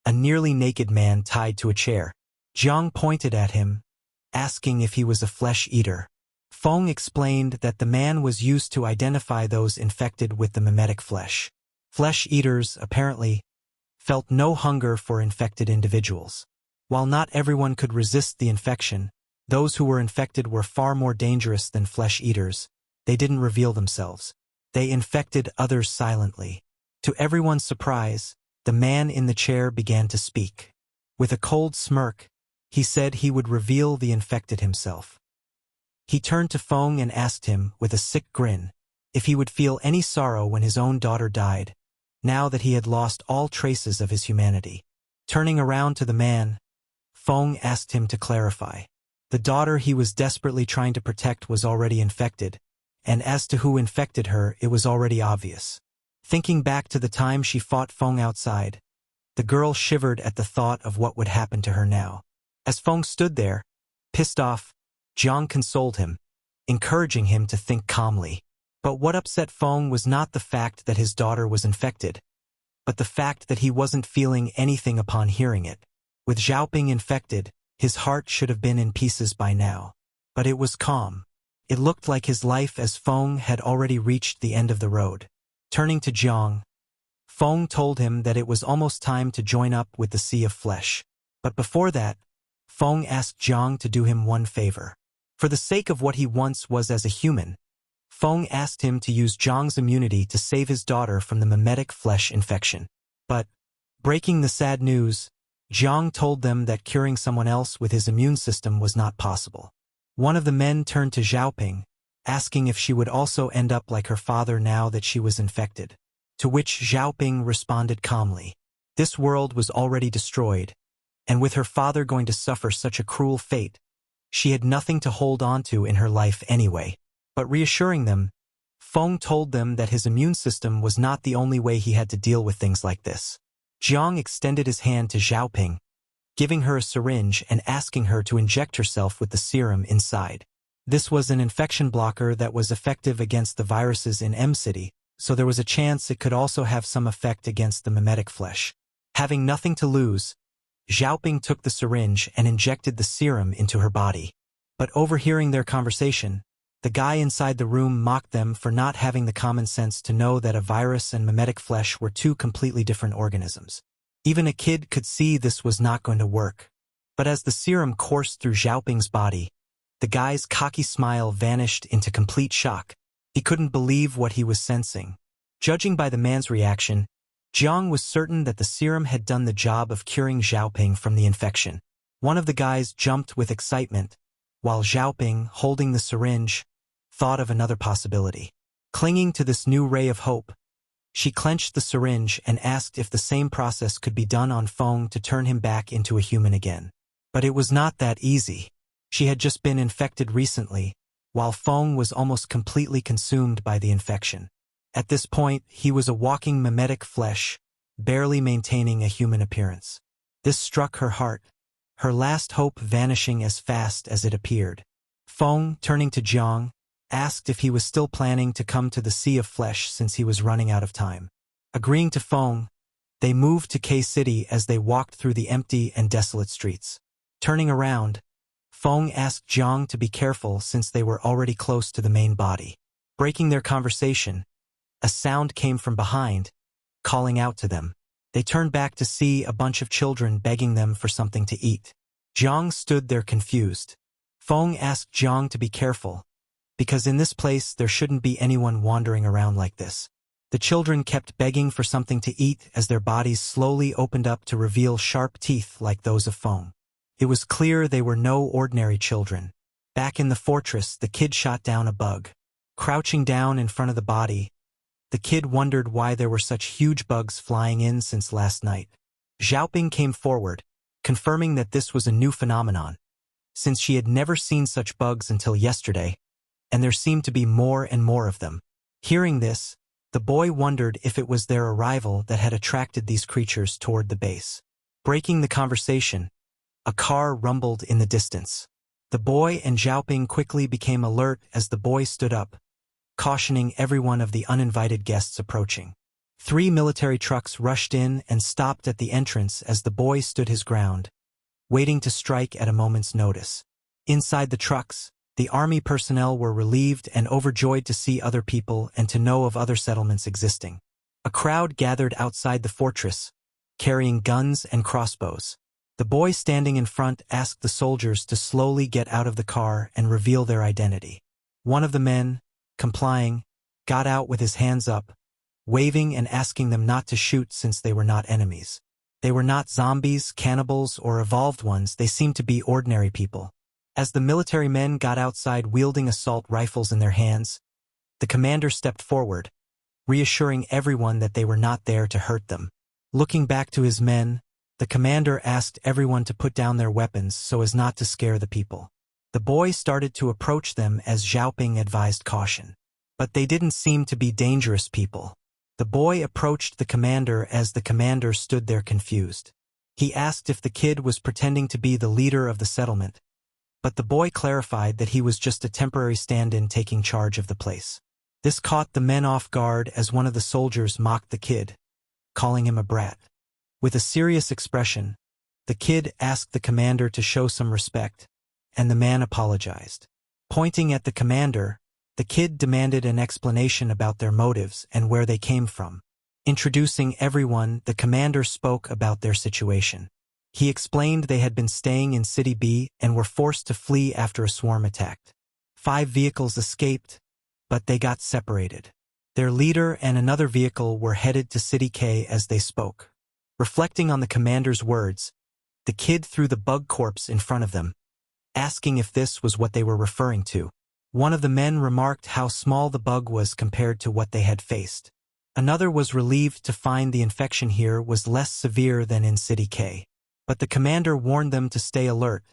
S1: A nearly naked man tied to a chair. Jang pointed at him, asking if he was a flesh eater. Fong explained that the man was used to identify those infected with the mimetic flesh. Flesh eaters, apparently, felt no hunger for infected individuals. While not everyone could resist the infection, those who were infected were far more dangerous than flesh eaters. They didn't reveal themselves. They infected others silently. To everyone's surprise, the man in the chair began to speak. With a cold smirk, he said he would reveal the infected himself. He turned to Fong and asked him, with a sick grin, if he would feel any sorrow when his own daughter died, now that he had lost all traces of his humanity. Turning around to the man, Fong asked him to clarify. The daughter he was desperately trying to protect was already infected, and as to who infected her, it was already obvious. Thinking back to the time she fought Fong outside, the girl shivered at the thought of what would happen to her now. As Fong stood there, pissed off, Jang consoled him, encouraging him to think calmly. But what upset Fong was not the fact that his daughter was infected, but the fact that he wasn't feeling anything upon hearing it. With Xiaoping infected, his heart should have been in pieces by now. But it was calm. It looked like his life as Fong had already reached the end of the road. Turning to Jang, Fong told him that it was almost time to join up with the Sea of Flesh. But before that, Fong asked Jang to do him one favor. For the sake of what he once was as a human, Fong asked him to use Jang's immunity to save his daughter from the mimetic flesh infection. But, breaking the sad news, Jang told them that curing someone else with his immune system was not possible. One of the men turned to Xiaoping, asking if she would also end up like her father now that she was infected. To which Xiaoping responded calmly. This world was already destroyed, and with her father going to suffer such a cruel fate, she had nothing to hold on to in her life anyway. But reassuring them, Fong told them that his immune system was not the only way he had to deal with things like this. Jiang extended his hand to Xiaoping, giving her a syringe and asking her to inject herself with the serum inside. This was an infection blocker that was effective against the viruses in M-City, so there was a chance it could also have some effect against the mimetic flesh. Having nothing to lose, Xiaoping took the syringe and injected the serum into her body. But overhearing their conversation, the guy inside the room mocked them for not having the common sense to know that a virus and mimetic flesh were two completely different organisms. Even a kid could see this was not going to work. But as the serum coursed through Xiaoping's body, the guy's cocky smile vanished into complete shock. He couldn't believe what he was sensing. Judging by the man's reaction, Jiang was certain that the serum had done the job of curing Xiaoping from the infection. One of the guys jumped with excitement, while Xiaoping, holding the syringe, thought of another possibility. Clinging to this new ray of hope, she clenched the syringe and asked if the same process could be done on Fong to turn him back into a human again. But it was not that easy. She had just been infected recently, while Fong was almost completely consumed by the infection. At this point, he was a walking mimetic flesh, barely maintaining a human appearance. This struck her heart, her last hope vanishing as fast as it appeared. Fong, turning to Jiang, asked if he was still planning to come to the Sea of Flesh since he was running out of time. Agreeing to Fong, they moved to K-City as they walked through the empty and desolate streets. Turning around, Fong asked Jiang to be careful since they were already close to the main body. Breaking their conversation, a sound came from behind, calling out to them. They turned back to see a bunch of children begging them for something to eat. Jiang stood there confused. Fong asked Jiang to be careful, because in this place there shouldn't be anyone wandering around like this. The children kept begging for something to eat as their bodies slowly opened up to reveal sharp teeth like those of Fong. It was clear they were no ordinary children. Back in the fortress, the kid shot down a bug. Crouching down in front of the body, the kid wondered why there were such huge bugs flying in since last night. Xiaoping came forward, confirming that this was a new phenomenon, since she had never seen such bugs until yesterday, and there seemed to be more and more of them. Hearing this, The boy wondered if it was their arrival that had attracted these creatures toward the base. Breaking the conversation, a car rumbled in the distance. The boy and Xiaoping quickly became alert as the boy stood up, cautioning everyone of the uninvited guests approaching. 3 military trucks rushed in and stopped at the entrance as the boy stood his ground, waiting to strike at a moment's notice. Inside the trucks, the army personnel were relieved and overjoyed to see other people and to know of other settlements existing. A crowd gathered outside the fortress, carrying guns and crossbows. The boy standing in front asked the soldiers to slowly get out of the car and reveal their identity. One of the men, complying, got out with his hands up, waving and asking them not to shoot since they were not enemies. They were not zombies, cannibals, or evolved ones, they seemed to be ordinary people. As the military men got outside wielding assault rifles in their hands, the commander stepped forward, reassuring everyone that they were not there to hurt them. Looking back to his men, the commander asked everyone to put down their weapons so as not to scare the people. The boy started to approach them as Xiaoping advised caution. But they didn't seem to be dangerous people. The boy approached the commander as the commander stood there confused. He asked if the kid was pretending to be the leader of the settlement, but the boy clarified that he was just a temporary stand-in taking charge of the place. This caught the men off guard as one of the soldiers mocked the kid, calling him a brat. With a serious expression, the kid asked the commander to show some respect, and the man apologized. Pointing at the commander, the kid demanded an explanation about their motives and where they came from. Introducing everyone, the commander spoke about their situation. He explained they had been staying in City B and were forced to flee after a swarm attacked. 5 vehicles escaped, but they got separated. Their leader and another vehicle were headed to City K as they spoke. Reflecting on the commander's words, the kid threw the bug corpse in front of them, asking if this was what they were referring to. One of the men remarked how small the bug was compared to what they had faced. Another was relieved to find the infection here was less severe than in City K. But the commander warned them to stay alert,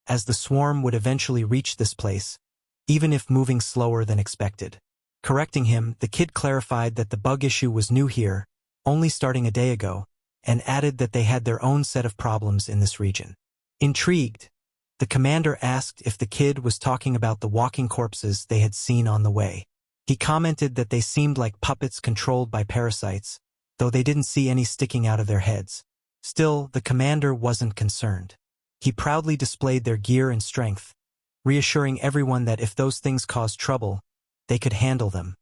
S1: as the swarm would eventually reach this place, even if moving slower than expected. Correcting him, the kid clarified that the bug issue was new here, only starting a day ago, and added that they had their own set of problems in this region. Intrigued, the commander asked if the kid was talking about the walking corpses they had seen on the way. He commented that they seemed like puppets controlled by parasites, though they didn't see any sticking out of their heads. Still, the commander wasn't concerned. He proudly displayed their gear and strength, reassuring everyone that if those things caused trouble, they could handle them.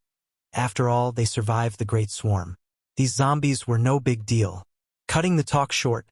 S1: After all, they survived the Great Swarm. These zombies were no big deal. Cutting the talk short,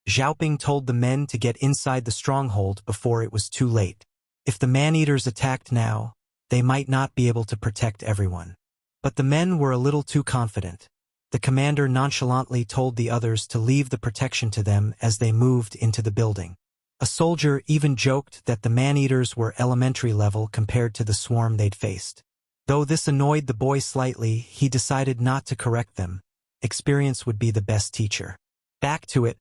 S1: Xiaoping told the men to get inside the stronghold before it was too late. If the man-eaters attacked now, they might not be able to protect everyone. But the men were a little too confident. The commander nonchalantly told the others to leave the protection to them as they moved into the building. A soldier even joked that the man-eaters were elementary level compared to the swarm they'd faced. Though this annoyed the boy slightly, he decided not to correct them. Experience would be the best teacher. Back to it,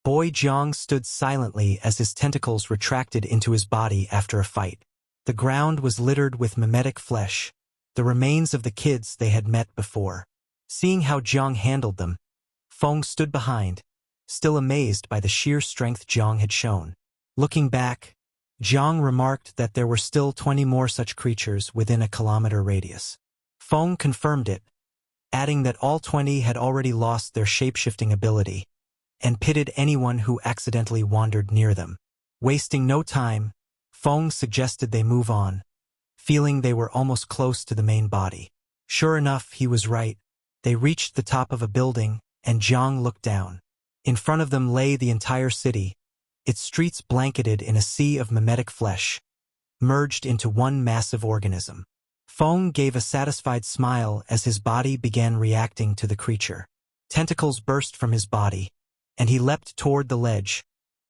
S1: boy Jang stood silently as his tentacles retracted into his body after a fight. The ground was littered with mimetic flesh, the remains of the kids they had met before. Seeing how Jang handled them, Fong stood behind, still amazed by the sheer strength Jang had shown. Looking back, Jang remarked that there were still 20 more such creatures within a kilometer radius. Fong confirmed it, adding that all 20 had already lost their shape-shifting ability, and pitted anyone who accidentally wandered near them. Wasting no time, Fong suggested they move on, feeling they were almost close to the main body. Sure enough, he was right. They reached the top of a building, and Jang looked down. In front of them lay the entire city, its streets blanketed in a sea of mimetic flesh, merged into one massive organism. Fong gave a satisfied smile as his body began reacting to the creature. Tentacles burst from his body, and he leapt toward the ledge,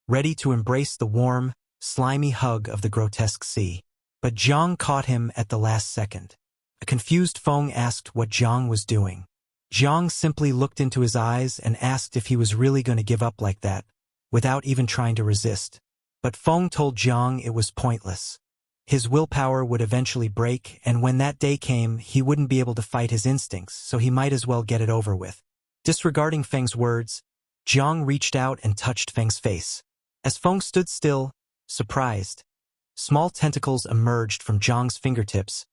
S1: ready to embrace the warm, slimy hug of the grotesque sea. But Jang caught him at the last second. A confused Fong asked what Jang was doing. Jang simply looked into his eyes and asked if he was really going to give up like that, without even trying to resist. But Fong told Jang it was pointless. His willpower would eventually break, and when that day came, he wouldn't be able to fight his instincts, so he might as well get it over with. Disregarding Feng's words, Jang reached out and touched Feng's face. As Feng stood still, surprised, small tentacles emerged from Jang's fingertips,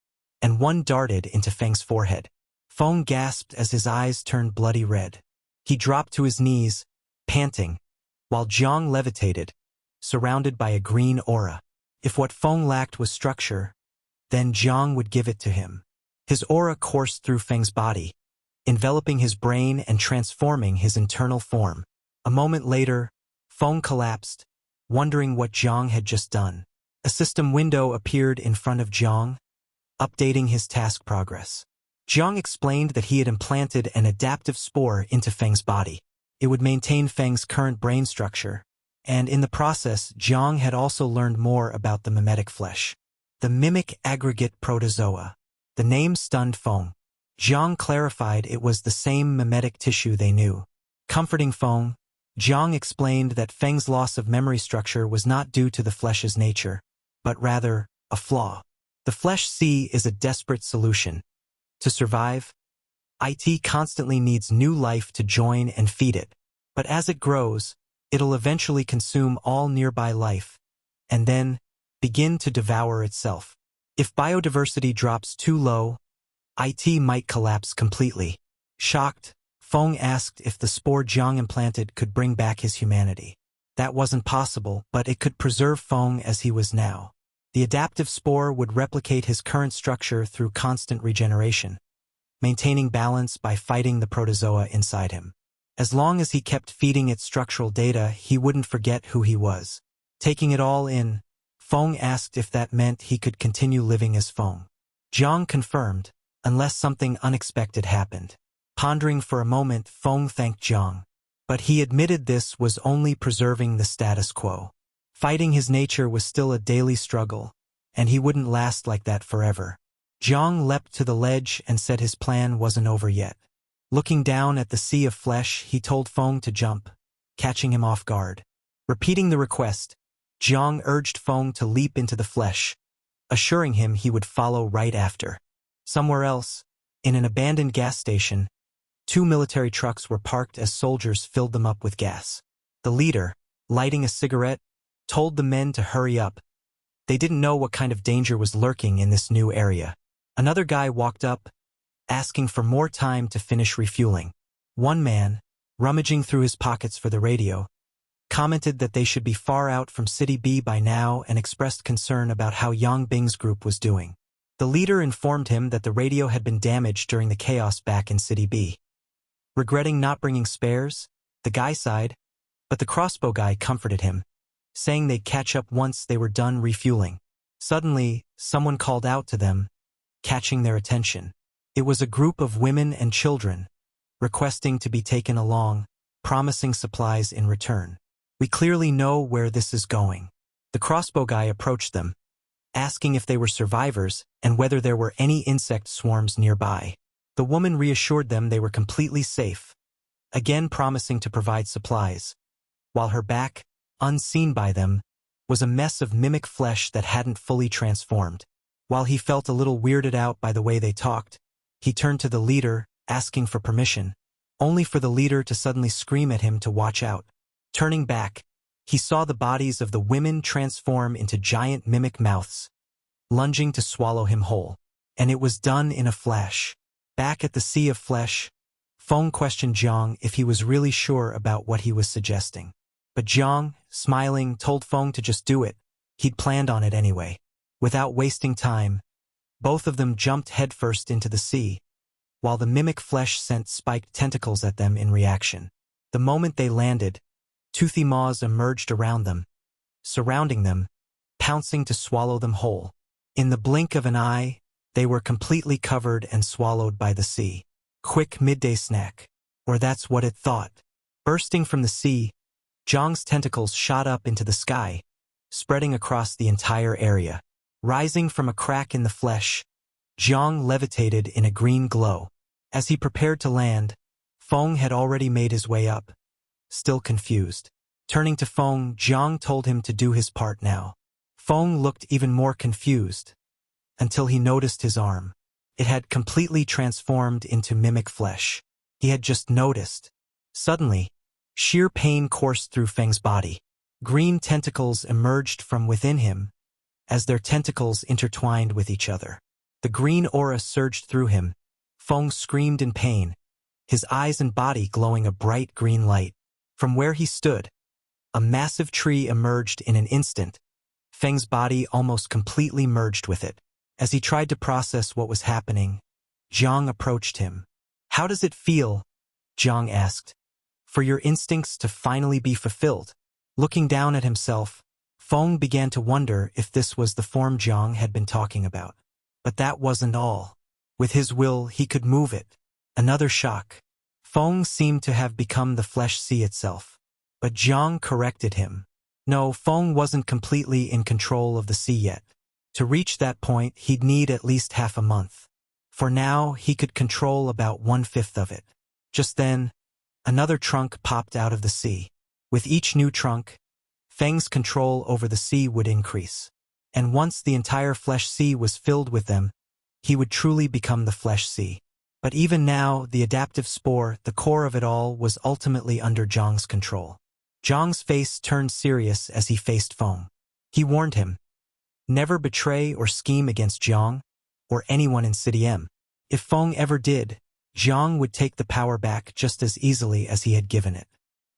S1: and one darted into Feng's forehead. Feng gasped as his eyes turned bloody red. He dropped to his knees, panting, while Jang levitated, surrounded by a green aura. If what Feng lacked was structure, then Jang would give it to him. His aura coursed through Feng's body, enveloping his brain and transforming his internal form. A moment later, Feng collapsed, wondering what Jang had just done. A system window appeared in front of Jang, updating his task progress. Jang explained that he had implanted an adaptive spore into Feng's body. It would maintain Feng's current brain structure, and in the process, Jang had also learned more about the mimetic flesh. The mimic aggregate protozoa. The name stunned Feng. Jang clarified it was the same mimetic tissue they knew. Comforting Feng, Jang explained that Feng's loss of memory structure was not due to the flesh's nature, but rather a flaw. The flesh sea is a desperate solution. To survive, it constantly needs new life to join and feed it. But as it grows, it'll eventually consume all nearby life, and then begin to devour itself. If biodiversity drops too low, it might collapse completely. Shocked, Fong asked if the spore Jang implanted could bring back his humanity. That wasn't possible, but it could preserve Fong as he was now. The adaptive spore would replicate his current structure through constant regeneration, maintaining balance by fighting the protozoa inside him. As long as he kept feeding it structural data, he wouldn't forget who he was. Taking it all in, Fong asked if that meant he could continue living as Fong. Jang confirmed, unless something unexpected happened. Pondering for a moment, Fong thanked Jang. But he admitted this was only preserving the status quo. Fighting his nature was still a daily struggle, and he wouldn't last like that forever. Jang leapt to the ledge and said his plan wasn't over yet. Looking down at the sea of flesh, he told Fong to jump, catching him off guard. Repeating the request, Jang urged Fong to leap into the flesh, assuring him he would follow right after. Somewhere else, in an abandoned gas station, 2 military trucks were parked as soldiers filled them up with gas. The leader, lighting a cigarette, told the men to hurry up. They didn't know what kind of danger was lurking in this new area. Another guy walked up, asking for more time to finish refueling. One man, rummaging through his pockets for the radio, commented that they should be far out from City B by now and expressed concern about how Yang Bing's group was doing. The leader informed him that the radio had been damaged during the chaos back in City B. Regretting not bringing spares, the guy sighed, but the crossbow guy comforted him, saying they'd catch up once they were done refueling. Suddenly, someone called out to them, catching their attention. It was a group of women and children, requesting to be taken along, promising supplies in return. We clearly know where this is going. The crossbow guy approached them, asking if they were survivors and whether there were any insect swarms nearby. The woman reassured them they were completely safe, again promising to provide supplies, while her back, unseen by them, was a mess of mimic flesh that hadn't fully transformed. While he felt a little weirded out by the way they talked, he turned to the leader, asking for permission, only for the leader to suddenly scream at him to watch out. Turning back, he saw the bodies of the women transform into giant mimic mouths, lunging to swallow him whole. And it was done in a flash. Back at the sea of flesh, Fong questioned Jang if he was really sure about what he was suggesting. But Jang, smiling, told Fong to just do it. He'd planned on it anyway. Without wasting time, both of them jumped headfirst into the sea, while the mimic flesh sent spiked tentacles at them in reaction. The moment they landed, toothy maws emerged around them, surrounding them, pouncing to swallow them whole. In the blink of an eye, they were completely covered and swallowed by the sea. Quick midday snack. Or that's what it thought. Bursting from the sea, Jang's tentacles shot up into the sky, spreading across the entire area. Rising from a crack in the flesh, Jang levitated in a green glow. As he prepared to land, Fong had already made his way up, still confused. Turning to Fong, Jang told him to do his part now. Fong looked even more confused, until he noticed his arm. It had completely transformed into mimic flesh. He had just noticed. Suddenly, sheer pain coursed through Feng's body. Green tentacles emerged from within him, as their tentacles intertwined with each other. The green aura surged through him. Fong screamed in pain, his eyes and body glowing a bright green light. From where he stood, a massive tree emerged in an instant. Feng's body almost completely merged with it. As he tried to process what was happening, Jang approached him. "How does it feel?" Jang asked. "For your instincts to finally be fulfilled?" Looking down at himself, Fong began to wonder if this was the form Jang had been talking about. But that wasn't all. With his will, he could move it. Another shock. Fong seemed to have become the flesh sea itself. But Jang corrected him. No, Fong wasn't completely in control of the sea yet. To reach that point, he'd need at least half a month. For now, he could control about 1/5 of it. Just then, another trunk popped out of the sea. With each new trunk, Feng's control over the sea would increase. And once the entire flesh sea was filled with them, he would truly become the flesh sea. But even now, the adaptive spore, the core of it all, was ultimately under Jang's control. Jang's face turned serious as he faced Fong. He warned him, never betray or scheme against Jang, or anyone in City M. If Fong ever did, Jang would take the power back just as easily as he had given it.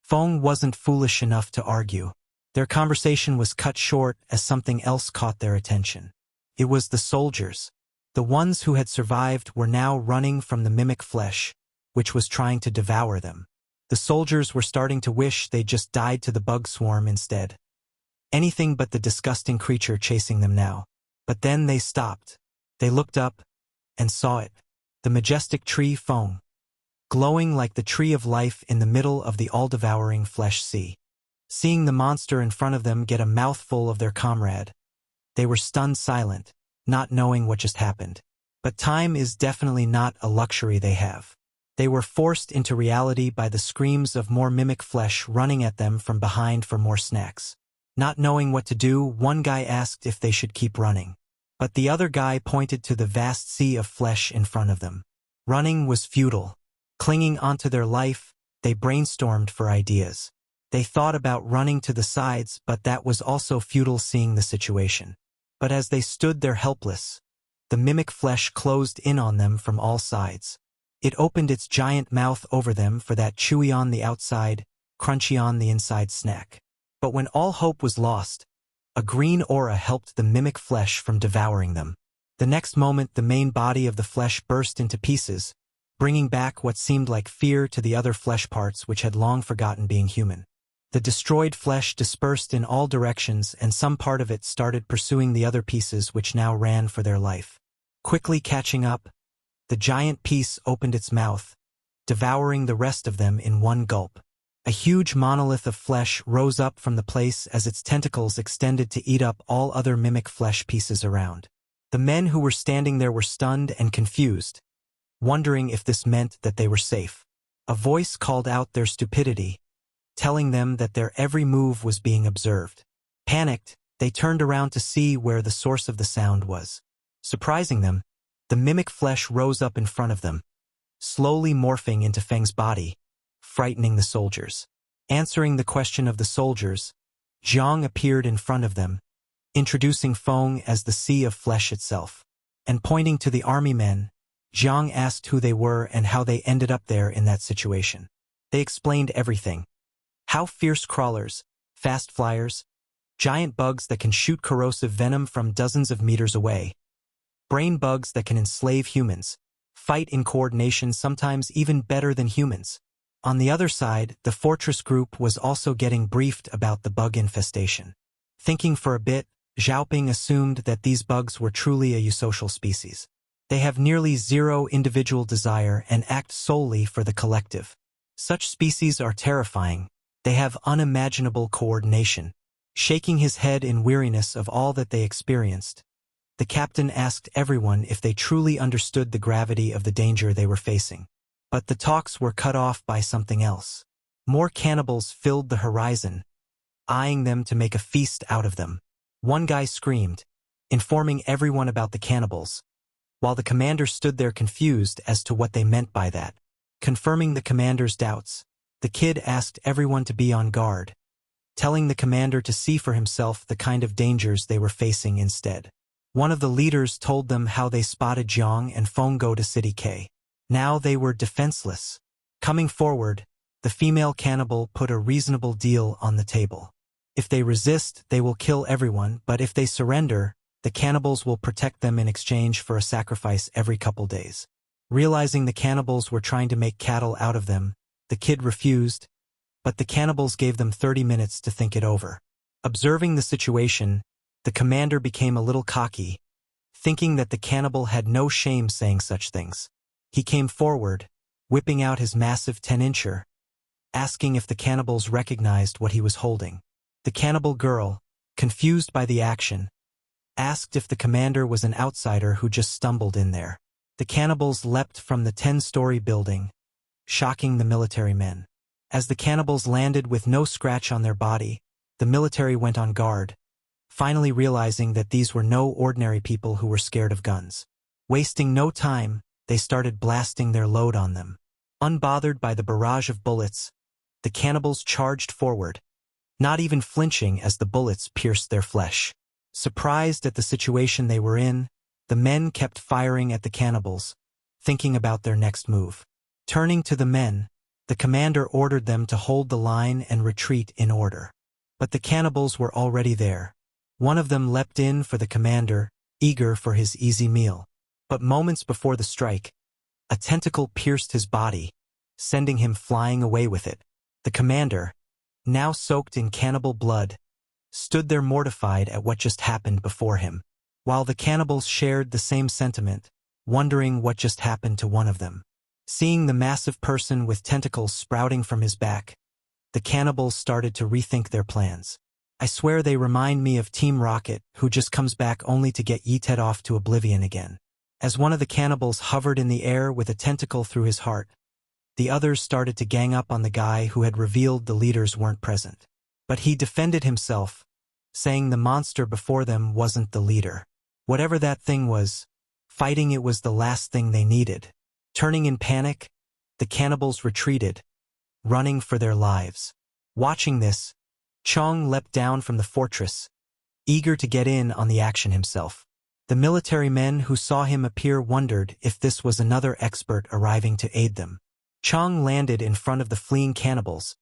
S1: Fong wasn't foolish enough to argue. Their conversation was cut short as something else caught their attention. It was the soldiers. The ones who had survived were now running from the mimic flesh, which was trying to devour them. The soldiers were starting to wish they'd just died to the bug swarm instead. Anything but the disgusting creature chasing them now. But then they stopped. They looked up and saw it. The majestic tree Fong, glowing like the tree of life in the middle of the all-devouring flesh sea. Seeing the monster in front of them get a mouthful of their comrade, they were stunned silent, not knowing what just happened. But time is definitely not a luxury they have. They were forced into reality by the screams of more mimic flesh running at them from behind for more snacks. Not knowing what to do, one guy asked if they should keep running. But the other guy pointed to the vast sea of flesh in front of them. Running was futile. Clinging onto their life, they brainstormed for ideas. They thought about running to the sides, but that was also futile seeing the situation. But as they stood there helpless, the mimic flesh closed in on them from all sides. It opened its giant mouth over them for that chewy on the outside, crunchy on the inside snack. But when all hope was lost, a green aura helped the mimic flesh from devouring them. The next moment, the main body of the flesh burst into pieces, bringing back what seemed like fear to the other flesh parts which had long forgotten being human. The destroyed flesh dispersed in all directions, and some part of it started pursuing the other pieces which now ran for their life. Quickly catching up, the giant piece opened its mouth, devouring the rest of them in one gulp. A huge monolith of flesh rose up from the place as its tentacles extended to eat up all other mimic flesh pieces around. The men who were standing there were stunned and confused, wondering if this meant that they were safe. A voice called out their stupidity, telling them that their every move was being observed. Panicked, they turned around to see where the source of the sound was. Surprising them, the mimic flesh rose up in front of them, slowly morphing into Feng's body, frightening the soldiers. Answering the question of the soldiers, Jang appeared in front of them, introducing Fong as the sea of flesh itself. And pointing to the army men, Jang asked who they were and how they ended up there in that situation. They explained everything. How fierce crawlers, fast flyers, giant bugs that can shoot corrosive venom from dozens of meters away, brain bugs that can enslave humans, fight in coordination sometimes even better than humans. On the other side, the fortress group was also getting briefed about the bug infestation. Thinking for a bit, Xiaoping assumed that these bugs were truly a eusocial species. They have nearly zero individual desire and act solely for the collective. Such species are terrifying. They have unimaginable coordination. Shaking his head in weariness of all that they experienced, the captain asked everyone if they truly understood the gravity of the danger they were facing. But the talks were cut off by something else. More cannibals filled the horizon, eyeing them to make a feast out of them. One guy screamed, informing everyone about the cannibals, while the commander stood there confused as to what they meant by that. Confirming the commander's doubts, the kid asked everyone to be on guard, telling the commander to see for himself the kind of dangers they were facing instead. One of the leaders told them how they spotted Jang and Fong go to City K. Now they were defenseless. Coming forward, the female cannibal put a reasonable deal on the table. If they resist, they will kill everyone, but if they surrender, the cannibals will protect them in exchange for a sacrifice every couple days. Realizing the cannibals were trying to make cattle out of them, the kid refused, but the cannibals gave them 30 minutes to think it over. Observing the situation, the commander became a little cocky, thinking that the cannibal had no shame saying such things. He came forward, whipping out his massive 10-incher, asking if the cannibals recognized what he was holding. The cannibal girl, confused by the action, asked if the commander was an outsider who just stumbled in there. The cannibals leapt from the 10-story building, shocking the military men. As the cannibals landed with no scratch on their body, the military went on guard, finally realizing that these were no ordinary people who were scared of guns. Wasting no time, they started blasting their load on them. Unbothered by the barrage of bullets, the cannibals charged forward, not even flinching as the bullets pierced their flesh. Surprised at the situation they were in, the men kept firing at the cannibals, thinking about their next move. Turning to the men, the commander ordered them to hold the line and retreat in order. But the cannibals were already there. One of them leapt in for the commander, eager for his easy meal. But moments before the strike, a tentacle pierced his body, sending him flying away with it. The commander, now soaked in cannibal blood, stood there mortified at what just happened before him, while the cannibals shared the same sentiment, wondering what just happened to one of them. Seeing the massive person with tentacles sprouting from his back, the cannibals started to rethink their plans. I swear they remind me of Team Rocket, who just comes back only to get yeeted off to oblivion again. As one of the cannibals hovered in the air with a tentacle through his heart, the others started to gang up on the guy who had revealed the leaders weren't present. But he defended himself, saying the monster before them wasn't the leader. Whatever that thing was, fighting it was the last thing they needed. Turning in panic, the cannibals retreated, running for their lives. Watching this, Chong leapt down from the fortress, eager to get in on the action himself. The military men who saw him appear wondered if this was another expert arriving to aid them. Chong landed in front of the fleeing cannibals,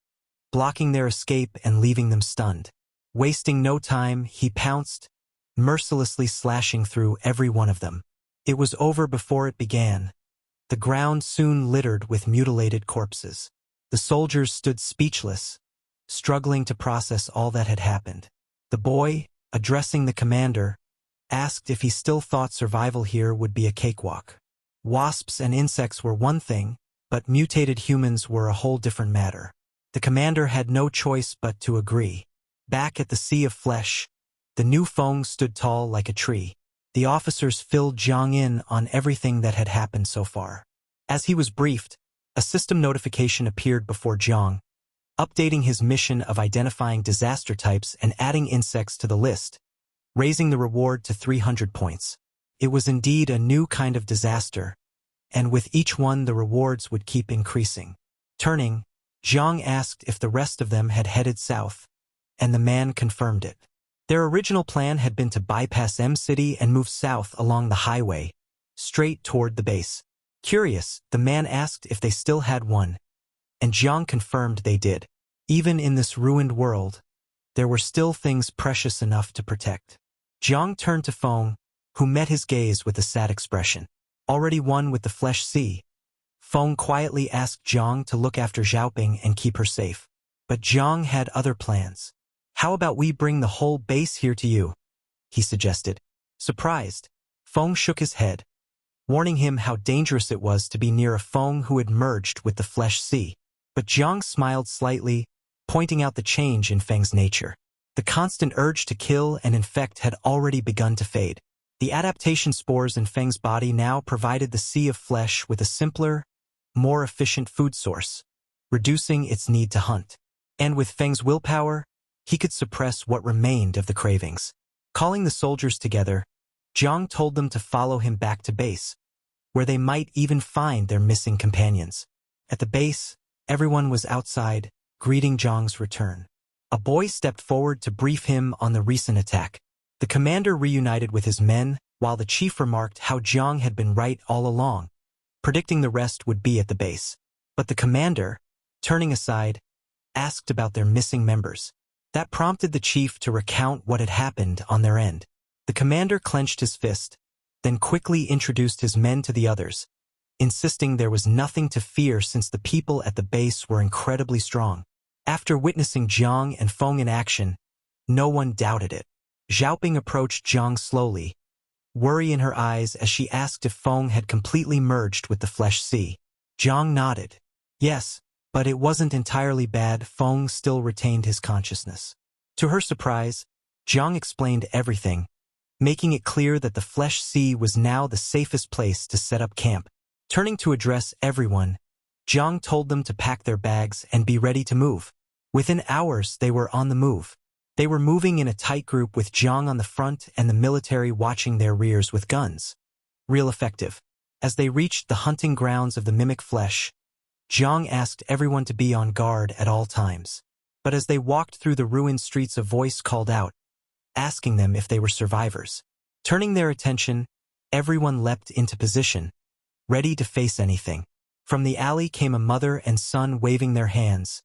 S1: blocking their escape and leaving them stunned. Wasting no time, he pounced, mercilessly slashing through every one of them. It was over before it began. The ground soon littered with mutilated corpses. The soldiers stood speechless, struggling to process all that had happened. The boy, addressing the commander, asked if he still thought survival here would be a cakewalk. Wasps and insects were one thing, but mutated humans were a whole different matter. The commander had no choice but to agree. Back at the sea of flesh, the new Fong stood tall like a tree. The officers filled Jang in on everything that had happened so far. As he was briefed, a system notification appeared before Jang, updating his mission of identifying disaster types and adding insects to the list, raising the reward to 300 points. It was indeed a new kind of disaster, and with each one the rewards would keep increasing. Turning, Jang asked if the rest of them had headed south, and the man confirmed it. Their original plan had been to bypass M-City and move south along the highway, straight toward the base. Curious, the man asked if they still had one, and Jang confirmed they did. Even in this ruined world, there were still things precious enough to protect. Jang turned to Fong, who met his gaze with a sad expression. Already one with the flesh sea, Fong quietly asked Jang to look after Xiaoping and keep her safe. But Jang had other plans. How about we bring the whole base here to you? He suggested. Surprised, Fong shook his head, warning him how dangerous it was to be near a Fong who had merged with the flesh sea. But Jang smiled slightly, pointing out the change in Feng's nature. The constant urge to kill and infect had already begun to fade. The adaptation spores in Feng's body now provided the sea of flesh with a simpler, more efficient food source, reducing its need to hunt. And with Feng's willpower, he could suppress what remained of the cravings. Calling the soldiers together, Jang told them to follow him back to base, where they might even find their missing companions. At the base, everyone was outside, greeting Jang's return. A boy stepped forward to brief him on the recent attack. The commander reunited with his men, while the chief remarked how Jang had been right all along, predicting the rest would be at the base. But the commander, turning aside, asked about their missing members. That prompted the chief to recount what had happened on their end. The commander clenched his fist, then quickly introduced his men to the others, insisting there was nothing to fear since the people at the base were incredibly strong. After witnessing Jang and Fong in action, no one doubted it. Xiaoping approached Jang slowly, worry in her eyes as she asked if Fong had completely merged with the flesh sea. Jang nodded. Yes, but it wasn't entirely bad. Fong still retained his consciousness. To her surprise, Jang explained everything, making it clear that the flesh sea was now the safest place to set up camp. Turning to address everyone, Jang told them to pack their bags and be ready to move. Within hours, they were on the move. They were moving in a tight group with Jang on the front and the military watching their rears with guns. Real effective. As they reached the hunting grounds of the mimic flesh, Jang asked everyone to be on guard at all times. But as they walked through the ruined streets, a voice called out, asking them if they were survivors. Turning their attention, everyone leapt into position, ready to face anything. From the alley came a mother and son waving their hands.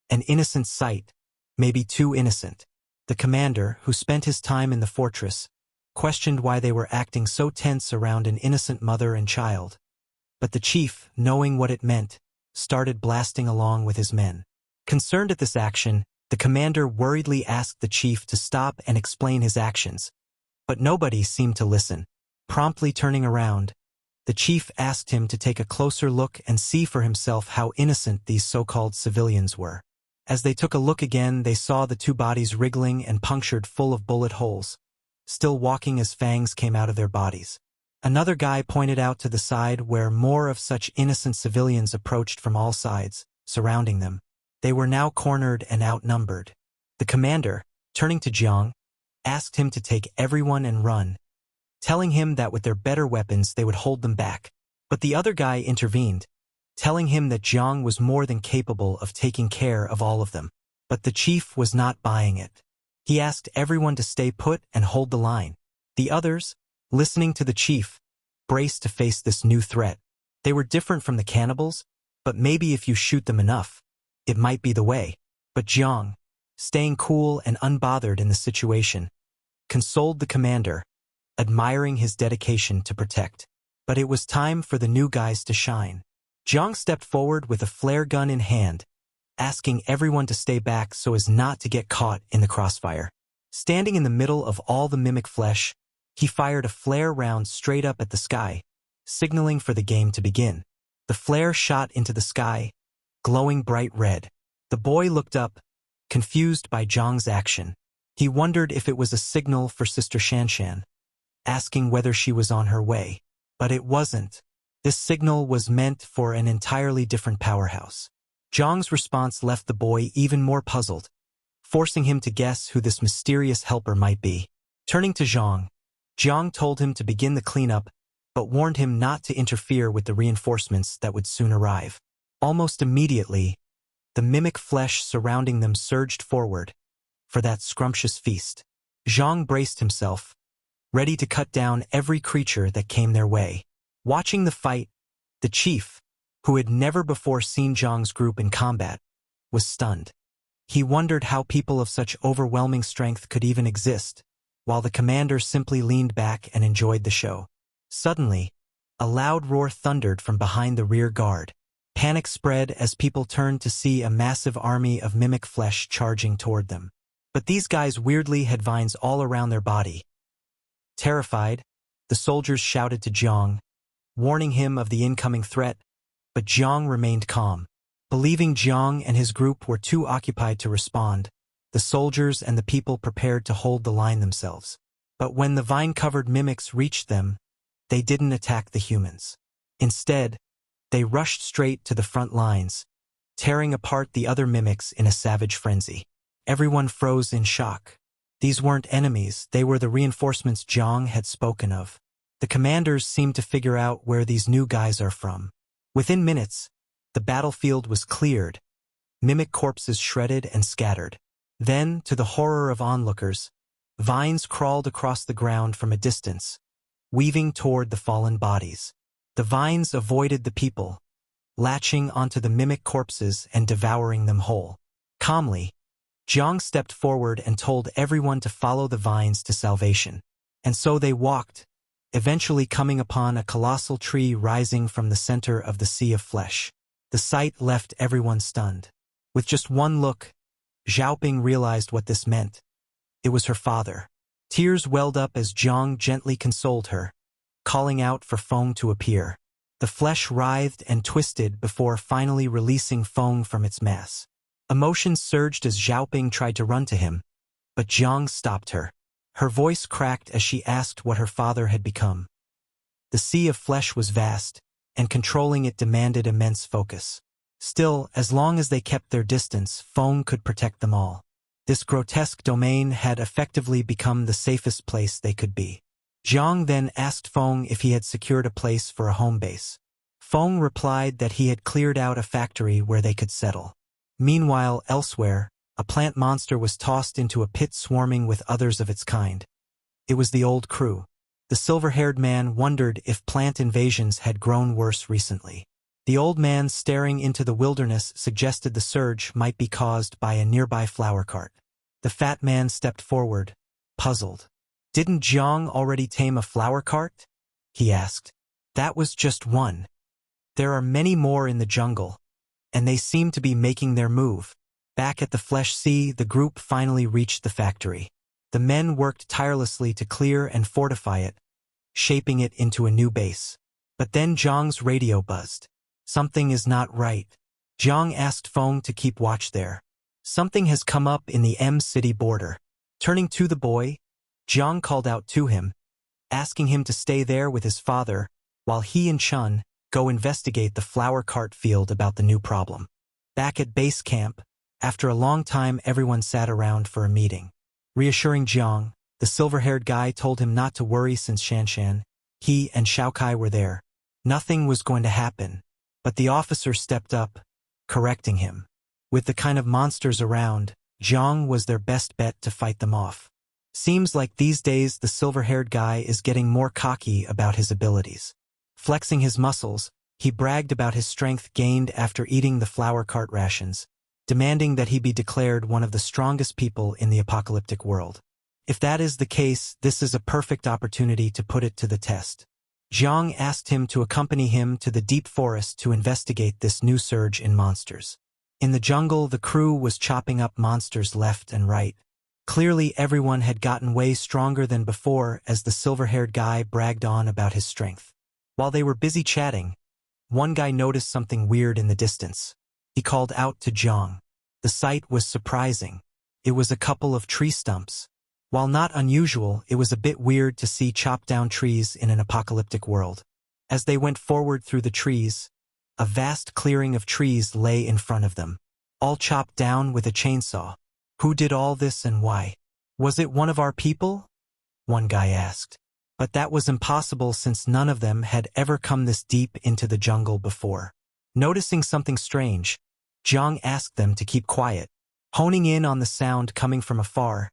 S1: An innocent sight, maybe too innocent. The commander, who spent his time in the fortress, questioned why they were acting so tense around an innocent mother and child. But the chief, knowing what it meant, started blasting along with his men. Concerned at this action, the commander worriedly asked the chief to stop and explain his actions. But nobody seemed to listen. Promptly turning around, the chief asked him to take a closer look and see for himself how innocent these so-called civilians were. As they took a look again, they saw the two bodies wriggling and punctured full of bullet holes, still walking as fangs came out of their bodies. Another guy pointed out to the side where more of such innocent civilians approached from all sides, surrounding them. They were now cornered and outnumbered. The commander, turning to Jang, asked him to take everyone and run, telling him that with their better weapons they would hold them back. But the other guy intervened, telling him that Jang was more than capable of taking care of all of them. But the chief was not buying it. He asked everyone to stay put and hold the line. The others, listening to the chief, braced to face this new threat. They were different from the cannibals, but maybe if you shoot them enough, it might be the way. But Jang, staying cool and unbothered in the situation, consoled the commander, admiring his dedication to protect. But it was time for the new guys to shine. Jang stepped forward with a flare gun in hand, asking everyone to stay back so as not to get caught in the crossfire. Standing in the middle of all the mimic flesh, he fired a flare round straight up at the sky, signaling for the game to begin. The flare shot into the sky, glowing bright red. The boy looked up, confused by Jang's action. He wondered if it was a signal for Sister Shanshan, asking whether she was on her way. But it wasn't. This signal was meant for an entirely different powerhouse. Jang's response left the boy even more puzzled, forcing him to guess who this mysterious helper might be. Turning to Jang told him to begin the cleanup, but warned him not to interfere with the reinforcements that would soon arrive. Almost immediately, the mimic flesh surrounding them surged forward for that scrumptious feast. Jang braced himself, ready to cut down every creature that came their way. Watching the fight, the chief, who had never before seen Jang's group in combat, was stunned. He wondered how people of such overwhelming strength could even exist, while the commander simply leaned back and enjoyed the show. Suddenly, a loud roar thundered from behind the rear guard. Panic spread as people turned to see a massive army of mimic flesh charging toward them. But these guys weirdly had vines all around their body. Terrified, the soldiers shouted to Jang, warning him of the incoming threat, but Jang remained calm. Believing Jang and his group were too occupied to respond, the soldiers and the people prepared to hold the line themselves. But when the vine-covered mimics reached them, they didn't attack the humans. Instead, they rushed straight to the front lines, tearing apart the other mimics in a savage frenzy. Everyone froze in shock. These weren't enemies, they were the reinforcements Jang had spoken of. The commanders seemed to figure out where these new guys are from. Within minutes, the battlefield was cleared, mimic corpses shredded and scattered. Then, to the horror of onlookers, vines crawled across the ground from a distance, weaving toward the fallen bodies. The vines avoided the people, latching onto the mimic corpses and devouring them whole. Calmly, Jang stepped forward and told everyone to follow the vines to salvation. And so they walked, eventually coming upon a colossal tree rising from the center of the sea of flesh. The sight left everyone stunned. With just one look, Xiaoping realized what this meant. It was her father. Tears welled up as Jang gently consoled her, calling out for Fong to appear. The flesh writhed and twisted before finally releasing Fong from its mass. Emotions surged as Xiaoping tried to run to him, but Jang stopped her. Her voice cracked as she asked what her father had become. The sea of flesh was vast, and controlling it demanded immense focus. Still, as long as they kept their distance, Fong could protect them all. This grotesque domain had effectively become the safest place they could be. Jang then asked Fong if he had secured a place for a home base. Fong replied that he had cleared out a factory where they could settle. Meanwhile, elsewhere, a plant monster was tossed into a pit swarming with others of its kind. It was the old crew. The silver-haired man wondered if plant invasions had grown worse recently. The old man staring into the wilderness suggested the surge might be caused by a nearby flower cart. The fat man stepped forward, puzzled. "Didn't Jang already tame a flower cart?" he asked. "That was just one. There are many more in the jungle, and they seem to be making their move." Back at the Flesh Sea, the group finally reached the factory. The men worked tirelessly to clear and fortify it, shaping it into a new base. But then Jang's radio buzzed. "Something is not right." Jang asked Fong to keep watch there. "Something has come up in the M-City border." Turning to the boy, Jang called out to him, asking him to stay there with his father, while he and Chun go investigate the flower cart field about the new problem. Back at base camp, after a long time everyone sat around for a meeting. Reassuring Jiang, the silver-haired guy told him not to worry since Shanshan, he and Xiaokai were there. Nothing was going to happen, but the officer stepped up, correcting him. With the kind of monsters around, Jiang was their best bet to fight them off. Seems like these days the silver-haired guy is getting more cocky about his abilities. Flexing his muscles, he bragged about his strength gained after eating the flower cart rations, demanding that he be declared one of the strongest people in the apocalyptic world. If that is the case, this is a perfect opportunity to put it to the test. Jiang asked him to accompany him to the deep forest to investigate this new surge in monsters. In the jungle, the crew was chopping up monsters left and right. Clearly, everyone had gotten way stronger than before as the silver-haired guy bragged on about his strength. While they were busy chatting, one guy noticed something weird in the distance. He called out to Jiang. The sight was surprising. It was a couple of tree stumps. While not unusual, it was a bit weird to see chopped-down trees in an apocalyptic world. As they went forward through the trees, a vast clearing of trees lay in front of them, all chopped down with a chainsaw. Who did all this and why? Was it one of our people? One guy asked. But that was impossible since none of them had ever come this deep into the jungle before. Noticing something strange, Jiang asked them to keep quiet. Honing in on the sound coming from afar,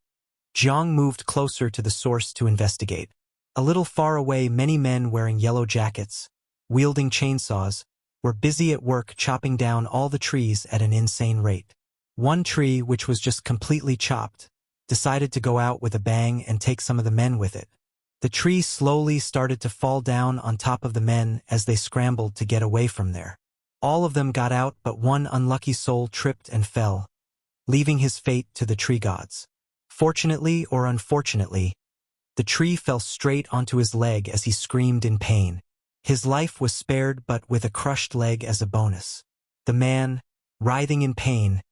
S1: Jiang moved closer to the source to investigate. A little far away, many men wearing yellow jackets, wielding chainsaws, were busy at work chopping down all the trees at an insane rate. One tree, which was just completely chopped, decided to go out with a bang and take some of the men with it. The tree slowly started to fall down on top of the men as they scrambled to get away from there. All of them got out, but one unlucky soul tripped and fell, leaving his fate to the tree gods. Fortunately or unfortunately, the tree fell straight onto his leg as he screamed in pain. His life was spared, but with a crushed leg as a bonus. The man, writhing in pain,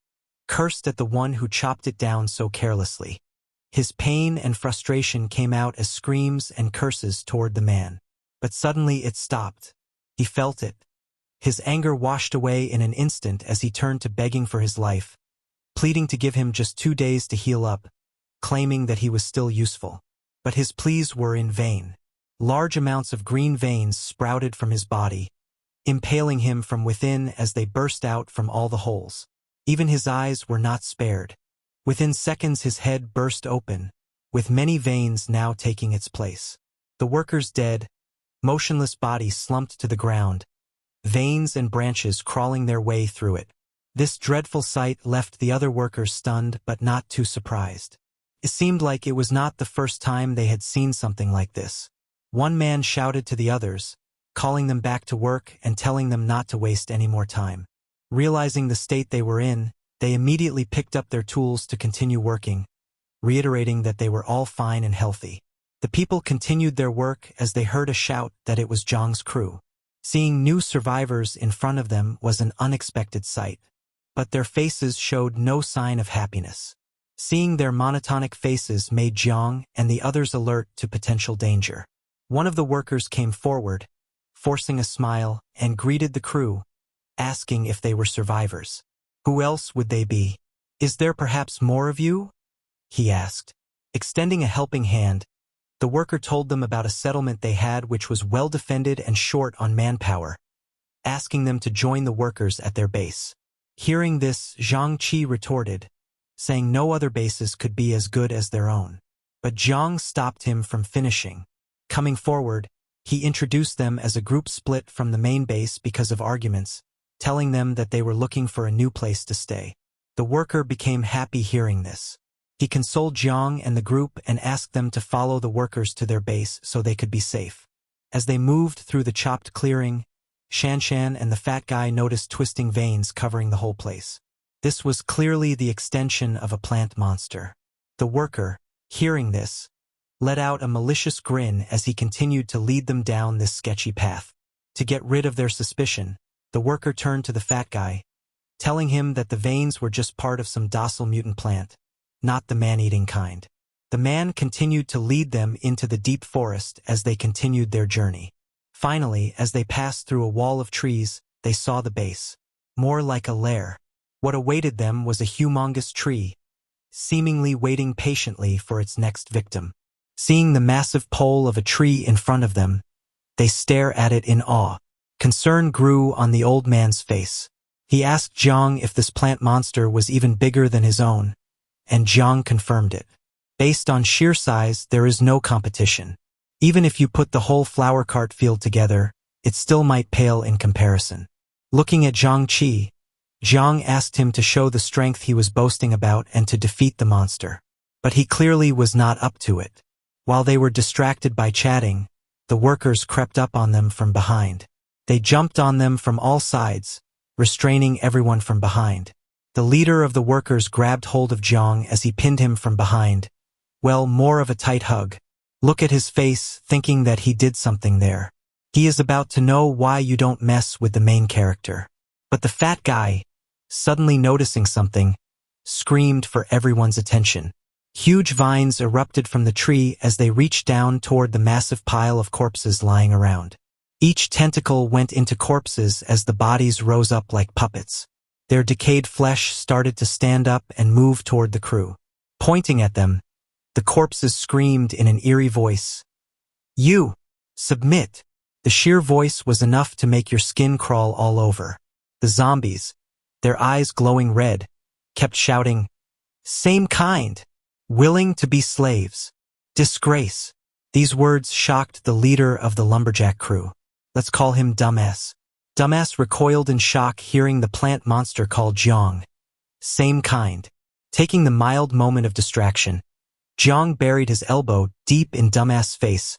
S1: cursed at the one who chopped it down so carelessly. His pain and frustration came out as screams and curses toward the man. But suddenly it stopped. He felt it. His anger washed away in an instant as he turned to begging for his life, pleading to give him just 2 days to heal up, claiming that he was still useful. But his pleas were in vain. Large amounts of green veins sprouted from his body, impaling him from within as they burst out from all the holes. Even his eyes were not spared. Within seconds his head burst open, with many veins now taking its place. The worker's dead, motionless body slumped to the ground, veins and branches crawling their way through it. This dreadful sight left the other workers stunned but not too surprised. It seemed like it was not the first time they had seen something like this. One man shouted to the others, calling them back to work and telling them not to waste any more time. Realizing the state they were in, they immediately picked up their tools to continue working, reiterating that they were all fine and healthy. The people continued their work as they heard a shout that it was Jang's crew. Seeing new survivors in front of them was an unexpected sight, but their faces showed no sign of happiness. Seeing their monotonic faces made Jang and the others alert to potential danger. One of the workers came forward, forcing a smile, and greeted the crew, asking if they were survivors. Who else would they be? Is there perhaps more of you? He asked. Extending a helping hand, the worker told them about a settlement they had which was well defended and short on manpower, asking them to join the workers at their base. Hearing this, Zhang Qi retorted, saying no other bases could be as good as their own. But Zhang stopped him from finishing. Coming forward, he introduced them as a group split from the main base because of arguments, telling them that they were looking for a new place to stay. The worker became happy hearing this. He consoled Zhang and the group and asked them to follow the workers to their base so they could be safe. As they moved through the chopped clearing, Shanshan and the fat guy noticed twisting veins covering the whole place. This was clearly the extension of a plant monster. The worker, hearing this, let out a malicious grin as he continued to lead them down this sketchy path. To get rid of their suspicion, the worker turned to the fat guy, telling him that the veins were just part of some docile mutant plant, not the man-eating kind. The man continued to lead them into the deep forest as they continued their journey. Finally, as they passed through a wall of trees, they saw the base. More like a lair. What awaited them was a humongous tree, seemingly waiting patiently for its next victim. Seeing the massive pole of a tree in front of them, they stare at it in awe. Concern grew on the old man's face. He asked Zhang if this plant monster was even bigger than his own, and Zhang confirmed it. Based on sheer size, there is no competition. Even if you put the whole flower cart field together, it still might pale in comparison. Looking at Zhang Qi, Zhang asked him to show the strength he was boasting about and to defeat the monster. But he clearly was not up to it. While they were distracted by chatting, the workers crept up on them from behind. They jumped on them from all sides, restraining everyone from behind. The leader of the workers grabbed hold of Zhang as he pinned him from behind. Well, more of a tight hug. Look at his face, thinking that he did something there. He is about to know why you don't mess with the main character. But the fat guy, suddenly noticing something, screamed for everyone's attention. Huge vines erupted from the tree as they reached down toward the massive pile of corpses lying around. Each tentacle went into corpses as the bodies rose up like puppets. Their decayed flesh started to stand up and move toward the crew. Pointing at them, the corpses screamed in an eerie voice. "You! Submit!" The sheer voice was enough to make your skin crawl all over. The zombies, their eyes glowing red, kept shouting, "Same kind! Willing to be slaves! Disgrace!" These words shocked the leader of the lumberjack crew. Let's call him Dumbass. Dumbass recoiled in shock hearing the plant monster called Zhang. Same kind. Taking the mild moment of distraction, Zhang buried his elbow deep in Dumbass' face,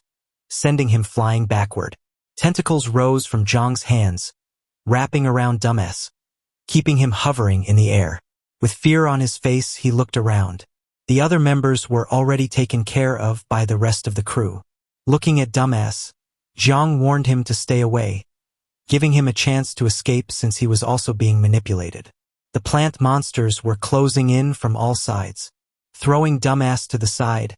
S1: sending him flying backward. Tentacles rose from Zhang's hands, wrapping around Dumbass, keeping him hovering in the air. With fear on his face, he looked around. The other members were already taken care of by the rest of the crew. Looking at Dumbass, Zhang warned him to stay away, giving him a chance to escape since he was also being manipulated. The plant monsters were closing in from all sides. Throwing Dumbass to the side,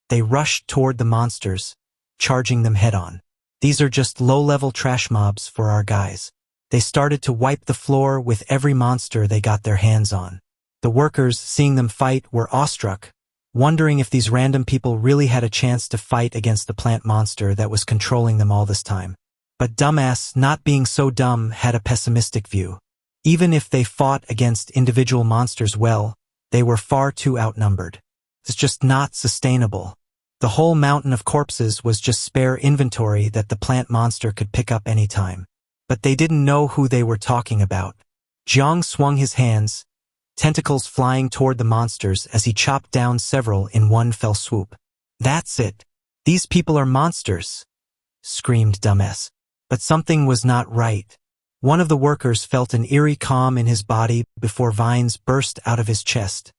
S1: they rushed toward the monsters, charging them head-on. These are just low-level trash mobs for our guys. They started to wipe the floor with every monster they got their hands on. The workers, seeing them fight, were awestruck, wondering if these random people really had a chance to fight against the plant monster that was controlling them all this time. But Dumbass, not being so dumb, had a pessimistic view. Even if they fought against individual monsters well, they were far too outnumbered. It's just not sustainable. The whole mountain of corpses was just spare inventory that the plant monster could pick up any time. But they didn't know who they were talking about. Jang swung his hands, tentacles flying toward the monsters as he chopped down several in one fell swoop. "That's it. These people are monsters," screamed Dumbass. But something was not right. One of the workers felt an eerie calm in his body before vines burst out of his chest,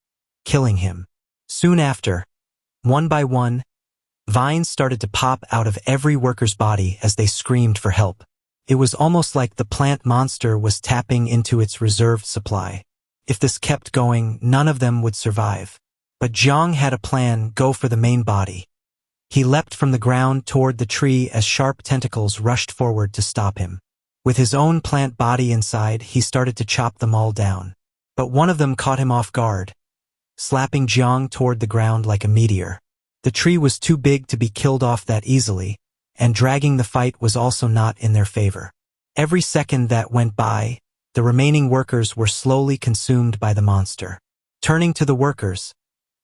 S1: killing him. Soon after, one by one, vines started to pop out of every worker's body as they screamed for help. It was almost like the plant monster was tapping into its reserved supply. If this kept going, none of them would survive. But Jang had a plan: go for the main body. He leapt from the ground toward the tree as sharp tentacles rushed forward to stop him. With his own plant body inside, he started to chop them all down. But one of them caught him off guard, slapping Jang toward the ground like a meteor. The tree was too big to be killed off that easily, and dragging the fight was also not in their favor. Every second that went by, the remaining workers were slowly consumed by the monster. Turning to the workers,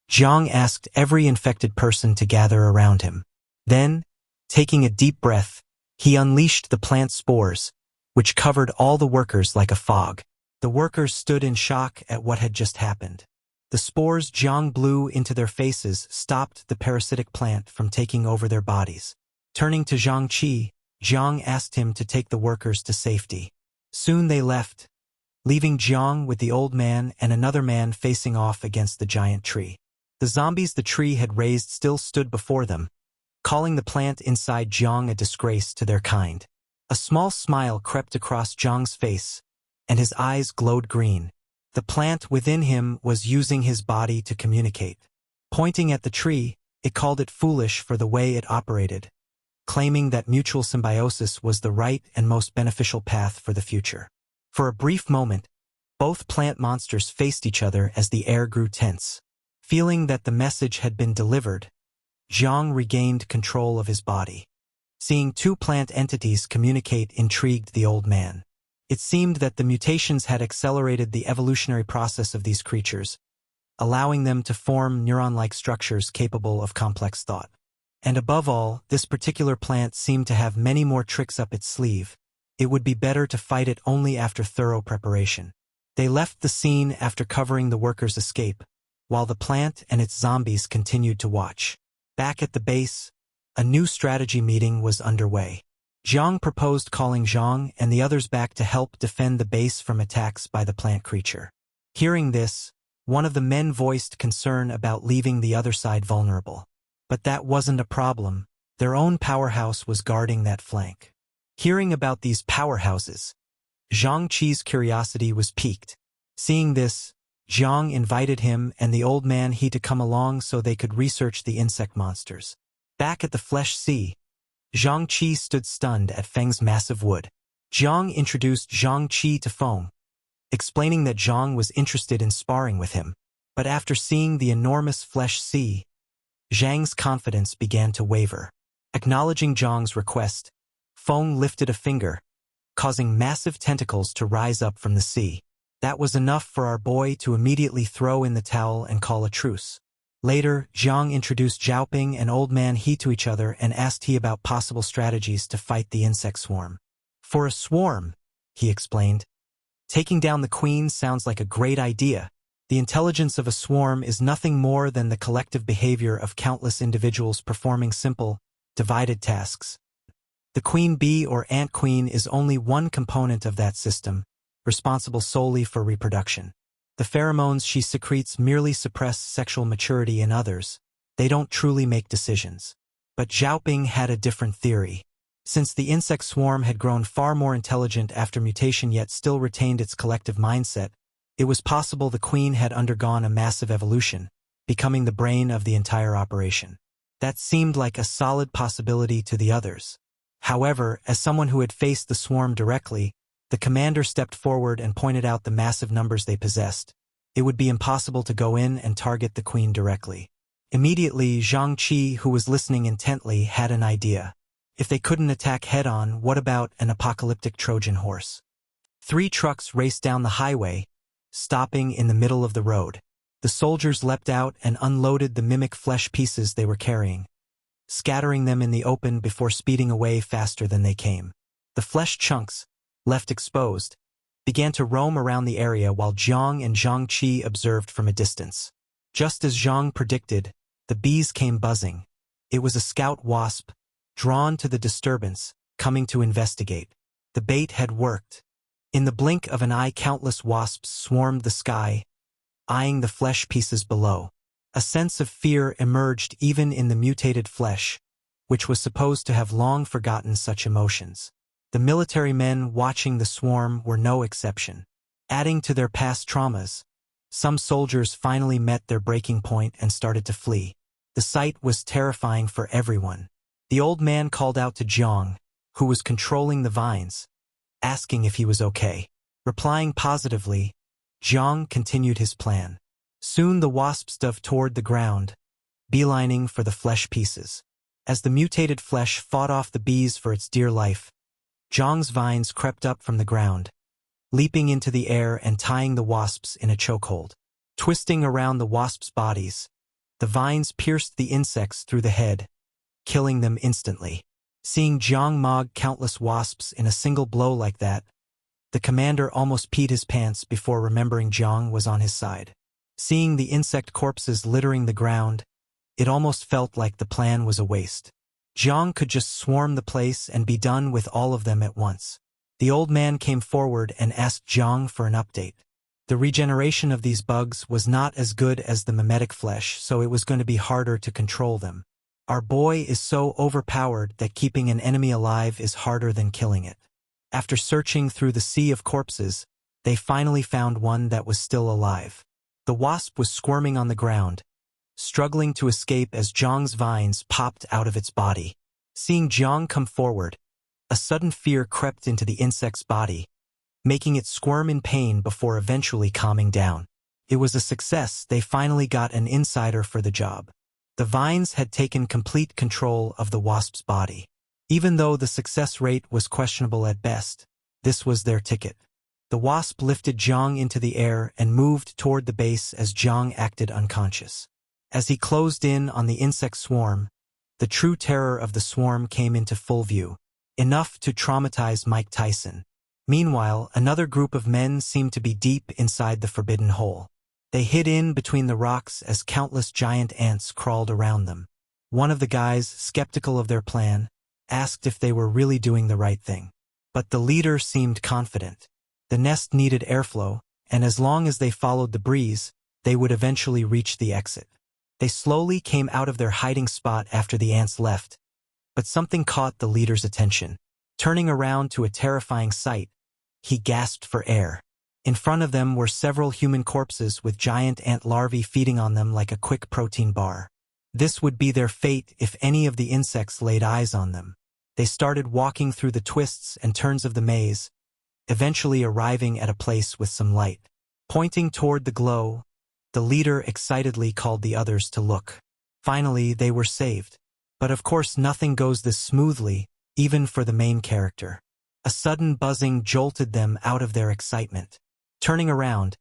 S1: Jang asked every infected person to gather around him. Then, taking a deep breath, he unleashed the plant spores, which covered all the workers like a fog. The workers stood in shock at what had just happened. The spores Jang blew into their faces stopped the parasitic plant from taking over their bodies. Turning to Zhang-Chi, Jang asked him to take the workers to safety. Soon they left, leaving Jang with the old man and another man facing off against the giant tree. The zombies the tree had raised still stood before them, calling the plant inside Jang a disgrace to their kind. A small smile crept across Jang's face, and his eyes glowed green. The plant within him was using his body to communicate. Pointing at the tree, it called it foolish for the way it operated, claiming that mutual symbiosis was the right and most beneficial path for the future. For a brief moment, both plant monsters faced each other as the air grew tense. Feeling that the message had been delivered, Jang regained control of his body. Seeing two plant entities communicate intrigued the old man. It seemed that the mutations had accelerated the evolutionary process of these creatures, allowing them to form neuron-like structures capable of complex thought. And above all, this particular plant seemed to have many more tricks up its sleeve. It would be better to fight it only after thorough preparation. They left the scene after covering the workers' escape, while the plant and its zombies continued to watch. Back at the base, a new strategy meeting was underway. Jang proposed calling Zhang and the others back to help defend the base from attacks by the plant creature. Hearing this, one of the men voiced concern about leaving the other side vulnerable. But that wasn't a problem. Their own powerhouse was guarding that flank. Hearing about these powerhouses, Zhang-Chi's curiosity was piqued. Seeing this, Jang invited him and the old man to come along so they could research the insect monsters. Back at the Flesh Sea, Zhang-Chi stood stunned at Feng's massive wood. Jang introduced Zhang-Chi to Fong, explaining that Jang was interested in sparring with him. But after seeing the enormous Flesh Sea, Zhang's confidence began to waver. Acknowledging Zhang's request, Fong lifted a finger, causing massive tentacles to rise up from the sea. That was enough for our boy to immediately throw in the towel and call a truce. Later, Jang introduced Xiaoping and Old Man He to each other and asked he about possible strategies to fight the insect swarm. For a swarm, he explained, taking down the queen sounds like a great idea. The intelligence of a swarm is nothing more than the collective behavior of countless individuals performing simple, divided tasks. The queen bee or ant queen is only one component of that system, responsible solely for reproduction. The pheromones she secretes merely suppress sexual maturity in others. They don't truly make decisions. But Xiaoping had a different theory. Since the insect swarm had grown far more intelligent after mutation yet still retained its collective mindset, it was possible the queen had undergone a massive evolution, becoming the brain of the entire operation. That seemed like a solid possibility to the others. However, as someone who had faced the swarm directly, the commander stepped forward and pointed out the massive numbers they possessed. It would be impossible to go in and target the queen directly. Immediately, Zhang Qi, who was listening intently, had an idea. If they couldn't attack head-on, what about an apocalyptic Trojan horse? 3 trucks raced down the highway, stopping in the middle of the road. The soldiers leapt out and unloaded the mimic flesh pieces they were carrying, scattering them in the open before speeding away faster than they came. The flesh chunks, left exposed, began to roam around the area while Jiang and Zhang Qi observed from a distance. Just as Zhang predicted, the bees came buzzing. It was a scout wasp, drawn to the disturbance, coming to investigate. The bait had worked. In the blink of an eye, countless wasps swarmed the sky, eyeing the flesh pieces below. A sense of fear emerged even in the mutated flesh, which was supposed to have long forgotten such emotions. The military men watching the swarm were no exception. Adding to their past traumas, some soldiers finally met their breaking point and started to flee. The sight was terrifying for everyone. The old man called out to Jiang, who was controlling the vines, asking if he was okay. Replying positively, Jiang continued his plan. Soon the wasps dove toward the ground, beelining for the flesh pieces. As the mutated flesh fought off the bees for its dear life, Jiang's vines crept up from the ground, leaping into the air and tying the wasps in a chokehold. Twisting around the wasps' bodies, the vines pierced the insects through the head, killing them instantly. Seeing Jiang mog countless wasps in a single blow like that, the commander almost peed his pants before remembering Jiang was on his side. Seeing the insect corpses littering the ground, it almost felt like the plan was a waste. Jiang could just swarm the place and be done with all of them at once. The old man came forward and asked Jiang for an update. The regeneration of these bugs was not as good as the mimetic flesh, so it was going to be harder to control them. Our boy is so overpowered that keeping an enemy alive is harder than killing it. After searching through the sea of corpses, they finally found one that was still alive. The wasp was squirming on the ground, struggling to escape as Jiang's vines popped out of its body. Seeing Jiang come forward, a sudden fear crept into the insect's body, making it squirm in pain before eventually calming down. It was a success. They finally got an insider for the job. The vines had taken complete control of the wasp's body. Even though the success rate was questionable at best, this was their ticket. The wasp lifted Jiang into the air and moved toward the base as Jiang acted unconscious. As he closed in on the insect swarm, the true terror of the swarm came into full view, enough to traumatize Mike Tyson. Meanwhile, another group of men seemed to be deep inside the forbidden hole. They hid in between the rocks as countless giant ants crawled around them. One of the guys, skeptical of their plan, asked if they were really doing the right thing. But the leader seemed confident. The nest needed airflow, and as long as they followed the breeze, they would eventually reach the exit. They slowly came out of their hiding spot after the ants left, but something caught the leader's attention. Turning around to a terrifying sight, he gasped for air. In front of them were several human corpses with giant ant larvae feeding on them like a quick protein bar. This would be their fate if any of the insects laid eyes on them. They started walking through the twists and turns of the maze, eventually arriving at a place with some light. Pointing toward the glow, the leader excitedly called the others to look. Finally, they were saved. But of course nothing goes this smoothly, even for the main character. A sudden buzzing jolted them out of their excitement. Turning around,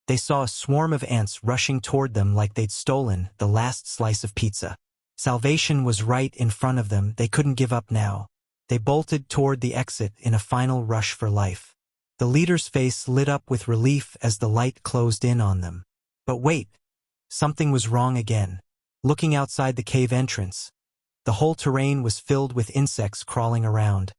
S1: they saw a swarm of ants rushing toward them like they'd stolen the last slice of pizza. Salvation was right in front of them. They couldn't give up now. They bolted toward the exit in a final rush for life. The leader's face lit up with relief as the light closed in on them. But wait, something was wrong again. Looking outside the cave entrance, the whole terrain was filled with insects crawling around,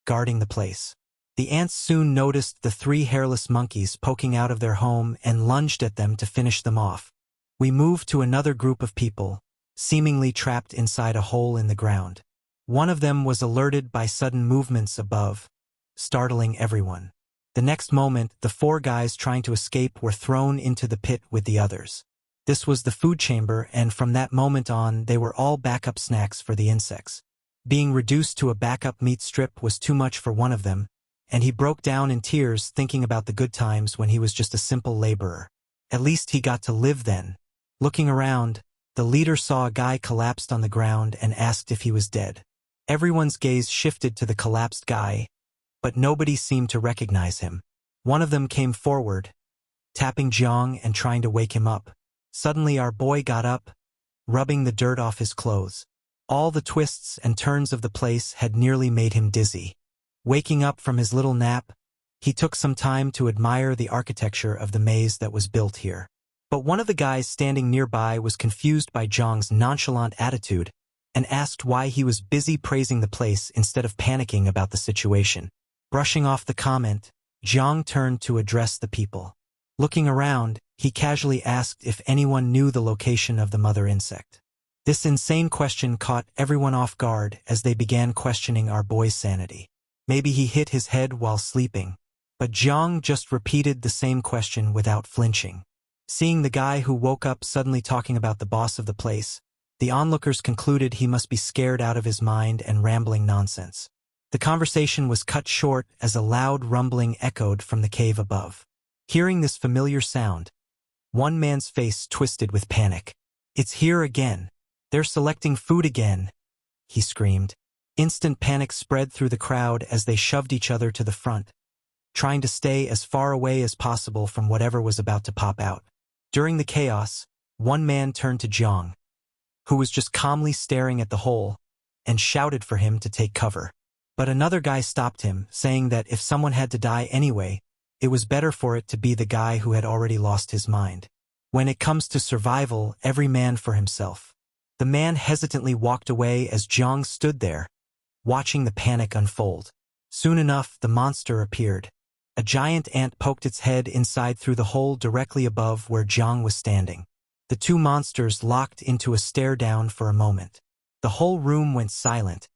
S1: guarding the place. The ants soon noticed the 3 hairless monkeys poking out of their home and lunged at them to finish them off. We moved to another group of people, seemingly trapped inside a hole in the ground. One of them was alerted by sudden movements above, startling everyone. The next moment, the 4 guys trying to escape were thrown into the pit with the others. This was the food chamber, and from that moment on, they were all backup snacks for the insects. Being reduced to a backup meat strip was too much for one of them, and he broke down in tears thinking about the good times when he was just a simple laborer. At least he got to live then. Looking around, The leader saw a guy collapsed on the ground and asked if he was dead. Everyone's gaze shifted to the collapsed guy, but nobody seemed to recognize him. One of them came forward, tapping Jang and trying to wake him up. Suddenly our boy got up, rubbing the dirt off his clothes. All the twists and turns of the place had nearly made him dizzy. Waking up from his little nap, he took some time to admire the architecture of the maze that was built here. But one of the guys standing nearby was confused by Jang's nonchalant attitude and asked why he was busy praising the place instead of panicking about the situation. Brushing off the comment, Jang turned to address the people. Looking around, he casually asked if anyone knew the location of the mother insect. This insane question caught everyone off guard as they began questioning our boy's sanity. Maybe he hit his head while sleeping, but Jang just repeated the same question without flinching. Seeing the guy who woke up suddenly talking about the boss of the place, the onlookers concluded he must be scared out of his mind and rambling nonsense. The conversation was cut short as a loud rumbling echoed from the cave above. Hearing this familiar sound, one man's face twisted with panic. "It's here again. They're selecting food again," he screamed. Instant panic spread through the crowd as they shoved each other to the front, trying to stay as far away as possible from whatever was about to pop out. During the chaos, one man turned to Jang, who was just calmly staring at the hole, and shouted for him to take cover. But another guy stopped him, saying that if someone had to die anyway, it was better for it to be the guy who had already lost his mind. When it comes to survival, every man for himself. The man hesitantly walked away as Jang stood there, watching the panic unfold. Soon enough, the monster appeared. A giant ant poked its head inside through the hole directly above where Jang was standing. The two monsters locked into a stare down for a moment. The whole room went silent,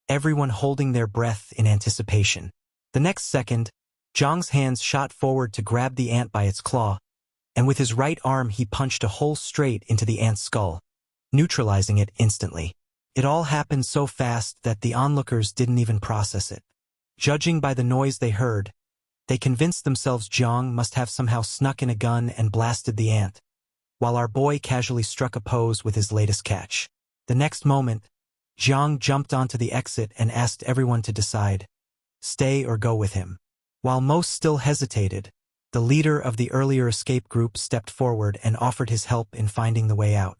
S1: everyone holding their breath in anticipation. The next second, Jang's hands shot forward to grab the ant by its claw, and with his right arm he punched a hole straight into the ant's skull, neutralizing it instantly. It all happened so fast that the onlookers didn't even process it. Judging by the noise they heard, they convinced themselves Jang must have somehow snuck in a gun and blasted the ant, while our boy casually struck a pose with his latest catch. The next moment, Jang jumped onto the exit and asked everyone to decide, stay or go with him. While most still hesitated, the leader of the earlier escape group stepped forward and offered his help in finding the way out.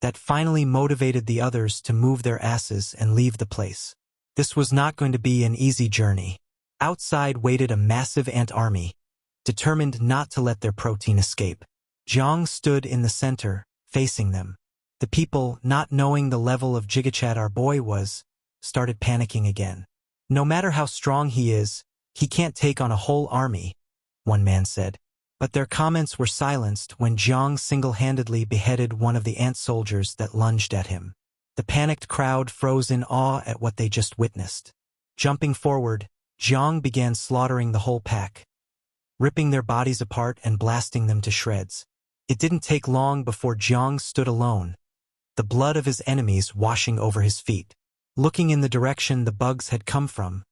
S1: That finally motivated the others to move their asses and leave the place. This was not going to be an easy journey. Outside waited a massive ant army, determined not to let their protein escape. Jang stood in the center, facing them. The people, not knowing the level of gigachat our boy was, started panicking again. "No matter how strong he is, he can't take on a whole army," one man said. But their comments were silenced when Jang single-handedly beheaded one of the ant soldiers that lunged at him. The panicked crowd froze in awe at what they just witnessed. Jumping forward, Jang began slaughtering the whole pack, ripping their bodies apart and blasting them to shreds. It didn't take long before Jang stood alone, the blood of his enemies washing over his feet. Looking in the direction the bugs had come from,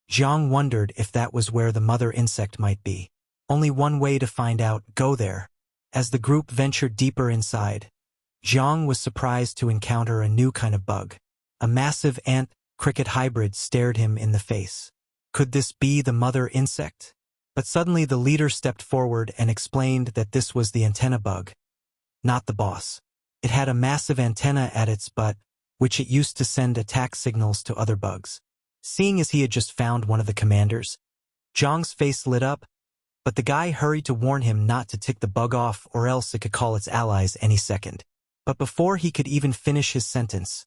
S1: Jang wondered if that was where the mother insect might be. Only one way to find out: go there. As the group ventured deeper inside, Jang was surprised to encounter a new kind of bug. A massive ant-cricket hybrid stared him in the face. Could this be the mother insect? But suddenly the leader stepped forward and explained that this was the antenna bug, not the boss. It had a massive antenna at its butt, which it used to send attack signals to other bugs. Seeing as he had just found one of the commanders, Jang's face lit up, but the guy hurried to warn him not to tick the bug off or else it could call its allies any second. But before he could even finish his sentence,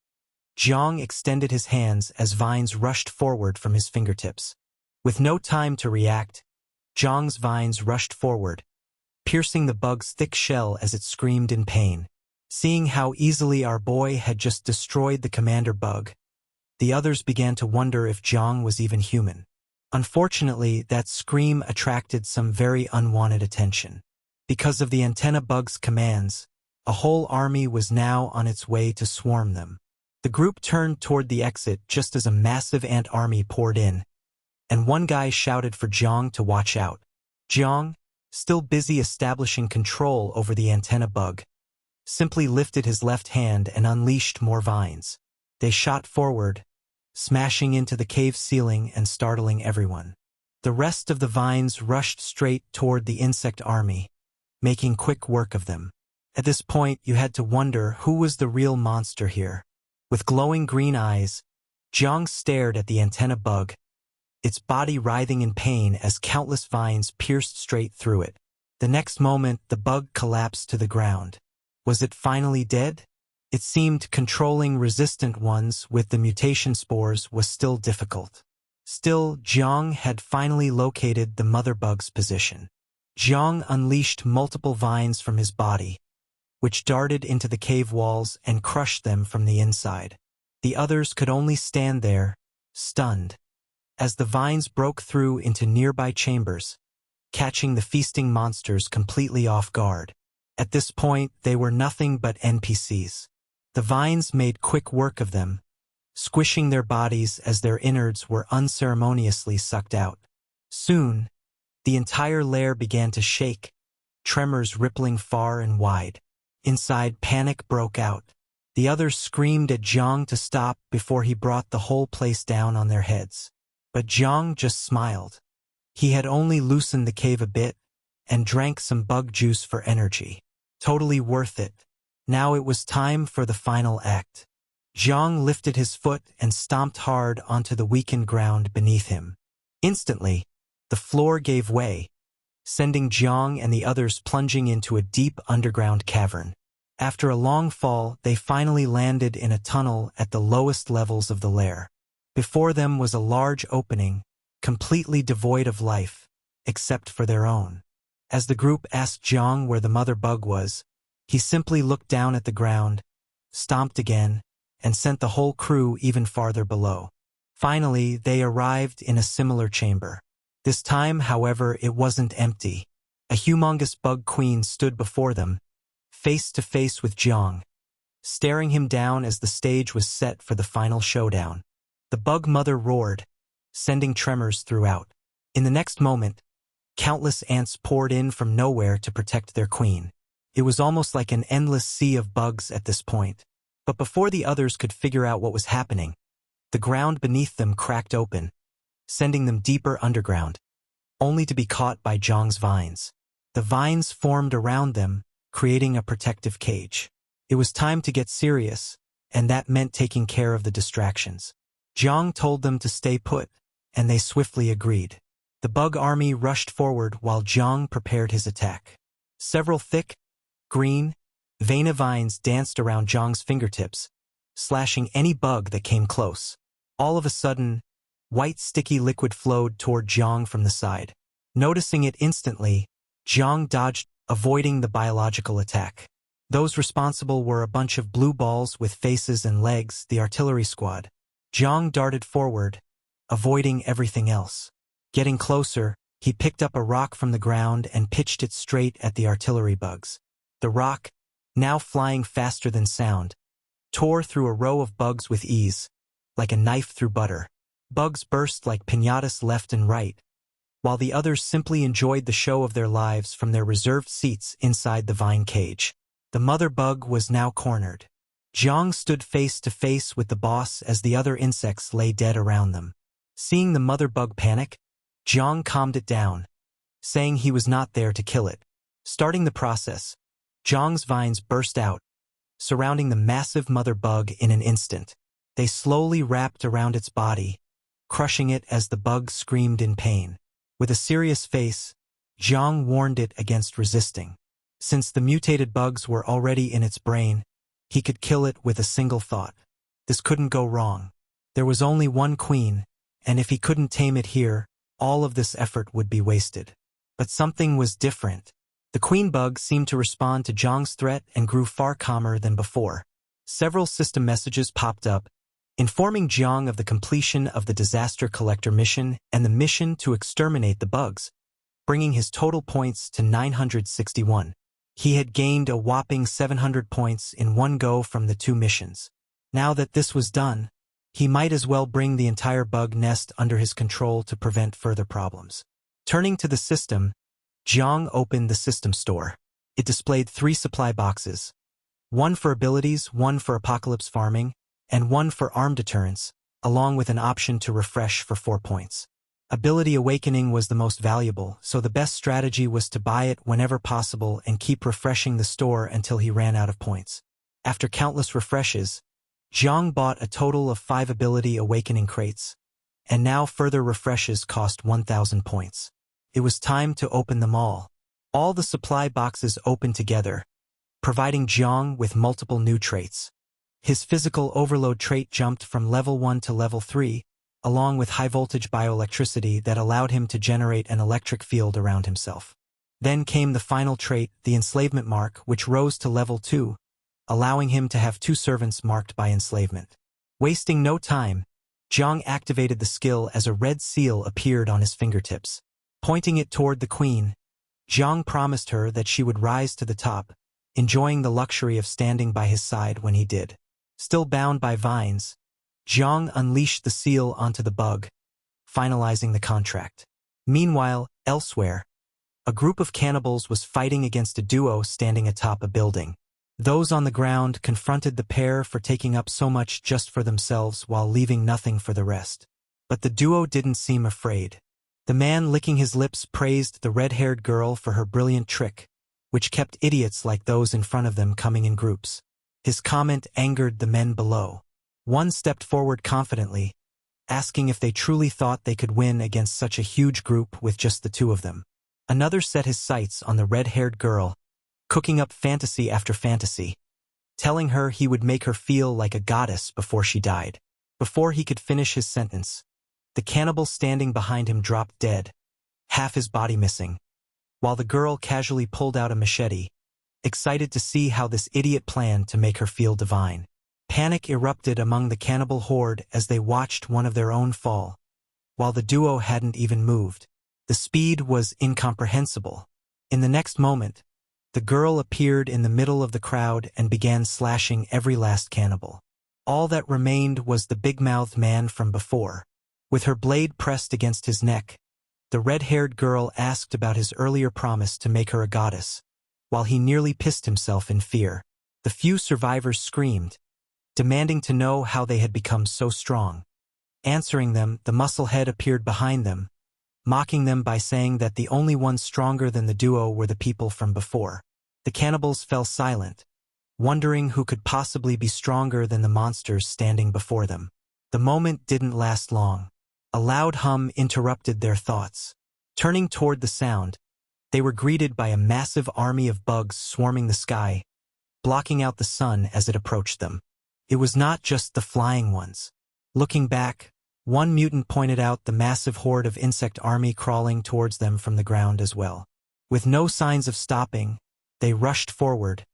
S1: Jang extended his hands as vines rushed forward from his fingertips. With no time to react, Jang's vines rushed forward, piercing the bug's thick shell as it screamed in pain. Seeing how easily our boy had just destroyed the commander bug, the others began to wonder if Jang was even human. Unfortunately, that scream attracted some very unwanted attention. Because of the antenna bug's commands, a whole army was now on its way to swarm them. The group turned toward the exit just as a massive ant army poured in, and one guy shouted for Jang to watch out. Jang, still busy establishing control over the antenna bug, simply lifted his left hand and unleashed more vines. They shot forward, smashing into the cave ceiling and startling everyone. The rest of the vines rushed straight toward the insect army, making quick work of them. At this point, you had to wonder who was the real monster here. With glowing green eyes, Jang stared at the antenna bug, its body writhing in pain as countless vines pierced straight through it. The next moment, the bug collapsed to the ground. Was it finally dead? It seemed controlling resistant ones with the mutation spores was still difficult. Still, Jang had finally located the mother bug's position. Jang unleashed multiple vines from his body, which darted into the cave walls and crushed them from the inside. The others could only stand there, stunned, as the vines broke through into nearby chambers, catching the feasting monsters completely off guard. At this point, they were nothing but NPCs. The vines made quick work of them, squishing their bodies as their innards were unceremoniously sucked out. Soon, the entire lair began to shake, tremors rippling far and wide. Inside, panic broke out. The others screamed at Jang to stop before he brought the whole place down on their heads. But Jang just smiled. He had only loosened the cave a bit and drank some bug juice for energy. Totally worth it. Now it was time for the final act. Jang lifted his foot and stomped hard onto the weakened ground beneath him. Instantly, the floor gave way, sending Jang and the others plunging into a deep underground cavern. After a long fall, they finally landed in a tunnel at the lowest levels of the lair. Before them was a large opening, completely devoid of life, except for their own. As the group asked Jang where the mother bug was, he simply looked down at the ground, stomped again, and sent the whole crew even farther below. Finally, they arrived in a similar chamber. This time, however, it wasn't empty. A humongous bug queen stood before them, face to face with Jang, staring him down as the stage was set for the final showdown. The bug mother roared, sending tremors throughout. In the next moment, countless ants poured in from nowhere to protect their queen. It was almost like an endless sea of bugs at this point. But before the others could figure out what was happening, the ground beneath them cracked open, sending them deeper underground, only to be caught by Jang's vines. The vines formed around them, creating a protective cage. It was time to get serious, and that meant taking care of the distractions. Jang told them to stay put, and they swiftly agreed. The bug army rushed forward while Jang prepared his attack. Several thick, green, veiny vines danced around Jang's fingertips, slashing any bug that came close. All of a sudden, white sticky liquid flowed toward Jang from the side. Noticing it instantly, Jang dodged, avoiding the biological attack. Those responsible were a bunch of blue balls with faces and legs, the artillery squad. Jang darted forward, avoiding everything else. Getting closer, he picked up a rock from the ground and pitched it straight at the artillery bugs. The rock, now flying faster than sound, tore through a row of bugs with ease, like a knife through butter. Bugs burst like piñatas left and right, while the others simply enjoyed the show of their lives from their reserved seats inside the vine cage. The mother bug was now cornered. Jang stood face to face with the boss as the other insects lay dead around them. Seeing the mother bug panic, Jang calmed it down, saying he was not there to kill it. Starting the process, Jang's vines burst out, surrounding the massive mother bug in an instant. They slowly wrapped around its body, crushing it as the bug screamed in pain. With a serious face, Jang warned it against resisting. Since the mutated bugs were already in its brain, he could kill it with a single thought. This couldn't go wrong. There was only one queen, and if he couldn't tame it here, all of this effort would be wasted. But something was different. The queen bug seemed to respond to Jang's threat and grew far calmer than before. Several system messages popped up, informing Jang of the completion of the Disaster Collector mission and the mission to exterminate the bugs, bringing his total points to 961. He had gained a whopping 700 points in one go from the two missions. Now that this was done, he might as well bring the entire bug nest under his control to prevent further problems. Turning to the system, Jang opened the system store. It displayed 3 supply boxes, one for abilities, one for apocalypse farming, and one for arm deterrence, along with an option to refresh for 4 points. Ability Awakening was the most valuable, so the best strategy was to buy it whenever possible and keep refreshing the store until he ran out of points. After countless refreshes, Jang bought a total of 5 Ability Awakening crates, and now further refreshes cost 1,000 points. It was time to open them all. All the supply boxes opened together, providing Jang with multiple new traits. His physical overload trait jumped from level 1 to level 3, along with high-voltage bioelectricity that allowed him to generate an electric field around himself. Then came the final trait, the enslavement mark, which rose to level 2, allowing him to have 2 servants marked by enslavement. Wasting no time, Jang activated the skill as a red seal appeared on his fingertips. Pointing it toward the queen, Jang promised her that she would rise to the top, enjoying the luxury of standing by his side when he did. Still bound by vines, Jang unleashed the seal onto the bug, finalizing the contract. Meanwhile, elsewhere, a group of cannibals was fighting against a duo standing atop a building. Those on the ground confronted the pair for taking up so much just for themselves while leaving nothing for the rest. But the duo didn't seem afraid. The man licking his lips praised the red-haired girl for her brilliant trick, which kept idiots like those in front of them coming in groups. His comment angered the men below. One stepped forward confidently, asking if they truly thought they could win against such a huge group with just the 2 of them. Another set his sights on the red-haired girl, cooking up fantasy after fantasy, telling her he would make her feel like a goddess before she died. Before he could finish his sentence, the cannibal standing behind him dropped dead, half his body missing, while the girl casually pulled out a machete, excited to see how this idiot planned to make her feel divine. Panic erupted among the cannibal horde as they watched one of their own fall, while the duo hadn't even moved. The speed was incomprehensible. In the next moment, the girl appeared in the middle of the crowd and began slashing every last cannibal. All that remained was the big-mouthed man from before. With her blade pressed against his neck, the red-haired girl asked about his earlier promise to make her a goddess, while he nearly pissed himself in fear. The few survivors screamed, demanding to know how they had become so strong. Answering them, the musclehead appeared behind them, mocking them by saying that the only ones stronger than the duo were the people from before. The cannibals fell silent, wondering who could possibly be stronger than the monsters standing before them. The moment didn't last long. A loud hum interrupted their thoughts. Turning toward the sound, they were greeted by a massive army of bugs swarming the sky, blocking out the sun as it approached them. It was not just the flying ones. Looking back, one mutant pointed out the massive horde of insect army crawling towards them from the ground as well. With no signs of stopping, they rushed forward,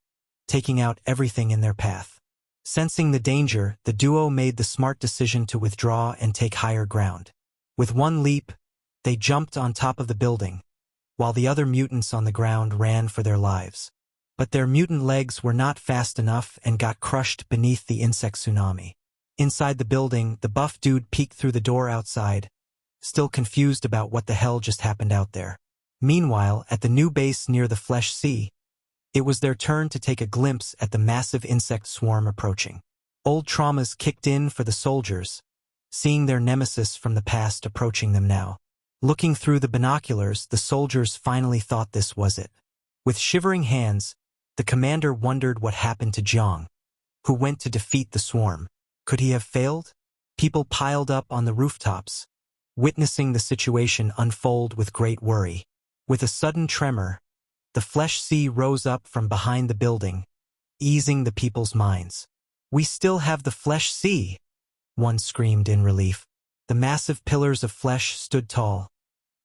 S1: taking out everything in their path. Sensing the danger, the duo made the smart decision to withdraw and take higher ground. With one leap, they jumped on top of the building, while the other mutants on the ground ran for their lives. But their mutant legs were not fast enough and got crushed beneath the insect tsunami. Inside the building, the buff dude peeked through the door outside, still confused about what the hell just happened out there. Meanwhile, at the new base near the Flesh Sea, it was their turn to take a glimpse at the massive insect swarm approaching. Old traumas kicked in for the soldiers, seeing their nemesis from the past approaching them now. Looking through the binoculars, the soldiers finally thought this was it. With shivering hands, the commander wondered what happened to Jang, who went to defeat the swarm. Could he have failed? People piled up on the rooftops, witnessing the situation unfold with great worry. With a sudden tremor, the Flesh Sea rose up from behind the building, easing the people's minds. "We still have the Flesh Sea," one screamed in relief. The massive pillars of flesh stood tall,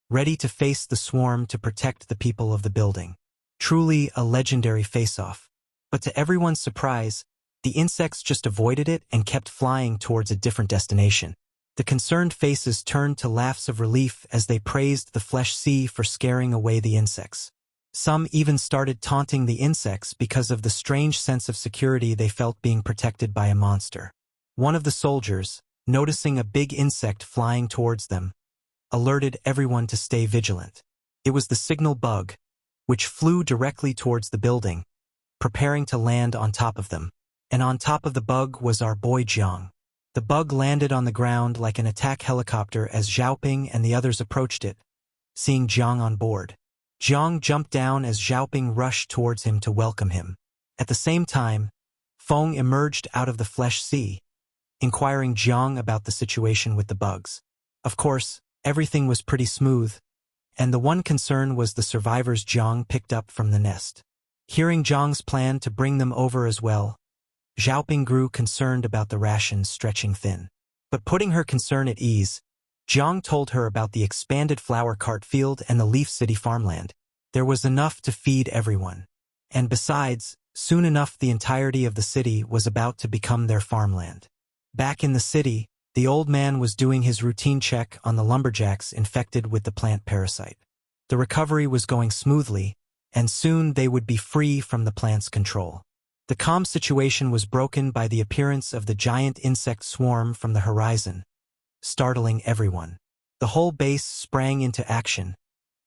S1: ready to face the swarm to protect the people of the building. Truly a legendary face-off. But to everyone's surprise, the insects just avoided it and kept flying towards a different destination. The concerned faces turned to laughs of relief as they praised the Flesh Sea for scaring away the insects. Some even started taunting the insects because of the strange sense of security they felt being protected by a monster. One of the soldiers, noticing a big insect flying towards them, alerted everyone to stay vigilant. It was the signal bug, which flew directly towards the building, preparing to land on top of them. And on top of the bug was our boy Jang. The bug landed on the ground like an attack helicopter as Xiaoping and the others approached it, seeing Jang on board. Jang jumped down as Xiaoping rushed towards him to welcome him. At the same time, Fong emerged out of the flesh sea, inquiring Jang about the situation with the bugs. Of course, everything was pretty smooth, and the one concern was the survivors Jang picked up from the nest. Hearing Jang's plan to bring them over as well, Xiaoping grew concerned about the rations stretching thin. But putting her concern at ease, Jang told her about the expanded flower cart field and the Leaf City farmland. There was enough to feed everyone. And besides, soon enough the entirety of the city was about to become their farmland. Back in the city, the old man was doing his routine check on the lumberjacks infected with the plant parasite. The recovery was going smoothly, and soon they would be free from the plant's control. The calm situation was broken by the appearance of the giant insect swarm from the horizon, startling everyone. The whole base sprang into action,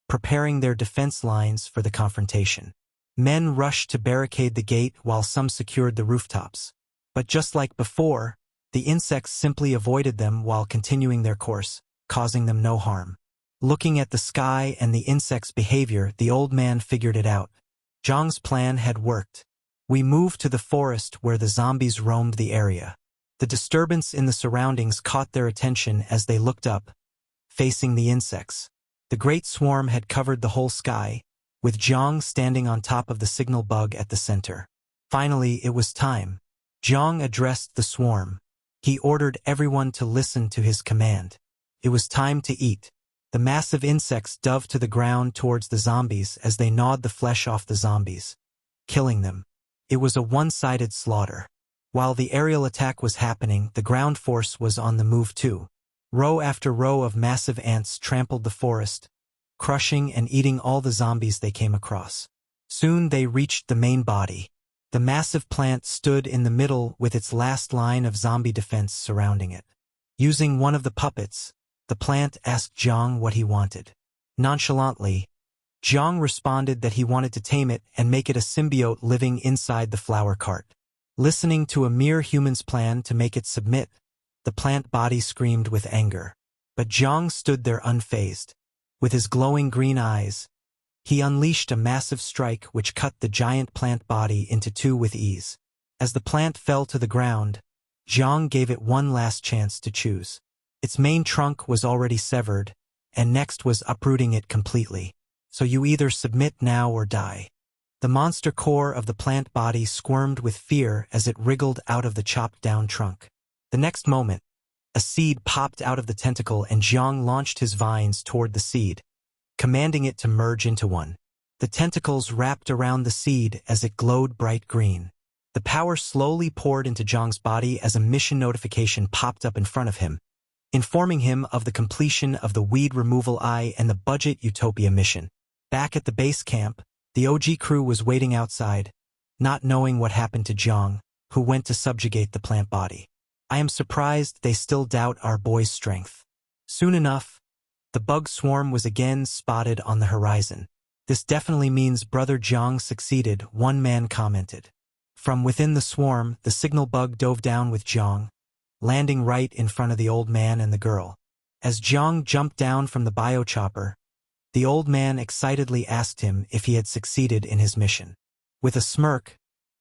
S1: preparing their defense lines for the confrontation. Men rushed to barricade the gate while some secured the rooftops. But just like before, the insects simply avoided them while continuing their course, causing them no harm. Looking at the sky and the insects' behavior, the old man figured it out. Zhang's plan had worked. We moved to the forest where the zombies roamed the area. The disturbance in the surroundings caught their attention as they looked up, facing the insects. The great swarm had covered the whole sky, with Zhang standing on top of the signal bug at the center. Finally, it was time. Zhang addressed the swarm. He ordered everyone to listen to his command. It was time to eat. The massive insects dove to the ground towards the zombies as they gnawed the flesh off the zombies, killing them. It was a one-sided slaughter. While the aerial attack was happening, the ground force was on the move too. Row after row of massive ants trampled the forest, crushing and eating all the zombies they came across. Soon they reached the main body. The massive plant stood in the middle with its last line of zombie defense surrounding it. Using one of the puppets, the plant asked Zhang what he wanted. Nonchalantly, Zhang responded that he wanted to tame it and make it a symbiote living inside the flower cart. Listening to a mere human's plan to make it submit, the plant body screamed with anger. But Zhang stood there unfazed. With his glowing green eyes, he unleashed a massive strike which cut the giant plant body into two with ease. As the plant fell to the ground, Zhang gave it one last chance to choose. Its main trunk was already severed, and next was uprooting it completely. So you either submit now or die. The monster core of the plant body squirmed with fear as it wriggled out of the chopped-down trunk. The next moment, a seed popped out of the tentacle and Zhang launched his vines toward the seed, commanding it to merge into one. The tentacles wrapped around the seed as it glowed bright green. The power slowly poured into Zhang's body as a mission notification popped up in front of him, informing him of the completion of the Weed Removal Eye and the Budget Utopia mission. Back at the base camp, the OG crew was waiting outside, not knowing what happened to Zhang, who went to subjugate the plant body. I am surprised they still doubt our boy's strength. Soon enough, the bug swarm was again spotted on the horizon. This definitely means Brother Zhang succeeded, one man commented. From within the swarm, the signal bug dove down with Zhang, landing right in front of the old man and the girl. As Zhang jumped down from the biochopper, the old man excitedly asked him if he had succeeded in his mission. With a smirk,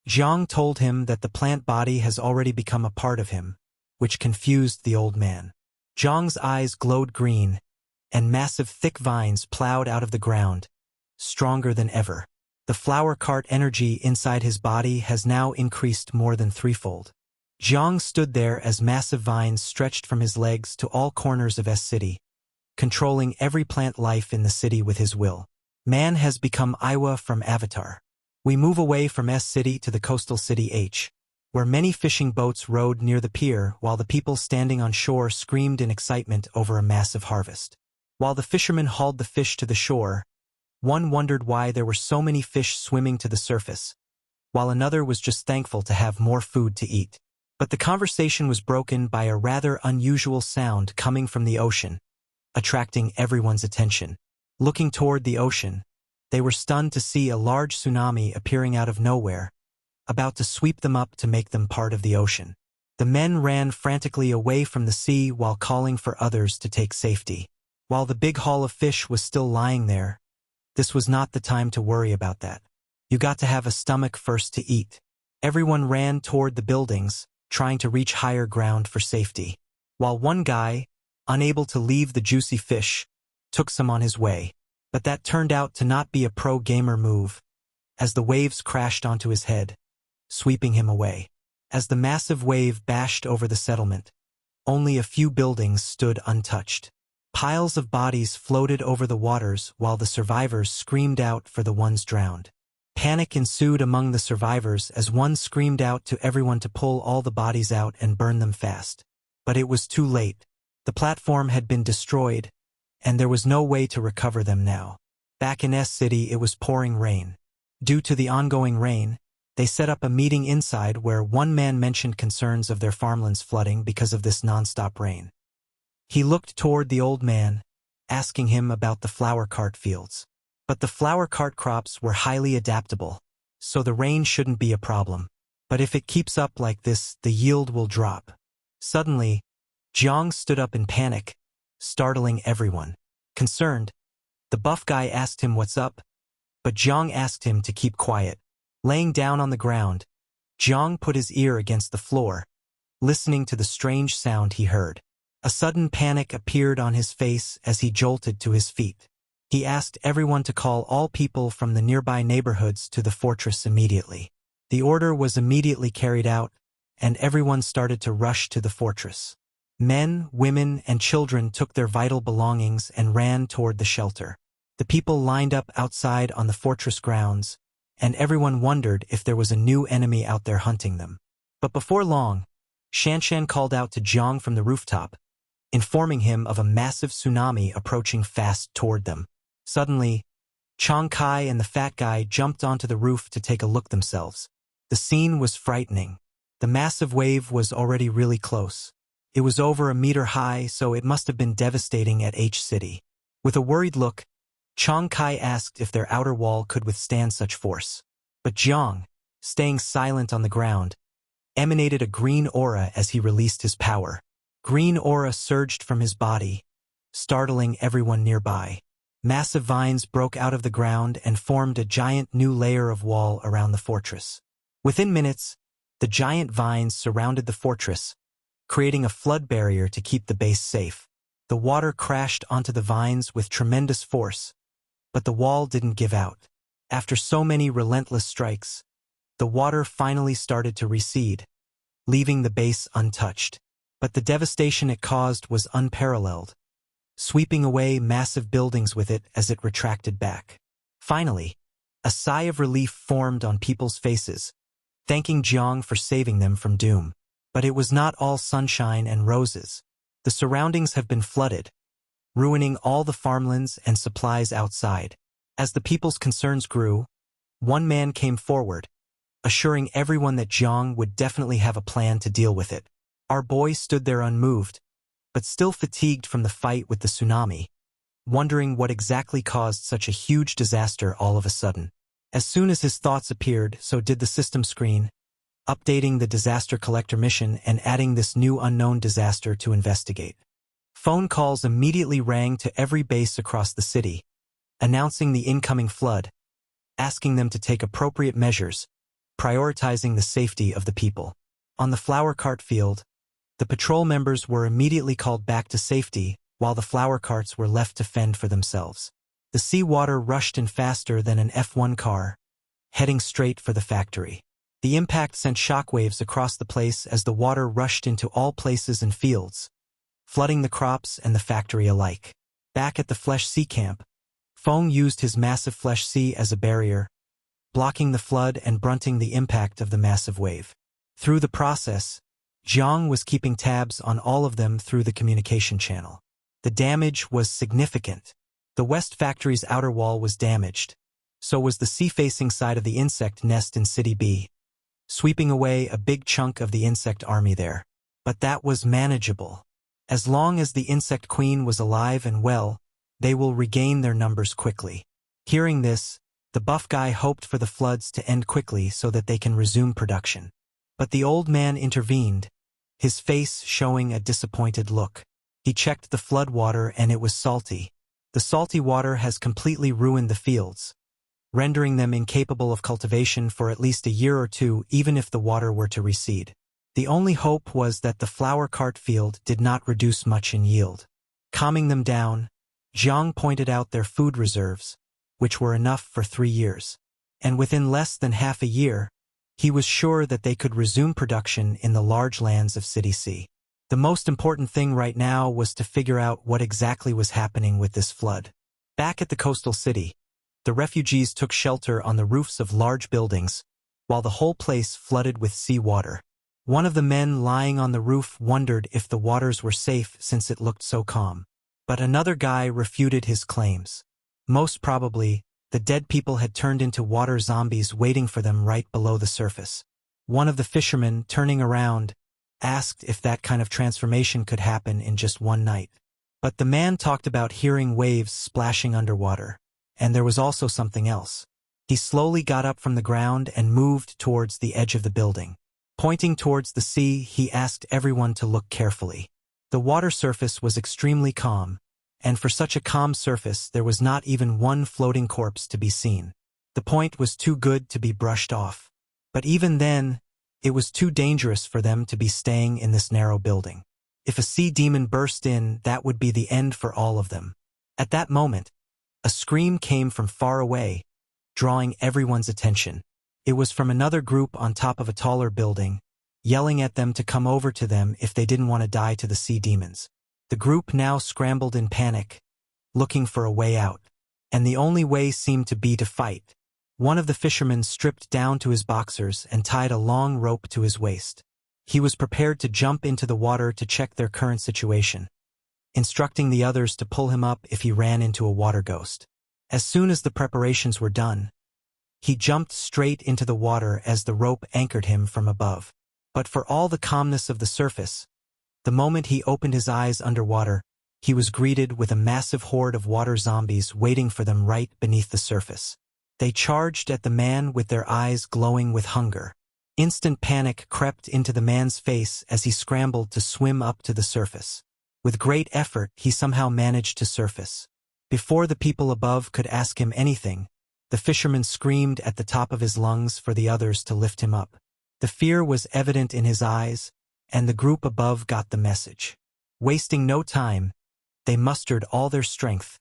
S1: Zhang told him that the plant body has already become a part of him, which confused the old man. Zhang's eyes glowed green, and massive thick vines plowed out of the ground, stronger than ever. The flower cart energy inside his body has now increased more than threefold. Zhang stood there as massive vines stretched from his legs to all corners of S-City, controlling every plant life in the city with his will. Man has become Iwa from Avatar. We move away from S-City to the coastal city H, where many fishing boats rode near the pier while the people standing on shore screamed in excitement over a massive harvest. While the fishermen hauled the fish to the shore, one wondered why there were so many fish swimming to the surface, while another was just thankful to have more food to eat. But the conversation was broken by a rather unusual sound coming from the ocean, attracting everyone's attention. Looking toward the ocean, they were stunned to see a large tsunami appearing out of nowhere, about to sweep them up to make them part of the ocean. The men ran frantically away from the sea while calling for others to take safety. While the big haul of fish was still lying there, this was not the time to worry about that. You got to have a stomach first to eat. Everyone ran toward the buildings, trying to reach higher ground for safety, while one guy, unable to leave the juicy fish, took some on his way. But that turned out to not be a pro-gamer move, as the waves crashed onto his head, sweeping him away. As the massive wave bashed over the settlement, only a few buildings stood untouched. Piles of bodies floated over the waters while the survivors screamed out for the ones drowned. Panic ensued among the survivors as one screamed out to everyone to pull all the bodies out and burn them fast. But it was too late. The platform had been destroyed, and there was no way to recover them now. Back in S City, it was pouring rain. Due to the ongoing rain, they set up a meeting inside where one man mentioned concerns of their farmlands flooding because of this non-stop rain. He looked toward the old man, asking him about the flower cart fields. But the flower cart crops were highly adaptable, so the rain shouldn't be a problem. But if it keeps up like this, the yield will drop. Suddenly, Jang stood up in panic, startling everyone. Concerned, the buff guy asked him what's up, but Jang asked him to keep quiet. Laying down on the ground, Jang put his ear against the floor, listening to the strange sound he heard. A sudden panic appeared on his face as he jolted to his feet. He asked everyone to call all people from the nearby neighborhoods to the fortress immediately. The order was immediately carried out, and everyone started to rush to the fortress. Men, women, and children took their vital belongings and ran toward the shelter. The people lined up outside on the fortress grounds, and everyone wondered if there was a new enemy out there hunting them. But before long, Shanshan called out to Jang from the rooftop, informing him of a massive tsunami approaching fast toward them. Suddenly, Chang Kai and the fat guy jumped onto the roof to take a look themselves. The scene was frightening. The massive wave was already really close. It was over a meter high, so it must have been devastating at H City. With a worried look, Chang Kai asked if their outer wall could withstand such force. But Jiang, staying silent on the ground, emanated a green aura as he released his power. Green aura surged from his body, startling everyone nearby. Massive vines broke out of the ground and formed a giant new layer of wall around the fortress. Within minutes, the giant vines surrounded the fortress, creating a flood barrier to keep the base safe. The water crashed onto the vines with tremendous force, but the wall didn't give out. After so many relentless strikes, the water finally started to recede, leaving the base untouched. But the devastation it caused was unparalleled, sweeping away massive buildings with it as it retracted back. Finally, a sigh of relief formed on people's faces, thanking Jiang for saving them from doom. But it was not all sunshine and roses. The surroundings have been flooded, ruining all the farmlands and supplies outside. As the people's concerns grew, one man came forward, assuring everyone that Jiang would definitely have a plan to deal with it. Our boy stood there unmoved, but still fatigued from the fight with the tsunami, wondering what exactly caused such a huge disaster all of a sudden. As soon as his thoughts appeared, so did the system screen, updating the disaster collector mission and adding this new unknown disaster to investigate. Phone calls immediately rang to every base across the city, announcing the incoming flood, asking them to take appropriate measures, prioritizing the safety of the people. On the flower cart field, the patrol members were immediately called back to safety, while the flower carts were left to fend for themselves. The seawater rushed in faster than an F1 car, heading straight for the factory. The impact sent shockwaves across the place as the water rushed into all places and fields, flooding the crops and the factory alike. Back at the Flesh Sea camp, Fong used his massive Flesh Sea as a barrier, blocking the flood and blunting the impact of the massive wave. Through the process, Jiang was keeping tabs on all of them through the communication channel. The damage was significant. The West Factory's outer wall was damaged, so was the sea-facing side of the insect nest in City B, sweeping away a big chunk of the insect army there. But that was manageable. As long as the insect queen was alive and well, they will regain their numbers quickly. Hearing this, The buff guy hoped for the floods to end quickly so that they can resume production. But the old man intervened, his face showing a disappointed look. He checked the flood water and it was salty. The salty water has completely ruined the fields, rendering them incapable of cultivation for at least a year or two, even if the water were to recede. The only hope was that the flower cart field did not reduce much in yield. Calming them down, Jang pointed out their food reserves, which were enough for 3 years. And within less than half a year, he was sure that they could resume production in the large lands of City C. The most important thing right now was to figure out what exactly was happening with this flood. Back at the coastal city, the refugees took shelter on the roofs of large buildings, while the whole place flooded with sea water. One of the men lying on the roof wondered if the waters were safe since it looked so calm. But another guy refuted his claims. Most probably, the dead people had turned into water zombies waiting for them right below the surface. One of the fishermen, turning around, asked if that kind of transformation could happen in just one night. But the man talked about hearing waves splashing underwater. And there was also something else. He slowly got up from the ground and moved towards the edge of the building. Pointing towards the sea, he asked everyone to look carefully. The water surface was extremely calm, and for such a calm surface there was not even one floating corpse to be seen. The point was too good to be brushed off. But even then, it was too dangerous for them to be staying in this narrow building. If a sea demon burst in, that would be the end for all of them. At that moment, a scream came from far away, drawing everyone's attention. It was from another group on top of a taller building, yelling at them to come over to them if they didn't want to die to the sea demons. The group now scrambled in panic, looking for a way out. And the only way seemed to be to fight. One of the fishermen stripped down to his boxers and tied a long rope to his waist. He was prepared to jump into the water to check their current situation, instructing the others to pull him up if he ran into a water ghost. As soon as the preparations were done, he jumped straight into the water as the rope anchored him from above. But for all the calmness of the surface, the moment he opened his eyes underwater, he was greeted with a massive horde of water zombies waiting for them right beneath the surface. They charged at the man with their eyes glowing with hunger. Instant panic crept into the man's face as he scrambled to swim up to the surface. With great effort, he somehow managed to surface. Before the people above could ask him anything, the fisherman screamed at the top of his lungs for the others to lift him up. The fear was evident in his eyes, and the group above got the message. Wasting no time, they mustered all their strength,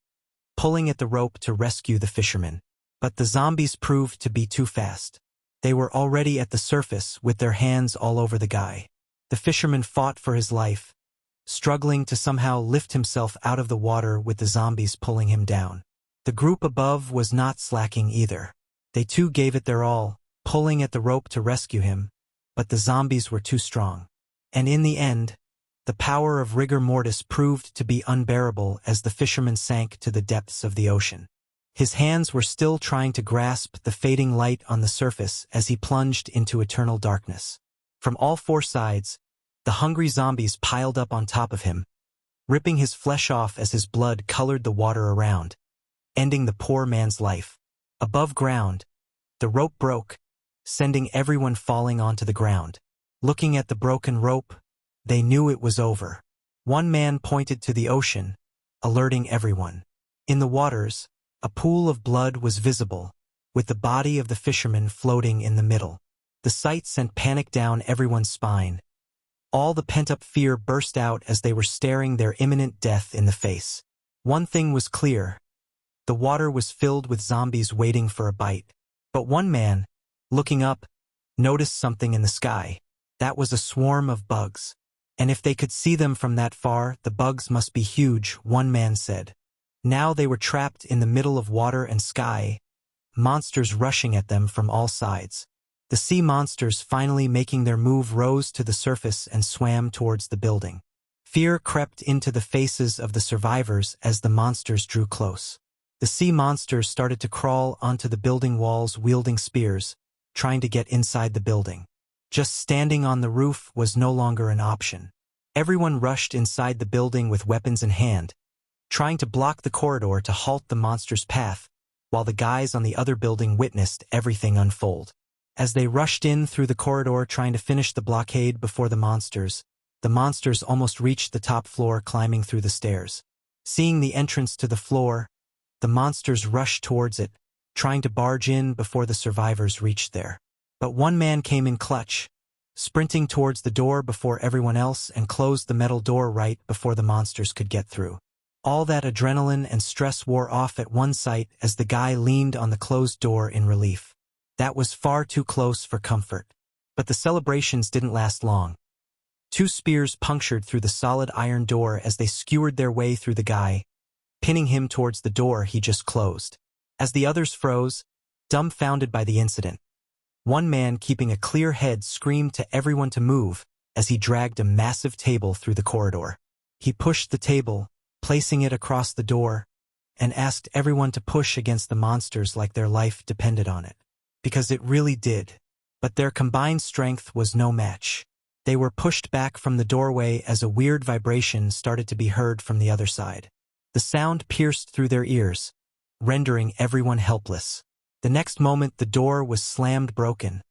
S1: pulling at the rope to rescue the fisherman. But the zombies proved to be too fast. They were already at the surface with their hands all over the guy. The fisherman fought for his life, struggling to somehow lift himself out of the water with the zombies pulling him down. The group above was not slacking either. They too gave it their all, pulling at the rope to rescue him, but the zombies were too strong. And in the end, the power of rigor mortis proved to be unbearable as the fisherman sank to the depths of the ocean. His hands were still trying to grasp the fading light on the surface as he plunged into eternal darkness. From all four sides, the hungry zombies piled up on top of him, ripping his flesh off as his blood colored the water around, ending the poor man's life. Above ground, the rope broke, sending everyone falling onto the ground. Looking at the broken rope, they knew it was over. One man pointed to the ocean, alerting everyone. In the waters, a pool of blood was visible, with the body of the fisherman floating in the middle. The sight sent panic down everyone's spine. All the pent-up fear burst out as they were staring their imminent death in the face. One thing was clear. The water was filled with zombies waiting for a bite. But one man, looking up, noticed something in the sky. That was a swarm of bugs. And if they could see them from that far, the bugs must be huge, one man said. Now they were trapped in the middle of water and sky, monsters rushing at them from all sides. The sea monsters finally making their move rose to the surface and swam towards the building. Fear crept into the faces of the survivors as the monsters drew close. The sea monsters started to crawl onto the building walls wielding spears, trying to get inside the building. Just standing on the roof was no longer an option. Everyone rushed inside the building with weapons in hand, trying to block the corridor to halt the monster's path, while the guys on the other building witnessed everything unfold. As they rushed in through the corridor trying to finish the blockade before the monsters almost reached the top floor climbing through the stairs. Seeing the entrance to the floor, the monsters rushed towards it, trying to barge in before the survivors reached there. But one man came in clutch, sprinting towards the door before everyone else and closed the metal door right before the monsters could get through. All that adrenaline and stress wore off at one sight as the guy leaned on the closed door in relief. That was far too close for comfort. But the celebrations didn't last long. 2 spears punctured through the solid iron door as they skewered their way through the guy, pinning him towards the door he just closed. As the others froze, dumbfounded by the incident, one man keeping a clear head screamed to everyone to move as he dragged a massive table through the corridor. He pushed the table, placing it across the door, and asked everyone to push against the monsters like their life depended on it. Because it really did. But their combined strength was no match. They were pushed back from the doorway as a weird vibration started to be heard from the other side. The sound pierced through their ears, rendering everyone helpless. The next moment the door was slammed broken,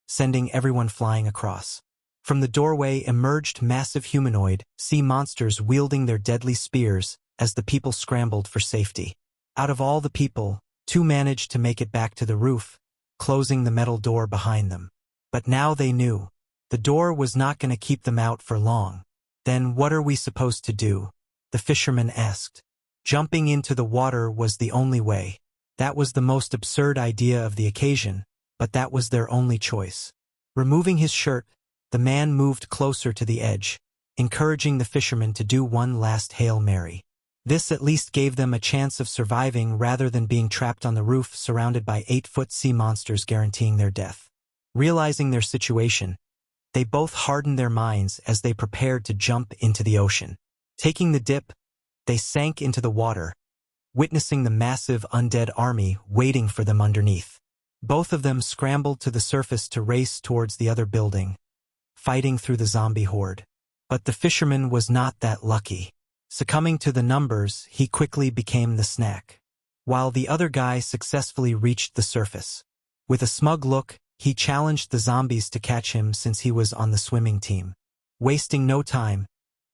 S1: sending everyone flying across. From the doorway emerged massive humanoid sea monsters wielding their deadly spears as the people scrambled for safety. Out of all the people, 2 managed to make it back to the roof, closing the metal door behind them. But now they knew. The door was not going to keep them out for long. Then what are we supposed to do? The fisherman asked. Jumping into the water was the only way. That was the most absurd idea of the occasion, but that was their only choice. Removing his shirt, the man moved closer to the edge, encouraging the fisherman to do one last Hail Mary. This at least gave them a chance of surviving rather than being trapped on the roof surrounded by 8-foot sea monsters guaranteeing their death. Realizing their situation, they both hardened their minds as they prepared to jump into the ocean. Taking the dip, they sank into the water, witnessing the massive undead army waiting for them underneath. Both of them scrambled to the surface to race towards the other building, fighting through the zombie horde. But the fisherman was not that lucky. Succumbing to the numbers, he quickly became the snack, while the other guy successfully reached the surface. With a smug look, he challenged the zombies to catch him since he was on the swimming team. Wasting no time,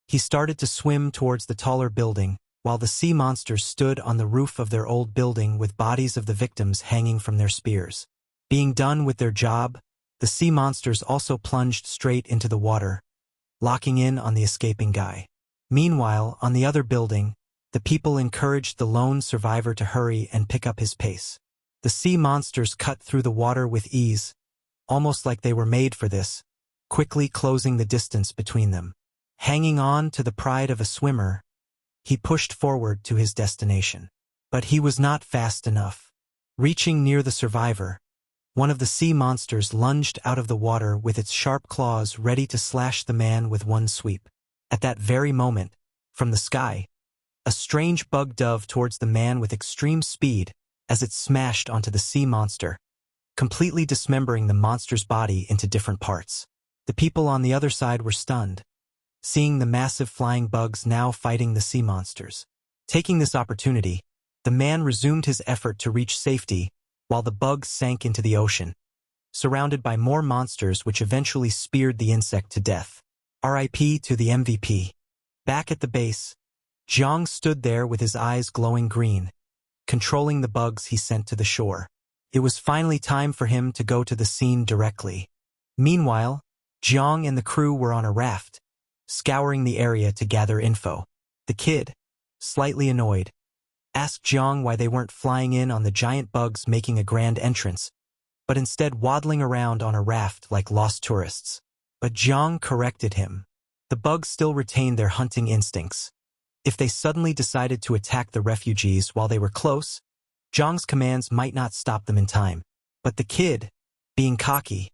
S1: he started to swim towards the taller building, while the sea monsters stood on the roof of their old building with bodies of the victims hanging from their spears. Being done with their job, the sea monsters also plunged straight into the water, locking in on the escaping guy. Meanwhile, on the other building, the people encouraged the lone survivor to hurry and pick up his pace. The sea monsters cut through the water with ease, almost like they were made for this, quickly closing the distance between them. Hanging on to the pride of a swimmer, he pushed forward to his destination. But he was not fast enough. Reaching near the survivor, one of the sea monsters lunged out of the water with its sharp claws ready to slash the man with one sweep. At that very moment, from the sky, a strange bug dove towards the man with extreme speed as it smashed onto the sea monster, completely dismembering the monster's body into different parts. The people on the other side were stunned, seeing the massive flying bugs now fighting the sea monsters. Taking this opportunity, the man resumed his effort to reach safety while the bugs sank into the ocean, surrounded by more monsters which eventually speared the insect to death. R.I.P. to the MVP. Back at the base, Jang stood there with his eyes glowing green, controlling the bugs he sent to the shore. It was finally time for him to go to the scene directly. Meanwhile, Jang and the crew were on a raft, scouring the area to gather info. The kid, slightly annoyed, asked Jang why they weren't flying in on the giant bugs making a grand entrance, but instead waddling around on a raft like lost tourists. But Jang corrected him. The bugs still retained their hunting instincts. If they suddenly decided to attack the refugees while they were close, Jang's commands might not stop them in time. But the kid, being cocky,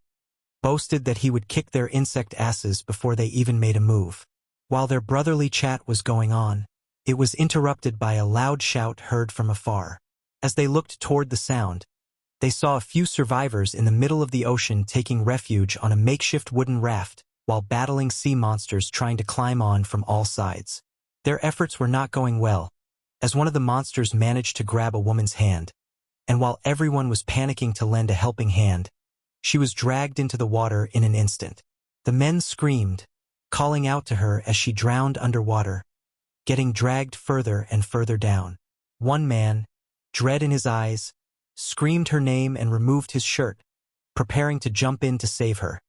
S1: boasted that he would kick their insect asses before they even made a move. While their brotherly chat was going on, it was interrupted by a loud shout heard from afar. As they looked toward the sound, they saw a few survivors in the middle of the ocean taking refuge on a makeshift wooden raft while battling sea monsters trying to climb on from all sides. Their efforts were not going well, as one of the monsters managed to grab a woman's hand and while everyone was panicking to lend a helping hand, she was dragged into the water in an instant. The men screamed, calling out to her as she drowned underwater, getting dragged further and further down. One man, dread in his eyes, screamed her name and removed his shirt, preparing to jump in to save her.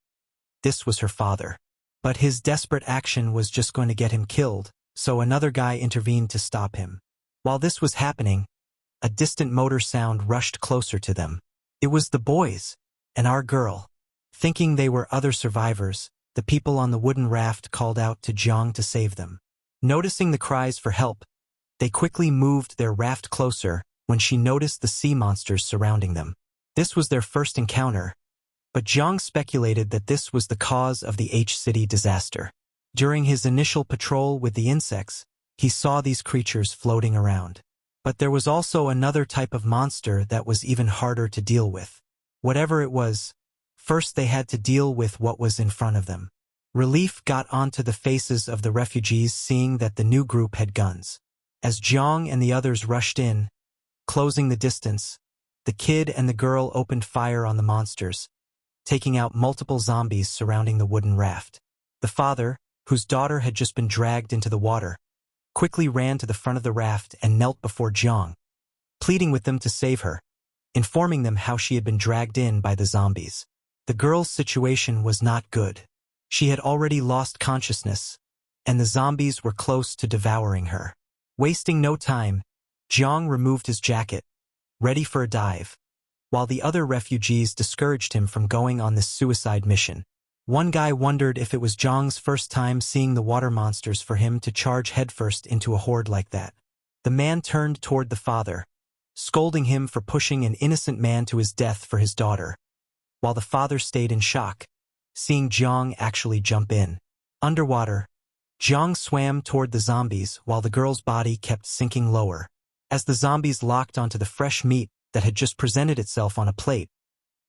S1: This was her father. But his desperate action was just going to get him killed, so another guy intervened to stop him. While this was happening, a distant motor sound rushed closer to them. It was the boys, and our girl. Thinking they were other survivors, the people on the wooden raft called out to Jang to save them. Noticing the cries for help, they quickly moved their raft closer when she noticed the sea monsters surrounding them. This was their first encounter, but Jang speculated that this was the cause of the H-City disaster. During his initial patrol with the insects, he saw these creatures floating around. But there was also another type of monster that was even harder to deal with. Whatever it was, first they had to deal with what was in front of them. Relief got onto the faces of the refugees seeing that the new group had guns. As Jang and the others rushed in, closing the distance, the kid and the girl opened fire on the monsters, taking out multiple zombies surrounding the wooden raft. The father, whose daughter had just been dragged into the water, quickly ran to the front of the raft and knelt before Jang, pleading with them to save her, informing them how she had been dragged in by the zombies. The girl's situation was not good. She had already lost consciousness, and the zombies were close to devouring her. Wasting no time, Jang removed his jacket, ready for a dive, while the other refugees discouraged him from going on this suicide mission. One guy wondered if it was Jang's first time seeing the water monsters for him to charge headfirst into a horde like that. The man turned toward the father, scolding him for pushing an innocent man to his death for his daughter, while the father stayed in shock, seeing Jang actually jump in. Underwater, Jang swam toward the zombies while the girl's body kept sinking lower. As the zombies locked onto the fresh meat that had just presented itself on a plate,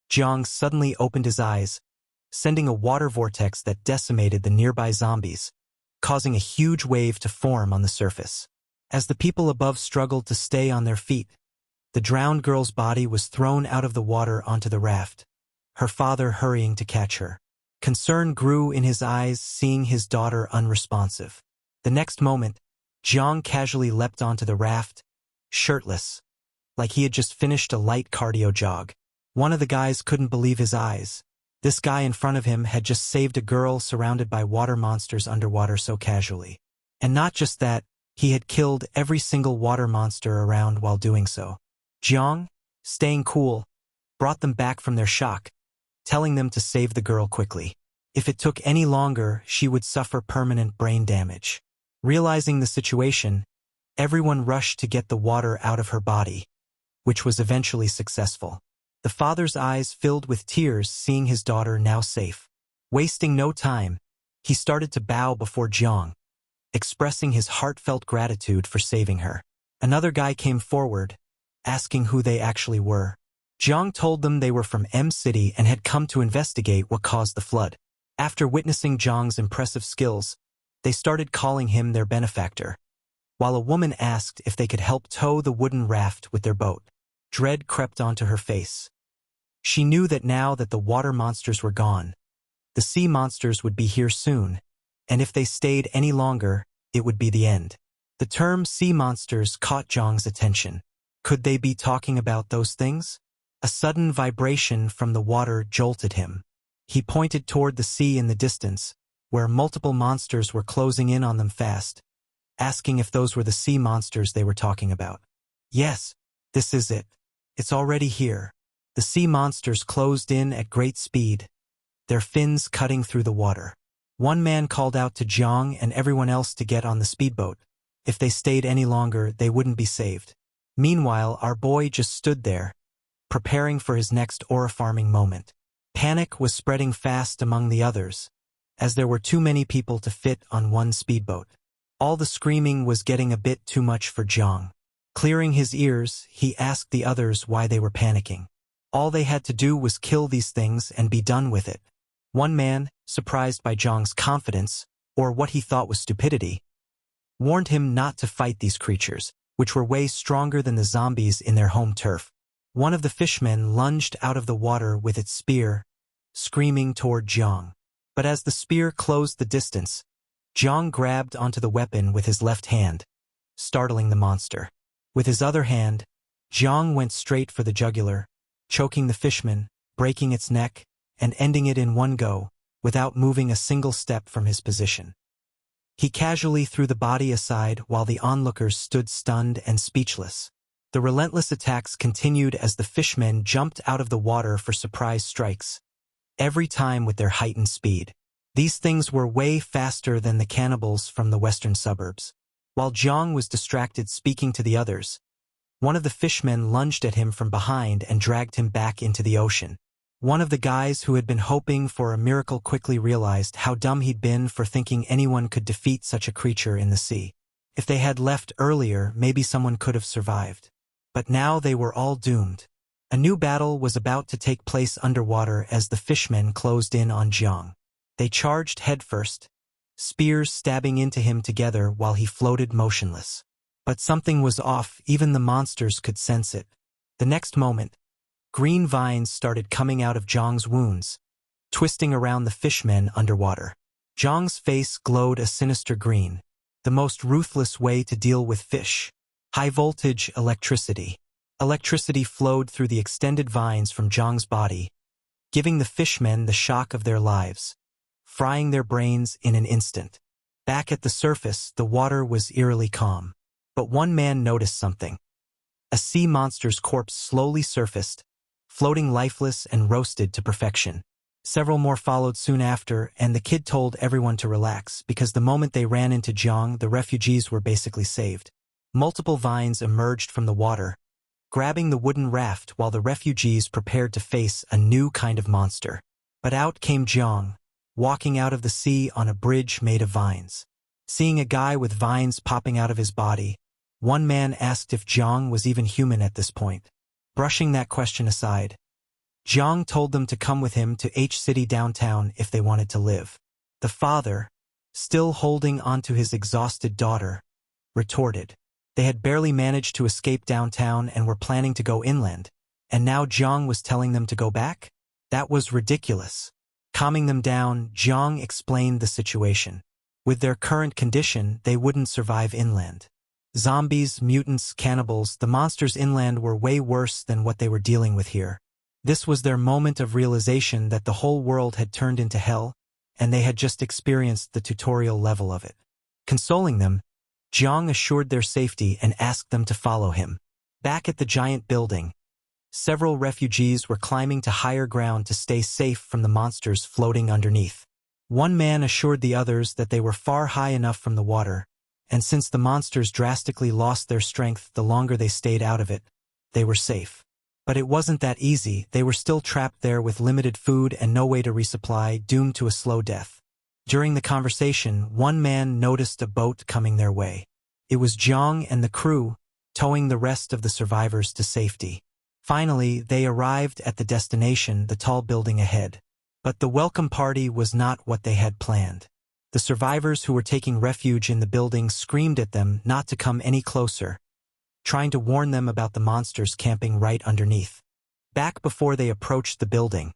S1: Jang suddenly opened his eyes, sending a water vortex that decimated the nearby zombies, causing a huge wave to form on the surface. As the people above struggled to stay on their feet, the drowned girl's body was thrown out of the water onto the raft, her father hurrying to catch her. Concern grew in his eyes seeing his daughter unresponsive. The next moment, Jang casually leapt onto the raft, shirtless, like he had just finished a light cardio jog. One of the guys couldn't believe his eyes. This guy in front of him had just saved a girl surrounded by water monsters underwater so casually. And not just that, he had killed every single water monster around while doing so. Jang, staying cool, brought them back from their shock, telling them to save the girl quickly. If it took any longer, she would suffer permanent brain damage. Realizing the situation, everyone rushed to get the water out of her body, which was eventually successful. The father's eyes filled with tears seeing his daughter now safe. Wasting no time, he started to bow before Jang, expressing his heartfelt gratitude for saving her. Another guy came forward, asking who they actually were. Jang told them they were from M-City and had come to investigate what caused the flood. After witnessing Jang's impressive skills, they started calling him their benefactor, while a woman asked if they could help tow the wooden raft with their boat. Dread crept onto her face. She knew that now that the water monsters were gone, the sea monsters would be here soon, and if they stayed any longer, it would be the end. The term sea monsters caught Jang's attention. Could they be talking about those things? A sudden vibration from the water jolted him. He pointed toward the sea in the distance, where multiple monsters were closing in on them fast, asking if those were the sea monsters they were talking about. Yes, this is it. It's already here. The sea monsters closed in at great speed, their fins cutting through the water. One man called out to Jang and everyone else to get on the speedboat. If they stayed any longer, they wouldn't be saved. Meanwhile, our boy just stood there, preparing for his next aura-farming moment. Panic was spreading fast among the others, as there were too many people to fit on one speedboat. All the screaming was getting a bit too much for Jang. Clearing his ears, he asked the others why they were panicking. All they had to do was kill these things and be done with it. One man, surprised by Jang's confidence, or what he thought was stupidity, warned him not to fight these creatures, which were way stronger than the zombies in their home turf. One of the fishmen lunged out of the water with its spear, screaming toward Jang. But as the spear closed the distance, Jang grabbed onto the weapon with his left hand, startling the monster. With his other hand, Jang went straight for the jugular, choking the fishman, breaking its neck, and ending it in one go, without moving a single step from his position. He casually threw the body aside while the onlookers stood stunned and speechless. The relentless attacks continued as the fishmen jumped out of the water for surprise strikes, every time with their heightened speed. These things were way faster than the cannibals from the western suburbs. While Jang was distracted speaking to the others, one of the fishmen lunged at him from behind and dragged him back into the ocean. One of the guys who had been hoping for a miracle quickly realized how dumb he'd been for thinking anyone could defeat such a creature in the sea. If they had left earlier, maybe someone could have survived. But now they were all doomed. A new battle was about to take place underwater as the fishmen closed in on Jang. They charged headfirst, spears stabbing into him together while he floated motionless. But something was off, even the monsters could sense it. The next moment, green vines started coming out of Jang's wounds, twisting around the fishmen underwater. Jang's face glowed a sinister green, the most ruthless way to deal with fish. High-voltage electricity. Electricity flowed through the extended vines from Jang's body, giving the fishmen the shock of their lives, frying their brains in an instant. Back at the surface, the water was eerily calm. But one man noticed something. A sea monster's corpse slowly surfaced, floating lifeless and roasted to perfection. Several more followed soon after, and the kid told everyone to relax because the moment they ran into Jang, the refugees were basically saved. Multiple vines emerged from the water, grabbing the wooden raft while the refugees prepared to face a new kind of monster. But out came Jang, walking out of the sea on a bridge made of vines. Seeing a guy with vines popping out of his body, one man asked if Jang was even human at this point. Brushing that question aside, Jang told them to come with him to H-City downtown if they wanted to live. The father, still holding onto his exhausted daughter, retorted. They had barely managed to escape downtown and were planning to go inland, and now Jang was telling them to go back? That was ridiculous. Calming them down, Jang explained the situation. With their current condition, they wouldn't survive inland. Zombies, mutants, cannibals, the monsters inland were way worse than what they were dealing with here. This was their moment of realization that the whole world had turned into hell, and they had just experienced the tutorial level of it. Consoling them, Jang assured their safety and asked them to follow him. Back at the giant building, several refugees were climbing to higher ground to stay safe from the monsters floating underneath. One man assured the others that they were far high enough from the water, and since the monsters drastically lost their strength the longer they stayed out of it, they were safe. But it wasn't that easy. They were still trapped there with limited food and no way to resupply, doomed to a slow death. During the conversation, one man noticed a boat coming their way. It was Jang and the crew, towing the rest of the survivors to safety. Finally, they arrived at the destination, the tall building ahead. But the welcome party was not what they had planned. The survivors who were taking refuge in the building screamed at them not to come any closer, trying to warn them about the monsters camping right underneath. Back before they approached the building,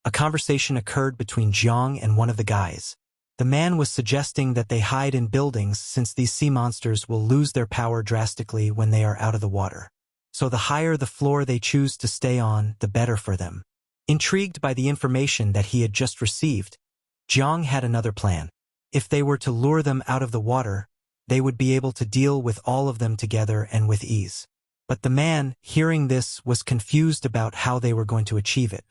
S1: a conversation occurred between Jang and one of the guys. The man was suggesting that they hide in buildings since these sea monsters will lose their power drastically when they are out of the water. So the higher the floor they choose to stay on, the better for them. Intrigued by the information that he had just received, Jang had another plan. If they were to lure them out of the water, they would be able to deal with all of them together and with ease. But the man, hearing this, was confused about how they were going to achieve it.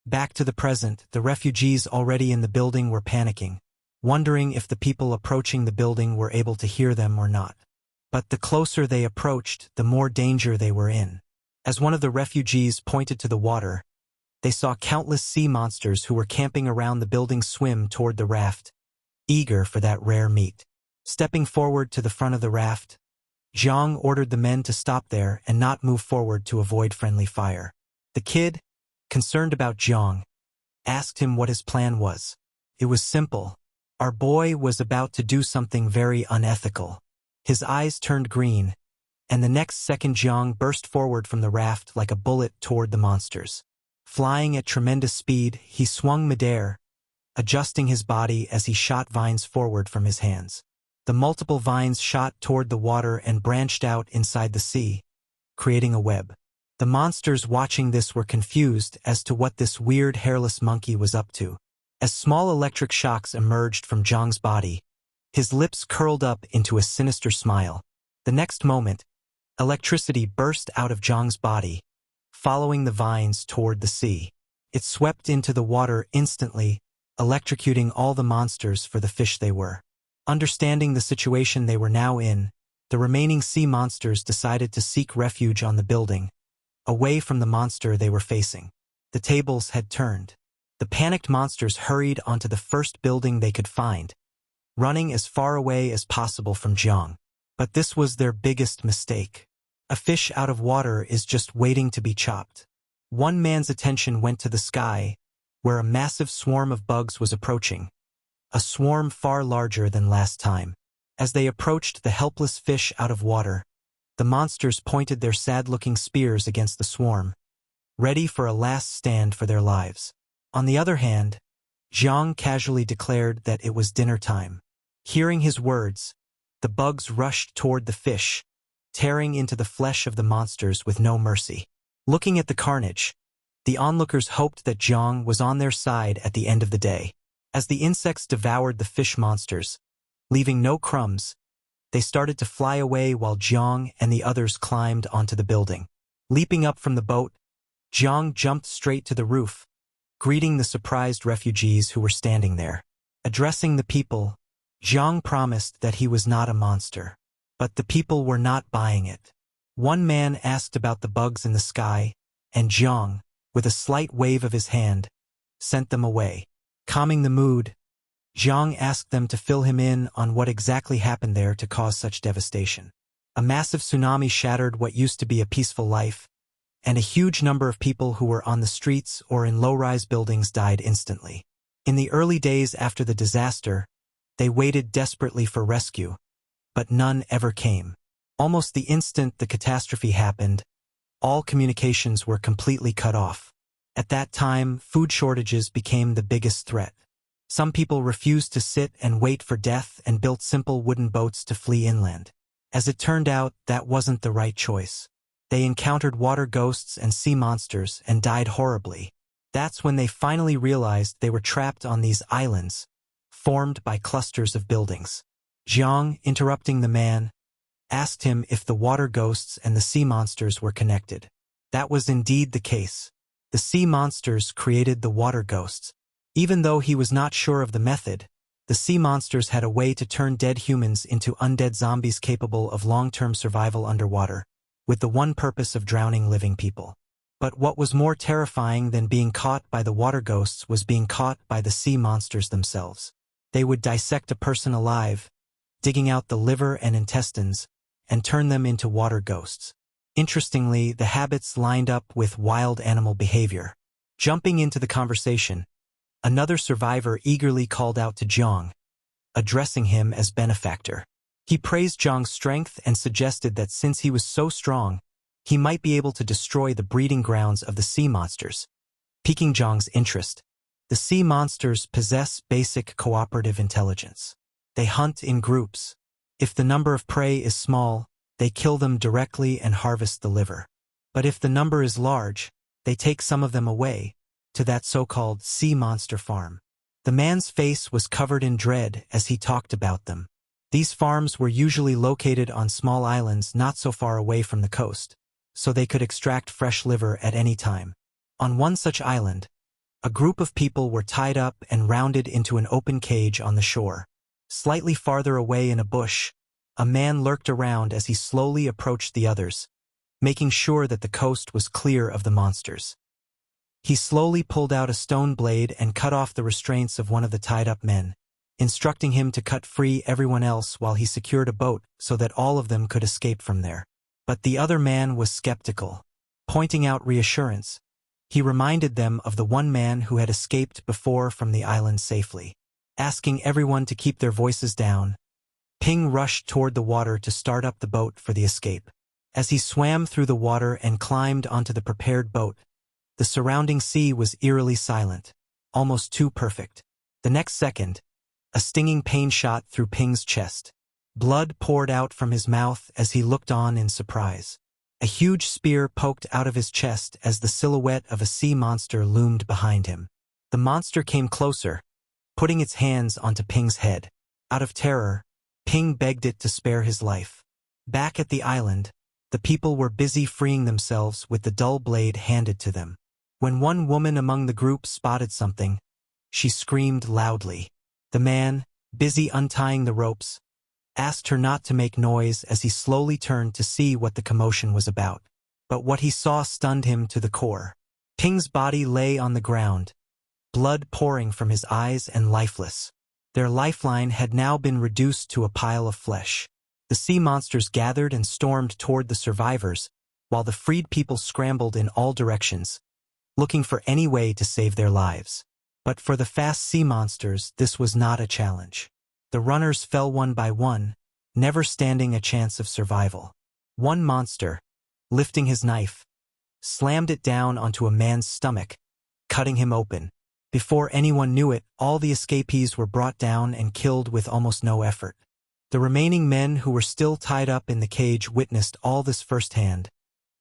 S1: Back to the present, the refugees already in the building were panicking, wondering if the people approaching the building were able to hear them or not. But the closer they approached, the more danger they were in. As one of the refugees pointed to the water, they saw countless sea monsters who were camping around the building swim toward the raft, eager for that rare meat. Stepping forward to the front of the raft, Jang ordered the men to stop there and not move forward to avoid friendly fire. The kid, concerned about Jang, asked him what his plan was. It was simple. Our boy was about to do something very unethical. His eyes turned green, and the next second Jang burst forward from the raft like a bullet toward the monsters. Flying at tremendous speed, he swung midair, adjusting his body as he shot vines forward from his hands. The multiple vines shot toward the water and branched out inside the sea, creating a web. The monsters watching this were confused as to what this weird hairless monkey was up to. As small electric shocks emerged from Jang's body, his lips curled up into a sinister smile. The next moment, electricity burst out of Jang's body, following the vines toward the sea. It swept into the water instantly, electrocuting all the monsters for the fish they were. Understanding the situation they were now in, the remaining sea monsters decided to seek refuge on the building, away from the monster they were facing. The tables had turned. The panicked monsters hurried onto the first building they could find, running as far away as possible from Jang. But this was their biggest mistake. A fish out of water is just waiting to be chopped. One man's attention went to the sky, where a massive swarm of bugs was approaching, a swarm far larger than last time. As they approached the helpless fish out of water, the monsters pointed their sad-looking spears against the swarm, ready for a last stand for their lives. On the other hand, Jang casually declared that it was dinner time. Hearing his words, the bugs rushed toward the fish, tearing into the flesh of the monsters with no mercy. Looking at the carnage, the onlookers hoped that Jang was on their side at the end of the day. As the insects devoured the fish monsters, leaving no crumbs, they started to fly away while Jang and the others climbed onto the building. Leaping up from the boat, Jang jumped straight to the roof, greeting the surprised refugees who were standing there. Addressing the people, Jang promised that he was not a monster. But the people were not buying it. One man asked about the bugs in the sky, and Jang, with a slight wave of his hand, sent them away. Calming the mood, Jang asked them to fill him in on what exactly happened there to cause such devastation. A massive tsunami shattered what used to be a peaceful life, and a huge number of people who were on the streets or in low-rise buildings died instantly. In the early days after the disaster, they waited desperately for rescue, but none ever came. Almost the instant the catastrophe happened, all communications were completely cut off. At that time, food shortages became the biggest threat. Some people refused to sit and wait for death and built simple wooden boats to flee inland. As it turned out, that wasn't the right choice. They encountered water ghosts and sea monsters and died horribly. That's when they finally realized they were trapped on these islands, formed by clusters of buildings. Jang, interrupting the man, asked him if the water ghosts and the sea monsters were connected. That was indeed the case. The sea monsters created the water ghosts. Even though he was not sure of the method, the sea monsters had a way to turn dead humans into undead zombies capable of long-term survival underwater, with the one purpose of drowning living people. But what was more terrifying than being caught by the water ghosts was being caught by the sea monsters themselves. They would dissect a person alive, digging out the liver and intestines, and turn them into water ghosts. Interestingly, the habits lined up with wild animal behavior. Jumping into the conversation, another survivor eagerly called out to Jang, addressing him as benefactor. He praised Jang's strength and suggested that since he was so strong, he might be able to destroy the breeding grounds of the sea monsters. Piquing Jang's interest, the sea monsters possess basic cooperative intelligence. They hunt in groups. If the number of prey is small, they kill them directly and harvest the liver. But if the number is large, they take some of them away, to that so-called sea monster farm. The man's face was covered in dread as he talked about them. These farms were usually located on small islands not so far away from the coast, so they could extract fresh liver at any time. On one such island, a group of people were tied up and rounded into an open cage on the shore. Slightly farther away in a bush, a man lurked around as he slowly approached the others, making sure that the coast was clear of the monsters. He slowly pulled out a stone blade and cut off the restraints of one of the tied-up men, instructing him to cut free everyone else while he secured a boat so that all of them could escape from there. But the other man was skeptical. Pointing out reassurance, he reminded them of the one man who had escaped before from the island safely. Asking everyone to keep their voices down, Ping rushed toward the water to start up the boat for the escape. As he swam through the water and climbed onto the prepared boat, the surrounding sea was eerily silent, almost too perfect. The next second, a stinging pain shot through Ping's chest. Blood poured out from his mouth as he looked on in surprise. A huge spear poked out of his chest as the silhouette of a sea monster loomed behind him. The monster came closer, putting its hands onto Ping's head. Out of terror, Ping begged it to spare his life. Back at the island, the people were busy freeing themselves with the dull blade handed to them. When one woman among the group spotted something, she screamed loudly. The man, busy untying the ropes, asked her not to make noise as he slowly turned to see what the commotion was about. But what he saw stunned him to the core. Ping's body lay on the ground, blood pouring from his eyes and lifeless. Their lifeline had now been reduced to a pile of flesh. The sea monsters gathered and stormed toward the survivors, while the freed people scrambled in all directions, looking for any way to save their lives. But for the fast sea monsters, this was not a challenge. The runners fell one by one, never standing a chance of survival. One monster, lifting his knife, slammed it down onto a man's stomach, cutting him open. Before anyone knew it, all the escapees were brought down and killed with almost no effort. The remaining men who were still tied up in the cage witnessed all this firsthand,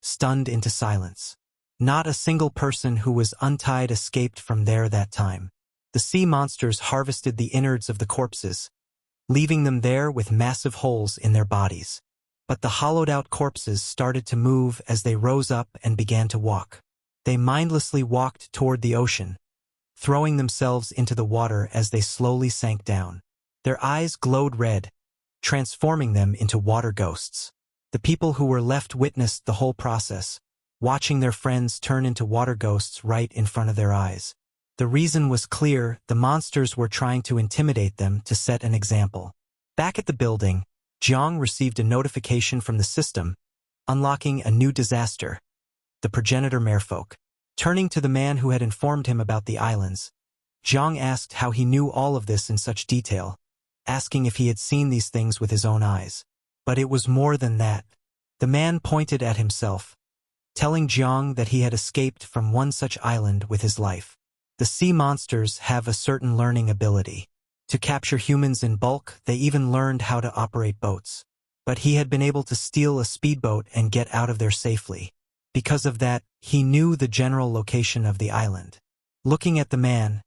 S1: stunned into silence. Not a single person who was untied escaped from there that time. The sea monsters harvested the innards of the corpses, leaving them there with massive holes in their bodies. But the hollowed-out corpses started to move as they rose up and began to walk. They mindlessly walked toward the ocean, throwing themselves into the water as they slowly sank down. Their eyes glowed red, transforming them into water ghosts. The people who were left witnessed the whole process, watching their friends turn into water ghosts right in front of their eyes. The reason was clear: the monsters were trying to intimidate them to set an example. Back at the building, Jang received a notification from the system, unlocking a new disaster: the progenitor merfolk. Turning to the man who had informed him about the islands, Jang asked how he knew all of this in such detail, asking if he had seen these things with his own eyes. But it was more than that. The man pointed at himself, telling Jang that he had escaped from one such island with his life. The sea monsters have a certain learning ability. To capture humans in bulk, they even learned how to operate boats. But he had been able to steal a speedboat and get out of there safely. Because of that, he knew the general location of the island. Looking at the man,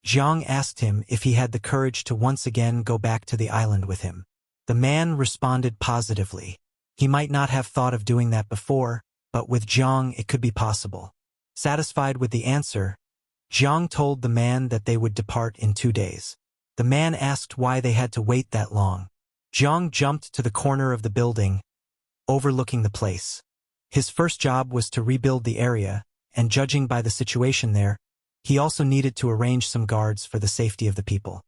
S1: Jang asked him if he had the courage to once again go back to the island with him. The man responded positively. He might not have thought of doing that before, but with Jang it could be possible. Satisfied with the answer, Jang told the man that they would depart in 2 days. The man asked why they had to wait that long. Jang jumped to the corner of the building, overlooking the place. His first job was to rebuild the area, and judging by the situation there, he also needed to arrange some guards for the safety of the people.